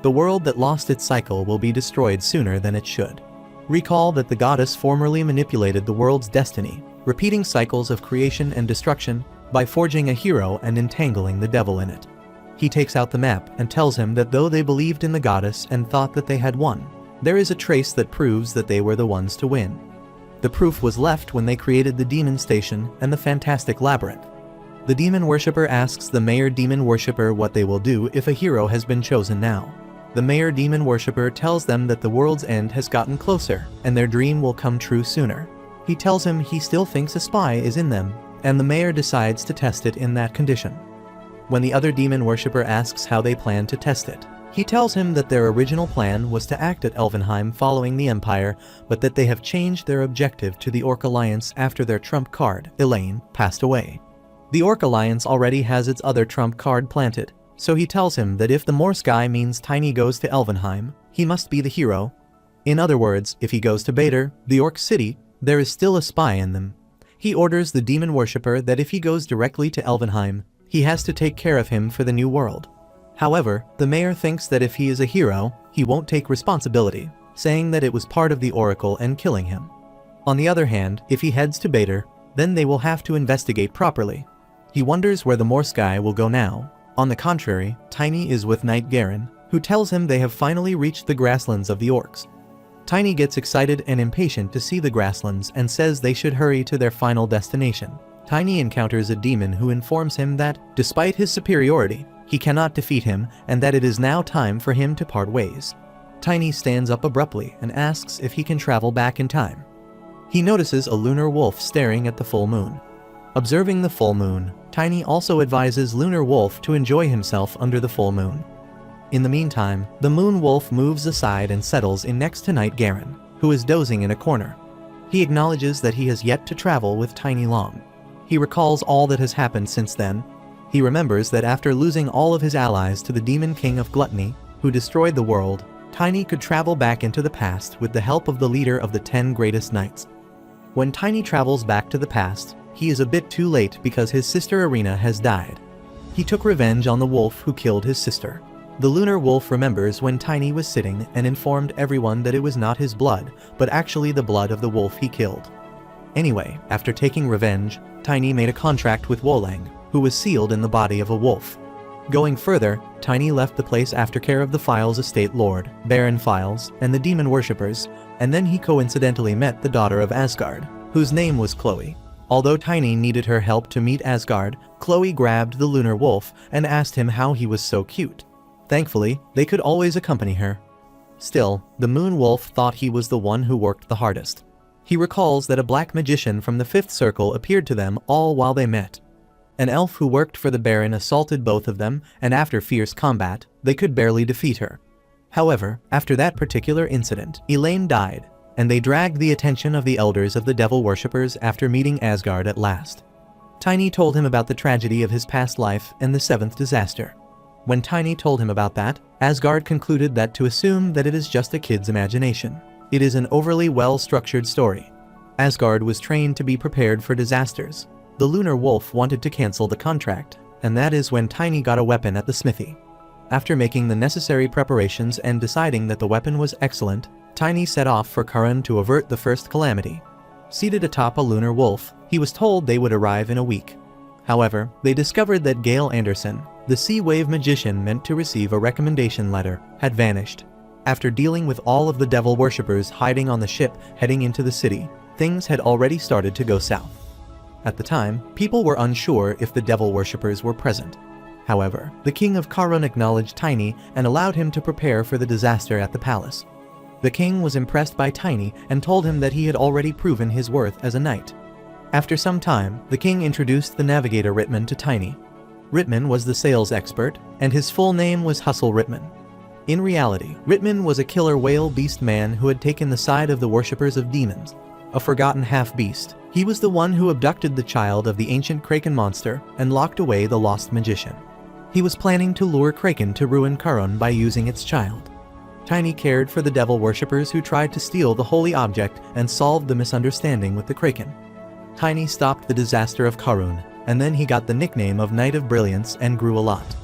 The world that lost its cycle will be destroyed sooner than it should. Recall that the goddess formerly manipulated the world's destiny, repeating cycles of creation and destruction by forging a hero and entangling the devil in it. He takes out the map and tells him that though they believed in the goddess and thought that they had won, there is a trace that proves that they were the ones to win. The proof was left when they created the demon station and the fantastic labyrinth. The demon worshipper asks the mayor demon worshipper what they will do if a hero has been chosen now. The mayor demon worshipper tells them that the world's end has gotten closer and their dream will come true sooner. He tells him he still thinks a spy is in them, and the mayor decides to test it in that condition. When the other demon worshipper asks how they plan to test it, he tells him that their original plan was to act at Elvenheim following the Empire, but that they have changed their objective to the Orc Alliance after their trump card, Elaine, passed away. The Orc Alliance already has its other trump card planted, so he tells him that if the Morsky means Tiny goes to Elvenheim, he must be the hero. In other words, if he goes to Bader, the Orc City, there is still a spy in them. He orders the demon worshipper that if he goes directly to Elvenheim, he has to take care of him for the new world. However, the mayor thinks that if he is a hero, he won't take responsibility, saying that it was part of the Oracle and killing him. On the other hand, if he heads to Bader, then they will have to investigate properly. He wonders where the Morsky will go now. On the contrary, Tiny is with Knight Garen, who tells him they have finally reached the grasslands of the orcs. Tiny gets excited and impatient to see the grasslands and says they should hurry to their final destination. Tiny encounters a demon who informs him that, despite his superiority, he cannot defeat him and that it is now time for him to part ways. Tiny stands up abruptly and asks if he can travel back in time. He notices a lunar wolf staring at the full moon. Observing the full moon, Tiny also advises Lunar Wolf to enjoy himself under the full moon. In the meantime, the moon wolf moves aside and settles in next to Knight Garen, who is dozing in a corner. He acknowledges that he has yet to travel with Tiny long. He recalls all that has happened since then. He remembers that after losing all of his allies to the demon king of Gluttony, who destroyed the world, Tiny could travel back into the past with the help of the leader of the 10 greatest knights. When Tiny travels back to the past, he is a bit too late because his sister Arena has died. He took revenge on the wolf who killed his sister. The lunar wolf remembers when Tiny was sitting and informed everyone that it was not his blood, but actually the blood of the wolf he killed. Anyway, after taking revenge, Tiny made a contract with Wolang, who was sealed in the body of a wolf. Going further, Tiny left the place after care of the Files estate lord, Baron Files, and the demon worshippers, and then he coincidentally met the daughter of Asgard, whose name was Khloe. Although Tiny needed her help to meet Asgard, Khloe grabbed the lunar wolf and asked him how he was so cute. Thankfully, they could always accompany her. Still, the moon wolf thought he was the one who worked the hardest. He recalls that a black magician from the 5th circle appeared to them all while they met. An elf who worked for the Baron assaulted both of them, and after fierce combat, they could barely defeat her. However, after that particular incident, Elaine died, and they dragged the attention of the elders of the devil worshippers after meeting Asgard at last. Tiny told him about the tragedy of his past life and the 7th disaster. When Tiny told him about that, Asgard concluded that to assume that it is just a kid's imagination. It is an overly well-structured story. Asgard was trained to be prepared for disasters. The lunar wolf wanted to cancel the contract, and that is when Tiny got a weapon at the smithy. After making the necessary preparations and deciding that the weapon was excellent, Tiny set off for Karan to avert the first calamity. Seated atop a lunar wolf, he was told they would arrive in a week. However, they discovered that Gale Anderson, the sea wave magician meant to receive a recommendation letter, had vanished. After dealing with all of the devil worshippers hiding on the ship heading into the city, things had already started to go south. At the time, people were unsure if the devil worshippers were present. However, the king of Karan acknowledged Tiny and allowed him to prepare for the disaster at the palace. The king was impressed by Tiny and told him that he had already proven his worth as a knight. After some time, the king introduced the navigator Ritman to Tiny. Ritman was the sales expert, and his full name was Hustle Ritman. In reality, Ritman was a killer whale beast man who had taken the side of the worshippers of demons. A forgotten half-beast, he was the one who abducted the child of the ancient Kraken monster and locked away the lost magician. He was planning to lure Kraken to ruin Karan by using its child. Tiny cared for the devil worshippers who tried to steal the holy object and solved the misunderstanding with the Kraken. Tiny stopped the disaster of Karun, and then he got the nickname of Knight of Brilliance and grew a lot.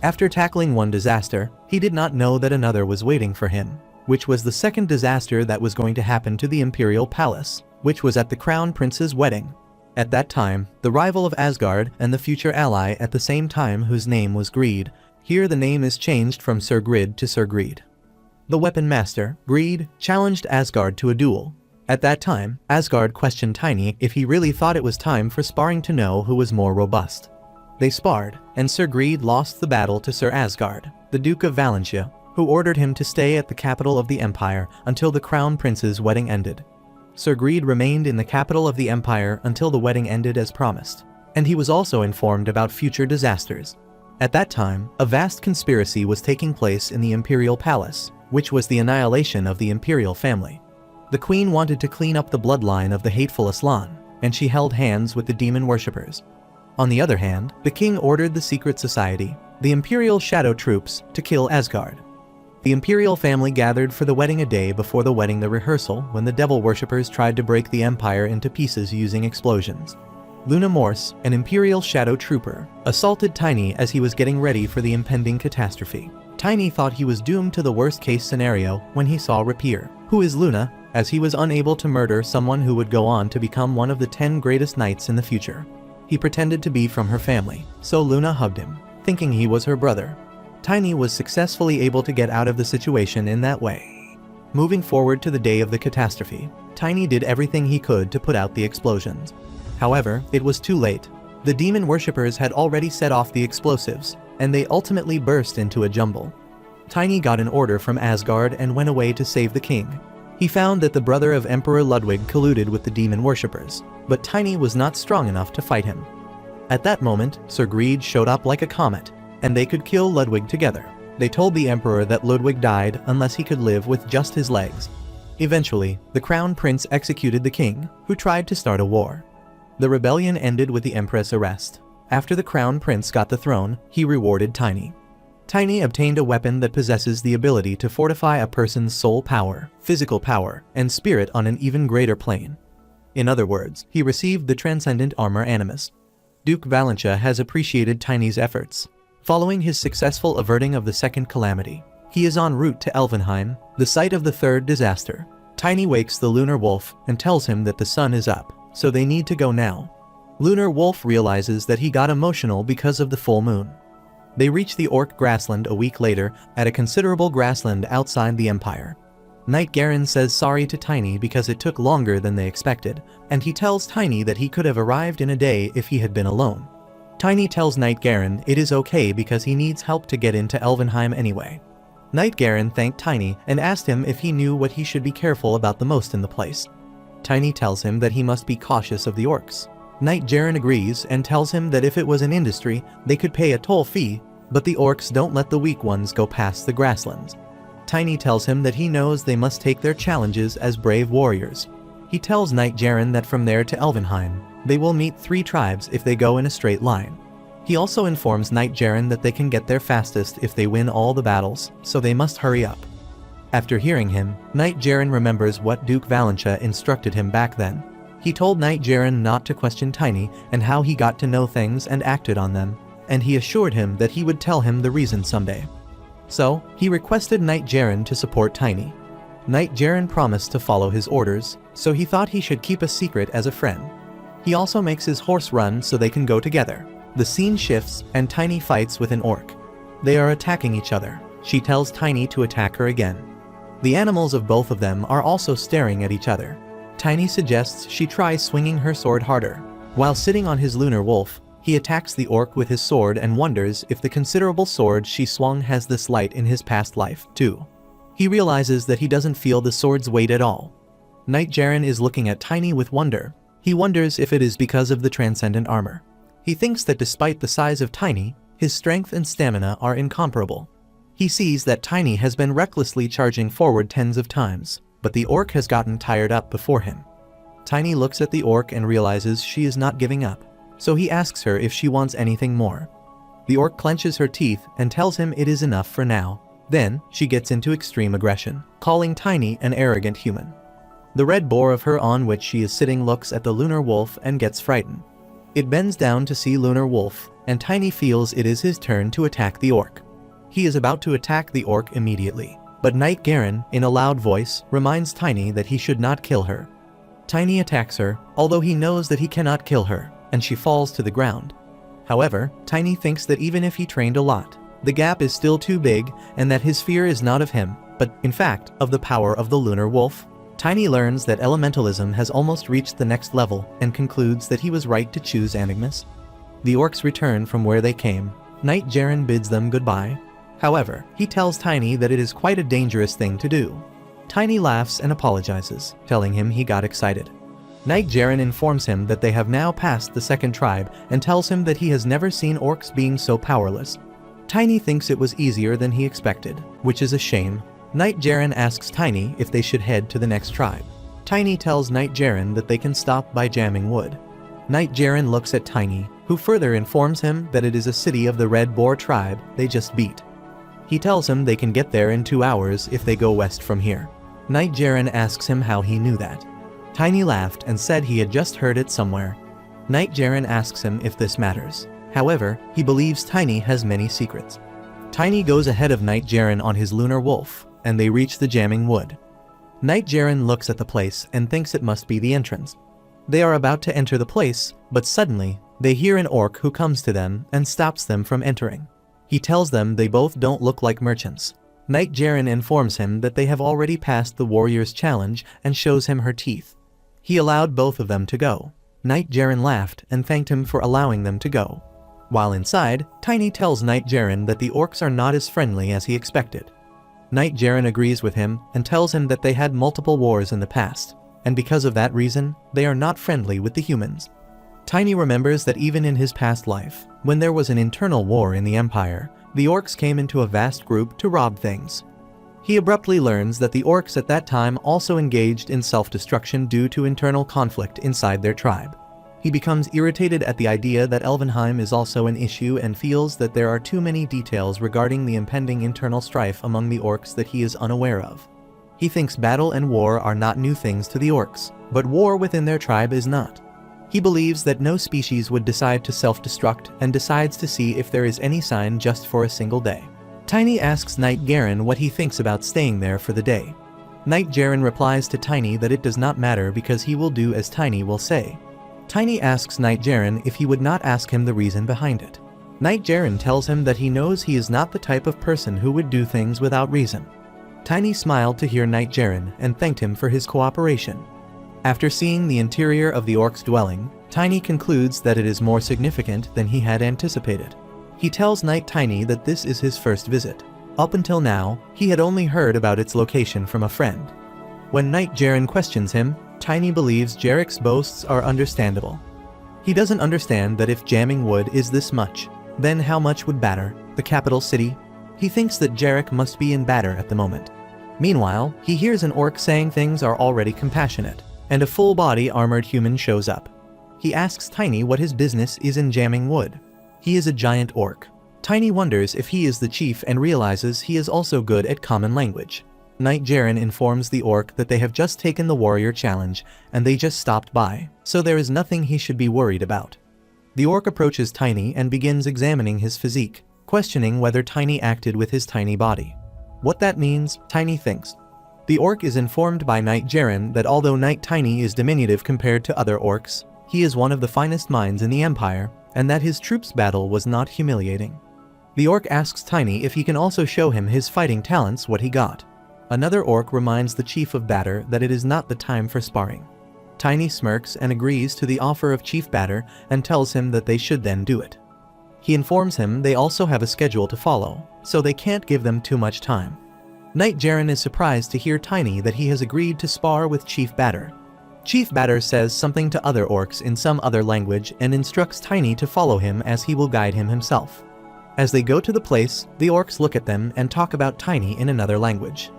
After tackling one disaster, he did not know that another was waiting for him, which was the second disaster that was going to happen to the Imperial Palace, which was at the Crown Prince's wedding. At that time, the rival of Asgard and the future ally at the same time whose name was Greed. Here the name is changed from Sir Grid to Sir Greed. The weapon master, Greed, challenged Asgard to a duel. At that time, Asgard questioned Tiny if he really thought it was time for sparring to know who was more robust. They sparred, and Sir Greed lost the battle to Sir Asgard, the Duke of Valentia, who ordered him to stay at the capital of the Empire until the Crown Prince's wedding ended. Sir Greed remained in the capital of the Empire until the wedding ended as promised, and he was also informed about future disasters. At that time, a vast conspiracy was taking place in the Imperial Palace, which was the annihilation of the Imperial family. The Queen wanted to clean up the bloodline of the hateful Aslan, and she held hands with the demon worshippers. On the other hand, the king ordered the secret society, the Imperial Shadow Troops, to kill Asgard. The Imperial family gathered for the wedding a day before the wedding, the rehearsal, when the devil worshippers tried to break the Empire into pieces using explosions. Luna Morse, an Imperial Shadow Trooper, assaulted Tiny as he was getting ready for the impending catastrophe. Tiny thought he was doomed to the worst-case scenario when he saw Rapier, who is Luna, as he was unable to murder someone who would go on to become one of the 10 greatest knights in the future. He pretended to be from her family, so Luna hugged him, thinking he was her brother. Tiny was successfully able to get out of the situation in that way. Moving forward to the day of the catastrophe, Tiny did everything he could to put out the explosions. However, it was too late. The demon worshippers had already set off the explosives, and they ultimately burst into a jumble. Tiny got an order from Asgard and went away to save the king. He found that the brother of Emperor Ludwig colluded with the demon worshippers, but Tiny was not strong enough to fight him. At that moment, Sir Greed showed up like a comet, and they could kill Ludwig together. They told the Emperor that Ludwig died unless he could live with just his legs. Eventually, the Crown Prince executed the king, who tried to start a war. The rebellion ended with the Empress' arrest. After the crown prince got the throne, he rewarded Tiny. Tiny obtained a weapon that possesses the ability to fortify a person's soul power, physical power, and spirit on an even greater plane. In other words, he received the transcendent armor Animus. Duke Valentia has appreciated Tiny's efforts. Following his successful averting of the second calamity, he is en route to Elvenheim, the site of the third disaster. Tiny wakes the Lunar Wolf and tells him that the sun is up, so they need to go now. Lunar Wolf realizes that he got emotional because of the full moon. They reach the Orc grassland a week later at a considerable grassland outside the Empire. Knight Garen says sorry to Tiny because it took longer than they expected, and he tells Tiny that he could have arrived in a day if he had been alone. Tiny tells Knight Garen it is okay because he needs help to get into Elvenheim anyway. Knight Garen thanked Tiny and asked him if he knew what he should be careful about the most in the place. Tiny tells him that he must be cautious of the orcs. Knight Garen agrees and tells him that if it was an industry, they could pay a toll fee, but the orcs don't let the weak ones go past the grasslands. Tiny tells him that he knows they must take their challenges as brave warriors. He tells Knight Garen that from there to Elvenheim, they will meet 3 tribes if they go in a straight line. He also informs Knight Garen that they can get there fastest if they win all the battles, so they must hurry up. After hearing him, Knight Garen remembers what Duke Valentia instructed him back then. He told Knight Garen not to question Tiny and how he got to know things and acted on them, and he assured him that he would tell him the reason someday. So, he requested Knight Garen to support Tiny. Knight Garen promised to follow his orders, so he thought he should keep a secret as a friend. He also makes his horse run so they can go together. The scene shifts and Tiny fights with an orc. They are attacking each other. She tells Tiny to attack her again. The animals of both of them are also staring at each other. Tiny suggests she try swinging her sword harder. While sitting on his Lunar Wolf, he attacks the orc with his sword and wonders if the considerable sword she swung has this light in his past life, too. He realizes that he doesn't feel the sword's weight at all. Knight Garen is looking at Tiny with wonder. He wonders if it is because of the transcendent armor. He thinks that despite the size of Tiny, his strength and stamina are incomparable. He sees that Tiny has been recklessly charging forward tens of times, but the orc has gotten tired up before him. Tiny looks at the orc and realizes she is not giving up, so he asks her if she wants anything more. The orc clenches her teeth and tells him it is enough for now. Then, she gets into extreme aggression, calling Tiny an arrogant human. The red boar of her on which she is sitting looks at the Lunar Wolf and gets frightened. It bends down to see Lunar Wolf, and Tiny feels it is his turn to attack the orc. He is about to attack the orc immediately, but Knight Garen, in a loud voice, reminds Tiny that he should not kill her. Tiny attacks her, although he knows that he cannot kill her, and she falls to the ground. However, Tiny thinks that even if he trained a lot, the gap is still too big and that his fear is not of him, but, in fact, of the power of the Lunar Wolf. Tiny learns that elementalism has almost reached the next level and concludes that he was right to choose Animus. The orcs return from where they came. Knight Garen bids them goodbye. However, he tells Tiny that it is quite a dangerous thing to do. Tiny laughs and apologizes, telling him he got excited. Knight Garen informs him that they have now passed the second tribe and tells him that he has never seen orcs being so powerless. Tiny thinks it was easier than he expected, which is a shame. Knight Garen asks Tiny if they should head to the next tribe. Tiny tells Knight Garen that they can stop by jamming wood. Knight Garen looks at Tiny, who further informs him that it is a city of the Red Boar tribe they just beat. He tells him they can get there in 2 hours if they go west from here. Knight Garen asks him how he knew that. Tiny laughed and said he had just heard it somewhere. Knight Garen asks him if this matters. However, he believes Tiny has many secrets. Tiny goes ahead of Knight Garen on his Lunar Wolf, and they reach the jamming wood. Knight Garen looks at the place and thinks it must be the entrance. They are about to enter the place, but suddenly, they hear an orc who comes to them and stops them from entering. He tells them they both don't look like merchants. Knight Garen informs him that they have already passed the warrior's challenge and shows him her teeth. He allowed both of them to go. Knight Garen laughed and thanked him for allowing them to go. While inside, Tiny tells Knight Garen that the orcs are not as friendly as he expected. Knight Garen agrees with him and tells him that they had multiple wars in the past, and because of that reason, they are not friendly with the humans. Tiny remembers that even in his past life, when there was an internal war in the Empire, the orcs came into a vast group to rob things. He abruptly learns that the orcs at that time also engaged in self-destruction due to internal conflict inside their tribe. He becomes irritated at the idea that Elvenheim is also an issue and feels that there are too many details regarding the impending internal strife among the orcs that he is unaware of. He thinks battle and war are not new things to the orcs, but war within their tribe is not. He believes that no species would decide to self-destruct and decides to see if there is any sign just for a single day. Tiny asks Knight Garen what he thinks about staying there for the day. Knight Garen replies to Tiny that it does not matter because he will do as Tiny will say. Tiny asks Knight Garen if he would not ask him the reason behind it. Knight Garen tells him that he knows he is not the type of person who would do things without reason. Tiny smiled to hear Knight Garen and thanked him for his cooperation. After seeing the interior of the orc's dwelling, Tiny concludes that it is more significant than he had anticipated. He tells Knight Tiny that this is his first visit. Up until now, he had only heard about its location from a friend. When Knight Garen questions him, Tiny believes Jarek's boasts are understandable. He doesn't understand that if jamming wood is this much, then how much would Batter, the capital city? He thinks that Jarek must be in Batter at the moment. Meanwhile, he hears an orc saying things are already compassionate, and a full-body armored human shows up. He asks Tiny what his business is in jamming wood. He is a giant orc. Tiny wonders if he is the chief and realizes he is also good at common language. Knight Garen informs the orc that they have just taken the warrior challenge and they just stopped by, so there is nothing he should be worried about. The orc approaches Tiny and begins examining his physique, questioning whether Tiny acted with his tiny body. What that means, Tiny thinks. The orc is informed by Knight Garen that although Knight Tiny is diminutive compared to other orcs, he is one of the finest minds in the Empire, and that his troops' battle was not humiliating. The orc asks Tiny if he can also show him his fighting talents what he got. Another orc reminds the chief of Batter that it is not the time for sparring. Tiny smirks and agrees to the offer of Chief Batter and tells him that they should then do it. He informs him they also have a schedule to follow, so they can't give them too much time. Knight Garen is surprised to hear Tiny that he has agreed to spar with Chief Batter. Chief Batter says something to other orcs in some other language and instructs Tiny to follow him as he will guide him himself. As they go to the place, the orcs look at them and talk about Tiny in another language.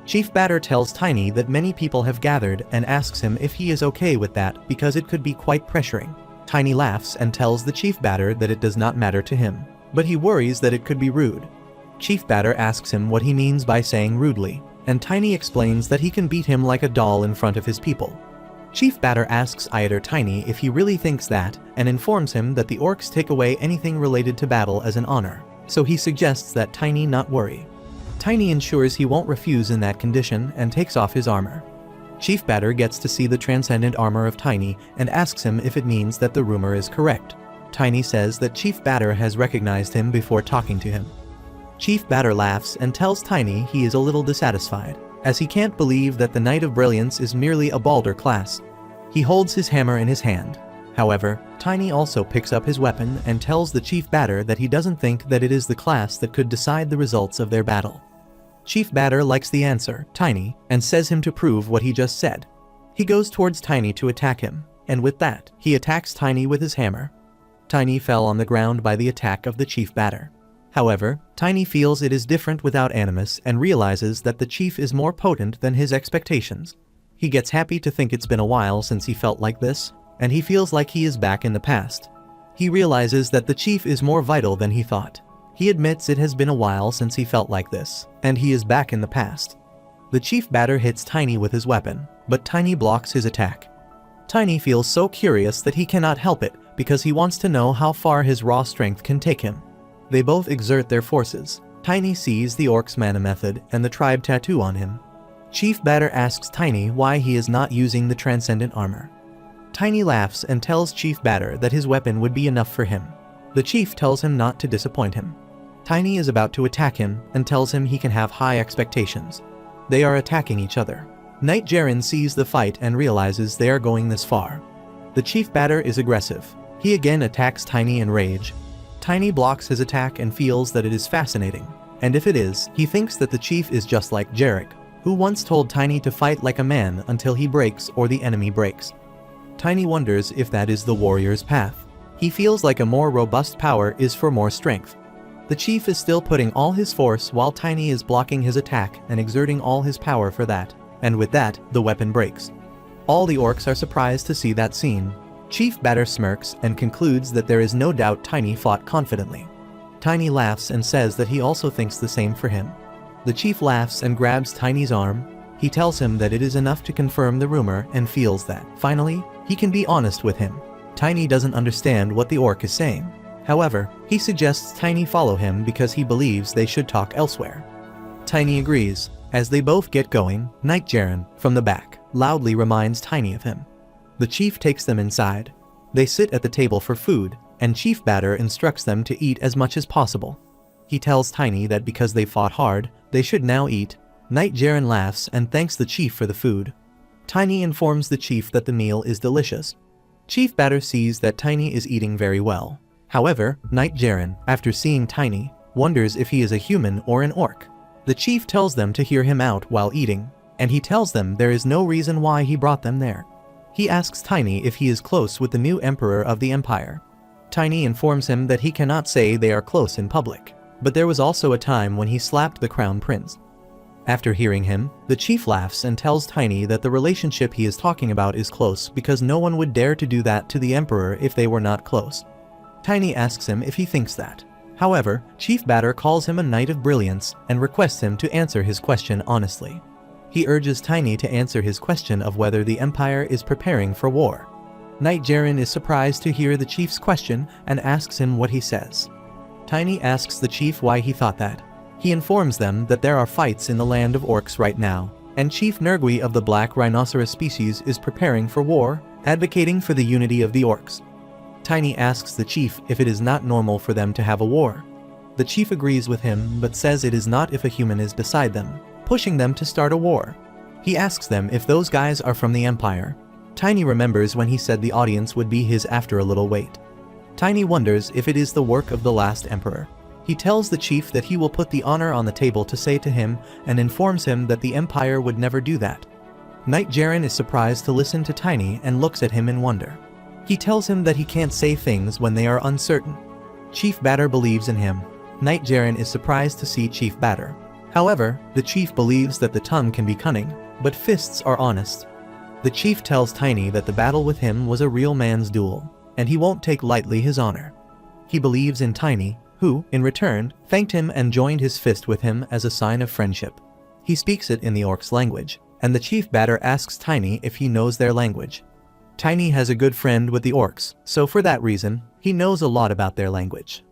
Chief Batter tells Tiny that many people have gathered and asks him if he is okay with that because it could be quite pressuring. Tiny laughs and tells the Chief Batter that it does not matter to him, but he worries that it could be rude. Chief Batter asks him what he means by saying rudely, and Tiny explains that he can beat him like a doll in front of his people. Chief Batter asks Eider Tiny if he really thinks that, and informs him that the orcs take away anything related to battle as an honor, so he suggests that Tiny not worry. Tiny ensures he won't refuse in that condition and takes off his armor. Chief Batter gets to see the transcendent armor of Tiny and asks him if it means that the rumor is correct. Tiny says that Chief Batter has recognized him before talking to him. Chief Batter laughs and tells Tiny he is a little dissatisfied, as he can't believe that the Knight of Brilliance is merely a Balder class. He holds his hammer in his hand. However, Tiny also picks up his weapon and tells the Chief Batter that he doesn't think that it is the class that could decide the results of their battle. Chief Batter likes the answer, Tiny, and says him to prove what he just said. He goes towards Tiny to attack him, and with that, he attacks Tiny with his hammer. Tiny fell on the ground by the attack of the Chief Batter. However, Tiny feels it is different without Animus and realizes that the Chief is more potent than his expectations. He gets happy to think it's been a while since he felt like this, and he feels like he is back in the past. He realizes that the Chief is more vital than he thought. He admits it has been a while since he felt like this, and he is back in the past. The Chief Batter hits Tiny with his weapon, but Tiny blocks his attack. Tiny feels so curious that he cannot help it because he wants to know how far his raw strength can take him. They both exert their forces. Tiny sees the orc's mana method and the tribe tattoo on him. Chief Batter asks Tiny why he is not using the transcendent armor. Tiny laughs and tells Chief Batter that his weapon would be enough for him. The Chief tells him not to disappoint him. Tiny is about to attack him and tells him he can have high expectations. They are attacking each other. Knight Garen sees the fight and realizes they are going this far. The Chief Batter is aggressive. He again attacks Tiny in rage. Tiny blocks his attack and feels that it is fascinating. And if it is, he thinks that the Chief is just like Jarek, who once told Tiny to fight like a man until he breaks or the enemy breaks. Tiny wonders if that is the warrior's path. He feels like a more robust power is for more strength. The Chief is still putting all his force while Tiny is blocking his attack and exerting all his power for that, and with that, the weapon breaks. All the orcs are surprised to see that scene. Chief Batter smirks and concludes that there is no doubt Tiny fought confidently. Tiny laughs and says that he also thinks the same for him. The chief laughs and grabs Tiny's arm. He tells him that it is enough to confirm the rumor and feels that, finally, he can be honest with him. Tiny doesn't understand what the orc is saying. However, he suggests Tiny follow him because he believes they should talk elsewhere. Tiny agrees. As they both get going, Knight Jaren, from the back, loudly reminds Tiny of him. The chief takes them inside. They sit at the table for food, and Chief Batter instructs them to eat as much as possible. He tells Tiny that because they fought hard, they should now eat. Knight Jaren laughs and thanks the chief for the food. Tiny informs the chief that the meal is delicious. Chief Batter sees that Tiny is eating very well. However, Knight Jaren, after seeing Tiny, wonders if he is a human or an orc. The chief tells them to hear him out while eating, and he tells them there is no reason why he brought them there. He asks Tiny if he is close with the new emperor of the empire. Tiny informs him that he cannot say they are close in public, but there was also a time when he slapped the crown prince. After hearing him, the chief laughs and tells Tiny that the relationship he is talking about is close because no one would dare to do that to the emperor if they were not close. Tiny asks him if he thinks that. However, Chief Batter calls him a knight of brilliance and requests him to answer his question honestly. He urges Tiny to answer his question of whether the empire is preparing for war. Knight Jaren is surprised to hear the chief's question and asks him what he says. Tiny asks the chief why he thought that. He informs them that there are fights in the land of orcs right now, and Chief Nergui of the black rhinoceros species is preparing for war, advocating for the unity of the orcs. Tiny asks the chief if it is not normal for them to have a war. The chief agrees with him but says it is not if a human is beside them, pushing them to start a war. He asks them if those guys are from the empire. Tiny remembers when he said the audience would be his after a little wait. Tiny wonders if it is the work of the last emperor. He tells the chief that he will put the honor on the table to say to him and informs him that the empire would never do that. Knight Jaren is surprised to listen to Tiny and looks at him in wonder. He tells him that he can't say things when they are uncertain. Chief Batter believes in him. Knight Jaren is surprised to see Chief Batter. However, the chief believes that the tongue can be cunning, but fists are honest. The chief tells Tiny that the battle with him was a real man's duel, and he won't take lightly his honor. He believes in Tiny, who, in return, thanked him and joined his fist with him as a sign of friendship. He speaks it in the orcs' language, and the Chief Batter asks Tiny if he knows their language. Tiny has a good friend with the orcs, so for that reason, he knows a lot about their language.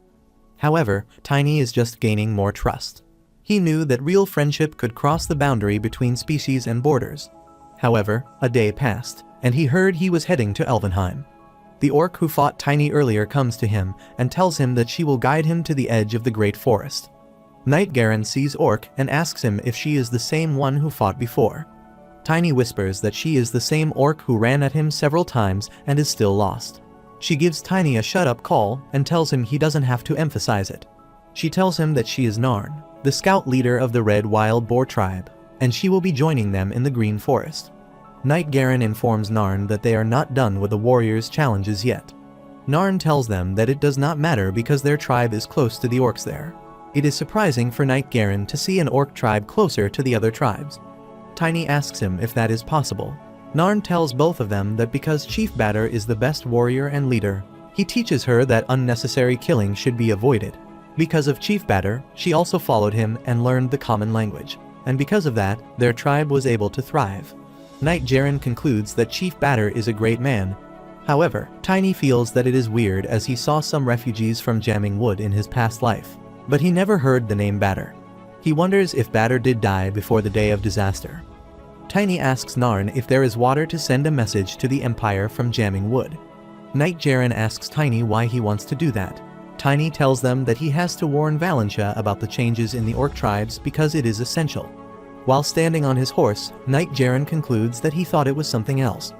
However, Tiny is just gaining more trust. He knew that real friendship could cross the boundary between species and borders. However, a day passed, and he heard he was heading to Elvenheim. The orc who fought Tiny earlier comes to him and tells him that she will guide him to the edge of the great forest. Knight Jaren sees Orc and asks him if she is the same one who fought before. Tiny whispers that she is the same orc who ran at him several times and is still lost. She gives Tiny a shut-up call and tells him he doesn't have to emphasize it. She tells him that she is Narn, the scout leader of the Red Wild Boar tribe, and she will be joining them in the Green Forest. Knight Jaren informs Narn that they are not done with the warriors' challenges yet. Narn tells them that it does not matter because their tribe is close to the orcs there. It is surprising for Knight Jaren to see an orc tribe closer to the other tribes. Tiny asks him if that is possible. Narn tells both of them that because Chief Batter is the best warrior and leader, he teaches her that unnecessary killing should be avoided. Because of Chief Batter, she also followed him and learned the common language, and because of that, their tribe was able to thrive. Knight Jaren concludes that Chief Batter is a great man. However, Tiny feels that it is weird as he saw some refugees from Jamming Wood in his past life, but he never heard the name Batter. He wonders if Batter did die before the day of disaster. Tiny asks Narn if there is water to send a message to the Empire from Jamming Wood. Knight Jaren asks Tiny why he wants to do that. Tiny tells them that he has to warn Valentia about the changes in the orc tribes because it is essential. While standing on his horse, Knight Jaren concludes that he thought it was something else.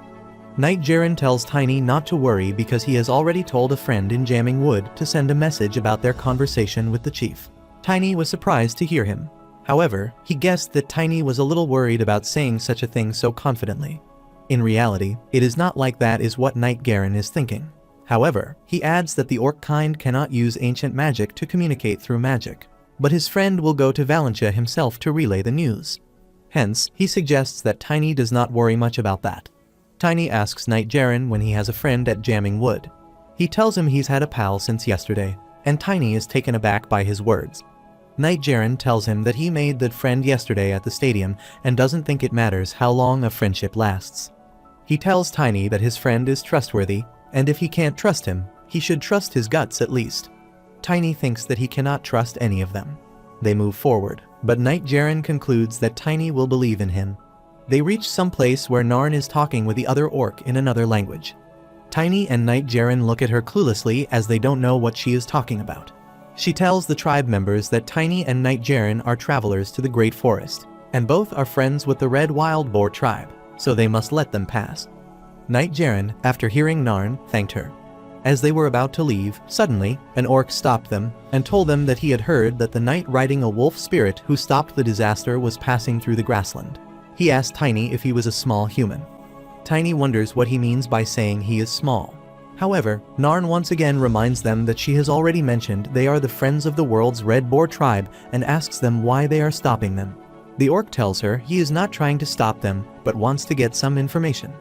Knight Jaren tells Tiny not to worry because he has already told a friend in Jamming Wood to send a message about their conversation with the chief. Tiny was surprised to hear him. However, he guessed that Tiny was a little worried about saying such a thing so confidently. In reality, it is not like that is what Knight Jaren is thinking. However, he adds that the orc kind cannot use ancient magic to communicate through magic, but his friend will go to Valentia himself to relay the news. Hence, he suggests that Tiny does not worry much about that. Tiny asks Knight Jaren when he has a friend at jamming wood. He tells him he's had a pal since yesterday, and Tiny is taken aback by his words. Knight Jaren tells him that he made that friend yesterday at the stadium and doesn't think it matters how long a friendship lasts. He tells Tiny that his friend is trustworthy, and if he can't trust him, he should trust his guts at least. Tiny thinks that he cannot trust any of them. They move forward, but Knight Jaren concludes that Tiny will believe in him. They reach some place where Narn is talking with the other orc in another language. Tiny and Knight Jaren look at her cluelessly as they don't know what she is talking about. She tells the tribe members that Tiny and Knight Jaren are travelers to the Great Forest, and both are friends with the Red Wild Boar tribe, so they must let them pass. Knight Jaren, after hearing Narn, thanked her. As they were about to leave, suddenly, an orc stopped them and told them that he had heard that the knight riding a wolf spirit who stopped the disaster was passing through the grassland. He asked Tiny if he was a small human. Tiny wonders what he means by saying he is small. However, Narn once again reminds them that she has already mentioned they are the friends of the world's Red Boar tribe and asks them why they are stopping them. The orc tells her he is not trying to stop them, but wants to get some information.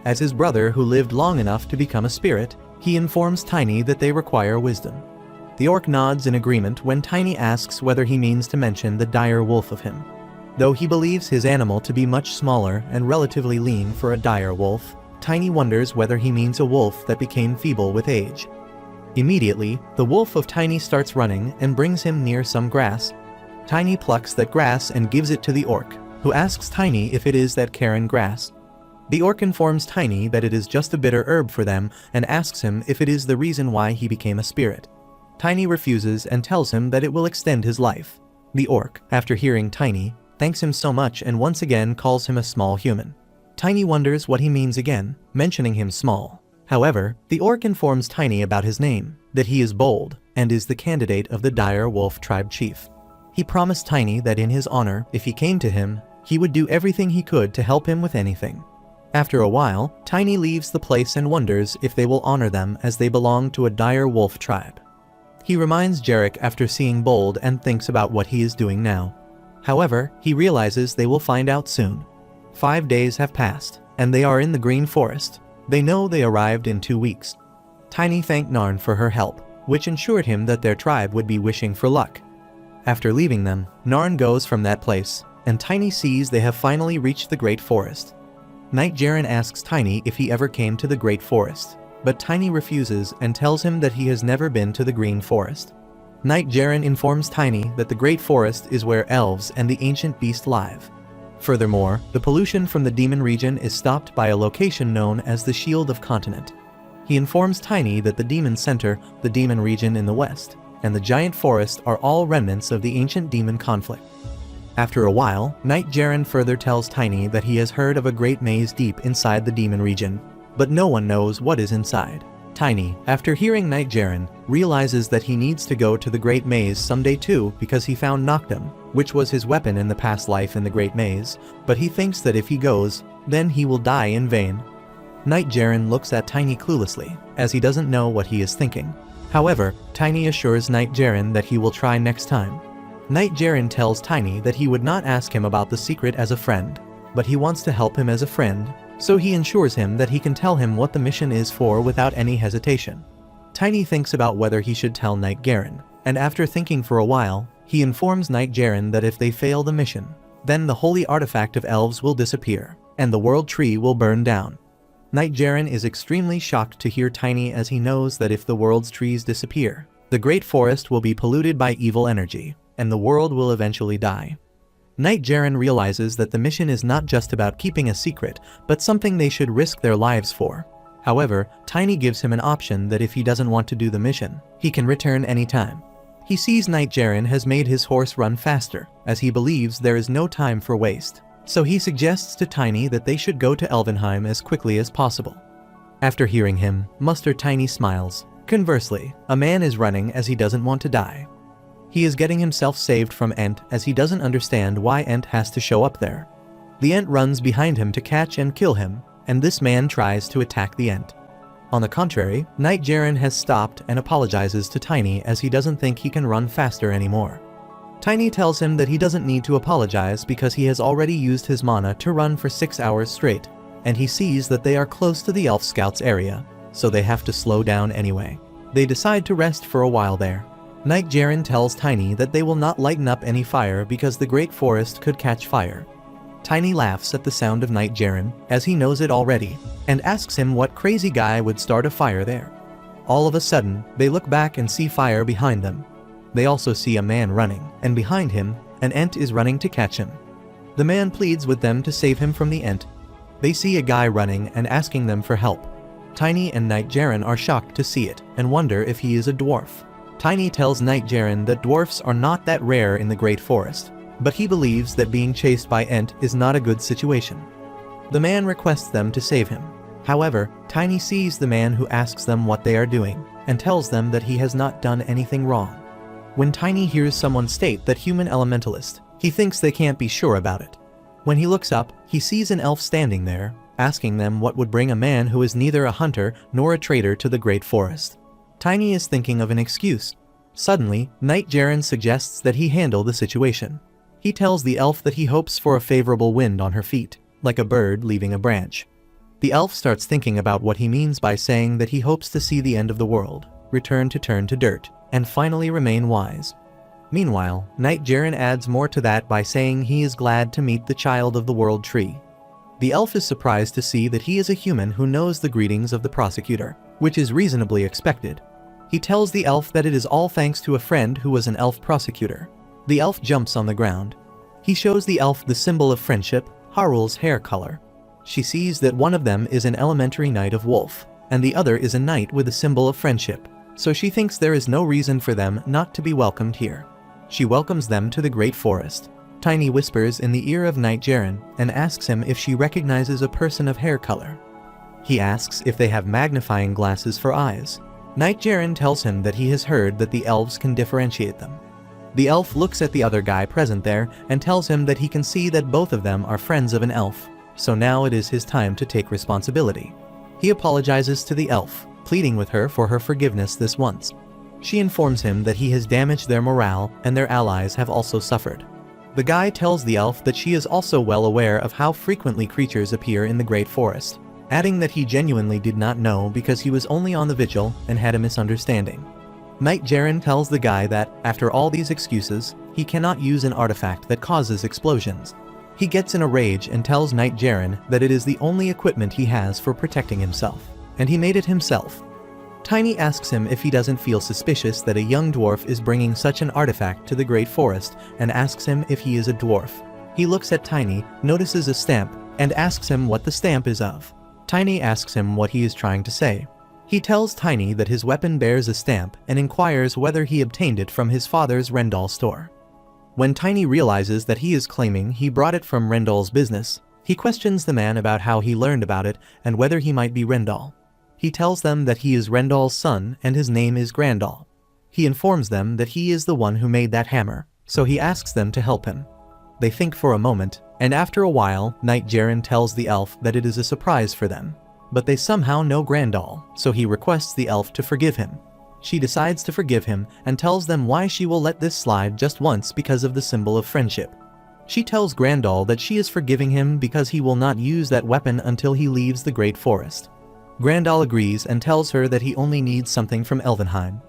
As his brother who lived long enough to become a spirit, he informs Tiny that they require wisdom. The orc nods in agreement when Tiny asks whether he means to mention the dire wolf of him. Though he believes his animal to be much smaller and relatively lean for a dire wolf, Tiny wonders whether he means a wolf that became feeble with age. Immediately, the wolf of Tiny starts running and brings him near some grass. Tiny plucks that grass and gives it to the orc, who asks Tiny if it is that Karen grass. The orc informs Tiny that it is just a bitter herb for them and asks him if it is the reason why he became a spirit. Tiny refuses and tells him that it will extend his life. The orc, after hearing Tiny, thanks him so much and once again calls him a small human. Tiny wonders what he means again, mentioning him small. However, the orc informs Tiny about his name, that he is bold, and is the candidate of the dire wolf tribe chief. He promised Tiny that in his honor, if he came to him, he would do everything he could to help him with anything. After a while, Tiny leaves the place and wonders if they will honor them as they belong to a dire wolf tribe. He reminds Jarek after seeing Bold and thinks about what he is doing now. However, he realizes they will find out soon. 5 days have passed, and they are in the Green Forest. They know they arrived in 2 weeks. Tiny thanked Narn for her help, which ensured him that their tribe would be wishing for luck. After leaving them, Narn goes from that place, and Tiny sees they have finally reached the Great Forest. Knight Jaren asks Tiny if he ever came to the Great Forest, but Tiny refuses and tells him that he has never been to the Green Forest. Knight Jaren informs Tiny that the Great Forest is where elves and the ancient beast live. Furthermore, the pollution from the demon region is stopped by a location known as the Shield of Continent. He informs Tiny that the demon center, the demon region in the west, and the giant forest are all remnants of the ancient demon conflict. After a while, Knight Jaren further tells Tiny that he has heard of a great maze deep inside the demon region, but no one knows what is inside. Tiny, after hearing Knight Jaren, realizes that he needs to go to the Great Maze someday too because he found Noctum, which was his weapon in the past life in the Great Maze, but he thinks that if he goes, then he will die in vain. Knight Jaren looks at Tiny cluelessly, as he doesn't know what he is thinking. However, Tiny assures Knight Jaren that he will try next time. Knight Jaren tells Tiny that he would not ask him about the secret as a friend, but he wants to help him as a friend, so he ensures him that he can tell him what the mission is for without any hesitation. Tiny thinks about whether he should tell Knight Jaren, and after thinking for a while, he informs Knight Jaren that if they fail the mission, then the holy artifact of elves will disappear, and the world tree will burn down. Knight Jaren is extremely shocked to hear Tiny as he knows that if the world's trees disappear, the great forest will be polluted by evil energy, and the world will eventually die. Knight Jaren realizes that the mission is not just about keeping a secret, but something they should risk their lives for. However, Tiny gives him an option that if he doesn't want to do the mission, he can return anytime. He sees Knight Jaren has made his horse run faster, as he believes there is no time for waste. So he suggests to Tiny that they should go to Elvenheim as quickly as possible. After hearing him, Muster Tiny smiles. Conversely, a man is running as he doesn't want to die. He is getting himself saved from Ent as he doesn't understand why Ent has to show up there. The Ent runs behind him to catch and kill him, and this man tries to attack the Ent. On the contrary, Knight Jaren has stopped and apologizes to Tiny as he doesn't think he can run faster anymore. Tiny tells him that he doesn't need to apologize because he has already used his mana to run for 6 hours straight, and he sees that they are close to the elf scouts area, so they have to slow down anyway. They decide to rest for a while there. Knight Jaren tells Tiny that they will not lighten up any fire because the great forest could catch fire. Tiny laughs at the sound of Knight Jaren, as he knows it already, and asks him what crazy guy would start a fire there. All of a sudden, they look back and see fire behind them. They also see a man running, and behind him, an ant is running to catch him. The man pleads with them to save him from the ant. They see a guy running and asking them for help. Tiny and Knight Jaren are shocked to see it, and wonder if he is a dwarf. Tiny tells Knight Jaren that dwarfs are not that rare in the Great Forest, but he believes that being chased by ant is not a good situation. The man requests them to save him. However, Tiny sees the man who asks them what they are doing, and tells them that he has not done anything wrong. When Tiny hears someone state that human elementalist, he thinks they can't be sure about it. When he looks up, he sees an elf standing there, asking them what would bring a man who is neither a hunter nor a traitor to the Great Forest. Tiny is thinking of an excuse. Suddenly, Knight Jaren suggests that he handle the situation. He tells the elf that he hopes for a favorable wind on her feet, like a bird leaving a branch. The elf starts thinking about what he means by saying that he hopes to see the end of the world, return to turn to dirt, and finally remain wise. Meanwhile, Knight Jaren adds more to that by saying he is glad to meet the child of the world tree. The elf is surprised to see that he is a human who knows the greetings of the prosecutor, which is reasonably expected. He tells the elf that it is all thanks to a friend who was an elf prosecutor. The elf jumps on the ground. He shows the elf the symbol of friendship, Harul's hair color. She sees that one of them is an elementary knight of wolf, and the other is a knight with a symbol of friendship, so she thinks there is no reason for them not to be welcomed here. She welcomes them to the Great Forest. Tiny whispers in the ear of Knight Jaren and asks him if she recognizes a person of hair color. He asks if they have magnifying glasses for eyes. Knight Jaren tells him that he has heard that the elves can differentiate them. The elf looks at the other guy present there and tells him that he can see that both of them are friends of an elf, so now it is his time to take responsibility. He apologizes to the elf, pleading with her for her forgiveness this once. She informs him that he has damaged their morale and their allies have also suffered. The guy tells the elf that she is also well aware of how frequently creatures appear in the Great Forest, adding that he genuinely did not know because he was only on the vigil and had a misunderstanding. Knight Jaren tells the guy that, after all these excuses, he cannot use an artifact that causes explosions. He gets in a rage and tells Knight Jaren that it is the only equipment he has for protecting himself, and he made it himself. Tiny asks him if he doesn't feel suspicious that a young dwarf is bringing such an artifact to the Great Forest and asks him if he is a dwarf. He looks at Tiny, notices a stamp, and asks him what the stamp is of. Tiny asks him what he is trying to say. He tells Tiny that his weapon bears a stamp and inquires whether he obtained it from his father's Rendal store. When Tiny realizes that he is claiming he brought it from Rendal's business, he questions the man about how he learned about it and whether he might be Rendal. He tells them that he is Rendal's son and his name is Grandal. He informs them that he is the one who made that hammer, so he asks them to help him. They think for a moment, and after a while, Knight Jaren tells the elf that it is a surprise for them. But they somehow know Grandal, so he requests the elf to forgive him. She decides to forgive him and tells them why she will let this slide just once because of the symbol of friendship. She tells Grandal that she is forgiving him because he will not use that weapon until he leaves the Great Forest. Grandal agrees and tells her that he only needs something from Elvenheim.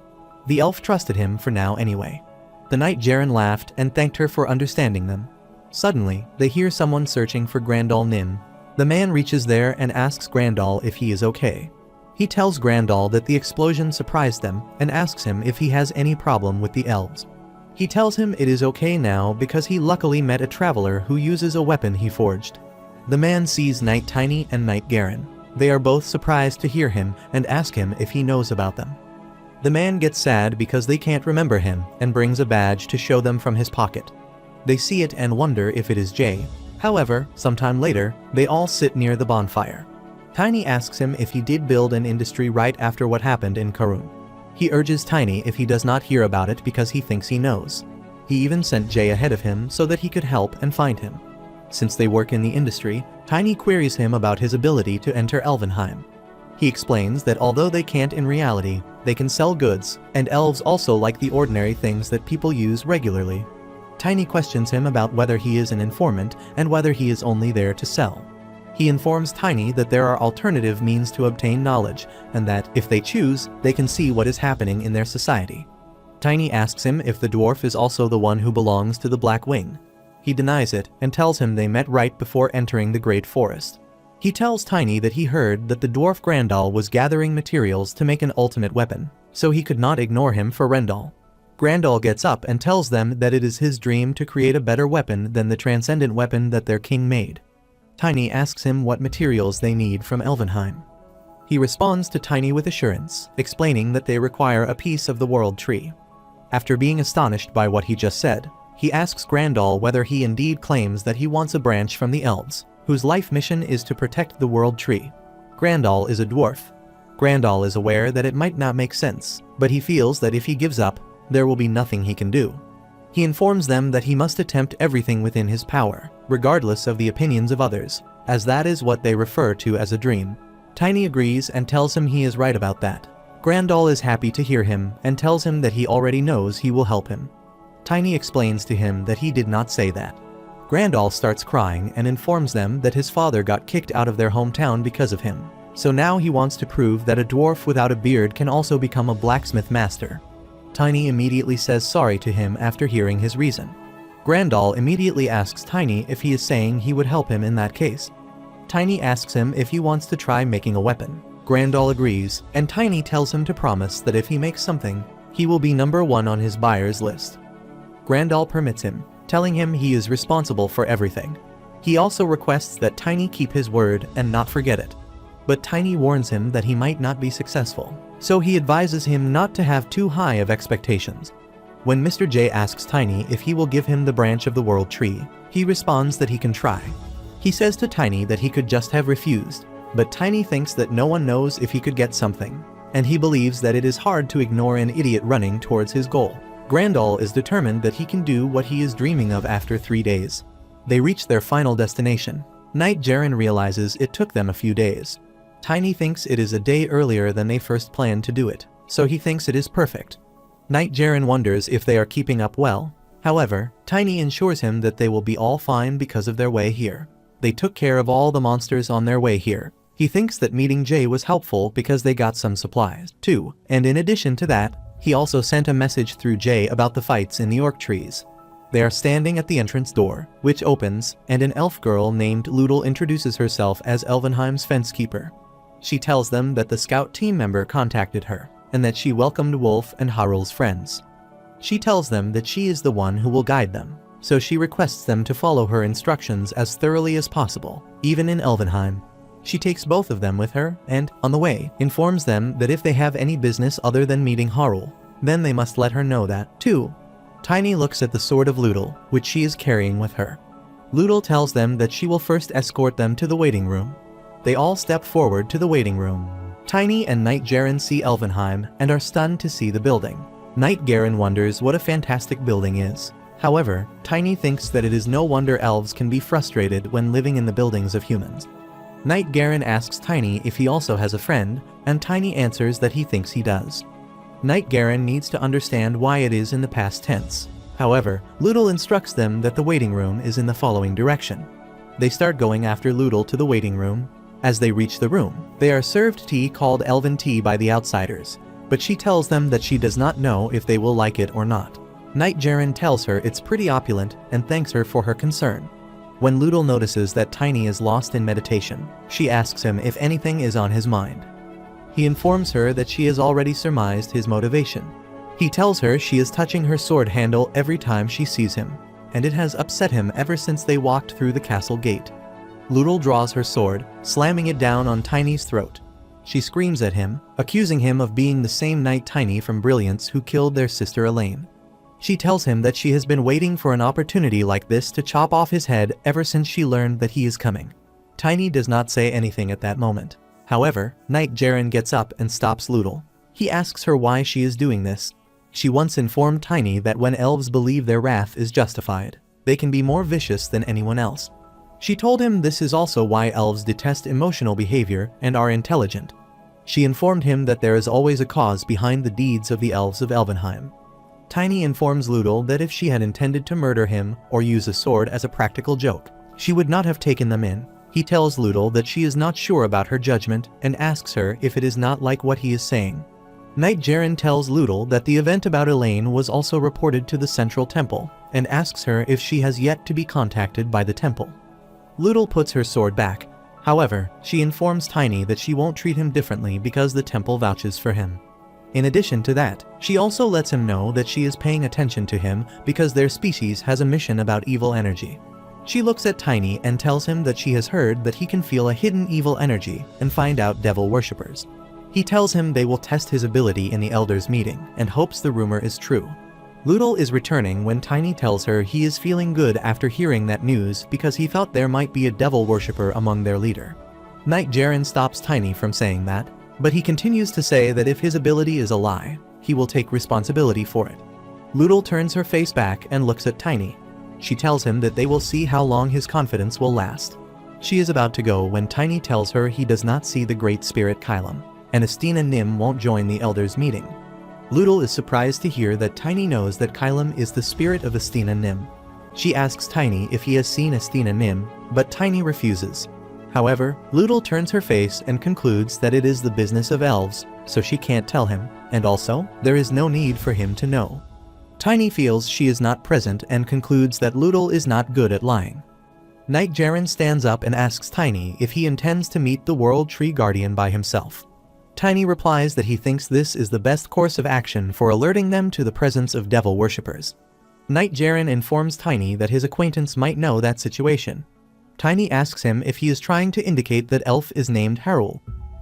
The elf trusted him for now anyway. The Knight Jaren laughed and thanked her for understanding them. Suddenly, they hear someone searching for Grandal Nin. The man reaches there and asks Grandal if he is okay. He tells Grandal that the explosion surprised them and asks him if he has any problem with the elves. He tells him it is okay now because he luckily met a traveler who uses a weapon he forged. The man sees Knight Tiny and Knight Garen. They are both surprised to hear him and ask him if he knows about them. The man gets sad because they can't remember him and brings a badge to show them from his pocket. They see it and wonder if it is Jay. However, sometime later, they all sit near the bonfire. Tiny asks him if he did build an industry right after what happened in Karun. He urges Tiny if he does not hear about it because he thinks he knows. He even sent Jay ahead of him so that he could help and find him. Since they work in the industry, Tiny queries him about his ability to enter Elvenheim. He explains that although they can't in reality, they can sell goods, and elves also like the ordinary things that people use regularly. Tiny questions him about whether he is an informant and whether he is only there to sell. He informs Tiny that there are alternative means to obtain knowledge, and that, if they choose, they can see what is happening in their society. Tiny asks him if the dwarf is also the one who belongs to the Black Wing. He denies it, and tells him they met right before entering the Great Forest. He tells Tiny that he heard that the dwarf Grandal was gathering materials to make an ultimate weapon, so he could not ignore him for Rendal. Grandal gets up and tells them that it is his dream to create a better weapon than the transcendent weapon that their king made. Tiny asks him what materials they need from Elvenheim. He responds to Tiny with assurance, explaining that they require a piece of the World Tree. After being astonished by what he just said, he asks Grandal whether he indeed claims that he wants a branch from the elves, whose life mission is to protect the World Tree. Grandal is a dwarf. Grandal is aware that it might not make sense, but he feels that if he gives up, there will be nothing he can do. He informs them that he must attempt everything within his power, regardless of the opinions of others, as that is what they refer to as a dream. Tiny agrees and tells him he is right about that. Grandal is happy to hear him and tells him that he already knows he will help him. Tiny explains to him that he did not say that. Grandal starts crying and informs them that his father got kicked out of their hometown because of him, so now he wants to prove that a dwarf without a beard can also become a blacksmith master. Tiny immediately says sorry to him after hearing his reason. Grandal immediately asks Tiny if he is saying he would help him in that case. Tiny asks him if he wants to try making a weapon. Grandal agrees, and Tiny tells him to promise that if he makes something, he will be number one on his buyer's list. Grandal permits him, telling him he is responsible for everything. He also requests that Tiny keep his word and not forget it. But Tiny warns him that he might not be successful, so he advises him not to have too high of expectations. When Mr. J asks Tiny if he will give him the branch of the World Tree, he responds that he can try. He says to Tiny that he could just have refused, but Tiny thinks that no one knows if he could get something, and he believes that it is hard to ignore an idiot running towards his goal. Grandal is determined that he can do what he is dreaming of after 3 days. They reach their final destination. Knight Jaren realizes it took them a few days. Tiny thinks it is a day earlier than they first planned to do it, so he thinks it is perfect. Knight Jaren wonders if they are keeping up well. However, Tiny assures him that they will be all fine because of their way here. They took care of all the monsters on their way here. He thinks that meeting Jay was helpful because they got some supplies, too, and in addition to that, he also sent a message through Jay about the fights in the orc trees. They are standing at the entrance door, which opens, and an elf girl named Loodle introduces herself as Elvenheim's fence keeper. She tells them that the scout team member contacted her, and that she welcomed Wolf and Harul's friends. She tells them that she is the one who will guide them, so she requests them to follow her instructions as thoroughly as possible, even in Elvenheim. She takes both of them with her, and, on the way, informs them that if they have any business other than meeting Harul, then they must let her know that, too. Tiny looks at the sword of Loodle, which she is carrying with her. Loodle tells them that she will first escort them to the waiting room. They all step forward to the waiting room. Tiny and Knight Jaren see Elvenheim and are stunned to see the building. Knight Jaren wonders what a fantastic building is. However, Tiny thinks that it is no wonder elves can be frustrated when living in the buildings of humans. Knight Jaren asks Tiny if he also has a friend, and Tiny answers that he thinks he does. Knight Jaren needs to understand why it is in the past tense. However, Loodle instructs them that the waiting room is in the following direction. They start going after Loodle to the waiting room. As they reach the room, they are served tea called Elven tea by the outsiders, but she tells them that she does not know if they will like it or not. Knight Jaren tells her it's pretty opulent and thanks her for her concern. When Loodle notices that Tiny is lost in meditation, she asks him if anything is on his mind. He informs her that she has already surmised his motivation. He tells her she is touching her sword handle every time she sees him, and it has upset him ever since they walked through the castle gate. Loodle draws her sword, slamming it down on Tiny's throat. She screams at him, accusing him of being the same Knight Tiny from Brilliance who killed their sister Elaine. She tells him that she has been waiting for an opportunity like this to chop off his head ever since she learned that he is coming. Tiny does not say anything at that moment. However, Knight Jaren gets up and stops Loodle. He asks her why she is doing this. She once informed Tiny that when elves believe their wrath is justified, they can be more vicious than anyone else. She told him this is also why elves detest emotional behavior and are intelligent. She informed him that there is always a cause behind the deeds of the elves of Elvenheim. Tiny informs Loodle that if she had intended to murder him or use a sword as a practical joke, she would not have taken them in. He tells Lutl that she is not sure about her judgment and asks her if it is not like what he is saying. Knight Jaren tells Lutl that the event about Elaine was also reported to the Central Temple and asks her if she has yet to be contacted by the temple. Lutl puts her sword back. However, she informs Tiny that she won't treat him differently because the temple vouches for him. In addition to that, she also lets him know that she is paying attention to him because their species has a mission about evil energy. She looks at Tiny and tells him that she has heard that he can feel a hidden evil energy and find out devil worshippers. He tells him they will test his ability in the Elders' meeting and hopes the rumor is true. Lutl is returning when Tiny tells her he is feeling good after hearing that news because he thought there might be a devil worshipper among their leader. Knight Jaren stops Tiny from saying that, but he continues to say that if his ability is a lie, he will take responsibility for it. Lutl turns her face back and looks at Tiny. She tells him that they will see how long his confidence will last. She is about to go when Tiny tells her he does not see the Great Spirit Kylum, and Estina Nim won't join the Elders' meeting. Lutl is surprised to hear that Tiny knows that Kylum is the spirit of Estina Nim. She asks Tiny if he has seen Estina Nim, but Tiny refuses. However, Lutl turns her face and concludes that it is the business of elves, so she can't tell him, and also, there is no need for him to know. Tiny feels she is not present and concludes that Lutl is not good at lying. Knight Jaren stands up and asks Tiny if he intends to meet the World Tree Guardian by himself. Tiny replies that he thinks this is the best course of action for alerting them to the presence of devil worshippers. Knight Jaren informs Tiny that his acquaintance might know that situation. Tiny asks him if he is trying to indicate that elf is named Harul.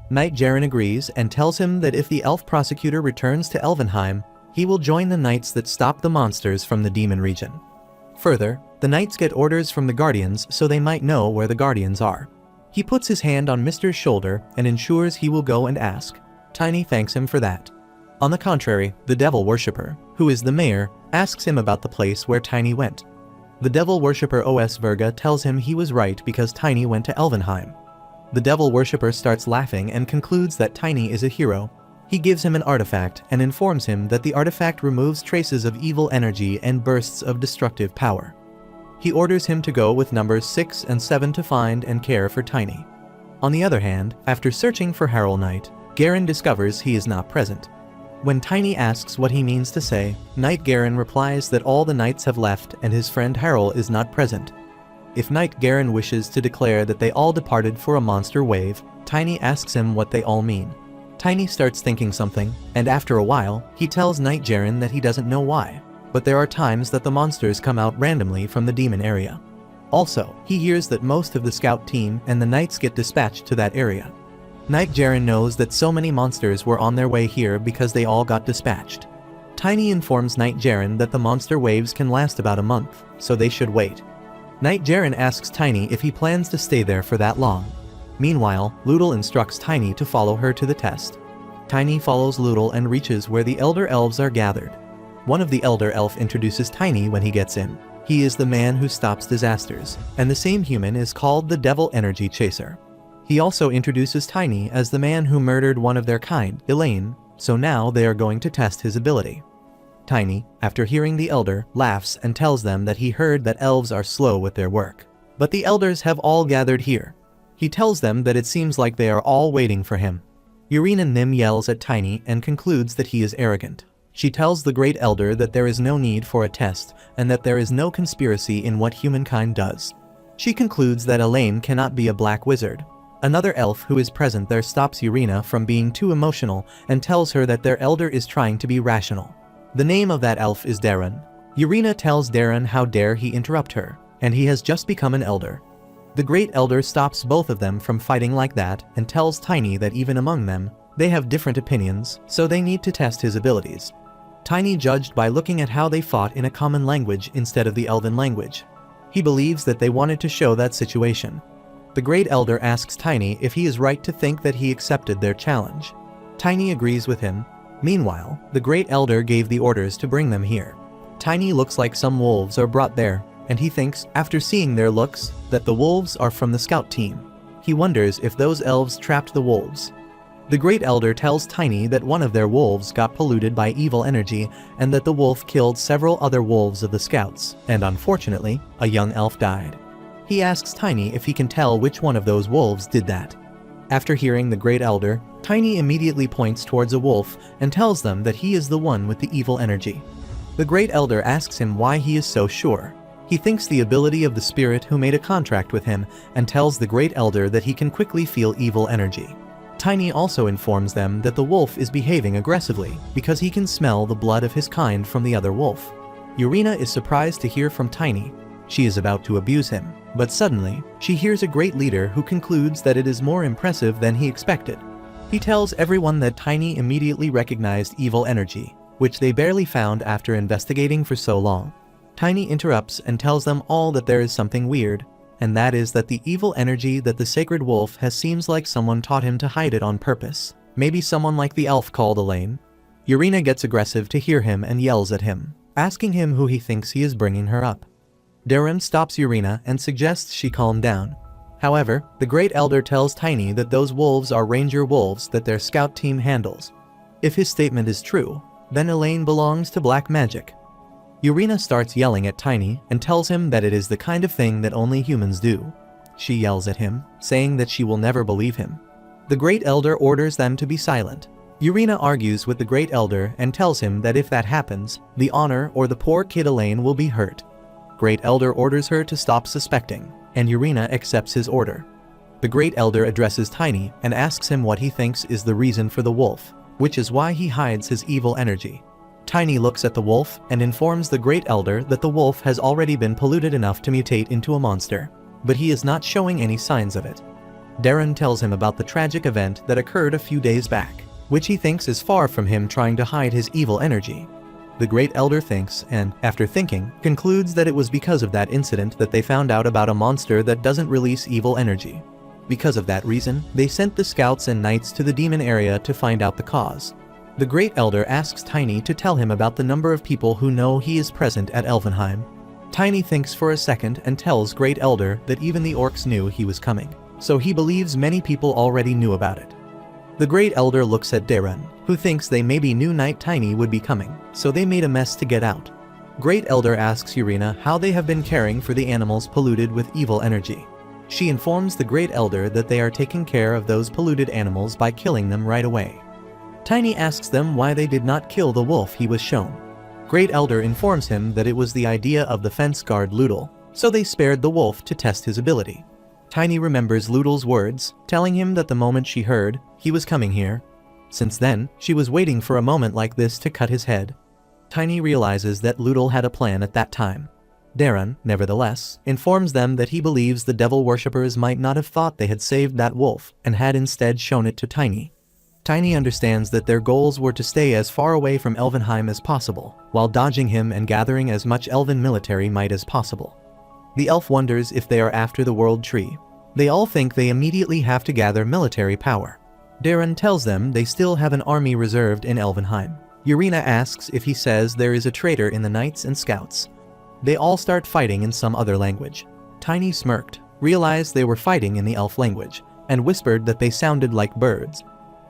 Knight Jaren agrees and tells him that if the elf prosecutor returns to Elvenheim, he will join the knights that stop the monsters from the demon region. Further, the knights get orders from the guardians so they might know where the guardians are. He puts his hand on Mr's shoulder and ensures he will go and ask. Tiny thanks him for that. On the contrary, the devil worshipper, who is the mayor, asks him about the place where Tiny went. The devil worshipper Os Verga tells him he was right because Tiny went to Elvenheim. The devil worshipper starts laughing and concludes that Tiny is a hero. He gives him an artifact and informs him that the artifact removes traces of evil energy and bursts of destructive power. He orders him to go with numbers 6 and 7 to find and care for Tiny. On the other hand, after searching for Harul Knight, Garen discovers he is not present. When Tiny asks what he means to say, Knight Garen replies that all the knights have left and his friend Harul is not present. If Knight Garen wishes to declare that they all departed for a monster wave, Tiny asks him what they all mean. Tiny starts thinking something, and after a while, he tells Knight Jaren that he doesn't know why, but there are times that the monsters come out randomly from the demon area. Also, he hears that most of the scout team and the knights get dispatched to that area. Knight Jaren knows that so many monsters were on their way here because they all got dispatched. Tiny informs Knight Jaren that the monster waves can last about a month, so they should wait. Knight Jaren asks Tiny if he plans to stay there for that long. Meanwhile, Lutl instructs Tiny to follow her to the test. Tiny follows Lutl and reaches where the Elder Elves are gathered. One of the Elder Elf introduces Tiny when he gets in. He is the man who stops disasters, and the same human is called the Devil Energy Chaser. He also introduces Tiny as the man who murdered one of their kind, Elaine, so now they are going to test his ability. Tiny, after hearing the Elder, laughs and tells them that he heard that elves are slow with their work. But the Elders have all gathered here. He tells them that it seems like they are all waiting for him. Urena Nim yells at Tiny and concludes that he is arrogant. She tells the Great Elder that there is no need for a test and that there is no conspiracy in what humankind does. She concludes that Elaine cannot be a black wizard. Another elf who is present there stops Urena from being too emotional and tells her that their elder is trying to be rational. The name of that elf is Darren. Urena tells Darren how dare he interrupt her, and he has just become an elder. The Great Elder stops both of them from fighting like that and tells Tiny that even among them, they have different opinions, so they need to test his abilities. Tiny judged by looking at how they fought in a common language instead of the Elven language. He believes that they wanted to show that situation. The Great Elder asks Tiny if he is right to think that he accepted their challenge. Tiny agrees with him. Meanwhile, the Great Elder gave the orders to bring them here. Tiny looks like some wolves are brought there, and he thinks, after seeing their looks, that the wolves are from the scout team. He wonders if those elves trapped the wolves. The Great Elder tells Tiny that one of their wolves got polluted by evil energy and that the wolf killed several other wolves of the scouts, and unfortunately, a young elf died. He asks Tiny if he can tell which one of those wolves did that. After hearing the Great Elder, Tiny immediately points towards a wolf and tells them that he is the one with the evil energy. The Great Elder asks him why he is so sure. He thinks the ability of the spirit who made a contract with him and tells the Great Elder that he can quickly feel evil energy. Tiny also informs them that the wolf is behaving aggressively because he can smell the blood of his kind from the other wolf. Urena is surprised to hear from Tiny. She is about to abuse him, but suddenly, she hears a great leader who concludes that it is more impressive than he expected. He tells everyone that Tiny immediately recognized evil energy, which they barely found after investigating for so long. Tiny interrupts and tells them all that there is something weird, and that is that the evil energy that the sacred wolf has seems like someone taught him to hide it on purpose. Maybe someone like the elf called Elaine. Urena gets aggressive to hear him and yells at him, asking him who he thinks he is bringing her up. Darren stops Urena and suggests she calm down. However, the Great Elder tells Tiny that those wolves are ranger wolves that their scout team handles. If his statement is true, then Elaine belongs to black magic. Urena starts yelling at Tiny and tells him that it is the kind of thing that only humans do. She yells at him, saying that she will never believe him. The Great Elder orders them to be silent. Urena argues with the Great Elder and tells him that if that happens, the honor or the poor kid Elaine will be hurt. Great Elder orders her to stop suspecting, and Urena accepts his order. The Great Elder addresses Tiny and asks him what he thinks is the reason for the wolf, which is why he hides his evil energy. Tiny looks at the wolf and informs the Great Elder that the wolf has already been polluted enough to mutate into a monster, but he is not showing any signs of it. Darren tells him about the tragic event that occurred a few days back, which he thinks is far from him trying to hide his evil energy. The Great Elder thinks and, after thinking, concludes that it was because of that incident that they found out about a monster that doesn't release evil energy. Because of that reason, they sent the scouts and knights to the demon area to find out the cause. The Great Elder asks Tiny to tell him about the number of people who know he is present at Elvenheim. Tiny thinks for a second and tells Great Elder that even the orcs knew he was coming, so he believes many people already knew about it. The Great Elder looks at Darren, who thinks they maybe knew Night Tiny would be coming, so they made a mess to get out. Great Elder asks Urena how they have been caring for the animals polluted with evil energy. She informs the Great Elder that they are taking care of those polluted animals by killing them right away. Tiny asks them why they did not kill the wolf he was shown. Great Elder informs him that it was the idea of the fence guard Loodle, so they spared the wolf to test his ability. Tiny remembers Loodle's words, telling him that the moment she heard, he was coming here. Since then, she was waiting for a moment like this to cut his head. Tiny realizes that Loodle had a plan at that time. Darren, nevertheless, informs them that he believes the devil worshippers might not have thought they had saved that wolf and had instead shown it to Tiny. Tiny understands that their goals were to stay as far away from Elvenheim as possible, while dodging him and gathering as much elven military might as possible. The elf wonders if they are after the world tree. They all think they immediately have to gather military power. Darren tells them they still have an army reserved in Elvenheim. Urena asks if he says there is a traitor in the knights and scouts. They all start fighting in some other language. Tiny smirked, realized they were fighting in the elf language, and whispered that they sounded like birds.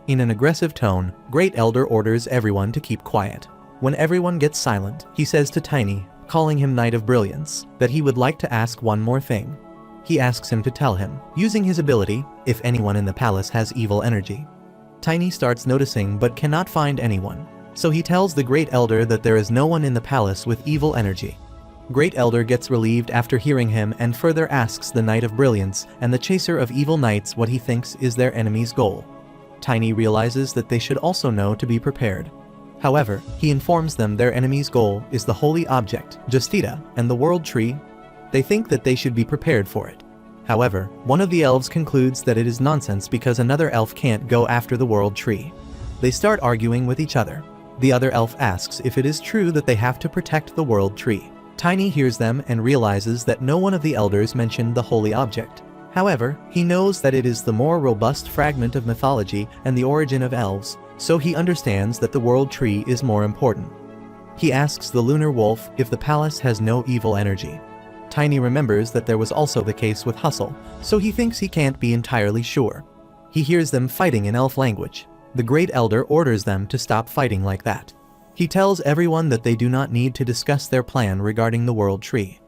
In an aggressive tone, Great Elder orders everyone to keep quiet. When everyone gets silent, he says to Tiny, calling him Knight of Brilliance, that he would like to ask one more thing. He asks him to tell him, using his ability, if anyone in the palace has evil energy. Tiny starts noticing but cannot find anyone, so he tells the Great Elder that there is no one in the palace with evil energy. Great Elder gets relieved after hearing him and further asks the Knight of Brilliance and the Chaser of Evil Knights what he thinks is their enemy's goal. Tiny realizes that they should also know to be prepared. However, he informs them their enemy's goal is the holy object, Justita, and the world tree. They think that they should be prepared for it. However, one of the elves concludes that it is nonsense because another elf can't go after the world tree. They start arguing with each other. The other elf asks if it is true that they have to protect the world tree. Tiny hears them and realizes that no one of the elders mentioned the holy object. However, he knows that it is the more robust fragment of mythology and the origin of elves, so he understands that the world tree is more important. He asks the lunar wolf if the palace has no evil energy. Tiny remembers that there was also the case with Hustle, so he thinks he can't be entirely sure. He hears them fighting in elf language. The Great Elder orders them to stop fighting like that. He tells everyone that they do not need to discuss their plan regarding the world tree.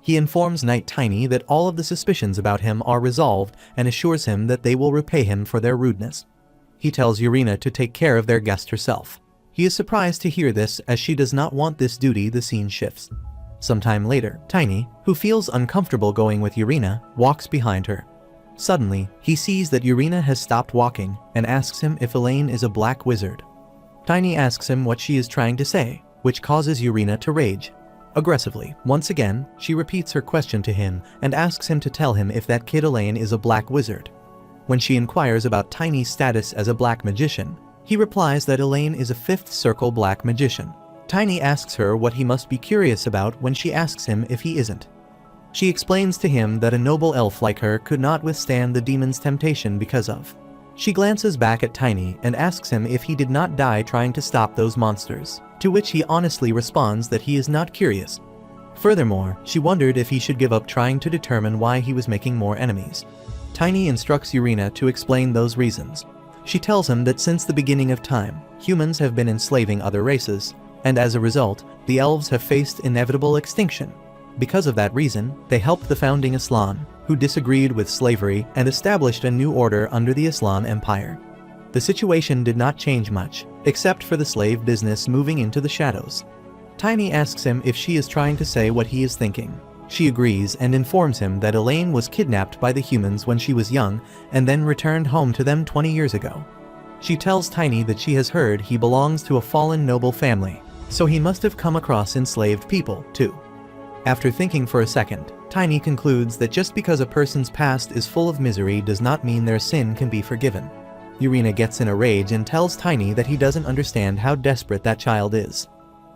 He informs Knight Tiny that all of the suspicions about him are resolved and assures him that they will repay him for their rudeness. He tells Urina to take care of their guest herself. He is surprised to hear this as she does not want this duty. The scene shifts. Sometime later, Tiny, who feels uncomfortable going with Urina, walks behind her. Suddenly, he sees that Urina has stopped walking and asks him if Elaine is a black wizard. Tiny asks him what she is trying to say, which causes Urina to rage. Aggressively, once again, she repeats her question to him and asks him to tell him if that kid Elaine is a black wizard. When she inquires about Tiny's status as a black magician, he replies that Elaine is a fifth circle black magician. Tiny asks her what he must be curious about when she asks him if he isn't. She explains to him that a noble elf like her could not withstand the demon's temptation because of. She glances back at Tiny and asks him if he did not die trying to stop those monsters, to which he honestly responds that he is not curious. Furthermore, she wondered if he should give up trying to determine why he was making more enemies. Tiny instructs Urina to explain those reasons. She tells him that since the beginning of time, humans have been enslaving other races, and as a result, the elves have faced inevitable extinction. Because of that reason, they helped the founding Islam, who disagreed with slavery and established a new order under the Islam Empire. The situation did not change much, except for the slave business moving into the shadows. Tiny asks him if she is trying to say what he is thinking. She agrees and informs him that Elaine was kidnapped by the humans when she was young and then returned home to them 20 years ago. She tells Tiny that she has heard he belongs to a fallen noble family, so he must have come across enslaved people, too. After thinking for a second, Tiny concludes that just because a person's past is full of misery does not mean their sin can be forgiven. Urina gets in a rage and tells Tiny that he doesn't understand how desperate that child is.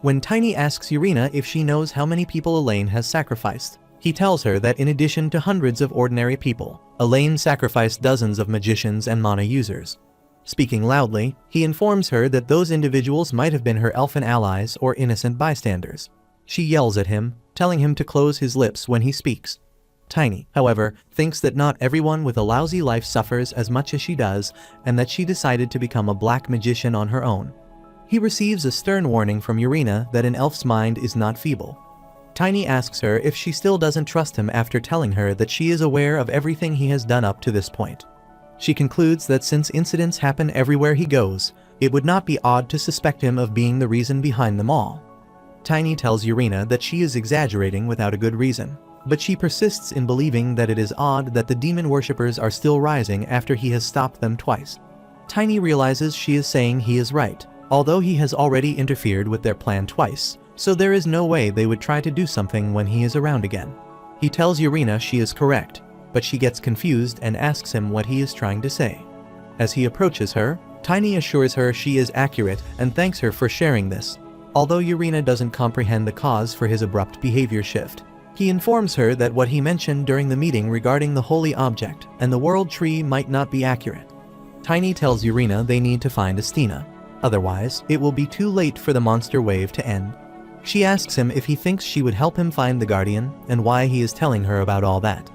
When Tiny asks Urina if she knows how many people Elaine has sacrificed, he tells her that in addition to hundreds of ordinary people, Elaine sacrificed dozens of magicians and mana users. Speaking loudly, he informs her that those individuals might have been her elfin allies or innocent bystanders. She yells at him, telling him to close his lips when he speaks. Tiny, however, thinks that not everyone with a lousy life suffers as much as she does, and that she decided to become a black magician on her own. He receives a stern warning from Urina that an elf's mind is not feeble. Tiny asks her if she still doesn't trust him after telling her that she is aware of everything he has done up to this point. She concludes that since incidents happen everywhere he goes, it would not be odd to suspect him of being the reason behind them all. Tiny tells Urina that she is exaggerating without a good reason, but she persists in believing that it is odd that the demon worshippers are still rising after he has stopped them twice. Tiny realizes she is saying he is right, although he has already interfered with their plan twice, so there is no way they would try to do something when he is around again. He tells Urina she is correct, but she gets confused and asks him what he is trying to say. As he approaches her, Tiny assures her she is accurate and thanks her for sharing this. Although Urina doesn't comprehend the cause for his abrupt behavior shift, he informs her that what he mentioned during the meeting regarding the holy object and the world tree might not be accurate. Tiny tells Urina they need to find Estina, otherwise it will be too late for the monster wave to end. She asks him if he thinks she would help him find the Guardian and why he is telling her about all that.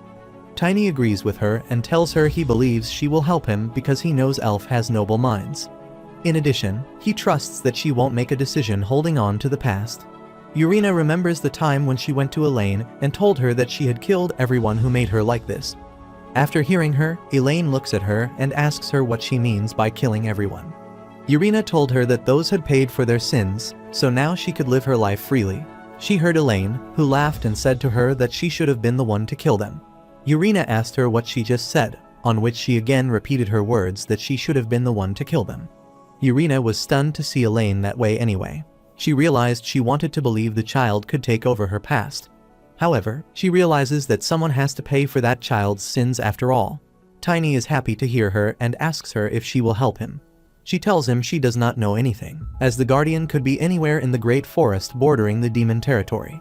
Tiny agrees with her and tells her he believes she will help him because he knows Elf has noble minds. In addition, he trusts that she won't make a decision holding on to the past. Urina remembers the time when she went to Elaine and told her that she had killed everyone who made her like this. After hearing her, Elaine looks at her and asks her what she means by killing everyone. Urina told her that those had paid for their sins, so now she could live her life freely. She heard Elaine, who laughed and said to her that she should have been the one to kill them. Urina asked her what she just said, on which she again repeated her words that she should have been the one to kill them. Urina was stunned to see Elaine that way anyway. She realized she wanted to believe the child could take over her past. However, she realizes that someone has to pay for that child's sins after all. Tiny is happy to hear her and asks her if she will help him. She tells him she does not know anything, as the Guardian could be anywhere in the great forest bordering the demon territory.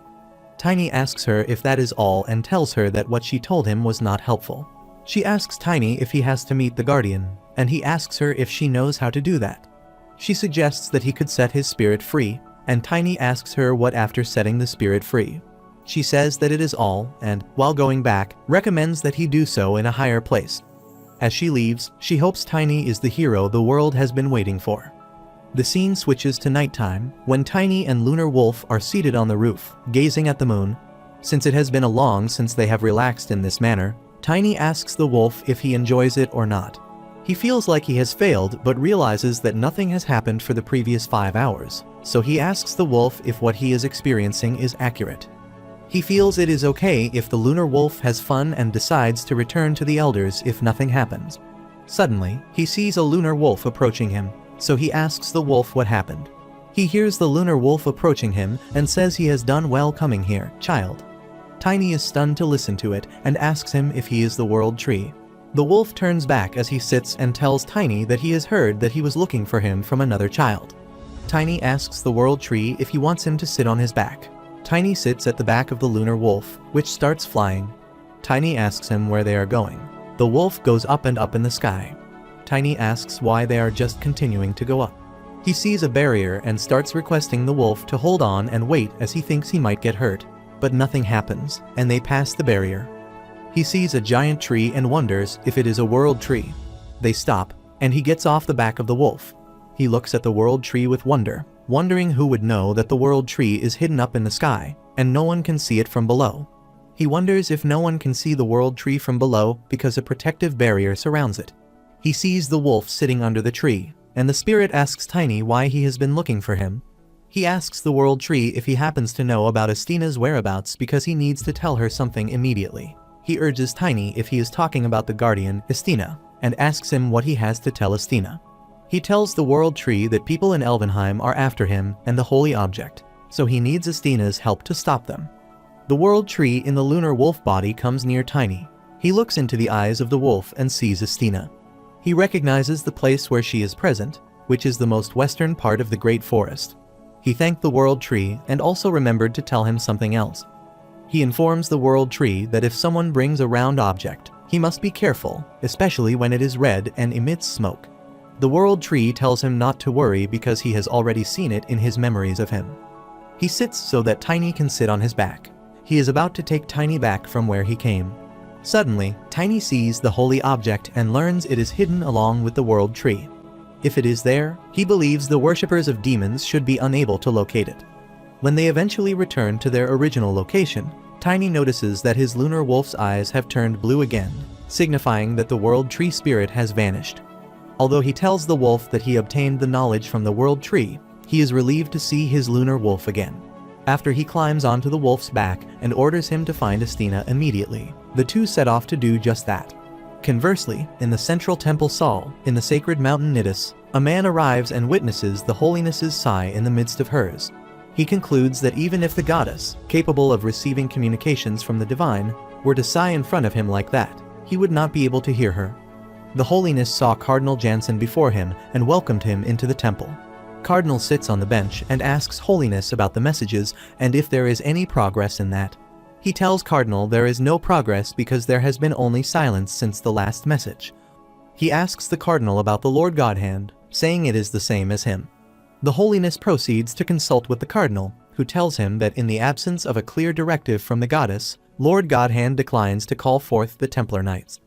Tiny asks her if that is all and tells her that what she told him was not helpful. She asks Tiny if he has to meet the Guardian, and he asks her if she knows how to do that. She suggests that he could set his spirit free, and Tiny asks her what after setting the spirit free. She says that it is all, and, while going back, recommends that he do so in a higher place. As she leaves, she hopes Tiny is the hero the world has been waiting for. The scene switches to nighttime, when Tiny and Lunar Wolf are seated on the roof, gazing at the moon. Since it has been a long since they have relaxed in this manner, Tiny asks the wolf if he enjoys it or not. He feels like he has failed but realizes that nothing has happened for the previous 5 hours, so he asks the wolf if what he is experiencing is accurate. He feels it is okay if the lunar wolf has fun and decides to return to the elders if nothing happens. Suddenly, he sees a lunar wolf approaching him, so he asks the wolf what happened. He hears the lunar wolf approaching him and says he has done well coming here, child. Tiny is stunned to listen to it and asks him if he is the world tree. The wolf turns back as he sits and tells Tiny that he has heard that he was looking for him from another child. Tiny asks the world tree if he wants him to sit on his back. Tiny sits at the back of the lunar wolf, which starts flying. Tiny asks him where they are going. The wolf goes up and up in the sky. Tiny asks why they are just continuing to go up. He sees a barrier and starts requesting the wolf to hold on and wait as he thinks he might get hurt. But nothing happens, and they pass the barrier. He sees a giant tree and wonders if it is a world tree. They stop, and he gets off the back of the wolf. He looks at the world tree with wonder, wondering who would know that the world tree is hidden up in the sky, and no one can see it from below. He wonders if no one can see the world tree from below because a protective barrier surrounds it. He sees the wolf sitting under the tree, and the spirit asks Tiny why he has been looking for him. He asks the world tree if he happens to know about Astina's whereabouts because he needs to tell her something immediately. He urges Tiny if he is talking about the guardian, Astina, and asks him what he has to tell Astina. He tells the world tree that people in Elvenheim are after him and the holy object, so he needs Astina's help to stop them. The world tree in the lunar wolf body comes near Tiny. He looks into the eyes of the wolf and sees Astina. He recognizes the place where she is present, which is the most western part of the Great Forest. He thanked the world tree and also remembered to tell him something else. He informs the world tree that if someone brings a round object, he must be careful, especially when it is red and emits smoke. The world tree tells him not to worry because he has already seen it in his memories of him. He sits so that Tiny can sit on his back. He is about to take Tiny back from where he came. Suddenly, Tiny sees the holy object and learns it is hidden along with the world tree. If it is there, he believes the worshippers of demons should be unable to locate it. When they eventually return to their original location, Tiny notices that his lunar wolf's eyes have turned blue again, signifying that the world tree spirit has vanished. Although he tells the wolf that he obtained the knowledge from the world tree, he is relieved to see his lunar wolf again. After he climbs onto the wolf's back and orders him to find Astina immediately, the two set off to do just that. Conversely, in the central temple Saul, in the sacred mountain Nidus, a man arrives and witnesses the holiness's sigh in the midst of hers. He concludes that even if the goddess, capable of receiving communications from the divine, were to sigh in front of him like that, he would not be able to hear her. The holiness saw Cardinal Jansen before him and welcomed him into the temple. Cardinal sits on the bench and asks Holiness about the messages and if there is any progress in that. He tells Cardinal there is no progress because there has been only silence since the last message. He asks the Cardinal about the Lord Godhand, saying it is the same as him. The Holiness proceeds to consult with the Cardinal, who tells him that in the absence of a clear directive from the goddess, Lord Godhand declines to call forth the Templar Knights.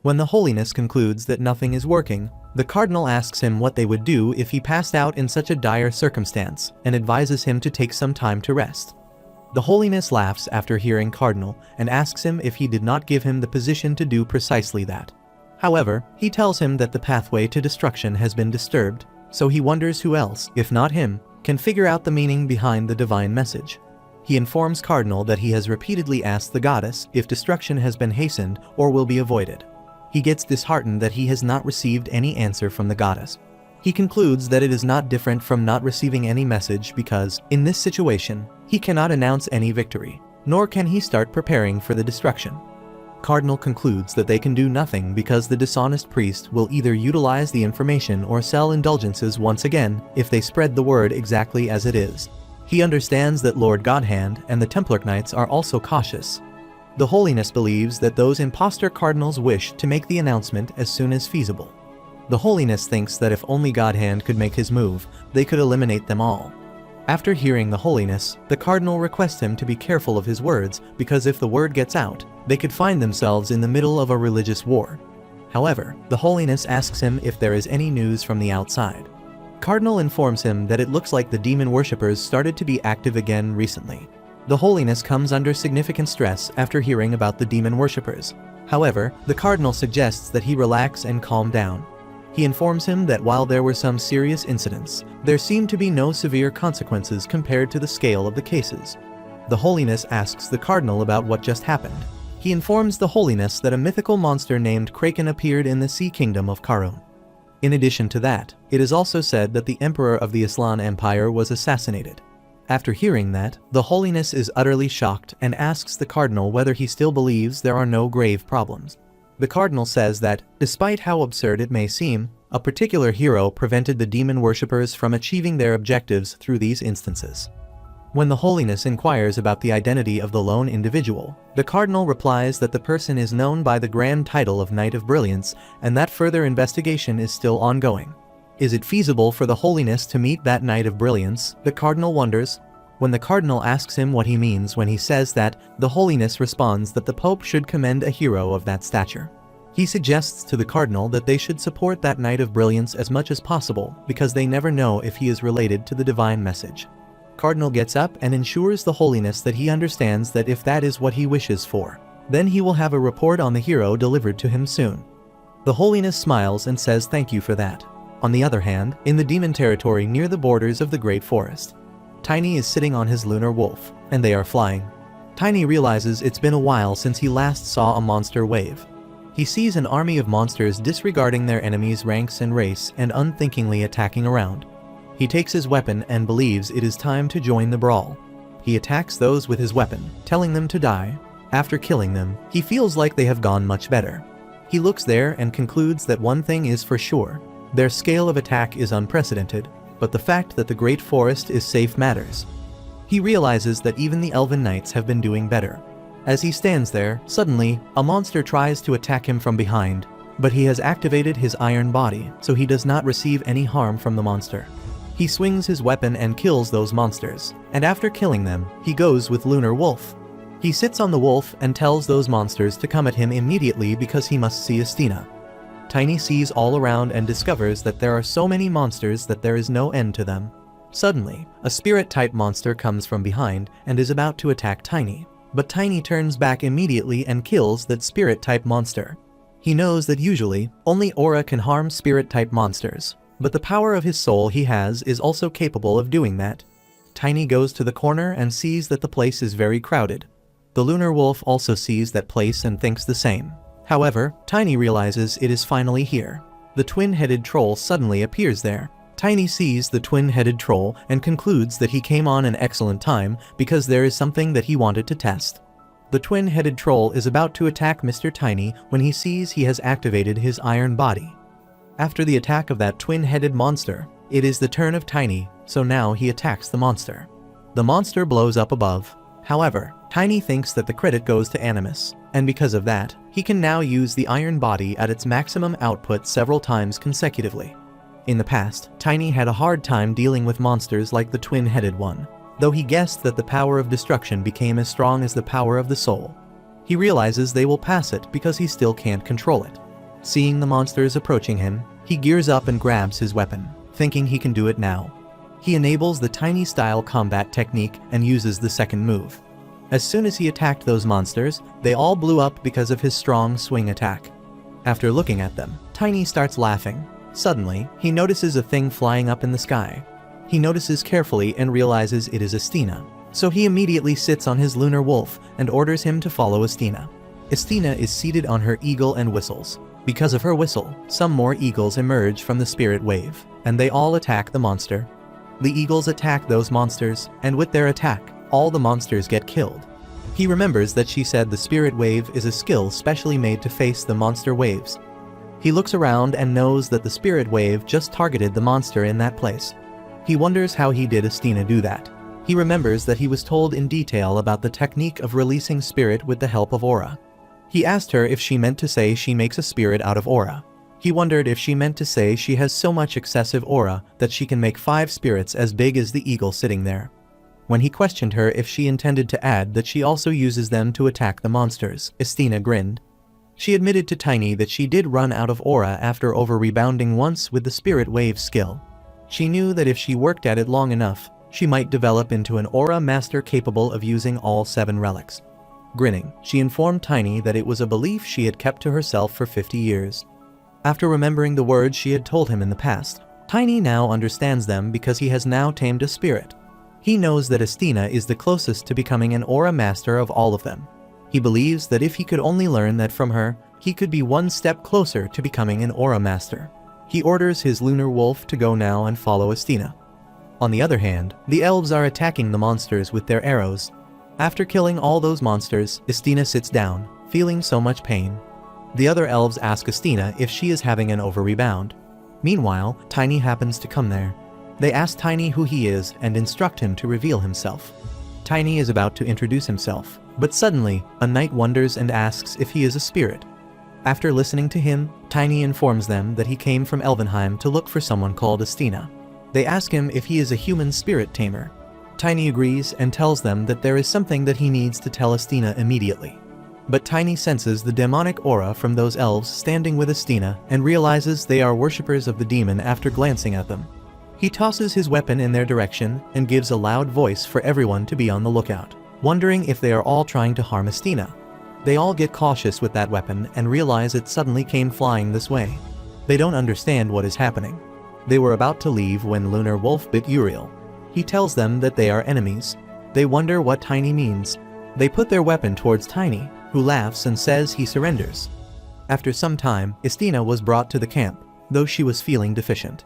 When the Holiness concludes that nothing is working, the Cardinal asks him what they would do if he passed out in such a dire circumstance, and advises him to take some time to rest. The Holiness laughs after hearing Cardinal, and asks him if he did not give him the position to do precisely that. However, he tells him that the pathway to destruction has been disturbed, so he wonders who else, if not him, can figure out the meaning behind the divine message. He informs Cardinal that he has repeatedly asked the goddess if destruction has been hastened or will be avoided. He gets disheartened that he has not received any answer from the goddess. He concludes that it is not different from not receiving any message because, in this situation, he cannot announce any victory, nor can he start preparing for the destruction. Cardinal concludes that they can do nothing because the dishonest priest will either utilize the information or sell indulgences once again if they spread the word exactly as it is. He understands that Lord Godhand and the Templar Knights are also cautious. The Holiness believes that those impostor cardinals wish to make the announcement as soon as feasible. The Holiness thinks that if only Godhand could make his move, they could eliminate them all. After hearing the Holiness, the Cardinal requests him to be careful of his words because if the word gets out, they could find themselves in the middle of a religious war. However, the Holiness asks him if there is any news from the outside. Cardinal informs him that it looks like the demon worshippers started to be active again recently. The holiness comes under significant stress after hearing about the demon worshippers. However, the cardinal suggests that he relax and calm down. He informs him that while there were some serious incidents, there seemed to be no severe consequences compared to the scale of the cases. The holiness asks the cardinal about what just happened. He informs the holiness that a mythical monster named Kraken appeared in the sea kingdom of Karun. In addition to that, it is also said that the emperor of the Aslan Empire was assassinated. After hearing that, the holiness is utterly shocked and asks the cardinal whether he still believes there are no grave problems. The cardinal says that, despite how absurd it may seem, a particular hero prevented the demon worshippers from achieving their objectives through these instances. When the holiness inquires about the identity of the lone individual, the cardinal replies that the person is known by the grand title of Knight of Brilliance and that further investigation is still ongoing. Is it feasible for the holiness to meet that Knight of Brilliance? The cardinal wonders. When the cardinal asks him what he means when he says that, the holiness responds that the pope should commend a hero of that stature. He suggests to the cardinal that they should support that Knight of Brilliance as much as possible because they never know if he is related to the divine message. Cardinal gets up and ensures the holiness that he understands that if that is what he wishes for, then he will have a report on the hero delivered to him soon. The holiness smiles and says thank you for that. On the other hand, in the demon territory near the borders of the Great Forest, Tiny is sitting on his lunar wolf, and they are flying. Tiny realizes it's been a while since he last saw a monster wave. He sees an army of monsters disregarding their enemies' ranks and race and unthinkingly attacking around. He takes his weapon and believes it is time to join the brawl. He attacks those with his weapon, telling them to die. After killing them, he feels like they have gone much better. He looks there and concludes that one thing is for sure. Their scale of attack is unprecedented, but the fact that the Great Forest is safe matters. He realizes that even the Elven Knights have been doing better. As he stands there, suddenly, a monster tries to attack him from behind, but he has activated his iron body, so he does not receive any harm from the monster. He swings his weapon and kills those monsters, and after killing them, he goes with Lunar Wolf. He sits on the wolf and tells those monsters to come at him immediately because he must see Estina. Tiny sees all around and discovers that there are so many monsters that there is no end to them. Suddenly, a spirit-type monster comes from behind and is about to attack Tiny, but Tiny turns back immediately and kills that spirit-type monster. He knows that usually, only aura can harm spirit-type monsters, but the power of his soul he has is also capable of doing that. Tiny goes to the corner and sees that the place is very crowded. The Lunar Wolf also sees that place and thinks the same. However, Tiny realizes it is finally here. The twin-headed troll suddenly appears there. Tiny sees the twin-headed troll and concludes that he came on an excellent time because there is something that he wanted to test. The twin-headed troll is about to attack Mr. Tiny when he sees he has activated his iron body. After the attack of that twin-headed monster, it is the turn of Tiny, so now he attacks the monster. The monster blows up above. However, Tiny thinks that the credit goes to Animus, and because of that, he can now use the iron body at its maximum output several times consecutively. In the past, Tiny had a hard time dealing with monsters like the twin-headed one, though he guessed that the power of destruction became as strong as the power of the soul. He realizes they will pass it because he still can't control it. Seeing the monsters approaching him, he gears up and grabs his weapon, thinking he can do it now. He enables the Tiny-style combat technique and uses the second move. As soon as he attacked those monsters, they all blew up because of his strong swing attack. After looking at them, Tiny starts laughing. Suddenly, he notices a thing flying up in the sky. He notices carefully and realizes it is Estina, so he immediately sits on his lunar wolf and orders him to follow Estina. Estina is seated on her eagle and whistles. Because of her whistle, some more eagles emerge from the spirit wave, and they all attack the monster. The eagles attack those monsters, and with their attack, all the monsters get killed. He remembers that she said the spirit wave is a skill specially made to face the monster waves. He looks around and knows that the spirit wave just targeted the monster in that place. He wonders how he did Estina do that. He remembers that he was told in detail about the technique of releasing spirit with the help of aura. He asked her if she meant to say she makes a spirit out of aura. He wondered if she meant to say she has so much excessive aura that she can make 5 spirits as big as the eagle sitting there. When he questioned her if she intended to add that she also uses them to attack the monsters, Estina grinned. She admitted to Tiny that she did run out of aura after over-rebounding once with the spirit wave skill. She knew that if she worked at it long enough, she might develop into an aura master capable of using all 7 relics. Grinning, she informed Tiny that it was a belief she had kept to herself for 50 years. After remembering the words she had told him in the past, Tiny now understands them because he has now tamed a spirit. He knows that Estina is the closest to becoming an aura master of all of them. He believes that if he could only learn that from her, he could be one step closer to becoming an aura master. He orders his lunar wolf to go now and follow Estina. On the other hand, the elves are attacking the monsters with their arrows. After killing all those monsters, Estina sits down, feeling so much pain. The other elves ask Estina if she is having an overrebound. Meanwhile, Tiny happens to come there. They ask Tiny who he is and instruct him to reveal himself. Tiny is about to introduce himself, but suddenly, a knight wonders and asks if he is a spirit. After listening to him, Tiny informs them that he came from Elvenheim to look for someone called Estina. They ask him if he is a human spirit tamer. Tiny agrees and tells them that there is something that he needs to tell Estina immediately. But Tiny senses the demonic aura from those elves standing with Estina and realizes they are worshippers of the demon after glancing at them. He tosses his weapon in their direction and gives a loud voice for everyone to be on the lookout, wondering if they are all trying to harm Estina. They all get cautious with that weapon and realize it suddenly came flying this way. They don't understand what is happening. They were about to leave when Lunar Wolf bit Uriel. He tells them that they are enemies. They wonder what Tiny means. They put their weapon towards Tiny, who laughs and says he surrenders. After some time, Estina was brought to the camp, though she was feeling deficient.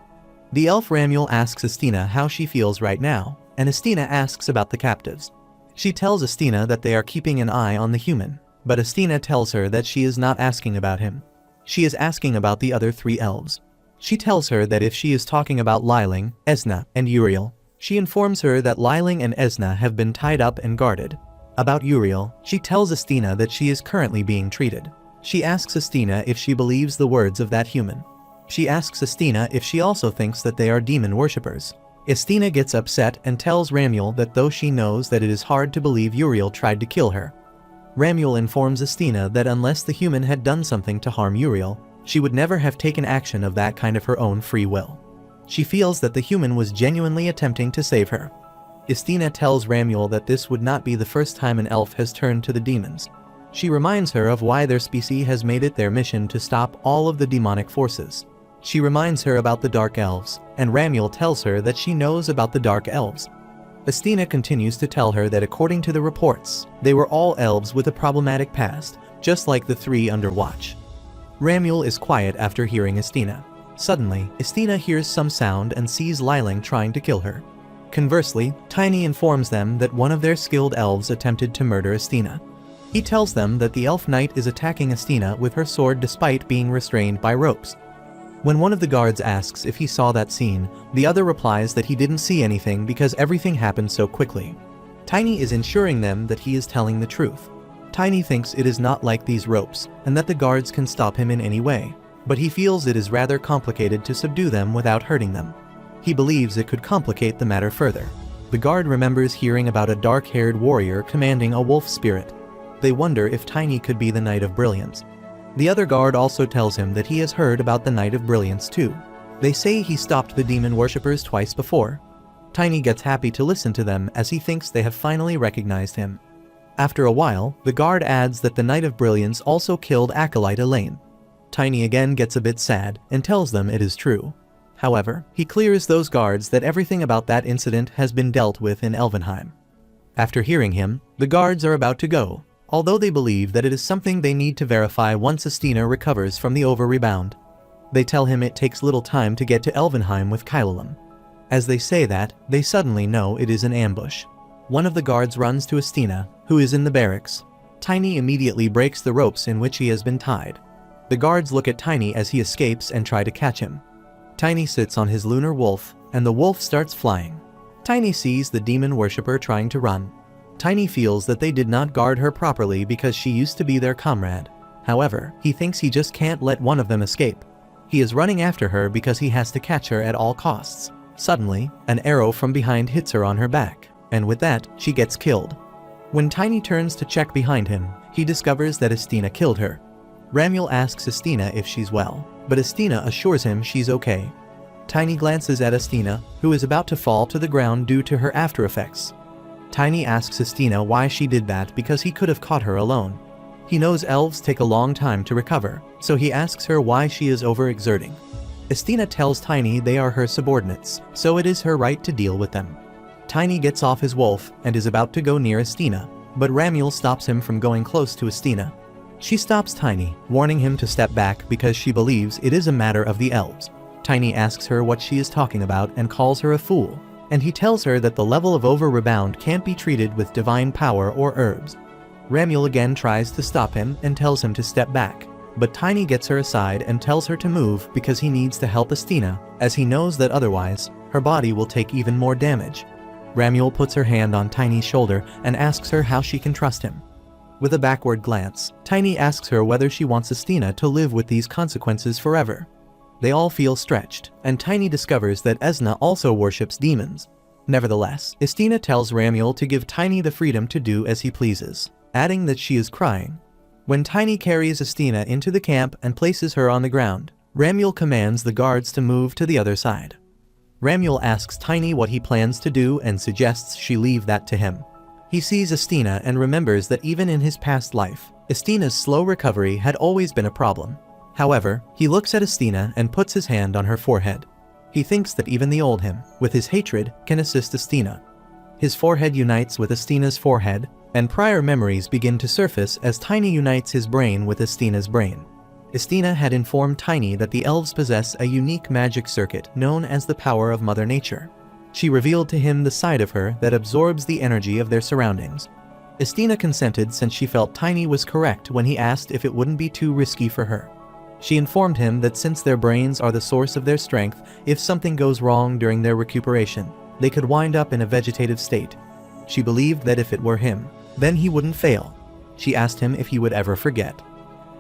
The elf Ramuel asks Estina how she feels right now, and Estina asks about the captives. She tells Estina that they are keeping an eye on the human, but Estina tells her that she is not asking about him. She is asking about the other 3 elves. She tells her that if she is talking about Liling, Esna, and Uriel, she informs her that Liling and Esna have been tied up and guarded. About Uriel, she tells Estina that she is currently being treated. She asks Estina if she believes the words of that human. She asks Estina if she also thinks that they are demon worshippers. Estina gets upset and tells Ramuel that though she knows that it is hard to believe Uriel tried to kill her. Ramuel informs Estina that unless the human had done something to harm Uriel, she would never have taken action of that kind of her own free will. She feels that the human was genuinely attempting to save her. Estina tells Ramuel that this would not be the first time an elf has turned to the demons. She reminds her of why their species has made it their mission to stop all of the demonic forces. She reminds her about the Dark Elves, and Ramuel tells her that she knows about the Dark Elves. Estina continues to tell her that according to the reports, they were all elves with a problematic past, just like the 3 under watch. Ramuel is quiet after hearing Estina. Suddenly, Estina hears some sound and sees Liling trying to kill her. Conversely, Tiny informs them that one of their skilled elves attempted to murder Estina. He tells them that the elf knight is attacking Estina with her sword despite being restrained by ropes. When one of the guards asks if he saw that scene, the other replies that he didn't see anything because everything happened so quickly. Tiny is ensuring them that he is telling the truth. Tiny thinks it is not like these ropes, and that the guards can stop him in any way, but he feels it is rather complicated to subdue them without hurting them. He believes it could complicate the matter further. The guard remembers hearing about a dark-haired warrior commanding a wolf spirit. They wonder if Tiny could be the Knight of Brilliance. The other guard also tells him that he has heard about the Knight of Brilliance too. They say he stopped the demon worshippers twice before. Tiny gets happy to listen to them as he thinks they have finally recognized him. After a while, the guard adds that the Knight of Brilliance also killed Acolyte Elaine. Tiny again gets a bit sad and tells them it is true. However, he clears those guards that everything about that incident has been dealt with in Elvenheim. After hearing him, the guards are about to go, although they believe that it is something they need to verify once Estina recovers from the overrebound. They tell him it takes little time to get to Elvenheim with Kylalum. As they say that, they suddenly know it is an ambush. One of the guards runs to Estina, who is in the barracks. Tiny immediately breaks the ropes in which he has been tied. The guards look at Tiny as he escapes and try to catch him. Tiny sits on his lunar wolf, and the wolf starts flying. Tiny sees the demon worshipper trying to run. Tiny feels that they did not guard her properly because she used to be their comrade. However, he thinks he just can't let one of them escape. He is running after her because he has to catch her at all costs. Suddenly, an arrow from behind hits her on her back, and with that, she gets killed. When Tiny turns to check behind him, he discovers that Estina killed her. Ramuel asks Estina if she's well, but Estina assures him she's okay. Tiny glances at Estina, who is about to fall to the ground due to her after effects. Tiny asks Estina why she did that because he could have caught her alone. He knows elves take a long time to recover, so he asks her why she is overexerting. Estina tells Tiny they are her subordinates, so it is her right to deal with them. Tiny gets off his wolf and is about to go near Estina, but Ramiel stops him from going close to Estina. She stops Tiny, warning him to step back because she believes it is a matter of the elves. Tiny asks her what she is talking about and calls her a fool, and he tells her that the level of over-rebound can't be treated with divine power or herbs. Ramiel again tries to stop him and tells him to step back, but Tiny gets her aside and tells her to move because he needs to help Estina, as he knows that otherwise, her body will take even more damage. Ramiel puts her hand on Tiny's shoulder and asks her how she can trust him. With a backward glance, Tiny asks her whether she wants Estina to live with these consequences forever. They all feel stretched, and Tiny discovers that Esna also worships demons. Nevertheless, Estina tells Ramiel to give Tiny the freedom to do as he pleases, adding that she is crying. When Tiny carries Estina into the camp and places her on the ground, Ramiel commands the guards to move to the other side. Ramiel asks Tiny what he plans to do and suggests she leave that to him. He sees Estina and remembers that even in his past life, Estina's slow recovery had always been a problem. However, he looks at Estina and puts his hand on her forehead. He thinks that even the old him, with his hatred, can assist Estina. His forehead unites with Estina's forehead, and prior memories begin to surface as Tiny unites his brain with Estina's brain. Estina had informed Tiny that the elves possess a unique magic circuit known as the power of Mother Nature. She revealed to him the side of her that absorbs the energy of their surroundings. Estina consented since she felt Tiny was correct when he asked if it wouldn't be too risky for her. She informed him that since their brains are the source of their strength, if something goes wrong during their recuperation, they could wind up in a vegetative state. She believed that if it were him, then he wouldn't fail. She asked him if he would ever forget.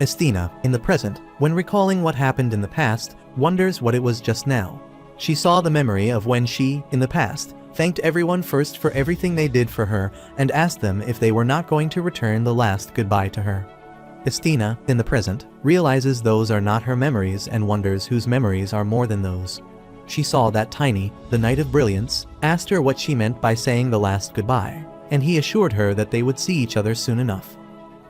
Estina, in the present, when recalling what happened in the past, wonders what it was just now. She saw the memory of when she, in the past, thanked everyone first for everything they did for her and asked them if they were not going to return the last goodbye to her. Estina, in the present, realizes those are not her memories and wonders whose memories are more than those. She saw that Tiny, the Knight of Brilliance, asked her what she meant by saying the last goodbye, and he assured her that they would see each other soon enough.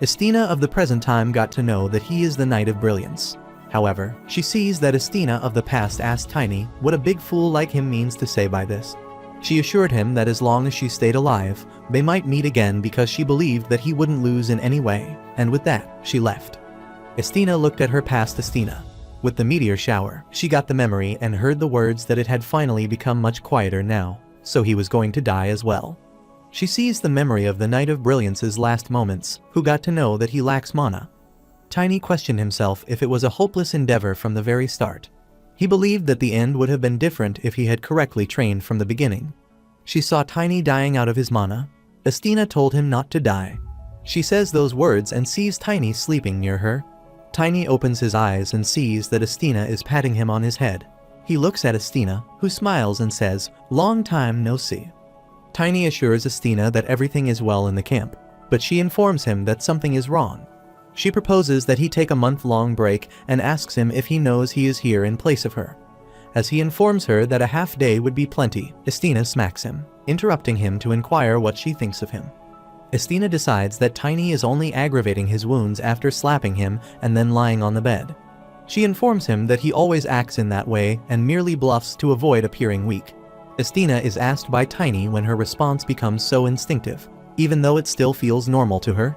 Estina of the present time got to know that he is the Knight of Brilliance. However, she sees that Estina of the past asked Tiny what a big fool like him means to say by this. She assured him that as long as she stayed alive, they might meet again because she believed that he wouldn't lose in any way, and with that, she left. Estina looked at her past Estina. With the meteor shower, she got the memory and heard the words that it had finally become much quieter now, so he was going to die as well. She sees the memory of the Knight of Brilliance's last moments, who got to know that he lacks mana. Tiny questioned himself if it was a hopeless endeavor from the very start. He believed that the end would have been different if he had correctly trained from the beginning. She saw Tiny dying out of his mana. Estina told him not to die. She says those words and sees Tiny sleeping near her. Tiny opens his eyes and sees that Estina is patting him on his head. He looks at Estina, who smiles and says, "Long time no see." Tiny assures Estina that everything is well in the camp, but she informs him that something is wrong. She proposes that he take a month-long break and asks him if he knows he is here in place of her. As he informs her that a half day would be plenty, Estina smacks him, interrupting him to inquire what she thinks of him. Estina decides that Tiny is only aggravating his wounds after slapping him and then lying on the bed. She informs him that he always acts in that way and merely bluffs to avoid appearing weak. Estina is asked by Tiny when her response becomes so instinctive, even though it still feels normal to her.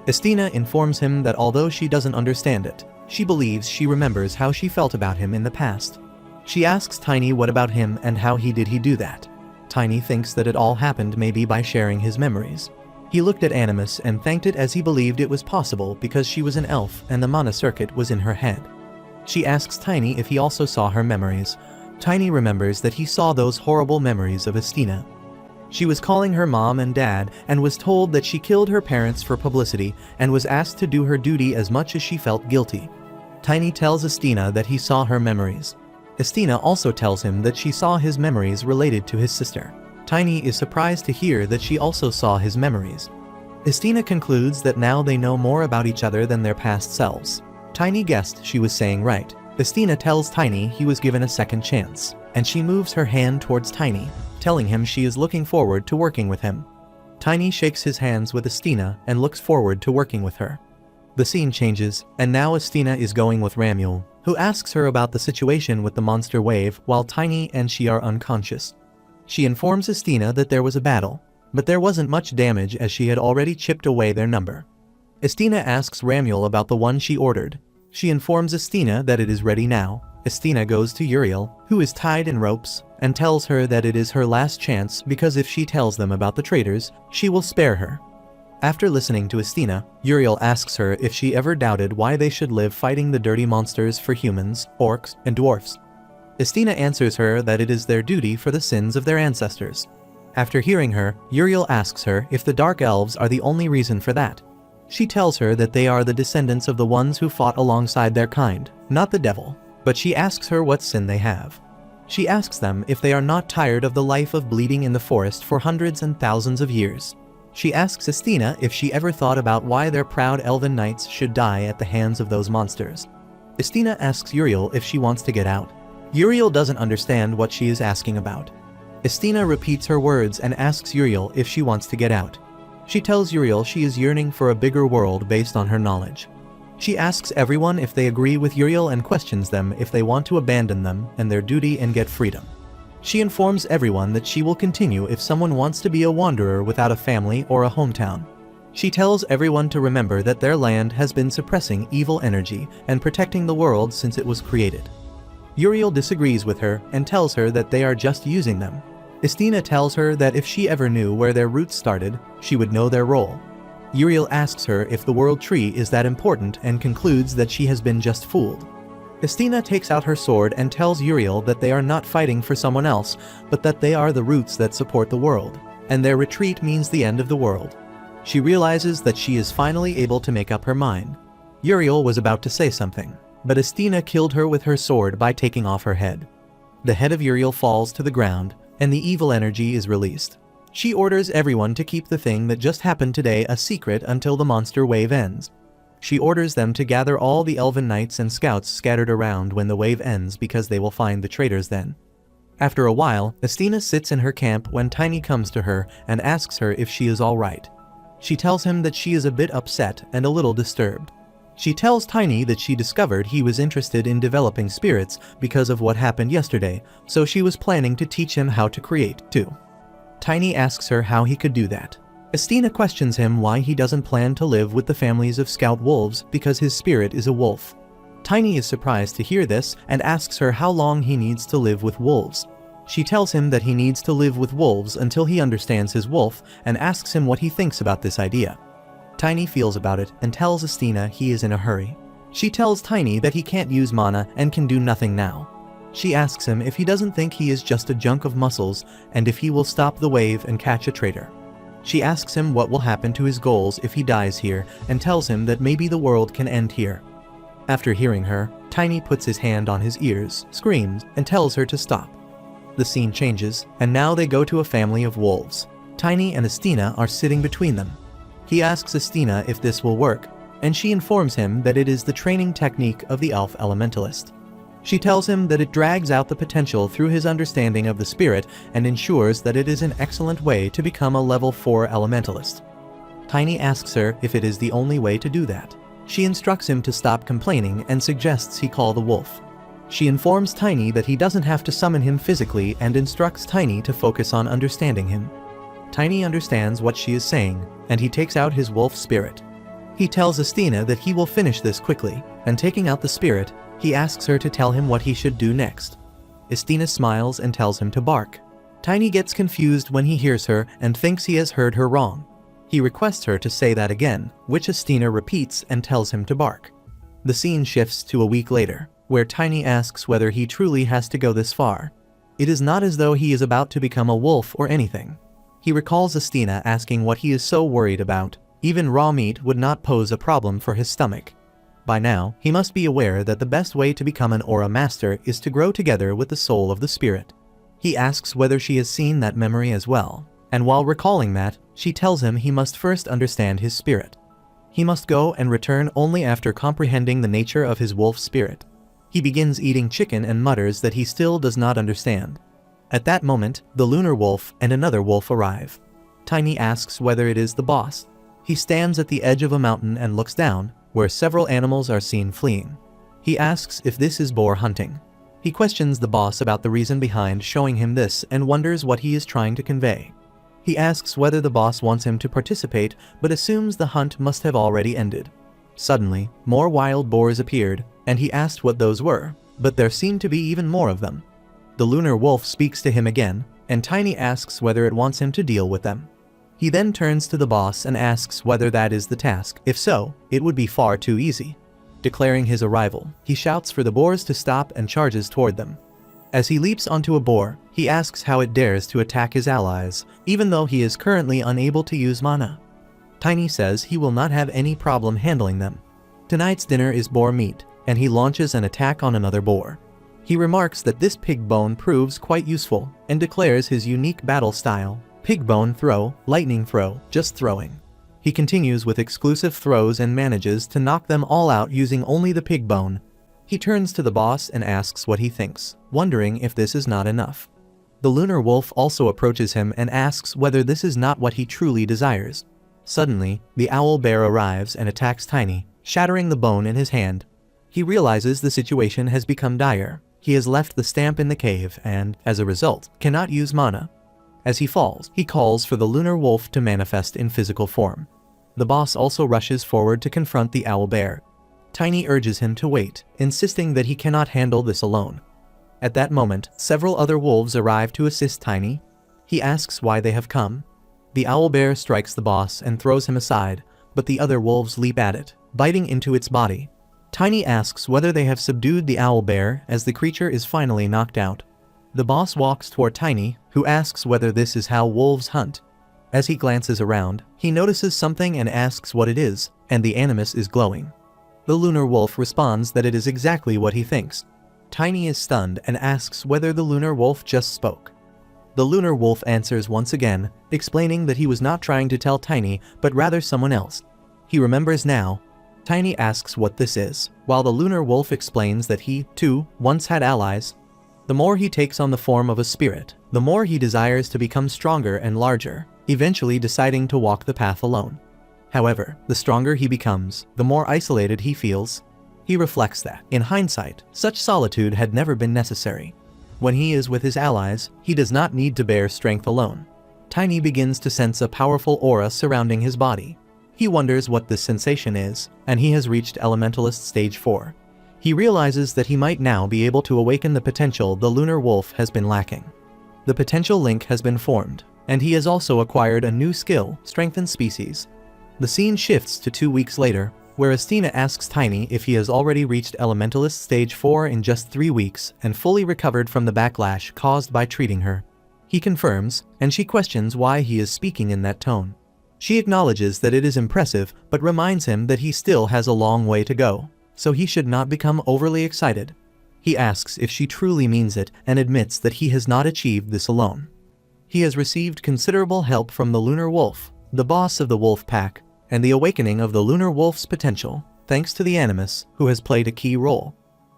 Estina informs him that although she doesn't understand it, she believes she remembers how she felt about him in the past. She asks Tiny what about him and how he do that. Tiny thinks that it all happened maybe by sharing his memories. He looked at Animus and thanked it as he believed it was possible because she was an elf and the mana circuit was in her head. She asks Tiny if he also saw her memories. Tiny remembers that he saw those horrible memories of Estina. She was calling her mom and dad and was told that she killed her parents for publicity and was asked to do her duty as much as she felt guilty. Tiny tells Estina that he saw her memories. Estina also tells him that she saw his memories related to his sister. Tiny is surprised to hear that she also saw his memories. Estina concludes that now they know more about each other than their past selves. Tiny guessed she was saying right. Estina tells Tiny he was given a second chance, and she moves her hand towards Tiny, telling him she is looking forward to working with him. Tiny shakes his hands with Estina and looks forward to working with her. The scene changes, and now Estina is going with Ramuel, who asks her about the situation with the monster wave while Tiny and she are unconscious. She informs Estina that there was a battle, but there wasn't much damage as she had already chipped away their number. Estina asks Ramuel about the one she ordered. She informs Estina that it is ready now. Estina goes to Uriel, who is tied in ropes, and tells her that it is her last chance because if she tells them about the traitors, she will spare her. After listening to Estina, Uriel asks her if she ever doubted why they should live fighting the dirty monsters for humans, orcs, and dwarfs. Estina answers her that it is their duty for the sins of their ancestors. After hearing her, Uriel asks her if the Dark Elves are the only reason for that. She tells her that they are the descendants of the ones who fought alongside their kind, not the devil, but she asks her what sin they have. She asks them if they are not tired of the life of bleeding in the forest for hundreds and thousands of years. She asks Estina if she ever thought about why their proud elven knights should die at the hands of those monsters. Estina asks Uriel if she wants to get out. Uriel doesn't understand what she is asking about. Estina repeats her words and asks Uriel if she wants to get out. She tells Uriel she is yearning for a bigger world based on her knowledge. She asks everyone if they agree with Uriel and questions them if they want to abandon them and their duty and get freedom. She informs everyone that she will continue if someone wants to be a wanderer without a family or a hometown. She tells everyone to remember that their land has been suppressing evil energy and protecting the world since it was created. Uriel disagrees with her and tells her that they are just using them. Estina tells her that if she ever knew where their roots started, she would know their role. Uriel asks her if the world tree is that important and concludes that she has been just fooled. Estina takes out her sword and tells Uriel that they are not fighting for someone else, but that they are the roots that support the world, and their retreat means the end of the world. She realizes that she is finally able to make up her mind. Uriel was about to say something, but Estina killed her with her sword by taking off her head. The head of Uriel falls to the ground, and the evil energy is released. She orders everyone to keep the thing that just happened today a secret until the monster wave ends. She orders them to gather all the elven knights and scouts scattered around when the wave ends because they will find the traitors then. After a while, Estina sits in her camp when Tiny comes to her and asks her if she is alright. She tells him that she is a bit upset and a little disturbed. She tells Tiny that she discovered he was interested in developing spirits because of what happened yesterday, so she was planning to teach him how to create, too. Tiny asks her how he could do that. Estina questions him why he doesn't plan to live with the families of scout wolves because his spirit is a wolf. Tiny is surprised to hear this and asks her how long he needs to live with wolves. She tells him that he needs to live with wolves until he understands his wolf and asks him what he thinks about this idea. Tiny feels about it and tells Estina he is in a hurry. She tells Tiny that he can't use mana and can do nothing now. She asks him if he doesn't think he is just a junk of muscles and if he will stop the wave and catch a traitor. She asks him what will happen to his goals if he dies here and tells him that maybe the world can end here. After hearing her, Tiny puts his hand on his ears, screams, and tells her to stop. The scene changes, and now they go to a family of wolves. Tiny and Estina are sitting between them. He asks Estina if this will work, and she informs him that it is the training technique of the elf elementalist. She tells him that it drags out the potential through his understanding of the spirit and ensures that it is an excellent way to become a level 4 elementalist. Tiny asks her if it is the only way to do that. She instructs him to stop complaining and suggests he call the wolf. She informs Tiny that he doesn't have to summon him physically and instructs Tiny to focus on understanding him. Tiny understands what she is saying, and he takes out his wolf spirit. He tells Estina that he will finish this quickly, and taking out the spirit, he asks her to tell him what he should do next. Estina smiles and tells him to bark. Tiny gets confused when he hears her and thinks he has heard her wrong. He requests her to say that again, which Estina repeats and tells him to bark. The scene shifts to a week later, where Tiny asks whether he truly has to go this far. It is not as though he is about to become a wolf or anything. He recalls Estina asking what he is so worried about. Even raw meat would not pose a problem for his stomach. By now, he must be aware that the best way to become an aura master is to grow together with the soul of the spirit. He asks whether she has seen that memory as well, and while recalling that, she tells him he must first understand his spirit. He must go and return only after comprehending the nature of his wolf spirit. He begins eating chicken and mutters that he still does not understand. At that moment, the lunar wolf and another wolf arrive. Tiny asks whether it is the boss. He stands at the edge of a mountain and looks down, where several animals are seen fleeing. He asks if this is boar hunting. He questions the boss about the reason behind showing him this and wonders what he is trying to convey. He asks whether the boss wants him to participate, but assumes the hunt must have already ended. Suddenly, more wild boars appeared, and he asked what those were, but there seemed to be even more of them. The lunar wolf speaks to him again, and Tiny asks whether it wants him to deal with them. He then turns to the boss and asks whether that is the task. If so, it would be far too easy. Declaring his arrival, he shouts for the boars to stop and charges toward them. As he leaps onto a boar, he asks how it dares to attack his allies, even though he is currently unable to use mana. Tiny says he will not have any problem handling them. Tonight's dinner is boar meat, and he launches an attack on another boar. He remarks that this pig bone proves quite useful, and declares his unique battle style: pig bone throw, lightning throw, just throwing. He continues with exclusive throws and manages to knock them all out using only the pig bone. He turns to the boss and asks what he thinks, wondering if this is not enough. The lunar wolf also approaches him and asks whether this is not what he truly desires. Suddenly, the owl bear arrives and attacks Tiny, shattering the bone in his hand. He realizes the situation has become dire. He has left the stamp in the cave and, as a result, cannot use mana. As he falls, he calls for the lunar wolf to manifest in physical form. The boss also rushes forward to confront the owl bear. Tiny urges him to wait, insisting that he cannot handle this alone. At that moment, several other wolves arrive to assist Tiny. He asks why they have come. The owlbear strikes the boss and throws him aside, but the other wolves leap at it, biting into its body. Tiny asks whether they have subdued the owlbear as the creature is finally knocked out. The boss walks toward Tiny, who asks whether this is how wolves hunt. As he glances around, he notices something and asks what it is, and the animus is glowing. The lunar wolf responds that it is exactly what he thinks. Tiny is stunned and asks whether the lunar wolf just spoke. The lunar wolf answers once again, explaining that he was not trying to tell Tiny, but rather someone else. He remembers now. Tiny asks what this is, while the lunar wolf explains that he, too, once had allies. The more he takes on the form of a spirit, the more he desires to become stronger and larger, eventually deciding to walk the path alone. However, the stronger he becomes, the more isolated he feels. He reflects that, in hindsight, such solitude had never been necessary. When he is with his allies, he does not need to bear strength alone. Tiny begins to sense a powerful aura surrounding his body. He wonders what this sensation is, and he has reached Elementalist Stage 4. He realizes that he might now be able to awaken the potential the lunar wolf has been lacking. The potential link has been formed, and he has also acquired a new skill, Strengthen Species. The scene shifts to 2 weeks later, where Estina asks Tiny if he has already reached Elementalist Stage 4 in just 3 weeks and fully recovered from the backlash caused by treating her. He confirms, and she questions why he is speaking in that tone. She acknowledges that it is impressive, but reminds him that he still has a long way to go, so he should not become overly excited. He asks if she truly means it and admits that he has not achieved this alone. He has received considerable help from the lunar wolf, the boss of the wolf pack, and the awakening of the lunar wolf's potential, thanks to the animus, who has played a key role.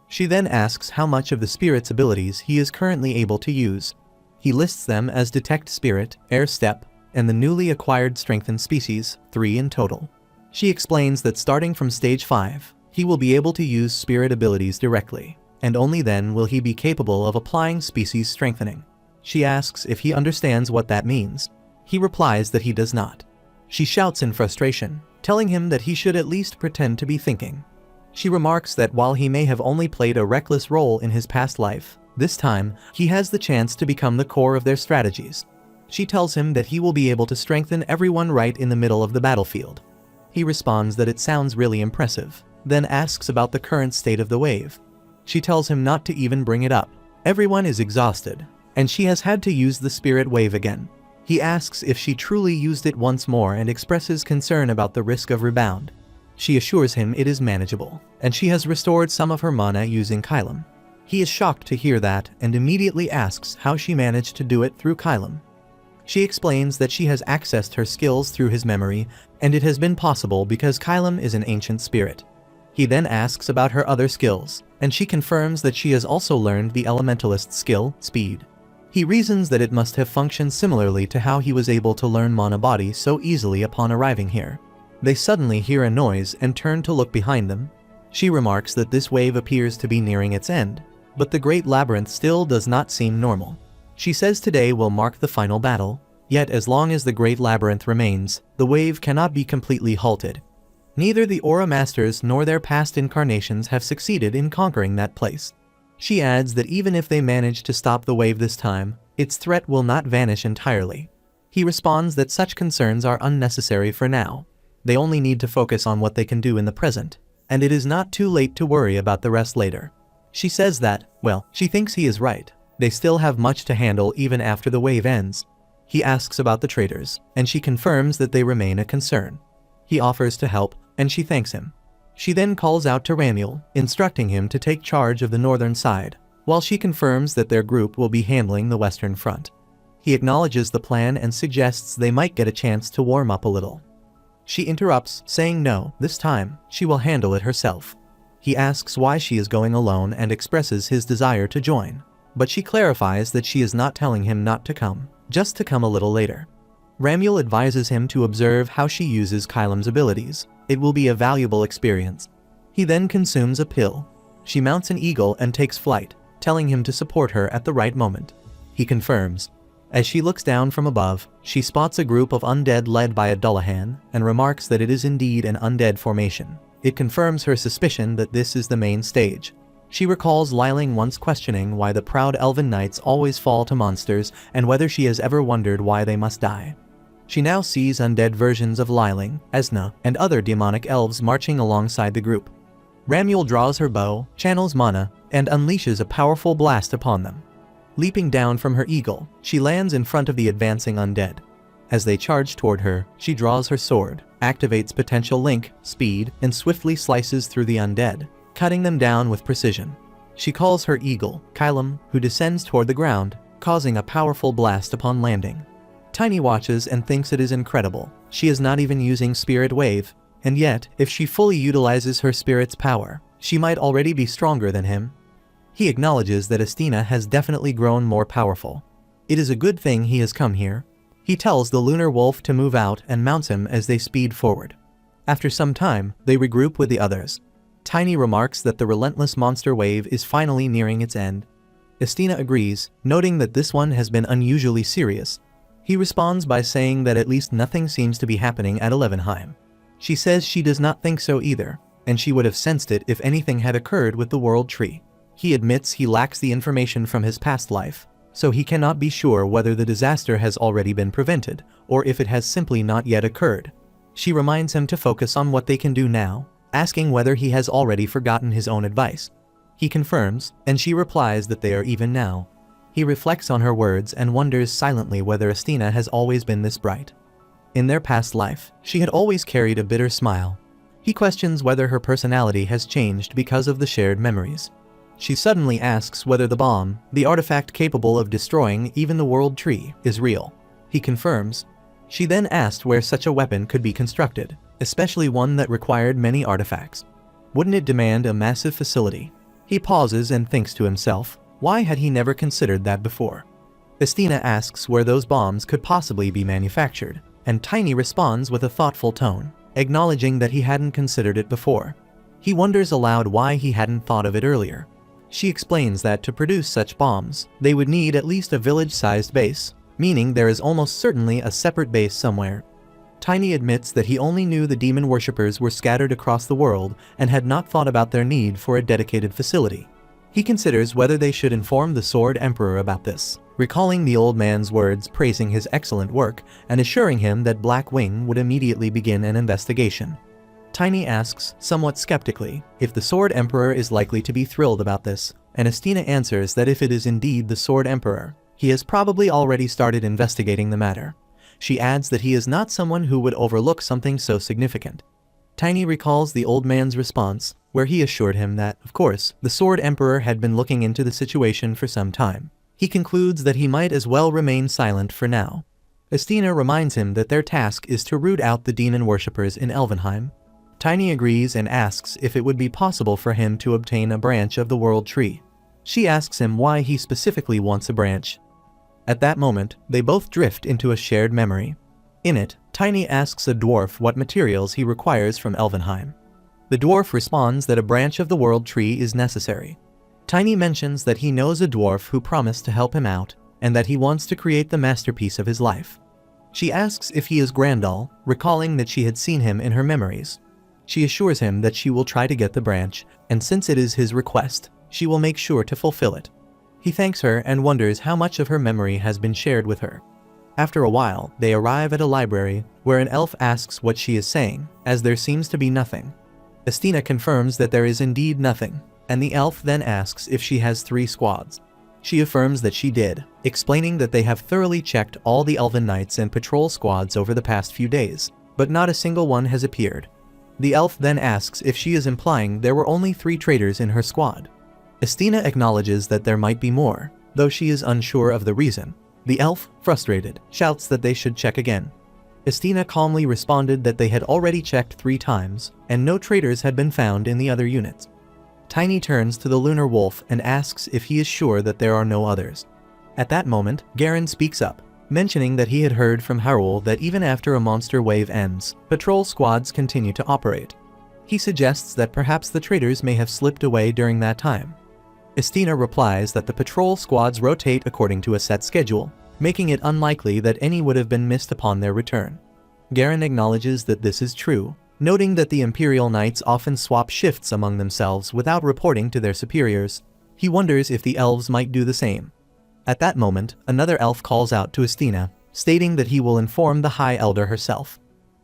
She then asks how much of the spirit's abilities he is currently able to use. He lists them as Detect Spirit, Air Step, and the newly acquired Strengthened Species, 3 in total. She explains that starting from Stage 5, he will be able to use spirit abilities directly, and only then will he be capable of applying species strengthening. She asks if he understands what that means. He replies that he does not. She shouts in frustration, telling him that he should at least pretend to be thinking. She remarks that while he may have only played a reckless role in his past life, this time, he has the chance to become the core of their strategies. She tells him that he will be able to strengthen everyone right in the middle of the battlefield. He responds that it sounds really impressive, then asks about the current state of the wave. She tells him not to even bring it up. Everyone is exhausted, and she has had to use the spirit wave again. He asks if she truly used it once more and expresses concern about the risk of rebound. She assures him it is manageable, and she has restored some of her mana using Kylum. He is shocked to hear that and immediately asks how she managed to do it through Kylum. She explains that she has accessed her skills through his memory, and it has been possible because Kylum is an ancient spirit. He then asks about her other skills, and she confirms that she has also learned the elementalist skill, speed. He reasons that it must have functioned similarly to how he was able to learn mana body so easily upon arriving here. They suddenly hear a noise and turn to look behind them. She remarks that this wave appears to be nearing its end, but the Great Labyrinth still does not seem normal. She says today will mark the final battle, yet as long as the Great Labyrinth remains, the wave cannot be completely halted. Neither the Aura Masters nor their past incarnations have succeeded in conquering that place. She adds that even if they manage to stop the wave this time, its threat will not vanish entirely. He responds that such concerns are unnecessary for now. They only need to focus on what they can do in the present, and it is not too late to worry about the rest later. She says that, well, she thinks he is right. They still have much to handle even after the wave ends. He asks about the traitors, and she confirms that they remain a concern. He offers to help, and she thanks him. She then calls out to Ramiel, instructing him to take charge of the northern side, while she confirms that their group will be handling the western front. He acknowledges the plan and suggests they might get a chance to warm up a little. She interrupts, saying no, this time, she will handle it herself. He asks why she is going alone and expresses his desire to join, but she clarifies that she is not telling him not to come, just to come a little later. Ramiel advises him to observe how she uses Kylem's abilities. It will be a valuable experience. He then consumes a pill. She mounts an eagle and takes flight, telling him to support her at the right moment. He confirms. As she looks down from above, she spots a group of undead led by a Dullahan and remarks that it is indeed an undead formation. It confirms her suspicion that this is the main stage. She recalls Liling once questioning why the proud elven knights always fall to monsters and whether she has ever wondered why they must die. She now sees undead versions of Liling, Esna, and other demonic elves marching alongside the group. Ramiel draws her bow, channels mana, and unleashes a powerful blast upon them. Leaping down from her eagle, she lands in front of the advancing undead. As they charge toward her, she draws her sword, activates potential link, speed, and swiftly slices through the undead, cutting them down with precision. She calls her eagle, Kylem, who descends toward the ground, causing a powerful blast upon landing. Tiny watches and thinks it is incredible. She is not even using Spirit Wave, and yet, if she fully utilizes her spirit's power, she might already be stronger than him. He acknowledges that Estina has definitely grown more powerful. It is a good thing he has come here. He tells the lunar wolf to move out and mounts him as they speed forward. After some time, they regroup with the others. Tiny remarks that the relentless monster wave is finally nearing its end. Estina agrees, noting that this one has been unusually serious. He responds by saying that at least nothing seems to be happening at Elevenheim. She says she does not think so either, and she would have sensed it if anything had occurred with the World Tree. He admits he lacks the information from his past life, so he cannot be sure whether the disaster has already been prevented, or if it has simply not yet occurred. She reminds him to focus on what they can do now, asking whether he has already forgotten his own advice. He confirms, and she replies that they are even now. He reflects on her words and wonders silently whether Estina has always been this bright. In their past life, she had always carried a bitter smile. He questions whether her personality has changed because of the shared memories. She suddenly asks whether the bomb, the artifact capable of destroying even the World Tree, is real. He confirms. She then asked where such a weapon could be constructed, especially one that required many artifacts. Wouldn't it demand a massive facility? He pauses and thinks to himself, why had he never considered that before? Estina asks where those bombs could possibly be manufactured, and Tiny responds with a thoughtful tone, acknowledging that he hadn't considered it before. He wonders aloud why he hadn't thought of it earlier. She explains that to produce such bombs, they would need at least a village-sized base, meaning there is almost certainly a separate base somewhere. Tiny admits that he only knew the demon worshippers were scattered across the world and had not thought about their need for a dedicated facility. He considers whether they should inform the Sword Emperor about this, recalling the old man's words praising his excellent work and assuring him that Black Wing would immediately begin an investigation. Tiny asks, somewhat skeptically, if the Sword Emperor is likely to be thrilled about this, and Estina answers that if it is indeed the Sword Emperor, he has probably already started investigating the matter. She adds that he is not someone who would overlook something so significant. Tiny recalls the old man's response, where he assured him that, of course, the Sword Emperor had been looking into the situation for some time. He concludes that he might as well remain silent for now. Estina reminds him that their task is to root out the demon worshippers in Elvenheim. Tiny agrees and asks if it would be possible for him to obtain a branch of the world tree. She asks him why he specifically wants a branch. At that moment, they both drift into a shared memory. In it, Tiny asks a dwarf what materials he requires from Elvenheim. The dwarf responds that a branch of the world tree is necessary. Tiny mentions that he knows a dwarf who promised to help him out, and that he wants to create the masterpiece of his life. She asks if he is Grandal, recalling that she had seen him in her memories. She assures him that she will try to get the branch, and since it is his request, she will make sure to fulfill it. He thanks her and wonders how much of her memory has been shared with her. After a while, they arrive at a library, where an elf asks what she is saying, as there seems to be nothing. Estina confirms that there is indeed nothing, and the elf then asks if she has 3 squads. She affirms that she did, explaining that they have thoroughly checked all the elven knights and patrol squads over the past few days, but not a single one has appeared. The elf then asks if she is implying there were only 3 traitors in her squad. Estina acknowledges that there might be more, though she is unsure of the reason. The elf, frustrated, shouts that they should check again. Estina calmly responded that they had already checked 3 times, and no traitors had been found in the other units. Tiny turns to the lunar wolf and asks if he is sure that there are no others. At that moment, Garen speaks up, mentioning that he had heard from Harul that even after a monster wave ends, patrol squads continue to operate. He suggests that perhaps the traitors may have slipped away during that time. Estina replies that the patrol squads rotate according to a set schedule, making it unlikely that any would have been missed upon their return. Garen acknowledges that this is true, noting that the Imperial Knights often swap shifts among themselves without reporting to their superiors. He wonders if the elves might do the same. At that moment, another elf calls out to Estina, stating that he will inform the High Elder herself.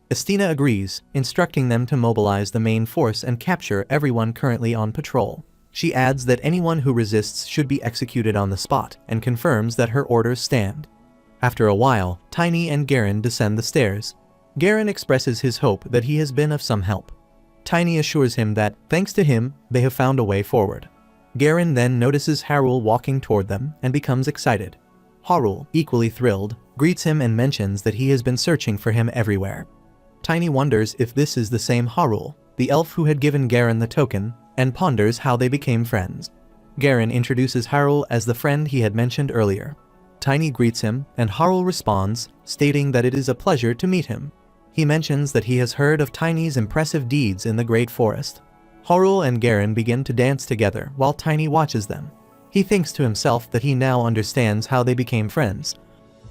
Estina agrees, instructing them to mobilize the main force and capture everyone currently on patrol. She adds that anyone who resists should be executed on the spot, and confirms that her orders stand. After a while, Tiny and Garen descend the stairs. Garen expresses his hope that he has been of some help. Tiny assures him that, thanks to him, they have found a way forward. Garen then notices Harul walking toward them and becomes excited. Harul, equally thrilled, greets him and mentions that he has been searching for him everywhere. Tiny wonders if this is the same Harul, the elf who had given Garen the token, and ponders how they became friends. Garen introduces Harul as the friend he had mentioned earlier. Tiny greets him, and Harul responds, stating that it is a pleasure to meet him. He mentions that he has heard of Tiny's impressive deeds in the Great Forest. Harul and Garen begin to dance together while Tiny watches them. He thinks to himself that he now understands how they became friends.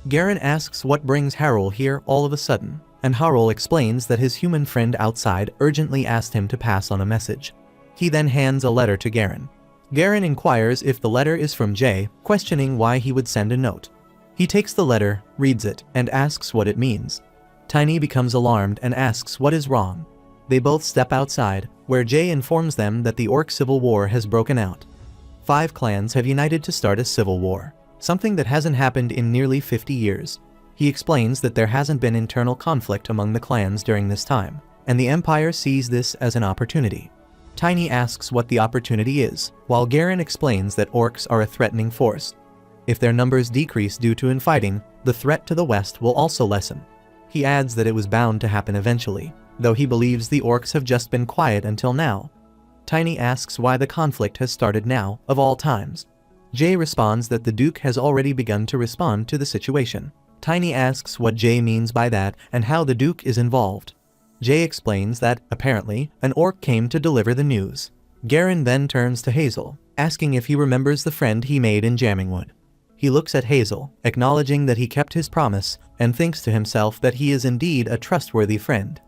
Garen asks what brings Harul here all of a sudden, and Harul explains that his human friend outside urgently asked him to pass on a message. He then hands a letter to Garen. Garen inquires if the letter is from Jay, questioning why he would send a note. He takes the letter, reads it, and asks what it means. Tiny becomes alarmed and asks what is wrong. They both step outside, where Jay informs them that the Orc Civil War has broken out. 5 clans have united to start a civil war, something that hasn't happened in nearly 50 years. He explains that there hasn't been internal conflict among the clans during this time, and the Empire sees this as an opportunity. Tiny asks what the opportunity is, while Garen explains that orcs are a threatening force. If their numbers decrease due to infighting, the threat to the west will also lessen. He adds that it was bound to happen eventually, though he believes the orcs have just been quiet until now. Tiny asks why the conflict has started now, of all times. Jay responds that the Duke has already begun to respond to the situation. Tiny asks what Jay means by that and how the Duke is involved. Jay explains that, apparently, an orc came to deliver the news. Garen then turns to Hazel, asking if he remembers the friend he made in Jammingwood. He looks at Hazel, acknowledging that he kept his promise, and thinks to himself that he is indeed a trustworthy friend.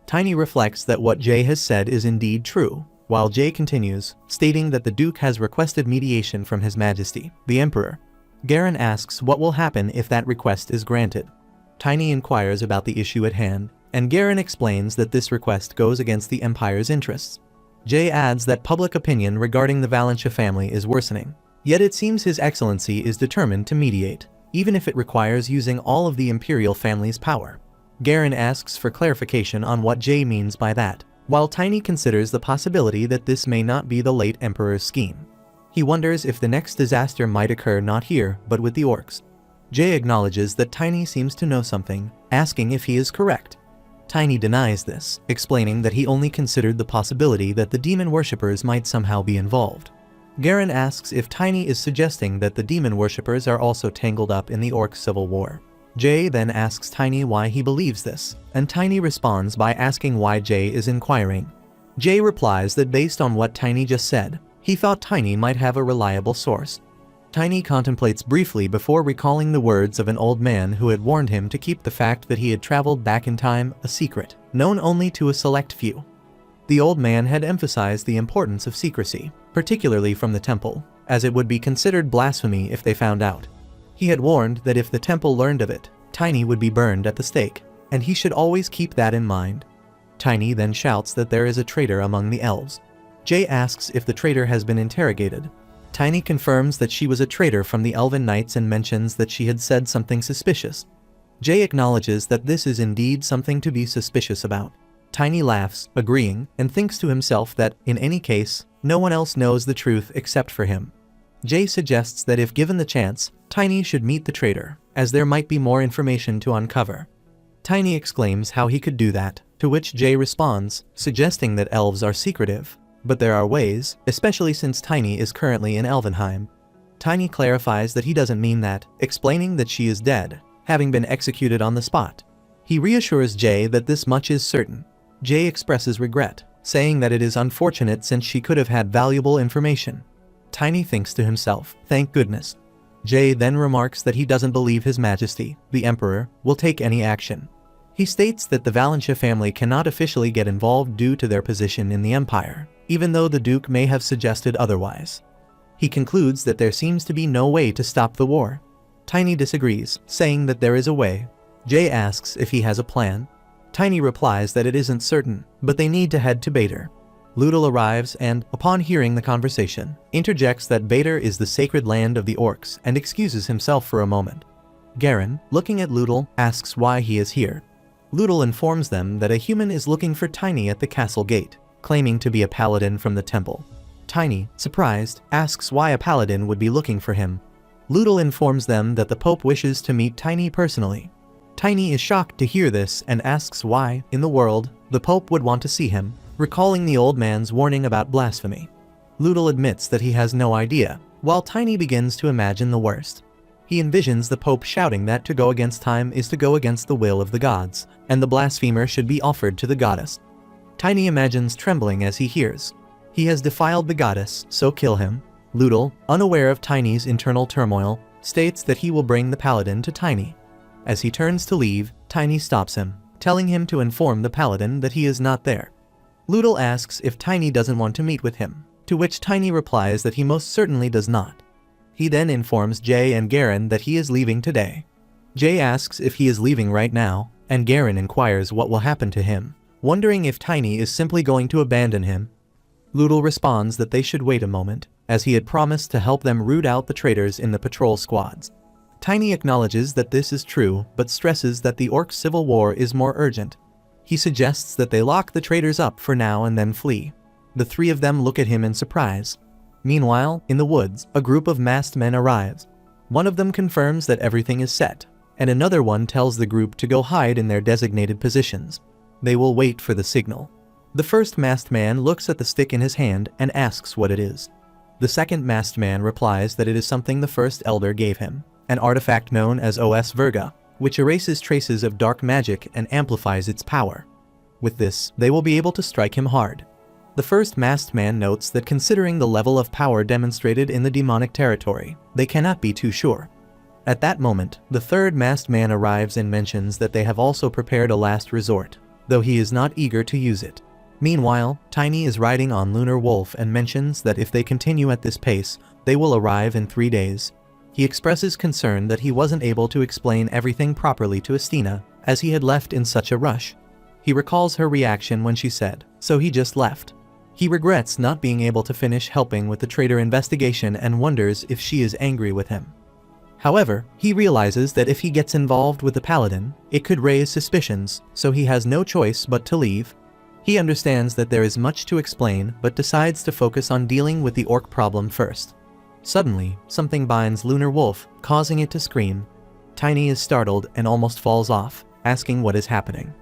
Tiny reflects that what Jay has said is indeed true, while Jay continues, stating that the Duke has requested mediation from His Majesty, the Emperor. Garen asks what will happen if that request is granted. Tiny inquires about the issue at hand, and Garen explains that this request goes against the Empire's interests. Jay adds that public opinion regarding the Valentia family is worsening, yet it seems His Excellency is determined to mediate, even if it requires using all of the Imperial family's power. Garen asks for clarification on what Jay means by that, while Tiny considers the possibility that this may not be the late Emperor's scheme. He wonders if the next disaster might occur not here, but with the orcs. Jay acknowledges that Tiny seems to know something, asking if he is correct. Tiny denies this, explaining that he only considered the possibility that the demon worshippers might somehow be involved. Garen asks if Tiny is suggesting that the demon worshippers are also tangled up in the orc civil war. Jay then asks Tiny why he believes this, and Tiny responds by asking why Jay is inquiring. Jay replies that based on what Tiny just said, he thought Tiny might have a reliable source. Tiny contemplates briefly before recalling the words of an old man who had warned him to keep the fact that he had traveled back in time a secret, known only to a select few. The old man had emphasized the importance of secrecy, particularly from the temple, as it would be considered blasphemy if they found out. He had warned that if the temple learned of it, Tiny would be burned at the stake, and he should always keep that in mind. Tiny then shouts that there is a traitor among the elves. Jay asks if the traitor has been interrogated. Tiny confirms that she was a traitor from the Elven Knights and mentions that she had said something suspicious. Jay acknowledges that this is indeed something to be suspicious about. Tiny laughs, agreeing, and thinks to himself that, in any case, no one else knows the truth except for him. Jay suggests that if given the chance, Tiny should meet the traitor, as there might be more information to uncover. Tiny exclaims how he could do that, to which Jay responds, suggesting that elves are secretive. But there are ways, especially since Tiny is currently in Elvenheim. Tiny clarifies that he doesn't mean that, explaining that she is dead, having been executed on the spot. He reassures Jay that this much is certain. Jay expresses regret, saying that it is unfortunate since she could have had valuable information. Tiny thinks to himself, thank goodness. Jay then remarks that he doesn't believe His Majesty, the Emperor, will take any action. He states that the Valentia family cannot officially get involved due to their position in the Empire, even though the Duke may have suggested otherwise. He concludes that there seems to be no way to stop the war. Tiny disagrees, saying that there is a way. Jay asks if he has a plan. Tiny replies that it isn't certain, but they need to head to Bader. Ludel arrives and, upon hearing the conversation, interjects that Bader is the sacred land of the orcs and excuses himself for a moment. Garen, looking at Ludel, asks why he is here. Ludel informs them that a human is looking for Tiny at the castle gate, claiming to be a paladin from the temple. Tiny, surprised, asks why a paladin would be looking for him. Ludel informs them that the Pope wishes to meet Tiny personally. Tiny is shocked to hear this and asks why, in the world, the Pope would want to see him, recalling the old man's warning about blasphemy. Ludel admits that he has no idea, while Tiny begins to imagine the worst. He envisions the Pope shouting that to go against time is to go against the will of the gods, and the blasphemer should be offered to the goddess. Tiny imagines trembling as he hears. He has defiled the goddess, so kill him. Ludel, unaware of Tiny's internal turmoil, states that he will bring the paladin to Tiny. As he turns to leave, Tiny stops him, telling him to inform the paladin that he is not there. Ludel asks if Tiny doesn't want to meet with him, to which Tiny replies that he most certainly does not. He then informs Jay and Garen that he is leaving today. Jay asks if he is leaving right now, and Garen inquires what will happen to him, wondering if Tiny is simply going to abandon him. Ludel responds that they should wait a moment, as he had promised to help them root out the traitors in the patrol squads. Tiny acknowledges that this is true, but stresses that the orc civil war is more urgent. He suggests that they lock the traitors up for now and then flee. The three of them look at him in surprise. Meanwhile, in the woods, a group of masked men arrives. One of them confirms that everything is set, and another one tells the group to go hide in their designated positions. They will wait for the signal. The first masked man looks at the stick in his hand and asks what it is. The second masked man replies that it is something the first elder gave him, an artifact known as Os Virga, which erases traces of dark magic and amplifies its power. With this, they will be able to strike him hard. The first masked man notes that considering the level of power demonstrated in the demonic territory, they cannot be too sure. At that moment, the third masked man arrives and mentions that they have also prepared a last resort, though he is not eager to use it. Meanwhile, Tiny is riding on Lunar Wolf and mentions that if they continue at this pace, they will arrive in 3 days. He expresses concern that he wasn't able to explain everything properly to Estina, as he had left in such a rush. He recalls her reaction when she said, "So he just left." He regrets not being able to finish helping with the traitor investigation and wonders if she is angry with him. However, he realizes that if he gets involved with the paladin, it could raise suspicions, so he has no choice but to leave. He understands that there is much to explain, but decides to focus on dealing with the orc problem first. Suddenly, something binds Lunar Wolf, causing it to scream. Tiny is startled and almost falls off, asking what is happening.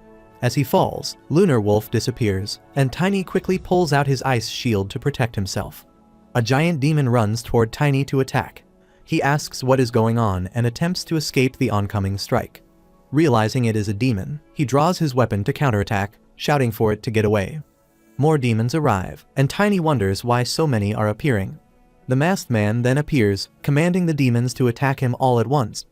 As he falls, Lunar Wolf disappears, and Tiny quickly pulls out his ice shield to protect himself. A giant demon runs toward Tiny to attack. He asks what is going on and attempts to escape the oncoming strike. Realizing it is a demon, he draws his weapon to counterattack, shouting for it to get away. More demons arrive, and Tiny wonders why so many are appearing. The masked man then appears, commanding the demons to attack him all at once.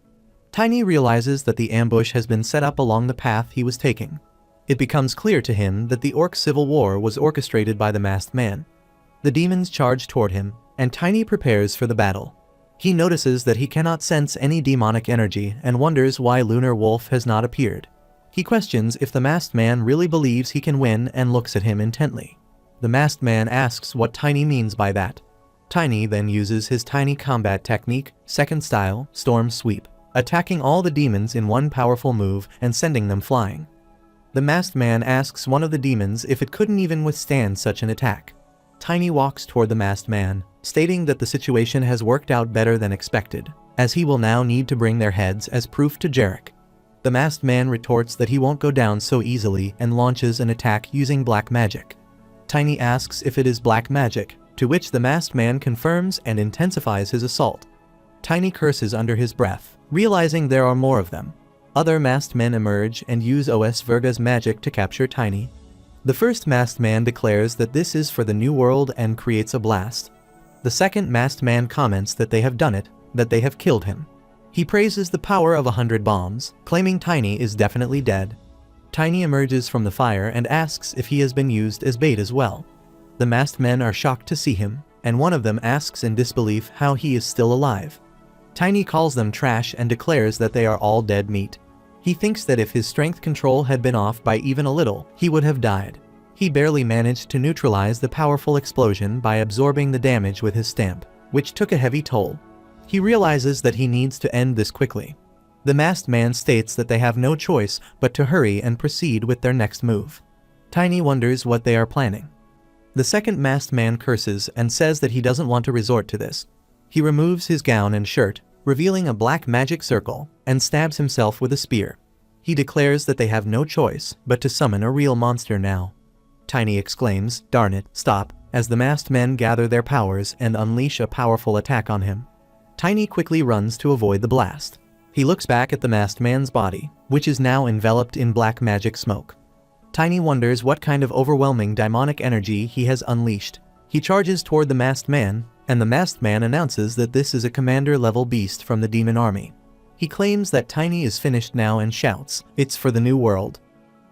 Tiny realizes that the ambush has been set up along the path he was taking. It becomes clear to him that the orc civil war was orchestrated by the masked man. The demons charge toward him, and Tiny prepares for the battle. He notices that he cannot sense any demonic energy and wonders why Lunar Wolf has not appeared. He questions if the masked man really believes he can win and looks at him intently. The masked man asks what Tiny means by that. Tiny then uses his tiny combat technique, second style, Storm Sweep, attacking all the demons in one powerful move and sending them flying. The masked man asks one of the demons if it couldn't even withstand such an attack. Tiny walks toward the masked man, stating that the situation has worked out better than expected, as he will now need to bring their heads as proof to Jarek. The masked man retorts that he won't go down so easily and launches an attack using black magic. Tiny asks if it is black magic, to which the masked man confirms and intensifies his assault. Tiny curses under his breath, realizing there are more of them. Other masked men emerge and use Os Virga's magic to capture Tiny. The first masked man declares that this is for the new world and creates a blast. The second masked man comments that they have done it, that they have killed him. He praises the power of 100 bombs, claiming Tiny is definitely dead. Tiny emerges from the fire and asks if he has been used as bait as well. The masked men are shocked to see him, and one of them asks in disbelief how he is still alive. Tiny calls them trash and declares that they are all dead meat. He thinks that if his strength control had been off by even a little, he would have died. He barely managed to neutralize the powerful explosion by absorbing the damage with his stamp, which took a heavy toll. He realizes that he needs to end this quickly. The masked man states that they have no choice but to hurry and proceed with their next move. Tiny wonders what they are planning. The second masked man curses and says that he doesn't want to resort to this. He removes his gown and shirt, revealing a black magic circle, and stabs himself with a spear. He declares that they have no choice but to summon a real monster now. Tiny exclaims, "Darn it, stop," as the masked men gather their powers and unleash a powerful attack on him. Tiny quickly runs to avoid the blast. He looks back at the masked man's body, which is now enveloped in black magic smoke. Tiny wonders what kind of overwhelming demonic energy he has unleashed. He charges toward the masked man, and the masked man announces that this is a commander-level beast from the demon army. He claims that Tiny is finished now and shouts, "It's for the new world."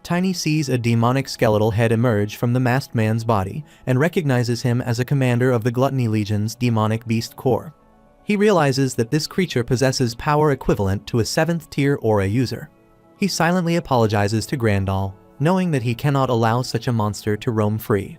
Tiny sees a demonic skeletal head emerge from the masked man's body and recognizes him as a commander of the Gluttony Legion's demonic beast corps. He realizes that this creature possesses power equivalent to a 7th tier aura user. He silently apologizes to Grandal, knowing that he cannot allow such a monster to roam free.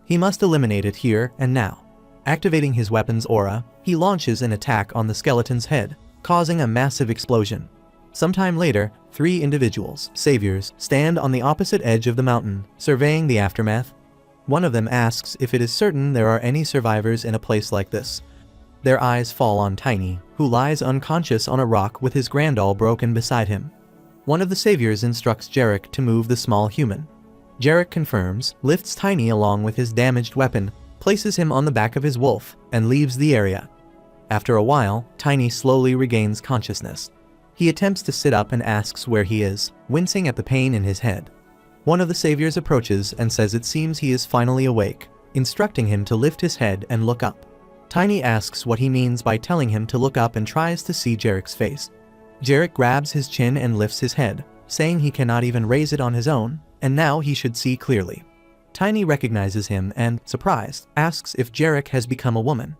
He must eliminate it here and now. Activating his weapon's aura, he launches an attack on the skeleton's head, causing a massive explosion. Sometime later, 3 individuals, saviors, stand on the opposite edge of the mountain, surveying the aftermath. One of them asks if it is certain there are any survivors in a place like this. Their eyes fall on Tiny, who lies unconscious on a rock with his Grandal broken beside him. One of the saviors instructs Jarek to move the small human. Jarek confirms, lifts Tiny along with his damaged weapon, places him on the back of his wolf, and leaves the area. After a while, Tiny slowly regains consciousness. He attempts to sit up and asks where he is, wincing at the pain in his head. One of the saviors approaches and says it seems he is finally awake, instructing him to lift his head and look up. Tiny asks what he means by telling him to look up and tries to see Jarek's face. Jarek grabs his chin and lifts his head, saying he cannot even raise it on his own, and now he should see clearly. Tiny recognizes him and, surprised, asks if Jarek has become a woman.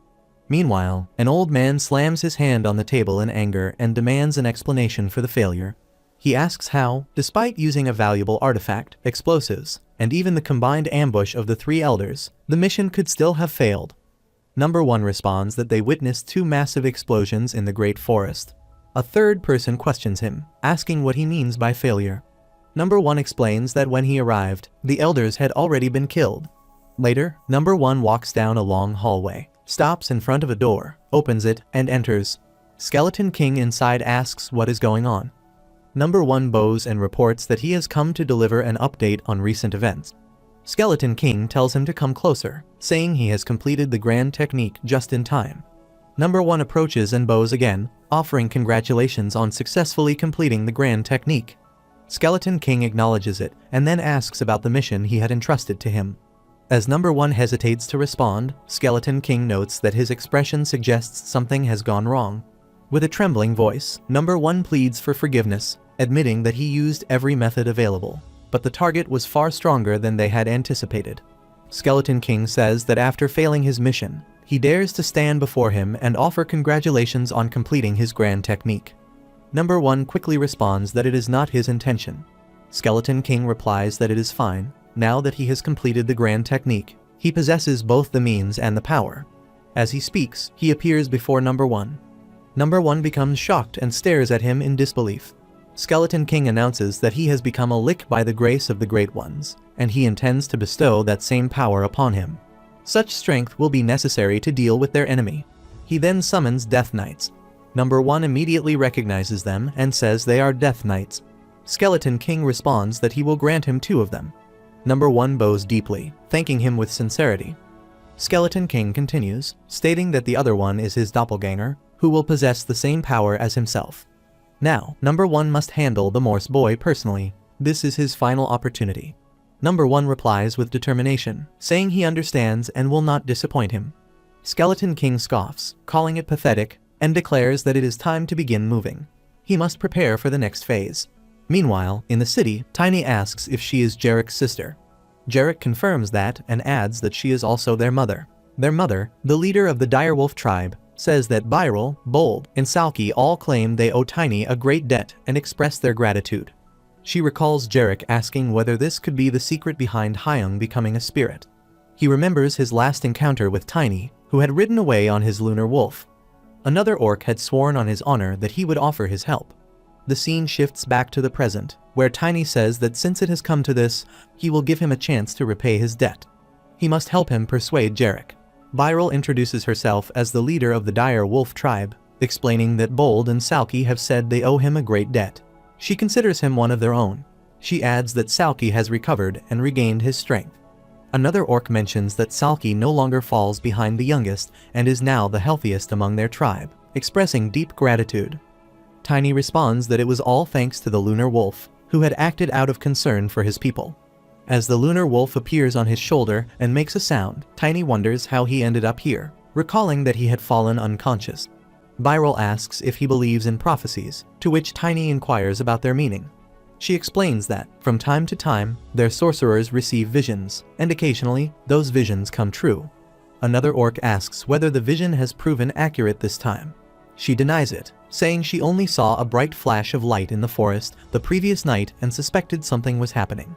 Meanwhile, an old man slams his hand on the table in anger and demands an explanation for the failure. He asks how, despite using a valuable artifact, explosives, and even the combined ambush of the 3 elders, the mission could still have failed. Number 1 responds that they witnessed 2 massive explosions in the Great Forest. A third person questions him, asking what he means by failure. Number 1 explains that when he arrived, the elders had already been killed. Later, Number 1 walks down a long hallway, stops in front of a door, opens it, and enters. Skeleton King inside asks what is going on. Number 1 bows and reports that he has come to deliver an update on recent events. Skeleton King tells him to come closer, saying he has completed the grand technique just in time. Number 1 approaches and bows again, offering congratulations on successfully completing the grand technique. Skeleton King acknowledges it and then asks about the mission he had entrusted to him. As Number 1 hesitates to respond, Skeleton King notes that his expression suggests something has gone wrong. With a trembling voice, Number 1 pleads for forgiveness, admitting that he used every method available, but the target was far stronger than they had anticipated. Skeleton King says that after failing his mission, he dares to stand before him and offer congratulations on completing his grand technique. Number 1 quickly responds that it is not his intention. Skeleton King replies that it is fine. Now that he has completed the grand technique, he possesses both the means and the power. As he speaks, he appears before Number 1. Number 1 becomes shocked and stares at him in disbelief. Skeleton King announces that he has become a lick by the grace of the Great Ones, and he intends to bestow that same power upon him. Such strength will be necessary to deal with their enemy. He then summons Death Knights. Number 1 immediately recognizes them and says they are Death Knights. Skeleton King responds that he will grant him 2 of them. Number 1 bows deeply, thanking him with sincerity. Skeleton King continues, stating that the other one is his doppelganger, who will possess the same power as himself. Now, Number 1 must handle the Morse boy personally. This is his final opportunity. Number 1 replies with determination, saying he understands and will not disappoint him. Skeleton King scoffs, calling it pathetic, and declares that it is time to begin moving. He must prepare for the next phase. Meanwhile, in the city, Tiny asks if she is Jarek's sister. Jarek confirms that and adds that she is also their mother. Their mother, the leader of the direwolf tribe, says that Byril, Bold, and Salki all claim they owe Tiny a great debt and express their gratitude. She recalls Jarek asking whether this could be the secret behind Hyung becoming a spirit. He remembers his last encounter with Tiny, who had ridden away on his lunar wolf. Another orc had sworn on his honor that he would offer his help. The scene shifts back to the present, where Tiny says that since it has come to this, he will give him a chance to repay his debt. He must help him persuade Jarek. Byril introduces herself as the leader of the dire wolf tribe, explaining that Bold and Salki have said they owe him a great debt. She considers him one of their own. She adds that Salki has recovered and regained his strength. Another orc mentions that Salki no longer falls behind the youngest and is now the healthiest among their tribe, expressing deep gratitude. Tiny responds that it was all thanks to the lunar wolf, who had acted out of concern for his people. As the lunar wolf appears on his shoulder and makes a sound, Tiny wonders how he ended up here, recalling that he had fallen unconscious. Byril asks if he believes in prophecies, to which Tiny inquires about their meaning. She explains that, from time to time, their sorcerers receive visions, and occasionally, those visions come true. Another orc asks whether the vision has proven accurate this time. She denies it, saying she only saw a bright flash of light in the forest the previous night and suspected something was happening.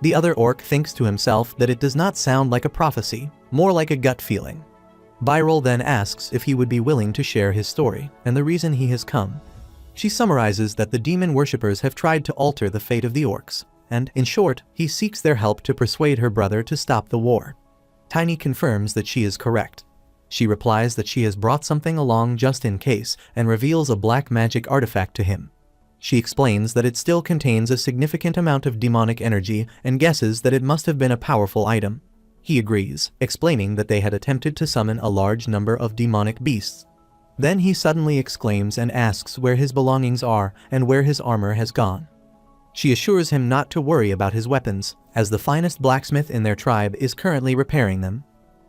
The other orc thinks to himself that it does not sound like a prophecy, more like a gut feeling. Byril then asks if he would be willing to share his story and the reason he has come. She summarizes that the demon worshippers have tried to alter the fate of the orcs, and, in short, he seeks their help to persuade her brother to stop the war. Tiny confirms that she is correct. She replies that she has brought something along just in case and reveals a black magic artifact to him. She explains that it still contains a significant amount of demonic energy and guesses that it must have been a powerful item. He agrees, explaining that they had attempted to summon a large number of demonic beasts. Then he suddenly exclaims and asks where his belongings are and where his armor has gone. She assures him not to worry about his weapons, as the finest blacksmith in their tribe is currently repairing them.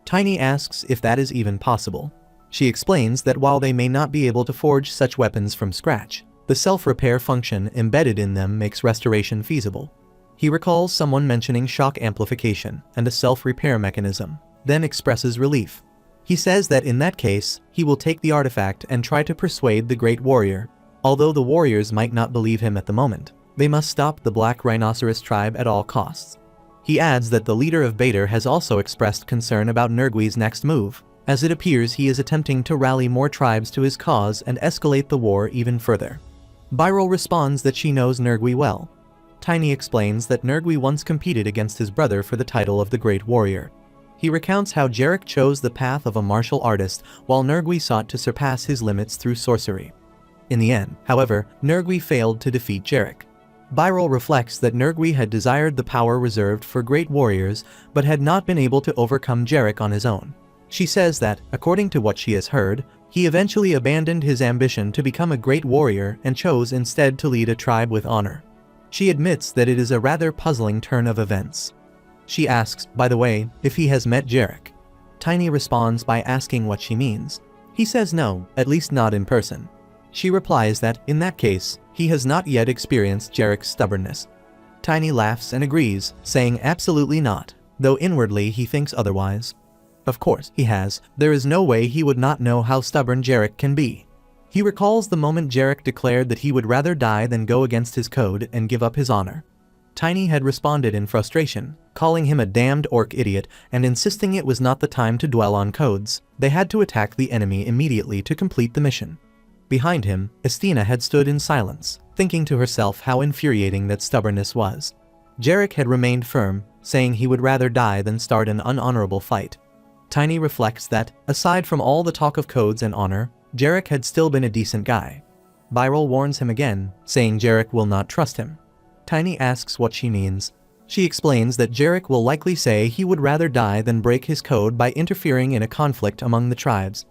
Tiny asks if that is even possible. She explains that while they may not be able to forge such weapons from scratch, the self-repair function embedded in them makes restoration feasible. He recalls someone mentioning shock amplification and a self-repair mechanism, then expresses relief. He says that in that case, he will take the artifact and try to persuade the great warrior. Although the warriors might not believe him at the moment, they must stop the Black Rhinoceros tribe at all costs. He adds that the leader of Bader has also expressed concern about Nergui's next move, as it appears he is attempting to rally more tribes to his cause and escalate the war even further. Byril responds that she knows Nergui well. Tiny explains that Nergui once competed against his brother for the title of the Great Warrior. He recounts how Jarek chose the path of a martial artist while Nergui sought to surpass his limits through sorcery. In the end, however, Nergui failed to defeat Jarek. Byrol reflects that Nergui had desired the power reserved for great warriors but had not been able to overcome Jarek on his own. She says that, according to what she has heard, he eventually abandoned his ambition to become a great warrior and chose instead to lead a tribe with honor. She admits that it is a rather puzzling turn of events. She asks, by the way, if he has met Jarek. Tiny responds by asking what she means. He says no, at least not in person. She replies that, in that case, he has not yet experienced Jarek's stubbornness. Tiny laughs and agrees, saying absolutely not, though inwardly he thinks otherwise. Of course, he has. There is no way he would not know how stubborn Jarek can be. He recalls the moment Jarek declared that he would rather die than go against his code and give up his honor. Tiny had responded in frustration, calling him a damned orc idiot and insisting it was not the time to dwell on codes. They had to attack the enemy immediately to complete the mission. Behind him, Estina had stood in silence, thinking to herself how infuriating that stubbornness was. Jarek had remained firm, saying he would rather die than start an unhonorable fight. Tiny reflects that, aside from all the talk of codes and honor, Jarek had still been a decent guy. Byrol warns him again, saying Jarek will not trust him. Tiny asks what she means. She explains that Jarek will likely say he would rather die than break his code by interfering in a conflict among the tribes.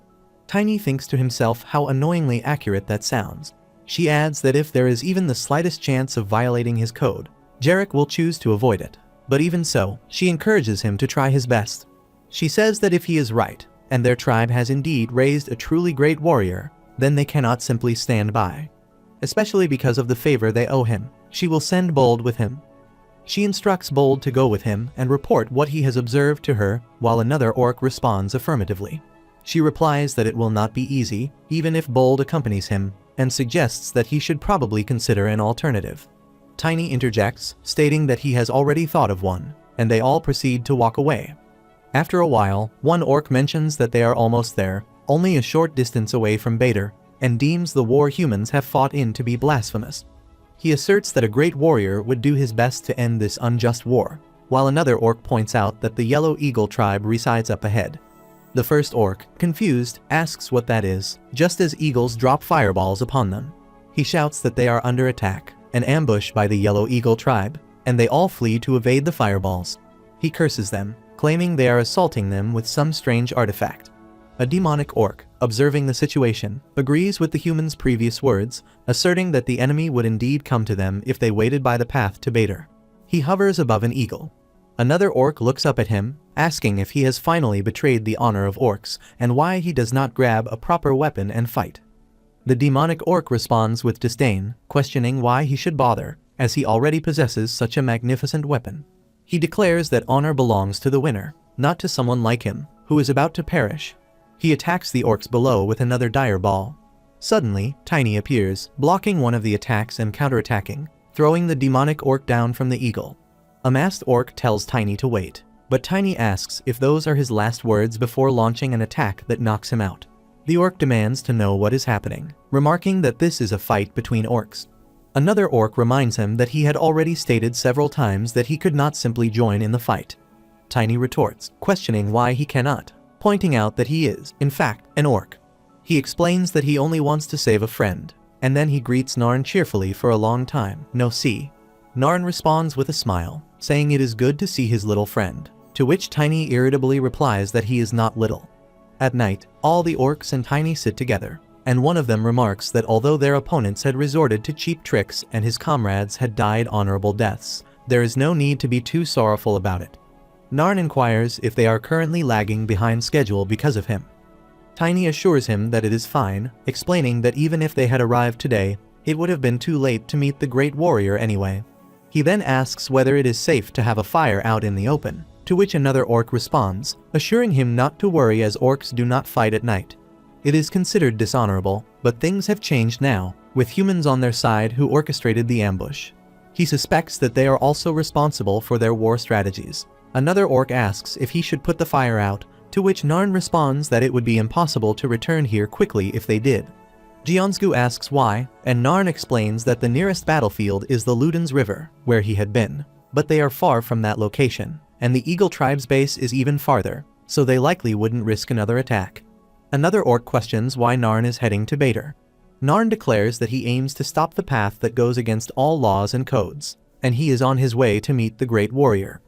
Tiny thinks to himself how annoyingly accurate that sounds. She adds that if there is even the slightest chance of violating his code, Jarek will choose to avoid it. But even so, she encourages him to try his best. She says that if he is right, and their tribe has indeed raised a truly great warrior, then they cannot simply stand by. Especially because of the favor they owe him, she will send Bold with him. She instructs Bold to go with him and report what he has observed to her, while another orc responds affirmatively. She replies that it will not be easy, even if Bold accompanies him, and suggests that he should probably consider an alternative. Tiny interjects, stating that he has already thought of one, and they all proceed to walk away. After a while, one orc mentions that they are almost there, only a short distance away from Bader, and deems the war humans have fought in to be blasphemous. He asserts that a great warrior would do his best to end this unjust war, while another orc points out that the Yellow Eagle tribe resides up ahead. The first orc, confused, asks what that is, just as eagles drop fireballs upon them. He shouts that they are under attack, an ambush by the Yellow Eagle tribe, and they all flee to evade the fireballs. He curses them, claiming they are assaulting them with some strange artifact. A demonic orc, observing the situation, agrees with the humans' previous words, asserting that the enemy would indeed come to them if they waited by the path to Bader. He hovers above an eagle. Another orc looks up at him, asking if he has finally betrayed the honor of orcs and why he does not grab a proper weapon and fight. The demonic orc responds with disdain, questioning why he should bother, as he already possesses such a magnificent weapon. He declares that honor belongs to the winner, not to someone like him, who is about to perish. He attacks the orcs below with another dire ball. Suddenly, Tiny appears, blocking one of the attacks and counterattacking, throwing the demonic orc down from the eagle. A masked orc tells Tiny to wait, but Tiny asks if those are his last words before launching an attack that knocks him out. The orc demands to know what is happening, remarking that this is a fight between orcs. Another orc reminds him that he had already stated several times that he could not simply join in the fight. Tiny retorts, questioning why he cannot, pointing out that he is, in fact, an orc. He explains that he only wants to save a friend, and then he greets Narn cheerfully for a long time, no see. Narn responds with a smile, saying it is good to see his little friend, to which Tiny irritably replies that he is not little. At night, all the orcs and Tiny sit together, and one of them remarks that although their opponents had resorted to cheap tricks and his comrades had died honorable deaths, there is no need to be too sorrowful about it. Narn inquires if they are currently lagging behind schedule because of him. Tiny assures him that it is fine, explaining that even if they had arrived today, it would have been too late to meet the great warrior anyway. He then asks whether it is safe to have a fire out in the open, to which another orc responds, assuring him not to worry as orcs do not fight at night. It is considered dishonorable, but things have changed now, with humans on their side who orchestrated the ambush. He suspects that they are also responsible for their war strategies. Another orc asks if he should put the fire out, to which Narn responds that it would be impossible to return here quickly if they did. Jionsgu asks why, and Narn explains that the nearest battlefield is the Ludens River, where he had been, but they are far from that location, and the Eagle tribe's base is even farther, so they likely wouldn't risk another attack. Another orc questions why Narn is heading to Bader. Narn declares that he aims to stop the path that goes against all laws and codes, and he is on his way to meet the Great Warrior.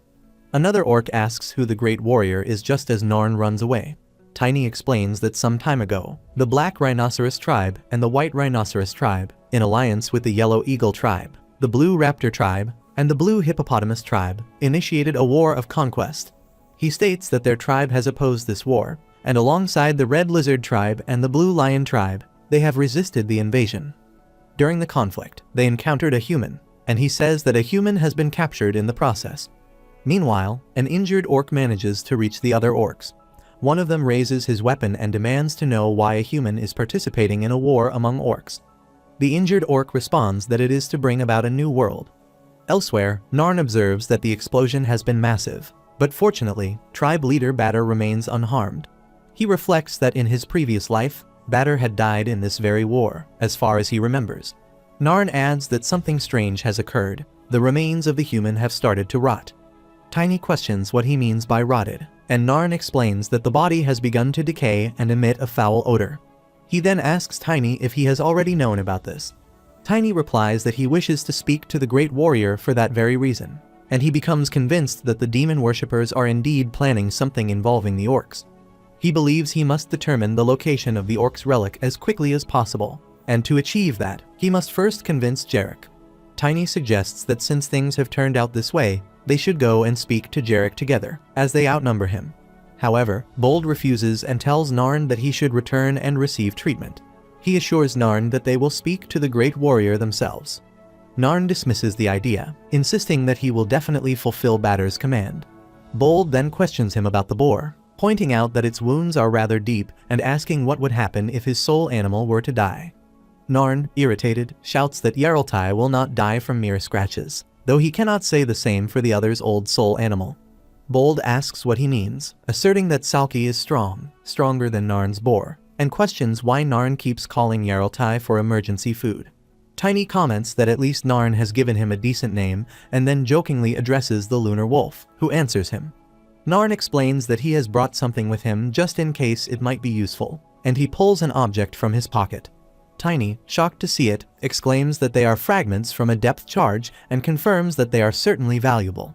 Another orc asks who the Great Warrior is just as Narn runs away. Tiny explains that some time ago, the Black Rhinoceros tribe and the White Rhinoceros tribe, in alliance with the Yellow Eagle tribe, the Blue Raptor tribe, and the Blue Hippopotamus tribe, initiated a war of conquest. He states that their tribe has opposed this war, and alongside the Red Lizard tribe and the Blue Lion tribe, they have resisted the invasion. During the conflict, they encountered a human, and he says that a human has been captured in the process. Meanwhile, an injured orc manages to reach the other orcs. One of them raises his weapon and demands to know why a human is participating in a war among orcs. The injured orc responds that it is to bring about a new world. Elsewhere, Narn observes that the explosion has been massive, but fortunately, tribe leader Batter remains unharmed. He reflects that in his previous life, Batter had died in this very war, as far as he remembers. Narn adds that something strange has occurred. The remains of the human have started to rot. Tiny questions what he means by rotted, and Narn explains that the body has begun to decay and emit a foul odor. He then asks Tiny if he has already known about this. Tiny replies that he wishes to speak to the Great Warrior for that very reason, and he becomes convinced that the demon worshippers are indeed planning something involving the orcs. He believes he must determine the location of the orc's relic as quickly as possible, and to achieve that, he must first convince Jarek. Tiny suggests that since things have turned out this way, they should go and speak to Jarek together, as they outnumber him. However, Bold refuses and tells Narn that he should return and receive treatment. He assures Narn that they will speak to the Great Warrior themselves. Narn dismisses the idea, insisting that he will definitely fulfill Batter's command. Bold then questions him about the boar, pointing out that its wounds are rather deep and asking what would happen if his soul animal were to die. Narn, irritated, shouts that Yarltai will not die from mere scratches, though he cannot say the same for the other's old soul animal. Bold asks what he means, asserting that Salki is strong, stronger than Narn's boar, and questions why Narn keeps calling Yarltai for emergency food. Tiny comments that at least Narn has given him a decent name, and then jokingly addresses the lunar wolf, who answers him. Narn explains that he has brought something with him just in case it might be useful, and he pulls an object from his pocket. Tiny, shocked to see it, exclaims that they are fragments from a depth charge and confirms that they are certainly valuable.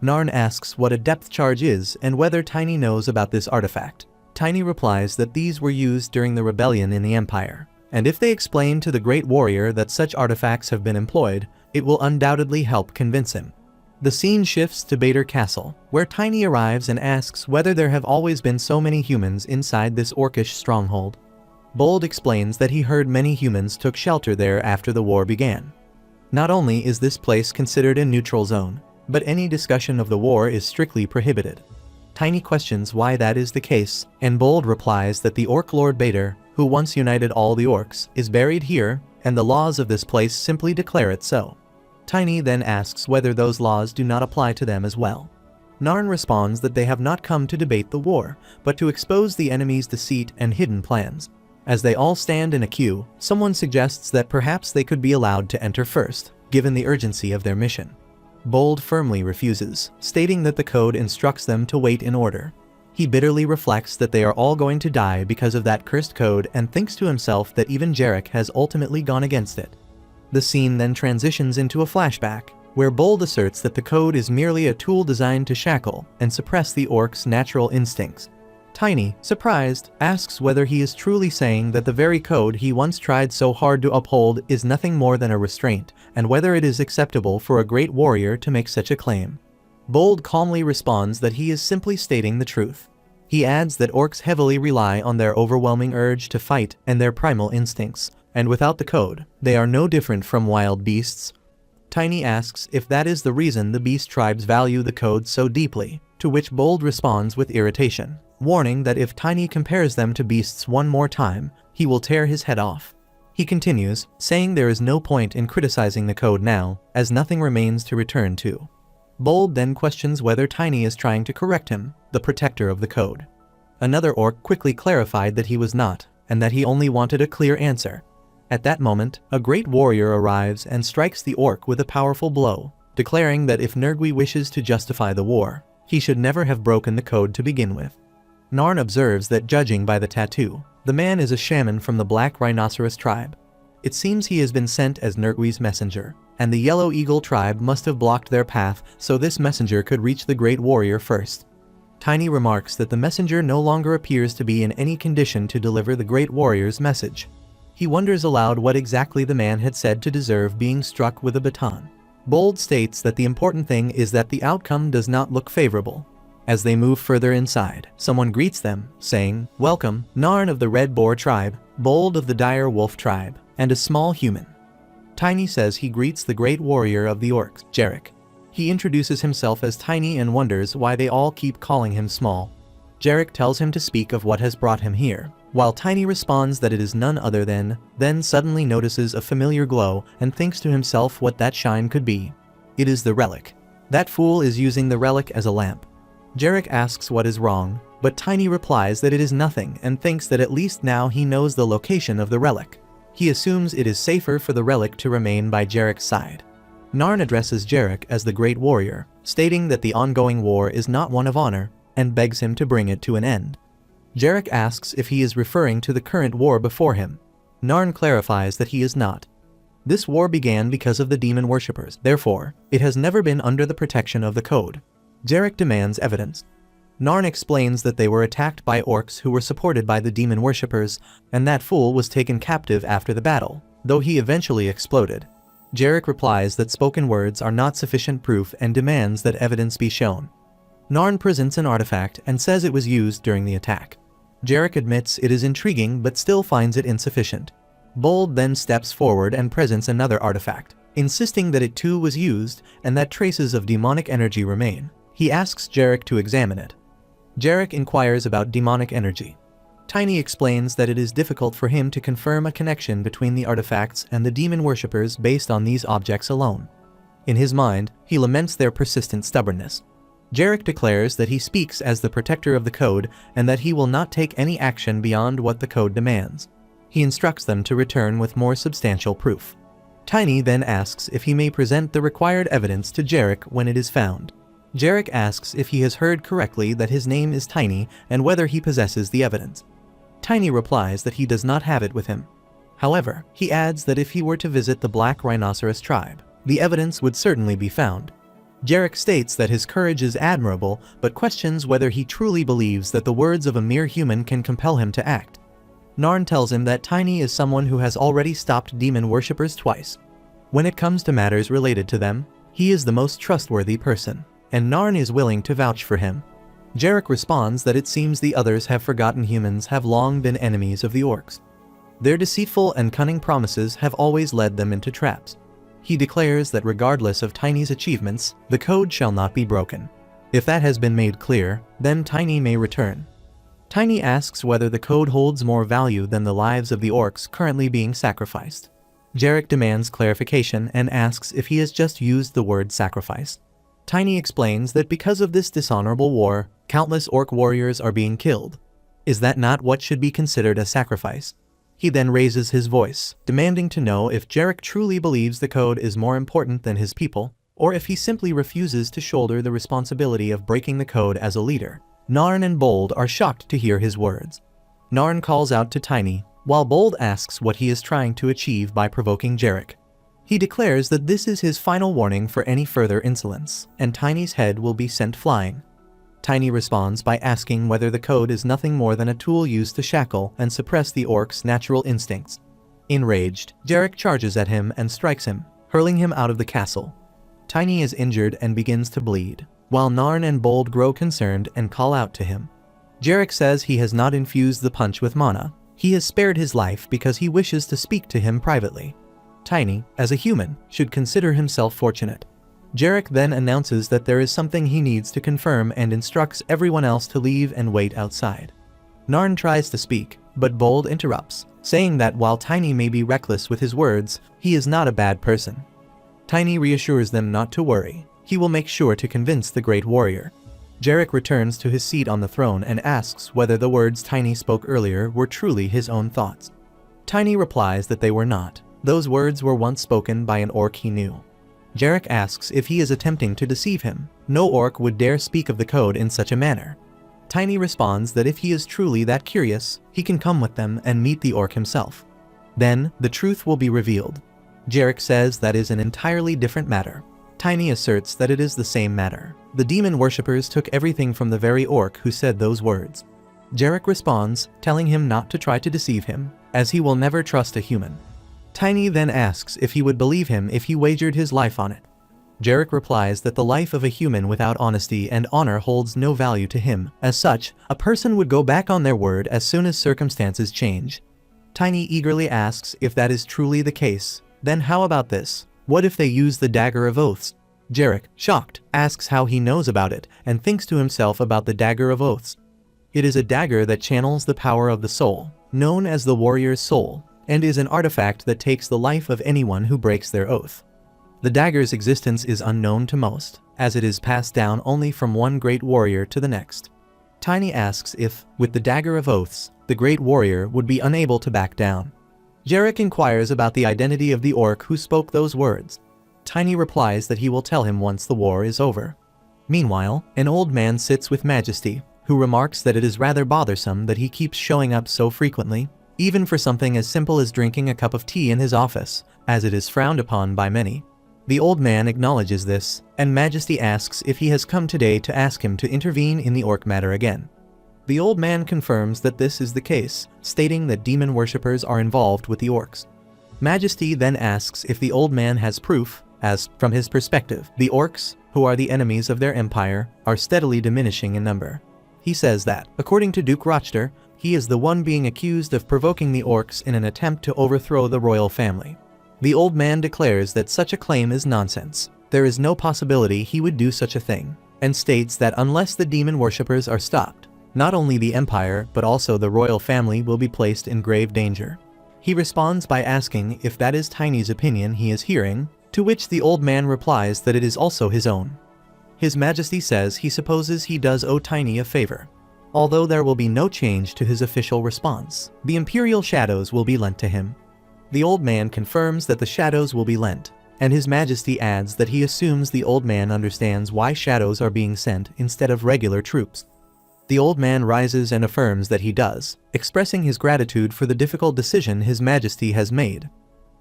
Narn asks what a depth charge is and whether Tiny knows about this artifact. Tiny replies that these were used during the rebellion in the Empire, and if they explain to the Great Warrior that such artifacts have been employed, it will undoubtedly help convince him. The scene shifts to Bader Castle, where Tiny arrives and asks whether there have always been so many humans inside this orcish stronghold. Bold explains that he heard many humans took shelter there after the war began. Not only is this place considered a neutral zone, but any discussion of the war is strictly prohibited. Tiny questions why that is the case, and Bold replies that the Orc Lord Bader, who once united all the orcs, is buried here, and the laws of this place simply declare it so. Tiny then asks whether those laws do not apply to them as well. Narn responds that they have not come to debate the war, but to expose the enemy's deceit and hidden plans. As they all stand in a queue, someone suggests that perhaps they could be allowed to enter first, given the urgency of their mission. Bold firmly refuses, stating that the code instructs them to wait in order. He bitterly reflects that they are all going to die because of that cursed code and thinks to himself that even Jarek has ultimately gone against it. The scene then transitions into a flashback, where Bold asserts that the code is merely a tool designed to shackle and suppress the orc's natural instincts. Tiny, surprised, asks whether he is truly saying that the very code he once tried so hard to uphold is nothing more than a restraint, and whether it is acceptable for a great warrior to make such a claim. Bold calmly responds that he is simply stating the truth. He adds that orcs heavily rely on their overwhelming urge to fight and their primal instincts, and without the code, they are no different from wild beasts. Tiny asks if that is the reason the beast tribes value the code so deeply, to which Bold responds with irritation, warning that if Tiny compares them to beasts one more time, he will tear his head off. He continues, saying there is no point in criticizing the code now, as nothing remains to return to. Bold then questions whether Tiny is trying to correct him, the protector of the code. Another orc quickly clarified that he was not, and that he only wanted a clear answer. At that moment, a great warrior arrives and strikes the orc with a powerful blow, declaring that if Nergui wishes to justify the war, he should never have broken the code to begin with. Narn observes that judging by the tattoo, the man is a shaman from the Black Rhinoceros tribe. It seems he has been sent as Nertwe's messenger, and the Yellow Eagle tribe must have blocked their path so this messenger could reach the Great Warrior first. Tiny remarks that the messenger no longer appears to be in any condition to deliver the Great Warrior's message. He wonders aloud what exactly the man had said to deserve being struck with a baton. Bold states that the important thing is that the outcome does not look favorable. As they move further inside, someone greets them, saying, "Welcome, Narn of the Red Boar tribe, Bold of the Dire Wolf tribe, and a small human." Tiny says he greets the great warrior of the orcs, Jarek. He introduces himself as Tiny and wonders why they all keep calling him small. Jarek tells him to speak of what has brought him here, while Tiny responds that it is none other than, then suddenly notices a familiar glow and thinks to himself what that shine could be. It is the relic. That fool is using the relic as a lamp. Jarek asks what is wrong, but Tiny replies that it is nothing and thinks that at least now he knows the location of the relic. He assumes it is safer for the relic to remain by Jarek's side. Narn addresses Jarek as the Great Warrior, stating that the ongoing war is not one of honor, and begs him to bring it to an end. Jarek asks if he is referring to the current war before him. Narn clarifies that he is not. This war began because of the demon worshippers, therefore, it has never been under the protection of the code. Jarek demands evidence. Narn explains that they were attacked by orcs who were supported by the demon worshippers, and that fool was taken captive after the battle, though he eventually exploded. Jarek replies that spoken words are not sufficient proof and demands that evidence be shown. Narn presents an artifact and says it was used during the attack. Jarek admits it is intriguing but still finds it insufficient. Bold then steps forward and presents another artifact, insisting that it too was used and that traces of demonic energy remain. He asks Jarek to examine it. Jarek inquires about demonic energy. Tiny explains that it is difficult for him to confirm a connection between the artifacts and the demon worshippers based on these objects alone. In his mind, he laments their persistent stubbornness. Jarek declares that he speaks as the protector of the code and that he will not take any action beyond what the code demands. He instructs them to return with more substantial proof. Tiny then asks if he may present the required evidence to Jarek when it is found. Jarek asks if he has heard correctly that his name is Tiny and whether he possesses the evidence. Tiny replies that he does not have it with him. However, he adds that if he were to visit the Black Rhinoceros tribe, the evidence would certainly be found. Jarek states that his courage is admirable, but questions whether he truly believes that the words of a mere human can compel him to act. Narn tells him that Tiny is someone who has already stopped demon worshippers twice. When it comes to matters related to them, he is the most trustworthy person, and Narn is willing to vouch for him. Jarek responds that it seems the others have forgotten humans have long been enemies of the orcs. Their deceitful and cunning promises have always led them into traps. He declares that regardless of Tiny's achievements, the code shall not be broken. If that has been made clear, then Tiny may return. Tiny asks whether the code holds more value than the lives of the orcs currently being sacrificed. Jarek demands clarification and asks if he has just used the word sacrifice. Tiny explains that because of this dishonorable war, countless orc warriors are being killed. Is that not what should be considered a sacrifice? He then raises his voice, demanding to know if Jarek truly believes the code is more important than his people, or if he simply refuses to shoulder the responsibility of breaking the code as a leader. Narn and Bold are shocked to hear his words. Narn calls out to Tiny, while Bold asks what he is trying to achieve by provoking Jarek. He declares that this is his final warning for any further insolence, and Tiny's head will be sent flying. Tiny responds by asking whether the code is nothing more than a tool used to shackle and suppress the orc's natural instincts. Enraged, Jarek charges at him and strikes him, hurling him out of the castle. Tiny is injured and begins to bleed, while Narn and Bold grow concerned and call out to him. Jarek says he has not infused the punch with mana. He has spared his life because he wishes to speak to him privately. Tiny, as a human, should consider himself fortunate. Jarek then announces that there is something he needs to confirm and instructs everyone else to leave and wait outside. Narn tries to speak, but Bold interrupts, saying that while Tiny may be reckless with his words, he is not a bad person. Tiny reassures them not to worry. He will make sure to convince the Great Warrior. Jarek returns to his seat on the throne and asks whether the words Tiny spoke earlier were truly his own thoughts. Tiny replies that they were not. Those words were once spoken by an orc he knew. Jarek asks if he is attempting to deceive him. No orc would dare speak of the code in such a manner. Tiny responds that if he is truly that curious, he can come with them and meet the orc himself. Then, the truth will be revealed. Jarek says that is an entirely different matter. Tiny asserts that it is the same matter. The demon worshippers took everything from the very orc who said those words. Jarek responds, telling him not to try to deceive him, as he will never trust a human. Tiny then asks if he would believe him if he wagered his life on it. Jarek replies that the life of a human without honesty and honor holds no value to him. As such, a person would go back on their word as soon as circumstances change. Tiny eagerly asks if that is truly the case. Then how about this? What if they use the Dagger of Oaths? Jarek, shocked, asks how he knows about it and thinks to himself about the Dagger of Oaths. It is a dagger that channels the power of the soul, known as the warrior's soul, and is an artifact that takes the life of anyone who breaks their oath. The dagger's existence is unknown to most, as it is passed down only from one great warrior to the next. Tiny asks if, with the Dagger of Oaths, the great warrior would be unable to back down. Jarek inquires about the identity of the orc who spoke those words. Tiny replies that he will tell him once the war is over. Meanwhile, an old man sits with Majesty, who remarks that it is rather bothersome that he keeps showing up so frequently, even for something as simple as drinking a cup of tea in his office, as it is frowned upon by many. The old man acknowledges this, and Majesty asks if he has come today to ask him to intervene in the orc matter again. The old man confirms that this is the case, stating that demon worshippers are involved with the orcs. Majesty then asks if the old man has proof, as, from his perspective, the orcs, who are the enemies of their empire, are steadily diminishing in number. He says that, according to Duke Rochester, he is the one being accused of provoking the orcs in an attempt to overthrow the royal family. The old man declares that such a claim is nonsense. There is no possibility he would do such a thing, and states that unless the demon worshippers are stopped, not only the empire but also the royal family will be placed in grave danger. He responds by asking if that is Tiny's opinion he is hearing, to which the old man replies that it is also his own. His Majesty says he supposes he does owe Tiny a favor. Although there will be no change to his official response, the imperial shadows will be lent to him. The old man confirms that the shadows will be lent, and His Majesty adds that he assumes the old man understands why shadows are being sent instead of regular troops. The old man rises and affirms that he does, expressing his gratitude for the difficult decision His Majesty has made.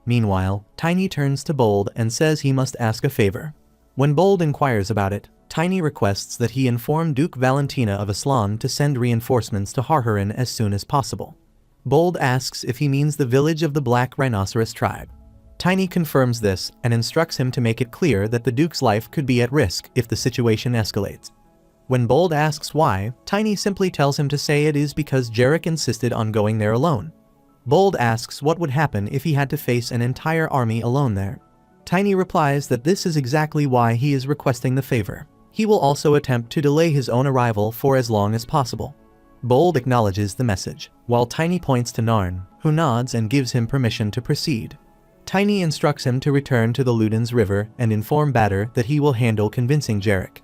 Meanwhile, Tiny turns to Bold and says he must ask a favor. When Bold inquires about it, Tiny requests that he inform Duke Valentia of Aslan to send reinforcements to Harharan as soon as possible. Bold asks if he means the village of the Black Rhinoceros tribe. Tiny confirms this and instructs him to make it clear that the Duke's life could be at risk if the situation escalates. When Bold asks why, Tiny simply tells him to say it is because Jarek insisted on going there alone. Bold asks what would happen if he had to face an entire army alone there. Tiny replies that this is exactly why he is requesting the favor. He will also attempt to delay his own arrival for as long as possible. Bold acknowledges the message, while Tiny points to Narn, who nods and gives him permission to proceed. Tiny instructs him to return to the Ludens River and inform Batter that he will handle convincing Jarek.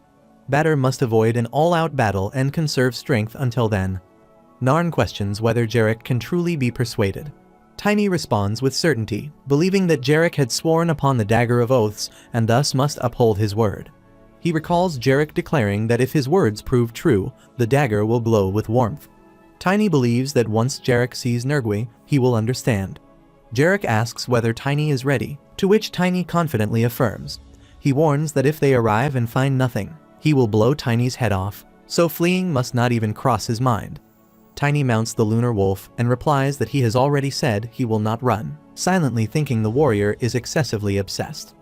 Batter must avoid an all-out battle and conserve strength until then. Narn questions whether Jarek can truly be persuaded. Tiny responds with certainty, believing that Jarek had sworn upon the Dagger of Oaths and thus must uphold his word. He recalls Jarek declaring that if his words prove true, the dagger will glow with warmth. Tiny believes that once Jarek sees Nergui, he will understand. Jarek asks whether Tiny is ready, to which Tiny confidently affirms. He warns that if they arrive and find nothing, he will blow Tiny's head off, so fleeing must not even cross his mind. Tiny mounts the lunar wolf and replies that he has already said he will not run, silently thinking the warrior is excessively obsessed.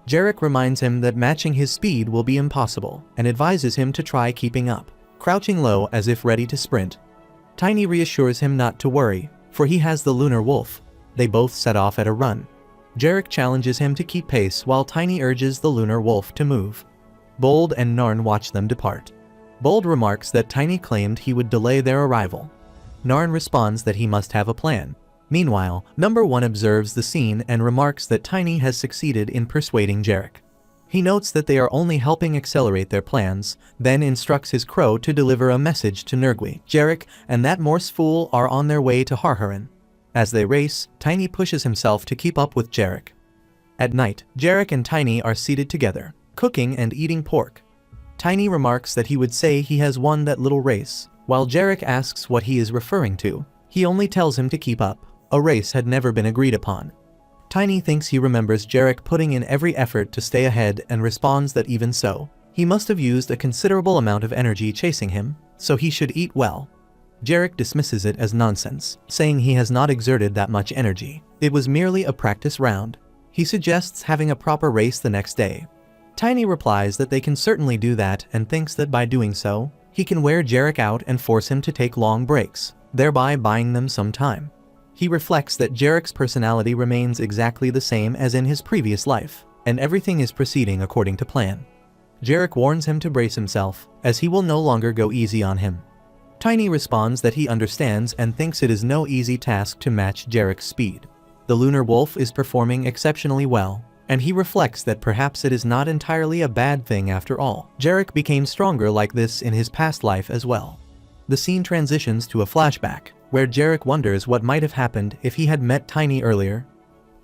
Jarek reminds him that matching his speed will be impossible and advises him to try keeping up, crouching low as if ready to sprint. Tiny reassures him not to worry, for he has the lunar wolf. They both set off at a run. Jarek challenges him to keep pace while Tiny urges the lunar wolf to move. Bold and Narn watch them depart. Bold remarks that Tiny claimed he would delay their arrival. Narn responds that he must have a plan. Meanwhile, Number 1 observes the scene and remarks that Tiny has succeeded in persuading Jarek. He notes that they are only helping accelerate their plans, then instructs his crow to deliver a message to Nergui. Jarek and that Morse fool are on their way to Harharan. As they race, Tiny pushes himself to keep up with Jarek. At night, Jarek and Tiny are seated together, cooking and eating pork. Tiny remarks that he would say he has won that little race. While Jarek asks what he is referring to, he only tells him to keep up. A race had never been agreed upon. Tiny thinks he remembers Jarek putting in every effort to stay ahead and responds that even so, he must have used a considerable amount of energy chasing him, so he should eat well. Jarek dismisses it as nonsense, saying he has not exerted that much energy. It was merely a practice round. He suggests having a proper race the next day. Tiny replies that they can certainly do that and thinks that by doing so, he can wear Jarek out and force him to take long breaks, thereby buying them some time. He reflects that Jarek's personality remains exactly the same as in his previous life, and everything is proceeding according to plan. Jarek warns him to brace himself, as he will no longer go easy on him. Tiny responds that he understands and thinks it is no easy task to match Jarek's speed. The lunar wolf is performing exceptionally well, and he reflects that perhaps it is not entirely a bad thing after all. Jarek became stronger like this in his past life as well. The scene transitions to a flashback, where Jarek wonders what might have happened if he had met Tiny earlier.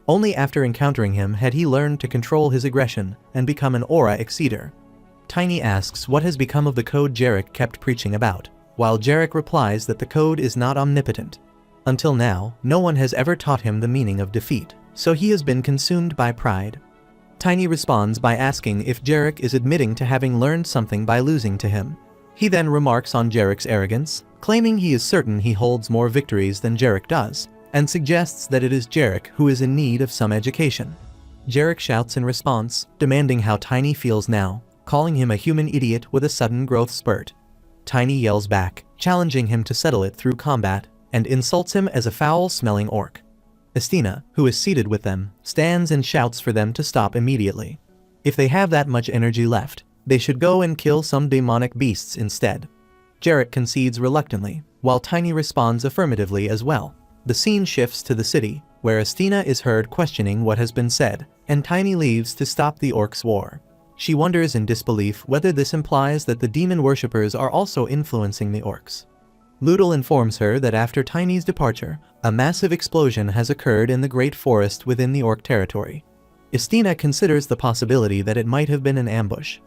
Only after encountering him had he learned to control his aggression and become an aura exceeder. Tiny asks what has become of the code Jarek kept preaching about, while Jarek replies that the code is not omnipotent. Until now, no one has ever taught him the meaning of defeat, so he has been consumed by pride. Tiny responds by asking if Jarek is admitting to having learned something by losing to him. He then remarks on Jarek's arrogance, claiming he is certain he holds more victories than Jarek does, and suggests that it is Jarek who is in need of some education. Jarek shouts in response, demanding how Tiny feels now, calling him a human idiot with a sudden growth spurt. Tiny yells back, challenging him to settle it through combat, and insults him as a foul-smelling orc. Estina, who is seated with them, stands and shouts for them to stop immediately. If they have that much energy left, they should go and kill some demonic beasts instead. Jarek concedes reluctantly, while Tiny responds affirmatively as well. The scene shifts to the city, where Estina is heard questioning what has been said, and Tiny leaves to stop the orcs' war. She wonders in disbelief whether this implies that the demon worshippers are also influencing the orcs. Ludel informs her that after Tiny's departure, a massive explosion has occurred in the great forest within the orc territory. Estina considers the possibility that it might have been an ambush.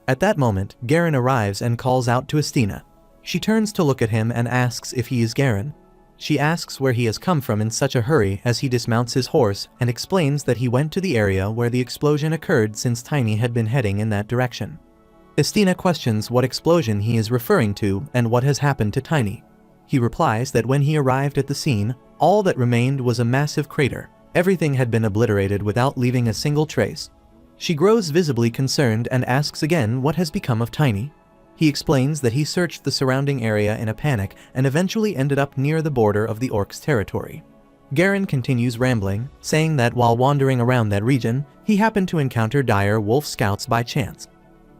At that moment, Garen arrives and calls out to Estina. She turns to look at him and asks if he is Garen. She asks where he has come from in such a hurry as he dismounts his horse and explains that he went to the area where the explosion occurred since Tiny had been heading in that direction. Estina questions what explosion he is referring to and what has happened to Tiny. He replies that when he arrived at the scene, all that remained was a massive crater. Everything had been obliterated without leaving a single trace. She grows visibly concerned and asks again what has become of Tiny. He explains that he searched the surrounding area in a panic and eventually ended up near the border of the orcs' territory. Garen continues rambling, saying that while wandering around that region, he happened to encounter dire wolf scouts by chance.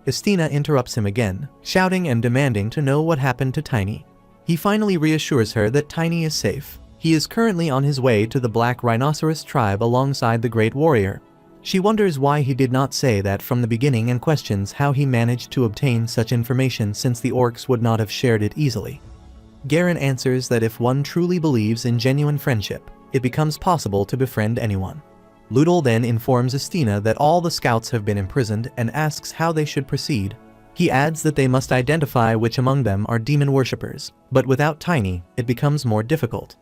Estina interrupts him again, shouting and demanding to know what happened to Tiny. He finally reassures her that Tiny is safe. He is currently on his way to the Black Rhinoceros tribe alongside the Great Warrior. She wonders why he did not say that from the beginning and questions how he managed to obtain such information since the orcs would not have shared it easily. Garen answers that if one truly believes in genuine friendship, it becomes possible to befriend anyone. Ludel then informs Estina that all the scouts have been imprisoned and asks how they should proceed. He adds that they must identify which among them are demon worshippers, but without Tiny, it becomes more difficult.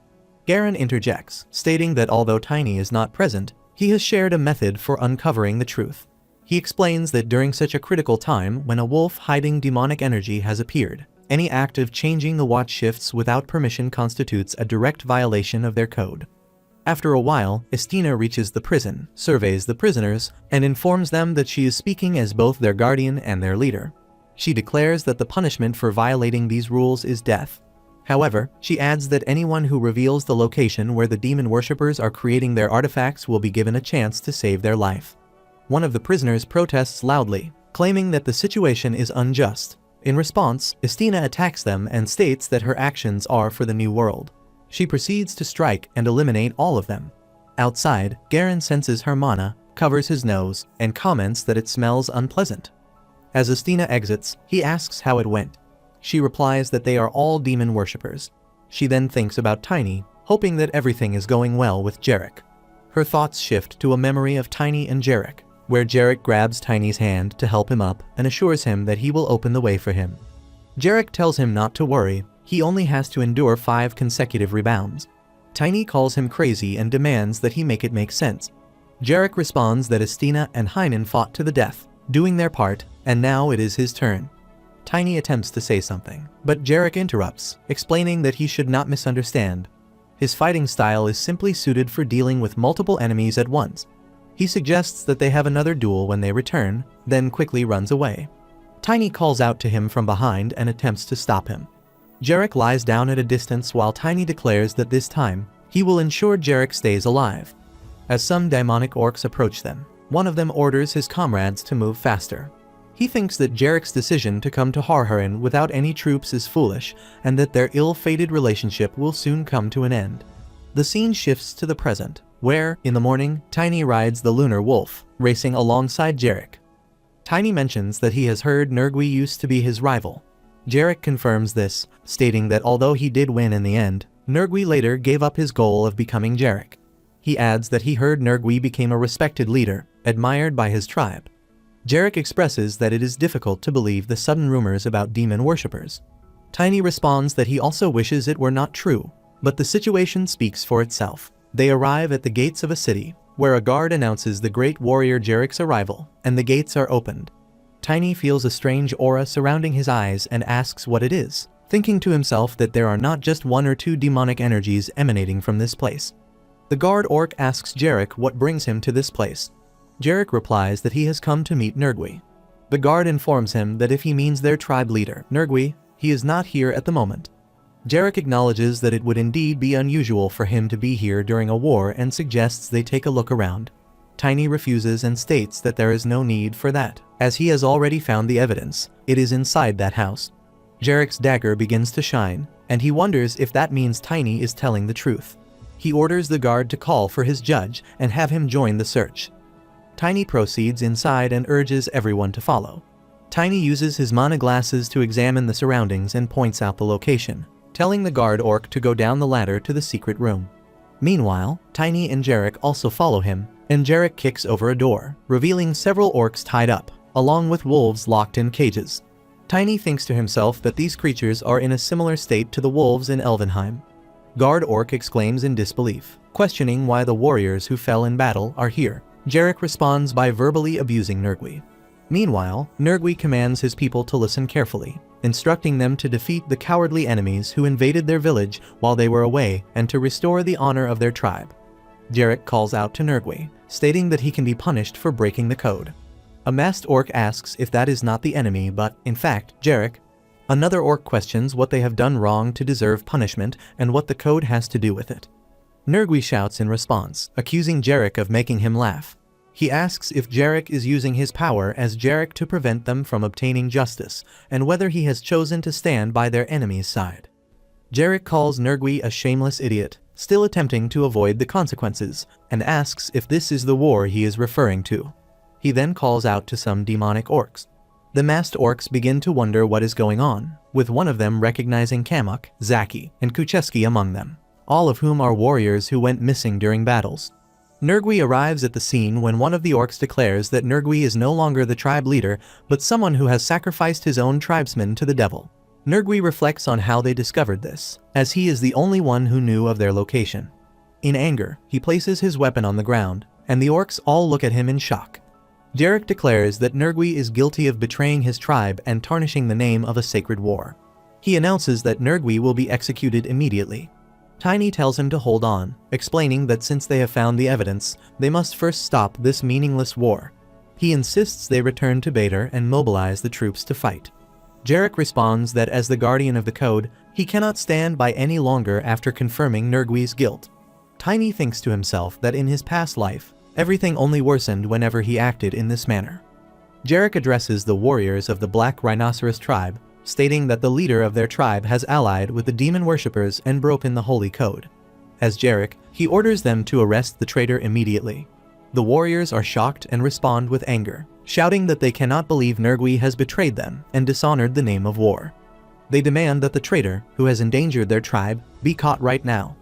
Garen interjects, stating that although Tiny is not present, he has shared a method for uncovering the truth. He explains that during such a critical time when a wolf hiding demonic energy has appeared, any act of changing the watch shifts without permission constitutes a direct violation of their code. After a while, Estina reaches the prison, surveys the prisoners, and informs them that she is speaking as both their guardian and their leader. She declares that the punishment for violating these rules is death. However, she adds that anyone who reveals the location where the demon worshippers are creating their artifacts will be given a chance to save their life. One of the prisoners protests loudly, claiming that the situation is unjust. In response, Estina attacks them and states that her actions are for the new world. She proceeds to strike and eliminate all of them. Outside, Garen senses her mana, covers his nose, and comments that it smells unpleasant. As Estina exits, he asks how it went. She replies that they are all demon worshippers. She then thinks about Tiny, hoping that everything is going well with Jarek. Her thoughts shift to a memory of Tiny and Jarek, where Jarek grabs Tiny's hand to help him up and assures him that he will open the way for him. Jarek tells him not to worry, he only has to endure 5 consecutive rebounds. Tiny calls him crazy and demands that he make it make sense. Jarek responds that Estina and Hyman fought to the death, doing their part, and now it is his turn. Tiny attempts to say something, but Jarek interrupts, explaining that he should not misunderstand. His fighting style is simply suited for dealing with multiple enemies at once. He suggests that they have another duel when they return, then quickly runs away. Tiny calls out to him from behind and attempts to stop him. Jarek lies down at a distance while Tiny declares that this time, he will ensure Jarek stays alive. As some demonic orcs approach them, one of them orders his comrades to move faster. He thinks that Jarek's decision to come to Harharan without any troops is foolish, and that their ill-fated relationship will soon come to an end. The scene shifts to the present, where, in the morning, Tiny rides the lunar wolf, racing alongside Jarek. Tiny mentions that he has heard Nergui used to be his rival. Jarek confirms this, stating that although he did win in the end, Nergui later gave up his goal of becoming Jarek. He adds that he heard Nergui became a respected leader, admired by his tribe. Jarek expresses that it is difficult to believe the sudden rumors about demon worshippers. Tiny responds that he also wishes it were not true, but the situation speaks for itself. They arrive at the gates of a city, where a guard announces the great warrior Jarek's arrival, and the gates are opened. Tiny feels a strange aura surrounding his eyes and asks what it is, thinking to himself that there are not just one or two demonic energies emanating from this place. The guard orc asks Jarek what brings him to this place. Jarek replies that he has come to meet Nergui. The guard informs him that if he means their tribe leader, Nergui, he is not here at the moment. Jarek acknowledges that it would indeed be unusual for him to be here during a war and suggests they take a look around. Tiny refuses and states that there is no need for that, as he has already found the evidence. It is inside that house. Jarek's dagger begins to shine, and he wonders if that means Tiny is telling the truth. He orders the guard to call for his judge and have him join the search. Tiny proceeds inside and urges everyone to follow. Tiny uses his mana glasses to examine the surroundings and points out the location, telling the guard orc to go down the ladder to the secret room. Meanwhile, Tiny and Jarek also follow him, and Jarek kicks over a door, revealing several orcs tied up, along with wolves locked in cages. Tiny thinks to himself that these creatures are in a similar state to the wolves in Elvenheim. Guard orc exclaims in disbelief, questioning why the warriors who fell in battle are here. Jarek responds by verbally abusing Nergui. Meanwhile, Nergui commands his people to listen carefully, instructing them to defeat the cowardly enemies who invaded their village while they were away and to restore the honor of their tribe. Jarek calls out to Nergui, stating that he can be punished for breaking the code. A masked orc asks if that is not the enemy but, in fact, Jarek. Another orc questions what they have done wrong to deserve punishment and what the code has to do with it. Nergui shouts in response, accusing Jarek of making him laugh. He asks if Jarek is using his power as Jarek to prevent them from obtaining justice, and whether he has chosen to stand by their enemy's side. Jarek calls Nergui a shameless idiot, still attempting to avoid the consequences, and asks if this is the war he is referring to. He then calls out to some demonic orcs. The masked orcs begin to wonder what is going on, with one of them recognizing Kamuk, Zaki, and Kucheski among them, all of whom are warriors who went missing during battles. Nergui arrives at the scene when one of the orcs declares that Nergui is no longer the tribe leader, but someone who has sacrificed his own tribesmen to the devil. Nergui reflects on how they discovered this, as he is the only one who knew of their location. In anger, he places his weapon on the ground, and the orcs all look at him in shock. Jarek declares that Nergui is guilty of betraying his tribe and tarnishing the name of a sacred war. He announces that Nergui will be executed immediately. Tiny tells him to hold on, explaining that since they have found the evidence, they must first stop this meaningless war. He insists they return to Bader and mobilize the troops to fight. Jarek responds that as the guardian of the code, he cannot stand by any longer after confirming Nergui's guilt. Tiny thinks to himself that in his past life, everything only worsened whenever he acted in this manner. Jarek addresses the warriors of the Black Rhinoceros tribe, stating that the leader of their tribe has allied with the demon worshippers and broken the holy code. As Jarek, he orders them to arrest the traitor immediately. The warriors are shocked and respond with anger, shouting that they cannot believe Nergui has betrayed them and dishonored the name of war. They demand that the traitor, who has endangered their tribe, be caught right now.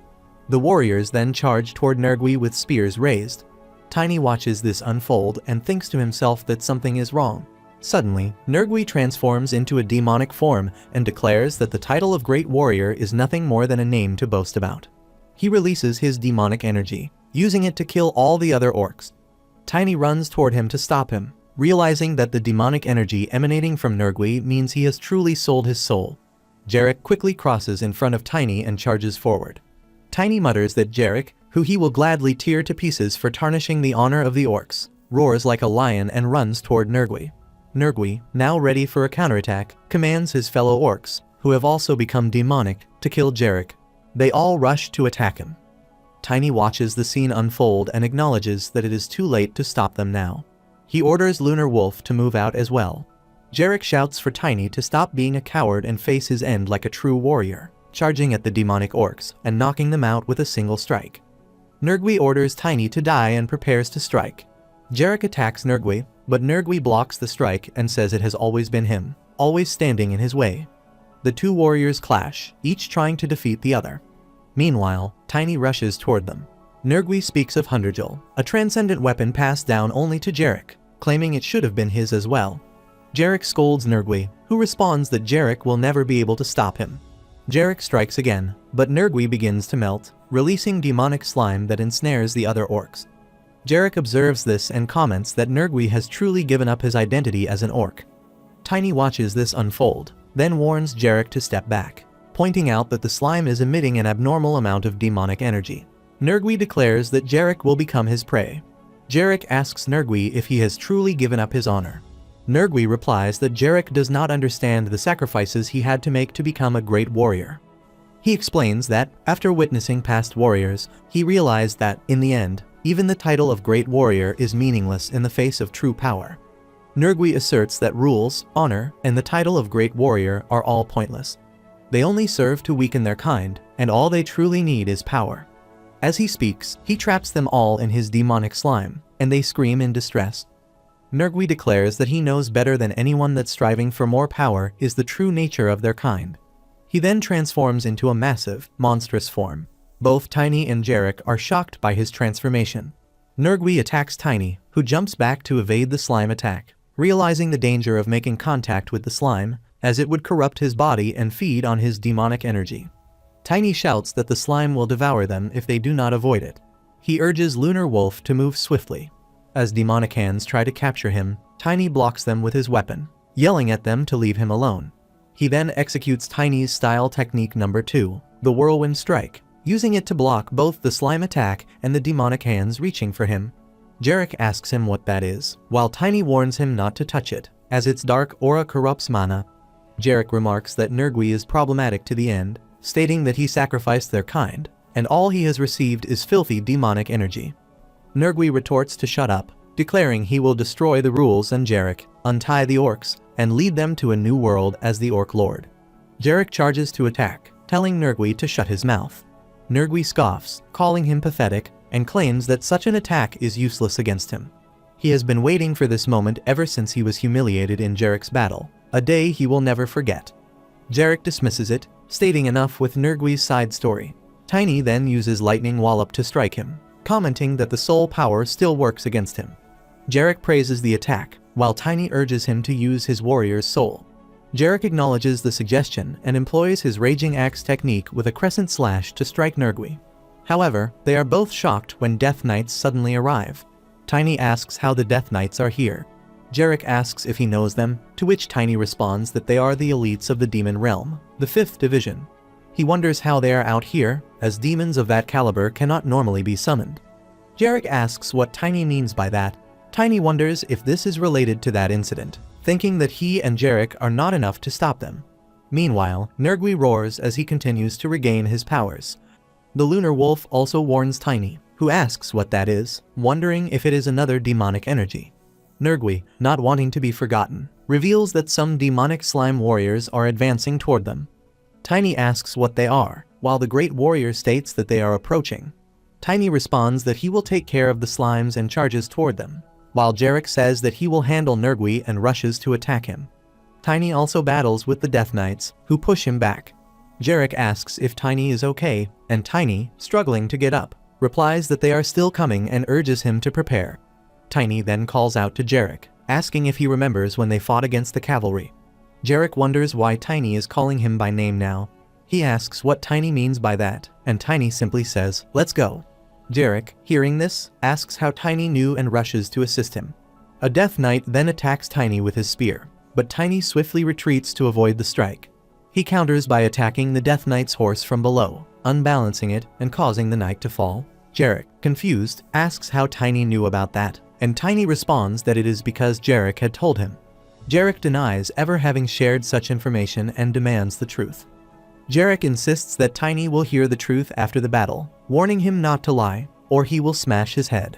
The warriors then charge toward Nergui with spears raised. Tiny watches this unfold and thinks to himself that something is wrong. Suddenly, Nergui transforms into a demonic form and declares that the title of Great Warrior is nothing more than a name to boast about. He releases his demonic energy, using it to kill all the other orcs. Tiny runs toward him to stop him, realizing that the demonic energy emanating from Nergui means he has truly sold his soul. Jarek quickly crosses in front of Tiny and charges forward. Tiny mutters that Jarek, who he will gladly tear to pieces for tarnishing the honor of the orcs, roars like a lion and runs toward Nergui. Nergui, now ready for a counterattack, commands his fellow orcs, who have also become demonic, to kill Jarek. They all rush to attack him. Tiny watches the scene unfold and acknowledges that it is too late to stop them now. He orders Lunar Wolf to move out as well. Jarek shouts for Tiny to stop being a coward and face his end like a true warrior, charging at the demonic orcs and knocking them out with a single strike. Nergui orders Tiny to die and prepares to strike. Jarek attacks Nergui, but Nergui blocks the strike and says it has always been him, always standing in his way. The two warriors clash, each trying to defeat the other. Meanwhile, Tiny rushes toward them. Nergui speaks of Hunderjul, a transcendent weapon passed down only to Jarek, claiming it should have been his as well. Jarek scolds Nergui, who responds that Jarek will never be able to stop him. Jarek strikes again, but Nergui begins to melt, releasing demonic slime that ensnares the other orcs. Jarek observes this and comments that Nergui has truly given up his identity as an orc. Tiny watches this unfold, then warns Jarek to step back, pointing out that the slime is emitting an abnormal amount of demonic energy. Nergui declares that Jarek will become his prey. Jarek asks Nergui if he has truly given up his honor. Nergui replies that Jarek does not understand the sacrifices he had to make to become a great warrior. He explains that, after witnessing past warriors, he realized that, in the end, even the title of Great Warrior is meaningless in the face of true power. Nergui asserts that rules, honor, and the title of Great Warrior are all pointless. They only serve to weaken their kind, and all they truly need is power. As he speaks, he traps them all in his demonic slime, and they scream in distress. Nergui declares that he knows better than anyone that striving for more power is the true nature of their kind. He then transforms into a massive, monstrous form. Both Tiny and Jarek are shocked by his transformation. Nergui attacks Tiny, who jumps back to evade the slime attack, realizing the danger of making contact with the slime, as it would corrupt his body and feed on his demonic energy. Tiny shouts that the slime will devour them if they do not avoid it. He urges Lunar Wolf to move swiftly. As demonic hands try to capture him, Tiny blocks them with his weapon, yelling at them to leave him alone. He then executes Tiny's style technique number 2, the Whirlwind Strike, using it to block both the slime attack and the demonic hands reaching for him. Jarek asks him what that is, while Tiny warns him not to touch it, as its dark aura corrupts mana. Jarek remarks that Nergui is problematic to the end, stating that he sacrificed their kind, and all he has received is filthy demonic energy. Nergui retorts to shut up, declaring he will destroy the rules and Jarek, untie the orcs, and lead them to a new world as the Orc Lord. Jarek charges to attack, telling Nergui to shut his mouth. Nergui scoffs, calling him pathetic, and claims that such an attack is useless against him. He has been waiting for this moment ever since he was humiliated in Jarek's battle, a day he will never forget. Jarek dismisses it, stating enough with Nergui's side story. Tiny then uses Lightning Wallop to strike him, commenting that the soul power still works against him. Jarek praises the attack, while Tiny urges him to use his warrior's soul. Jarek acknowledges the suggestion and employs his Raging Axe technique with a crescent slash to strike Nergui. However, they are both shocked when Death Knights suddenly arrive. Tiny asks how the Death Knights are here. Jarek asks if he knows them, to which Tiny responds that they are the elites of the Demon Realm, the 5th Division. He wonders how they are out here, as demons of that caliber cannot normally be summoned. Jarek asks what Tiny means by that. Tiny wonders if this is related to that incident, thinking that he and Jarek are not enough to stop them. Meanwhile, Nergui roars as he continues to regain his powers. The Lunar Wolf also warns Tiny, who asks what that is, wondering if it is another demonic energy. Nergui, not wanting to be forgotten, reveals that some demonic slime warriors are advancing toward them. Tiny asks what they are, while the Great Warrior states that they are approaching. Tiny responds that he will take care of the slimes and charges toward them, while Jarek says that he will handle Nergui and rushes to attack him. Tiny also battles with the Death Knights, who push him back. Jarek asks if Tiny is okay, and Tiny, struggling to get up, replies that they are still coming and urges him to prepare. Tiny then calls out to Jarek, asking if he remembers when they fought against the cavalry. Jarek wonders why Tiny is calling him by name now. He asks what Tiny means by that, and Tiny simply says, "Let's go." Jarek, hearing this, asks how Tiny knew and rushes to assist him. A Death Knight then attacks Tiny with his spear, but Tiny swiftly retreats to avoid the strike. He counters by attacking the Death Knight's horse from below, unbalancing it and causing the knight to fall. Jarek, confused, asks how Tiny knew about that, and Tiny responds that it is because Jarek had told him. Jarek denies ever having shared such information and demands the truth. Jarek insists that Tiny will hear the truth after the battle, warning him not to lie, or he will smash his head.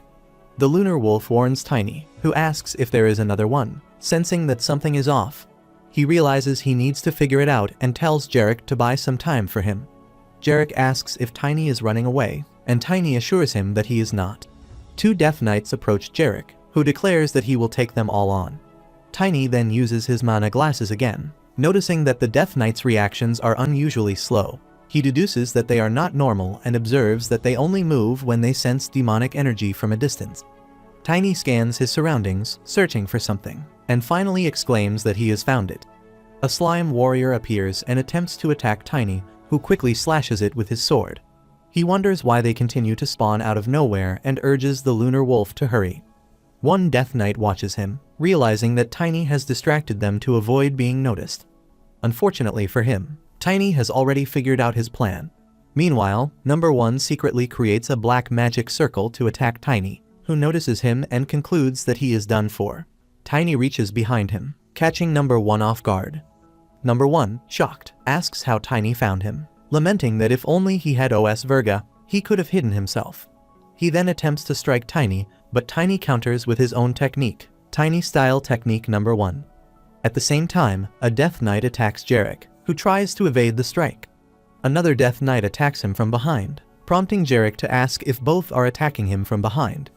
The Lunar Wolf warns Tiny, who asks if there is another one, sensing that something is off. He realizes he needs to figure it out and tells Jarek to buy some time for him. Jarek asks if Tiny is running away, and Tiny assures him that he is not. Two Death Knights approach Jarek, who declares that he will take them all on. Tiny then uses his mana glasses again, noticing that the Death Knight's reactions are unusually slow. He deduces that they are not normal and observes that they only move when they sense demonic energy from a distance. Tiny scans his surroundings, searching for something, and finally exclaims that he has found it. A slime warrior appears and attempts to attack Tiny, who quickly slashes it with his sword. He wonders why they continue to spawn out of nowhere and urges the Lunar Wolf to hurry. One Death Knight watches him, realizing that Tiny has distracted them to avoid being noticed. Unfortunately for him, Tiny has already figured out his plan. Meanwhile, Number 1 secretly creates a black magic circle to attack Tiny, who notices him and concludes that he is done for. Tiny reaches behind him, catching Number 1 off guard. Number 1, shocked, asks how Tiny found him, lamenting that if only he had OS Virga, he could have hidden himself. He then attempts to strike Tiny, but Tiny counters with his own technique, Tiny-style technique Number 1. At the same time, a Death Knight attacks Jarek, who tries to evade the strike. Another Death Knight attacks him from behind, prompting Jarek to ask if both are attacking him from behind.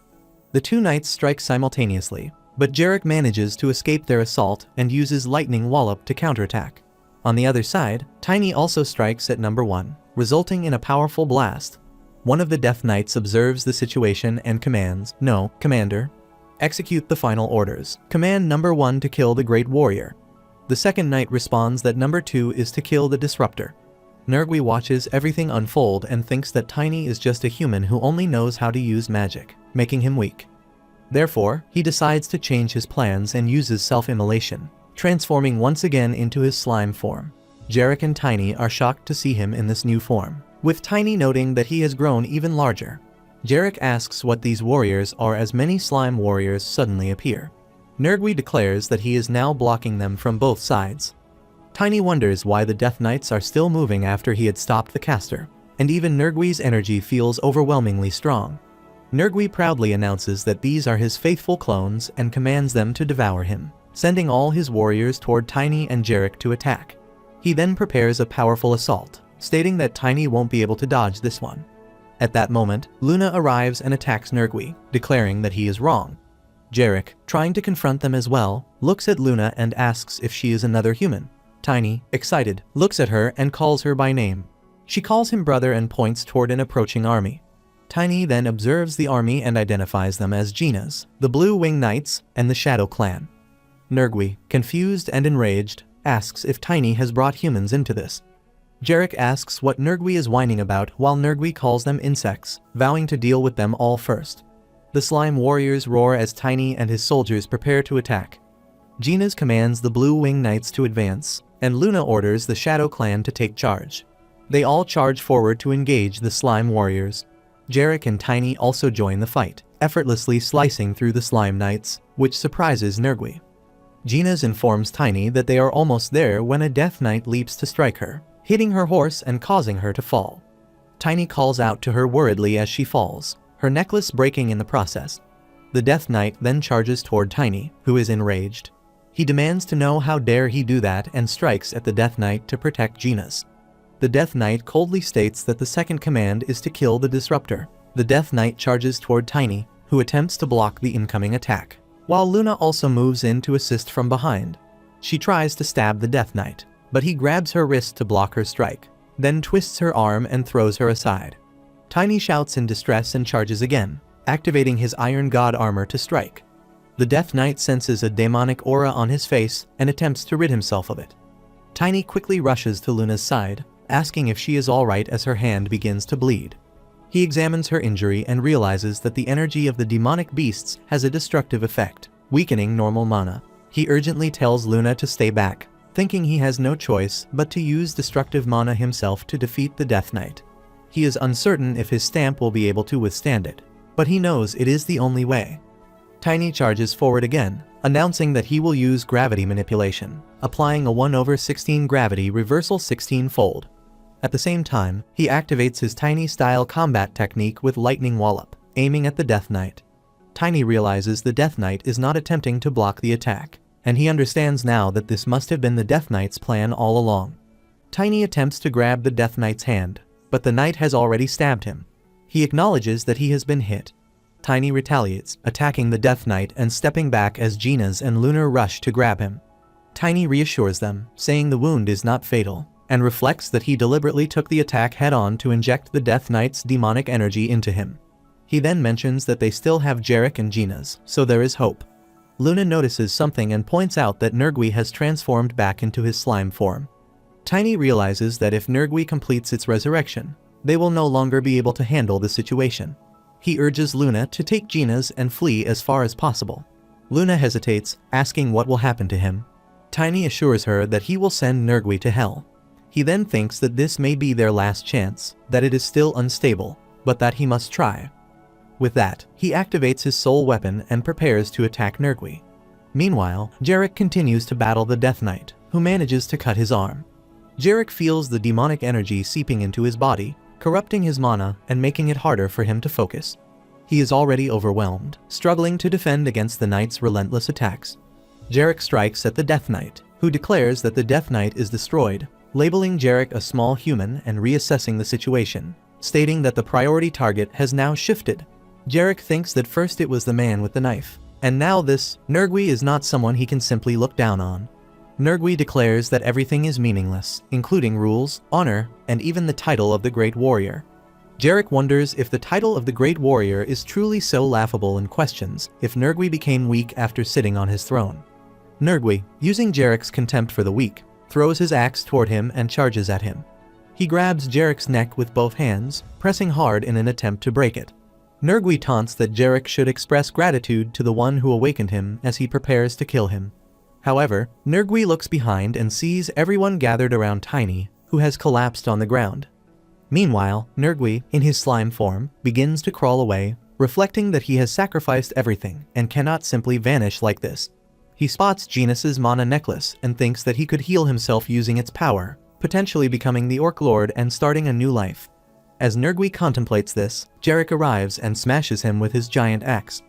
The two knights strike simultaneously, but Jarek manages to escape their assault and uses Lightning Wallop to counterattack. On the other side, Tiny also strikes at Number 1, resulting in a powerful blast. One of the Death Knights observes the situation and commands, "No, Commander. Execute the final orders. Command Number 1 to kill the Great Warrior." The second knight responds that Number 2 is to kill the Disruptor. Nergui watches everything unfold and thinks that Tiny is just a human who only knows how to use magic, making him weak. Therefore, he decides to change his plans and uses self-immolation, transforming once again into his slime form. Jarek and Tiny are shocked to see him in this new form, with Tiny noting that he has grown even larger. Jarek asks what these warriors are as many slime warriors suddenly appear. Nergui declares that he is now blocking them from both sides. Tiny wonders why the Death Knights are still moving after he had stopped the caster, and even Nergui's energy feels overwhelmingly strong. Nergui proudly announces that these are his faithful clones and commands them to devour him, sending all his warriors toward Tiny and Jarek to attack. He then prepares a powerful assault, stating that Tiny won't be able to dodge this one. At that moment, Luna arrives and attacks Nergui, declaring that he is wrong. Jarek, trying to confront them as well, looks at Luna and asks if she is another human. Tiny, excited, looks at her and calls her by name. She calls him brother and points toward an approaching army. Tiny then observes the army and identifies them as Gina's, the Blue Wing Knights, and the Shadow Clan. Nergui, confused and enraged, asks if Tiny has brought humans into this. Jarek asks what Nergui is whining about while Nergui calls them insects, vowing to deal with them all first. The slime warriors roar as Tiny and his soldiers prepare to attack. Gina's commands the Blue Wing Knights to advance, and Luna orders the Shadow Clan to take charge. They all charge forward to engage the slime warriors. Jarek and Tiny also join the fight, effortlessly slicing through the slime knights, which surprises Nergui. Gina's informs Tiny that they are almost there when a Death Knight leaps to strike her, hitting her horse and causing her to fall. Tiny calls out to her worriedly as she falls, her necklace breaking in the process. The Death Knight then charges toward Tiny, who is enraged. He demands to know how dare he do that and strikes at the Death Knight to protect Gina's. The Death Knight coldly states that the second command is to kill the Disruptor. The Death Knight charges toward Tiny, who attempts to block the incoming attack, while Luna also moves in to assist from behind. She tries to stab the Death Knight, but he grabs her wrist to block her strike, then twists her arm and throws her aside. Tiny shouts in distress and charges again, activating his Iron God armor to strike. The Death Knight senses a demonic aura on his face and attempts to rid himself of it. Tiny quickly rushes to Luna's side, asking if she is alright as her hand begins to bleed. He examines her injury and realizes that the energy of the demonic beasts has a destructive effect, weakening normal mana. He urgently tells Luna to stay back, thinking he has no choice but to use destructive mana himself to defeat the Death Knight. He is uncertain if his stamp will be able to withstand it, but he knows it is the only way. Tiny charges forward again, announcing that he will use gravity manipulation, applying a 1/16 gravity reversal 16-fold. At the same time, he activates his Tiny-style combat technique with Lightning Wallop, aiming at the Death Knight. Tiny realizes the Death Knight is not attempting to block the attack, and he understands now that this must have been the Death Knight's plan all along. Tiny attempts to grab the Death Knight's hand, but the Knight has already stabbed him. He acknowledges that he has been hit. Tiny retaliates, attacking the Death Knight and stepping back as Gina's and Lunar rush to grab him. Tiny reassures them, saying the wound is not fatal, and reflects that he deliberately took the attack head-on to inject the Death Knight's demonic energy into him. He then mentions that they still have Jarek and Gina's, so there is hope. Luna notices something and points out that Nergui has transformed back into his slime form. Tiny realizes that if Nergui completes its resurrection, they will no longer be able to handle the situation. He urges Luna to take Gina's and flee as far as possible. Luna hesitates, asking what will happen to him. Tiny assures her that he will send Nergui to hell. He then thinks that this may be their last chance, that it is still unstable, but that he must try. With that, he activates his soul weapon and prepares to attack Nergui. Meanwhile, Jarek continues to battle the Death Knight, who manages to cut his arm. Jarek feels the demonic energy seeping into his body, corrupting his mana and making it harder for him to focus. He is already overwhelmed, struggling to defend against the Knight's relentless attacks. Jarek strikes at the Death Knight, who declares that the Death Knight is destroyed, labeling Jarek a small human and reassessing the situation, stating that the priority target has now shifted. Jarek thinks that first it was the man with the knife, and now this Nergui is not someone he can simply look down on. Nergui declares that everything is meaningless, including rules, honor, and even the title of the Great Warrior. Jarek wonders if the title of the Great Warrior is truly so laughable and questions if Nergui became weak after sitting on his throne. Nergui, using Jarek's contempt for the weak, throws his axe toward him and charges at him. He grabs Jarek's neck with both hands, pressing hard in an attempt to break it. Nergui taunts that Jarek should express gratitude to the one who awakened him as he prepares to kill him. However, Nergui looks behind and sees everyone gathered around Tiny, who has collapsed on the ground. Meanwhile, Nergui, in his slime form, begins to crawl away, reflecting that he has sacrificed everything and cannot simply vanish like this. He spots Genus's mana necklace and thinks that he could heal himself using its power, potentially becoming the Orc Lord and starting a new life. As Nergui contemplates this, Jarek arrives and smashes him with his giant axe.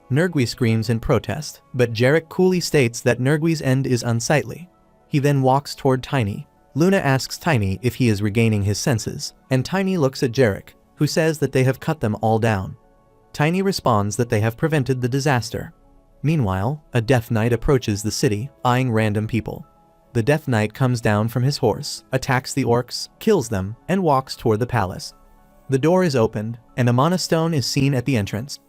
Nergui screams in protest, but Jarek coolly states that Nergui's end is unsightly. He then walks toward Tiny. Luna asks Tiny if he is regaining his senses, and Tiny looks at Jarek, who says that they have cut them all down. Tiny responds that they have prevented the disaster. Meanwhile, a Death Knight approaches the city, eyeing random people. The Death Knight comes down from his horse, attacks the orcs, kills them, and walks toward the palace. The door is opened, and a mana stone is seen at the entrance.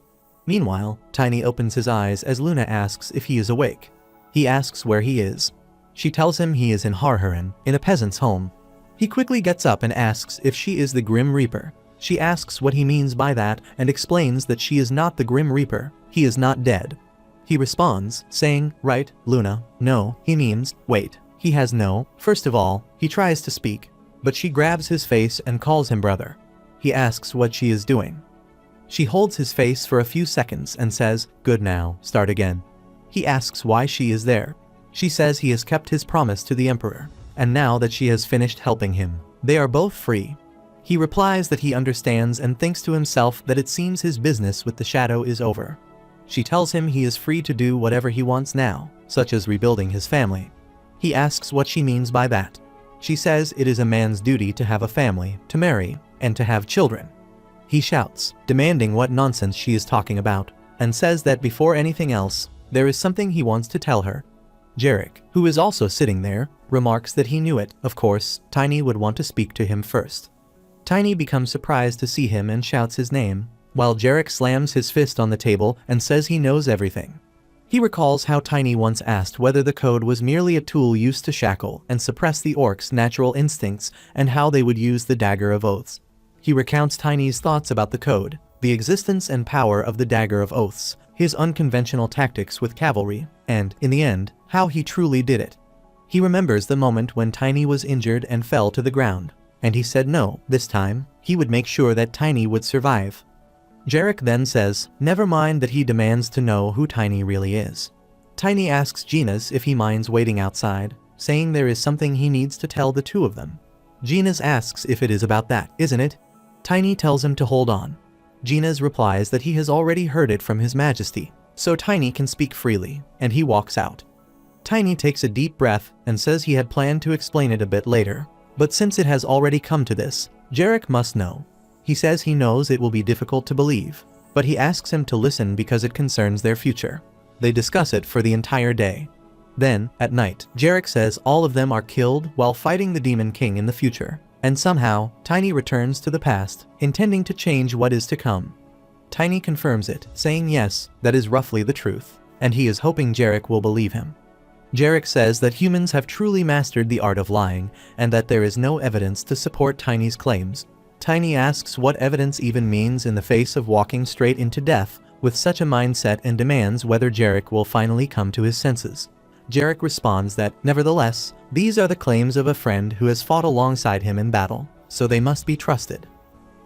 Meanwhile, Tiny opens his eyes as Luna asks if he is awake. He asks where he is. She tells him he is in Harhurin, in a peasant's home. He quickly gets up and asks if she is the Grim Reaper. She asks what he means by that and explains that she is not the Grim Reaper, he is not dead. He responds, saying, "Right, Luna, no," he means, wait, he has no. First of all, he tries to speak, but she grabs his face and calls him brother. He asks what she is doing. She holds his face for a few seconds and says, "Good now, start again." He asks why she is there. She says he has kept his promise to the Emperor, and now that she has finished helping him, they are both free. He replies that he understands and thinks to himself that it seems his business with the Shadow is over. She tells him he is free to do whatever he wants now, such as rebuilding his family. He asks what she means by that. She says it is a man's duty to have a family, to marry, and to have children. He shouts, demanding what nonsense she is talking about, and says that before anything else, there is something he wants to tell her. Jarek, who is also sitting there, remarks that he knew it. Of course, Tiny would want to speak to him first. Tiny becomes surprised to see him and shouts his name, while Jarek slams his fist on the table and says he knows everything. He recalls how Tiny once asked whether the code was merely a tool used to shackle and suppress the orcs' natural instincts and how they would use the Dagger of Oaths. He recounts Tiny's thoughts about the code, the existence and power of the Dagger of Oaths, his unconventional tactics with cavalry, and, in the end, how he truly did it. He remembers the moment when Tiny was injured and fell to the ground, and he said no, this time, he would make sure that Tiny would survive. Jarek then says, never mind that he demands to know who Tiny really is. Tiny asks Genas if he minds waiting outside, saying there is something he needs to tell the two of them. Genas asks if it is about that, isn't it? Tiny tells him to hold on. Genas replies that he has already heard it from His Majesty, so Tiny can speak freely, and he walks out. Tiny takes a deep breath and says he had planned to explain it a bit later, but since it has already come to this, Jarek must know. He says he knows it will be difficult to believe, but he asks him to listen because it concerns their future. They discuss it for the entire day. Then, at night, Jarek says all of them are killed while fighting the Demon King in the future, and somehow, Tiny returns to the past, intending to change what is to come. Tiny confirms it, saying yes, that is roughly the truth, and he is hoping Jarek will believe him. Jarek says that humans have truly mastered the art of lying, and that there is no evidence to support Tiny's claims. Tiny asks what evidence even means in the face of walking straight into death with such a mindset and demands whether Jarek will finally come to his senses. Jarek responds that, nevertheless, these are the claims of a friend who has fought alongside him in battle, so they must be trusted.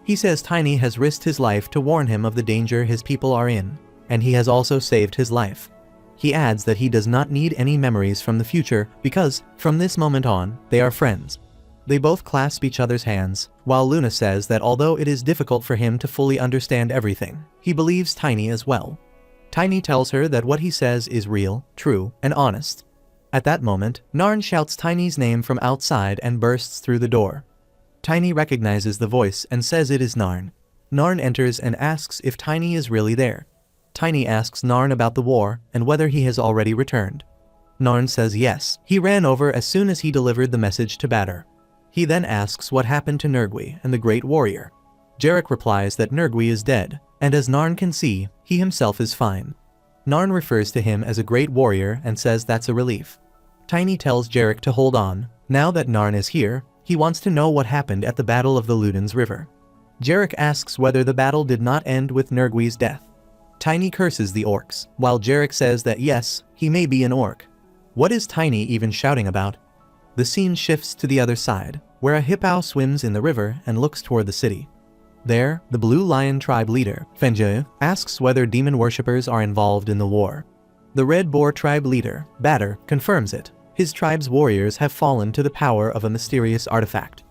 He says Tiny has risked his life to warn him of the danger his people are in, and he has also saved his life. He adds that he does not need any memories from the future because, from this moment on, they are friends. They both clasp each other's hands, while Luna says that although it is difficult for him to fully understand everything, he believes Tiny as well. Tiny tells her that what he says is real, true, and honest. At that moment, Narn shouts Tiny's name from outside and bursts through the door. Tiny recognizes the voice and says it is Narn. Narn enters and asks if Tiny is really there. Tiny asks Narn about the war and whether he has already returned. Narn says yes, he ran over as soon as he delivered the message to Batter. He then asks what happened to Nergui and the Great Warrior. Jarek replies that Nergui is dead, and as Narn can see, he himself is fine. Narn refers to him as a great warrior and says that's a relief. Tiny tells Jarek to hold on. Now that Narn is here, he wants to know what happened at the Battle of the Ludens River. Jarek asks whether the battle did not end with Nergui's death. Tiny curses the orcs, while Jarek says that yes, he may be an orc. What is Tiny even shouting about? The scene shifts to the other side, where a hippo swims in the river and looks toward the city. There, the Blue Lion tribe leader, Fenja, asks whether demon worshippers are involved in the war. The Red Boar tribe leader, Batter, confirms it. His tribe's warriors have fallen to the power of a mysterious artifact.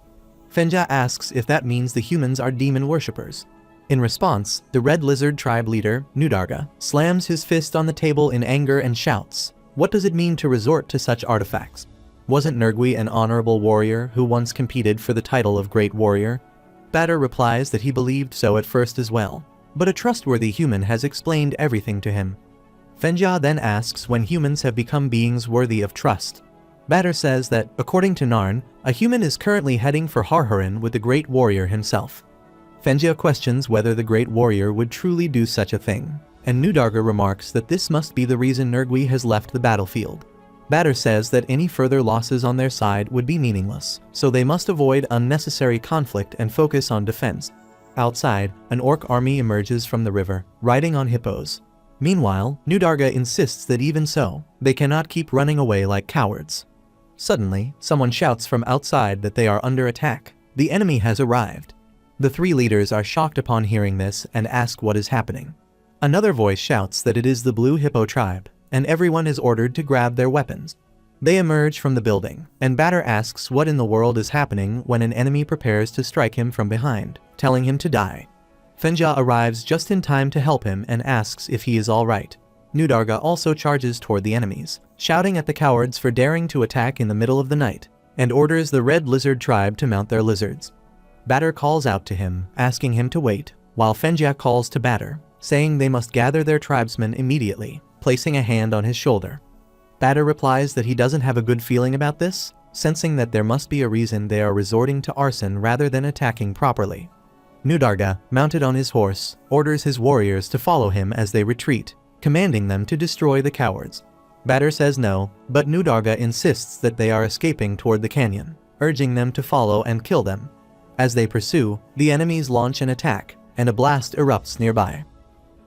Fenja asks if that means the humans are demon worshippers. In response, the Red Lizard tribe leader, Nudarga, slams his fist on the table in anger and shouts, "What does it mean to resort to such artifacts? Wasn't Nergui an honorable warrior who once competed for the title of Great Warrior?" Batter replies that he believed so at first as well, but a trustworthy human has explained everything to him. Fenja then asks when humans have become beings worthy of trust. Batter says that, according to Narn, a human is currently heading for Harharan with the Great Warrior himself. Fenja questions whether the Great Warrior would truly do such a thing, and Nudarga remarks that this must be the reason Nergui has left the battlefield. Batter says that any further losses on their side would be meaningless, so they must avoid unnecessary conflict and focus on defense. Outside, an orc army emerges from the river, riding on hippos. Meanwhile, Nudarga insists that even so, they cannot keep running away like cowards. Suddenly, someone shouts from outside that they are under attack. The enemy has arrived. The three leaders are shocked upon hearing this and ask what is happening. Another voice shouts that it is the Blue Hippo tribe, and everyone is ordered to grab their weapons. They emerge from the building, and Batter asks what in the world is happening when an enemy prepares to strike him from behind, telling him to die. Fenja arrives just in time to help him and asks if he is alright. Nudarga also charges toward the enemies, shouting at the cowards for daring to attack in the middle of the night, and orders the Red Lizard tribe to mount their lizards. Batter calls out to him, asking him to wait, while Fenja calls to Batter, saying they must gather their tribesmen immediately, placing a hand on his shoulder. Batter replies that he doesn't have a good feeling about this, sensing that there must be a reason they are resorting to arson rather than attacking properly. Nudarga, mounted on his horse, orders his warriors to follow him as they retreat, commanding them to destroy the cowards. Batter says no, but Nudarga insists that they are escaping toward the canyon, urging them to follow and kill them. As they pursue, the enemies launch an attack, and a blast erupts nearby.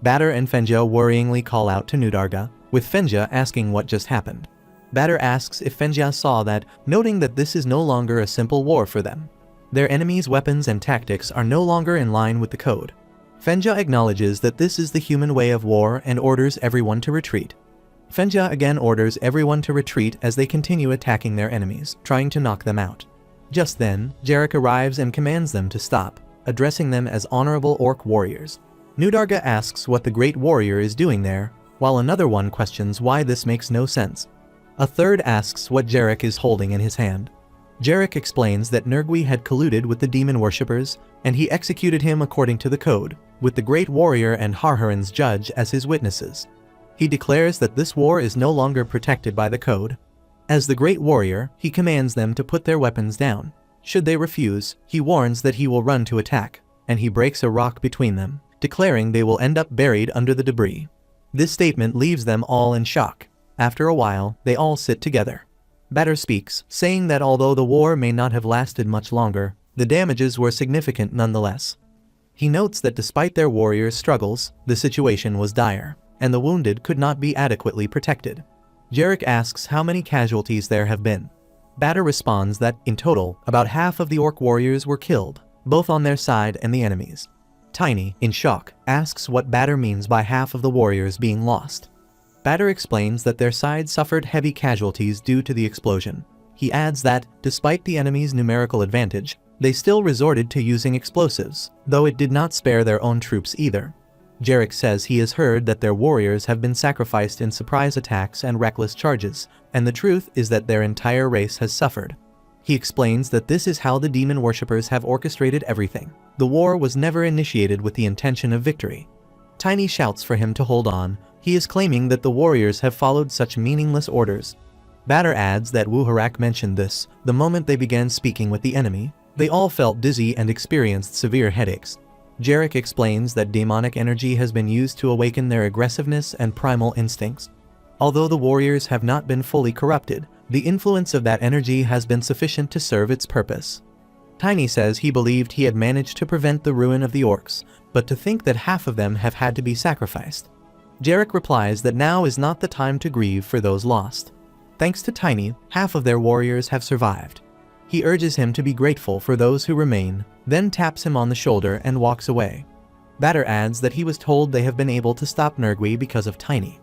Batter and Fenja worryingly call out to Nudarga, with Fenja asking what just happened. Batter asks if Fenja saw that, noting that this is no longer a simple war for them. Their enemies' weapons and tactics are no longer in line with the code. Fenja acknowledges that this is the human way of war and orders everyone to retreat. Fenja again orders everyone to retreat as they continue attacking their enemies, trying to knock them out. Just then, Jarek arrives and commands them to stop, addressing them as honorable orc warriors. Nudarga asks what the great warrior is doing there, while another one questions why this makes no sense. A third asks what Jarek is holding in his hand. Jarek explains that Nergui had colluded with the demon worshippers, and he executed him according to the code, with the great warrior and Harharan's judge as his witnesses. He declares that this war is no longer protected by the code. As the great warrior, he commands them to put their weapons down. Should they refuse, he warns that he will run to attack, and he breaks a rock between them, declaring they will end up buried under the debris. This statement leaves them all in shock. After a while, they all sit together. Batter speaks, saying that although the war may not have lasted much longer, the damages were significant nonetheless. He notes that despite their warriors' struggles, the situation was dire, and the wounded could not be adequately protected. Jarek asks how many casualties there have been. Batter responds that, in total, about half of the orc warriors were killed, both on their side and the enemies. Tiny, in shock, asks what Batter means by half of the warriors being lost. Batter explains that their side suffered heavy casualties due to the explosion. He adds that, despite the enemy's numerical advantage, they still resorted to using explosives, though it did not spare their own troops either. Jarek says he has heard that their warriors have been sacrificed in surprise attacks and reckless charges, and the truth is that their entire race has suffered. He explains that this is how the demon worshippers have orchestrated everything. The war was never initiated with the intention of victory. Tiny shouts for him to hold on. He is claiming that the warriors have followed such meaningless orders. Batter adds that Wuharak mentioned this the moment they began speaking with the enemy. They all felt dizzy and experienced severe headaches. Jarek explains that demonic energy has been used to awaken their aggressiveness and primal instincts. Although the warriors have not been fully corrupted, the influence of that energy has been sufficient to serve its purpose. Tiny says he believed he had managed to prevent the ruin of the orcs, but to think that half of them have had to be sacrificed. Jarek replies that now is not the time to grieve for those lost. Thanks to Tiny, half of their warriors have survived. He urges him to be grateful for those who remain, then taps him on the shoulder and walks away. Batter adds that he was told they have been able to stop Nergui because of Tiny.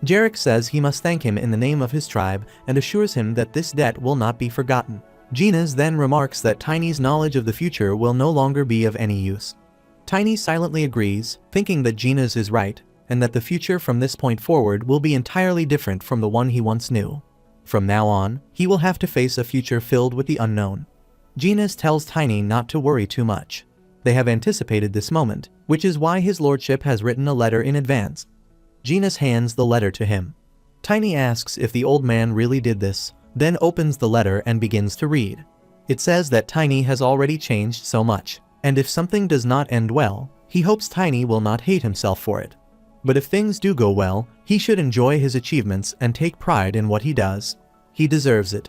Jarek says he must thank him in the name of his tribe and assures him that this debt will not be forgotten. Ginas then remarks that Tiny's knowledge of the future will no longer be of any use. Tiny silently agrees, thinking that Ginas is right, and that the future from this point forward will be entirely different from the one he once knew. From now on, he will have to face a future filled with the unknown. Ginas tells Tiny not to worry too much. They have anticipated this moment, which is why his lordship has written a letter in advance. Ginas hands the letter to him. Tiny asks if the old man really did this, then opens the letter and begins to read. It says that Tiny has already changed so much, and if something does not end well, he hopes Tiny will not hate himself for it. But if things do go well, he should enjoy his achievements and take pride in what he does. He deserves it.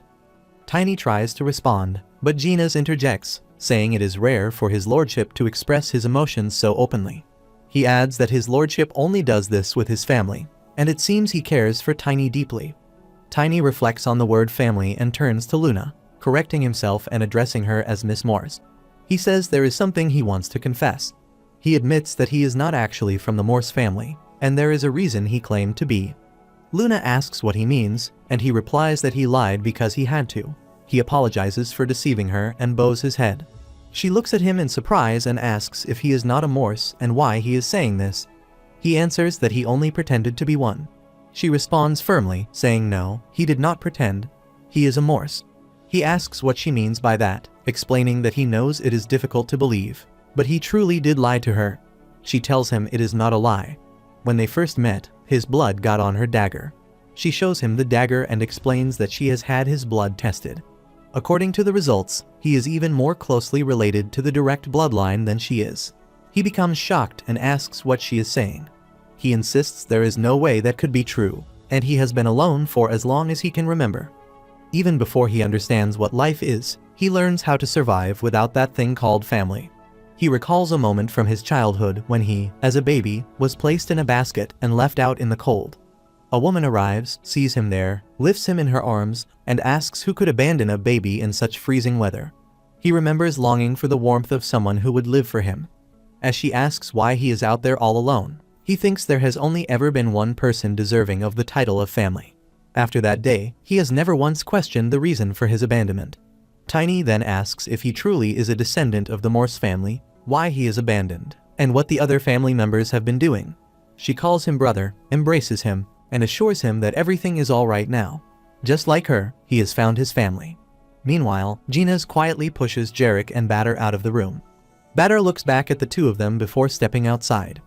Tiny tries to respond, but Ginas interjects, saying it is rare for his lordship to express his emotions so openly. He adds that his lordship only does this with his family, and it seems he cares for Tiny deeply. Tiny reflects on the word family and turns to Luna, correcting himself and addressing her as Miss Morse. He says there is something he wants to confess. He admits that he is not actually from the Morse family, and there is a reason he claimed to be. Luna asks what he means, and he replies that he lied because he had to. He apologizes for deceiving her and bows his head. She looks at him in surprise and asks if he is not a Morse and why he is saying this. He answers that he only pretended to be one. She responds firmly, saying no, he did not pretend. He is a Morse. He asks what she means by that, explaining that he knows it is difficult to believe, but he truly did lie to her. She tells him it is not a lie. When they first met, his blood got on her dagger. She shows him the dagger and explains that she has had his blood tested. According to the results, he is even more closely related to the direct bloodline than she is. He becomes shocked and asks what she is saying. He insists there is no way that could be true, and he has been alone for as long as he can remember. Even before he understands what life is, he learns how to survive without that thing called family. He recalls a moment from his childhood when he, as a baby, was placed in a basket and left out in the cold. A woman arrives, sees him there, lifts him in her arms, and asks who could abandon a baby in such freezing weather. He remembers longing for the warmth of someone who would live for him. As she asks why he is out there all alone, he thinks there has only ever been one person deserving of the title of family. After that day, he has never once questioned the reason for his abandonment. Tiny then asks if he truly is a descendant of the Morse family, why he is abandoned, and what the other family members have been doing. She calls him brother, embraces him, and assures him that everything is all right now. Just like her, he has found his family. Meanwhile, Gina's quietly pushes Jarek and Batter out of the room. Batter looks back at the two of them before stepping outside.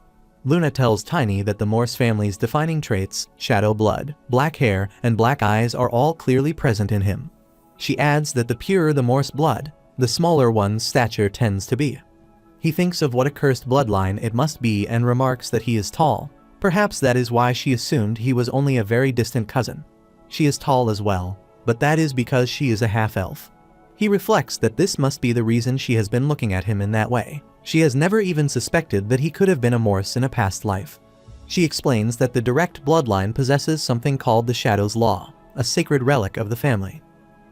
Luna tells Tiny that the Morse family's defining traits, shadow blood, black hair, and black eyes are all clearly present in him. She adds that the purer the Morse blood, the smaller one's stature tends to be. He thinks of what a cursed bloodline it must be and remarks that he is tall. Perhaps that is why she assumed he was only a very distant cousin. She is tall as well, but that is because she is a half-elf. He reflects that this must be the reason she has been looking at him in that way. She has never even suspected that he could have been a Morse in a past life. She explains that the direct bloodline possesses something called the Shadow's Law, a sacred relic of the family.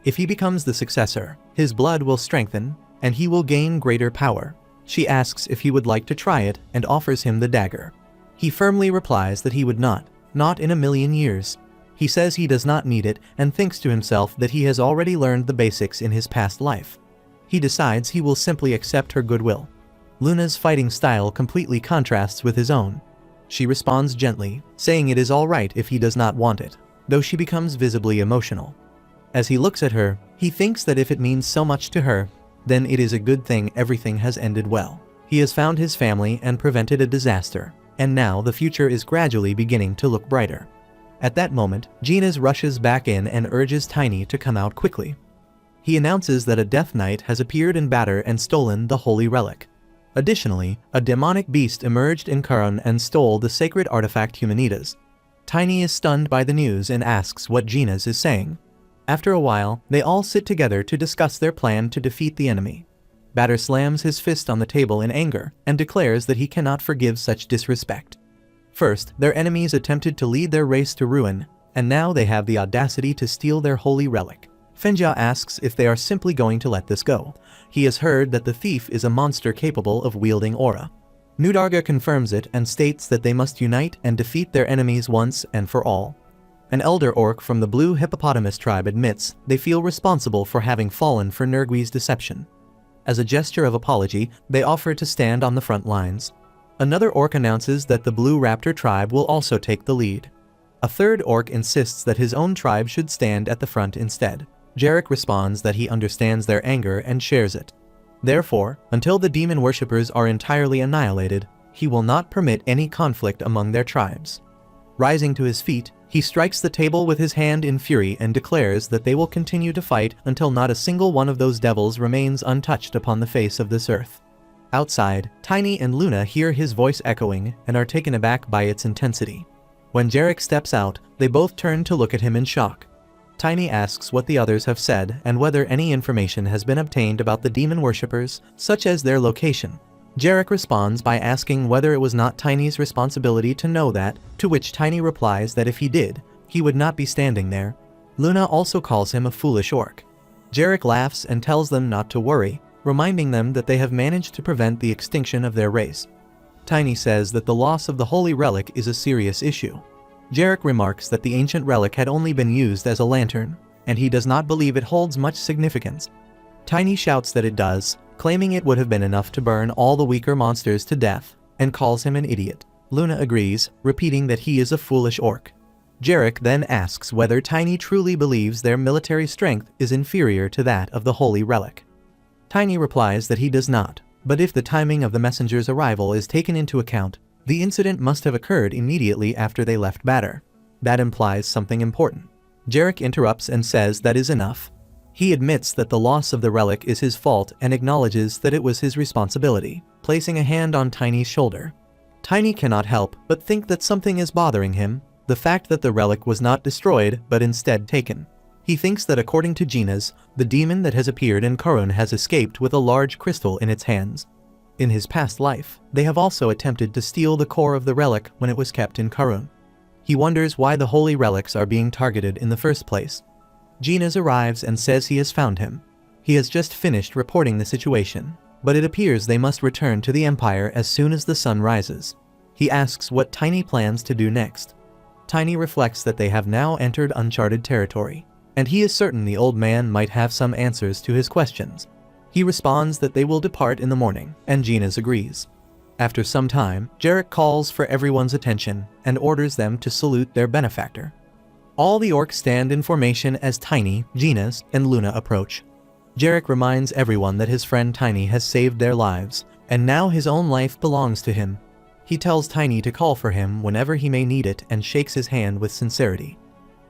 If he becomes the successor, his blood will strengthen, and he will gain greater power. She asks if he would like to try it and offers him the dagger. He firmly replies that he would not in a million years. He says he does not need it and thinks to himself that he has already learned the basics in his past life. He decides he will simply accept her goodwill. Luna's fighting style completely contrasts with his own. She responds gently, saying it is all right if he does not want it, though she becomes visibly emotional. As he looks at her, he thinks that if it means so much to her, then it is a good thing everything has ended well. He has found his family and prevented a disaster, and now the future is gradually beginning to look brighter. At that moment, Gina's rushes back in and urges Tiny to come out quickly. He announces that a Death Knight has appeared in Batter and stolen the holy relic. Additionally, a demonic beast emerged in Karan and stole the sacred artifact Humanitas. Tiny is stunned by the news and asks what Gina's is saying. After a while, they all sit together to discuss their plan to defeat the enemy. Batter slams his fist on the table in anger and declares that he cannot forgive such disrespect. First, their enemies attempted to lead their race to ruin, and now they have the audacity to steal their holy relic. Fenja asks if they are simply going to let this go. He has heard that the thief is a monster capable of wielding aura. Nudarga confirms it and states that they must unite and defeat their enemies once and for all. An elder orc from the Blue Hippopotamus tribe admits they feel responsible for having fallen for Nergui's deception. As a gesture of apology, they offer to stand on the front lines. Another orc announces that the Blue Raptor tribe will also take the lead. A third orc insists that his own tribe should stand at the front instead. Jarek responds that he understands their anger and shares it. Therefore, until the demon worshippers are entirely annihilated, he will not permit any conflict among their tribes. Rising to his feet, he strikes the table with his hand in fury and declares that they will continue to fight until not a single one of those devils remains untouched upon the face of this earth. Outside, Tiny and Luna hear his voice echoing and are taken aback by its intensity. When Jarek steps out, they both turn to look at him in shock. Tiny asks what the others have said and whether any information has been obtained about the demon worshippers, such as their location. Jarek responds by asking whether it was not Tiny's responsibility to know that, to which Tiny replies that if he did, he would not be standing there. Luna also calls him a foolish orc. Jarek laughs and tells them not to worry, reminding them that they have managed to prevent the extinction of their race. Tiny says that the loss of the holy relic is a serious issue. Jarek remarks that the ancient relic had only been used as a lantern, and he does not believe it holds much significance. Tiny shouts that it does, claiming it would have been enough to burn all the weaker monsters to death, and calls him an idiot. Luna agrees, repeating that he is a foolish orc. Jarek then asks whether Tiny truly believes their military strength is inferior to that of the holy relic. Tiny replies that he does not, but if the timing of the messenger's arrival is taken into account, the incident must have occurred immediately after they left Batter. That implies something important. Jarek interrupts and says that is enough. He admits that the loss of the relic is his fault and acknowledges that it was his responsibility, placing a hand on Tiny's shoulder. Tiny cannot help but think that something is bothering him, the fact that the relic was not destroyed but instead taken. He thinks that according to Gina's, the demon that has appeared in Coron has escaped with a large crystal in its hands. In his past life, they have also attempted to steal the core of the relic when it was kept in Coron. He wonders why the holy relics are being targeted in the first place. Gina's arrives and says he has found him. He has just finished reporting the situation, but it appears they must return to the Empire as soon as the sun rises. He asks what Tiny plans to do next. Tiny reflects that they have now entered uncharted territory, and he is certain the old man might have some answers to his questions. He responds that they will depart in the morning, and Gina's agrees. After some time, Jarek calls for everyone's attention and orders them to salute their benefactor. All the orcs stand in formation as Tiny, Gina's, and Luna approach. Jarek reminds everyone that his friend Tiny has saved their lives, and now his own life belongs to him. He tells Tiny to call for him whenever he may need it and shakes his hand with sincerity.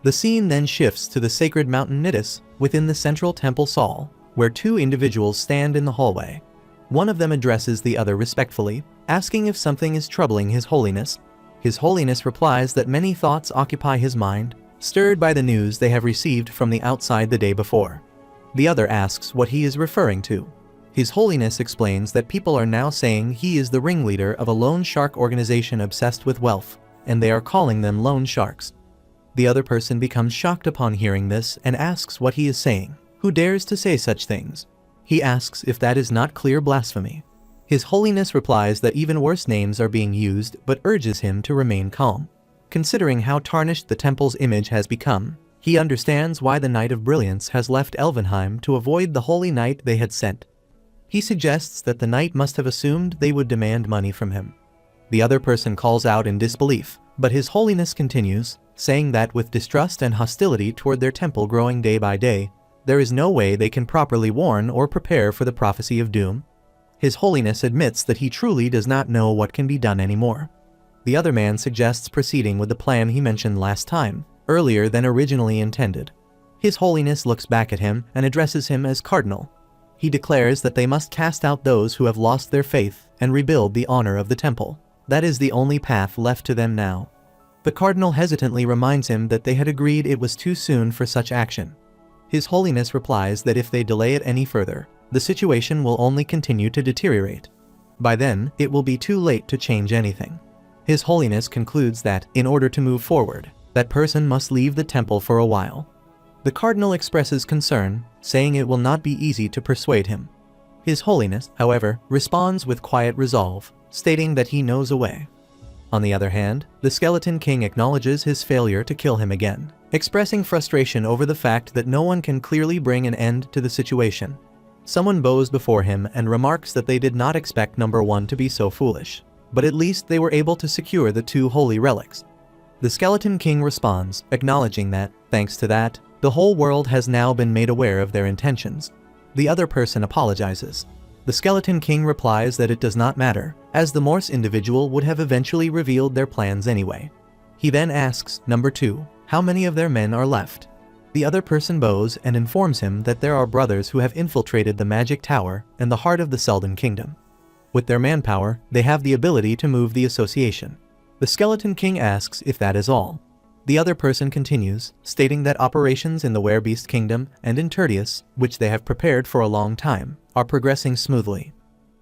The scene then shifts to the sacred mountain Nidus within the central temple Saul, where two individuals stand in the hallway. One of them addresses the other respectfully, asking if something is troubling His Holiness. His Holiness replies that many thoughts occupy his mind, stirred by the news they have received from the outside the day before. The other asks what he is referring to. His Holiness explains that people are now saying he is the ringleader of a loan shark organization obsessed with wealth, and they are calling them loan sharks. The other person becomes shocked upon hearing this and asks what he is saying. Who dares to say such things? He asks if that is not clear blasphemy. His Holiness replies that even worse names are being used but urges him to remain calm. Considering how tarnished the temple's image has become, he understands why the Knight of Brilliance has left Elvenheim to avoid the Holy Knight they had sent. He suggests that the knight must have assumed they would demand money from him. The other person calls out in disbelief, but His Holiness continues, saying that with distrust and hostility toward their temple growing day by day, there is no way they can properly warn or prepare for the prophecy of doom. His Holiness admits that he truly does not know what can be done anymore. The other man suggests proceeding with the plan he mentioned last time, earlier than originally intended. His Holiness looks back at him and addresses him as Cardinal. He declares that they must cast out those who have lost their faith and rebuild the honor of the temple. That is the only path left to them now. The Cardinal hesitantly reminds him that they had agreed it was too soon for such action. His Holiness replies that if they delay it any further, the situation will only continue to deteriorate. By then, it will be too late to change anything. His Holiness concludes that, in order to move forward, that person must leave the temple for a while. The Cardinal expresses concern, saying it will not be easy to persuade him. His Holiness, however, responds with quiet resolve, stating that he knows a way. On the other hand, the Skeleton King acknowledges his failure to kill him again, expressing frustration over the fact that no one can clearly bring an end to the situation. Someone bows before him and remarks that they did not expect number one to be so foolish, but at least they were able to secure the two holy relics. The Skeleton King responds, acknowledging that, thanks to that, the whole world has now been made aware of their intentions. The other person apologizes. The Skeleton King replies that it does not matter, as the Morse individual would have eventually revealed their plans anyway. He then asks, number two, how many of their men are left? The other person bows and informs him that there are brothers who have infiltrated the magic tower and the heart of the Selden Kingdom. With their manpower, they have the ability to move the association. The Skeleton King asks if that is all. The other person continues, stating that operations in the Werebeast Kingdom and in Tertius, which they have prepared for a long time, are progressing smoothly.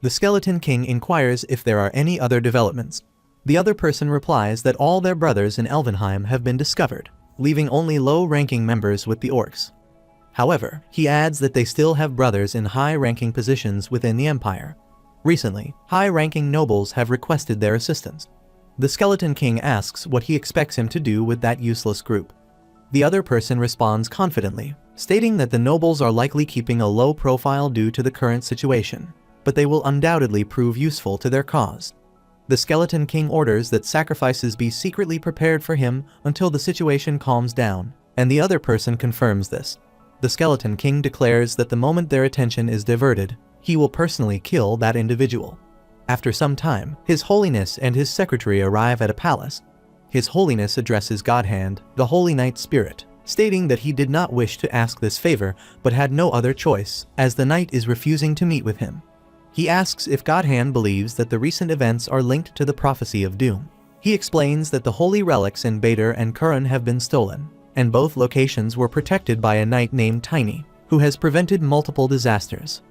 The Skeleton King inquires if there are any other developments. The other person replies that all their brothers in Elvenheim have been discovered, leaving only low-ranking members with the orcs. However, he adds that they still have brothers in high-ranking positions within the Empire. Recently, high-ranking nobles have requested their assistance. The Skeleton King asks what he expects him to do with that useless group. The other person responds confidently, stating that the nobles are likely keeping a low profile due to the current situation, but they will undoubtedly prove useful to their cause. The Skeleton King orders that sacrifices be secretly prepared for him until the situation calms down, and the other person confirms this. The Skeleton King declares that the moment their attention is diverted, he will personally kill that individual. After some time, His Holiness and his secretary arrive at a palace. His Holiness addresses Godhand, the Holy Knight Spirit, stating that he did not wish to ask this favor but had no other choice, as the knight is refusing to meet with him. He asks if Godhand believes that the recent events are linked to the prophecy of doom. He explains that the holy relics in Bader and Curran have been stolen, and both locations were protected by a knight named Tiny, who has prevented multiple disasters.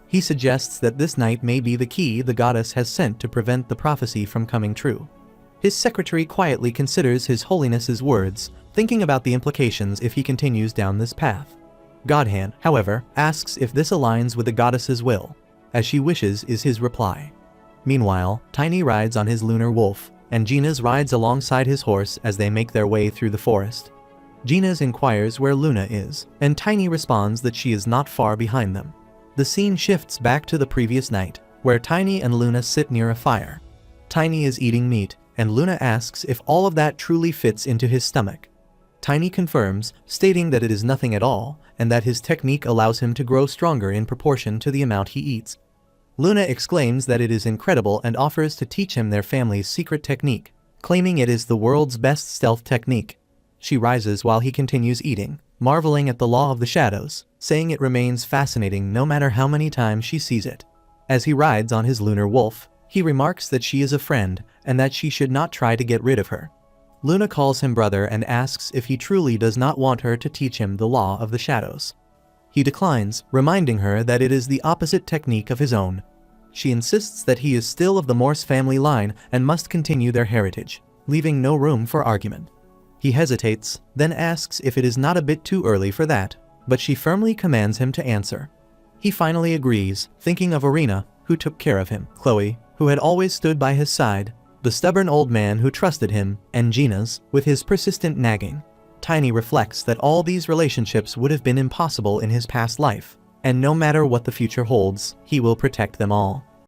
He suggests that this knight may be the key the goddess has sent to prevent the prophecy from coming true. His secretary quietly considers His Holiness's words, thinking about the implications if he continues down this path. Godhand, however, asks if this aligns with the goddess's will. As she wishes is his reply. Meanwhile, Tiny rides on his lunar wolf, and Gina's rides alongside his horse as they make their way through the forest. Gina's inquires where Luna is, and Tiny responds that she is not far behind them. The scene shifts back to the previous night, where Tiny and Luna sit near a fire. Tiny is eating meat, and Luna asks if all of that truly fits into his stomach. Tiny confirms, stating that it is nothing at all, and that his technique allows him to grow stronger in proportion to the amount he eats. Luna exclaims that it is incredible and offers to teach him their family's secret technique, claiming it is the world's best stealth technique. She rises while he continues eating, marveling at the law of the shadows, saying it remains fascinating no matter how many times she sees it. As he rides on his lunar wolf, he remarks that she is a friend and that she should not try to get rid of her. Luna calls him brother and asks if he truly does not want her to teach him the law of the shadows. He declines, reminding her that it is the opposite technique of his own. She insists that he is still of the Morse family line and must continue their heritage, leaving no room for argument. He hesitates, then asks if it is not a bit too early for that, but she firmly commands him to answer. He finally agrees, thinking of Arena, who took care of him, Khloe, who had always stood by his side, the stubborn old man who trusted him, and Gina's, with his persistent nagging. Tiny reflects that all these relationships would have been impossible in his past life, and no matter what the future holds, he will protect them all.